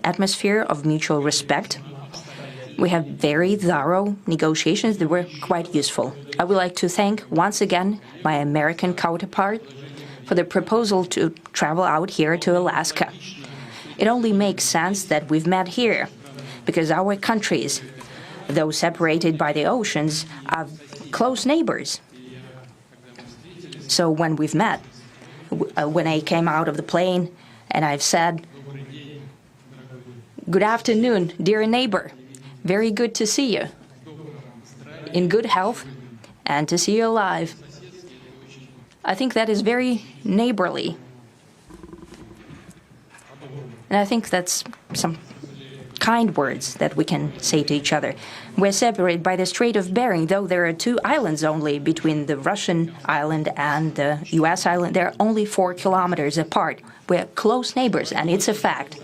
atmosphere of mutual respect. We have very thorough negotiations that were quite useful. I would like to thank once again my American counterpart for the proposal to travel out here to Alaska. It only makes sense that we've met here because our countries, though separated by the oceans, are close neighbors. So when we've met, when I came out of the plane and I've said, "Good afternoon, dear neighbor. Very good to see you. In good health and to see you alive." I think that is very neighborly. And I think that's some kind words that we can say to each other. We're separated by the Strait of Bering, though there are 2 islands only between the Russian island and the U.S. island. They're only 4 kilometers apart. We're close neighbors, and it's a fact.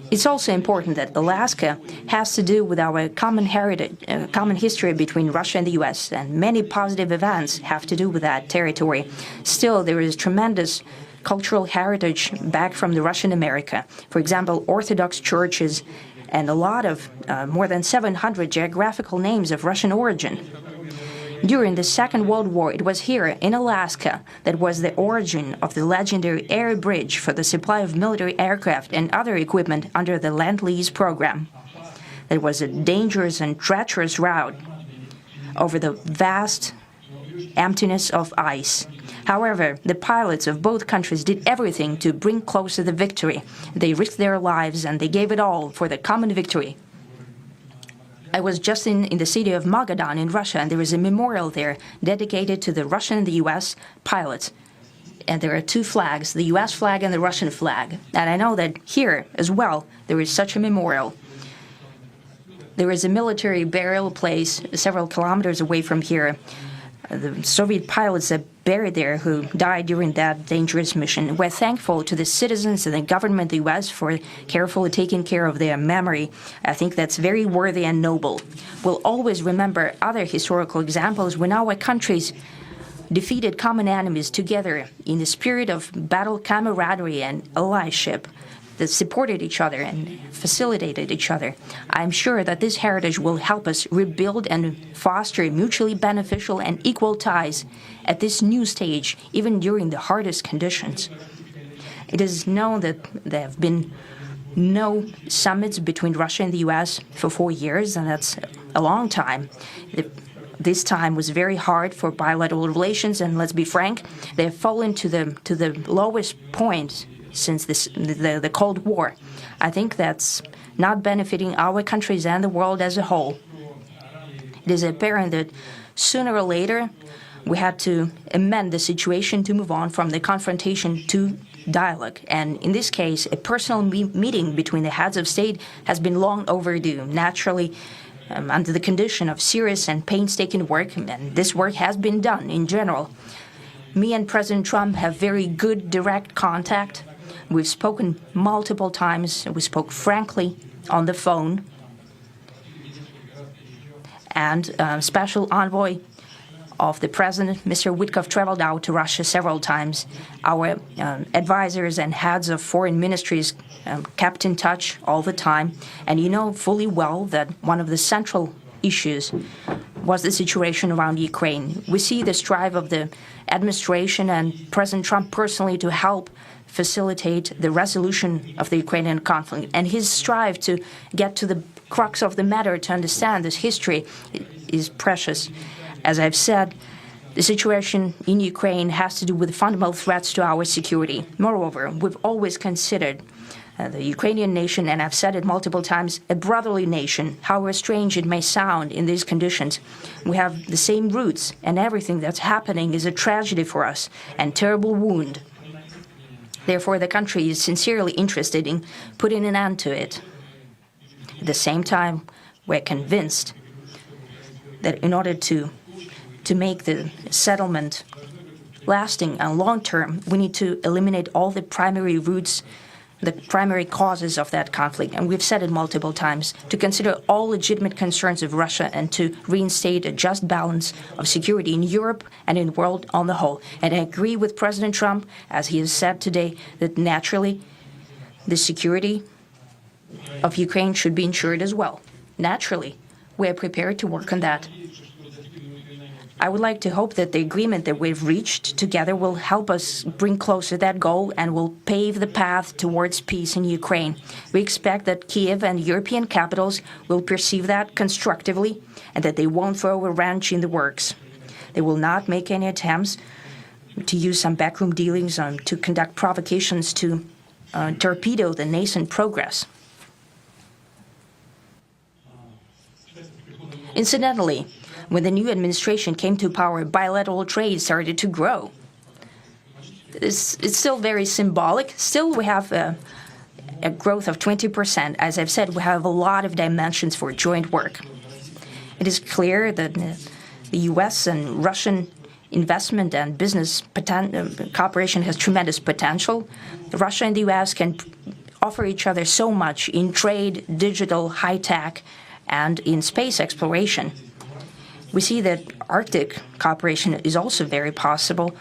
It's also important that Alaska has to do with our common heritage, common history between Russia and the U.S., and many positive events have to do with that territory. Still, there is tremendous cultural heritage back from the Russian America. For example, Orthodox churches and a lot of more than 700 geographical names of Russian origin. During the Second World War, it was here in Alaska that was the origin of the legendary air bridge for the supply of military aircraft and other equipment under the Lend-Lease program. It was a dangerous and treacherous route over the vast emptiness of ice. However, the pilots of both countries did everything to bring closer the victory. They risked their lives and they gave it all for the common victory. I was just in the city of Magadan in Russia, and there is a memorial there dedicated to the Russian and the U.S. pilots. And there are 2 flags, the U.S. flag and the Russian flag. And I know that here as well, there is such a memorial. There is a military burial place several kilometers away from here. The Soviet pilots are buried there who died during that dangerous mission. We're thankful to the citizens and the government of the U.S. for carefully taking care of their memory. I think that's very worthy and noble. We'll always remember other historical examples when our countries defeated common enemies together in the spirit of battle camaraderie and allyship that supported each other and facilitated each other. I'm sure that this heritage will help us rebuild and foster mutually beneficial and equal ties at this new stage, even during the hardest conditions. It is known that there have been no summits between Russia and the U.S. for 4 years, and that's a long time. This time was very hard for bilateral relations, and let's be frank, they have fallen to the lowest point since the Cold War. I think that's not benefiting our countries and the world as a whole. It is apparent that sooner or later we had to amend the situation to move on from the confrontation to dialogue. And in this case, a personal meeting between the heads of state has been long overdue, naturally under the condition of serious and painstaking work, and this work has been done in general. Me and President Trump have very good direct contact. We've spoken multiple times. We spoke frankly on the phone. And Special Envoy of the president, Mr. Witkoff, traveled out to Russia several times. Our advisors and heads of foreign ministries kept in touch all the time. And you know fully well that one of the central issues was the situation around Ukraine. We see the strive of the administration and President Trump personally to help facilitate the resolution of the Ukrainian conflict. And his strive to get to the crux of the matter, to understand this history, is precious. As I've said, the situation in Ukraine has to do with fundamental threats to our security. Moreover, we've always considered the Ukrainian nation, and I've said it multiple times, a brotherly nation, however strange it may sound in these conditions. We have the same roots, and everything that's happening is a tragedy for us and terrible wound. Therefore, the country is sincerely interested in putting an end to it. At the same time, we're convinced that in order to make the settlement lasting and long-term, we need to eliminate all the primary roots, the primary causes of that conflict. And we've said it multiple times, to consider all legitimate concerns of Russia and to reinstate a just balance of security in Europe and in the world on the whole. And I agree with President Trump, as he has said today, that naturally the security of Ukraine should be ensured as well. Naturally, we are prepared to work on that. I would like to hope that the agreement that we've reached together will help us bring closer that goal and will pave the path towards peace in Ukraine. We expect that Kiev and European capitals will perceive that constructively and that they won't throw a wrench in the works. They will not make any attempts to use some backroom dealings to conduct provocations to torpedo the nascent progress. Incidentally, when the new administration came to power, bilateral trade started to grow. It's still very symbolic. Still, we have a growth of 20%. As I've said, we have a lot of dimensions for joint work. It is clear that the U.S. and Russian investment and business cooperation has tremendous potential. Russia and the U.S. can offer each other so much in trade, digital, high-tech, and in space exploration. We see that Arctic cooperation is also very possible,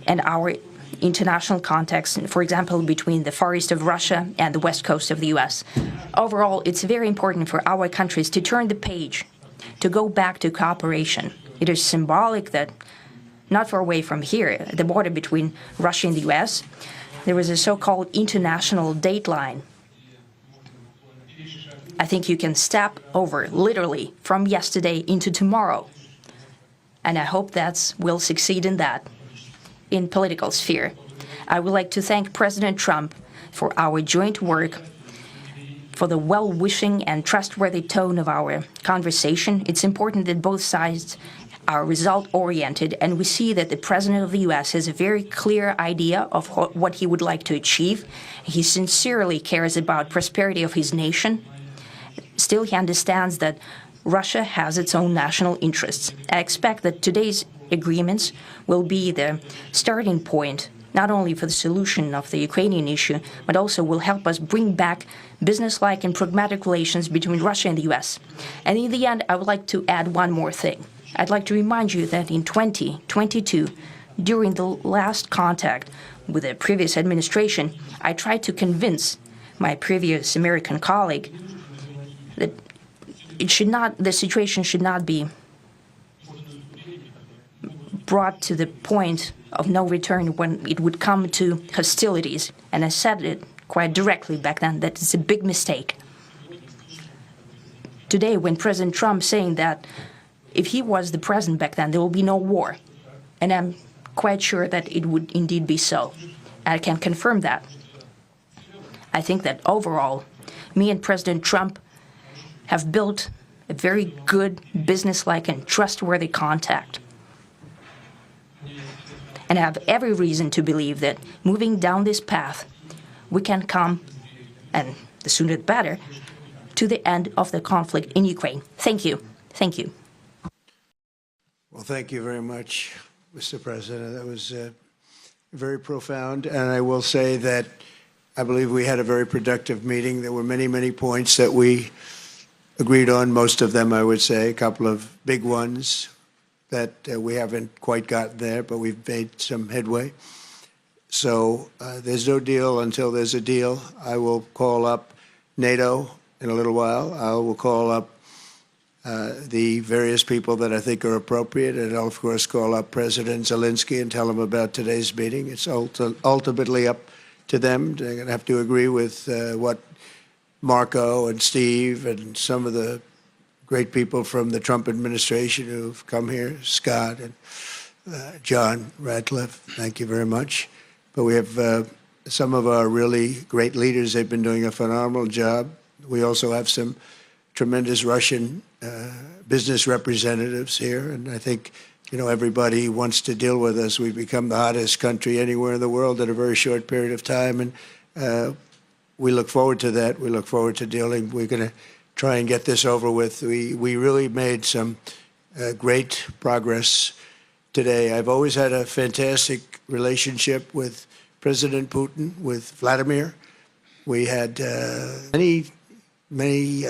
and our international context, for example, between the Far East of Russia and the West Coast of the U.S. Overall, it's very important for our countries to turn the page, to go back to cooperation. It is symbolic that not far away from here, at the border between Russia and the U.S., there was a so-called international date line. I think you can step over, literally, from yesterday into tomorrow. And I hope we'll succeed in that, in political sphere. I would like to thank President Trump for our joint work, for the well-wishing and trustworthy tone of our conversation. It's important that both sides are result-oriented, and we see that the President of the U.S. has a very clear idea of what he would like to achieve. He sincerely cares about prosperity of his nation. Still, he understands that Russia has its own national interests. I expect that today's agreements will be the starting point, not only for the solution of the Ukrainian issue, but also will help us bring back business-like and pragmatic relations between Russia and the U.S. And in the end, I would like to add one more thing. I'd like to remind you that in 2022, during the last contact with the previous administration, I tried to convince my previous American colleague that the situation should not be brought to the point of no return when it would come to hostilities. And I said it quite directly back then, that it's a big mistake. Today, when President Trump saying that if he was the president back then, there will be no war. And I'm quite sure that it would indeed be so. I can confirm that. I think that overall, me and President Trump have built a very good, business-like and trustworthy contact. And I have every reason to believe that moving down this path, we can come, and the sooner the better, to the end of the conflict in Ukraine. Thank you. Thank you. Well, thank you very much, Mr. President. That was very profound. And I will say that I believe we had a very productive meeting. There were many, many points that we agreed on, most of them, I would say, a couple of big ones. that we haven't quite gotten there, but we've made some headway. So there's no deal until there's a deal. I will call up NATO in a little while. I will call up the various people that I think are appropriate, and I'll, of course, call up President Zelensky and tell him about today's meeting. It's ultimately up to them. They're going to have to agree with what Marco and Steve and some of the great people from the Trump administration who've come here, Scott and John Radcliffe. Thank you very much. But we have some of our really great leaders. They've been doing a phenomenal job. We also have some tremendous Russian business representatives here, and I think, you know, everybody wants to deal with us. We've become the hottest country anywhere in the world in a very short period of time, and we look forward to that. We look forward to dealing. We're going to try and get this over with. We really made some great progress today. I've always had a fantastic relationship with President Putin, with Vladimir. We had many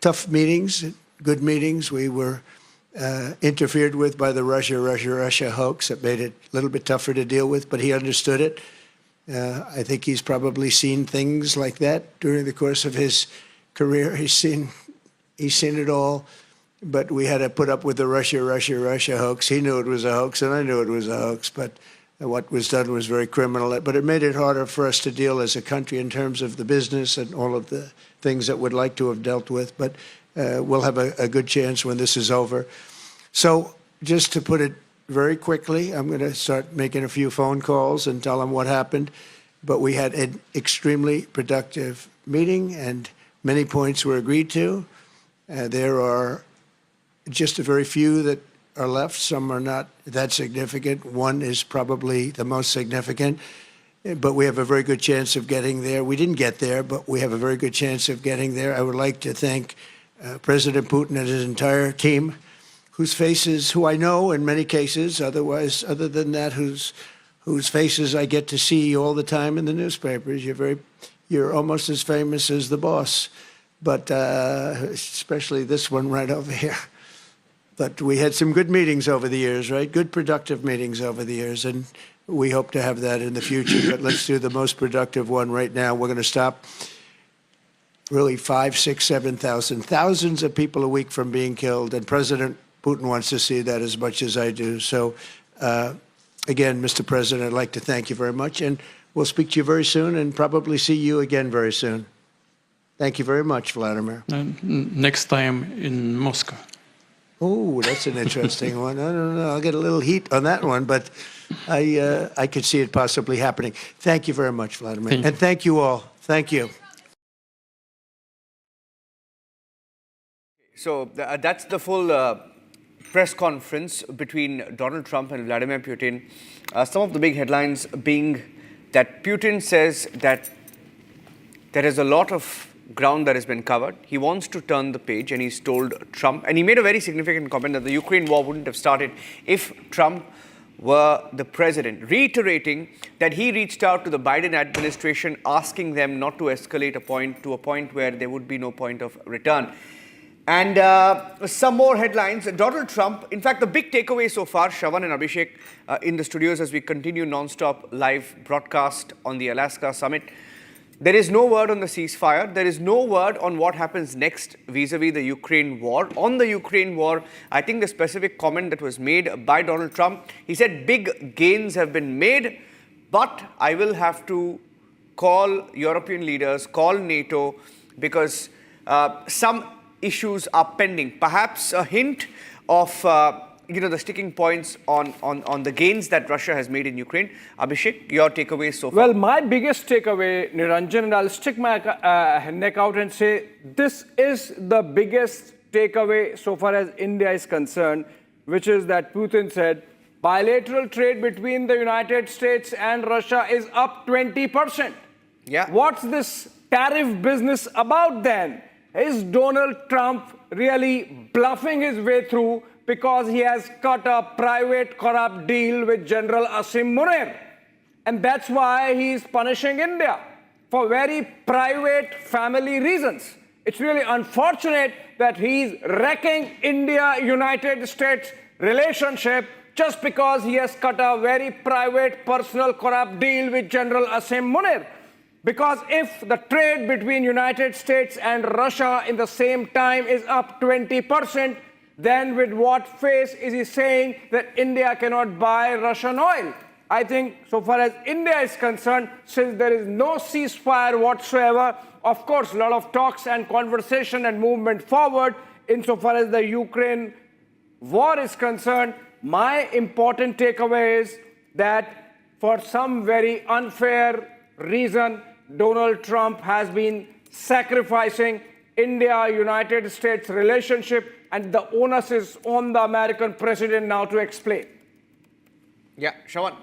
tough meetings, good meetings. We were interfered with by the Russia hoax. It made it a little bit tougher to deal with, but he understood it. I think he's probably seen things like that during the course of his career. He's seen it all. But we had to put up with the Russia hoax. He knew it was a hoax, and I knew it was a hoax. But what was done was very criminal. But it made it harder for us to deal as a country in terms of the business and all of the things that we'd like to have dealt with. But we'll have a good chance when this is over. So just to put it very quickly, I'm going to start making a few phone calls and tell them what happened. But we had an extremely productive meeting, and many points were agreed to. There are just a very few that are left. Some are not that significant. One is probably the most significant, but we have a very good chance of getting there. We didn't get there, but we have a very good chance of getting there. I would like to thank President Putin and his entire team, who I know in many cases, other than that, whose faces I get to see all the time in the newspapers. You're almost as famous as the boss, but especially this one right over here. But we had some good meetings over the years, right? Good, productive meetings over the years, and we hope to have that in the future. But let's do the most productive one right now. We're going to stop really 5, 6, 7,000, thousands of people a week from being killed, and President Putin wants to see that as much as I do. So, again, Mr. President, I'd like to thank you very much, and we'll speak to you very soon and probably see you again very soon. Thank you very much, Vladimir. Next time in Moscow. Oh, that's an interesting one. I don't know. I'll get a little heat on that one, but I could see it possibly happening. Thank you very much, Vladimir. And thank you all. Thank you. So that's the full press conference between Donald Trump and Vladimir Putin. Some of the big headlines being that Putin says that there is a lot of ground that has been covered. He wants to turn the page, and he's told Trump, and he made a very significant comment that the Ukraine war wouldn't have started if Trump were the president, reiterating that he reached out to the Biden administration, asking them not to escalate to a point where there would be no point of return. And some more headlines. Donald Trump, in fact, the big takeaway so far, Shravan and Abhishek in the studios as we continue non-stop live broadcast on the Alaska summit. There is no word on the ceasefire. There is no word on what happens next vis-a-vis the Ukraine war. On the Ukraine war, I think the specific comment that was made by Donald Trump, he said big gains have been made, but I will have to call European leaders, call NATO, because some issues are pending. Perhaps a hint of the sticking points on the gains that Russia has made in Ukraine. Abhishek, your takeaways so far? Well, my biggest takeaway, Niranjan, and I'll stick my neck out and say this is the biggest takeaway so far as India is concerned, which is that Putin said bilateral trade between the United States and Russia is up 20%. Yeah. What's this tariff business about then? Is Donald Trump really bluffing his way through because he has cut a private corrupt deal with General Asim Munir? And that's why he is punishing India for very private family reasons. It's really unfortunate that he's wrecking India-United States relationship just because he has cut a very private, personal, corrupt deal with General Asim Munir. Because if the trade between United States and Russia in the same time is up 20%, then with what face is he saying that India cannot buy Russian oil? I think so far as India is concerned, since there is no ceasefire whatsoever, of course, a lot of talks and conversation and movement forward insofar as the Ukraine war is concerned. My important takeaway is that for some very unfair reason, Donald Trump has been sacrificing India-United States relationship, and the onus is on the American president now to explain. Yeah, Shravan,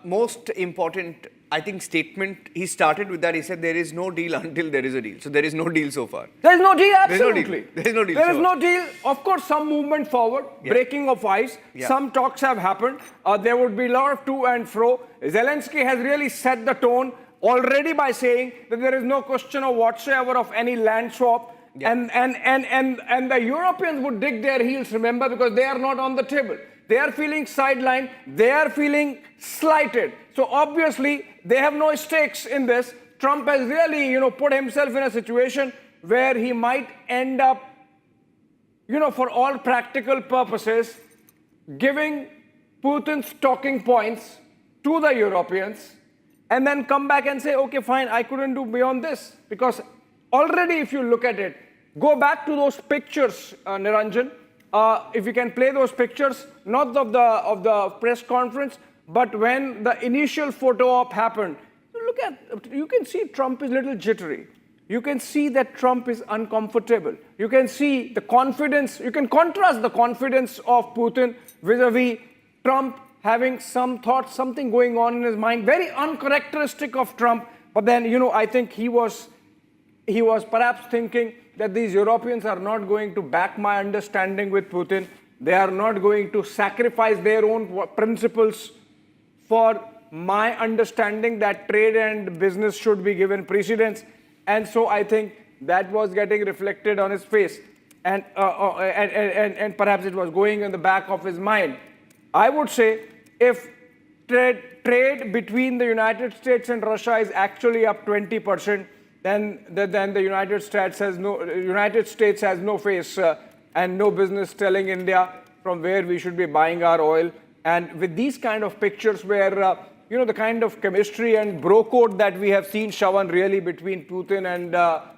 most important, I think, statement, he started with that. He said there is no deal until there is a deal. So there is no deal so far. There is no deal, absolutely. There is no deal. There is no deal. Of course, some movement forward, breaking of ice. Yeah. Some talks have happened. There would be a lot of to and fro. Zelensky has really set the tone already by saying that there is no question of whatsoever of any land swap. Yeah. And the Europeans would dig their heels, remember, because they are not on the table. They are feeling sidelined. They are feeling slighted. So obviously, they have no stakes in this. Trump has really, put himself in a situation where he might end up, for all practical purposes, giving Putin's talking points to the Europeans and then come back and say, okay, fine, I couldn't do beyond this. Because already, if you look at it, go back to those pictures, Niranjan. If you can play those pictures, not of the press conference, but when the initial photo op happened, you can see Trump is a little jittery. You can see that Trump is uncomfortable. You can see the confidence. You can contrast the confidence of Putin vis-a-vis Trump having some thoughts, something going on in his mind, very uncharacteristic of Trump. But then, I think he was perhaps thinking that these Europeans are not going to back my understanding with Putin. They are not going to sacrifice their own principles for my understanding that trade and business should be given precedence. And so I think that was getting reflected on his face. And perhaps it was going in the back of his mind. I would say if trade between the United States and Russia is actually up 20%, then the United States has no face and no business telling India from where we should be buying our oil. And with these kind of pictures where, the kind of chemistry and bro code that we have seen, Shravan, really between Putin and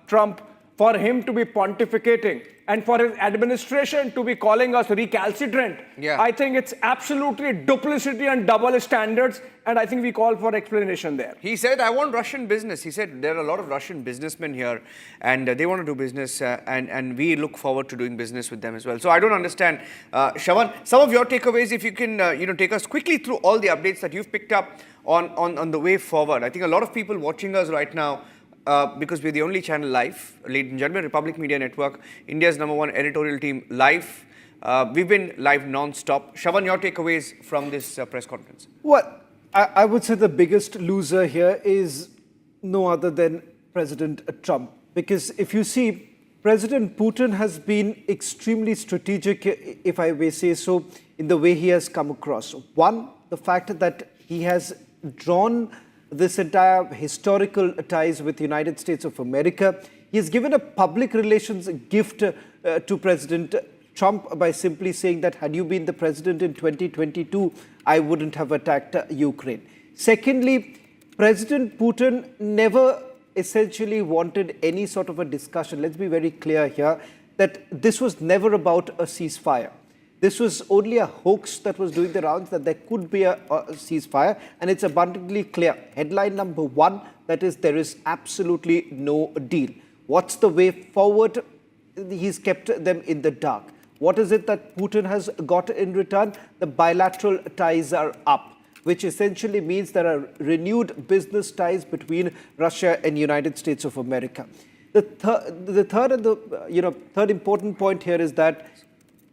Trump, for him to be pontificating and for his administration to be calling us recalcitrant, I think it's absolutely duplicity and double standards, and I think we call for explanation there. He said, I want Russian business. He said, there are a lot of Russian businnesmen here, and they want to do business, and we look forward to doing business with them as well. So I don't understand. Shravan, some of your takeaways, if you can, take us quickly through all the updates that you've picked up on the way forward. I think a lot of people watching us right now, because we're the only channel live, ladies and gentlemen, Republic Media Network, India's #1 editorial team live. We've been live non-stop. Shravan, your takeaways from this press conference? Well, I would say the biggest loser here is no other than President Trump. Because if you see, President Putin has been extremely strategic, if I may say so, in the way he has come across. One, the fact that he has drawn this entire historical ties with the United States of America. He has given a public relations gift to President Trump by simply saying that had you been the president in 2022, I wouldn't have attacked Ukraine. Secondly, President Putin never essentially wanted any sort of a discussion. Let's be very clear here that this was never about a ceasefire. This was only a hoax that was doing the rounds that there could be a ceasefire, and it's abundantly clear. Headline number one, that is, there is absolutely no deal. What's the way forward? He's kept them in the dark. What is it that Putin has got in return? The bilateral ties are up, which essentially means there are renewed business ties between Russia and United States of America. The third important point here is that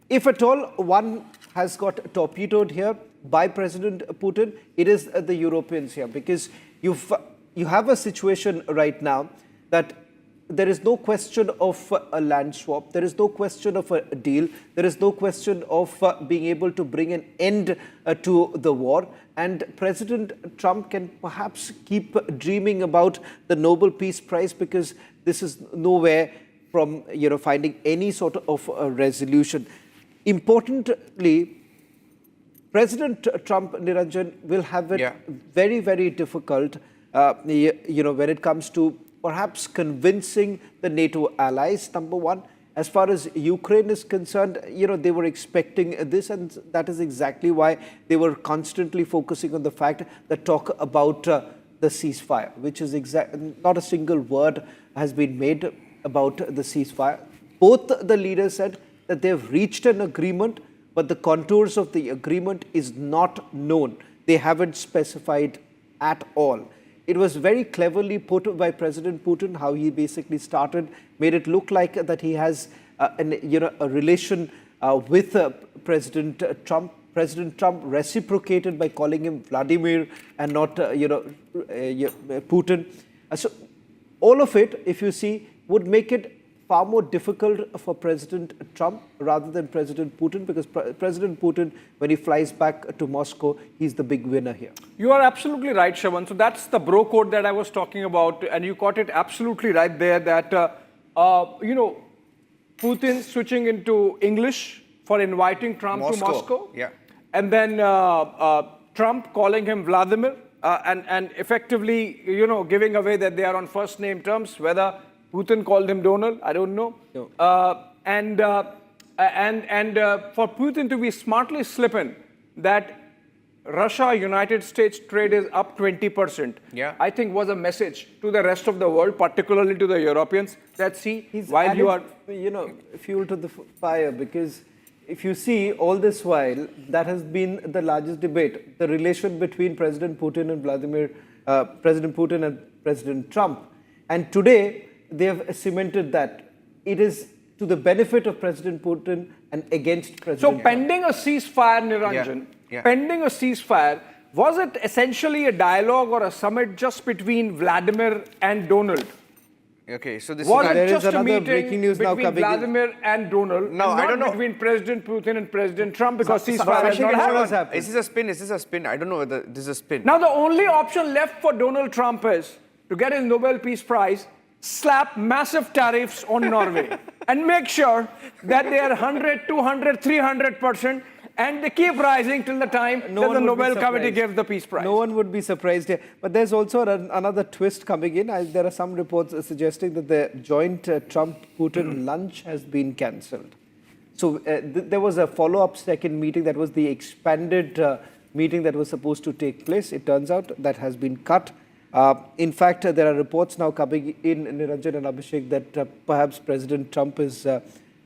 if at all one has got torpedoed here by President Putin, it is the Europeans here, because you have a situation right now that there is no question of a land swap. There is no question of a deal. There is no question of being able to bring an end to the war. And President Trump can perhaps keep dreaming about the Nobel Peace Prize, because this is nowhere from finding any sort of a resolution. Importantly, President Trump, Niranjan, will have it very, very difficult, when it comes to perhaps convincing the NATO allies, number one. As far as Ukraine is concerned, they were expecting this, and that is exactly why they were constantly focusing on the fact that talk about the ceasefire, which is not a single word has been made about the ceasefire. Both the leaders said that they've reached an agreement, but the contours of the agreement is not known. They haven't specified at all. It was very cleverly put by President Putin, how he basically made it look like that he has a relation with President Trump. President Trump reciprocated by calling him Vladimir and not Putin. So all of it, if you see, would make it far more difficult for President Trump rather than President Putin, because President Putin, when he flies back to Moscow, he's the big winner here. You are absolutely right, Shravan. So that's the bro code that I was talking about, and you got it absolutely right there that, Putin switching into English for inviting Trump to Moscow. Yeah. And then Trump calling him Vladimir and effectively, giving away that they are on first name terms, whether Putin called him Donald, I don't know. No. And for Putin to be smartly slipping that Russia-United States trade is up 20%, I think was a message to the rest of the world, particularly to the Europeans, that see, while you are... fuel to the fire, because if you see all this while, that has been the largest debate, the relation between President Putin and President Putin and President Trump. And today, they have cemented that it is to the benefit of President Putin and against President Trump. So pending a ceasefire, Niranjan, pending a ceasefire, was it essentially a dialogue or a summit just between Vladimir and Donald? Okay, so this was just a meeting breaking news between now Vladimir and Donald, no, and I don't know. Between President Putin and President Trump, because ceasefire has not happened. Is this a spin? I don't know whether this is a spin. Now the only option left for Donald Trump is to get his Nobel Peace Prize, slap massive tariffs on Norway and make sure that they are 100, 200, 300%, and they keep rising till the time that the Nobel Committee gives the Peace Prize. No one would be surprised here. But there's also another twist coming in. There are some reports suggesting that the joint Trump-Putin lunch has been cancelled. So there was a follow-up second meeting that was the expanded meeting that was supposed to take place. It turns out that has been cut. In fact, there are reports now coming in, Niranjan and Abhishek, that perhaps President Trump is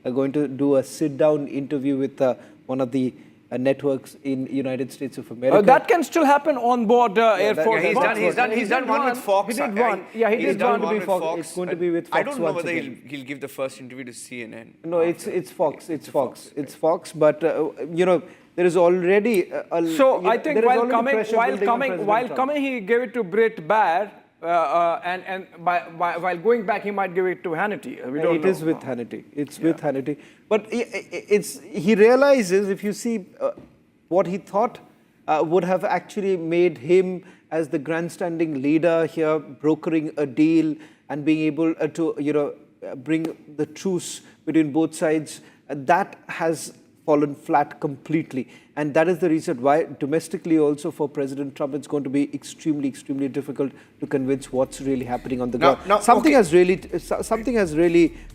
going to do a sit-down interview with one of the networks in United States of America. That can still happen on board Air Force. He's done one with Fox. He did one. Yeah, he did one with Fox. It's going to be with Fox. I don't know whether he'll give the first interview to CNN. No, it's Fox. It's Fox. But there is already so I think while coming, he gave it to Brit Baier, and while going back, he might give it to Hannity. We don't know. It is with Hannity. It's with Hannity. But he realizes, if you see what he thought would have actually made him as the grandstanding leader here, brokering a deal and being able to bring the truce between both sides, that has fallen flat completely. And that is the reason why domestically also for President Trump, it's going to be extremely, extremely difficult to convince what's really happening on the ground. Something has really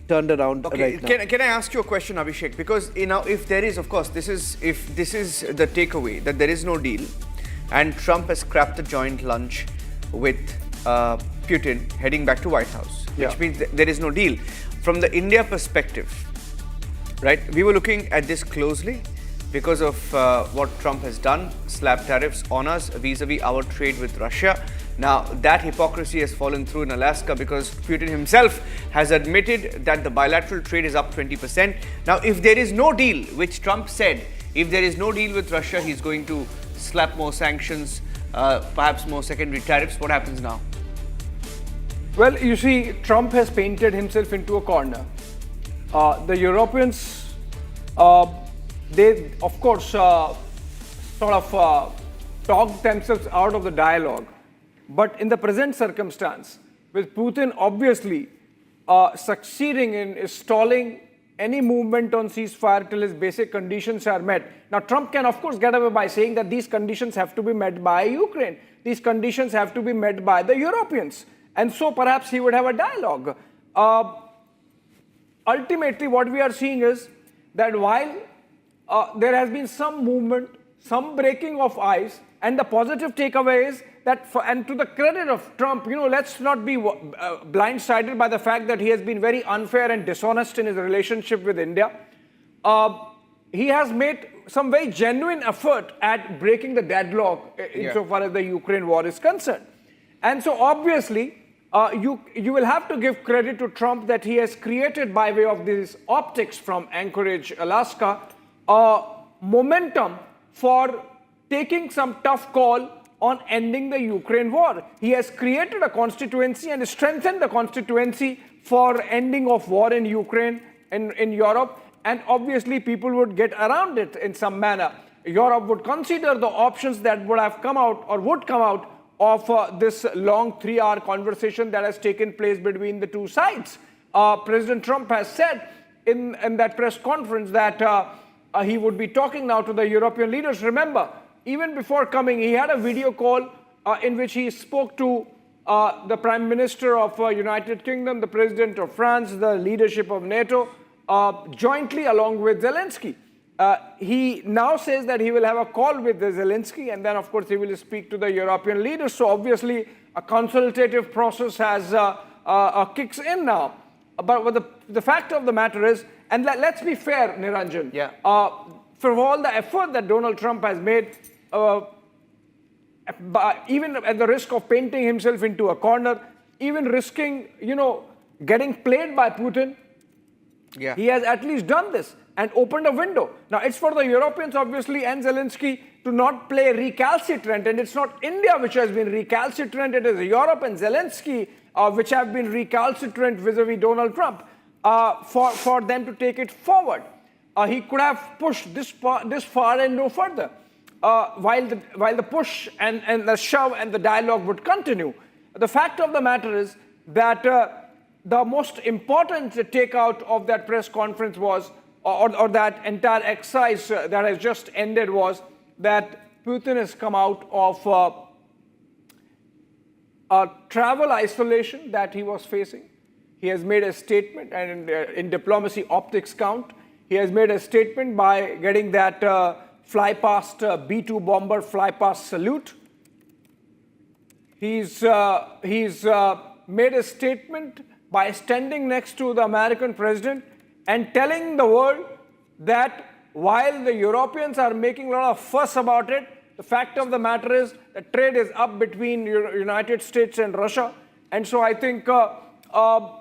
turned around right now. Can I ask you a question, Abhishek? Because if there is, of course, if this is the takeaway, that there is no deal, and Trump has scrapped the joint lunch with Putin heading back to White House, which means there is no deal. From the India perspective, right, we were looking at this closely because of what Trump has done, slap tariffs on us vis-a-vis our trade with Russia. Now, that hypocrisy has fallen through in Alaska because Putin himself has admitted that the bilateral trade is up 20%. Now, if there is no deal, which Trump said, if there is no deal with Russia, he's going to slap more sanctions, perhaps more secondary tariffs. What happens now? Well, you see, Trump has painted himself into a corner. The Europeans, they, of course, sort of talked themselves out of the dialogue. But in the present circumstance, with Putin obviously succeeding in stalling any movement on ceasefire till his basic conditions are met. Now, Trump can, of course, get away by saying that these conditions have to be met by Ukraine. These conditions have to be met by the Europeans. And so perhaps he would have a dialogue. Ultimately, what we are seeing is that while there has been some movement, some breaking of ice, and the positive takeaway is that, and to the credit of Trump, let's not be blindsided by the fact that he has been very unfair and dishonest in his relationship with India. He has made some very genuine effort at breaking the deadlock insofar as the Ukraine war is concerned. And so obviously, you will have to give credit to Trump that he has created, by way of these optics from Anchorage, Alaska, momentum for taking some tough call on ending the Ukraine war. He has created a constituency and strengthened the constituency for ending of war in Ukraine and in Europe. And obviously people would get around it in some manner. Europe would consider the options that would have come out or would come out of this long 3-hour conversation that has taken place between the two sides. President Trump has said in that press conference that he would be talking now to the European leaders. Remember, even before coming, he had a video call in which he spoke to the Prime Minister of United Kingdom, the President of France, the leadership of NATO, jointly along with Zelensky. He now says that he will have a call with Zelensky, and then of course he will speak to the European leaders. So obviously a consultative process has kicks in now. But the fact of the matter is, and let's be fair, Niranjan, for all the effort that Donald Trump has made, even at the risk of painting himself into a corner, even risking, getting played by Putin, he has at least done this and opened a window. Now, it's for the Europeans, obviously, and Zelensky to not play recalcitrant. And it's not India which has been recalcitrant. It is Europe and Zelensky which have been recalcitrant vis-a-vis Donald Trump for them to take it forward. He could have pushed this far and no further, while the push and the shove and the dialogue would continue. The fact of the matter is that the most important takeout of that press conference was, or that entire exercise that has just ended, was that Putin has come out of a travel isolation that he was facing. He has made a statement, and in diplomacy optics count. He has made a statement by getting that fly past B-2 bomber fly past salute. He's made a statement by standing next to the American president and telling the world that while the Europeans are making a lot of fuss about it, the fact of the matter is that trade is up between United States and Russia. And so I think Putin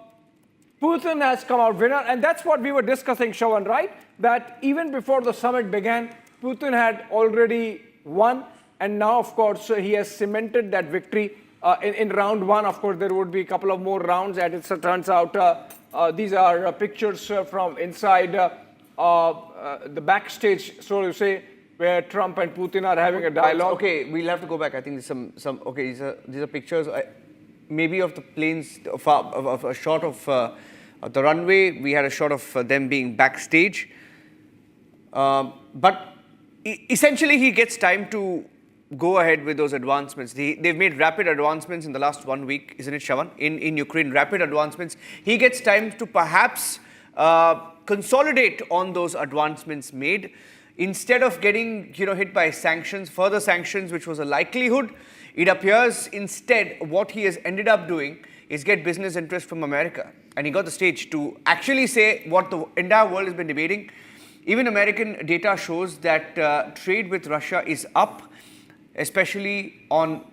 has come out winner, and that's what we were discussing, Shravan, right? That even before the summit began, Putin had already won, and now, of course, he has cemented that victory. In round one, of course, there would be a couple of more rounds, and it turns out these are pictures from inside the backstage, so to say, where Trump and Putin are having a dialogue. Okay, we'll have to go back. I think there's some. Okay, these are pictures, maybe of the planes, of a shot of the runway. We had a shot of them being backstage. But essentially, he gets time to go ahead with those advancements. They've made rapid advancements in the last 1 week, isn't it, Shravan? In Ukraine, rapid advancements. He gets time to perhaps consolidate on those advancements made. Instead of getting hit by sanctions, further sanctions, which was a likelihood, it appears instead what he has ended up doing is get business interest from America. And he got the stage to actually say what the entire world has been debating. Even American data shows that trade with Russia is up, especially on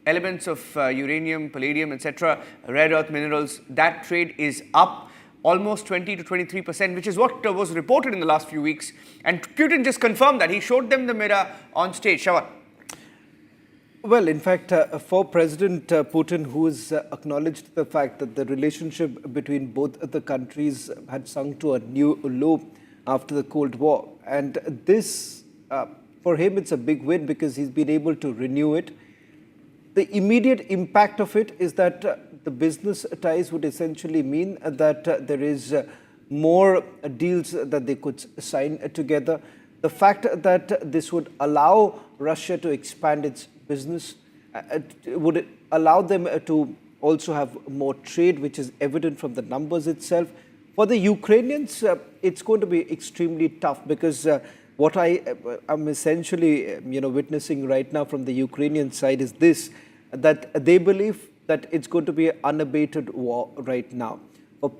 elements of uranium, palladium, etc., rare earth minerals. That trade is up almost 20 to 23%, which is what was reported in the last few weeks. And Putin just confirmed that. He showed them the mirror on stage. Shravan. Well, in fact, for President Putin, who has acknowledged the fact that the relationship between both the countries had sunk to a new low after the Cold War. And this, for him, it's a big win because he's been able to renew it. The immediate impact of it is that the business ties would essentially mean that there is more deals that they could sign together. The fact that this would allow Russia to expand its business would allow them to also have more trade, which is evident from the numbers itself. For the Ukrainians, it's going to be extremely tough because what I am essentially witnessing right now from the Ukrainian side is this, that they believe that it's going to be an unabated war right now. For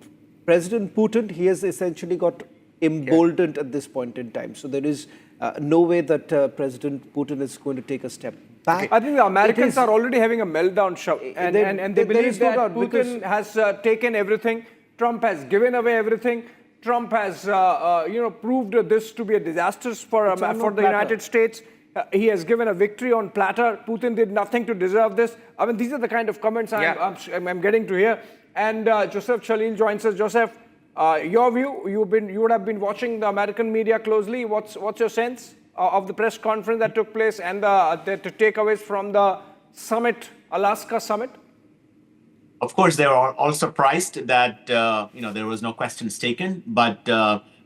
President Putin, he has essentially got emboldened at this point in time. So there is no way that President Putin is going to take a step back. I think the Americans are already having a meltdown, and they believe that Putin has taken everything. Trump has given away everything. Trump has, proved this to be a disaster for the United States. He has given a victory on platter. Putin did nothing to deserve this. I mean, these are the kind of comments I'm getting to here. And Joseph Chalil joins us. Joseph, your view, you would have been watching the American media closely. What's your sense of the press conference that took place and the takeaways from the summit, Alaska summit? Of course, they were all surprised that there was no questions taken. But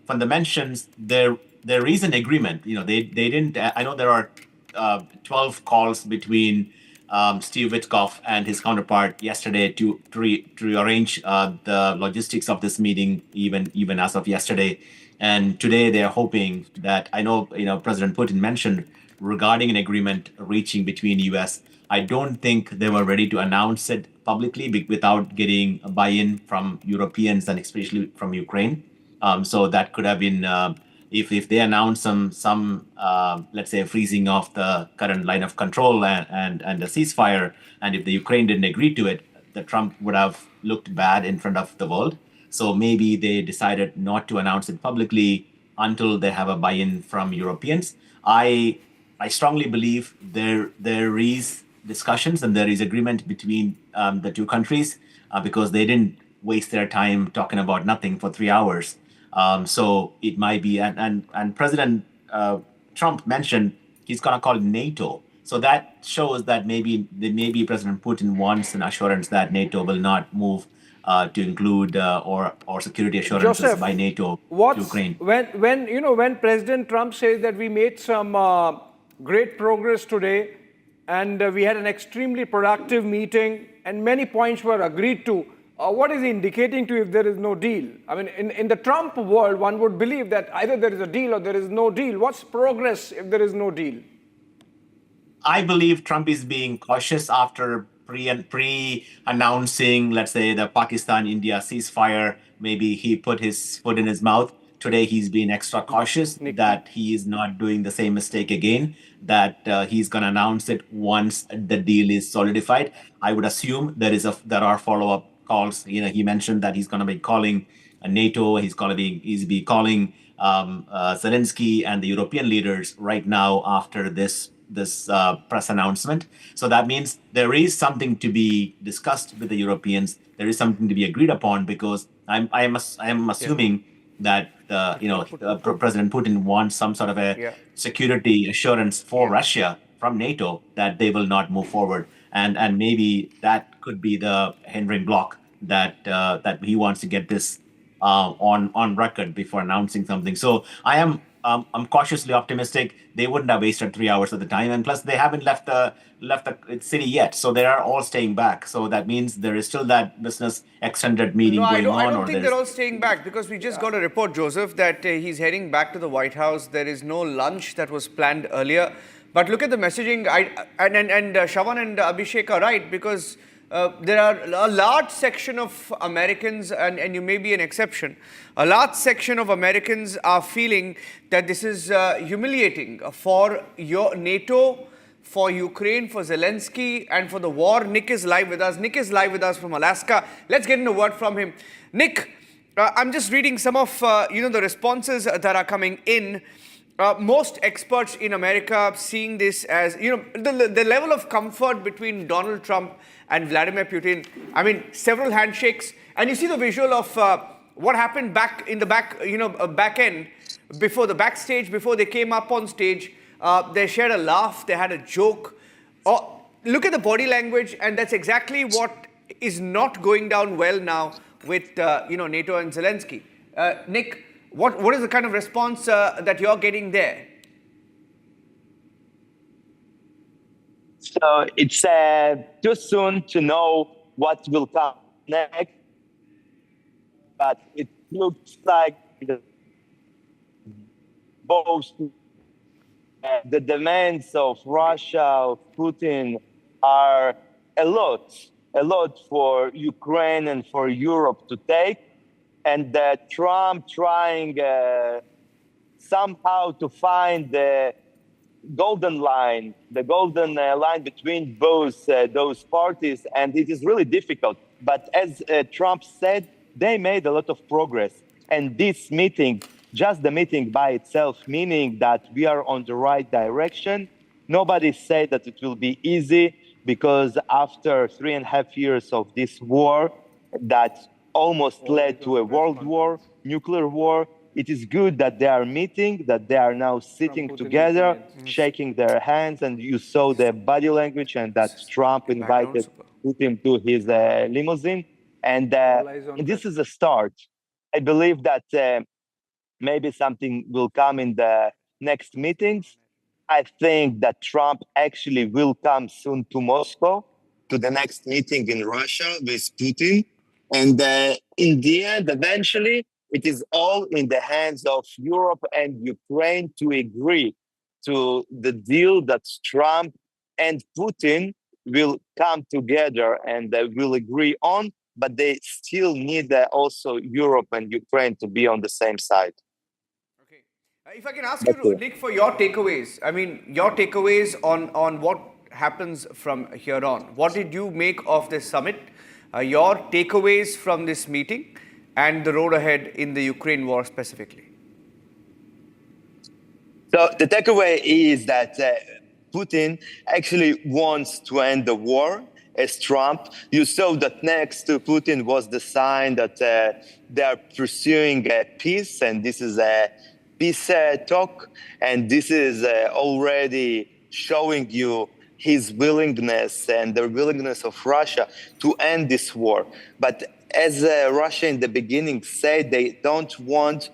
from the mentions, there is an agreement. They didn't. I know there are 12 calls between Steve Witkoff and his counterpart yesterday to arrange the logistics of this meeting, even as of yesterday. And today they are hoping that, I know President Putin mentioned regarding an agreement reaching between US. I don't think they were ready to announce it publicly without getting a buy-in from Europeans and especially from Ukraine. So that could have been if they announce some let's say freezing of the current line of control and a ceasefire, and if the Ukraine didn't agree to it, the Trump would have looked bad in front of the world. So maybe they decided not to announce it publicly until they have a buy-in from Europeans. I strongly believe there is discussions and there is agreement between the two countries because they didn't waste their time talking about nothing for 3 hours. So it might be, and President Trump mentioned he's going to call NATO. So that shows that maybe President Putin wants an assurance that NATO will not move to include or security assurances Joseph, by NATO to Ukraine. When President Trump says that we made some great progress today and we had an extremely productive meeting and many points were agreed to, what is he indicating to if there is no deal? I mean, in the Trump world, one would believe that either there is a deal or there is no deal. What's progress if there is no deal? I believe Trump is being cautious after pre-announcing, let's say, the Pakistan-India ceasefire. Maybe he put his foot in his mouth. Today, he's been extra cautious that he is not doing the same mistake again, that he's going to announce it once the deal is solidified. I would assume there are follow-up calls. He mentioned that he's going to be calling NATO. He's be calling Zelensky and the European leaders right now after this press announcement. So that means there is something to be discussed with the Europeans. There is something to be agreed upon because I am assuming that President Putin wants some sort of a security assurance for Russia from NATO that they will not move forward, and maybe that could be the hindering block that he wants to get this on record before announcing something. So I'm cautiously optimistic. They wouldn't have wasted 3 hours at the time, and plus they haven't left the city yet, so they are all staying back. So that means there is still that business extended meeting going on. I don't think they're all staying back because we just got a report, Joseph, that he's heading back to the White House. There is no lunch that was planned earlier. But look at the messaging, and Shawan and Abhishek are right, because there are a large section of Americans, and you may be an exception, a large section of Americans are feeling that this is humiliating for your NATO, for Ukraine, for Zelensky, and for the war. Nick is live with us. Nick is live with us from Alaska. Let's get in a word from him. Nick, I'm just reading some of the responses that are coming in. most experts in America seeing this as, the level of comfort between Donald Trump and Vladimir Putin. I mean, several handshakes. And you see the visual of what happened back in the back end, before the backstage, before they came up on stage. They shared a laugh, they had a joke. Look at the body language, and that's exactly what is not going down well now with NATO and Zelensky. Nick, what is the kind of response that you're getting there? So it's too soon to know what will come next, but it looks like both the demands of Russia, of Putin, are a lot for Ukraine and for Europe to take, and Trump trying somehow to find the golden line between both those parties, and it is really difficult. But as Trump said, they made a lot of progress, and this meeting, just the meeting by itself, meaning that we are on the right direction. Nobody said that it will be easy, because after 3.5 years of this war that almost led to a world war, nuclear war, it is good that they are meeting, that they are now sitting together, shaking their hands, and you saw their body language, and that Trump invited Putin to his limousine. And this is a start. I believe that maybe something will come in the next meetings. I think that Trump actually will come soon to Moscow, to the next meeting in Russia with Putin. And in the end, eventually, it is all in the hands of Europe and Ukraine to agree to the deal that Trump and Putin will come together and will agree on, but they still need also Europe and Ukraine to be on the same side. Okay. If I can ask you, Nick, for your takeaways, your takeaways on what happens from here on. What did you make of this summit? Your takeaways from this meeting and the road ahead in the Ukraine war specifically? So the takeaway is that Putin actually wants to end the war as Trump. You saw that next to Putin was the sign that they are pursuing peace, and this is a peace talk, and this is already showing you his willingness and the willingness of Russia to end this war. But as Russia in the beginning said, they don't want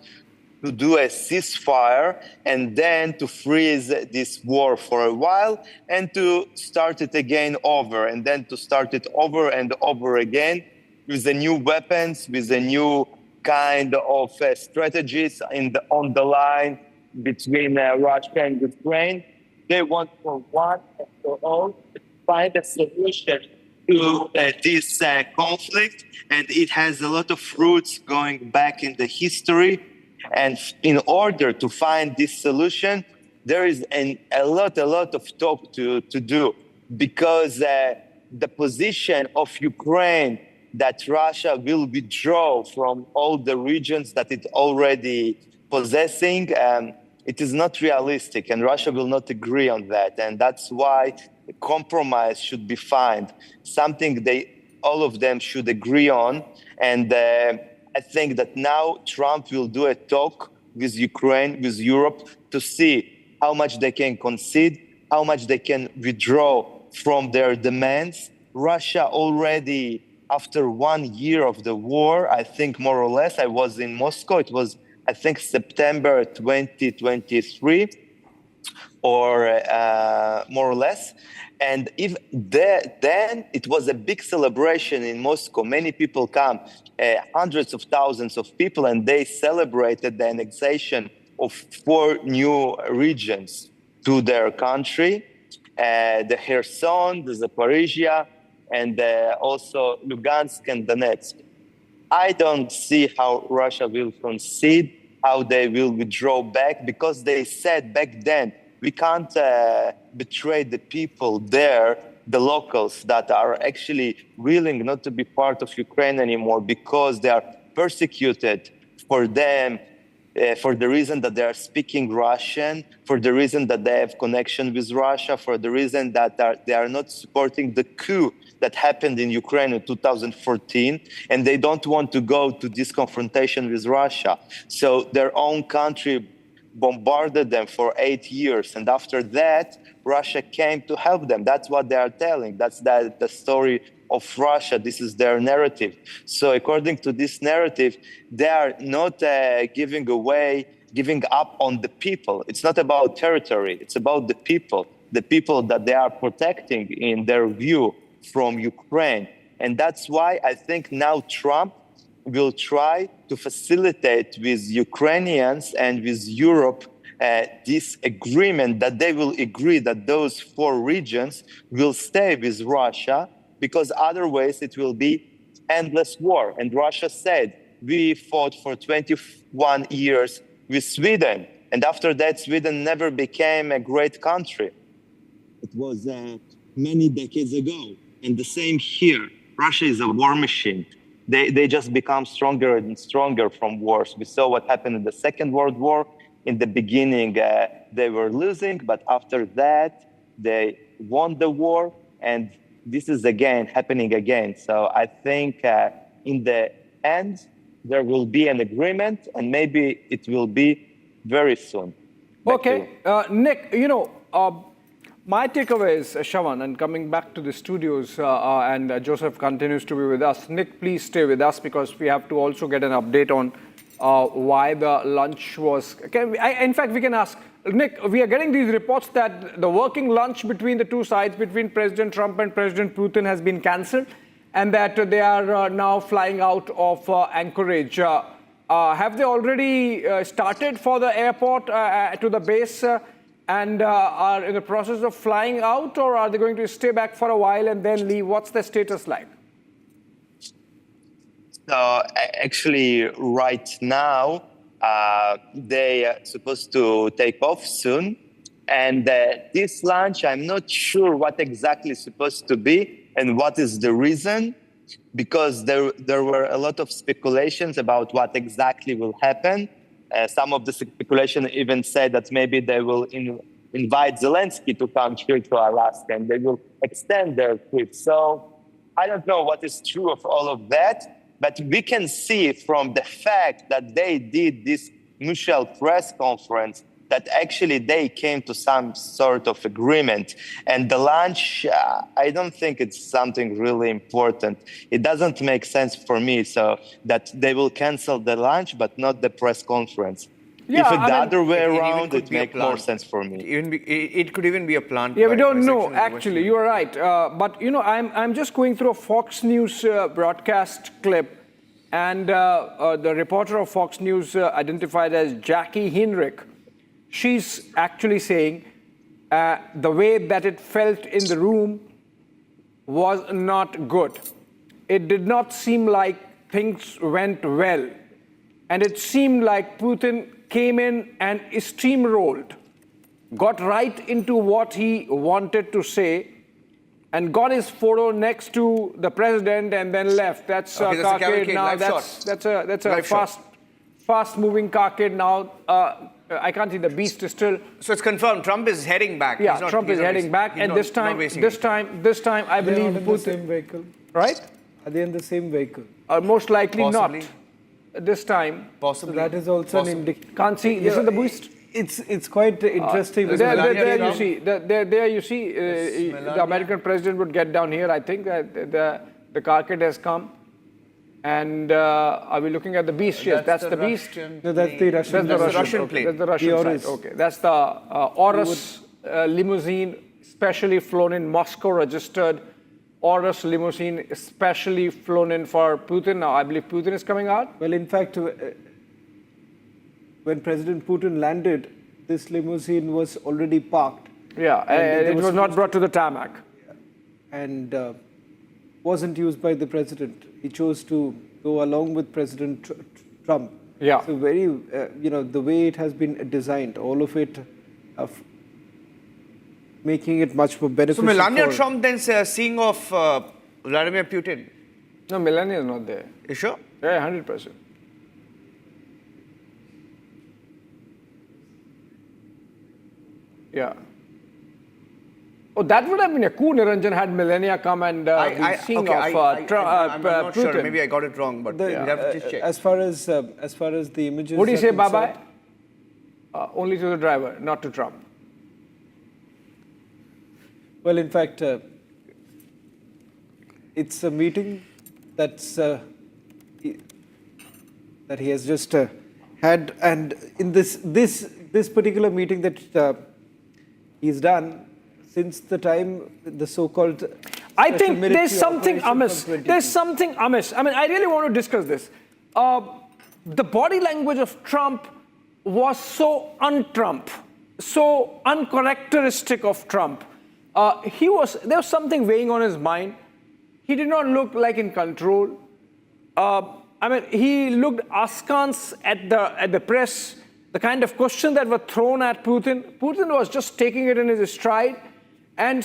to do a ceasefire and then to freeze this war for a while and to start it again over, and then to start it over and over again with the new weapons, with the new kind of strategies on the line between Russia and Ukraine. They want for one and for all to find a solution to this conflict, and it has a lot of roots going back in the history. And in order to find this solution, there is a lot of talk to do, because the position of Ukraine that Russia will withdraw from all the regions that it already possessing, it is not realistic, and Russia will not agree on that. And that's why a compromise should be found, something all of them should agree on. And I think that now Trump will do a talk with Ukraine, with Europe, to see how much they can concede, how much they can withdraw from their demands. Russia already, after 1 year of the war, I think more or less, I was in Moscow, it was, I think, September 2023, or more or less. And then it was a big celebration in Moscow. Many people come, hundreds of thousands of people, and they celebrated the annexation of 4 new regions to their country, the Kherson, the Zaporizhia, and also Lugansk and Donetsk. I don't see how Russia will concede, how they will withdraw back, because they said back then, we can't betray the people there, the locals that are actually willing not to be part of Ukraine anymore because they are persecuted for them for the reason that they are speaking Russian, for the reason that they have connection with Russia, for the reason that they are not supporting the coup that happened in Ukraine in 2014, and they don't want to go to this confrontation with Russia. So their own country bombarded them for 8 years, and after that, Russia came to help them. That's what they are telling. That's the story of Russia. This is their narrative. So according to this narrative, they are not giving up on the people. It's not about territory. It's about the people that they are protecting in their view from Ukraine. And that's why I think now Trump will try to facilitate with Ukrainians and with Europe this agreement that they will agree that those 4 regions will stay with Russia, because otherwise it will be endless war. And Russia said, we fought for 21 years with Sweden, and after that Sweden never became a great country. It was many decades ago. And the same here. Russia is a war machine. They just become stronger and stronger from wars. We saw what happened in the Second World War. In the beginning, they were losing, but after that, they won the war, and this is happening again. So I think in the end, there will be an agreement, and maybe it will be very soon. Okay, Nick, my takeaway is, Shawan, and coming back to the studios, and Joseph continues to be with us. Nick, please stay with us, because we have to also get an update on why the lunch was... in fact, we can ask, Nick, we are getting these reports that the working lunch between the two sides, between President Trump and President Putin, has been cancelled, and that they are now flying out of Anchorage. Have they already started for the airport to the base and are in the process of flying out, or are they going to stay back for a while and then leave? What's the status like? So actually, right now, they are supposed to take off soon. And this launch, I'm not sure what exactly is supposed to be and what is the reason, because there were a lot of speculations about what exactly will happen. Some of the speculation even said that maybe they will invite Zelensky to come here to Alaska and they will extend their trip. So I don't know what is true of all of that. But we can see from the fact that they did this mutual press conference that actually they came to some sort of agreement. And the lunch, I don't think it's something really important. It doesn't make sense for me, so that they will cancel the lunch, but not the press conference. Yeah, if it's the other way around, it makes more sense for me. It could even be a plant. Yeah, we don't know, actually. You're right. But, I'm just going through a Fox News broadcast clip, and the reporter of Fox News identified as Jackie Heinrich, she's actually saying the way that it felt in the room was not good. It did not seem like things went well. And it seemed like Putin came in and steamrolled, got right into what he wanted to say, and got his photo next to the president and then left. That's a cavalcade now. That's a fast-moving cavalcade now. I can't see the beast is still. So it's confirmed. Trump is heading back. Yeah, Trump is heading back, and this time, I believe Putin. The same vehicle, right? Are they in the same vehicle? Most likely Possibly. not. This time. Possibly. So that is also an indication. Can't see. This is the beast. It's quite interesting. There you see. There you see. The American president would get down here. I think the carpet has come. And are we looking at the beast? Yes, that's the beast. No, that's the Russian. That's the Russian plane. That's the Russian side. Okay, that's the Aurus limousine, specially flown in, Moscow registered. Aurus limousine, specially flown in for Putin. Now, I believe Putin is coming out. Well, in fact, when President Putin landed, this limousine was already parked. Yeah, it was not brought to the tarmac. And wasn't used by the president. He chose to go along with President Trump. Yeah. So very, the way it has been designed, all of it, making it much more beneficial. So Melania Trump then seeing off Vladimir Putin? No, Melania is not there. You sure? Yeah, 100%. Yeah. Oh, that would have been a coup, Niranjan, had Melania come and be seeing I'm not Putin. sure. Maybe I got it wrong, but we'll have to just check. As far as the images. What do you say, are bye-bye? concerned- Only to the driver, not to Trump. Well, in fact, it's a meeting that's that he has just had, and in this particular meeting that he's done since the time the so-called. I think there's something amiss. There's something amiss. I mean, I really want to discuss this. The body language of Trump was so un-Trump, so uncharacteristic of Trump. There was something weighing on his mind. He did not look like in control. I mean, he looked askance at the press. The kind of questions that were thrown at Putin. Putin was just taking it in his stride. And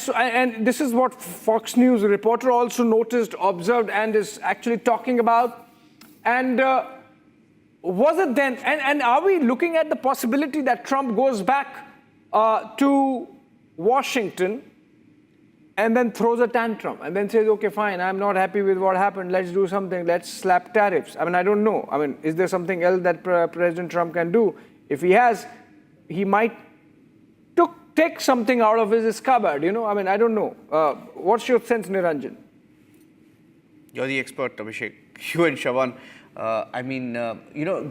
this is what Fox News reporter also noticed, observed, and is actually talking about. And was it then, and are we looking at the possibility that Trump goes back to Washington and then throws a tantrum and then says, okay, fine, I'm not happy with what happened, let's do something, let's slap tariffs? I mean, I don't know. I mean, is there something else that President Trump can do? If he has, he might take something out of his scabbard, I mean, I don't know. What's your sense, Niranjan? You're the expert, Abhishek. You and Shravan. I mean,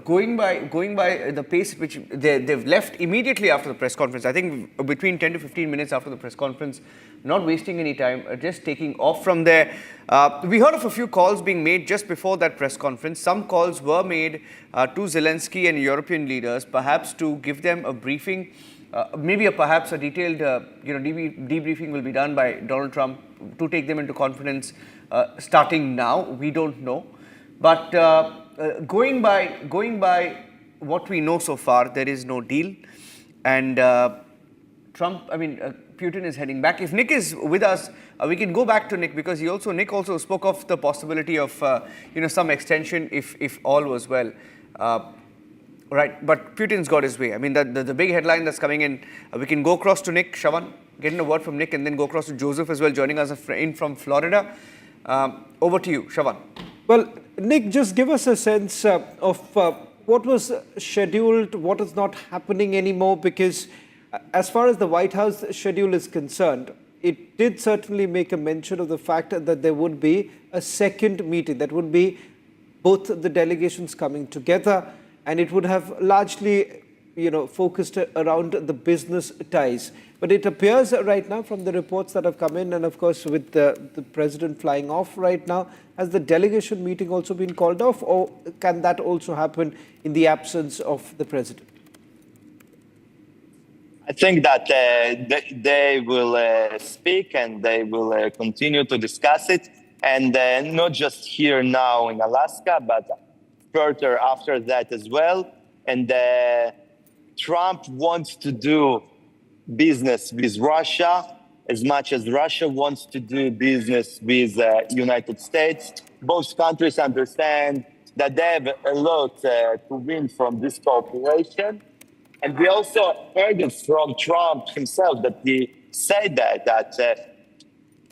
going by the pace at which they've left immediately after the press conference, I think between 10 to 15 minutes after the press conference, not wasting any time, just taking off from there. We heard of a few calls being made just before that press conference. Some calls were made to Zelensky and European leaders, perhaps to give them a briefing. Perhaps a detailed debriefing will be done by Donald Trump to take them into confidence starting now. We don't know. But going by what we know so far, there is no deal. And Putin is heading back. If Nick is with us, we can go back to Nick because Nick also spoke of the possibility of some extension if all was well. Right, but Putin's got his way. I mean, the big headline that's coming in, we can go across to Nick, Shravan, getting a word from Nick, and then go across to Joseph as well, joining us in from Florida. Over to you, Shravan. Well, Nick, just give us a sense of what was scheduled, what is not happening anymore, because as far as the White House schedule is concerned, it did certainly make a mention of the fact that there would be a second meeting, that would be both the delegations coming together, and it would have largely, focused around the business ties. But it appears right now from the reports that have come in, and of course with the president flying off right now, has the delegation meeting also been called off, or can that also happen in the absence of the president? I think that they will speak and they will continue to discuss it, and not just here now in Alaska, but further after that as well. And Trump wants to do business with Russia as much as Russia wants to do business with United States. Both countries understand that they have a lot to win from this cooperation. And we also heard it from Trump himself that he said that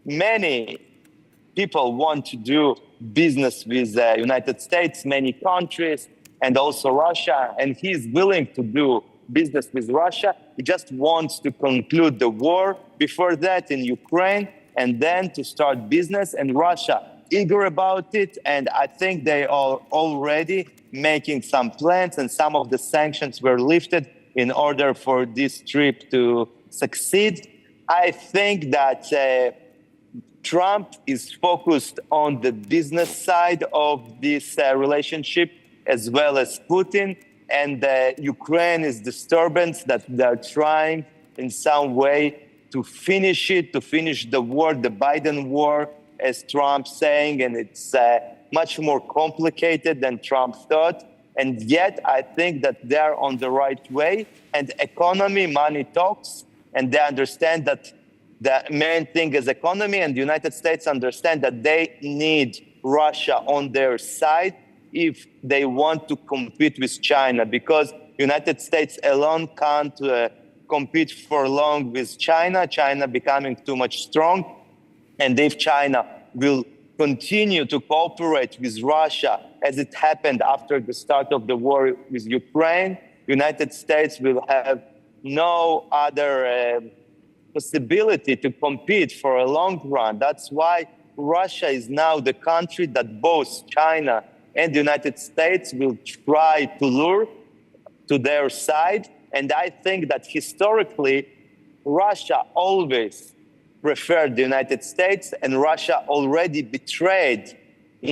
many people want to do business with the United States, many countries, and also Russia, and he's willing to do business with Russia. He just wants to conclude the war before that in Ukraine, and then to start business, and Russia eager about it, and I think they are already making some plans, and some of the sanctions were lifted in order for this trip to succeed. I think that Trump is focused on the business side of this relationship, as well as Putin, and Ukraine is disturbance that they're trying in some way to finish it, to finish the war, the Biden war, as Trump saying, and it's much more complicated than Trump thought. And yet I think that they're on the right way, and economy, money talks, and they understand that the main thing is economy, and the United States understand that they need Russia on their side if they want to compete with China, because United States alone can't compete for long with China, China becoming too much strong. And if China will continue to cooperate with Russia as it happened after the start of the war with Ukraine, United States will have no other possibility to compete for a long run. That's why Russia is now the country that both China and the United States will try to lure to their side. And I think that historically, Russia always preferred the United States, and Russia already betrayed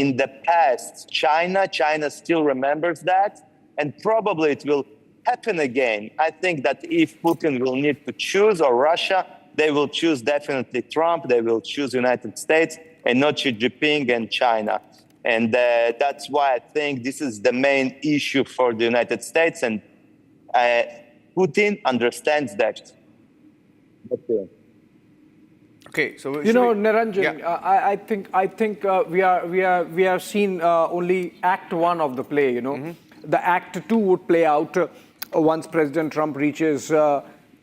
in the past China. China still remembers that, and probably it will happen again. I think that if Putin will need to choose, or Russia, they will choose definitely Trump, they will choose United States, and not Xi Jinping and China. And that's why I think this is the main issue for the United States, and Putin understands that. Okay, so Niranjan, I think we have seen only Act 1 of the play. The Act 2 would play out once President Trump reaches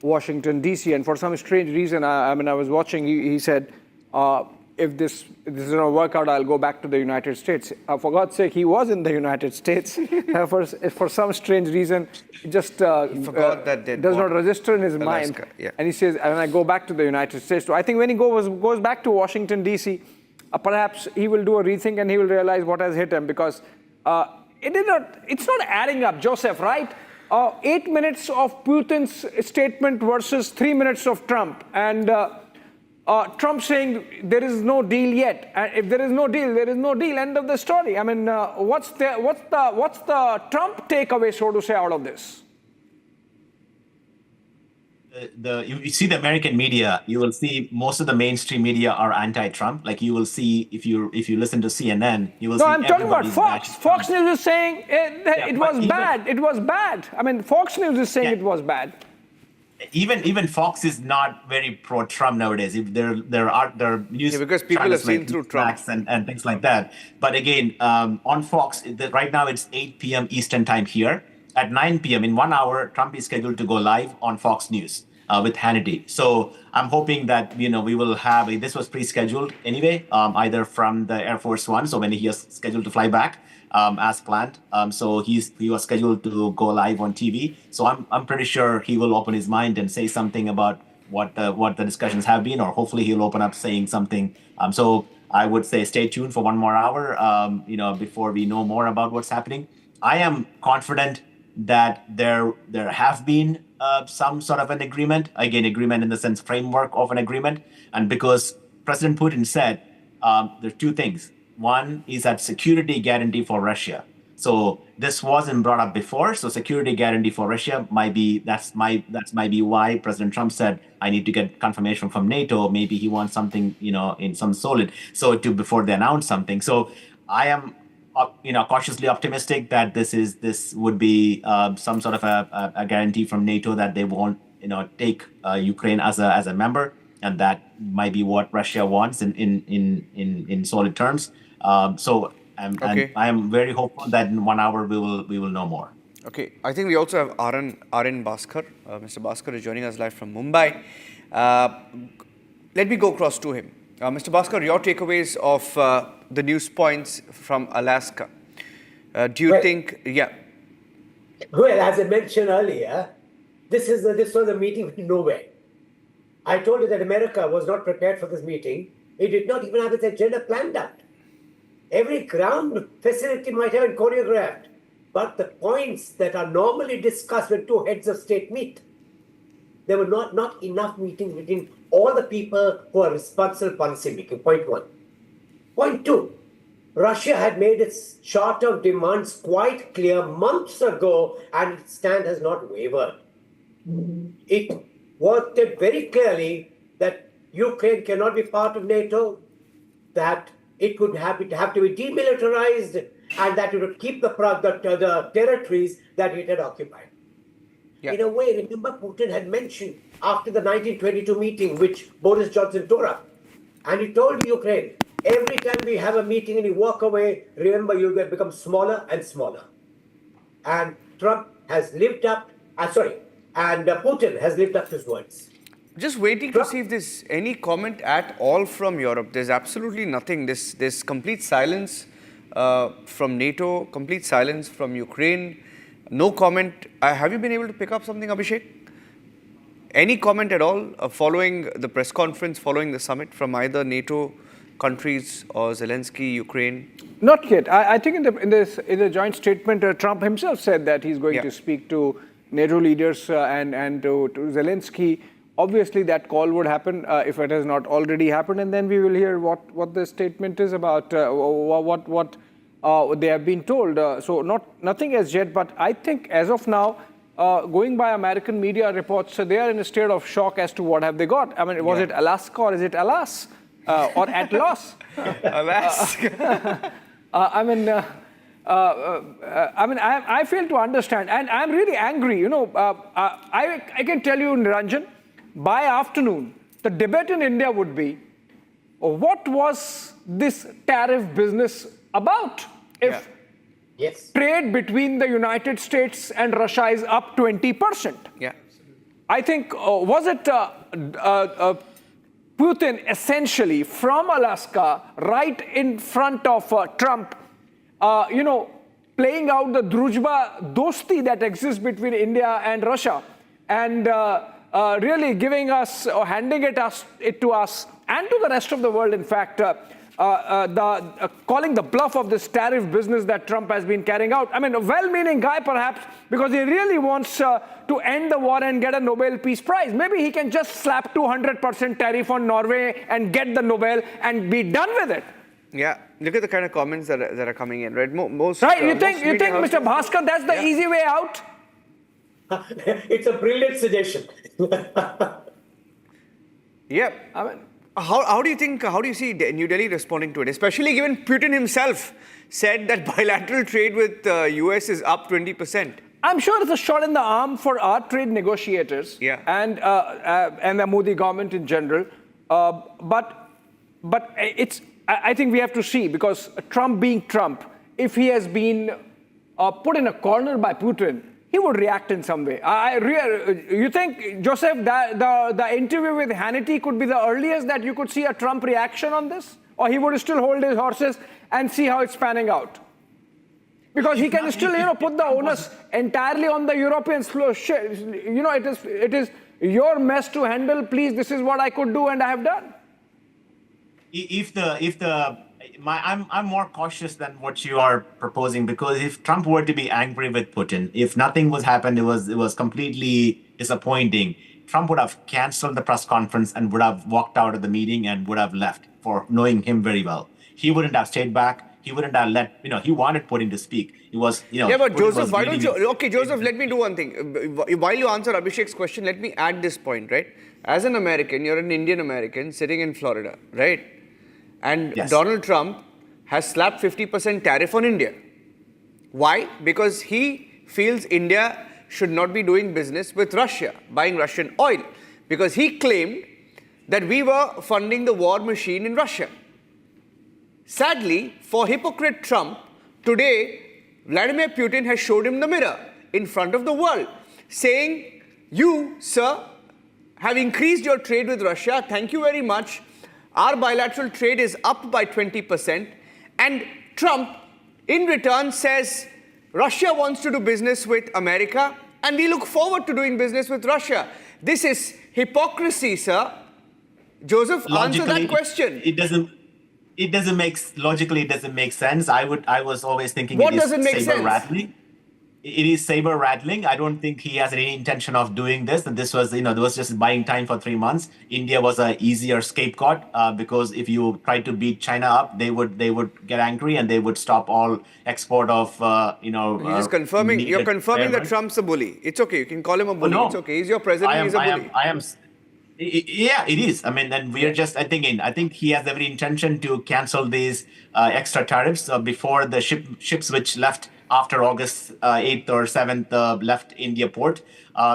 Washington D.C. And for some strange reason, I was watching. He said, if this is going to work out, I'll go back to the United States. For God's sake, he was in the United States. For some strange reason, it just forgot that does not register in his mind. Yeah. And he says, and I go back to the United States. So I think when he goes back to Washington, D.C., perhaps he will do a rethink and he will realize what has hit him, because it's not adding up, Joseph, right? 8 minutes of Putin's statement versus 3 minutes of Trump. And Trump saying there is no deal yet. And if there is no deal, there is no deal. End of the story. What's the Trump takeaway, so to say, out of this? You see the American media, you will see most of the mainstream media are anti-Trump. Like you will see, if you listen to CNN, you will see. No, I'm talking about Fox. Fox News is saying it was bad. It was bad. Fox News is saying it was bad. Even Fox is not very pro-Trump nowadays. There are news because people have seen through Trump and things like that. But again, on Fox, right now it's 8 p.m. Eastern time here. At 9 p.m. in 1 hour, Trump is scheduled to go live on Fox News with Hannity. So I'm hoping that we will have this was pre-scheduled anyway, either from the Air Force One. So when he is scheduled to fly back as planned, so he was scheduled to go live on TV. So I'm pretty sure he will open his mind and say something about what the discussions have been, or hopefully he'll open up saying something. So I would say stay tuned for 1 more hour, before we know more about what's happening. I am confident that there have been some sort of an agreement, again, agreement in the sense framework of an agreement. And because President Putin said there are two things. One is that security guarantee for Russia. So this wasn't brought up before. So security guarantee for Russia might be why President Trump said, I need to get confirmation from NATO. Maybe he wants something, in some solid. So before they announce something. So I am cautiously optimistic that this would be some sort of a guarantee from NATO that they won't, take Ukraine as a member, and that might be what Russia wants in solid terms. And I am very hopeful that in 1 hour we will know more. Okay, I think we also have Arun Bhaskar. Mr. Bhaskar is joining us live from Mumbai. Let me go across to him. Mr. Bhaskar, your takeaways of the news points from Alaska. Do you think, Well, as I mentioned earlier, this was a meeting with nowhere. I told you that America was not prepared for this meeting. It did not even have its agenda planned out. Every ground facility might have been choreographed, but the points that are normally discussed when two heads of state meet, there were not enough meetings between all the people who are responsible for policy making. Point one. Point two, Russia had made its short-term demands quite clear months ago, and its stand has not wavered. It wanted very clearly that Ukraine cannot be part of NATO, that it would have to be demilitarized, and that it would keep the territories that it had occupied. Yeah. In a way, remember Putin had mentioned after the 1922 meeting, which Boris Johnson tore up, and he told Ukraine, every time we have a meeting and you walk away, remember you'll become smaller and smaller. And Trump has lived up, And Putin has lived up to his words. Just waiting to see if there's any comment at all from Europe. There's absolutely nothing. There's complete silence from NATO, complete silence from Ukraine. No comment. Have you been able to pick up something, Abhishek? Any comment at all following the press conference, following the summit from either NATO countries or Zelensky, Ukraine? Not yet. I think in the joint statement, Trump himself said that he's going to speak to NATO leaders and to Zelensky. Obviously, that call would happen if it has not already happened, and then we will hear what the statement is about, what they have been told. So nothing as yet, but I think as of now, going by American media reports, they are in a state of shock as to what have they got. I mean, was it Alaska or is it Alas or Atlas? Alaska. I fail to understand, and I'm really angry. You know, I can tell you, Niranjan, by afternoon, the debate in India would be, what was this tariff business about? If trade between the United States and Russia is up 20%. Yeah. I think, was it Putin essentially from Alaska, right in front of Trump, playing out the druzhba dosti that exists between India and Russia, and really giving us, or handing it to us, and to the rest of the world, in fact, calling the bluff of this tariff business that Trump has been carrying out. I mean, a well-meaning guy, perhaps, because he really wants to end the war and get a Nobel Peace Prize. Maybe he can just slap 200% tariff on Norway and get the Nobel and be done with it. Yeah, look at the kind of comments that are coming in, right? You think, Mr. Bhaskar, that's the easy way out? It's a brilliant suggestion. Yeah. I mean, how do you see New Delhi responding to it? Especially given Putin himself said that bilateral trade with US is up 20%. I'm sure it's a shot in the arm for our trade negotiators and the Modi government in general. But I think we have to see, because Trump being Trump, if he has been put in a corner by Putin, he would react in some way. You think, Joseph, that the interview with Hannity could be the earliest that you could see a Trump reaction on this? Or he would still hold his horses and see how it's panning out? Because he can still, put the onus entirely on the Europeans. It is your mess to handle. Please, this is what I could do and I have done. I'm more cautious than what you are proposing, because if Trump were to be angry with Putin, if nothing was happened, it was completely disappointing, Trump would have canceled the press conference and would have walked out of the meeting and would have left, for knowing him very well. He wouldn't have stayed back. He wouldn't have he wanted Putin to speak. It was, Yeah, but Joseph, why don't you... Okay, Joseph, let me do one thing. While you answer Abhishek's question, let me add this point, right? As an American, you're an Indian American sitting in Florida, right? And Donald Trump has slapped 50% tariff on India. Why? Because he feels India should not be doing business with Russia, buying Russian oil. Because he claimed that we were funding the war machine in Russia. Sadly, for hypocrite Trump, today, Vladimir Putin has showed him the mirror in front of the world, saying, you, sir, have increased your trade with Russia. Thank you very much. Our bilateral trade is up by 20%. And Trump, in return, says, Russia wants to do business with America, and we look forward to doing business with Russia. This is hypocrisy, sir. Joseph, answer that question. It doesn't make sense. I was always thinking what doesn't make sense? Rattling. It is saber rattling. I don't think he has any intention of doing this. And this was, there was just buying time for 3 months. India was an easier scapegoat because if you tried to beat China up, they would get angry and they would stop all export of, You're confirming that Trump's a bully. It's okay. You can call him a bully. It's okay. He's your president. He's a bully. Yeah, it is. I mean, and we are just thinking. I think he has every intention to cancel these extra tariffs before the ships which left after August 8th or 7th left India port,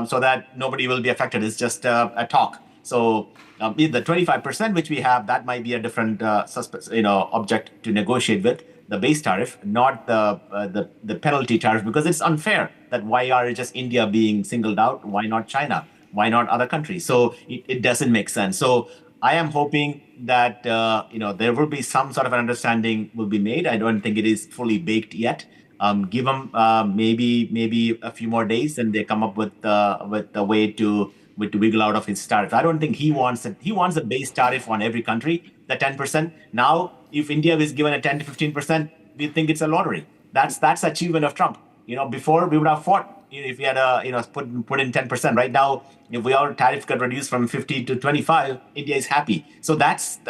so that nobody will be affected. It's just a talk. So the 25% which we have, that might be a different object to negotiate with. the base tariff, not the penalty tariff, because it's unfair that why are just India being singled out? Why not China? Why not other countries? So it doesn't make sense. So I am hoping that there will be some sort of an understanding will be made. I don't think it is fully baked yet. Give them maybe a few more days, and they come up with a way to wiggle out of his tariff. I don't think he wants it. He wants a base tariff on every country, the 10%. Now, if India is given a 10 to 15%, we think it's a lottery. That's achievement of Trump. Before we would have fought if we had put in 10%. Right now, if our tariff got reduced from 50 to 25, India is happy. So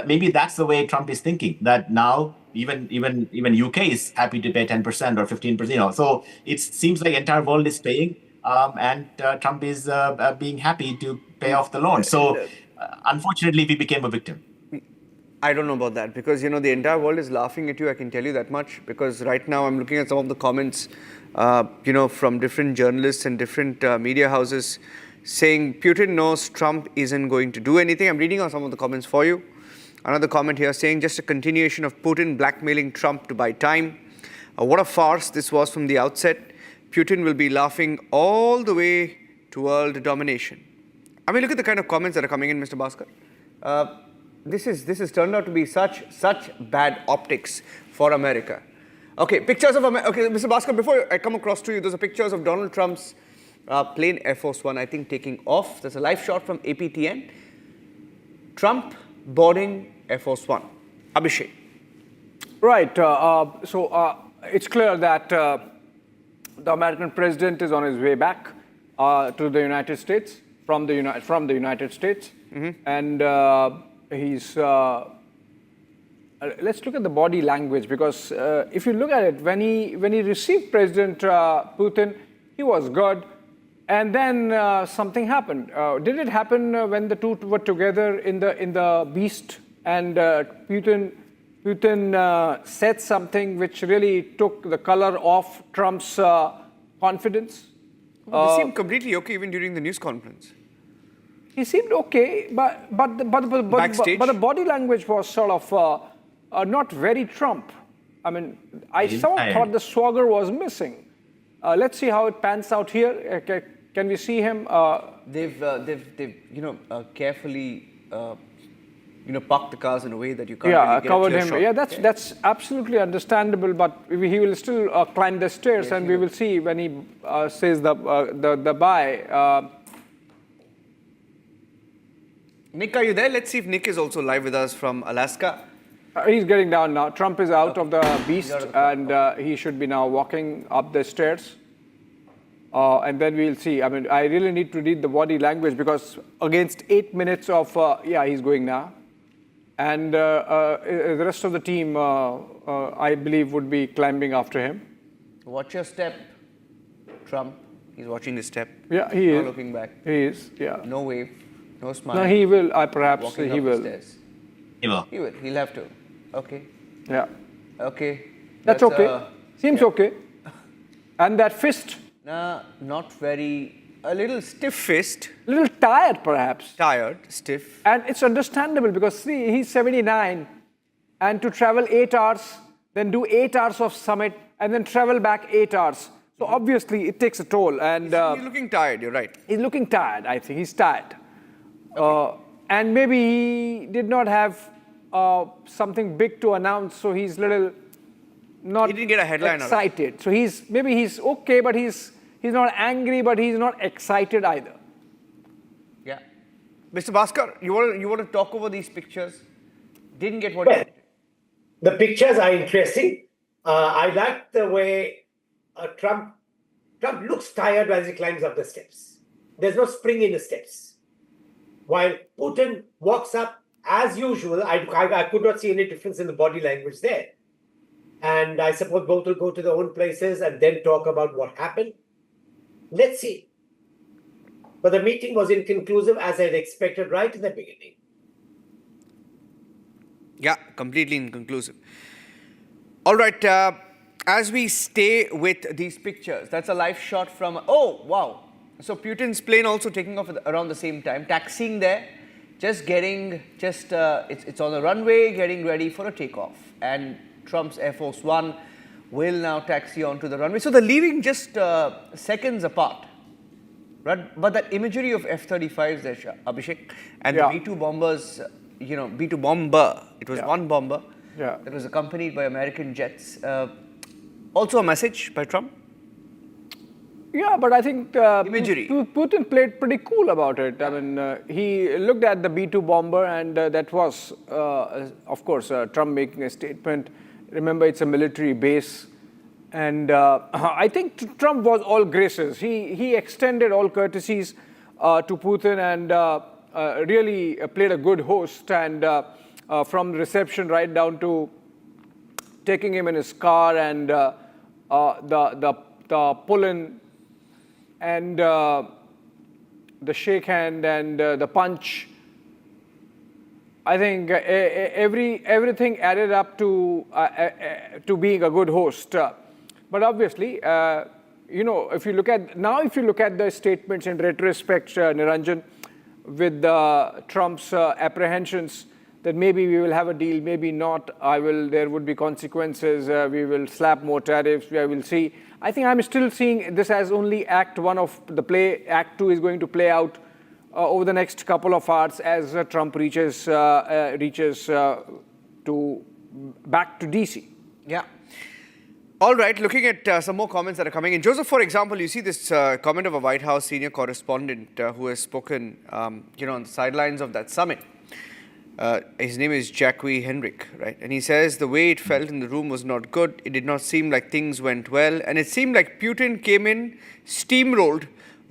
maybe that's the way Trump is thinking. That now even UK is happy to pay 10% or 15%. So it seems like entire world is paying, and Trump is being happy to pay off the loan. So unfortunately, we became a victim. I don't know about that, because the entire world is laughing at you. I can tell you that much, because right now I'm looking at some of the comments, from different journalists and different media houses saying Putin knows Trump isn't going to do anything. I'm reading out some of the comments for you. Another comment here saying just a continuation of Putin blackmailing Trump to buy time. What a farce this was from the outset. Putin will be laughing all the way to world domination. I mean, look at the kind of comments that are coming in, Mr. Bhaskar. This has turned out to be such bad optics for America. Okay, pictures of America. Okay, Mr. Bhaskar, before I come across to you, those are pictures of Donald Trump's plane Air Force One, I think, taking off. There's a live shot from APTN. Trump boarding Air Force One. Abhishek. Right. So it's clear that the American president is on his way back to the United States, from the United States. Mm-hmm. And he's... let's look at the body language, because if you look at it, when he received President Putin, he was good. And then something happened. Did it happen when the two were together in the Beast, and Putin said something which really took the color off Trump's confidence? Well, he seemed completely okay even during the news conference. He seemed okay, but the body language was sort of not very Trump. I mean, I thought the swagger was missing. Let's see how it pans out here. Can we see him? They've carefully parked the cars in a way that you can't really get covered a clear him. shot. Yeah, that's absolutely understandable. But he will still climb the stairs, yes, and we will see when he says the bye. Nick, are you there? Let's see if Nick is also live with us from Alaska. He's getting down now. Trump is out of the Beast, and he should be now walking up the stairs. And then we'll see. I mean, I really need to read the body language, because against 8 minutes of, he's going now. And the rest of the team, I believe, would be climbing after him. Watch your step, Trump. He's watching his step. Yeah, he is. Not looking back. He is, yeah. No wave, no smile. No, he will. Perhaps walking he up will. The stairs. He will. He will. He'll have to. Okay. Yeah. Okay. That's okay. Seems okay. And that fist? Not very. A little stiff fist. A little tired, perhaps. Tired, stiff. And it's understandable, because see, he's 79, and to travel 8 hours, then do 8 hours of summit, and then travel back 8 hours. So obviously, it takes a toll. And he's looking tired. You're right. He's looking tired. I think he's tired. Okay. And maybe he did not have something big to announce, so he's little not he didn't get a headline excited. So maybe he's okay, but he's not angry, but he's not excited either. Yeah. Mr. Bhaskar, you want to talk over these pictures? Didn't get what you wanted. The pictures are interesting. I like the way Trump looks tired as he climbs up the steps. There's no spring in the steps. While Putin walks up as usual, I could not see any difference in the body language there. And I suppose both will go to their own places and then talk about what happened. Let's see. But the meeting was inconclusive, as I had expected right in the beginning. Yeah, completely inconclusive. All right, as we stay with these pictures, that's a live shot from, oh, wow. So Putin's plane also taking off around the same time, taxiing there, it's on the runway, getting ready for a takeoff. And Trump's Air Force One will now taxi onto the runway. So they're leaving just seconds apart. Right? But that imagery of F-35s there, Abhishek, and the B-2 bombers, B-2 bomber, it was one bomber that was accompanied by American jets. Also a message by Trump? Yeah, but I think imagery. Putin played pretty cool about it. I mean, he looked at the B-2 bomber, and that was, of course, Trump making a statement. Remember, it's a military base. And I think Trump was all graces. He extended all courtesies to Putin and really played a good host. And from reception right down to taking him in his car and the pull-in and the shake hand and the punch. I think everything added up to being a good host. But obviously, if you look at the statements in retrospect, Niranjan, with Trump's apprehensions that maybe we will have a deal, maybe not. There would be consequences. We will slap more tariffs. We will see. I think I'm still seeing this as only Act 1 of the play. Act 2 is going to play out over the next couple of hours as Trump reaches back to DC. Yeah. All right, looking at some more comments that are coming in. Joseph, for example, you see this comment of a White House senior correspondent who has spoken, on the sidelines of that summit. His name is Jacques Henrik, right? And he says the way it felt in the room was not good. It did not seem like things went well. And it seemed like Putin came in, steamrolled,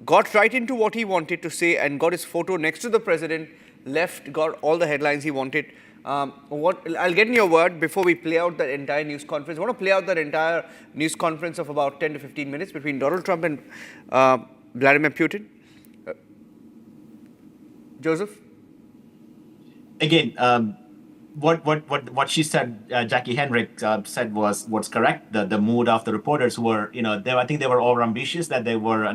got right into what he wanted to say and got his photo next to the president, left, got all the headlines he wanted. I'll get in your word before we play out that entire news conference. I want to play out that entire news conference of about 10 to 15 minutes between Donald Trump and Vladimir Putin. Joseph? Again, what she said, Jackie Henrik said was what's correct. The mood of the reporters who were, I think they were all ambitious that they were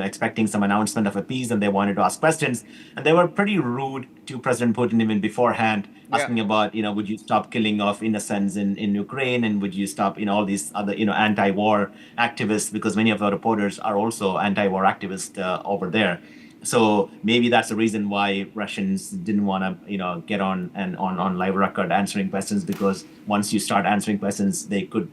expecting some announcement of a peace and they wanted to ask questions. And they were pretty rude to President Putin even beforehand, asking about, would you stop killing of innocents in Ukraine, and would you stop, all these other, anti-war activists, because many of the reporters are also anti-war activists over there. So maybe that's the reason why Russians didn't want to, get on live record answering questions, because once you start answering questions, they could,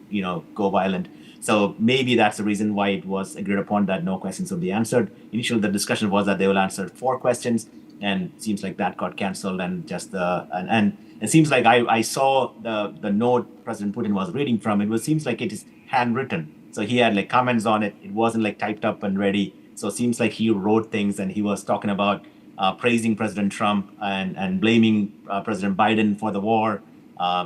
go violent. So maybe that's the reason why it was agreed upon that no questions will be answered. Initially, the discussion was that they will answer 4 questions, and it seems like that got cancelled. And and it seems like I saw the note President Putin was reading from. It seems like it is handwritten. So he had comments on it. It wasn't typed up and ready. So it seems like he wrote things, and he was talking about praising President Trump and blaming President Biden for the war.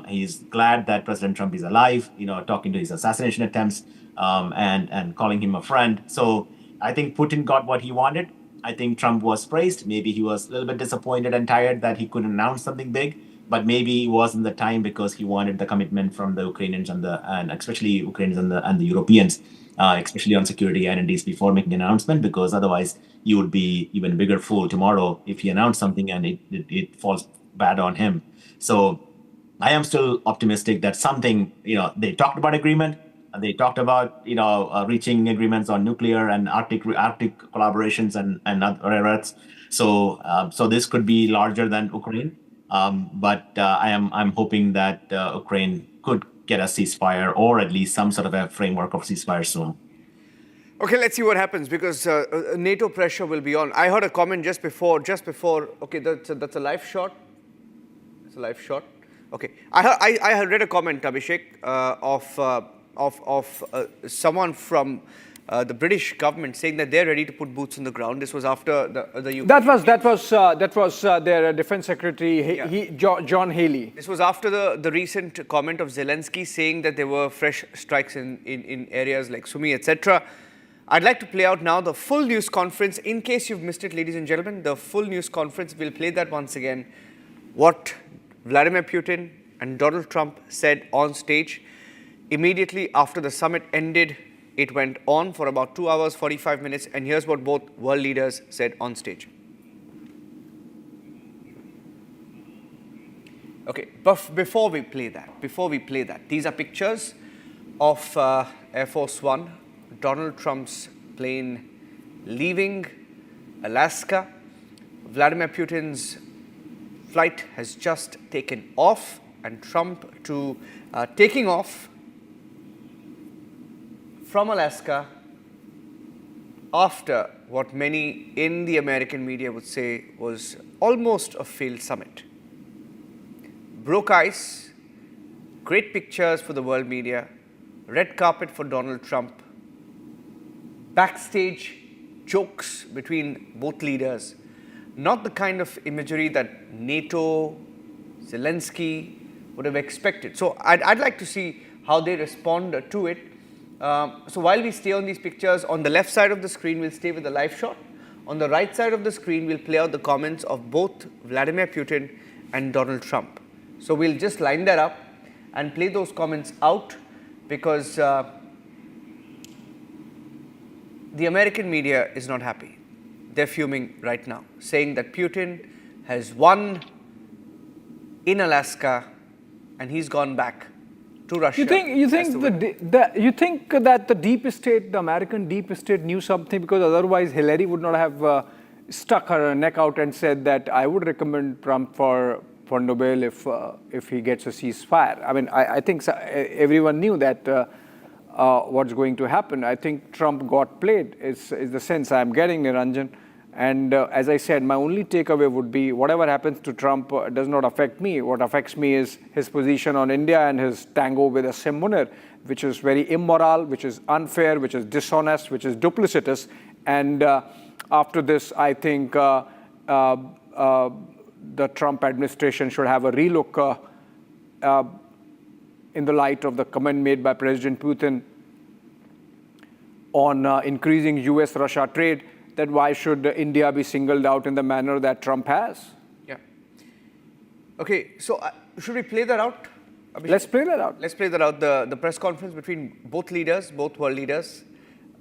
He's glad that President Trump is alive, talking to his assassination attempts and calling him a friend. So I think Putin got what he wanted. I think Trump was praised. Maybe he was a little bit disappointed and tired that he couldn't announce something big, but maybe it wasn't the time because he wanted the commitment from the Ukrainians and especially Ukrainians and the Europeans. Especially on security guarantees before making an announcement, because otherwise you would be even bigger fool tomorrow if he announced something and it falls bad on him. So I am still optimistic that something, they talked about agreement, they talked about, reaching agreements on nuclear and Arctic collaborations and other areas. So this could be larger than Ukraine, but I'm hoping that Ukraine could get a ceasefire, or at least some sort of a framework of ceasefire soon. Okay, let's see what happens, because NATO pressure will be on. I heard a comment just before. Okay, that's a live shot. It's a live shot. Okay, I read a comment, Abhishek, of someone from the British government saying that they're ready to put boots on the ground. This was after the UK. That was their defense secretary, John Haley. This was after the recent comment of Zelensky saying that there were fresh strikes in areas like Sumy, etc. I'd like to play out now the full news conference. In case you've missed it, ladies and gentlemen, the full news conference, we'll play that once again. What Vladimir Putin and Donald Trump said on stage immediately after the summit ended. It went on for about 2 hours, 45 minutes, and here's what both world leaders said on stage. Okay, but before we play that, these are pictures of Air Force One, Donald Trump's plane leaving Alaska. Vladimir Putin's flight has just taken off, and Trump taking off from Alaska after what many in the American media would say was almost a failed summit. Broke ice, great pictures for the world media, red carpet for Donald Trump, backstage jokes between both leaders, not the kind of imagery that NATO, Zelensky would have expected. So I'd like to see how they respond to it. So while we stay on these pictures, on the left side of the screen, we'll stay with the live shot. On the right side of the screen, we'll play out the comments of both Vladimir Putin and Donald Trump. So we'll just line that up and play those comments out, because the American media is not happy. They're fuming right now, saying that Putin has won in Alaska and he's gone back to Russia. You think that the deep state, the American deep state, knew something, because otherwise Hillary would not have stuck her neck out and said that I would recommend Trump for Nobel if he gets a ceasefire. I mean, I think everyone knew that what's going to happen. I think Trump got played, is the sense I'm getting, Niranjan. And as I said, my only takeaway would be whatever happens to Trump does not affect me. What affects me is his position on India and his tango with Asim Munir, which is very immoral, which is unfair, which is dishonest, which is duplicitous. And after this, I think the Trump administration should have a relook in the light of the comment made by President Putin on increasing US-Russia trade, that why should India be singled out in the manner that Trump has? Yeah. Okay, so should we play that out? Abhishek? Let's play that out. Let's play that out, the press conference between both leaders, both world leaders,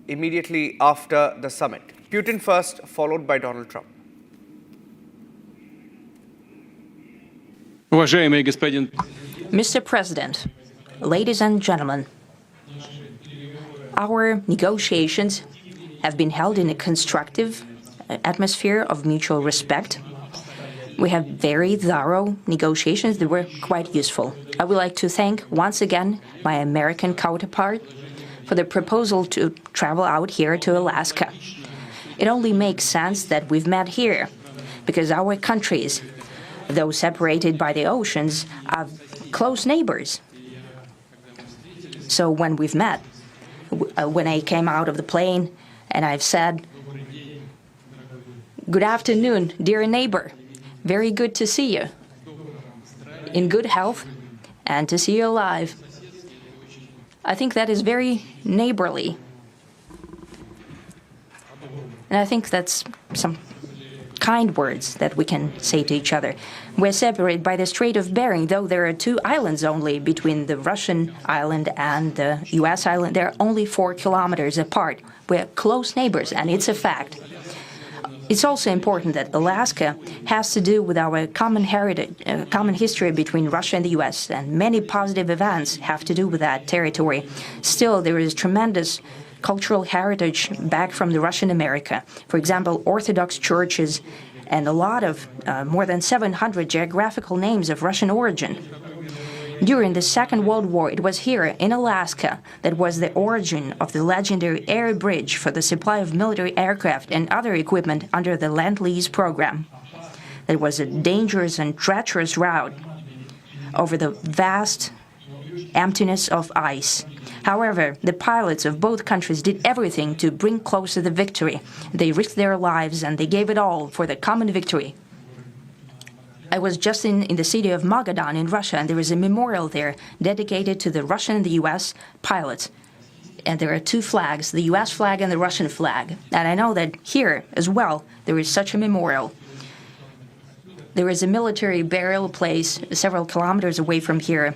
immediately after the summit. Putin first, followed by Donald Trump. Mr. President, ladies and gentlemen, our negotiations have been held in a constructive atmosphere of mutual respect. We have very thorough negotiations that were quite useful. I would like to thank once again my American counterpart for the proposal to travel out here to Alaska. It only makes sense that we've met here, because our countries, though separated by the oceans, are close neighbors. So when we've met, when I came out of the plane and I've said, "Good afternoon, dear neighbor. Very good to see you. In good health and to see you alive." I think that is very neighborly. And I think that's some kind words that we can say to each other. We're separated by the Strait of Bering, though there are 2 islands only between the Russian island and the US island. They're only 4 kilometers apart. We're close neighbors, and it's a fact. It's also important that Alaska has to do with our common heritage, common history between Russia and the US, and many positive events have to do with that territory. Still, there is tremendous cultural heritage back from the Russian America. For example, Orthodox churches and a lot of more than 700 geographical names of Russian origin. During the Second World War, it was here in Alaska that was the origin of the legendary air bridge for the supply of military aircraft and other equipment under the Lend-Lease program. It was a dangerous and treacherous route over the vast emptiness of ice. However, the pilots of both countries did everything to bring closer the victory. They risked their lives and they gave it all for the common victory. I was just in the city of Magadan in Russia, and there is a memorial there dedicated to the Russian and the US pilots. And there are 2 flags, the US flag and the Russian flag. And I know that here as well, there is such a memorial. There is a military burial place several kilometers away from here.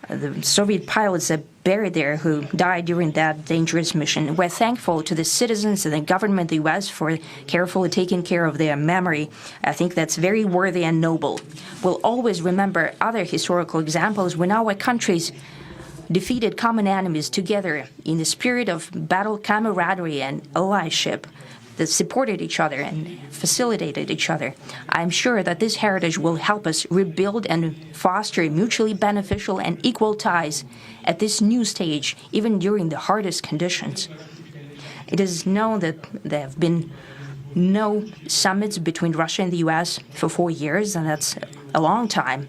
The Soviet pilots have buried there who died during that dangerous mission. We're thankful to the citizens and the government of the U.S. for carefully taking care of their memory. I think that's very worthy and noble. We'll always remember other historical examples when our countries defeated common enemies together in the spirit of battle camaraderie and allyship that supported each other and facilitated each other. I'm sure that this heritage will help us rebuild and foster mutually beneficial and equal ties at this new stage, even during the hardest conditions. It is known that there have been no summits between Russia and the U.S. for 4 years, and that's a long time.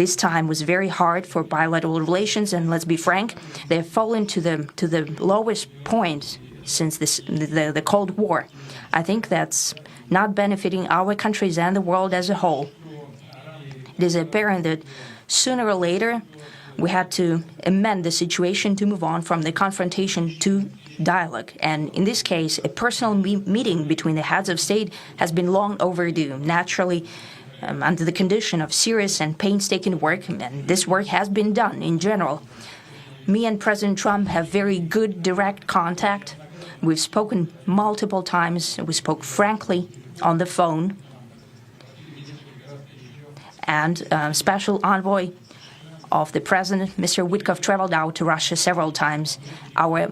This time was very hard for bilateral relations, and let's be frank, they have fallen to the lowest point since the Cold War. I think that's not benefiting our countries and the world as a whole. It is apparent that sooner or later we had to amend the situation to move on from the confrontation to dialogue. And in this case, a personal meeting between the heads of state has been long overdue, naturally under the condition of serious and painstaking work, and this work has been done in general. Me and President Trump have very good direct contact. We've spoken multiple times. We spoke frankly on the phone. And Special Envoy of the President, Mr. Witkoff, traveled out to Russia several times. Our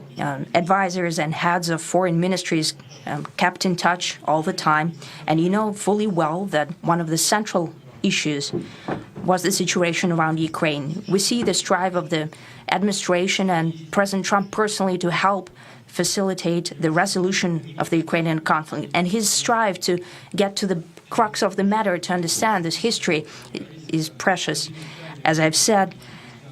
advisors and heads of foreign ministries kept in touch all the time. And you know fully well that one of the central issues was the situation around Ukraine. We see the strive of the administration and President Trump personally to help facilitate the resolution of the Ukrainian conflict. And his strive to get to the crux of the matter, to understand this history, is precious. As I've said,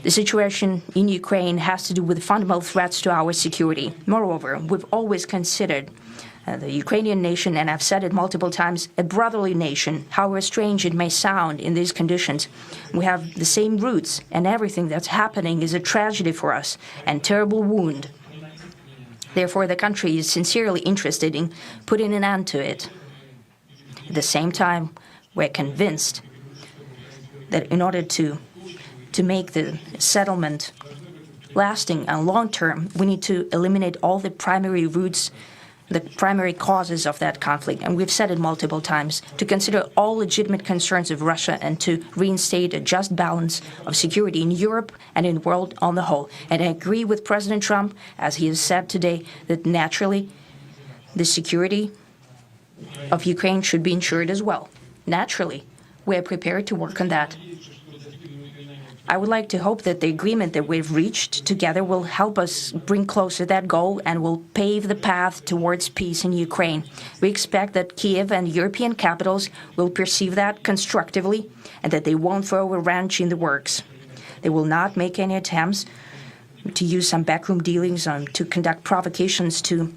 the situation in Ukraine has to do with fundamental threats to our security. Moreover, we've always considered the Ukrainian nation, and I've said it multiple times, a brotherly nation, however strange it may sound in these conditions. We have the same roots, and everything that's happening is a tragedy for us and terrible wound. Therefore, the country is sincerely interested in putting an end to it. At the same time, we're convinced that in order to make the settlement lasting and long-term, we need to eliminate all the primary roots, the primary causes of that conflict. And we've said it multiple times, to consider all legitimate concerns of Russia and to reinstate a just balance of security in Europe and in the world on the whole. And I agree with President Trump, as he has said today, that naturally the security of Ukraine should be ensured as well. Naturally, we are prepared to work on that. I would like to hope that the agreement that we've reached together will help us bring closer that goal and will pave the path towards peace in Ukraine. We expect that Kiev and European capitals will perceive that constructively and that they won't throw a wrench in the works. They will not make any attempts to use some backroom dealings to conduct provocations to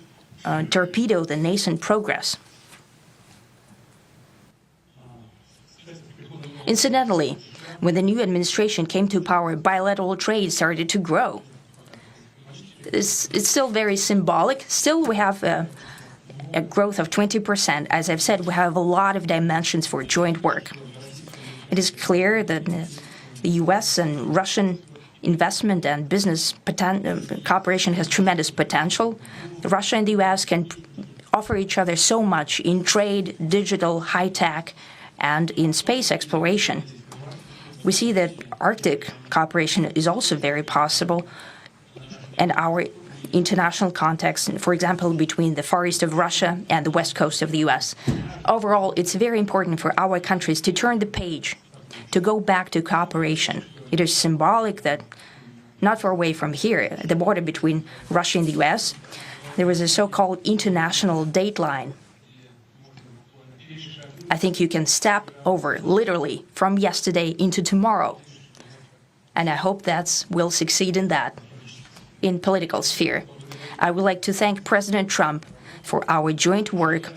torpedo the nascent progress. Incidentally, when the new administration came to power, bilateral trade started to grow. It's still very symbolic. Still, we have a growth of 20%. As I've said, we have a lot of dimensions for joint work. It is clear that the U.S. and Russian investment and business cooperation has tremendous potential. Russia and the U.S. can offer each other so much in trade, digital, high-tech, and in space exploration. We see that Arctic cooperation is also very possible, and our international context, for example, between the Far East of Russia and the West Coast of the U.S. Overall, it's very important for our countries to turn the page, to go back to cooperation. It is symbolic that not far away from here, at the border between Russia and the U.S., there was a so-called international date line. I think you can step over, literally, from yesterday into tomorrow. And I hope we'll succeed in that, in political sphere. I would like to thank President Trump for our joint work,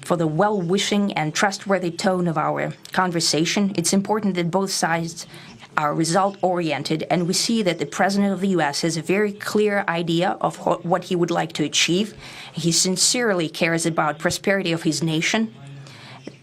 for the well-wishing and trustworthy tone of our conversation. It's important that both sides are result-oriented, and we see that the President of the U.S. has a very clear idea of what he would like to achieve. He sincerely cares about prosperity of his nation.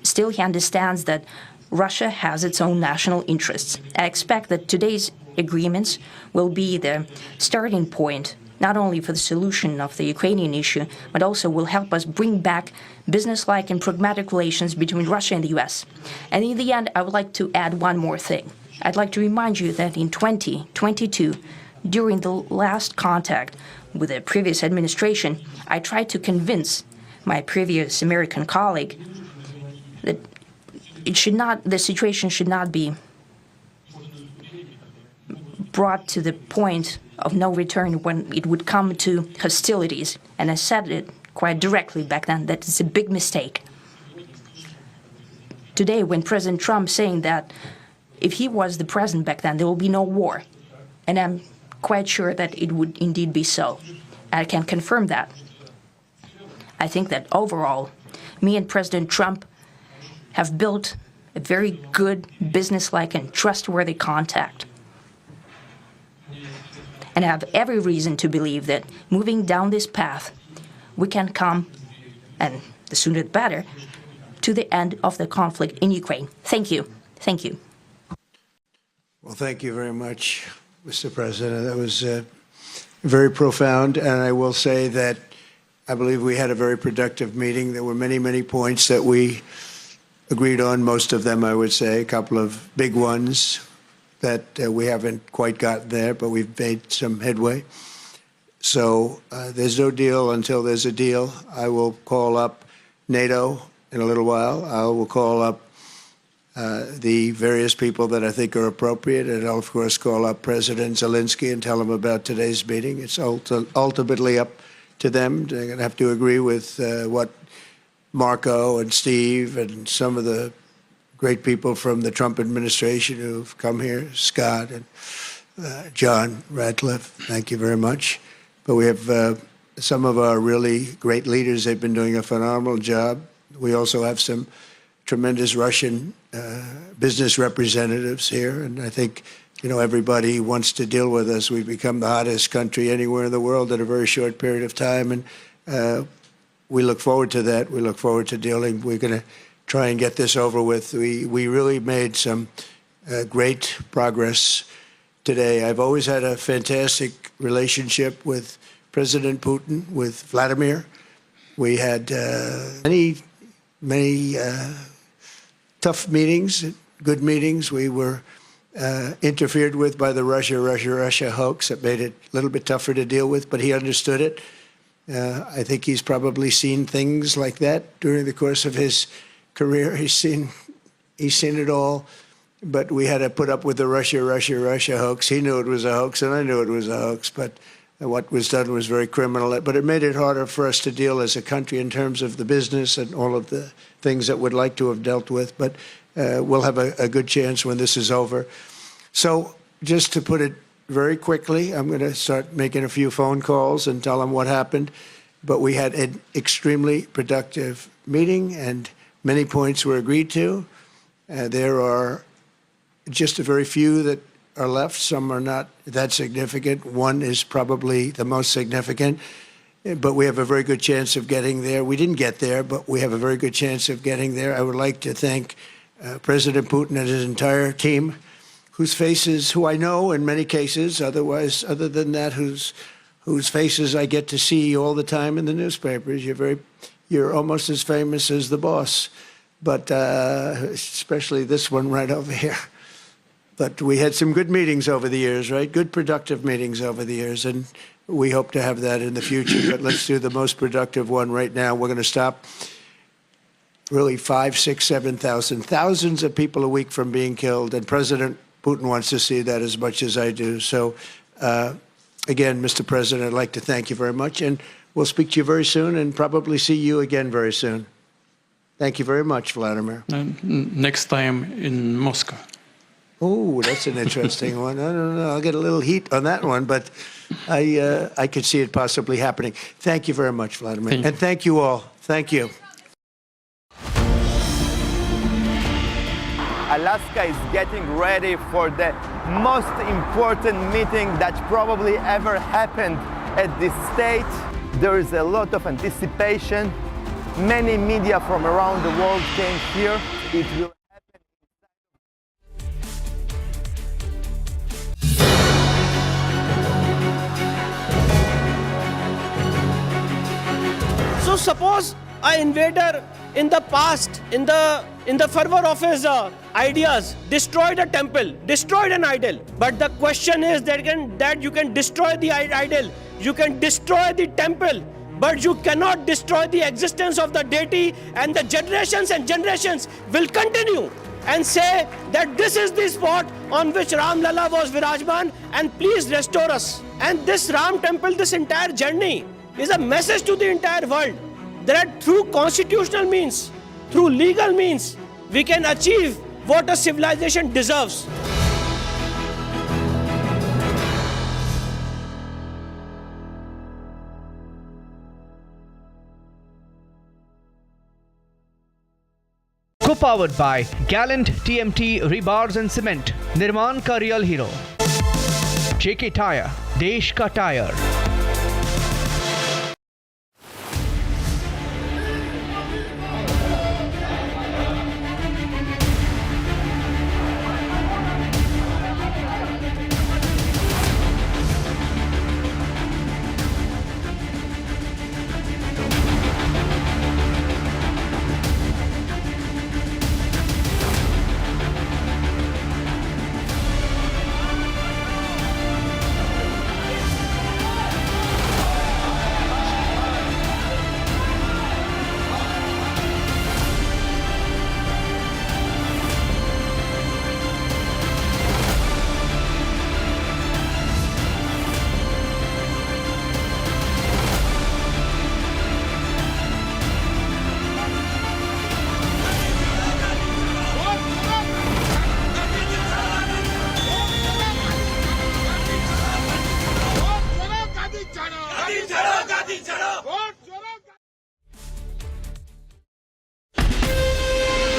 Still, he understands that Russia has its own national interests. I expect that today's agreements will be the starting point, not only for the solution of the Ukrainian issue, but also will help us bring back business-like and pragmatic relations between Russia and the US. And in the end, I would like to add one more thing. I'd like to remind you that in 2022, during the last contact with the previous administration, I tried to convince my previous American colleague that the situation should not be brought to the point of no return when it would come to hostilities. And I said it quite directly back then, that it's a big mistake. Today, when President Trump saying that if he was the president back then, there will be no war. And I'm quite sure that it would indeed be so. I can confirm that. I think that overall, me and President Trump have built a very good business-like and trustworthy contact. And I have every reason to believe that moving down this path, we can come, and the sooner the better, to the end of the conflict in Ukraine. Thank you. Thank you. Well, thank you very much, Mr. President. That was very profound. And I will say that I believe we had a very productive meeting. There were many, many points that we agreed on, most of them, I would say, a couple of big ones that we haven't quite gotten there, but we've made some headway. So there's no deal until there's a deal. I will call up NATO in a little while. I will call up the various people that I think are appropriate, and I'll, of course, call up President Zelensky and tell him about today's meeting. It's ultimately up to them. They're going to have to agree with what Marco and Steve and some of the great people from the Trump administration who've come here, Scott and John Ratcliffe, thank you very much. But we have some of our really great leaders. They've been doing a phenomenal job. We also have some tremendous Russian business representatives here, and I think, you know, everybody wants to deal with us. We've become the hottest country anywhere in the world in a very short period of time, and we look forward to that. We look forward to dealing. We're going to try and get this over with. We really made some great progress today. I've always had a fantastic relationship with President Putin, with Vladimir. We had many tough meetings, good meetings. We were interfered with by the Russia hoax. That made it a little bit tougher to deal with, but he understood it. I think he's probably seen things like that during the course of his career. He's seen it all, but we had to put up with the Russia hoax. He knew it was a hoax, and I knew it was a hoax, but what was done was very criminal. But it made it harder for us to deal as a country in terms of the business and all of the things that we'd like to have dealt with. But we'll have a good chance when this is over. So just to put it very quickly, I'm going to start making a few phone calls and tell them what happened. But we had an extremely productive meeting, and many points were agreed to. There are just a very few that are left. Some are not that significant. One is probably the most significant, but we have a very good chance of getting there. We didn't get there, but we have a very good chance of getting there. I would like to thank President Putin and his entire team, whose faces, who I know in many cases, other than that, whose faces I get to see all the time in the newspapers. You're almost as famous as the boss, but especially this one right over here. But we had some good meetings over the years, right? Good, productive meetings over the years, and we hope to have that in the future. But let's do the most productive one right now. We're going to stop really 5,000, 6,000, 7,000, thousands of people a week from being killed, and President Putin wants to see that as much as I do. So, again, Mr. President, I'd like to thank you very much, and we'll speak to you very soon and probably see you again very soon. Thank you very much, Vladimir. Next time in Moscow. Oh, that's an interesting one. I don't know. I'll get a little heat on that one, but I could see it possibly happening. Thank you very much, Vladimir. And thank you all. Thank you. Alaska is getting ready for the most important meeting that probably ever happened at this state. There is a lot of anticipation. Many media from around the world came here. It will happen. suppose an invader in the past, in the fervor of his ideas, destroyed a temple, destroyed an idol. But the question is that you can destroy the idol, you can destroy the temple, but you cannot destroy the existence of the deity, and the generations and generations will continue and say that this is the spot on which Ram Lalla was Virajman, and please restore us. And this Ram temple, this entire journey is a message to the entire world that through constitutional means, through legal means, we can achieve what a civilization deserves. Co-powered by Gallant TMT Rebars and Cement, Nirman ka real hero. JK Tyre, Desh ka Tyre.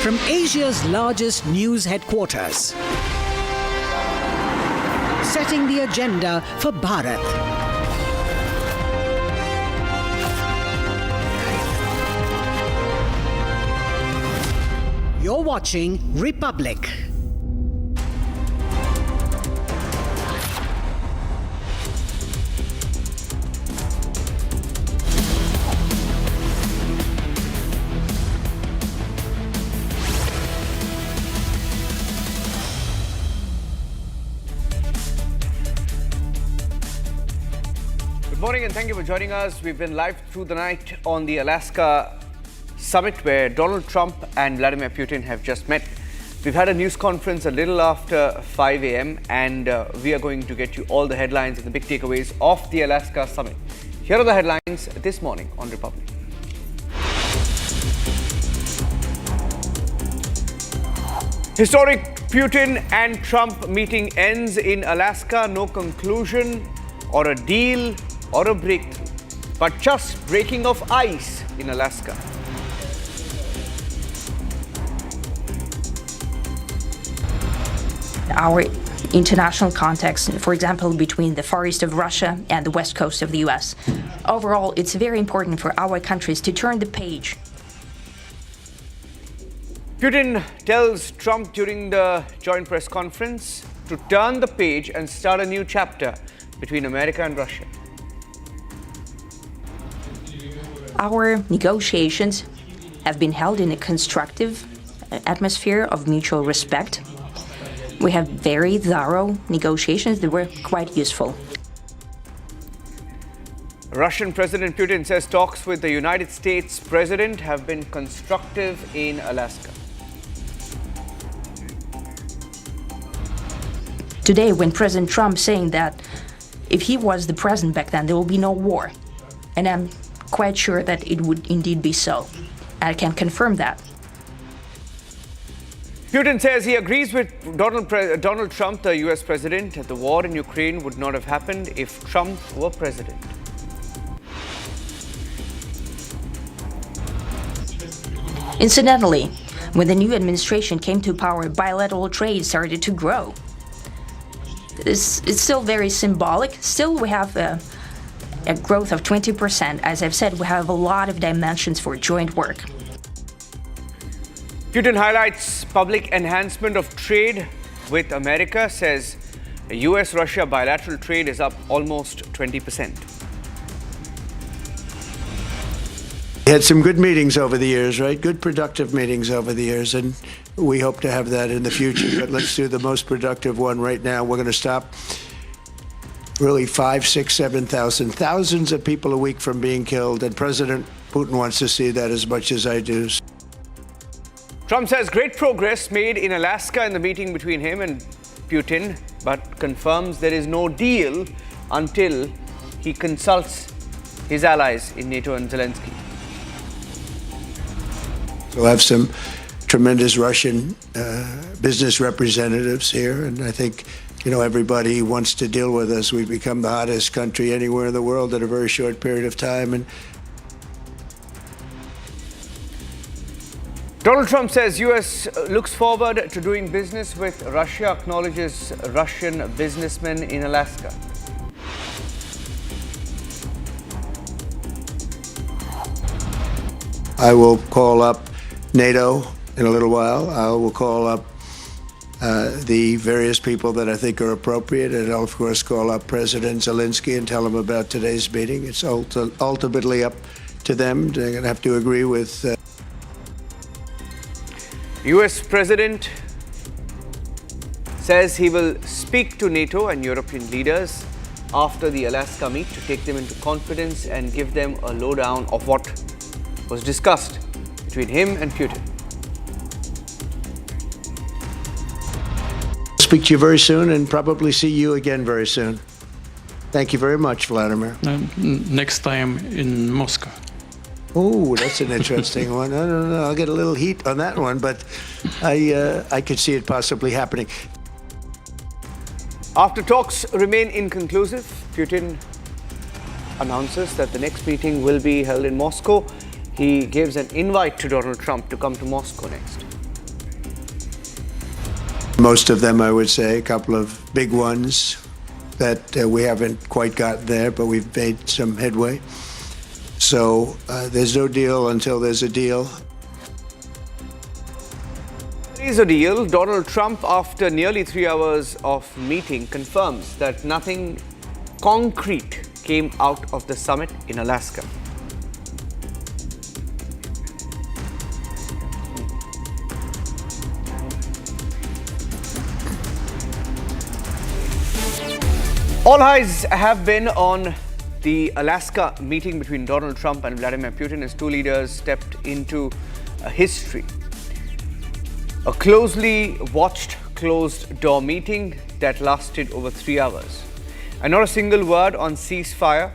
From Asia's largest news headquarters, setting the agenda for Bharat. You're watching Republic. Good morning and thank you for joining us. We've been live through the night on the Alaska summit where Donald Trump and Vladimir Putin have just met. We've had a news conference a little after 5 a.m. and we are going to get you all the headlines and the big takeaways of the Alaska summit. Here are the headlines this morning on Republic. Historic Putin and Trump meeting ends in Alaska. No conclusion or a deal or a breakthrough, but just breaking of ice in Alaska. Our international context, for example, between the Far East of Russia and the West Coast of the US. Overall, it's very important for our countries to turn the page. Putin tells Trump during the joint press conference to turn the page and start a new chapter between America and Russia. Our negotiations have been held in a constructive atmosphere of mutual respect. We have very thorough negotiations that were quite useful. Russian President Putin says talks with the United States president have been constructive in Alaska. Today, when President Trump saying that if he was the president back then, there will be no war. And I'm quite sure that it would indeed be so. I can confirm that. Putin says he agrees with Donald Trump, the US president, that the war in Ukraine would not have happened if Trump were president. Incidentally, when the new administration came to power, bilateral trade started to grow. It's still very symbolic. Still, we have a growth of 20%. As I've said, we have a lot of dimensions for joint work. Putin highlights public enhancement of trade with America, says US-Russia bilateral trade is up almost 20%. Had some good meetings over the years, right? Good, productive meetings over the years, and we hope to have that in the future. But let's do the most productive one right now. We're going to stop really 5, 6, 7,000, thousands of people a week from being killed, and President Putin wants to see that as much as I do. Trump says great progress made in Alaska in the meeting between him and Putin, but confirms there is no deal until he consults his allies in NATO and Zelensky. We'll have some tremendous Russian business representatives here, and I think, you know, everybody wants to deal with us. We've become the hottest country anywhere in the world in a very short period of time. And Donald Trump says U.S. looks forward to doing business with Russia, acknowledges Russian businessmen in Alaska. I will call up NATO in a little while. I will call up the various people that I think are appropriate, and I'll, of course, call up President Zelensky and tell him about today's meeting. It's ultimately up to them. They're going to have to agree with... U.S. President says he will speak to NATO and European leaders after the Alaska meet to take them into confidence and give them a lowdown of what was discussed between him and Putin. Speak to you very soon and probably see you again very soon. Thank you very much, Vladimir. Next time in Moscow. Oh, that's an interesting one. I don't know. I'll get a little heat on that one, but I could see it possibly happening. After talks remain inconclusive, Putin announces that the next meeting will be held in Moscow. He gives an invite to Donald Trump to come to Moscow next. Most of them, I would say, a couple of big ones that we haven't quite gotten there, but we've made some headway. So there's no deal until there's a deal. There is a deal. Donald Trump, after nearly 3 hours of meeting, confirms that nothing concrete came out of the summit in Alaska. All eyes have been on the Alaska meeting between Donald Trump and Vladimir Putin as two leaders stepped into history. A closely watched closed-door meeting that lasted over 3 hours. And not a single word on ceasefire,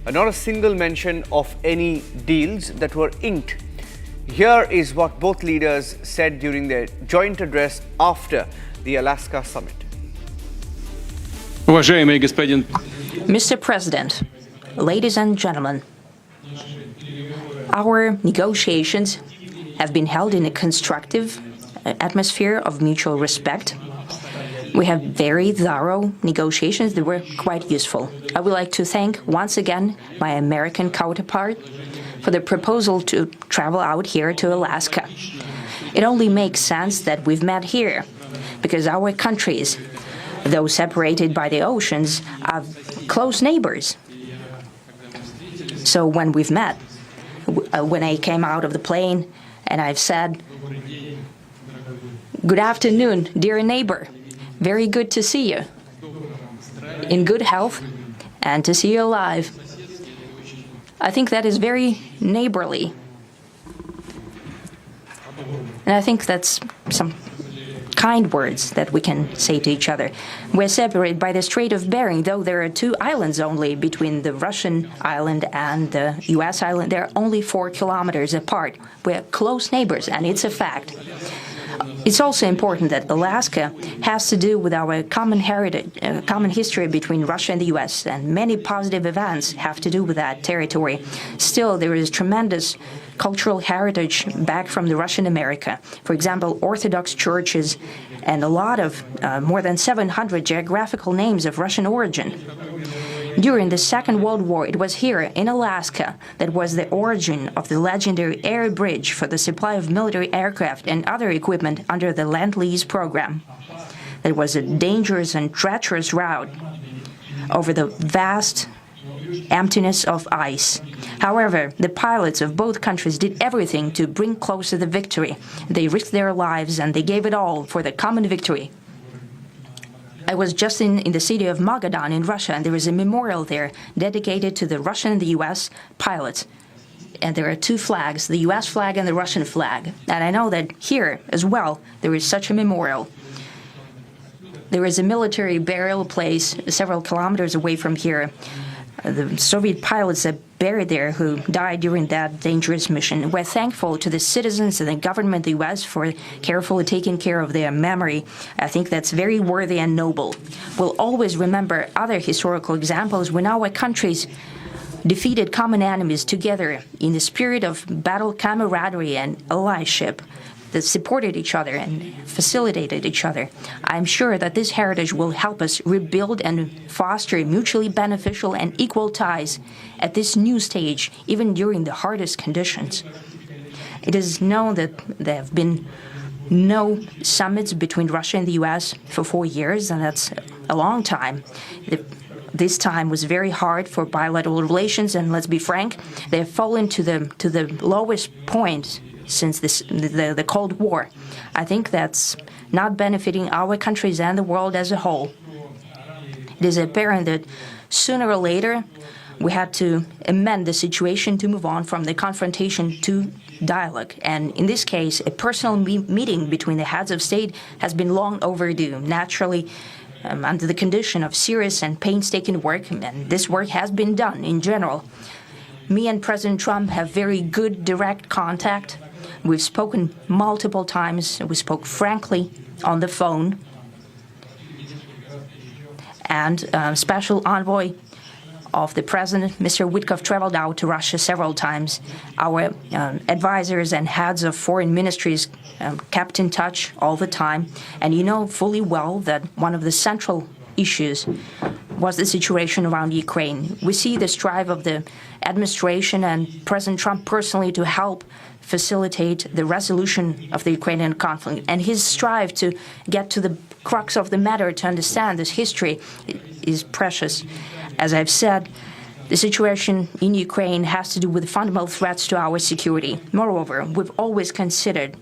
and not a single mention of any deals that were inked. Here is what both leaders said during their joint address after the Alaska summit. Mr. President, ladies and gentlemen, our negotiations have been held in a constructive atmosphere of mutual respect. We have very thorough negotiations that were quite useful. I would like to thank once again my American counterpart for the proposal to travel out here to Alaska. It only makes sense that we've met here because our countries, though separated by the oceans, are close neighbors. So when we've met, when I came out of the plane and I've said, "Good afternoon, dear neighbor. Very good to see you. In good health and to see you alive." I think that is very neighborly. And I think that's some kind words that we can say to each other. We're separated by the Strait of Bering, though there are 2 islands only between the Russian island and the U.S. island. They're only 4 kilometers apart. We're close neighbors, and it's a fact. It's also important that Alaska has to do with our common heritage, common history between Russia and the U.S., and many positive events have to do with that territory. Still, there is tremendous cultural heritage back from the Russian America. For example, Orthodox churches and a lot of more than 700 geographical names of Russian origin. During the Second World War, it was here in Alaska that was the origin of the legendary air bridge for the supply of military aircraft and other equipment under the Lend-Lease program. It was a dangerous and treacherous route over the vast emptiness of ice. However, the pilots of both countries did everything to bring closer the victory. They risked their lives and they gave it all for the common victory. I was just in the city of Magadan in Russia, and there is a memorial there dedicated to the Russian and the U.S. pilots. And there are two flags, the U.S. flag and the Russian flag. And I know that here as well, there is such a memorial. There is a military burial place several kilometers away from here. The Soviet pilots are buried there who died during that dangerous mission. We're thankful to the citizens and the government of the U.S. for carefully taking care of their memory. I think that's very worthy and noble. We'll always remember other historical examples when our countries defeated common enemies together in the spirit of battle camaraderie and allyship that supported each other and facilitated each other. I'm sure that this heritage will help us rebuild and foster mutually beneficial and equal ties at this new stage, even during the hardest conditions. It is known that there have been no summits between Russia and the U.S. for 4 years, and that's a long time. This time was very hard for bilateral relations, and let's be frank, they have fallen to the lowest point since the Cold War. I think that's not benefiting our countries and the world as a whole. It is apparent that sooner or later we had to amend the situation to move on from the confrontation to dialogue. And in this case, a personal meeting between the heads of state has been long overdue. Naturally, under the condition of serious and painstaking work, and this work has been done in general. Me and President Trump have very good direct contact. We've spoken multiple times. We spoke frankly on the phone. And Special Envoy of the President, Mr. Witkoff, traveled out to Russia several times. Our advisors and heads of foreign ministries kept in touch all the time. And you know fully well that one of the central issues was the situation around Ukraine. We see the strive of the administration and President Trump personally to help facilitate the resolution of the Ukrainian conflict. And his strive to get to the crux of the matter, to understand this history, is precious. As I've said, the situation in Ukraine has to do with fundamental threats to our security. Moreover, we've always considered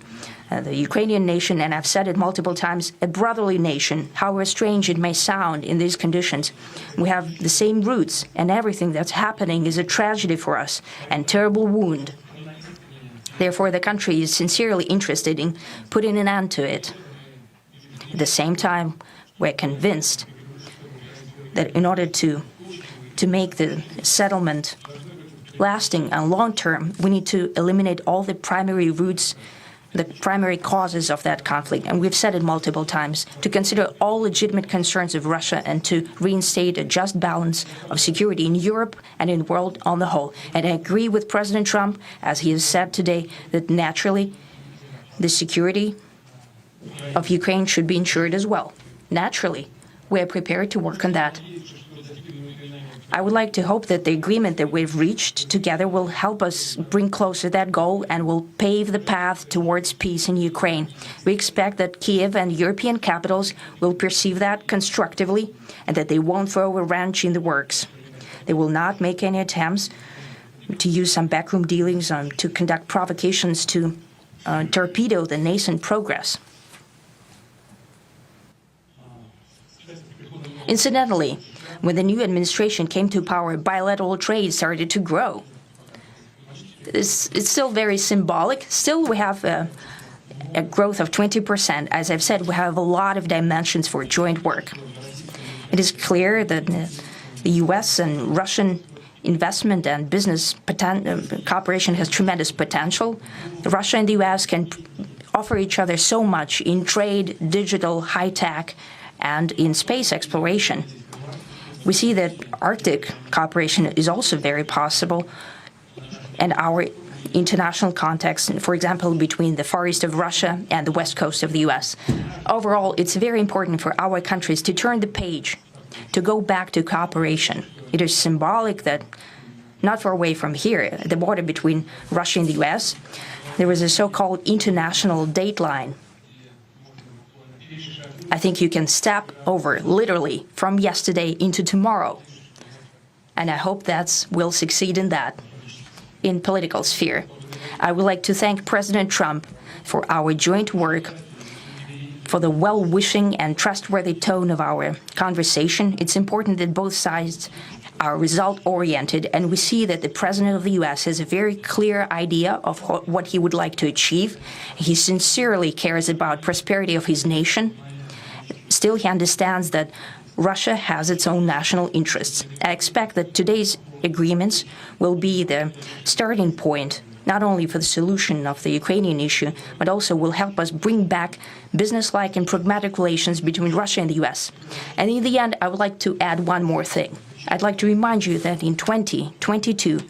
the Ukrainian nation, and I've said it multiple times, a brotherly nation, however strange it may sound in these conditions. We have the same roots, and everything that's happening is a tragedy for us and terrible wound. Therefore, the country is sincerely interested in putting an end to it. At the same time, we're convinced that in order to make the settlement lasting and long-term, we need to eliminate all the primary roots, the primary causes of that conflict. And we've said it multiple times, to consider all legitimate concerns of Russia and to reinstate a just balance of security in Europe and in the world on the whole. And I agree with President Trump, as he has said today, that naturally the security of Ukraine should be ensured as well. Naturally, we are prepared to work on that. I would like to hope that the agreement that we've reached together will help us bring closer that goal and will pave the path towards peace in Ukraine. We expect that Kiev and European capitals will perceive that constructively and that they won't throw a wrench in the works. They will not make any attempts to use some backroom dealings to conduct provocations to torpedo the nascent progress. Incidentally, when the new administration came to power, bilateral trade started to grow. It's still very symbolic. Still, we have a growth of 20%. As I've said, we have a lot of dimensions for joint work. It is clear that the U.S. and Russian investment and business cooperation has tremendous potential. Russia and the U.S. can offer each other so much in trade, digital, high-tech, and in space exploration. We see that Arctic cooperation is also very possible, and our international context, for example, between the far east of Russia and the west coast of the U.S. Overall, it's very important for our countries to turn the page, to go back to cooperation. It is symbolic that not far away from here, at the border between Russia and the U.S., there was a so-called international date line. I think you can step over, literally, from yesterday into tomorrow. And I hope we'll succeed in that. in political sphere. I would like to thank President Trump for our joint work, for the well-wishing and trustworthy tone of our conversation. It's important that both sides are result-oriented, and we see that the President of the U.S. has a very clear idea of what he would like to achieve. He sincerely cares about prosperity of his nation. Still, he understands that Russia has its own national interests. I expect that today's agreements will be the starting point not only for the solution of the Ukrainian issue, but also will help us bring back business-like and pragmatic relations between Russia and the U.S. And in the end, I would like to add one more thing. I'd like to remind you that in 2022,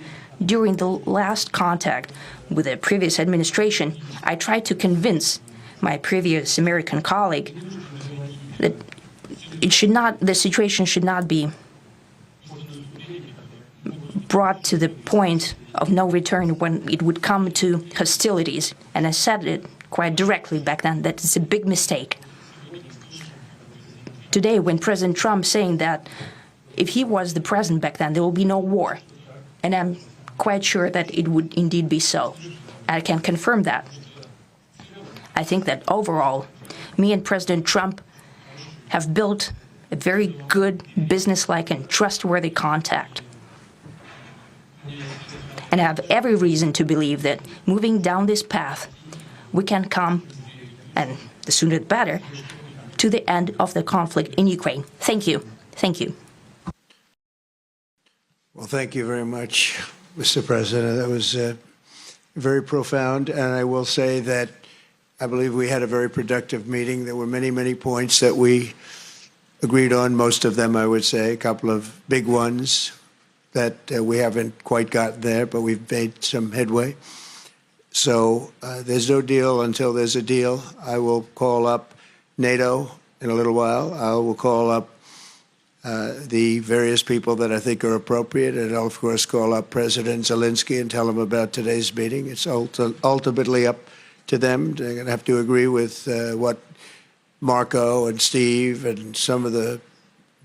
during the last contact with the previous administration, I tried to convince my previous American colleague that the situation should not be brought to the point of no return when it would come to hostilities. And I said it quite directly back then that it's a big mistake. Today, when President Trump saying that if he was the president back then, there will be no war. And I'm quite sure that it would indeed be so. I can confirm that. I think that overall, me and President Trump have built a very good business-like and trustworthy contact. And I have every reason to believe that moving down this path, we can come, and the sooner the better, to the end of the conflict in Ukraine. Thank you. Thank you. Well, thank you very much, Mr. President. That was very profound. And I will say that I believe we had a very productive meeting. There were many, many points that we agreed on, most of them, I would say, a couple of big ones that we haven't quite gotten there, but we've made some headway. So there's no deal until there's a deal. I will call up NATO in a little while. I will call up the various people that I think are appropriate, and I'll, of course, call up President Zelensky and tell him about today's meeting. It's ultimately up to them. They're going to have to agree with what Marco and Steve and some of the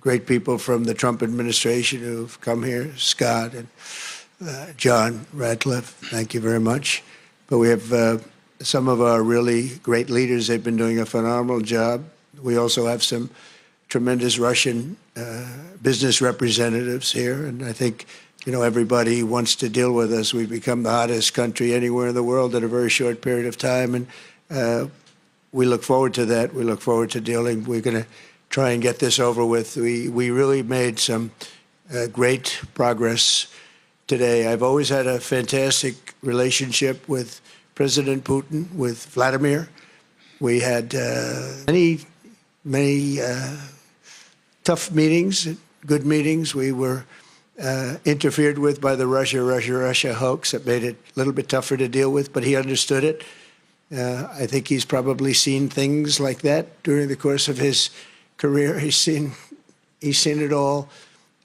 great people from the Trump administration who've come here, Scott and John Radcliffe, thank you very much. But we have some of our really great leaders. They've been doing a phenomenal job. We also have some tremendous Russian business representatives here, and I think, you know, everybody wants to deal with us. We've become the hottest country anywhere in the world in a very short period of time, and we look forward to that. We look forward to dealing. We're going to try and get this over with. We really made some great progress today. I've always had a fantastic relationship with President Putin, with Vladimir. We had many tough meetings, good meetings. We were interfered with by the Russia hoax. That made it a little bit tougher to deal with, but he understood it. I think he's probably seen things like that during the course of his career. He's seen it all,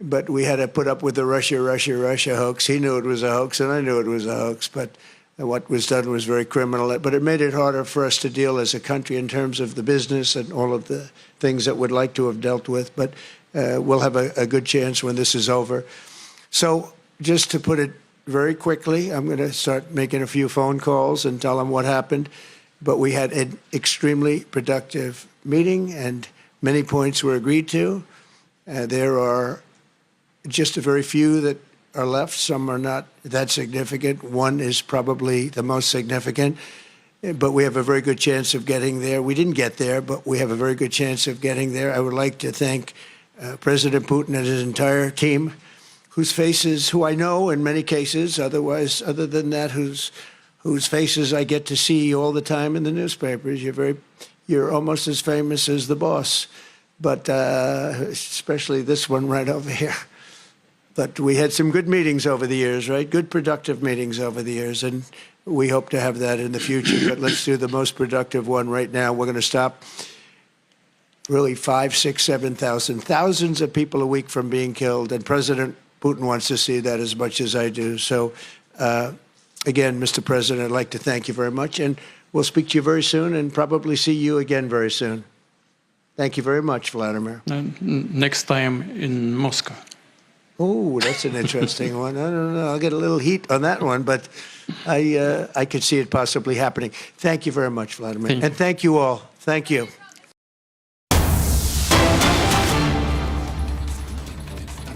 but we had to put up with the Russia hoax. He knew it was a hoax, and I knew it was a hoax, but what was done was very criminal. But it made it harder for us to deal as a country in terms of the business and all of the things that we'd like to have dealt with. But we'll have a good chance when this is over. So just to put it very quickly, I'm going to start making a few phone calls and tell them what happened. But we had an extremely productive meeting, and many points were agreed to. There are just a very few that are left. Some are not that significant. One is probably the most significant, but we have a very good chance of getting there. We didn't get there, but we have a very good chance of getting there. I would like to thank President Putin and his entire team, whose faces, who I know in many cases, otherwise, other than that, whose faces I get to see all the time in the newspapers. You're almost as famous as the boss, but especially this one right over here. But we had some good meetings over the years, right? Good, productive meetings over the years, and we hope to have that in the future. But let's do the most productive one right now. We're going to stop really 5, 6, 7,000, thousands of people a week from being killed, and President Putin wants to see that as much as I do. So, again, Mr. President, I'd like to thank you very much, and we'll speak to you very soon and probably see you again very soon. Thank you very much, Vladimir. Next time in Moscow. Oh, that's an interesting one. I don't know. I'll get a little heat on that one, but I could see it possibly happening. Thank you very much, Vladimir. And thank you all. Thank you.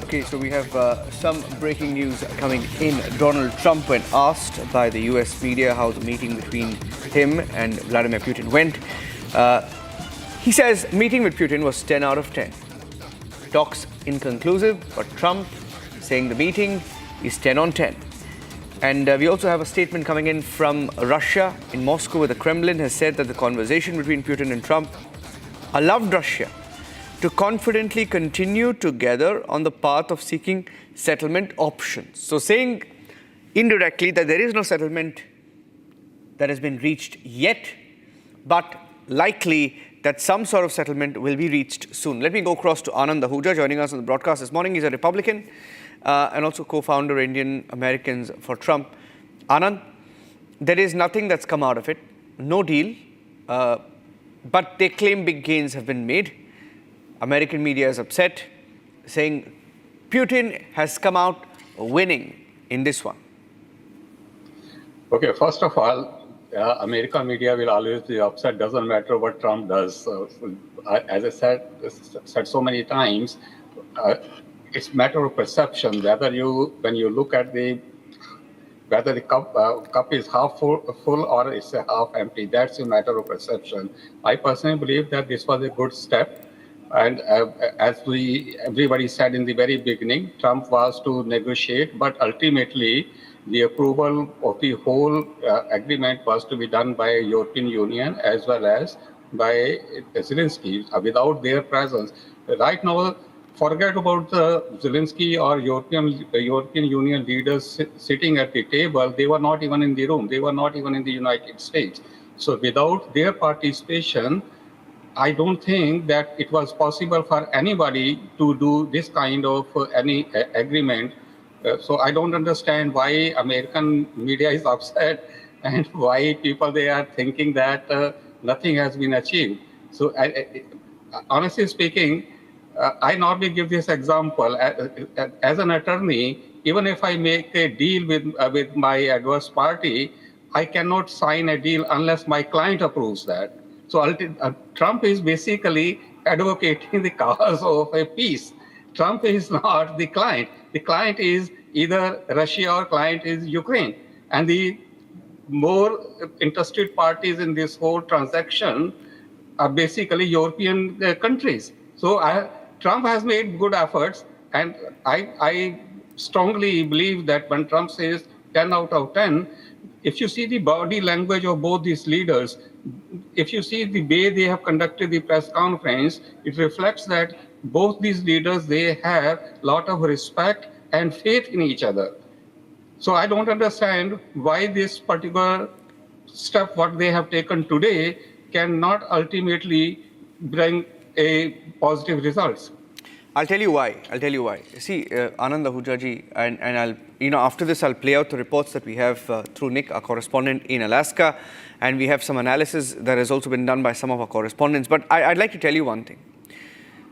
Okay, so we have some breaking news coming in. Donald Trump, when asked by the US media how the meeting between him and Vladimir Putin went, he says meeting with Putin was 10 out of 10. Talks inconclusive, but Trump saying the meeting is 10 on 10. And we also have a statement coming in from Russia in Moscow, where the Kremlin has said that the conversation between Putin and Trump allowed Russia to confidently continue together on the path of seeking settlement options. So saying indirectly that there is no settlement that has been reached yet, but likely that some sort of settlement will be reached soon. Let me go across to Arnab Goswami joining us on the broadcast this morning. He's a Republican and also co-founder Indian Americans for Trump. Anand, there is nothing that's come out of it, no deal, but they claim big gains have been made. American media is upset, saying Putin has come out winning in this one. Okay, first of all, American media will always be upset. Doesn't matter what Trump does. As I said so many times, it's a matter of perception. When you look at whether the cup is half full or it's half empty, that's a matter of perception. I personally believe that this was a good step. And as everybody said in the very beginning, Trump was to negotiate, but ultimately the approval of the whole agreement was to be done by European Union as well as by Zelensky. Without their presence, right now, forget about Zelensky or European Union leaders sitting at the table. They were not even in the room. They were not even in the United States. So without their participation, I don't think that it was possible for anybody to do this kind of any agreement. So I don't understand why American media is upset and why people they are thinking that nothing has been achieved. So honestly speaking, I normally give this example. As an attorney, even if I make a deal with my adverse party, I cannot sign a deal unless my client approves that. So Trump is basically advocating the cause of a peace. Trump is not the client. The client is either Russia or client is Ukraine. And the more interested parties in this whole transaction are basically European countries. So Trump has made good efforts. And I strongly believe that when Trump says 10 out of 10, if you see the body language of both these leaders, if you see the way they have conducted the press conference, it reflects that both these leaders, they have a lot of respect and faith in each other. So I don't understand why this particular step, what they have taken today, cannot ultimately bring a positive results. I'll tell you why. See, Arnab Goswami, and I'll, after this, I'll play out the reports that we have through Nick, our correspondent in Alaska, and we have some analysis that has also been done by some of our correspondents. But I'd like to tell you one thing.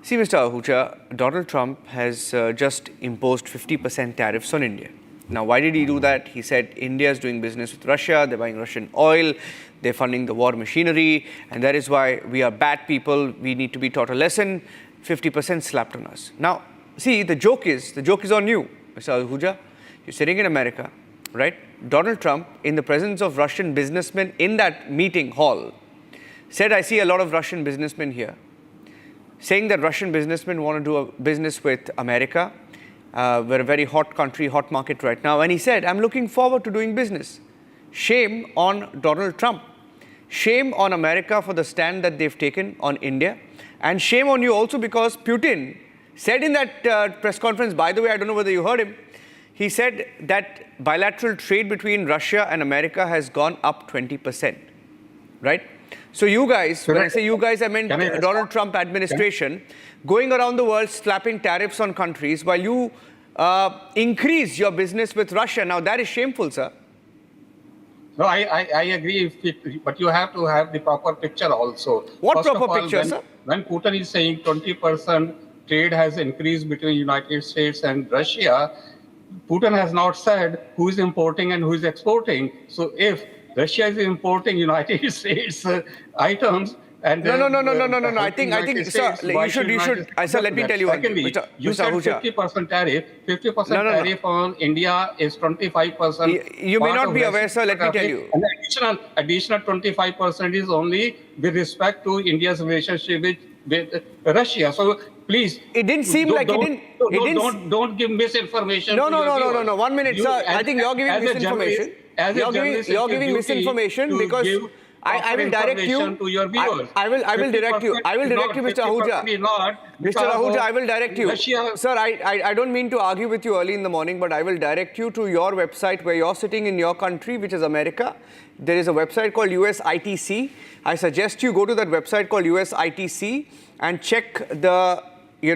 See, Mr. Ahuja, Donald Trump has just imposed 50% tariffs on India. Now, why did he do that? He said India is doing business with Russia, they're buying Russian oil, they're funding the war machinery, and that is why we are bad people, we need to be taught a lesson. 50% slapped on us. Now, see, the joke is on you, Mr. Ahuja. You're sitting in America, right? Donald Trump, in the presence of Russian businessmen in that meeting hall, said, I see a lot of Russian businessmen here, saying that Russian businessmen want to do a business with America. We're a very hot country, hot market right now. And he said, I'm looking forward to doing business. Shame on Donald Trump. Shame on America for the stand that they've taken on India. And shame on you also because Putin said in that press conference, by the way, I don't know whether you heard him, he said that bilateral trade between Russia and America has gone up 20%, right? So you guys, when I say you guys, I meant Donald Trump administration, going around the world slapping tariffs on countries while you increase your business with Russia. Now that is shameful, sir. No, I agree, but you have to have the proper picture also. What proper picture, sir? When Putin is saying 20% trade has increased between United States and Russia, Putin has not said who is importing and who is exporting. So if Russia is importing United States items, and no. I think, sir, you should. Sir, let me tell you one thing. Secondly, you said 50% tariff. 50% tariff on India is 25%. You may not be aware, sir. Let me tell you. And additional 25% is only with respect to India's relationship with Russia. So please, it didn't seem like it didn't. Don't give misinformation. No. 1 minute, sir. I think you're giving misinformation. You're giving misinformation because I will direct you to your viewers. I will direct you. I will direct you, Mr. Ahuja. Mr. Ahuja, I will direct you. Sir, I don't mean to argue with you early in the morning, but I will direct you to your website where you're sitting in your country, which is America. There is a website called USITC. I suggest you go to that website called USITC and check the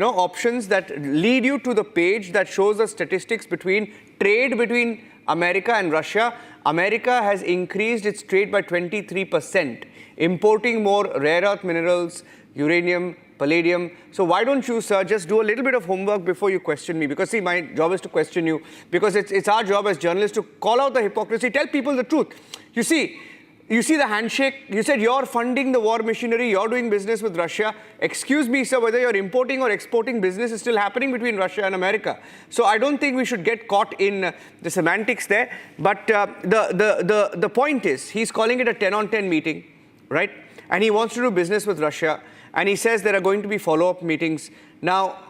options that lead you to the page that shows the statistics between trade between America and Russia. America has increased its trade by 23%, importing more rare earth minerals, uranium, palladium. So why don't you, sir, just do a little bit of homework before you question me? Because see, my job is to question you, because it's our job as journalists to call out the hypocrisy, tell people the truth. You see the handshake, you said you're funding the war machinery, you're doing business with Russia. Excuse me, sir, whether you're importing or exporting, business is still happening between Russia and America. So I don't think we should get caught in the semantics there. But the point is, he's calling it a 10-on-10 meeting, right? And he wants to do business with Russia. And he says there are going to be follow-up meetings. Now,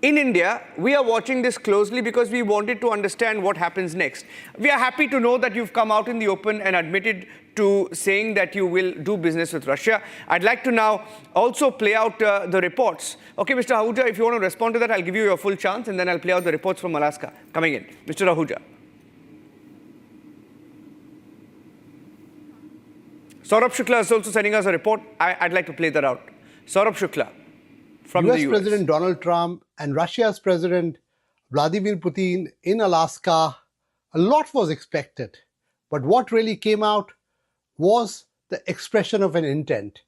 in India, we are watching this closely because we wanted to understand what happens next. We are happy to know that you've come out in the open and admitted to saying that you will do business with Russia. I'd like to now also play out the reports. Okay, Mr. Ahuja, if you want to respond to that, I'll give you your full chance, and then I'll play out the reports from Alaska coming in. Mr. Ahuja. Saurabh Shukla is also sending us a report. I'd like to play that out. Saurabh Shukla. From US the US President Donald Trump and Russia's President Vladimir Putin in Alaska, a lot was expected. But what really came out was the expression of an intent.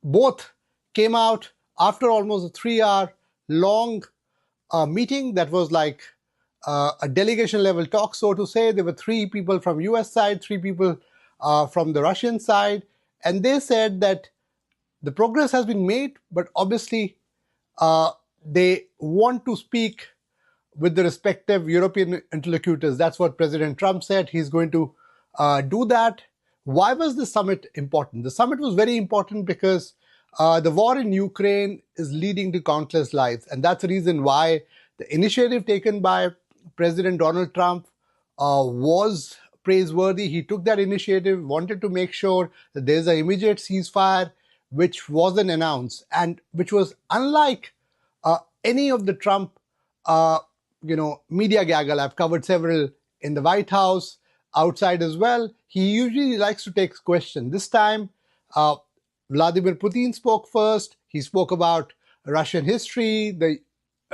Both came out after almost a 3-hour long meeting that was like a delegation level talk, so to say. There were 3 people from US side, 3 people from the Russian side, and they said that the progress has been made, but obviously they want to speak with the respective European interlocutors. That's what President Trump said. He's going to do that. Why was the summit important? The summit was very important because the war in Ukraine is leading to countless lives. And that's the reason why the initiative taken by President Donald Trump was praiseworthy. He took that initiative, wanted to make sure that there's an immediate ceasefire, which wasn't announced and which was unlike any of the Trump, media gaggle. I've covered several in the White House, outside as well. He usually likes to take questions. This time, Vladimir Putin spoke first. He spoke about Russian history, the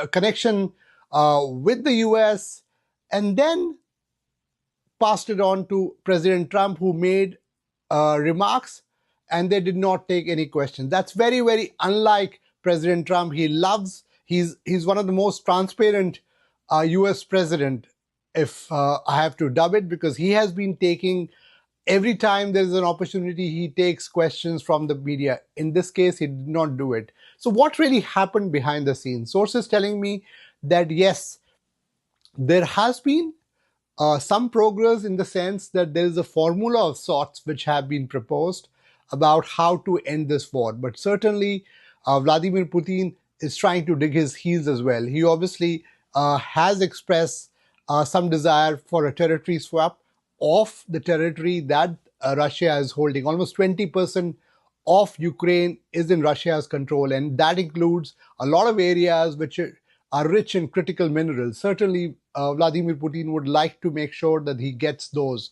connection with the US, and then passed it on to President Trump, who made remarks, and they did not take any questions. That's very, very unlike President Trump. He's one of the most transparent US president, if I have to dub it, because he has been taking, every time there's an opportunity, he takes questions from the media. In this case, he did not do it. So what really happened behind the scenes? Sources telling me that yes, there has been some progress in the sense that there is a formula of sorts which have been proposed about how to end this war. But certainly, Vladimir Putin is trying to dig his heels as well. He obviously has expressed some desire for a territory swap of the territory that Russia is holding. Almost 20% of Ukraine is in Russia's control, and that includes a lot of areas which are rich in critical minerals. Certainly, Vladimir Putin would like to make sure that he gets those.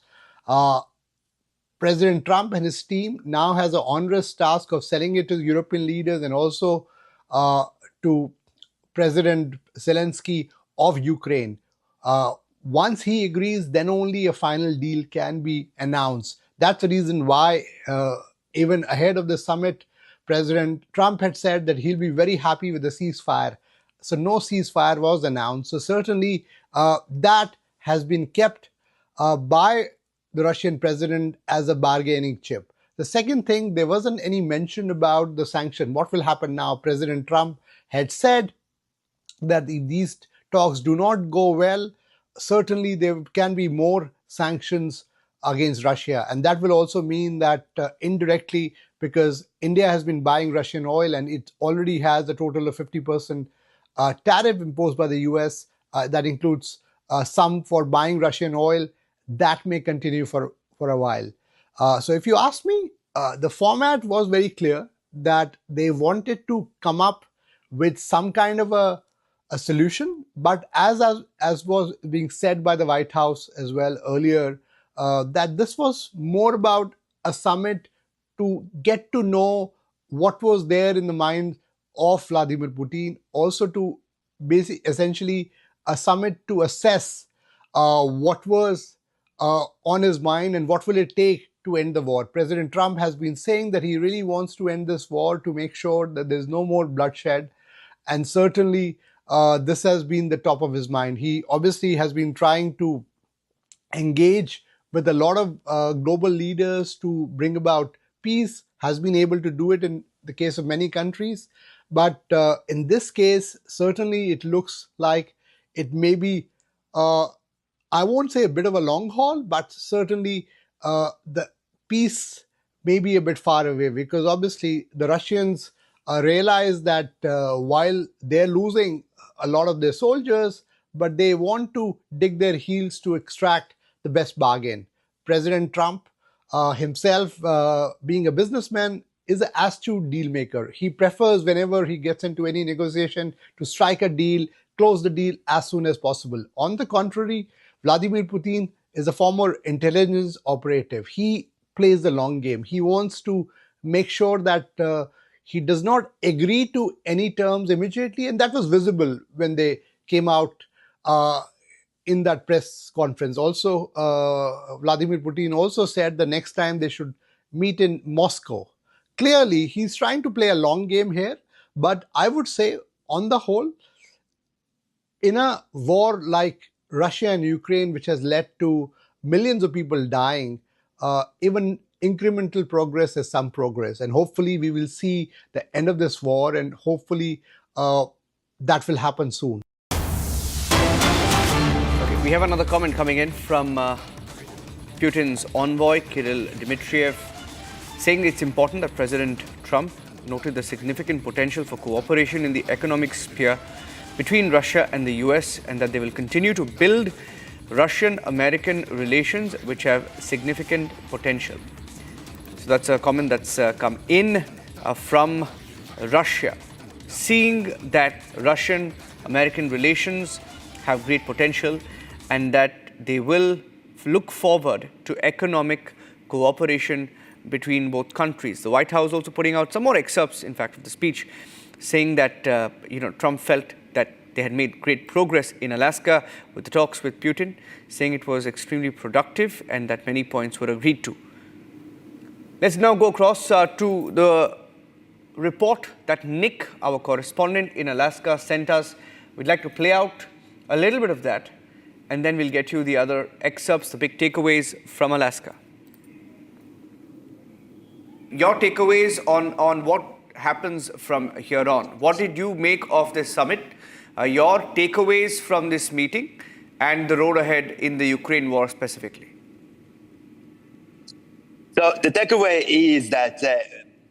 President Trump and his team now has an onerous task of selling it to European leaders and also to President Zelensky of Ukraine. Once he agrees, then only a final deal can be announced. That's the reason why, even ahead of the summit, President Trump had said that he'll be very happy with the ceasefire. So no ceasefire was announced. So certainly that has been kept by the Russian president as a bargaining chip. The second thing, there wasn't any mention about the sanction. What will happen now? President Trump had said that if these talks do not go well, certainly there can be more sanctions against Russia. And that will also mean that indirectly, because India has been buying Russian oil and it already has a total of 50% tariff imposed by the US, that includes some for buying Russian oil, that may continue for a while. So if you ask me, the format was very clear that they wanted to come up with some kind of a solution. But as was being said by the White House as well earlier, that this was more about a summit to get to know what was there in the mind of Vladimir Putin, also to essentially a summit to assess what was on his mind and what will it take to end the war. President Trump has been saying that he really wants to end this war to make sure that there's no more bloodshed. And certainly this has been the top of his mind. He obviously has been trying to engage with a lot of global leaders to bring about peace, has been able to do it in the case of many countries. But in this case, certainly it looks like it may be, I won't say a bit of a long haul, but certainly the peace may be a bit far away, because obviously the Russians realize that while they're losing a lot of their soldiers, but they want to dig their heels to extract the best bargain. President Trump himself, being a businessman, is an astute deal maker. He prefers, whenever he gets into any negotiation, to strike a deal, close the deal as soon as possible. On the contrary, Vladimir Putin is a former intelligence operative. He plays the long game. He wants to make sure that he does not agree to any terms immediately, and that was visible when they came out in that press conference. Also, Vladimir Putin also said the next time they should meet in Moscow. Clearly, he's trying to play a long game here, but I would say, on the whole, in a war like Russia and Ukraine, which has led to millions of people dying, even incremental progress is some progress. And hopefully we will see the end of this war, and hopefully that will happen soon. Okay, we have another comment coming in from Putin's envoy, Kirill Dmitriev, saying it's important that President Trump noted the significant potential for cooperation in the economic sphere between Russia and the US, and that they will continue to build Russian-American relations which have significant potential. So that's a comment that's come in from Russia, seeing that Russian-American relations have great potential and that they will look forward to economic cooperation between both countries. The White House also putting out some more excerpts, in fact, of the speech, saying that Trump felt that they had made great progress in Alaska with the talks with Putin, saying it was extremely productive and that many points were agreed to. Let's now go across to the report that Nick, our correspondent in Alaska, sent us. We'd like to play out a little bit of that, and then we'll get you the other excerpts, the big takeaways from Alaska. Your takeaways on what happens from here on. What did you make of this summit? Your takeaways from this meeting and the road ahead in the Ukraine war specifically. So the takeaway is that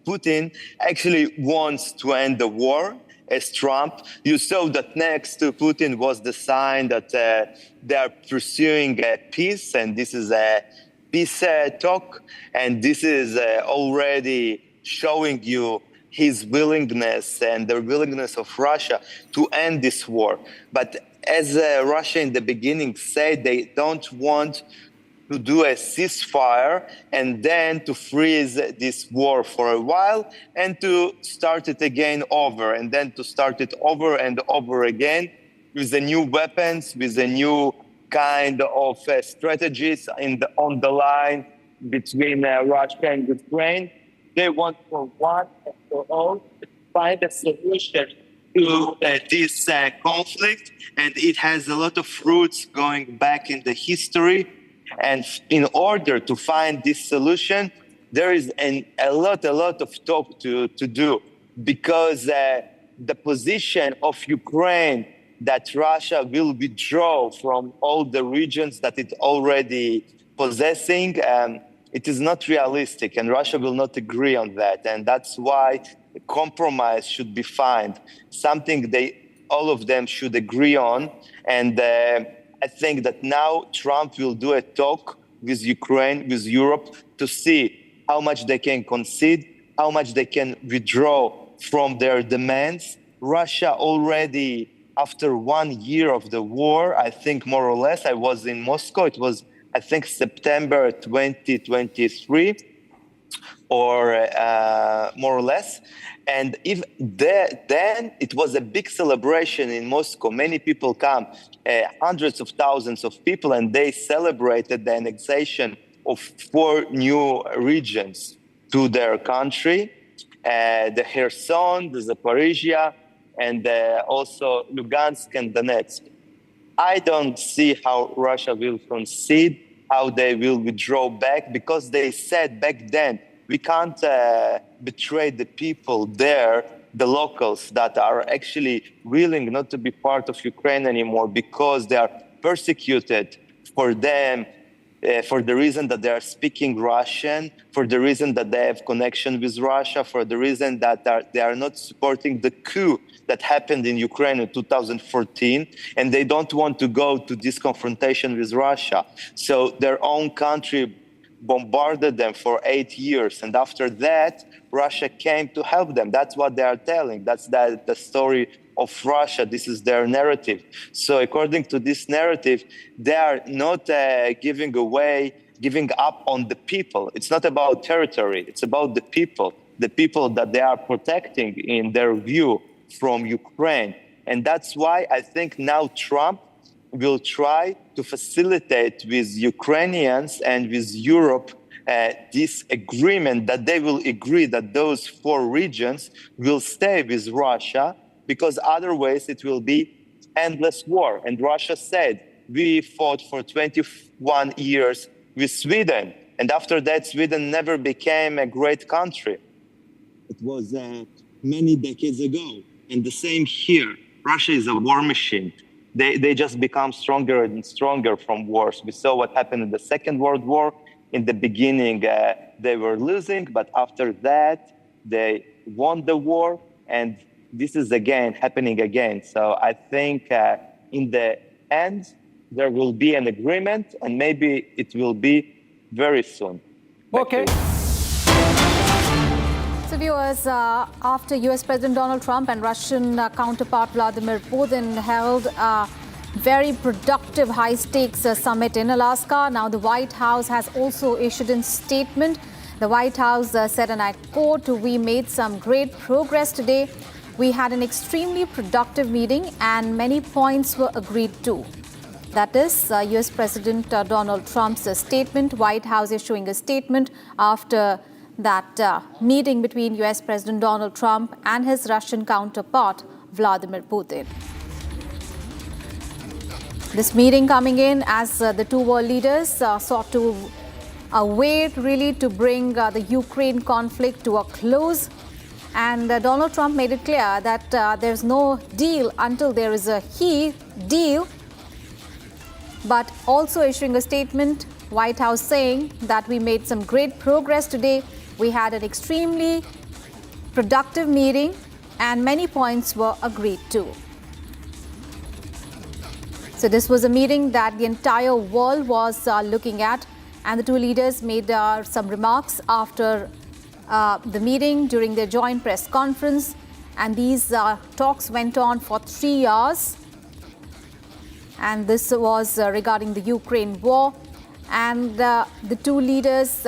Putin actually wants to end the war as Trump. You saw that next to Putin was the sign that they are pursuing peace, and this is a peace talk, and this is already showing you his willingness and the willingness of Russia to end this war. But as Russia in the beginning said, they don't want to do a ceasefire and then to freeze this war for a while and to start it again over, and then to start it over and over again with the new weapons, with the new kind of strategies on the line between Russia and Ukraine. They want for one and for all to find a solution to this conflict, and it has a lot of roots going back in the history. And in order to find this solution, there is a lot of talk to do, because the position of Ukraine that Russia will withdraw from all the regions that it already possessing, it is not realistic, and Russia will not agree on that. And that's why a compromise should be found, something all of them should agree on. And I think that now Trump will do a talk with Ukraine, with Europe, to see how much they can concede, how much they can withdraw from their demands. Russia already, after 1 year of the war, I think more or less, I was in Moscow, it was, I think, September 2023, or more or less. And then it was a big celebration in Moscow. Many people come, hundreds of thousands of people, and they celebrated the annexation of 4 new regions to their country, the Kherson, the Zaporizhia, and also Lugansk and Donetsk. I don't see how Russia will concede, how they will withdraw back, because they said back then, we can't betray the people there, the locals that are actually willing not to be part of Ukraine anymore, because they are persecuted for them, for the reason that they are speaking Russian, for the reason that they have connection with Russia, for the reason that they are not supporting the coup that happened in Ukraine in 2014, and they don't want to go to this confrontation with Russia. So their own country bombarded them for 8 years, and after that, Russia came to help them. That's what they are telling. That's the story of Russia. This is their narrative. So according to this narrative, they are not giving up on the people. It's not about territory. It's about the people that they are protecting in their view from Ukraine. And that's why I think now Trump will try to facilitate with Ukrainians and with Europe this agreement, that they will agree that those 4 regions will stay with Russia, because otherwise it will be endless war. And Russia said, we fought for 21 years with Sweden, and after that Sweden never became a great country. It was many decades ago. And the same here. Russia is a war machine. They just become stronger and stronger from wars. We saw what happened in the Second World War. In the beginning, they were losing, but after that, they won the war, and this is happening again. So I think in the end, there will be an agreement, and maybe it will be very soon. Okay. So viewers, after US President Donald Trump and Russian counterpart Vladimir Putin held a very productive high-stakes summit in Alaska, now the White House has also issued a statement. The White House said, and I quote, "We made some great progress today. We had an extremely productive meeting and many points were agreed to." That is US President Donald Trump's statement. White House issuing a statement after that meeting between US President Donald Trump and his Russian counterpart, Vladimir Putin. This meeting coming in as the two world leaders sought to wait really to bring the Ukraine conflict to a close. And Donald Trump made it clear that there's no deal until there is a he deal, but also issuing a statement, White House saying that we made some great progress today. We had an extremely productive meeting and many points were agreed to. So this was a meeting that the entire world was looking at, and the two leaders made some remarks after the meeting during their joint press conference, and these talks went on for 3 hours, and this was regarding the Ukraine war, and the two leaders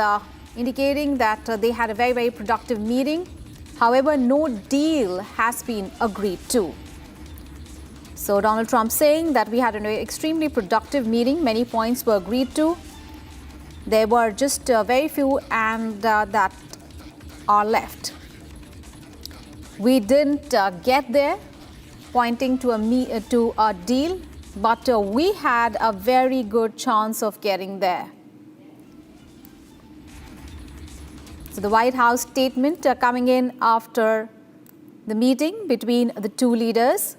indicating that they had a very, very productive meeting. However, no deal has been agreed to. So Donald Trump saying that we had an extremely productive meeting, many points were agreed to. There were just very few, and that are left. We didn't get there, pointing to a deal, but we had a very good chance of getting there. So the White House statement coming in after the meeting between the two leaders.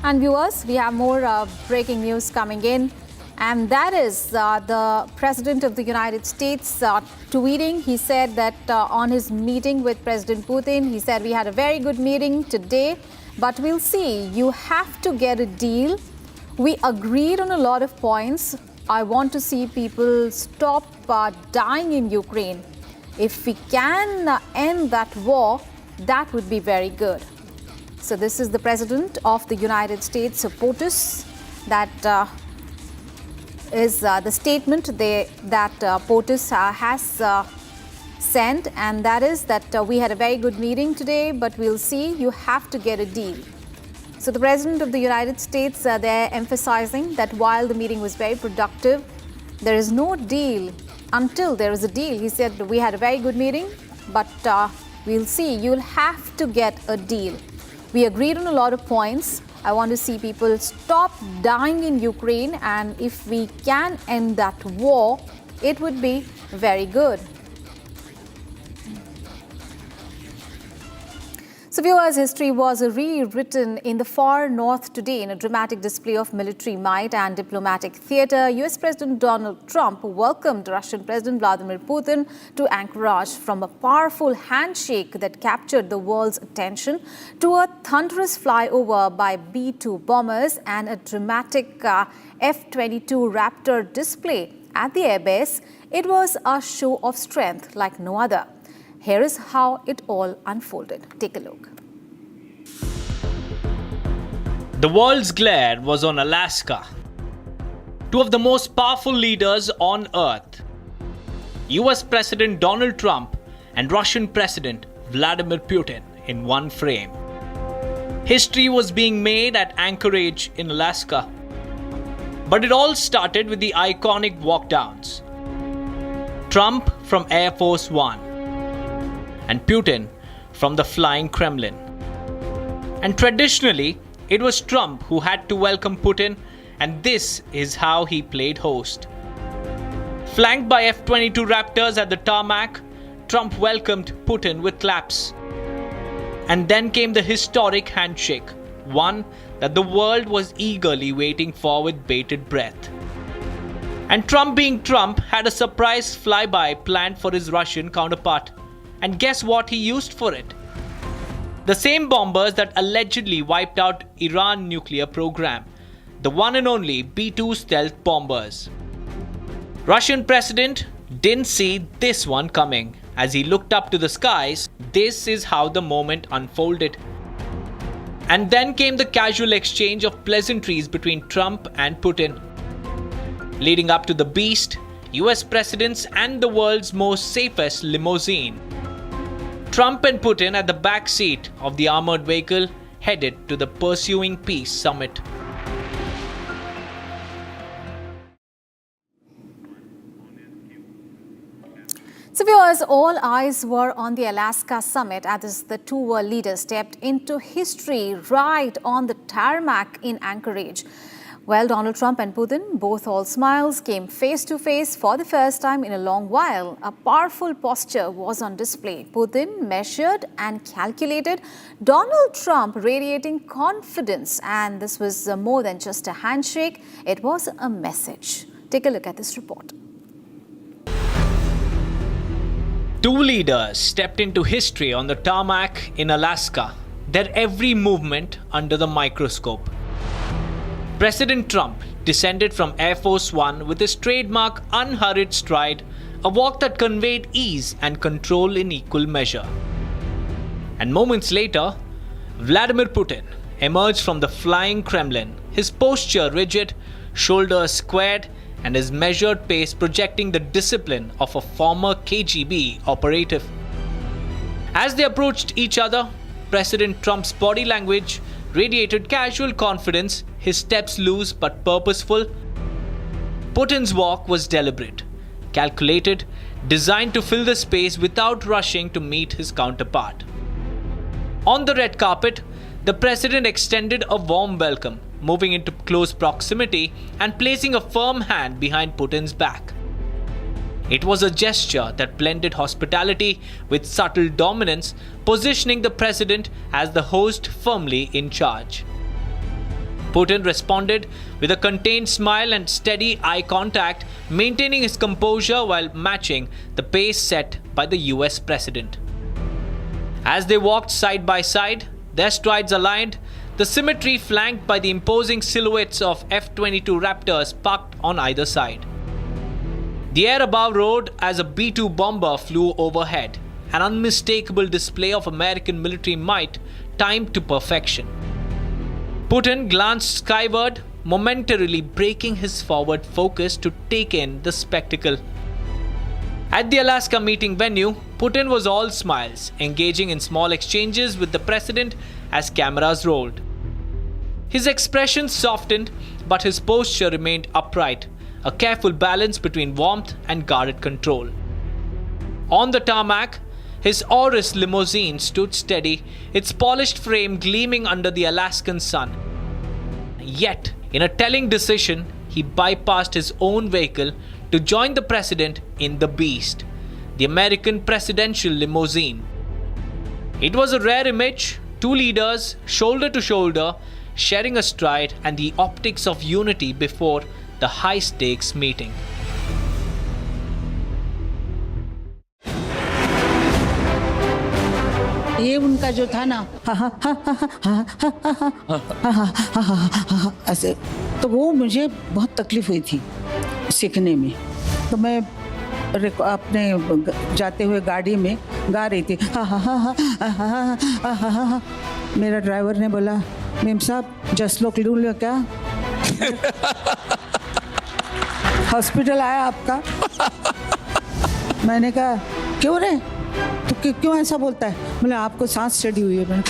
And viewers, we have more breaking news coming in, and that is the President of the United States tweeting. He said that on his meeting with President Putin, he said, "We had a very good meeting today, but we'll see. You have to get a deal. We agreed on a lot of points. I want to see people stop dying in Ukraine. If we can end that war, that would be very good." So this is the President of the United States, POTUS. That is the statement that POTUS has sent, and that is that we had a very good meeting today, but we'll see. You have to get a deal. So the President of the United States, they're emphasizing that while the meeting was very productive, there is no deal until there is a deal. He said, "We had a very good meeting, but we'll see. You'll have to get a deal. We agreed on a lot of points. I want to see people stop dying in Ukraine, and if we can end that war, it would be very good." So viewers, history was rewritten in the far north today in a dramatic display of military might and diplomatic theater. US President Donald Trump welcomed Russian President Vladimir Putin to Anchorage, from a powerful handshake that captured the world's attention to a thunderous flyover by B-2 bombers and a dramatic F-22 Raptor display at the airbase. It was a show of strength like no other. Here is how it all unfolded. Take a look. The world's glare was on Alaska. Two of the most powerful leaders on Earth, US President Donald Trump and Russian President Vladimir Putin, in one frame. History was being made at Anchorage in Alaska. But it all started with the iconic walkdowns. Trump from Air Force One, and Putin from the flying Kremlin. And traditionally, it was Trump who had to welcome Putin, and this is how he played host. Flanked by F-22 Raptors at the tarmac, Trump welcomed Putin with claps. And then came the historic handshake, one that the world was eagerly waiting for with bated breath. And Trump, being Trump, had a surprise flyby planned for his Russian counterpart. And guess what he used for it? The same bombers that allegedly wiped out Iran's nuclear program, the one and only B-2 stealth bombers. Russian president didn't see this one coming. As he looked up to the skies, this is how the moment unfolded. And then came the casual exchange of pleasantries between Trump and Putin. Leading up to the beast, US presidents and the world's most safest limousine. Trump and Putin at the back seat of the armored vehicle headed to the Pursuing Peace Summit. So viewers, all eyes were on the Alaska summit as the two world leaders stepped into history right on the tarmac in Anchorage. Well, Donald Trump and Putin, both all smiles, came face to face for the first time in a long while. A powerful posture was on display. Putin measured and calculated, Donald Trump radiating confidence. And this was more than just a handshake, it was a message. Take a look at this report. Two leaders stepped into history on the tarmac in Alaska, their every movement under the microscope. President Trump descended from Air Force One with his trademark unhurried stride, a walk that conveyed ease and control in equal measure. And moments later, Vladimir Putin emerged from the flying Kremlin, his posture rigid, shoulders squared, and his measured pace projecting the discipline of a former KGB operative. As they approached each other, President Trump's body language radiated casual confidence, his steps loose but purposeful, Putin's walk was deliberate, calculated, designed to fill the space without rushing to meet his counterpart. On the red carpet, the president extended a warm welcome, moving into close proximity and placing a firm hand behind Putin's back. It was a gesture that blended hospitality with subtle dominance, positioning the president as the host firmly in charge. Putin responded with a contained smile and steady eye contact, maintaining his composure while matching the pace set by the US president. As they walked side by side, their strides aligned, the symmetry flanked by the imposing silhouettes of F-22 Raptors parked on either side. The air above roared as a B-2 bomber flew overhead, an unmistakable display of American military might timed to perfection. Putin glanced skyward, momentarily breaking his forward focus to take in the spectacle. At the Alaska meeting venue, Putin was all smiles, engaging in small exchanges with the president as cameras rolled. His expression softened, but his posture remained upright, a careful balance between warmth and guarded control. On the tarmac, his Auris limousine stood steady, its polished frame gleaming under the Alaskan sun. Yet, in a telling decision, he bypassed his own vehicle to join the president in the Beast, the American presidential limousine. It was a rare image, two leaders, shoulder to shoulder, sharing a stride and the optics of unity before the high-stakes meeting. ये उनका जो था ना ऐसे, तो वो मुझे बहुत तकलीफ हुई थी सीखने में। तो मैं अपने जाते हुए गाड़ी में गा रही थी, मेरा ड्राइवर ने बोला, मेम साहब जस्ट लोग लूँ लो क्या, हॉस्पिटल आया आपका? मैंने कहा क्यों रे, तो क्यों ऐसा बोलता है? बोले आपको सांस चढ़ी हुई है। मैंने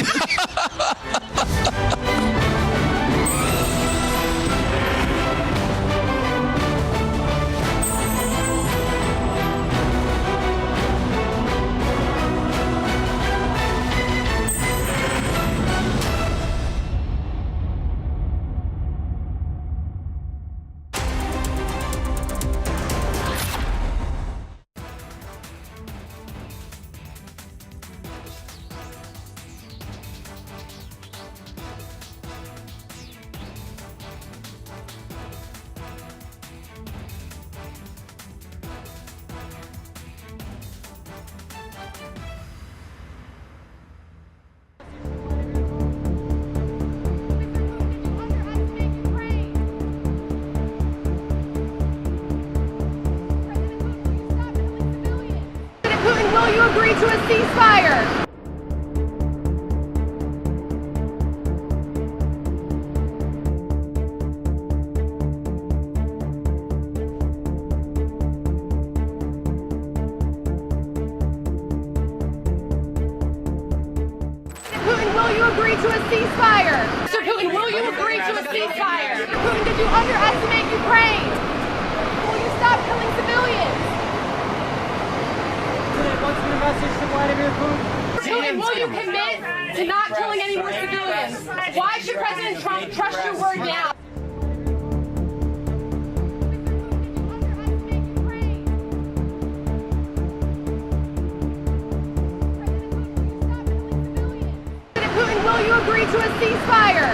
Will you agree to a ceasefire? Putin, will you agree to a ceasefire? Mr. Putin, will you agree to a ceasefire? Mr. Putin, did you underestimate Ukraine? Will you stop killing civilians? What's the message to Vladimir Putin? Putin, will you commit to not killing any more civilians? Why should President Trump trust your word now? Putin, will you agree to a ceasefire?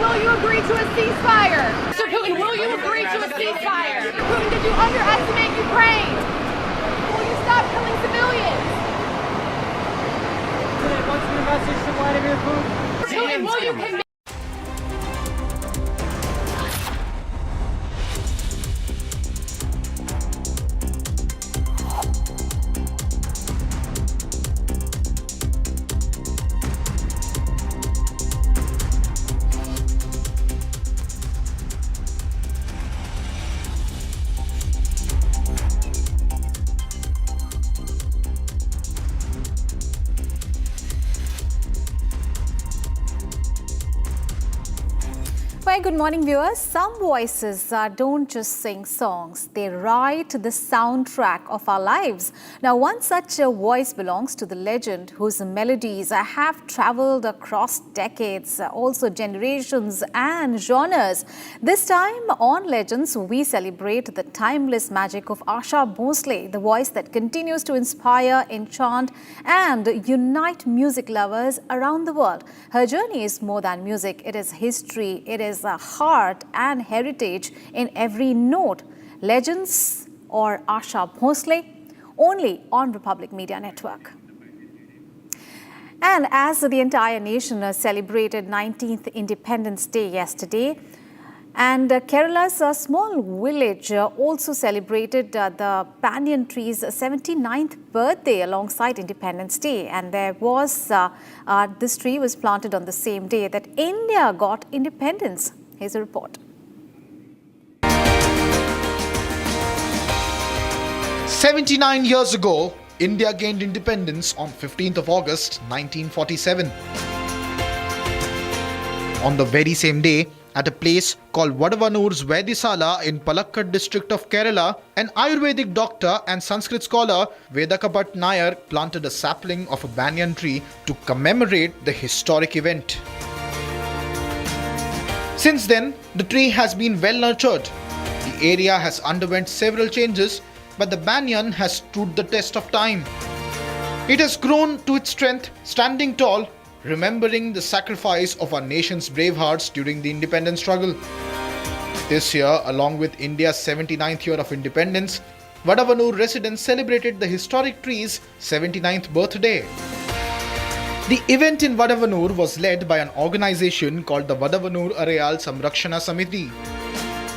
Will you agree to a ceasefire? Mr. Putin, will you agree to a ceasefire? Mr. Putin, did you underestimate Ukraine? Will you stop killing civilians? What's the message to Vladimir Putin? Putin, will you commit? Very good morning, viewers. Some voices don't just sing songs, they write the soundtrack of our lives. Now, one such voice belongs to the legend whose melodies have traveled across decades, also generations and genres. This time on Legends, we celebrate the timeless magic of Asha Bhosle, the voice that continues to inspire, enchant and unite music lovers around the world. Her journey is more than music, it is history, it is a heart and heritage in every note. Legends or Asha Bhosle, only on Republic Media Network. And as the entire nation celebrated 19th Independence Day yesterday, and Kerala's small village also celebrated the banyan tree's 79th birthday alongside Independence Day. And there was, this tree was planted on the same day that India got independence. Here's a report. 79 years ago, India gained independence on 15th of August 1947. On the very same day, at a place called Vadavanur's Vaidisala in Palakkad district of Kerala, an Ayurvedic doctor and Sanskrit scholar Vedakapat Nair planted a sapling of a banyan tree to commemorate the historic event. Since then, the tree has been well nurtured. The area has underwent several changes, but the banyan has stood the test of time. It has grown to its strength, standing tall, remembering the sacrifice of our nation's brave hearts during the independence struggle. This year, along with India's 79th year of independence, Vadavanur residents celebrated the historic tree's 79th birthday. The event in Vadavanur was led by an organization called the Vadavanur Arayal Samrakshana Samiti,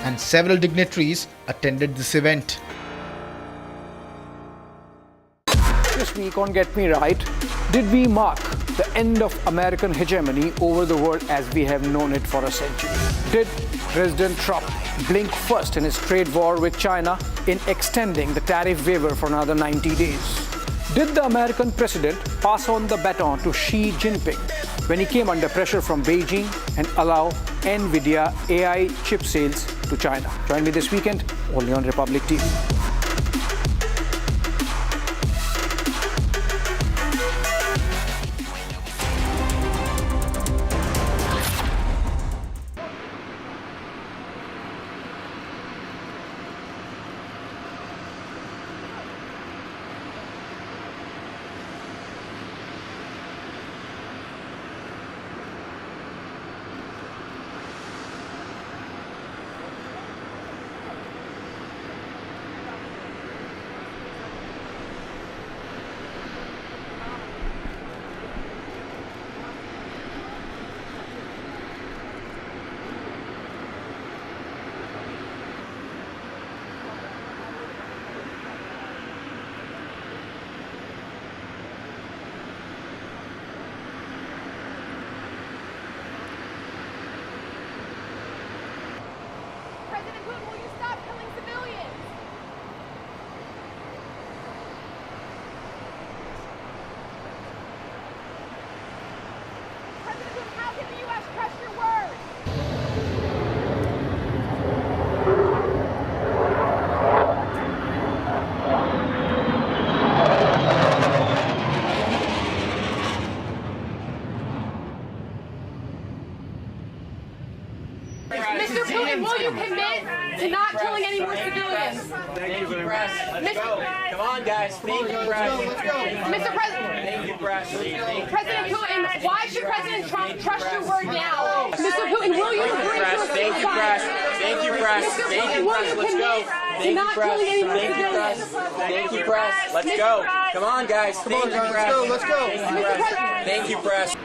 and several dignitaries attended this event. This week on Get Me Right, did we mark the end of American hegemony over the world as we have known it for a century? Did President Trump blink first in his trade war with China in extending the tariff waiver for another 90 days? Did the American president pass on the baton to Xi Jinping when he came under pressure from Beijing and allow NVIDIA AI chip sales to China? Join me this weekend only on Republic TV. Mr. Putin, will you commit to not killing any more civilians? Thank you very much. Let's go. Come on, guys. Thank you, press. Mr. President. Thank you, press. President Putin, why should President Trump trust your word now? Mr. Putin, will you agree to a ceasefire? Thank you, press. Thank you, press. Mr. Thank Putin, you, will press. you Let's go. commit to not killing any more Thank you, press. civilians? Thank you, press. Let's go. Come on, guys. Thank you, press. Let's go. Thank you, press.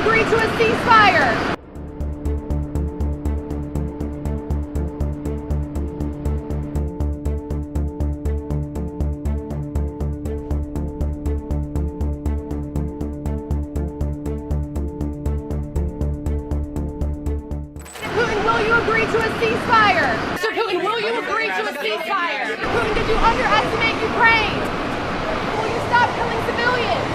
agree to a ceasefire? Putin, will you agree to a ceasefire? Mr. Putin, will you agree to a ceasefire? Mr. Putin, did you underestimate Ukraine? Will you stop killing civilians?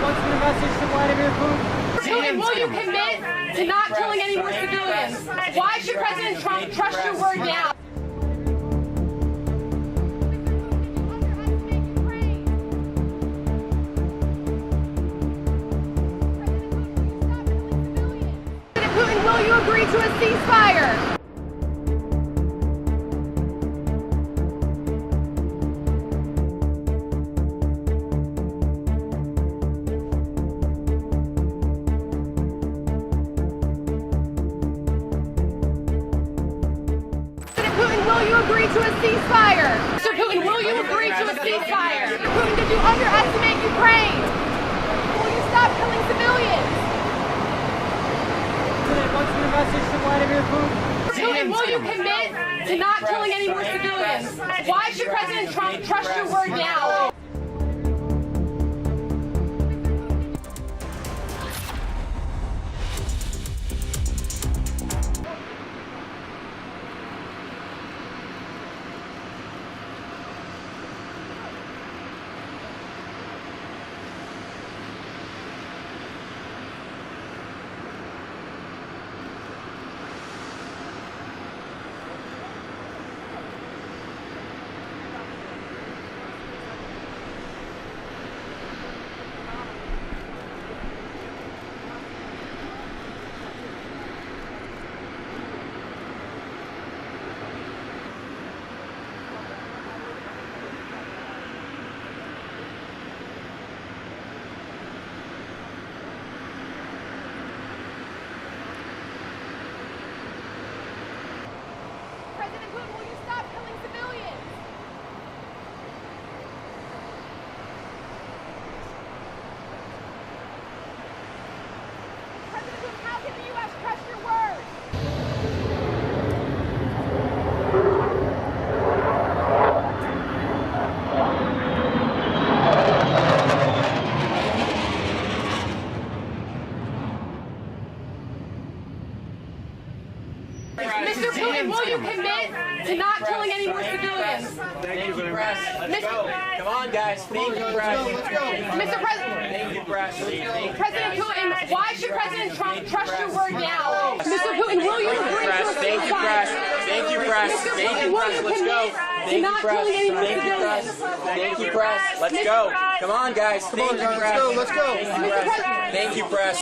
What's the message to Vladimir Putin? Putin, will you commit to not killing any more civilians? Why should President Trump trust your word now? Putin, will you agree to a ceasefire? Putin, will you agree to a ceasefire? Mr. Putin, will you agree to a ceasefire? Putin, did you underestimate Ukraine? Will you stop killing civilians? What's the message to Vladimir Putin? Putin, will you commit to not killing any more civilians? Why should President Trump trust your word now? President Putin, will you stop killing civilians? President Putin, how can the U.S. trust your word? Mr. Putin, will you commit to not killing any more civilians? Thank you very much. Let's go. Come on, guys. Thank you, press. Mr. President. Thank you, press. President Putin, why should President Trump trust your word now? Mr. Putin, will you agree to a Thank you, press. Thank you, press. Thank you, press. Let's go. Thank you, press. Thank you, press. Thank you, press. Let's go. Come on, guys. Come on, guys. Let's go. Let's go. Thank you, press. Thank you, press.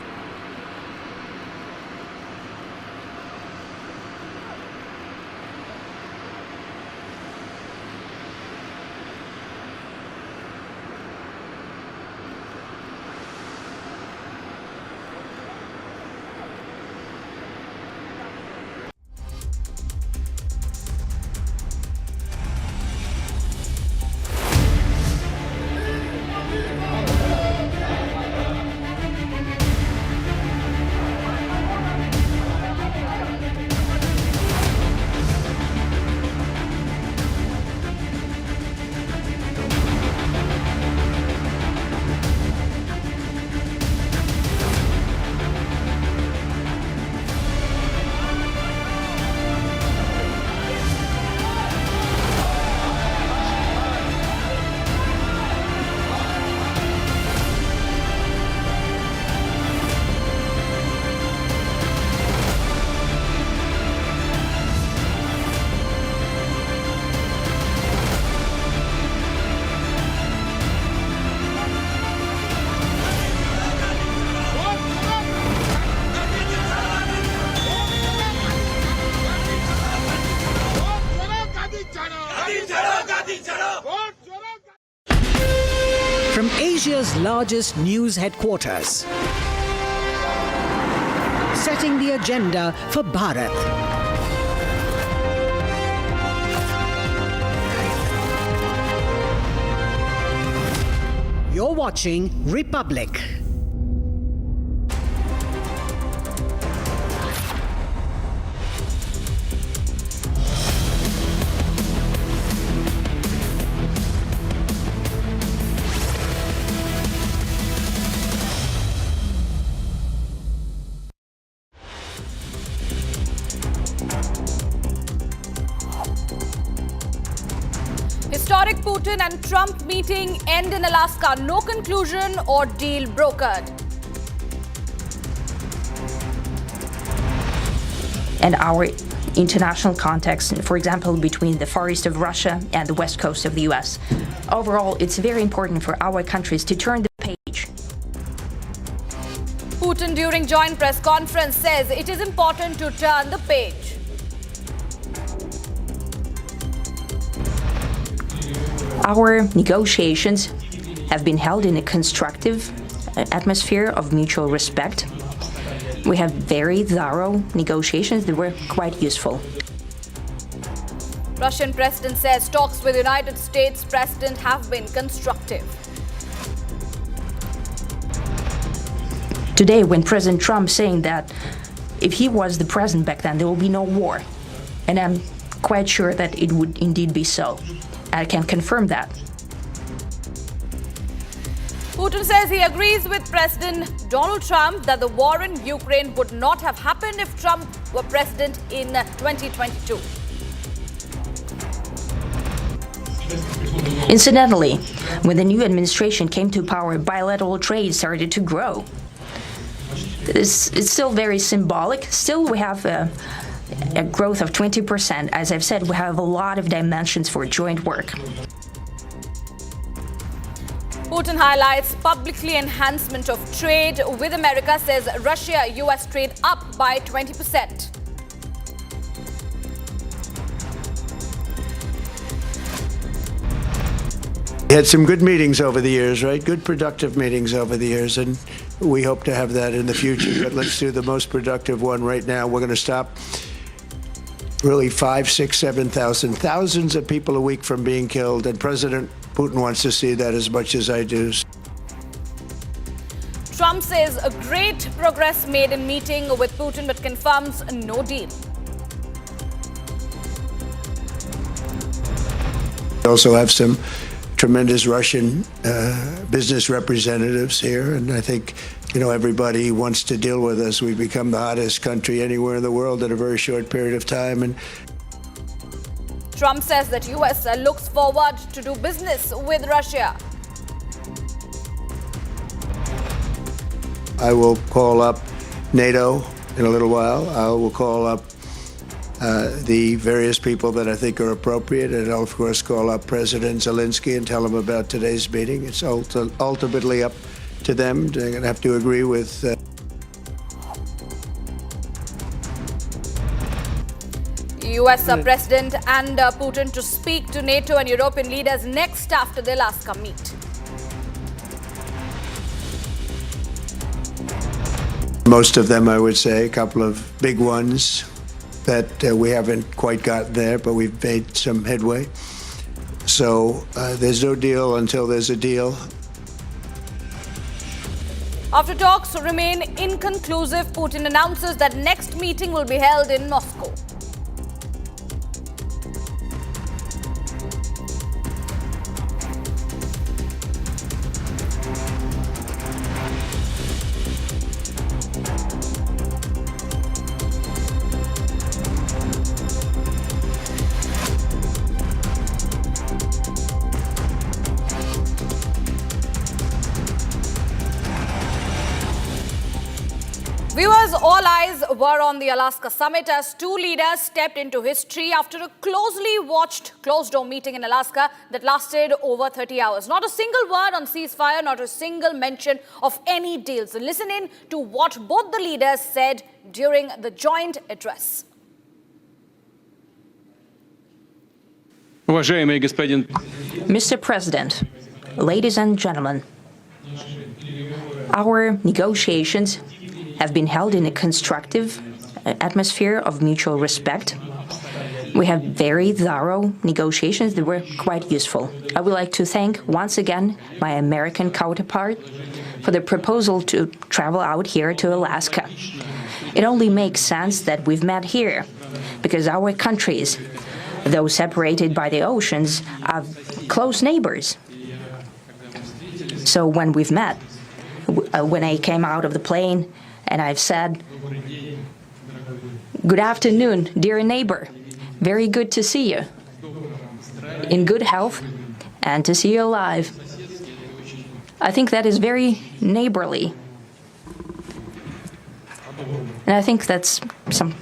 From Asia's largest news headquarters, setting the agenda for Bharat. You're watching Republic. Putin and Trump meeting end in Alaska? No conclusion or deal brokered? And our international context, for example, between the Far East of Russia and the West Coast of the US. Overall, it's very important for our countries to turn the page. Putin, during joint press conference, says it is important to turn the page. Our negotiations have been held in a constructive atmosphere of mutual respect. We have very thorough negotiations that were quite useful. Russian president says talks with United States president have been constructive. Today, when President Trump saying that if he was the president back then, there will be no war. And I'm quite sure that it would indeed be so. I can confirm that. Putin says he agrees with President Donald Trump that the war in Ukraine would not have happened if Trump were president in 2022. Incidentally, when the new administration came to power, bilateral trade started to grow. It's still very symbolic. Still, we have a growth of 20%. As I've said, we have a lot of dimensions for joint work. Putin highlights publicly enhancement of trade with America, says Russia-US trade up by 20%. We had some good meetings over the years, right? Good productive meetings over the years, and we hope to have that in the future. But let's do the most productive one right now. We're going to stop really 5, 6, 7,000, thousands of people a week from being killed, and President Putin wants to see that as much as I do. Trump says a great progress made in meeting with Putin, but confirms no deal. We also have some tremendous Russian business representatives here, and I think, everybody wants to deal with us. We've become the hottest country anywhere in the world in a very short period of time. And Trump says that US looks forward to do business with Russia. I will call up NATO in a little while. I will call up the various people that I think are appropriate, and I'll, of course, call up President Zelensky and tell him about today's meeting. It's ultimately up to them. They're going to have to agree with US President and Putin to speak to NATO and European leaders next after the Alaska meet. most of them, I would say, a couple of big ones that we haven't quite gotten there, but we've made some headway. So there's no deal until there's a deal. After talks remain inconclusive, Putin announces that next meeting will be held in Moscow. Viewers, all eyes were on the Alaska summit as two leaders stepped into history after a closely watched closed-door meeting in Alaska that lasted over 30 hours. Not a single word on ceasefire, not a single mention of any deals. Listen in to what both the leaders said during the joint address. Mr. President, ladies and gentlemen, our negotiations have been held in a constructive atmosphere of mutual respect. We have very thorough negotiations that were quite useful. I would like to thank once again my American counterpart for the proposal to travel out here to Alaska. It only makes sense that we've met here because our countries, though separated by the oceans, are close neighbors. So when we've met, when I came out of the plane, and I've said, "Good afternoon, dear neighbor. Very good to see you. In good health and to see you alive. I think that is very neighborly. And I think that's some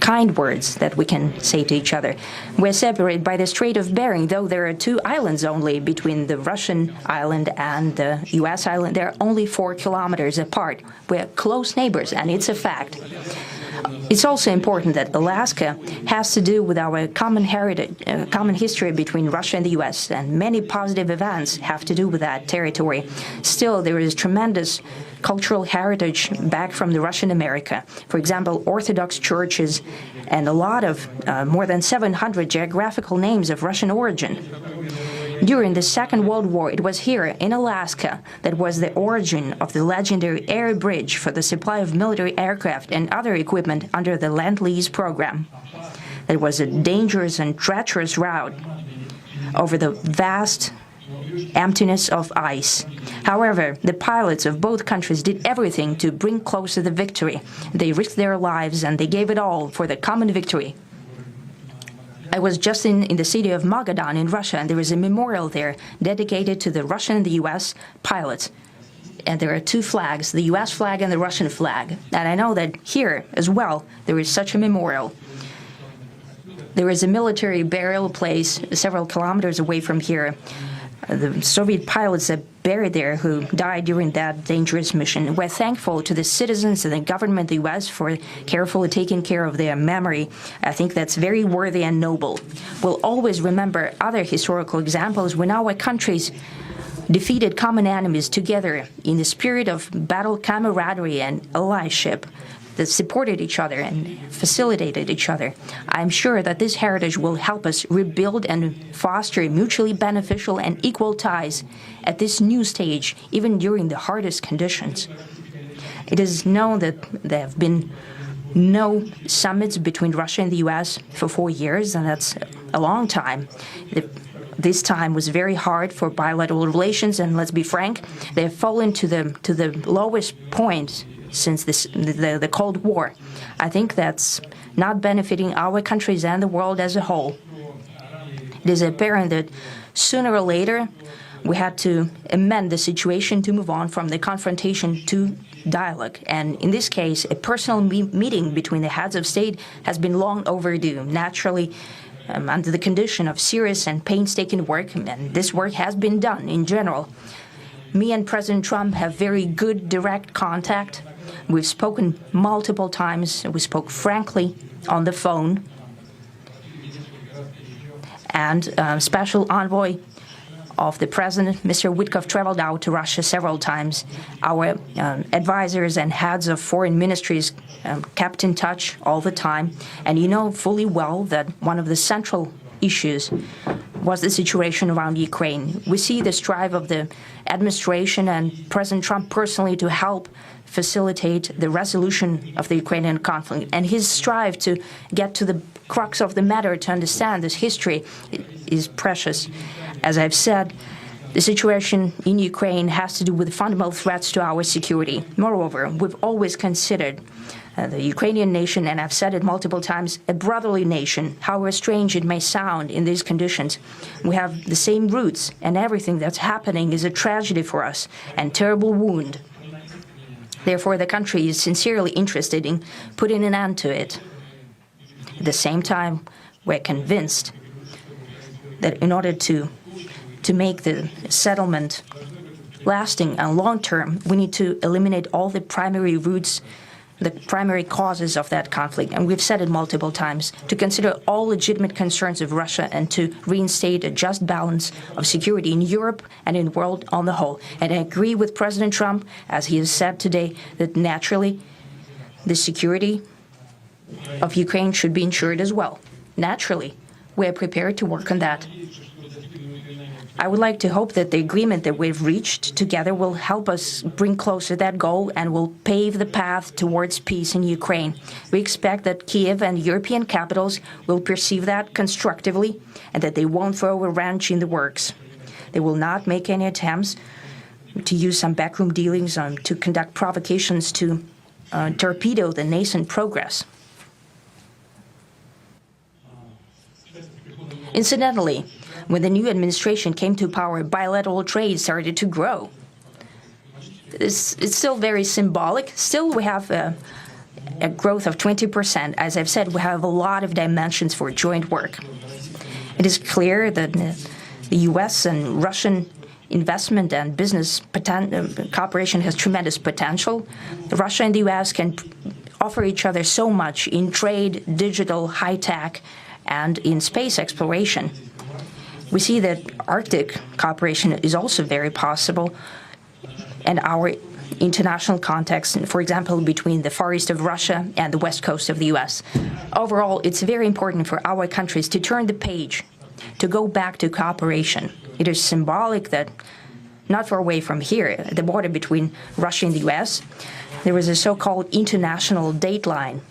kind words that we can say to each other. We're separated by the Strait of Bering, though there are 2 islands only between the Russian island and the US island. They're only 4 kilometers apart. We're close neighbors, and it's a fact. It's also important that Alaska has to do with our common heritage, common history between Russia and the US, and many positive events have to do with that territory. Still, there is tremendous cultural heritage back from the Russian America. For example, Orthodox churches and a lot of, more than 700 geographical names of Russian origin. During the Second World War, it was here in Alaska that was the origin of the legendary air bridge for the supply of military aircraft and other equipment under the Lend-Lease program. It was a dangerous and treacherous route over the vast emptiness of ice. However, the pilots of both countries did everything to bring closer the victory. They risked their lives and they gave it all for the common victory. I was just in the city of Magadan in Russia, and there is a memorial there dedicated to the Russian and the US pilots. And there are 2 flags, the US flag and the Russian flag. And I know that here as well, there is such a memorial. There is a military burial place several kilometers away from here. The Soviet pilots are buried there who died during that dangerous mission. We're thankful to the citizens and the government of the U.S. for carefully taking care of their memory. I think that's very worthy and noble. We'll always remember other historical examples when our countries defeated common enemies together in the spirit of battle camaraderie and allyship that supported each other and facilitated each other. I'm sure that this heritage will help us rebuild and foster mutually beneficial and equal ties at this new stage, even during the hardest conditions. It is known that there have been no summits between Russia and the U.S. for 4 years, and that's a long time. This time was very hard for bilateral relations, and let's be frank, they have fallen to the lowest point since the Cold War. I think that's not benefiting our countries and the world as a whole. It is apparent that sooner or later we had to amend the situation to move on from the confrontation to dialogue. And in this case, a personal meeting between the heads of state has been long overdue. Naturally, under the condition of serious and painstaking work, and this work has been done in general. Me and President Trump have very good direct contact. We've spoken multiple times. We spoke frankly on the phone. And Special Envoy of the President, Mr. Witkoff, traveled out to Russia several times. Our advisors and heads of foreign ministries kept in touch all the time. And you know fully well that one of the central issues was the situation around Ukraine. We see the strive of the administration and President Trump personally to help facilitate the resolution of the Ukrainian conflict. And his strive to get to the crux of the matter, to understand this history, is precious. As I've said, the situation in Ukraine has to do with fundamental threats to our security. Moreover, we've always considered the Ukrainian nation, and I've said it multiple times, a brotherly nation, however strange it may sound in these conditions. We have the same roots, and everything that's happening is a tragedy for us and terrible wound. Therefore, the country is sincerely interested in putting an end to it. At the same time, we're convinced that in order to make the settlement lasting and long-term, we need to eliminate all the primary roots, the primary causes of that conflict. And we've said it multiple times, to consider all legitimate concerns of Russia and to reinstate a just balance of security in Europe and in the world on the whole. And I agree with President Trump, as he has said today, that naturally the security of Ukraine should be ensured as well. Naturally, we are prepared to work on that. I would like to hope that the agreement that we've reached together will help us bring closer that goal and will pave the path towards peace in Ukraine. We expect that Kiev and European capitals will perceive that constructively and that they won't throw a wrench in the works. They will not make any attempts to use some backroom dealings to conduct provocations to torpedo the nascent progress. Incidentally, When the new administration came to power, bilateral trade started to grow. It's still very symbolic. Still, we have a growth of 20%. As I've said, we have a lot of dimensions for joint work. It is clear that the U.S. and Russian investment and business cooperation has tremendous potential. Russia and the U.S. can offer each other so much in trade, digital, high-tech, and in space exploration. We see that Arctic cooperation is also very possible, and our international context, for example, between the Far East of Russia and the West Coast of the U.S. Overall, it's very important for our countries to turn the page, to go back to cooperation. It is symbolic that not far away from here, at the border between Russia and the U.S., there was a so-called international date line.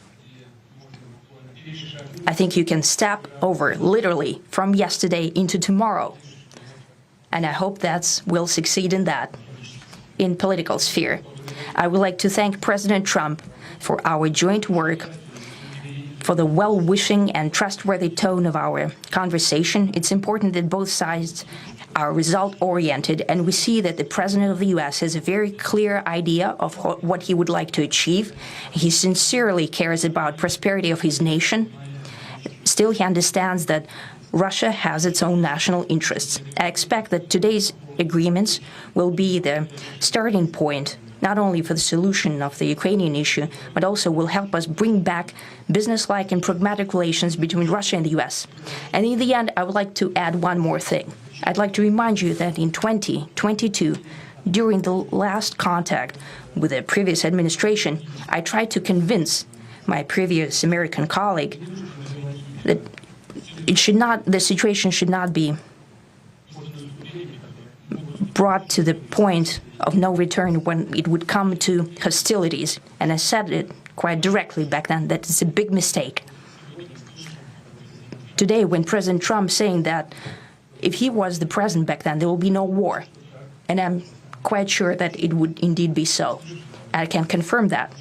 I think you can step over, literally, from yesterday into tomorrow. And I hope we'll succeed in that, in political sphere. I would like to thank President Trump for our joint work, for the well-wishing and trustworthy tone of our conversation. It's important that both sides are result-oriented, and we see that the President of the U.S. has a very clear idea of what he would like to achieve. He sincerely cares about prosperity of his nation. Still, he understands that Russia has its own national interests. I expect that today's agreements will be the starting point, not only for the solution of the Ukrainian issue, but also will help us bring back business-like and pragmatic relations between Russia and the U.S. And in the end, I would like to add one more thing. I'd like to remind you that in 2022, during the last contact with the previous administration, I tried to convince my previous American colleague that the situation should not be brought to the point of no return when it would come to hostilities. And I said it quite directly back then that it's a big mistake. Today, when President Trump saying that if he was the president back then, there will be no war. And I'm quite sure that it would indeed be so. And I can confirm that.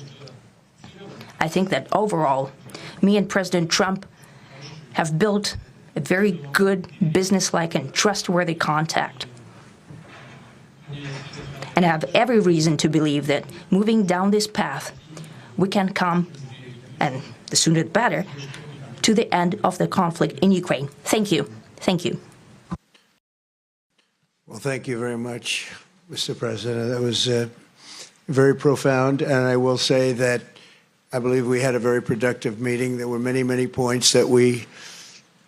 I think that overall, me and President Trump have built a very good business-like and trustworthy contact. And I have every reason to believe that moving down this path, we can come, and the sooner the better, to the end of the conflict in Ukraine. Thank you. Thank you. Well, thank you very much, Mr. President. That was very profound. And I will say that I believe we had a very productive meeting. There were many, many points that we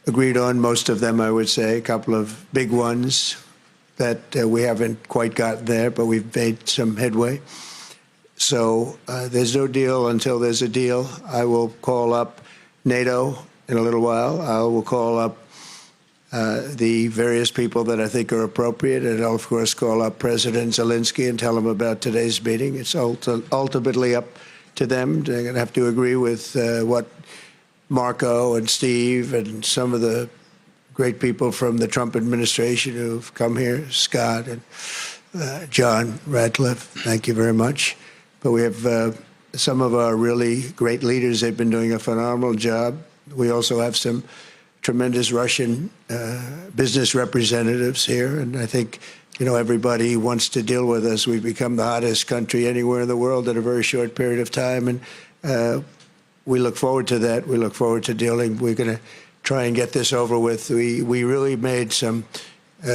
agreed on, most of them, I would say, a couple of big ones that we haven't quite gotten there, but we've made some headway. So there's no deal until there's a deal. I will call up NATO in a little while. I will call up the various people that I think are appropriate, and I'll, of course, call up President Zelensky and tell him about today's meeting. It's ultimately up to them. They're going to have to agree with what Marco and Steve and some of the great people from the Trump administration who've come here, Scott and John Radcliffe, thank you very much. But we have some of our really great leaders. They've been doing a phenomenal job. We also have some tremendous Russian business representatives here, and I think, you know, everybody wants to deal with us. We've become the hottest country anywhere in the world in a very short period of time, and we look forward to that. We look forward to dealing. We're going to try and get this over with. We really made some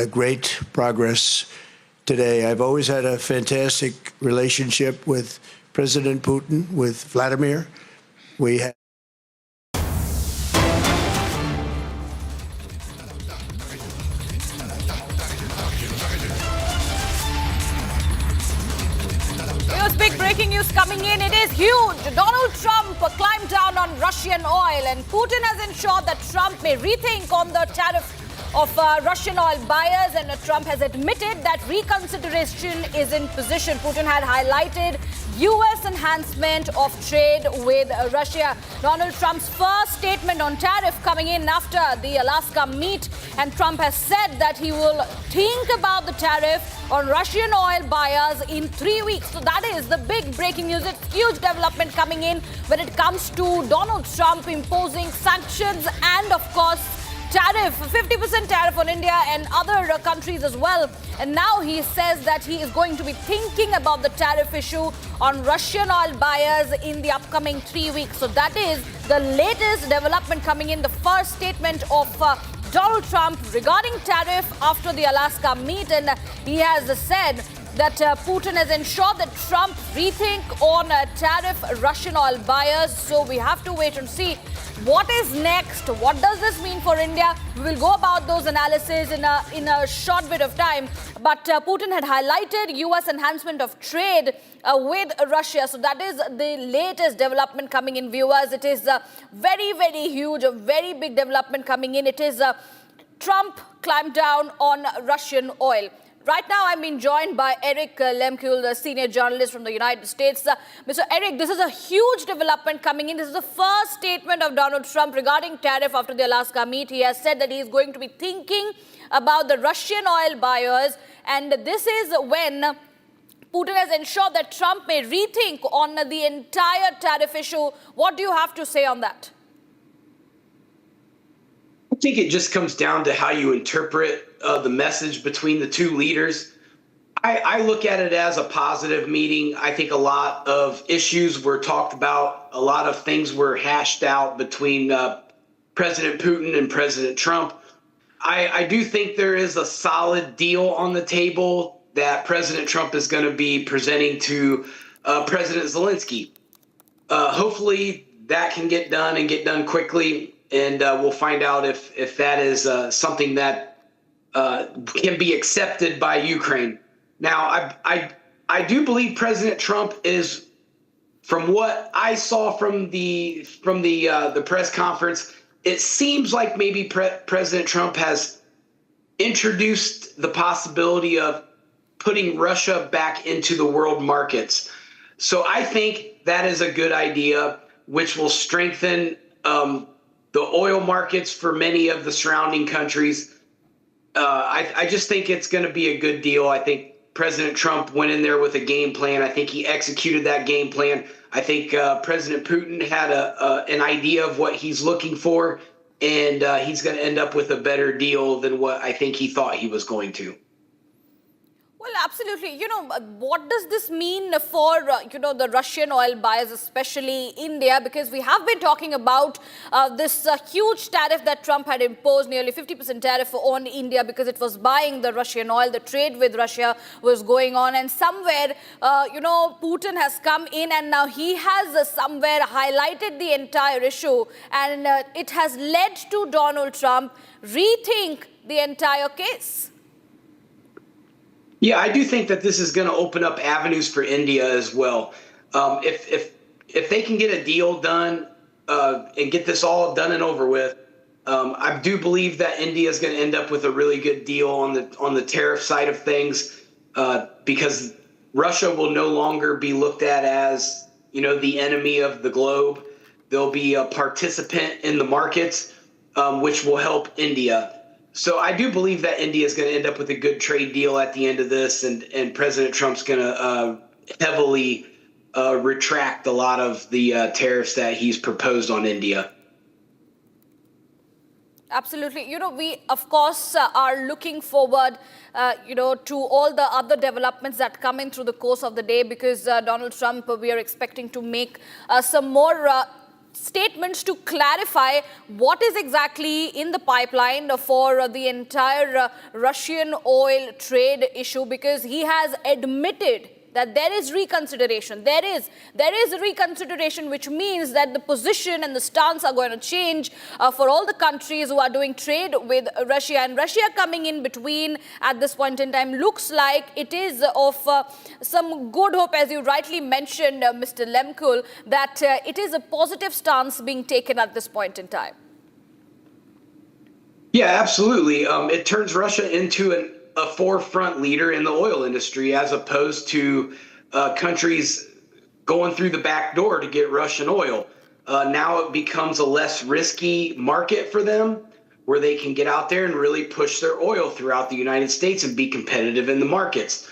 great progress today. I've always had a fantastic relationship with President Putin, with Vladimir. We have big breaking news coming in. It is huge. Donald Trump climbed down on Russian oil, and Putin has ensured that Trump may rethink on the tariff of Russian oil buyers, and Trump has admitted that reconsideration is in position. Putin had highlighted U.S. enhancement of trade with Russia. Donald Trump's first statement on tariff coming in after the Alaska meet, and Trump has said that he will think about the tariff on Russian oil buyers in 3 weeks. So that is the big breaking news. It's huge development coming in when it comes to Donald Trump imposing sanctions and, of course, tariff, 50% tariff on India and other countries as well. And now he says that he is going to be thinking about the tariff issue on Russian oil buyers in the upcoming 3 weeks. So that is the latest development coming in, the first statement of Donald Trump regarding tariff after the Alaska meet. And he has said that Putin has ensured that Trump rethink on tariff Russian oil buyers. So we have to wait and see what is next. What does this mean for India? We will go about those analyses in a short bit of time. But Putin had highlighted U.S. enhancement of trade with Russia. So that is the latest development coming in, viewers. It is very, very huge, a very big development coming in. It is Trump clamped down on Russian oil. Right now, I'm being joined by Eric Lemkul, the senior journalist from the United States. Mr. Eric, this is a huge development coming in. This is the first statement of Donald Trump regarding tariff after the Alaska meet. He has said that he is going to be thinking about the Russian oil buyers. And this is when Putin has ensured that Trump may rethink on the entire tariff issue. What do you have to say on that? I think it just comes down to how you interpret the message between the two leaders. I look at it as a positive meeting. I think a lot of issues were talked about. A lot of things were hashed out between President Putin and President Trump. I do think there is a solid deal on the table that President Trump is going to be presenting to President Zelensky. Hopefully that can get done and get done quickly. And we'll find out if that is something that can be accepted by Ukraine. Now, I do believe President Trump is, from what I saw from the press conference, it seems like maybe President Trump has introduced the possibility of putting Russia back into the world markets. So I think that is a good idea, which will strengthen the oil markets for many of the surrounding countries. I just think it's going to be a good deal. I think President Trump went in there with a game plan. I think he executed that game plan. I think President Putin had an idea of what he's looking for, and he's going to end up with a better deal than what I think he thought he was going to. Well, absolutely. You know, what does this mean for, the Russian oil buyers, especially India? Because we have been talking about this huge tariff that Trump had imposed, nearly 50% tariff on India because it was buying the Russian oil. The trade with Russia was going on. And somewhere, Putin has come in and now he has somewhere highlighted the entire issue. And it has led to Donald Trump rethink the entire case. Yeah, I do think that this is going to open up avenues for India as well. If they can get a deal done and get this all done and over with, I do believe that India is going to end up with a really good deal on the tariff side of things, because Russia will no longer be looked at as the enemy of the globe. They'll be a participant in the markets, which will help India. So I do believe that India is going to end up with a good trade deal at the end of this, and President Trump's going to heavily retract a lot of the tariffs that he's proposed on India. Absolutely. We, of course, are looking forward, to all the other developments that come in through the course of the day, because Donald Trump, we are expecting to make some more statements to clarify what is exactly in the pipeline for the entire Russian oil trade issue, because he has admitted that there is reconsideration. There is reconsideration, which means that the position and the stance are going to change for all the countries who are doing trade with Russia. And Russia coming in between at this point in time looks like it is of some good hope, as you rightly mentioned, Mr. Lemkul, that it is a positive stance being taken at this point in time. Yeah, absolutely. It turns Russia into a forefront leader in the oil industry, as opposed to countries going through the back door to get Russian oil. Now it becomes a less risky market for them, where they can get out there and really push their oil throughout the United States and be competitive in the markets.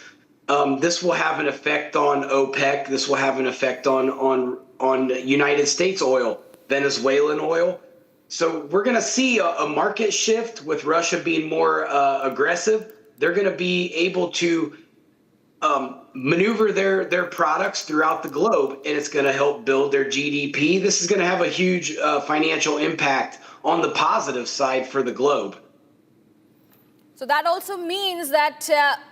This will have an effect on OPEC. This will have an effect on United States oil, Venezuelan oil. So we're going to see a market shift with Russia being more aggressive. They're going to be able to maneuver their products throughout the globe, and it's going to help build their GDP. This is going to have a huge financial impact on the positive side for the globe. So that also means that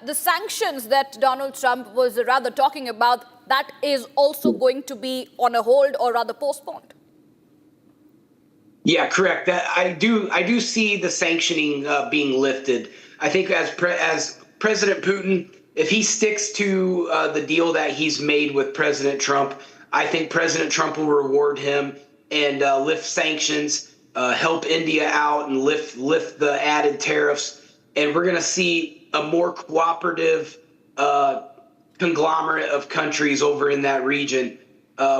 the sanctions that Donald Trump was rather talking about, that is also going to be on a hold or rather postponed. Yeah, correct. That I do see the sanctioning being lifted. I think as President Putin, if he sticks to the deal that he's made with President Trump, I think President Trump will reward him and lift sanctions, help India out, and lift the added tariffs. And we're going to see a more cooperative conglomerate of countries over in that region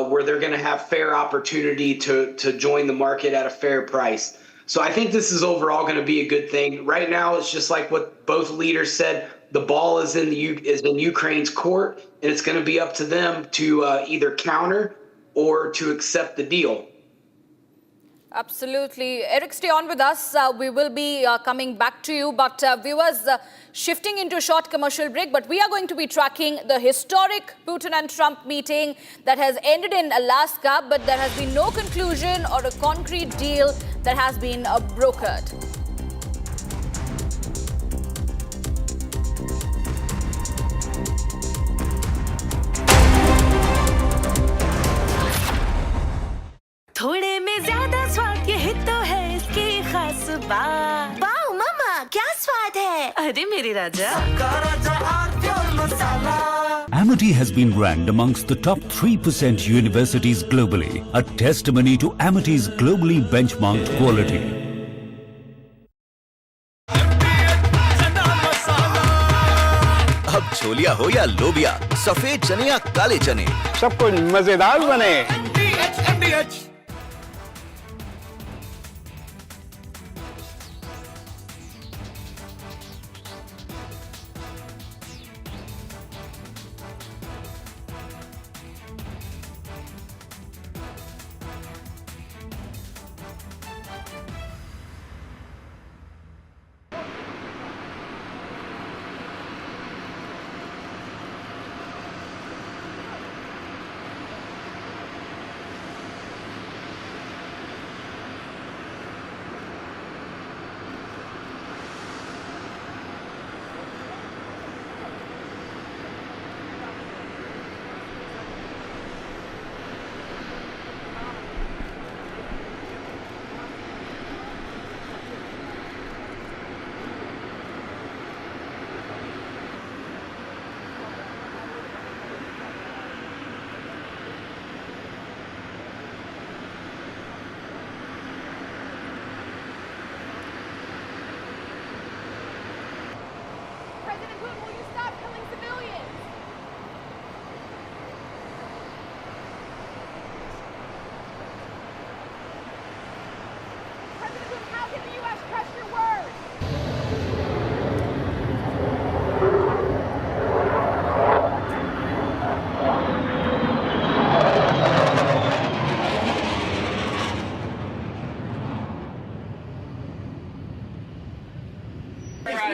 where they're going to have fair opportunity to join the market at a fair price. So I think this is overall going to be a good thing. Right now, it's just like what both leaders said. The ball is in Ukraine's court, and it's going to be up to them to either counter or to accept the deal. Absolutely. Eric, stay on with us. We will be coming back to you. But viewers, shifting into a short commercial break, but we are going to be tracking the historic Putin and Trump meeting that has ended in Alaska, but there has been no conclusion or a concrete deal that has been brokered. थोड़े में ज्यादा स्वाद ये तो है इसकी खास बात। वाओ मम्मा क्या स्वाद है? अरे मेरे राजा। Amity has been ranked amongst the top 3% universities globally, a testimony to Amity's globally benchmarked quality. अब छोलिया हो या लोबिया, सफेद चने या काले चने, सब कुछ मजेदार बने।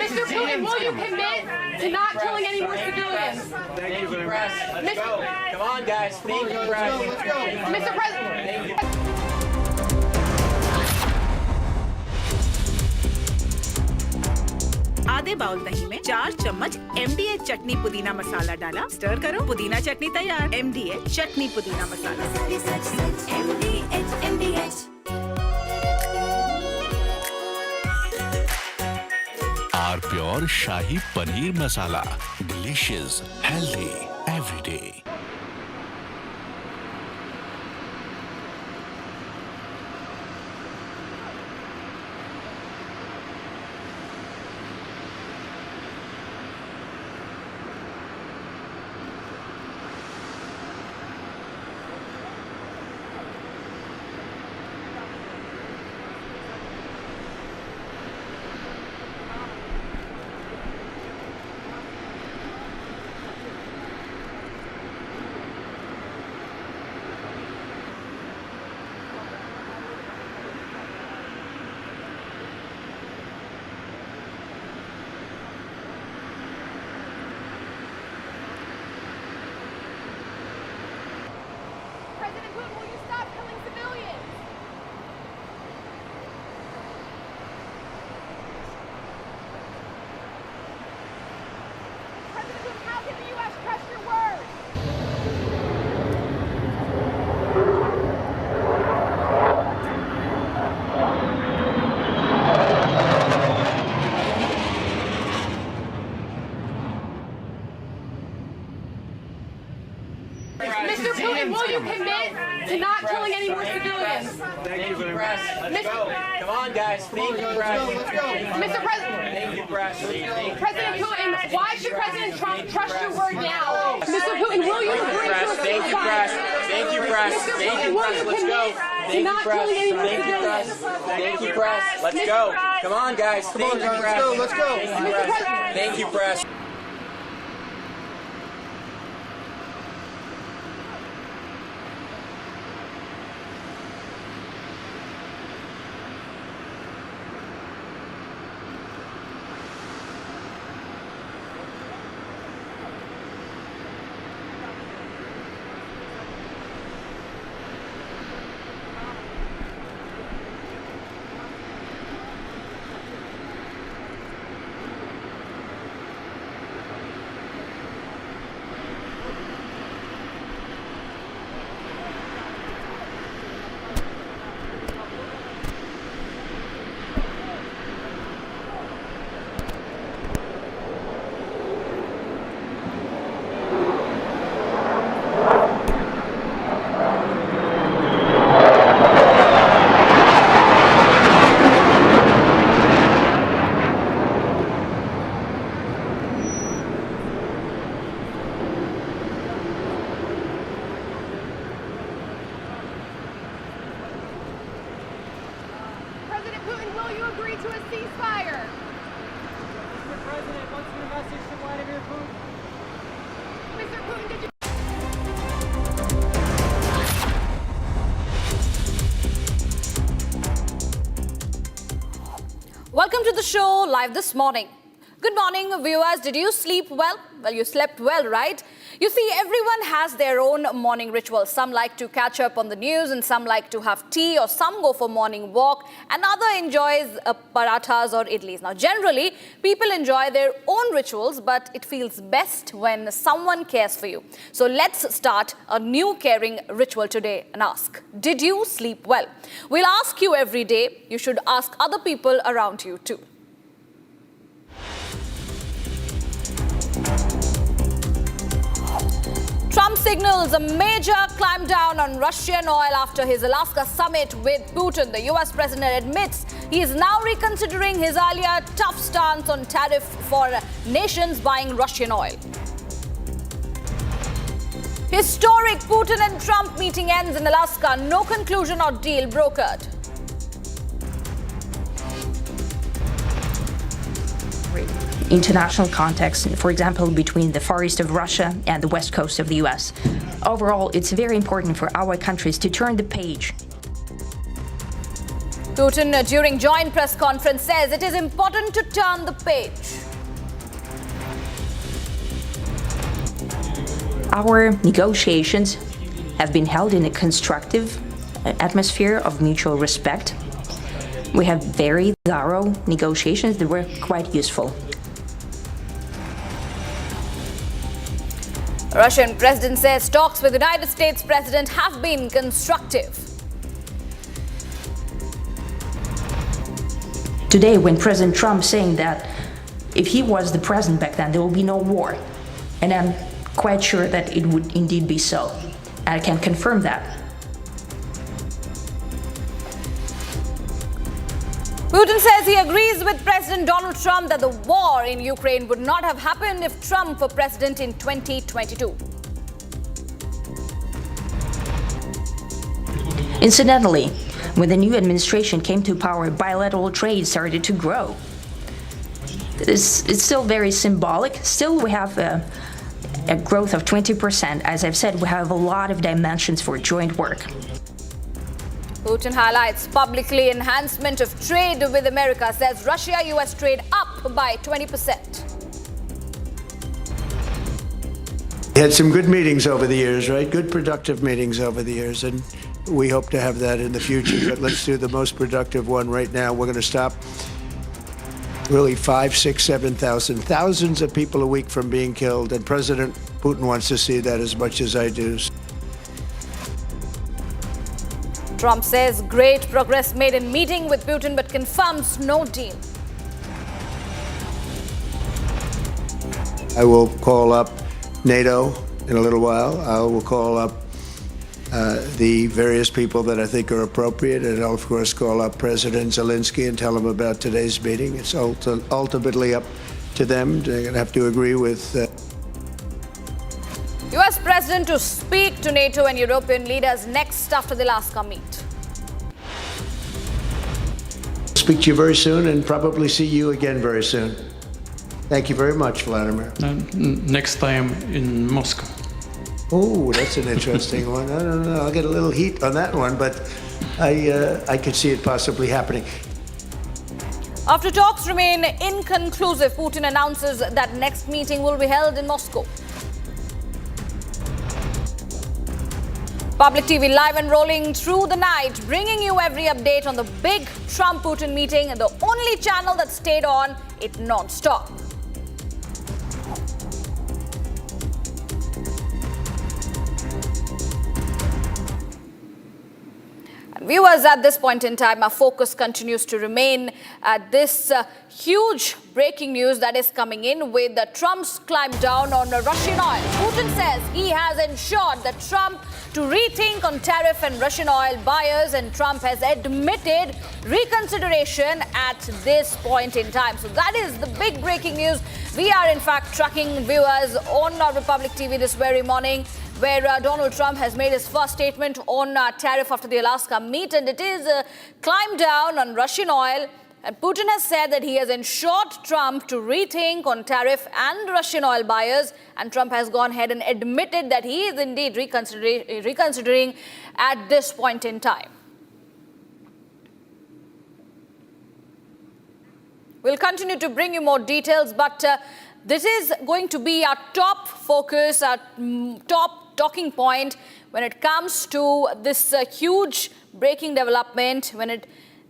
Mr. Putin, will you commit to not killing any more civilians? Thank you very much. Let's go. Come on, guys. Thank you, press. Mr. President. आधे बाउल दही में 4 चम्मच MDH चटनी पुदीना मसाला डाला, स्टर करो, पुदीना चटनी तैयार। MDH चटनी पुदीना मसाला। MDH आर प्योर शाही paneer masala, delicious, healthy everyday. Mr. Putin, will you commit to not killing any more civilians? Thank you very much. Let's go. Come on, guys. Thank you, press. Mr. President. Thank you, press. President Putin, why should President Trump trust your word now? Mr. Putin, will you agree to a Thank you, press. Thank you, press. Thank you, press. Let's go. Thank you, press. Thank you, press. Thank you, press. Let's go. Come on, guys. Thank you, press. Let's go. Thank you, press. Welcome to the show live this morning. Good morning, viewers. Did you sleep well? Well, you slept well, right? You see, everyone has their own morning rituals. Some like to catch up on the news, and some like to have tea, or some go for morning walk, and other enjoys parathas or idlis. Now, generally, people enjoy their own rituals, but it feels best when someone cares for you. So let's start a new caring ritual today and ask, did you sleep well? We'll ask you every day. You should ask other people around you too. Trump signals a major climb down on Russian oil after his Alaska summit with Putin. The US president admits he is now reconsidering his earlier tough stance on tariff for nations buying Russian oil. Historic Putin and Trump meeting ends in Alaska. No conclusion or deal brokered. International context, for example, between the Far East of Russia and the West Coast of the US. Overall, it's very important for our countries to turn the page. Putin, during joint press conference, says it is important to turn the page. Our negotiations have been held in a constructive atmosphere of mutual respect. We have very thorough negotiations that were quite useful. Russian president says talks with United States president have been constructive. Today, when President Trump saying that if he was the president back then, there will be no war. And I'm quite sure that it would indeed be so. I can confirm that. Putin says he agrees with President Donald Trump that the war in Ukraine would not have happened if Trump were president in 2022. Incidentally, when the new administration came to power, bilateral trade started to grow. It's still very symbolic. Still, we have a growth of 20%. As I've said, we have a lot of dimensions for joint work. Putin highlights publicly enhancement of trade with America, says Russia-US trade up by 20%. We had some good meetings over the years, right? Good, productive meetings over the years, and we hope to have that in the future. But let's do the most productive one right now. We're going to stop really 5, 6, 7,000, thousands of people a week from being killed, and President Putin wants to see that as much as I do. Trump says great progress made in meeting with Putin, but confirms no deal. I will call up NATO in a little while. I will call up the various people that I think are appropriate, and I'll, of course, call up President Zelensky and tell him about today's meeting. It's ultimately up to them. They're going to have to agree with... US President to speak to NATO and European leaders next after the Alaska meet. Speak to you very soon and probably see you again very soon. Thank you very much, Vladimir. Next time in Moscow. Oh, that's an interesting one. I don't know. I'll get a little heat on that one, but I could see it possibly happening. After talks remain inconclusive, Putin announces that next meeting will be held in Moscow. Public TV live and rolling through the night, bringing you every update on the big Trump-Putin meeting, and the only channel that stayed on it non-stop. Viewers, at this point in time, our focus continues to remain at this huge breaking news that is coming in with Trump's climb down on Russian oil. Putin says he has ensured that Trump to rethink on tariff and Russian oil buyers, and Trump has admitted reconsideration at this point in time. So that is the big breaking news. We are in fact tracking viewers on Republic TV this very morning, where Donald Trump has made his first statement on tariff after the Alaska meet, and it is a climb down on Russian oil. And Putin has said that he has ensured Trump to rethink on tariff and Russian oil buyers, and Trump has gone ahead and admitted that he is indeed reconsidering at this point in time. We'll continue to bring you more details, but this is going to be our top focus, our top talking point when it comes to this huge breaking development,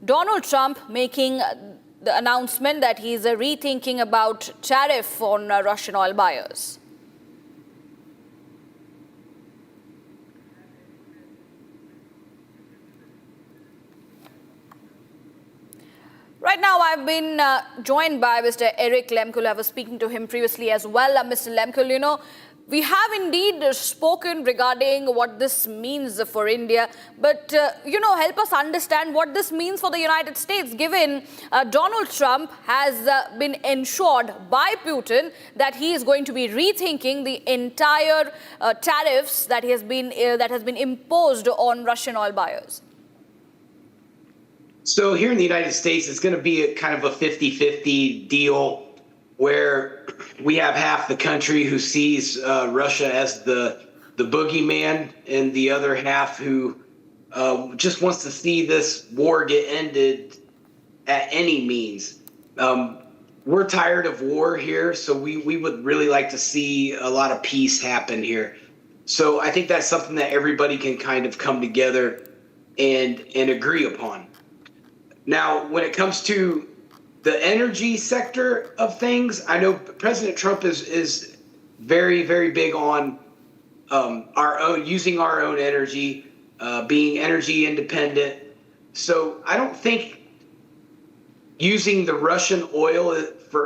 Donald Trump making the announcement that he's rethinking about tariff on Russian oil buyers. Right now, I've been joined by Mr. Eric Lemkul. I was speaking to him previously as well. Mr. Lemkul, we have indeed spoken regarding what this means for India, but, help us understand what this means for the United States, given Donald Trump has been ensured by Putin that he is going to be rethinking the entire tariffs that has been imposed on Russian oil buyers. So here in the United States, it's going to be a kind of a 50-50 deal where we have half the country who sees Russia as the boogeyman, and the other half who just wants to see this war get ended at any means. We're tired of war here, so we would really like to see a lot of peace happen here. So I think that's something that everybody can kind of come together and agree upon. Now, when it comes to the energy sector of things, I know President Trump is very, very big on using our own energy, being energy independent. So I don't think using the Russian oil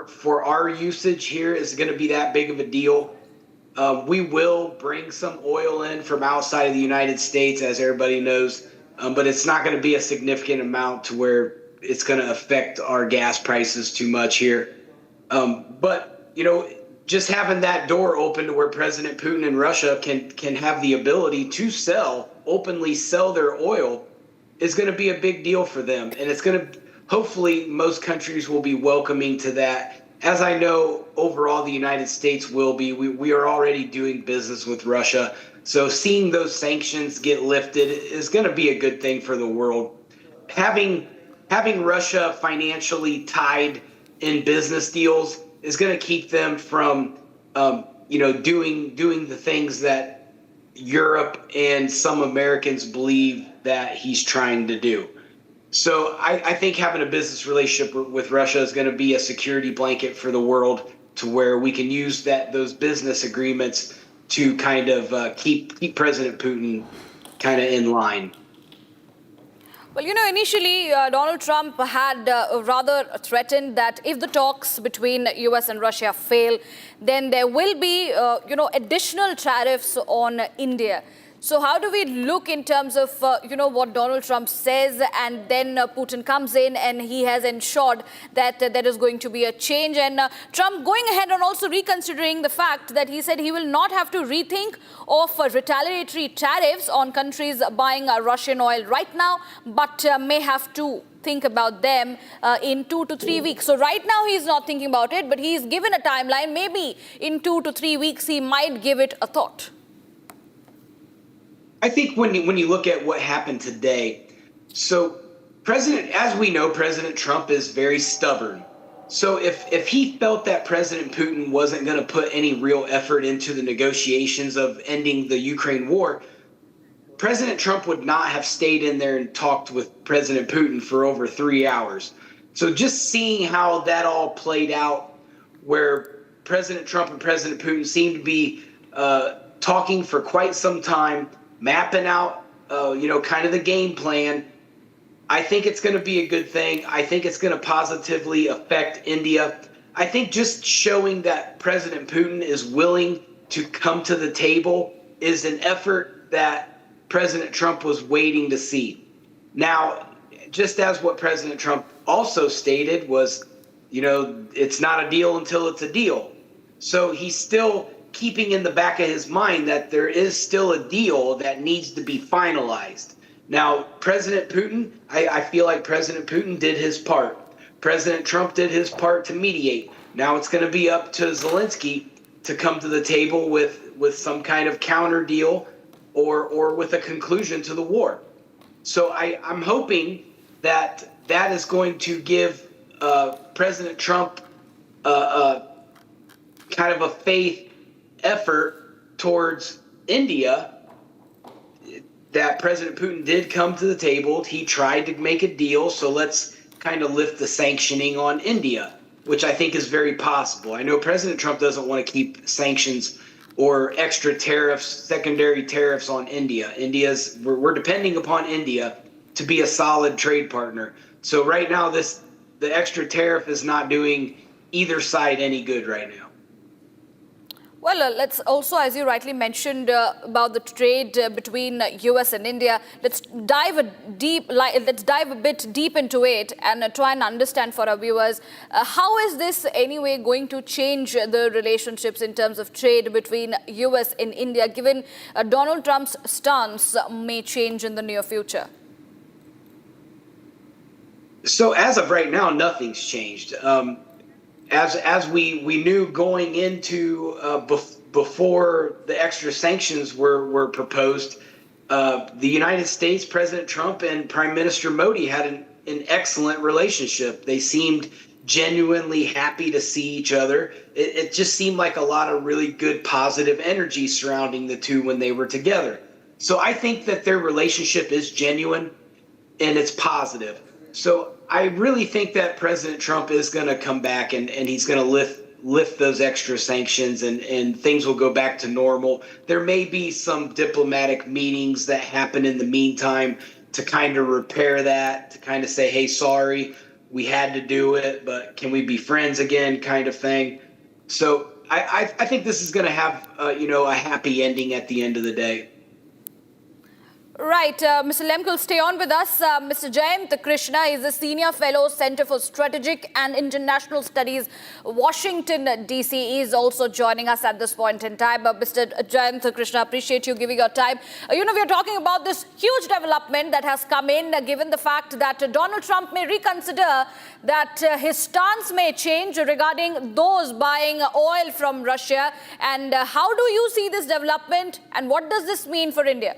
for our usage here is going to be that big of a deal. We will bring some oil in from outside of the United States, as everybody knows, but it's not going to be a significant amount to where it's going to affect our gas prices too much here. But, just having that door open to where President Putin and Russia can have the ability to openly sell their oil is going to be a big deal for them. And it's going to, hopefully, most countries will be welcoming to that. As I know, overall, the United States will be. We are already doing business with Russia. So seeing those sanctions get lifted is going to be a good thing for the world. Having Russia financially tied in business deals is going to keep them from, doing the things that Europe and some Americans believe that he's trying to do. So I think having a business relationship with Russia is going to be a security blanket for the world, to where we can use those business agreements to kind of keep President Putin kind of in line. Well, initially Donald Trump had rather threatened that if the talks between US and Russia fail, then there will be, additional tariffs on India. So how do we look in terms of, what Donald Trump says, and then Putin comes in and he has ensured that there is going to be a change, and Trump going ahead and also reconsidering the fact that he said he will not have to rethink of retaliatory tariffs on countries buying Russian oil right now, but may have to think about them in 2 to 3 weeks. So right now he's not thinking about it, but he's given a timeline. Maybe in 2 to 3 weeks he might give it a thought. I think when you look at what happened today, so as we know, President Trump is very stubborn. So if he felt that President Putin wasn't going to put any real effort into the negotiations of ending the Ukraine war, President Trump would not have stayed in there and talked with President Putin for over 3 hours. So just seeing how that all played out, where President Trump and President Putin seemed to be talking for quite some time, mapping out, kind of the game plan. I think it's going to be a good thing. I think it's going to positively affect India. I think just showing that President Putin is willing to come to the table is an effort that President Trump was waiting to see. Now, just as what President Trump also stated was, it's not a deal until it's a deal. So he's still keeping in the back of his mind that there is still a deal that needs to be finalized. Now, President Putin, I feel like President Putin did his part. President Trump did his part to mediate. Now it's going to be up to Zelensky to come to the table with some kind of counter deal or with a conclusion to the war. So I'm hoping that is going to give President Trump kind of a faith effort towards India, that President Putin did come to the table. He tried to make a deal, so let's kind of lift the sanctioning on India, which I think is very possible. I know President Trump doesn't want to keep sanctions or extra tariffs, secondary tariffs on India. We're depending upon India to be a solid trade partner. So right now, the extra tariff is not doing either side any good right now. Well, let's also, as you rightly mentioned about the trade between US and India, let's dive a bit deep into it and try and understand for our viewers, how is this anyway going to change the relationships in terms of trade between US and India, given Donald Trump's stance may change in the near future? So as of right now, nothing's changed. As we knew going into before the extra sanctions were proposed, the United States, President Trump and Prime Minister Modi had an excellent relationship. They seemed genuinely happy to see each other. It just seemed like a lot of really good positive energy surrounding the two when they were together. So I think that their relationship is genuine and it's positive. So I really think that President Trump is going to come back and he's going to lift those extra sanctions and things will go back to normal. There may be some diplomatic meetings that happen in the meantime to kind of repair that, to kind of say, hey, sorry, we had to do it, but can we be friends again, kind of thing. So I think this is going to have, a happy ending at the end of the day. Right, Mr. Lemkul, stay on with us. Mr. Jayant Krishna is a Senior Fellow, Center for Strategic and International Studies, Washington, D.C. He is also joining us at this point in time. Mr. Jayant Krishna, appreciate you giving your time. We are talking about this huge development that has come in, given the fact that Donald Trump may reconsider that his stance may change regarding those buying oil from Russia. And how do you see this development and what does this mean for India?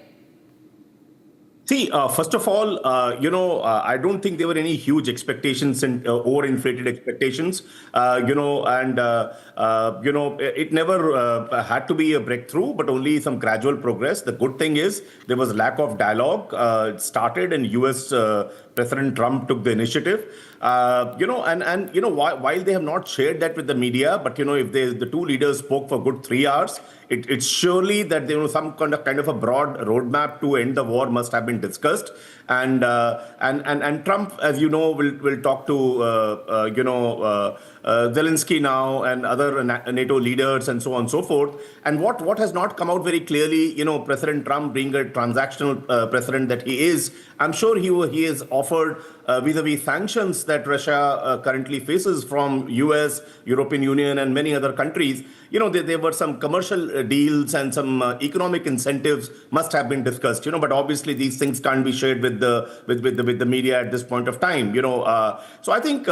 See, first of all, I don't think there were any huge expectations and overinflated expectations, it never had to be a breakthrough, but only some gradual progress. The good thing is there was lack of dialogue. It started and US President Trump took the initiative. While they have not shared that with the media, but if the two leaders spoke for good 3 hours, it's surely that some kind of a broad roadmap to end the war must have been discussed, and Trump, as you know, will talk to Zelensky now and other NATO leaders and so on and so forth. And what has not come out very clearly, President Trump being a transactional president that he is, I'm sure he has offered vis-a-vis sanctions that Russia currently faces from US, European Union and many other countries. There were some commercial deals and some economic incentives must have been discussed, but obviously these things can't be shared with the media at this point of time, So I think,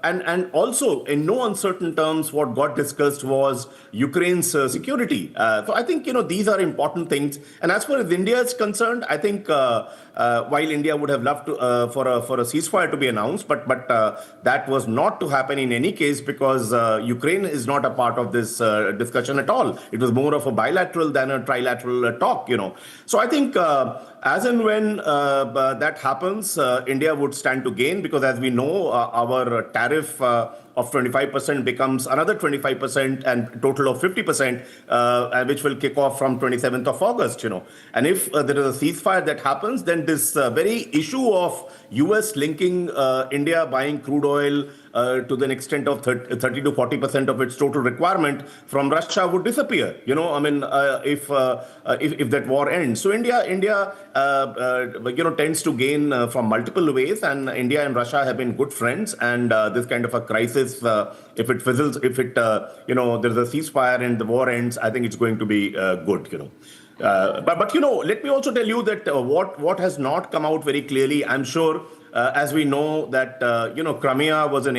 and also in no uncertain terms, what got discussed was Ukraine's security. So I think, these are important things. And as far as India is concerned, I think while India would have loved to, for a ceasefire to be announced, but that was not to happen in any case because Ukraine is not a part of this discussion at all. It was more of a bilateral than a trilateral talk, So I think as and when that happens, India would stand to gain because as we know, our tariff of 25% becomes another 25% and total of 50%, which will kick off from 27th of August, And if there is a ceasefire that happens, then this very issue of US linking India buying crude oil to the extent of 30 to 40% of its total requirement from Russia would disappear. If that war ends. So India tends to gain from multiple ways, and India and Russia have been good friends. And this kind of a crisis, if it fizzles, if it there's a ceasefire and the war ends, I think it's going to be good. But let me also tell you that what has not come out very clearly, I'm sure. As we know that, Crimea was a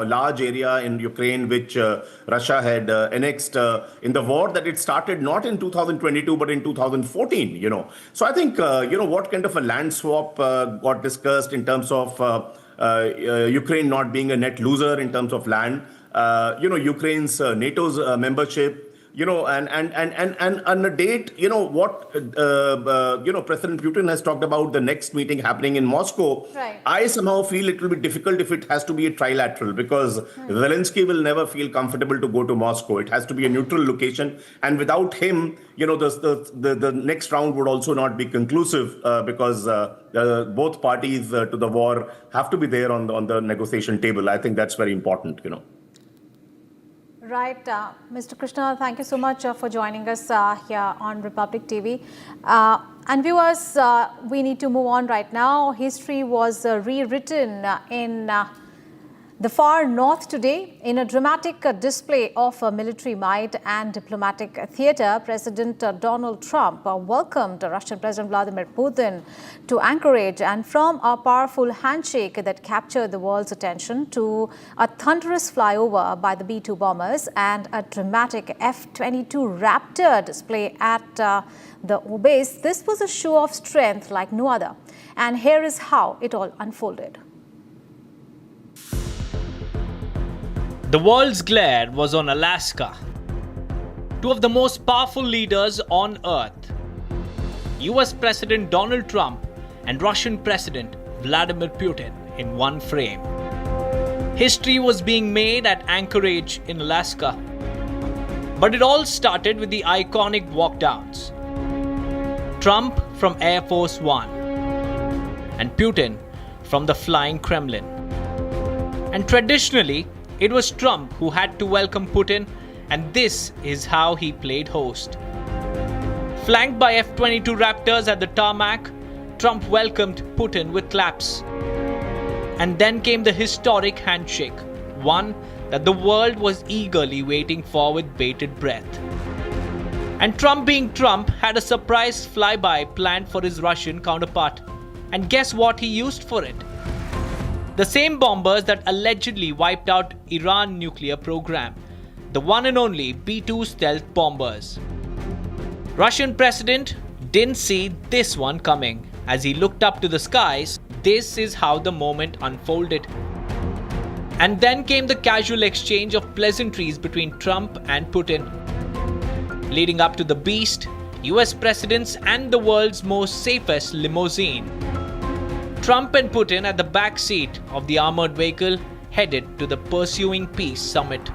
large area in Ukraine, which Russia had annexed in the war that it started not in 2022, but in 2014, So I think, what kind of a land swap got discussed in terms of Ukraine not being a net loser in terms of land, Ukraine's NATO's membership, and on a date, what, President Putin has talked about the next meeting happening in Moscow. Right. I somehow feel it will be difficult if it has to be a trilateral because Zelensky will never feel comfortable to go to Moscow. It has to be a neutral location. And without him, the next round would also not be conclusive because both parties to the war have to be there on the negotiation table. I think that's very important, Right. Mr. Krishna, thank you so much for joining us here on Republic TV. And viewers, we need to move on right now. History was rewritten in the far north today in a dramatic display of military might and diplomatic theater. President Donald Trump welcomed Russian President Vladimir Putin to Anchorage, and from a powerful handshake that captured the world's attention to a thunderous flyover by the B-2 bombers and a dramatic F-22 Raptor display at the base, this was a show of strength like no other. And here is how it all unfolded. The world's glare was on Alaska. Two of the most powerful leaders on Earth, US President Donald Trump and Russian President Vladimir Putin, in one frame. History was being made at Anchorage in Alaska. But it all started with the iconic walkdowns. Trump from Air Force One and Putin from the Flying Kremlin. And traditionally, it was Trump who had to welcome Putin, and this is how he played host. Flanked by F-22 Raptors at the tarmac, Trump welcomed Putin with claps. And then came the historic handshake, one that the world was eagerly waiting for with bated breath. And Trump being Trump had a surprise flyby planned for his Russian counterpart. And guess what he used for it? The same bombers that allegedly wiped out Iran nuclear program, the one and only B-2 stealth bombers. Russian president didn't see this one coming. As he looked up to the skies, this is how the moment unfolded. And then came the casual exchange of pleasantries between Trump and Putin. Leading up to the beast, US presidents and the world's most safest limousine. Trump and Putin at the back seat of the armored vehicle headed to the Pursuing Peace Summit.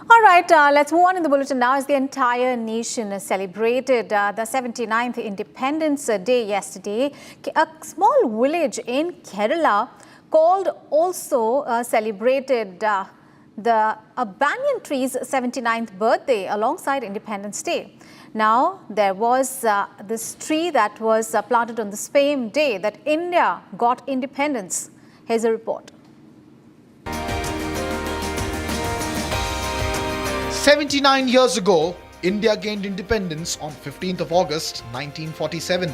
All right, let's move on in the bulletin now as the entire nation celebrated the 79th Independence Day yesterday. A small village in Kerala called also celebrated the banyan tree's 79th birthday alongside Independence Day. Now, there was this tree that was planted on the same day that India got independence. Here's a report. 79 years ago, India gained independence on 15th of August 1947.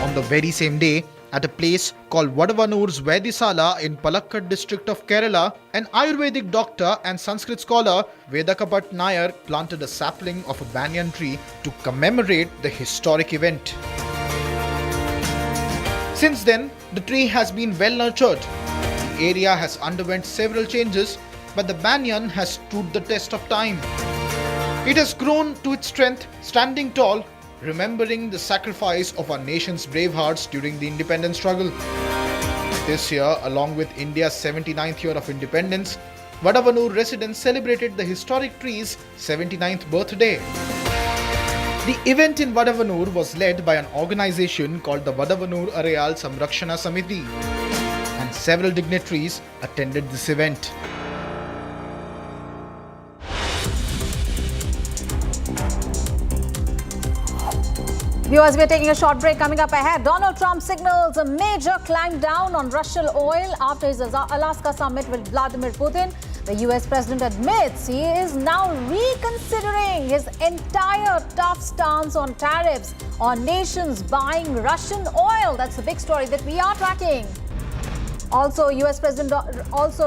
On the very same day, at a place called Vadavanur's Vaidisala in Palakkad district of Kerala, an Ayurvedic doctor and Sanskrit scholar, Vedakapat Nair, planted a sapling of a banyan tree to commemorate the historic event. Since then, the tree has been well nurtured. The area has underwent several changes, but the banyan has stood the test of time. It has grown to its strength, standing tall, remembering the sacrifice of our nation's brave hearts during the independence struggle. This year, along with India's 79th year of independence, Vadavanur residents celebrated the historic tree's 79th birthday. The event in Vadavanur was led by an organization called the Vadavanur Arayal Samrakshana Samiti, and several dignitaries attended this event. Viewers, we are taking a short break. Coming up ahead, Donald Trump signals a major climb down on Russian oil after his Alaska summit with Vladimir Putin. The US president admits he is now reconsidering his entire tough stance on tariffs on nations buying Russian oil. That's the big story that we are tracking. Also,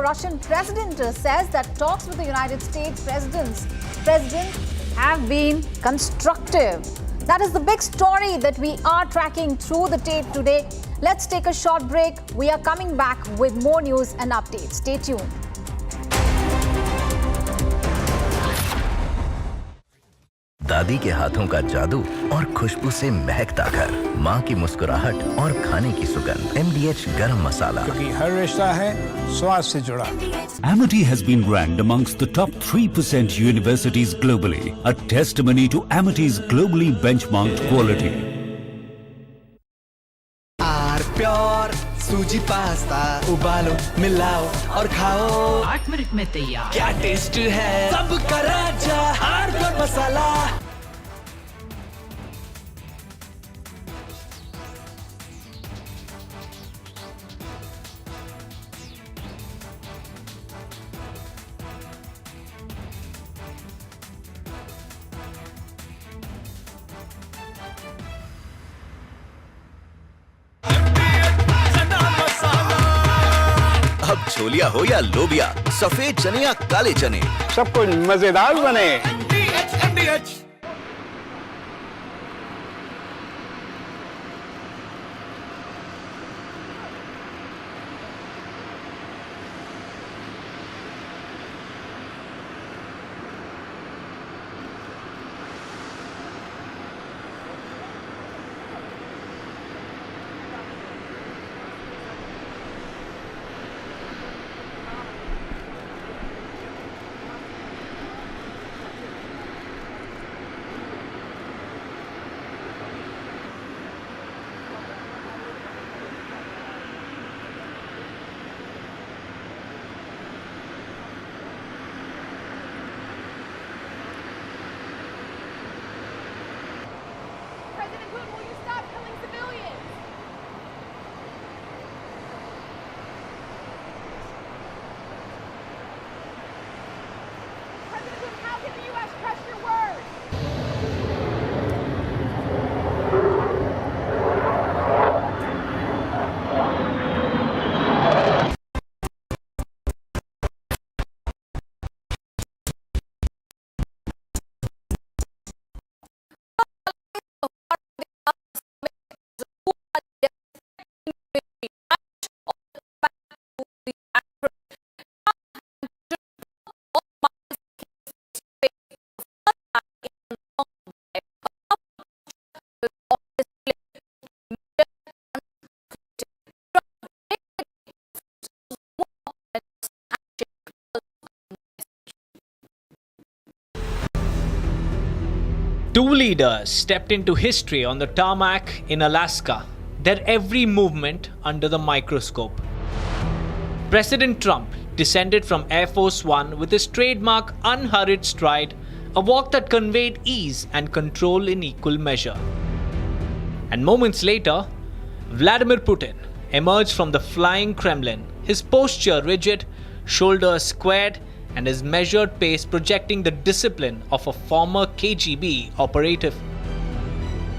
Russian president says that talks with the United States president have been constructive. That is the big story that we are tracking through the tape today. Let's take a short break. We are coming back with more news and updates. Stay tuned. दादी के हाथों का जादू और खुशबू से महकता घर, माँ की मुस्कुराहट और खाने की सुगंध। MDH गरम मसाला, क्योंकि हर रिश्ता है स्वाद से जुड़ा। Amity has been ranked amongst the top 3% universities globally, a testimony to Amity's globally benchmarked quality. Pure सूजी पास्ता उबालो मिलाओ और खाओ 8 मिनट में तैयार। क्या टेस्ट है सबका राजा आर मसाला। अब छोलिया हो या लोबिया, सफेद चने या काले चने, सब कुछ मजेदार बने। Two leaders stepped into history on the tarmac in Alaska, their every movement under the microscope. President Trump descended from Air Force One with his trademark unhurried stride, a walk that conveyed ease and control in equal measure. And moments later, Vladimir Putin emerged from the flying Kremlin, his posture rigid, shoulders squared, and his measured pace projecting the discipline of a former KGB operative.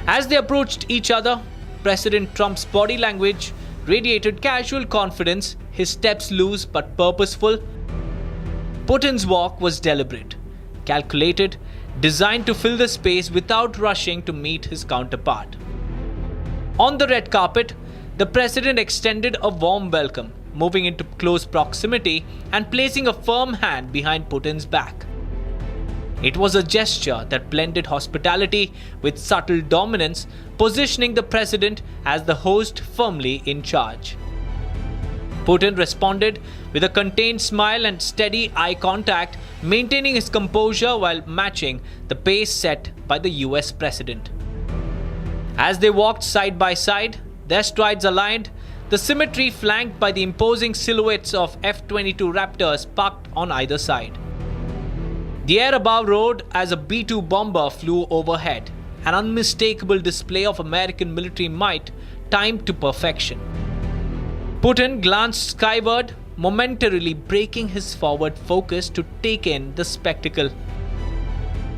As they approached each other, President Trump's body language radiated casual confidence, his steps loose but purposeful. Putin's walk was deliberate, calculated, designed to fill the space without rushing to meet his counterpart. On the red carpet, the president extended a warm welcome, moving into close proximity and placing a firm hand behind Putin's back. It was a gesture that blended hospitality with subtle dominance, positioning the president as the host firmly in charge. Putin responded with a contained smile and steady eye contact, maintaining his composure while matching the pace set by the US president. As they walked side by side, their strides aligned, the symmetry flanked by the imposing silhouettes of F-22 Raptors parked on either side. The air above roared as a B-2 bomber flew overhead, an unmistakable display of American military might timed to perfection. Putin glanced skyward, momentarily breaking his forward focus to take in the spectacle.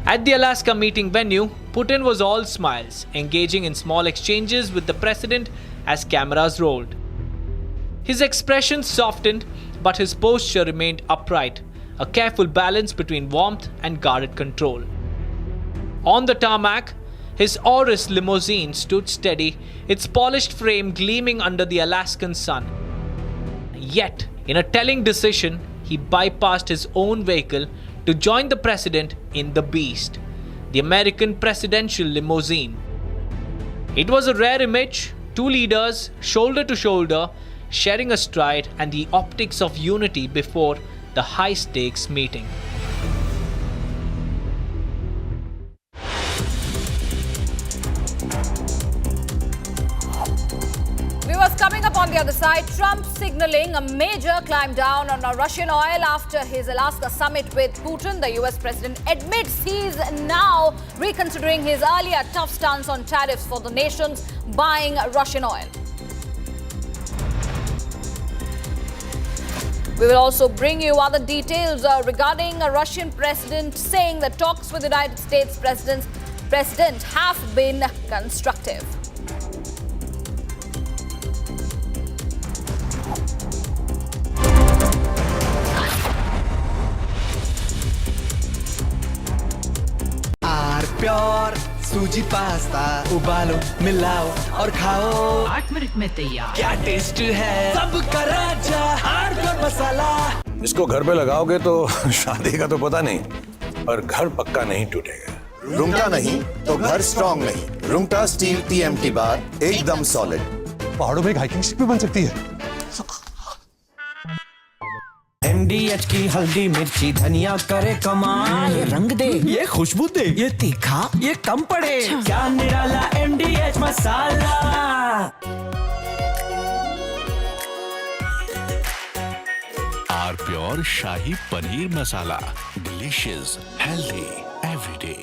At the Alaska meeting venue, Putin was all smiles, engaging in small exchanges with the president as cameras rolled. His expression softened, but his posture remained upright, a careful balance between warmth and guarded control. On the tarmac, his Auris limousine stood steady, its polished frame gleaming under the Alaskan sun. Yet, in a telling decision, he bypassed his own vehicle to join the president in the Beast, the American presidential limousine. It was a rare image, two leaders, shoulder to shoulder, sharing a stride and the optics of unity before the high-stakes meeting. Viewers, coming up on the other side, Trump signaling a major climb down on Russian oil after his Alaska summit with Putin. The US president admits he's now reconsidering his earlier tough stance on tariffs for the nations buying Russian oil. We will also bring you other details regarding a Russian president saying that talks with the United States president have been constructive. Pure सूजी pasta उबालो मिलाओ और खाओ 8 minute में तैयार क्या taste है सबका राजा हार्डकोर मसाला इसको घर पे लगाओगे तो शादी का तो पता नहीं पर घर पक्का नहीं टूटेगा रुंगटा नहीं तो घर स्ट्रॉन्ग नहीं रुंगटा स्टील TMT बार एकदम सॉलिड पहाड़ों में एक हाइकिंग शिप भी बन सकती है MDH की हल्दी मिर्ची धनिया करे कमाल ये रंग दे ये खुशबू दे ये तीखा ये कम पड़े क्या निराला MDH मसाला आर प्योर शाही paneer masala delicious healthy everyday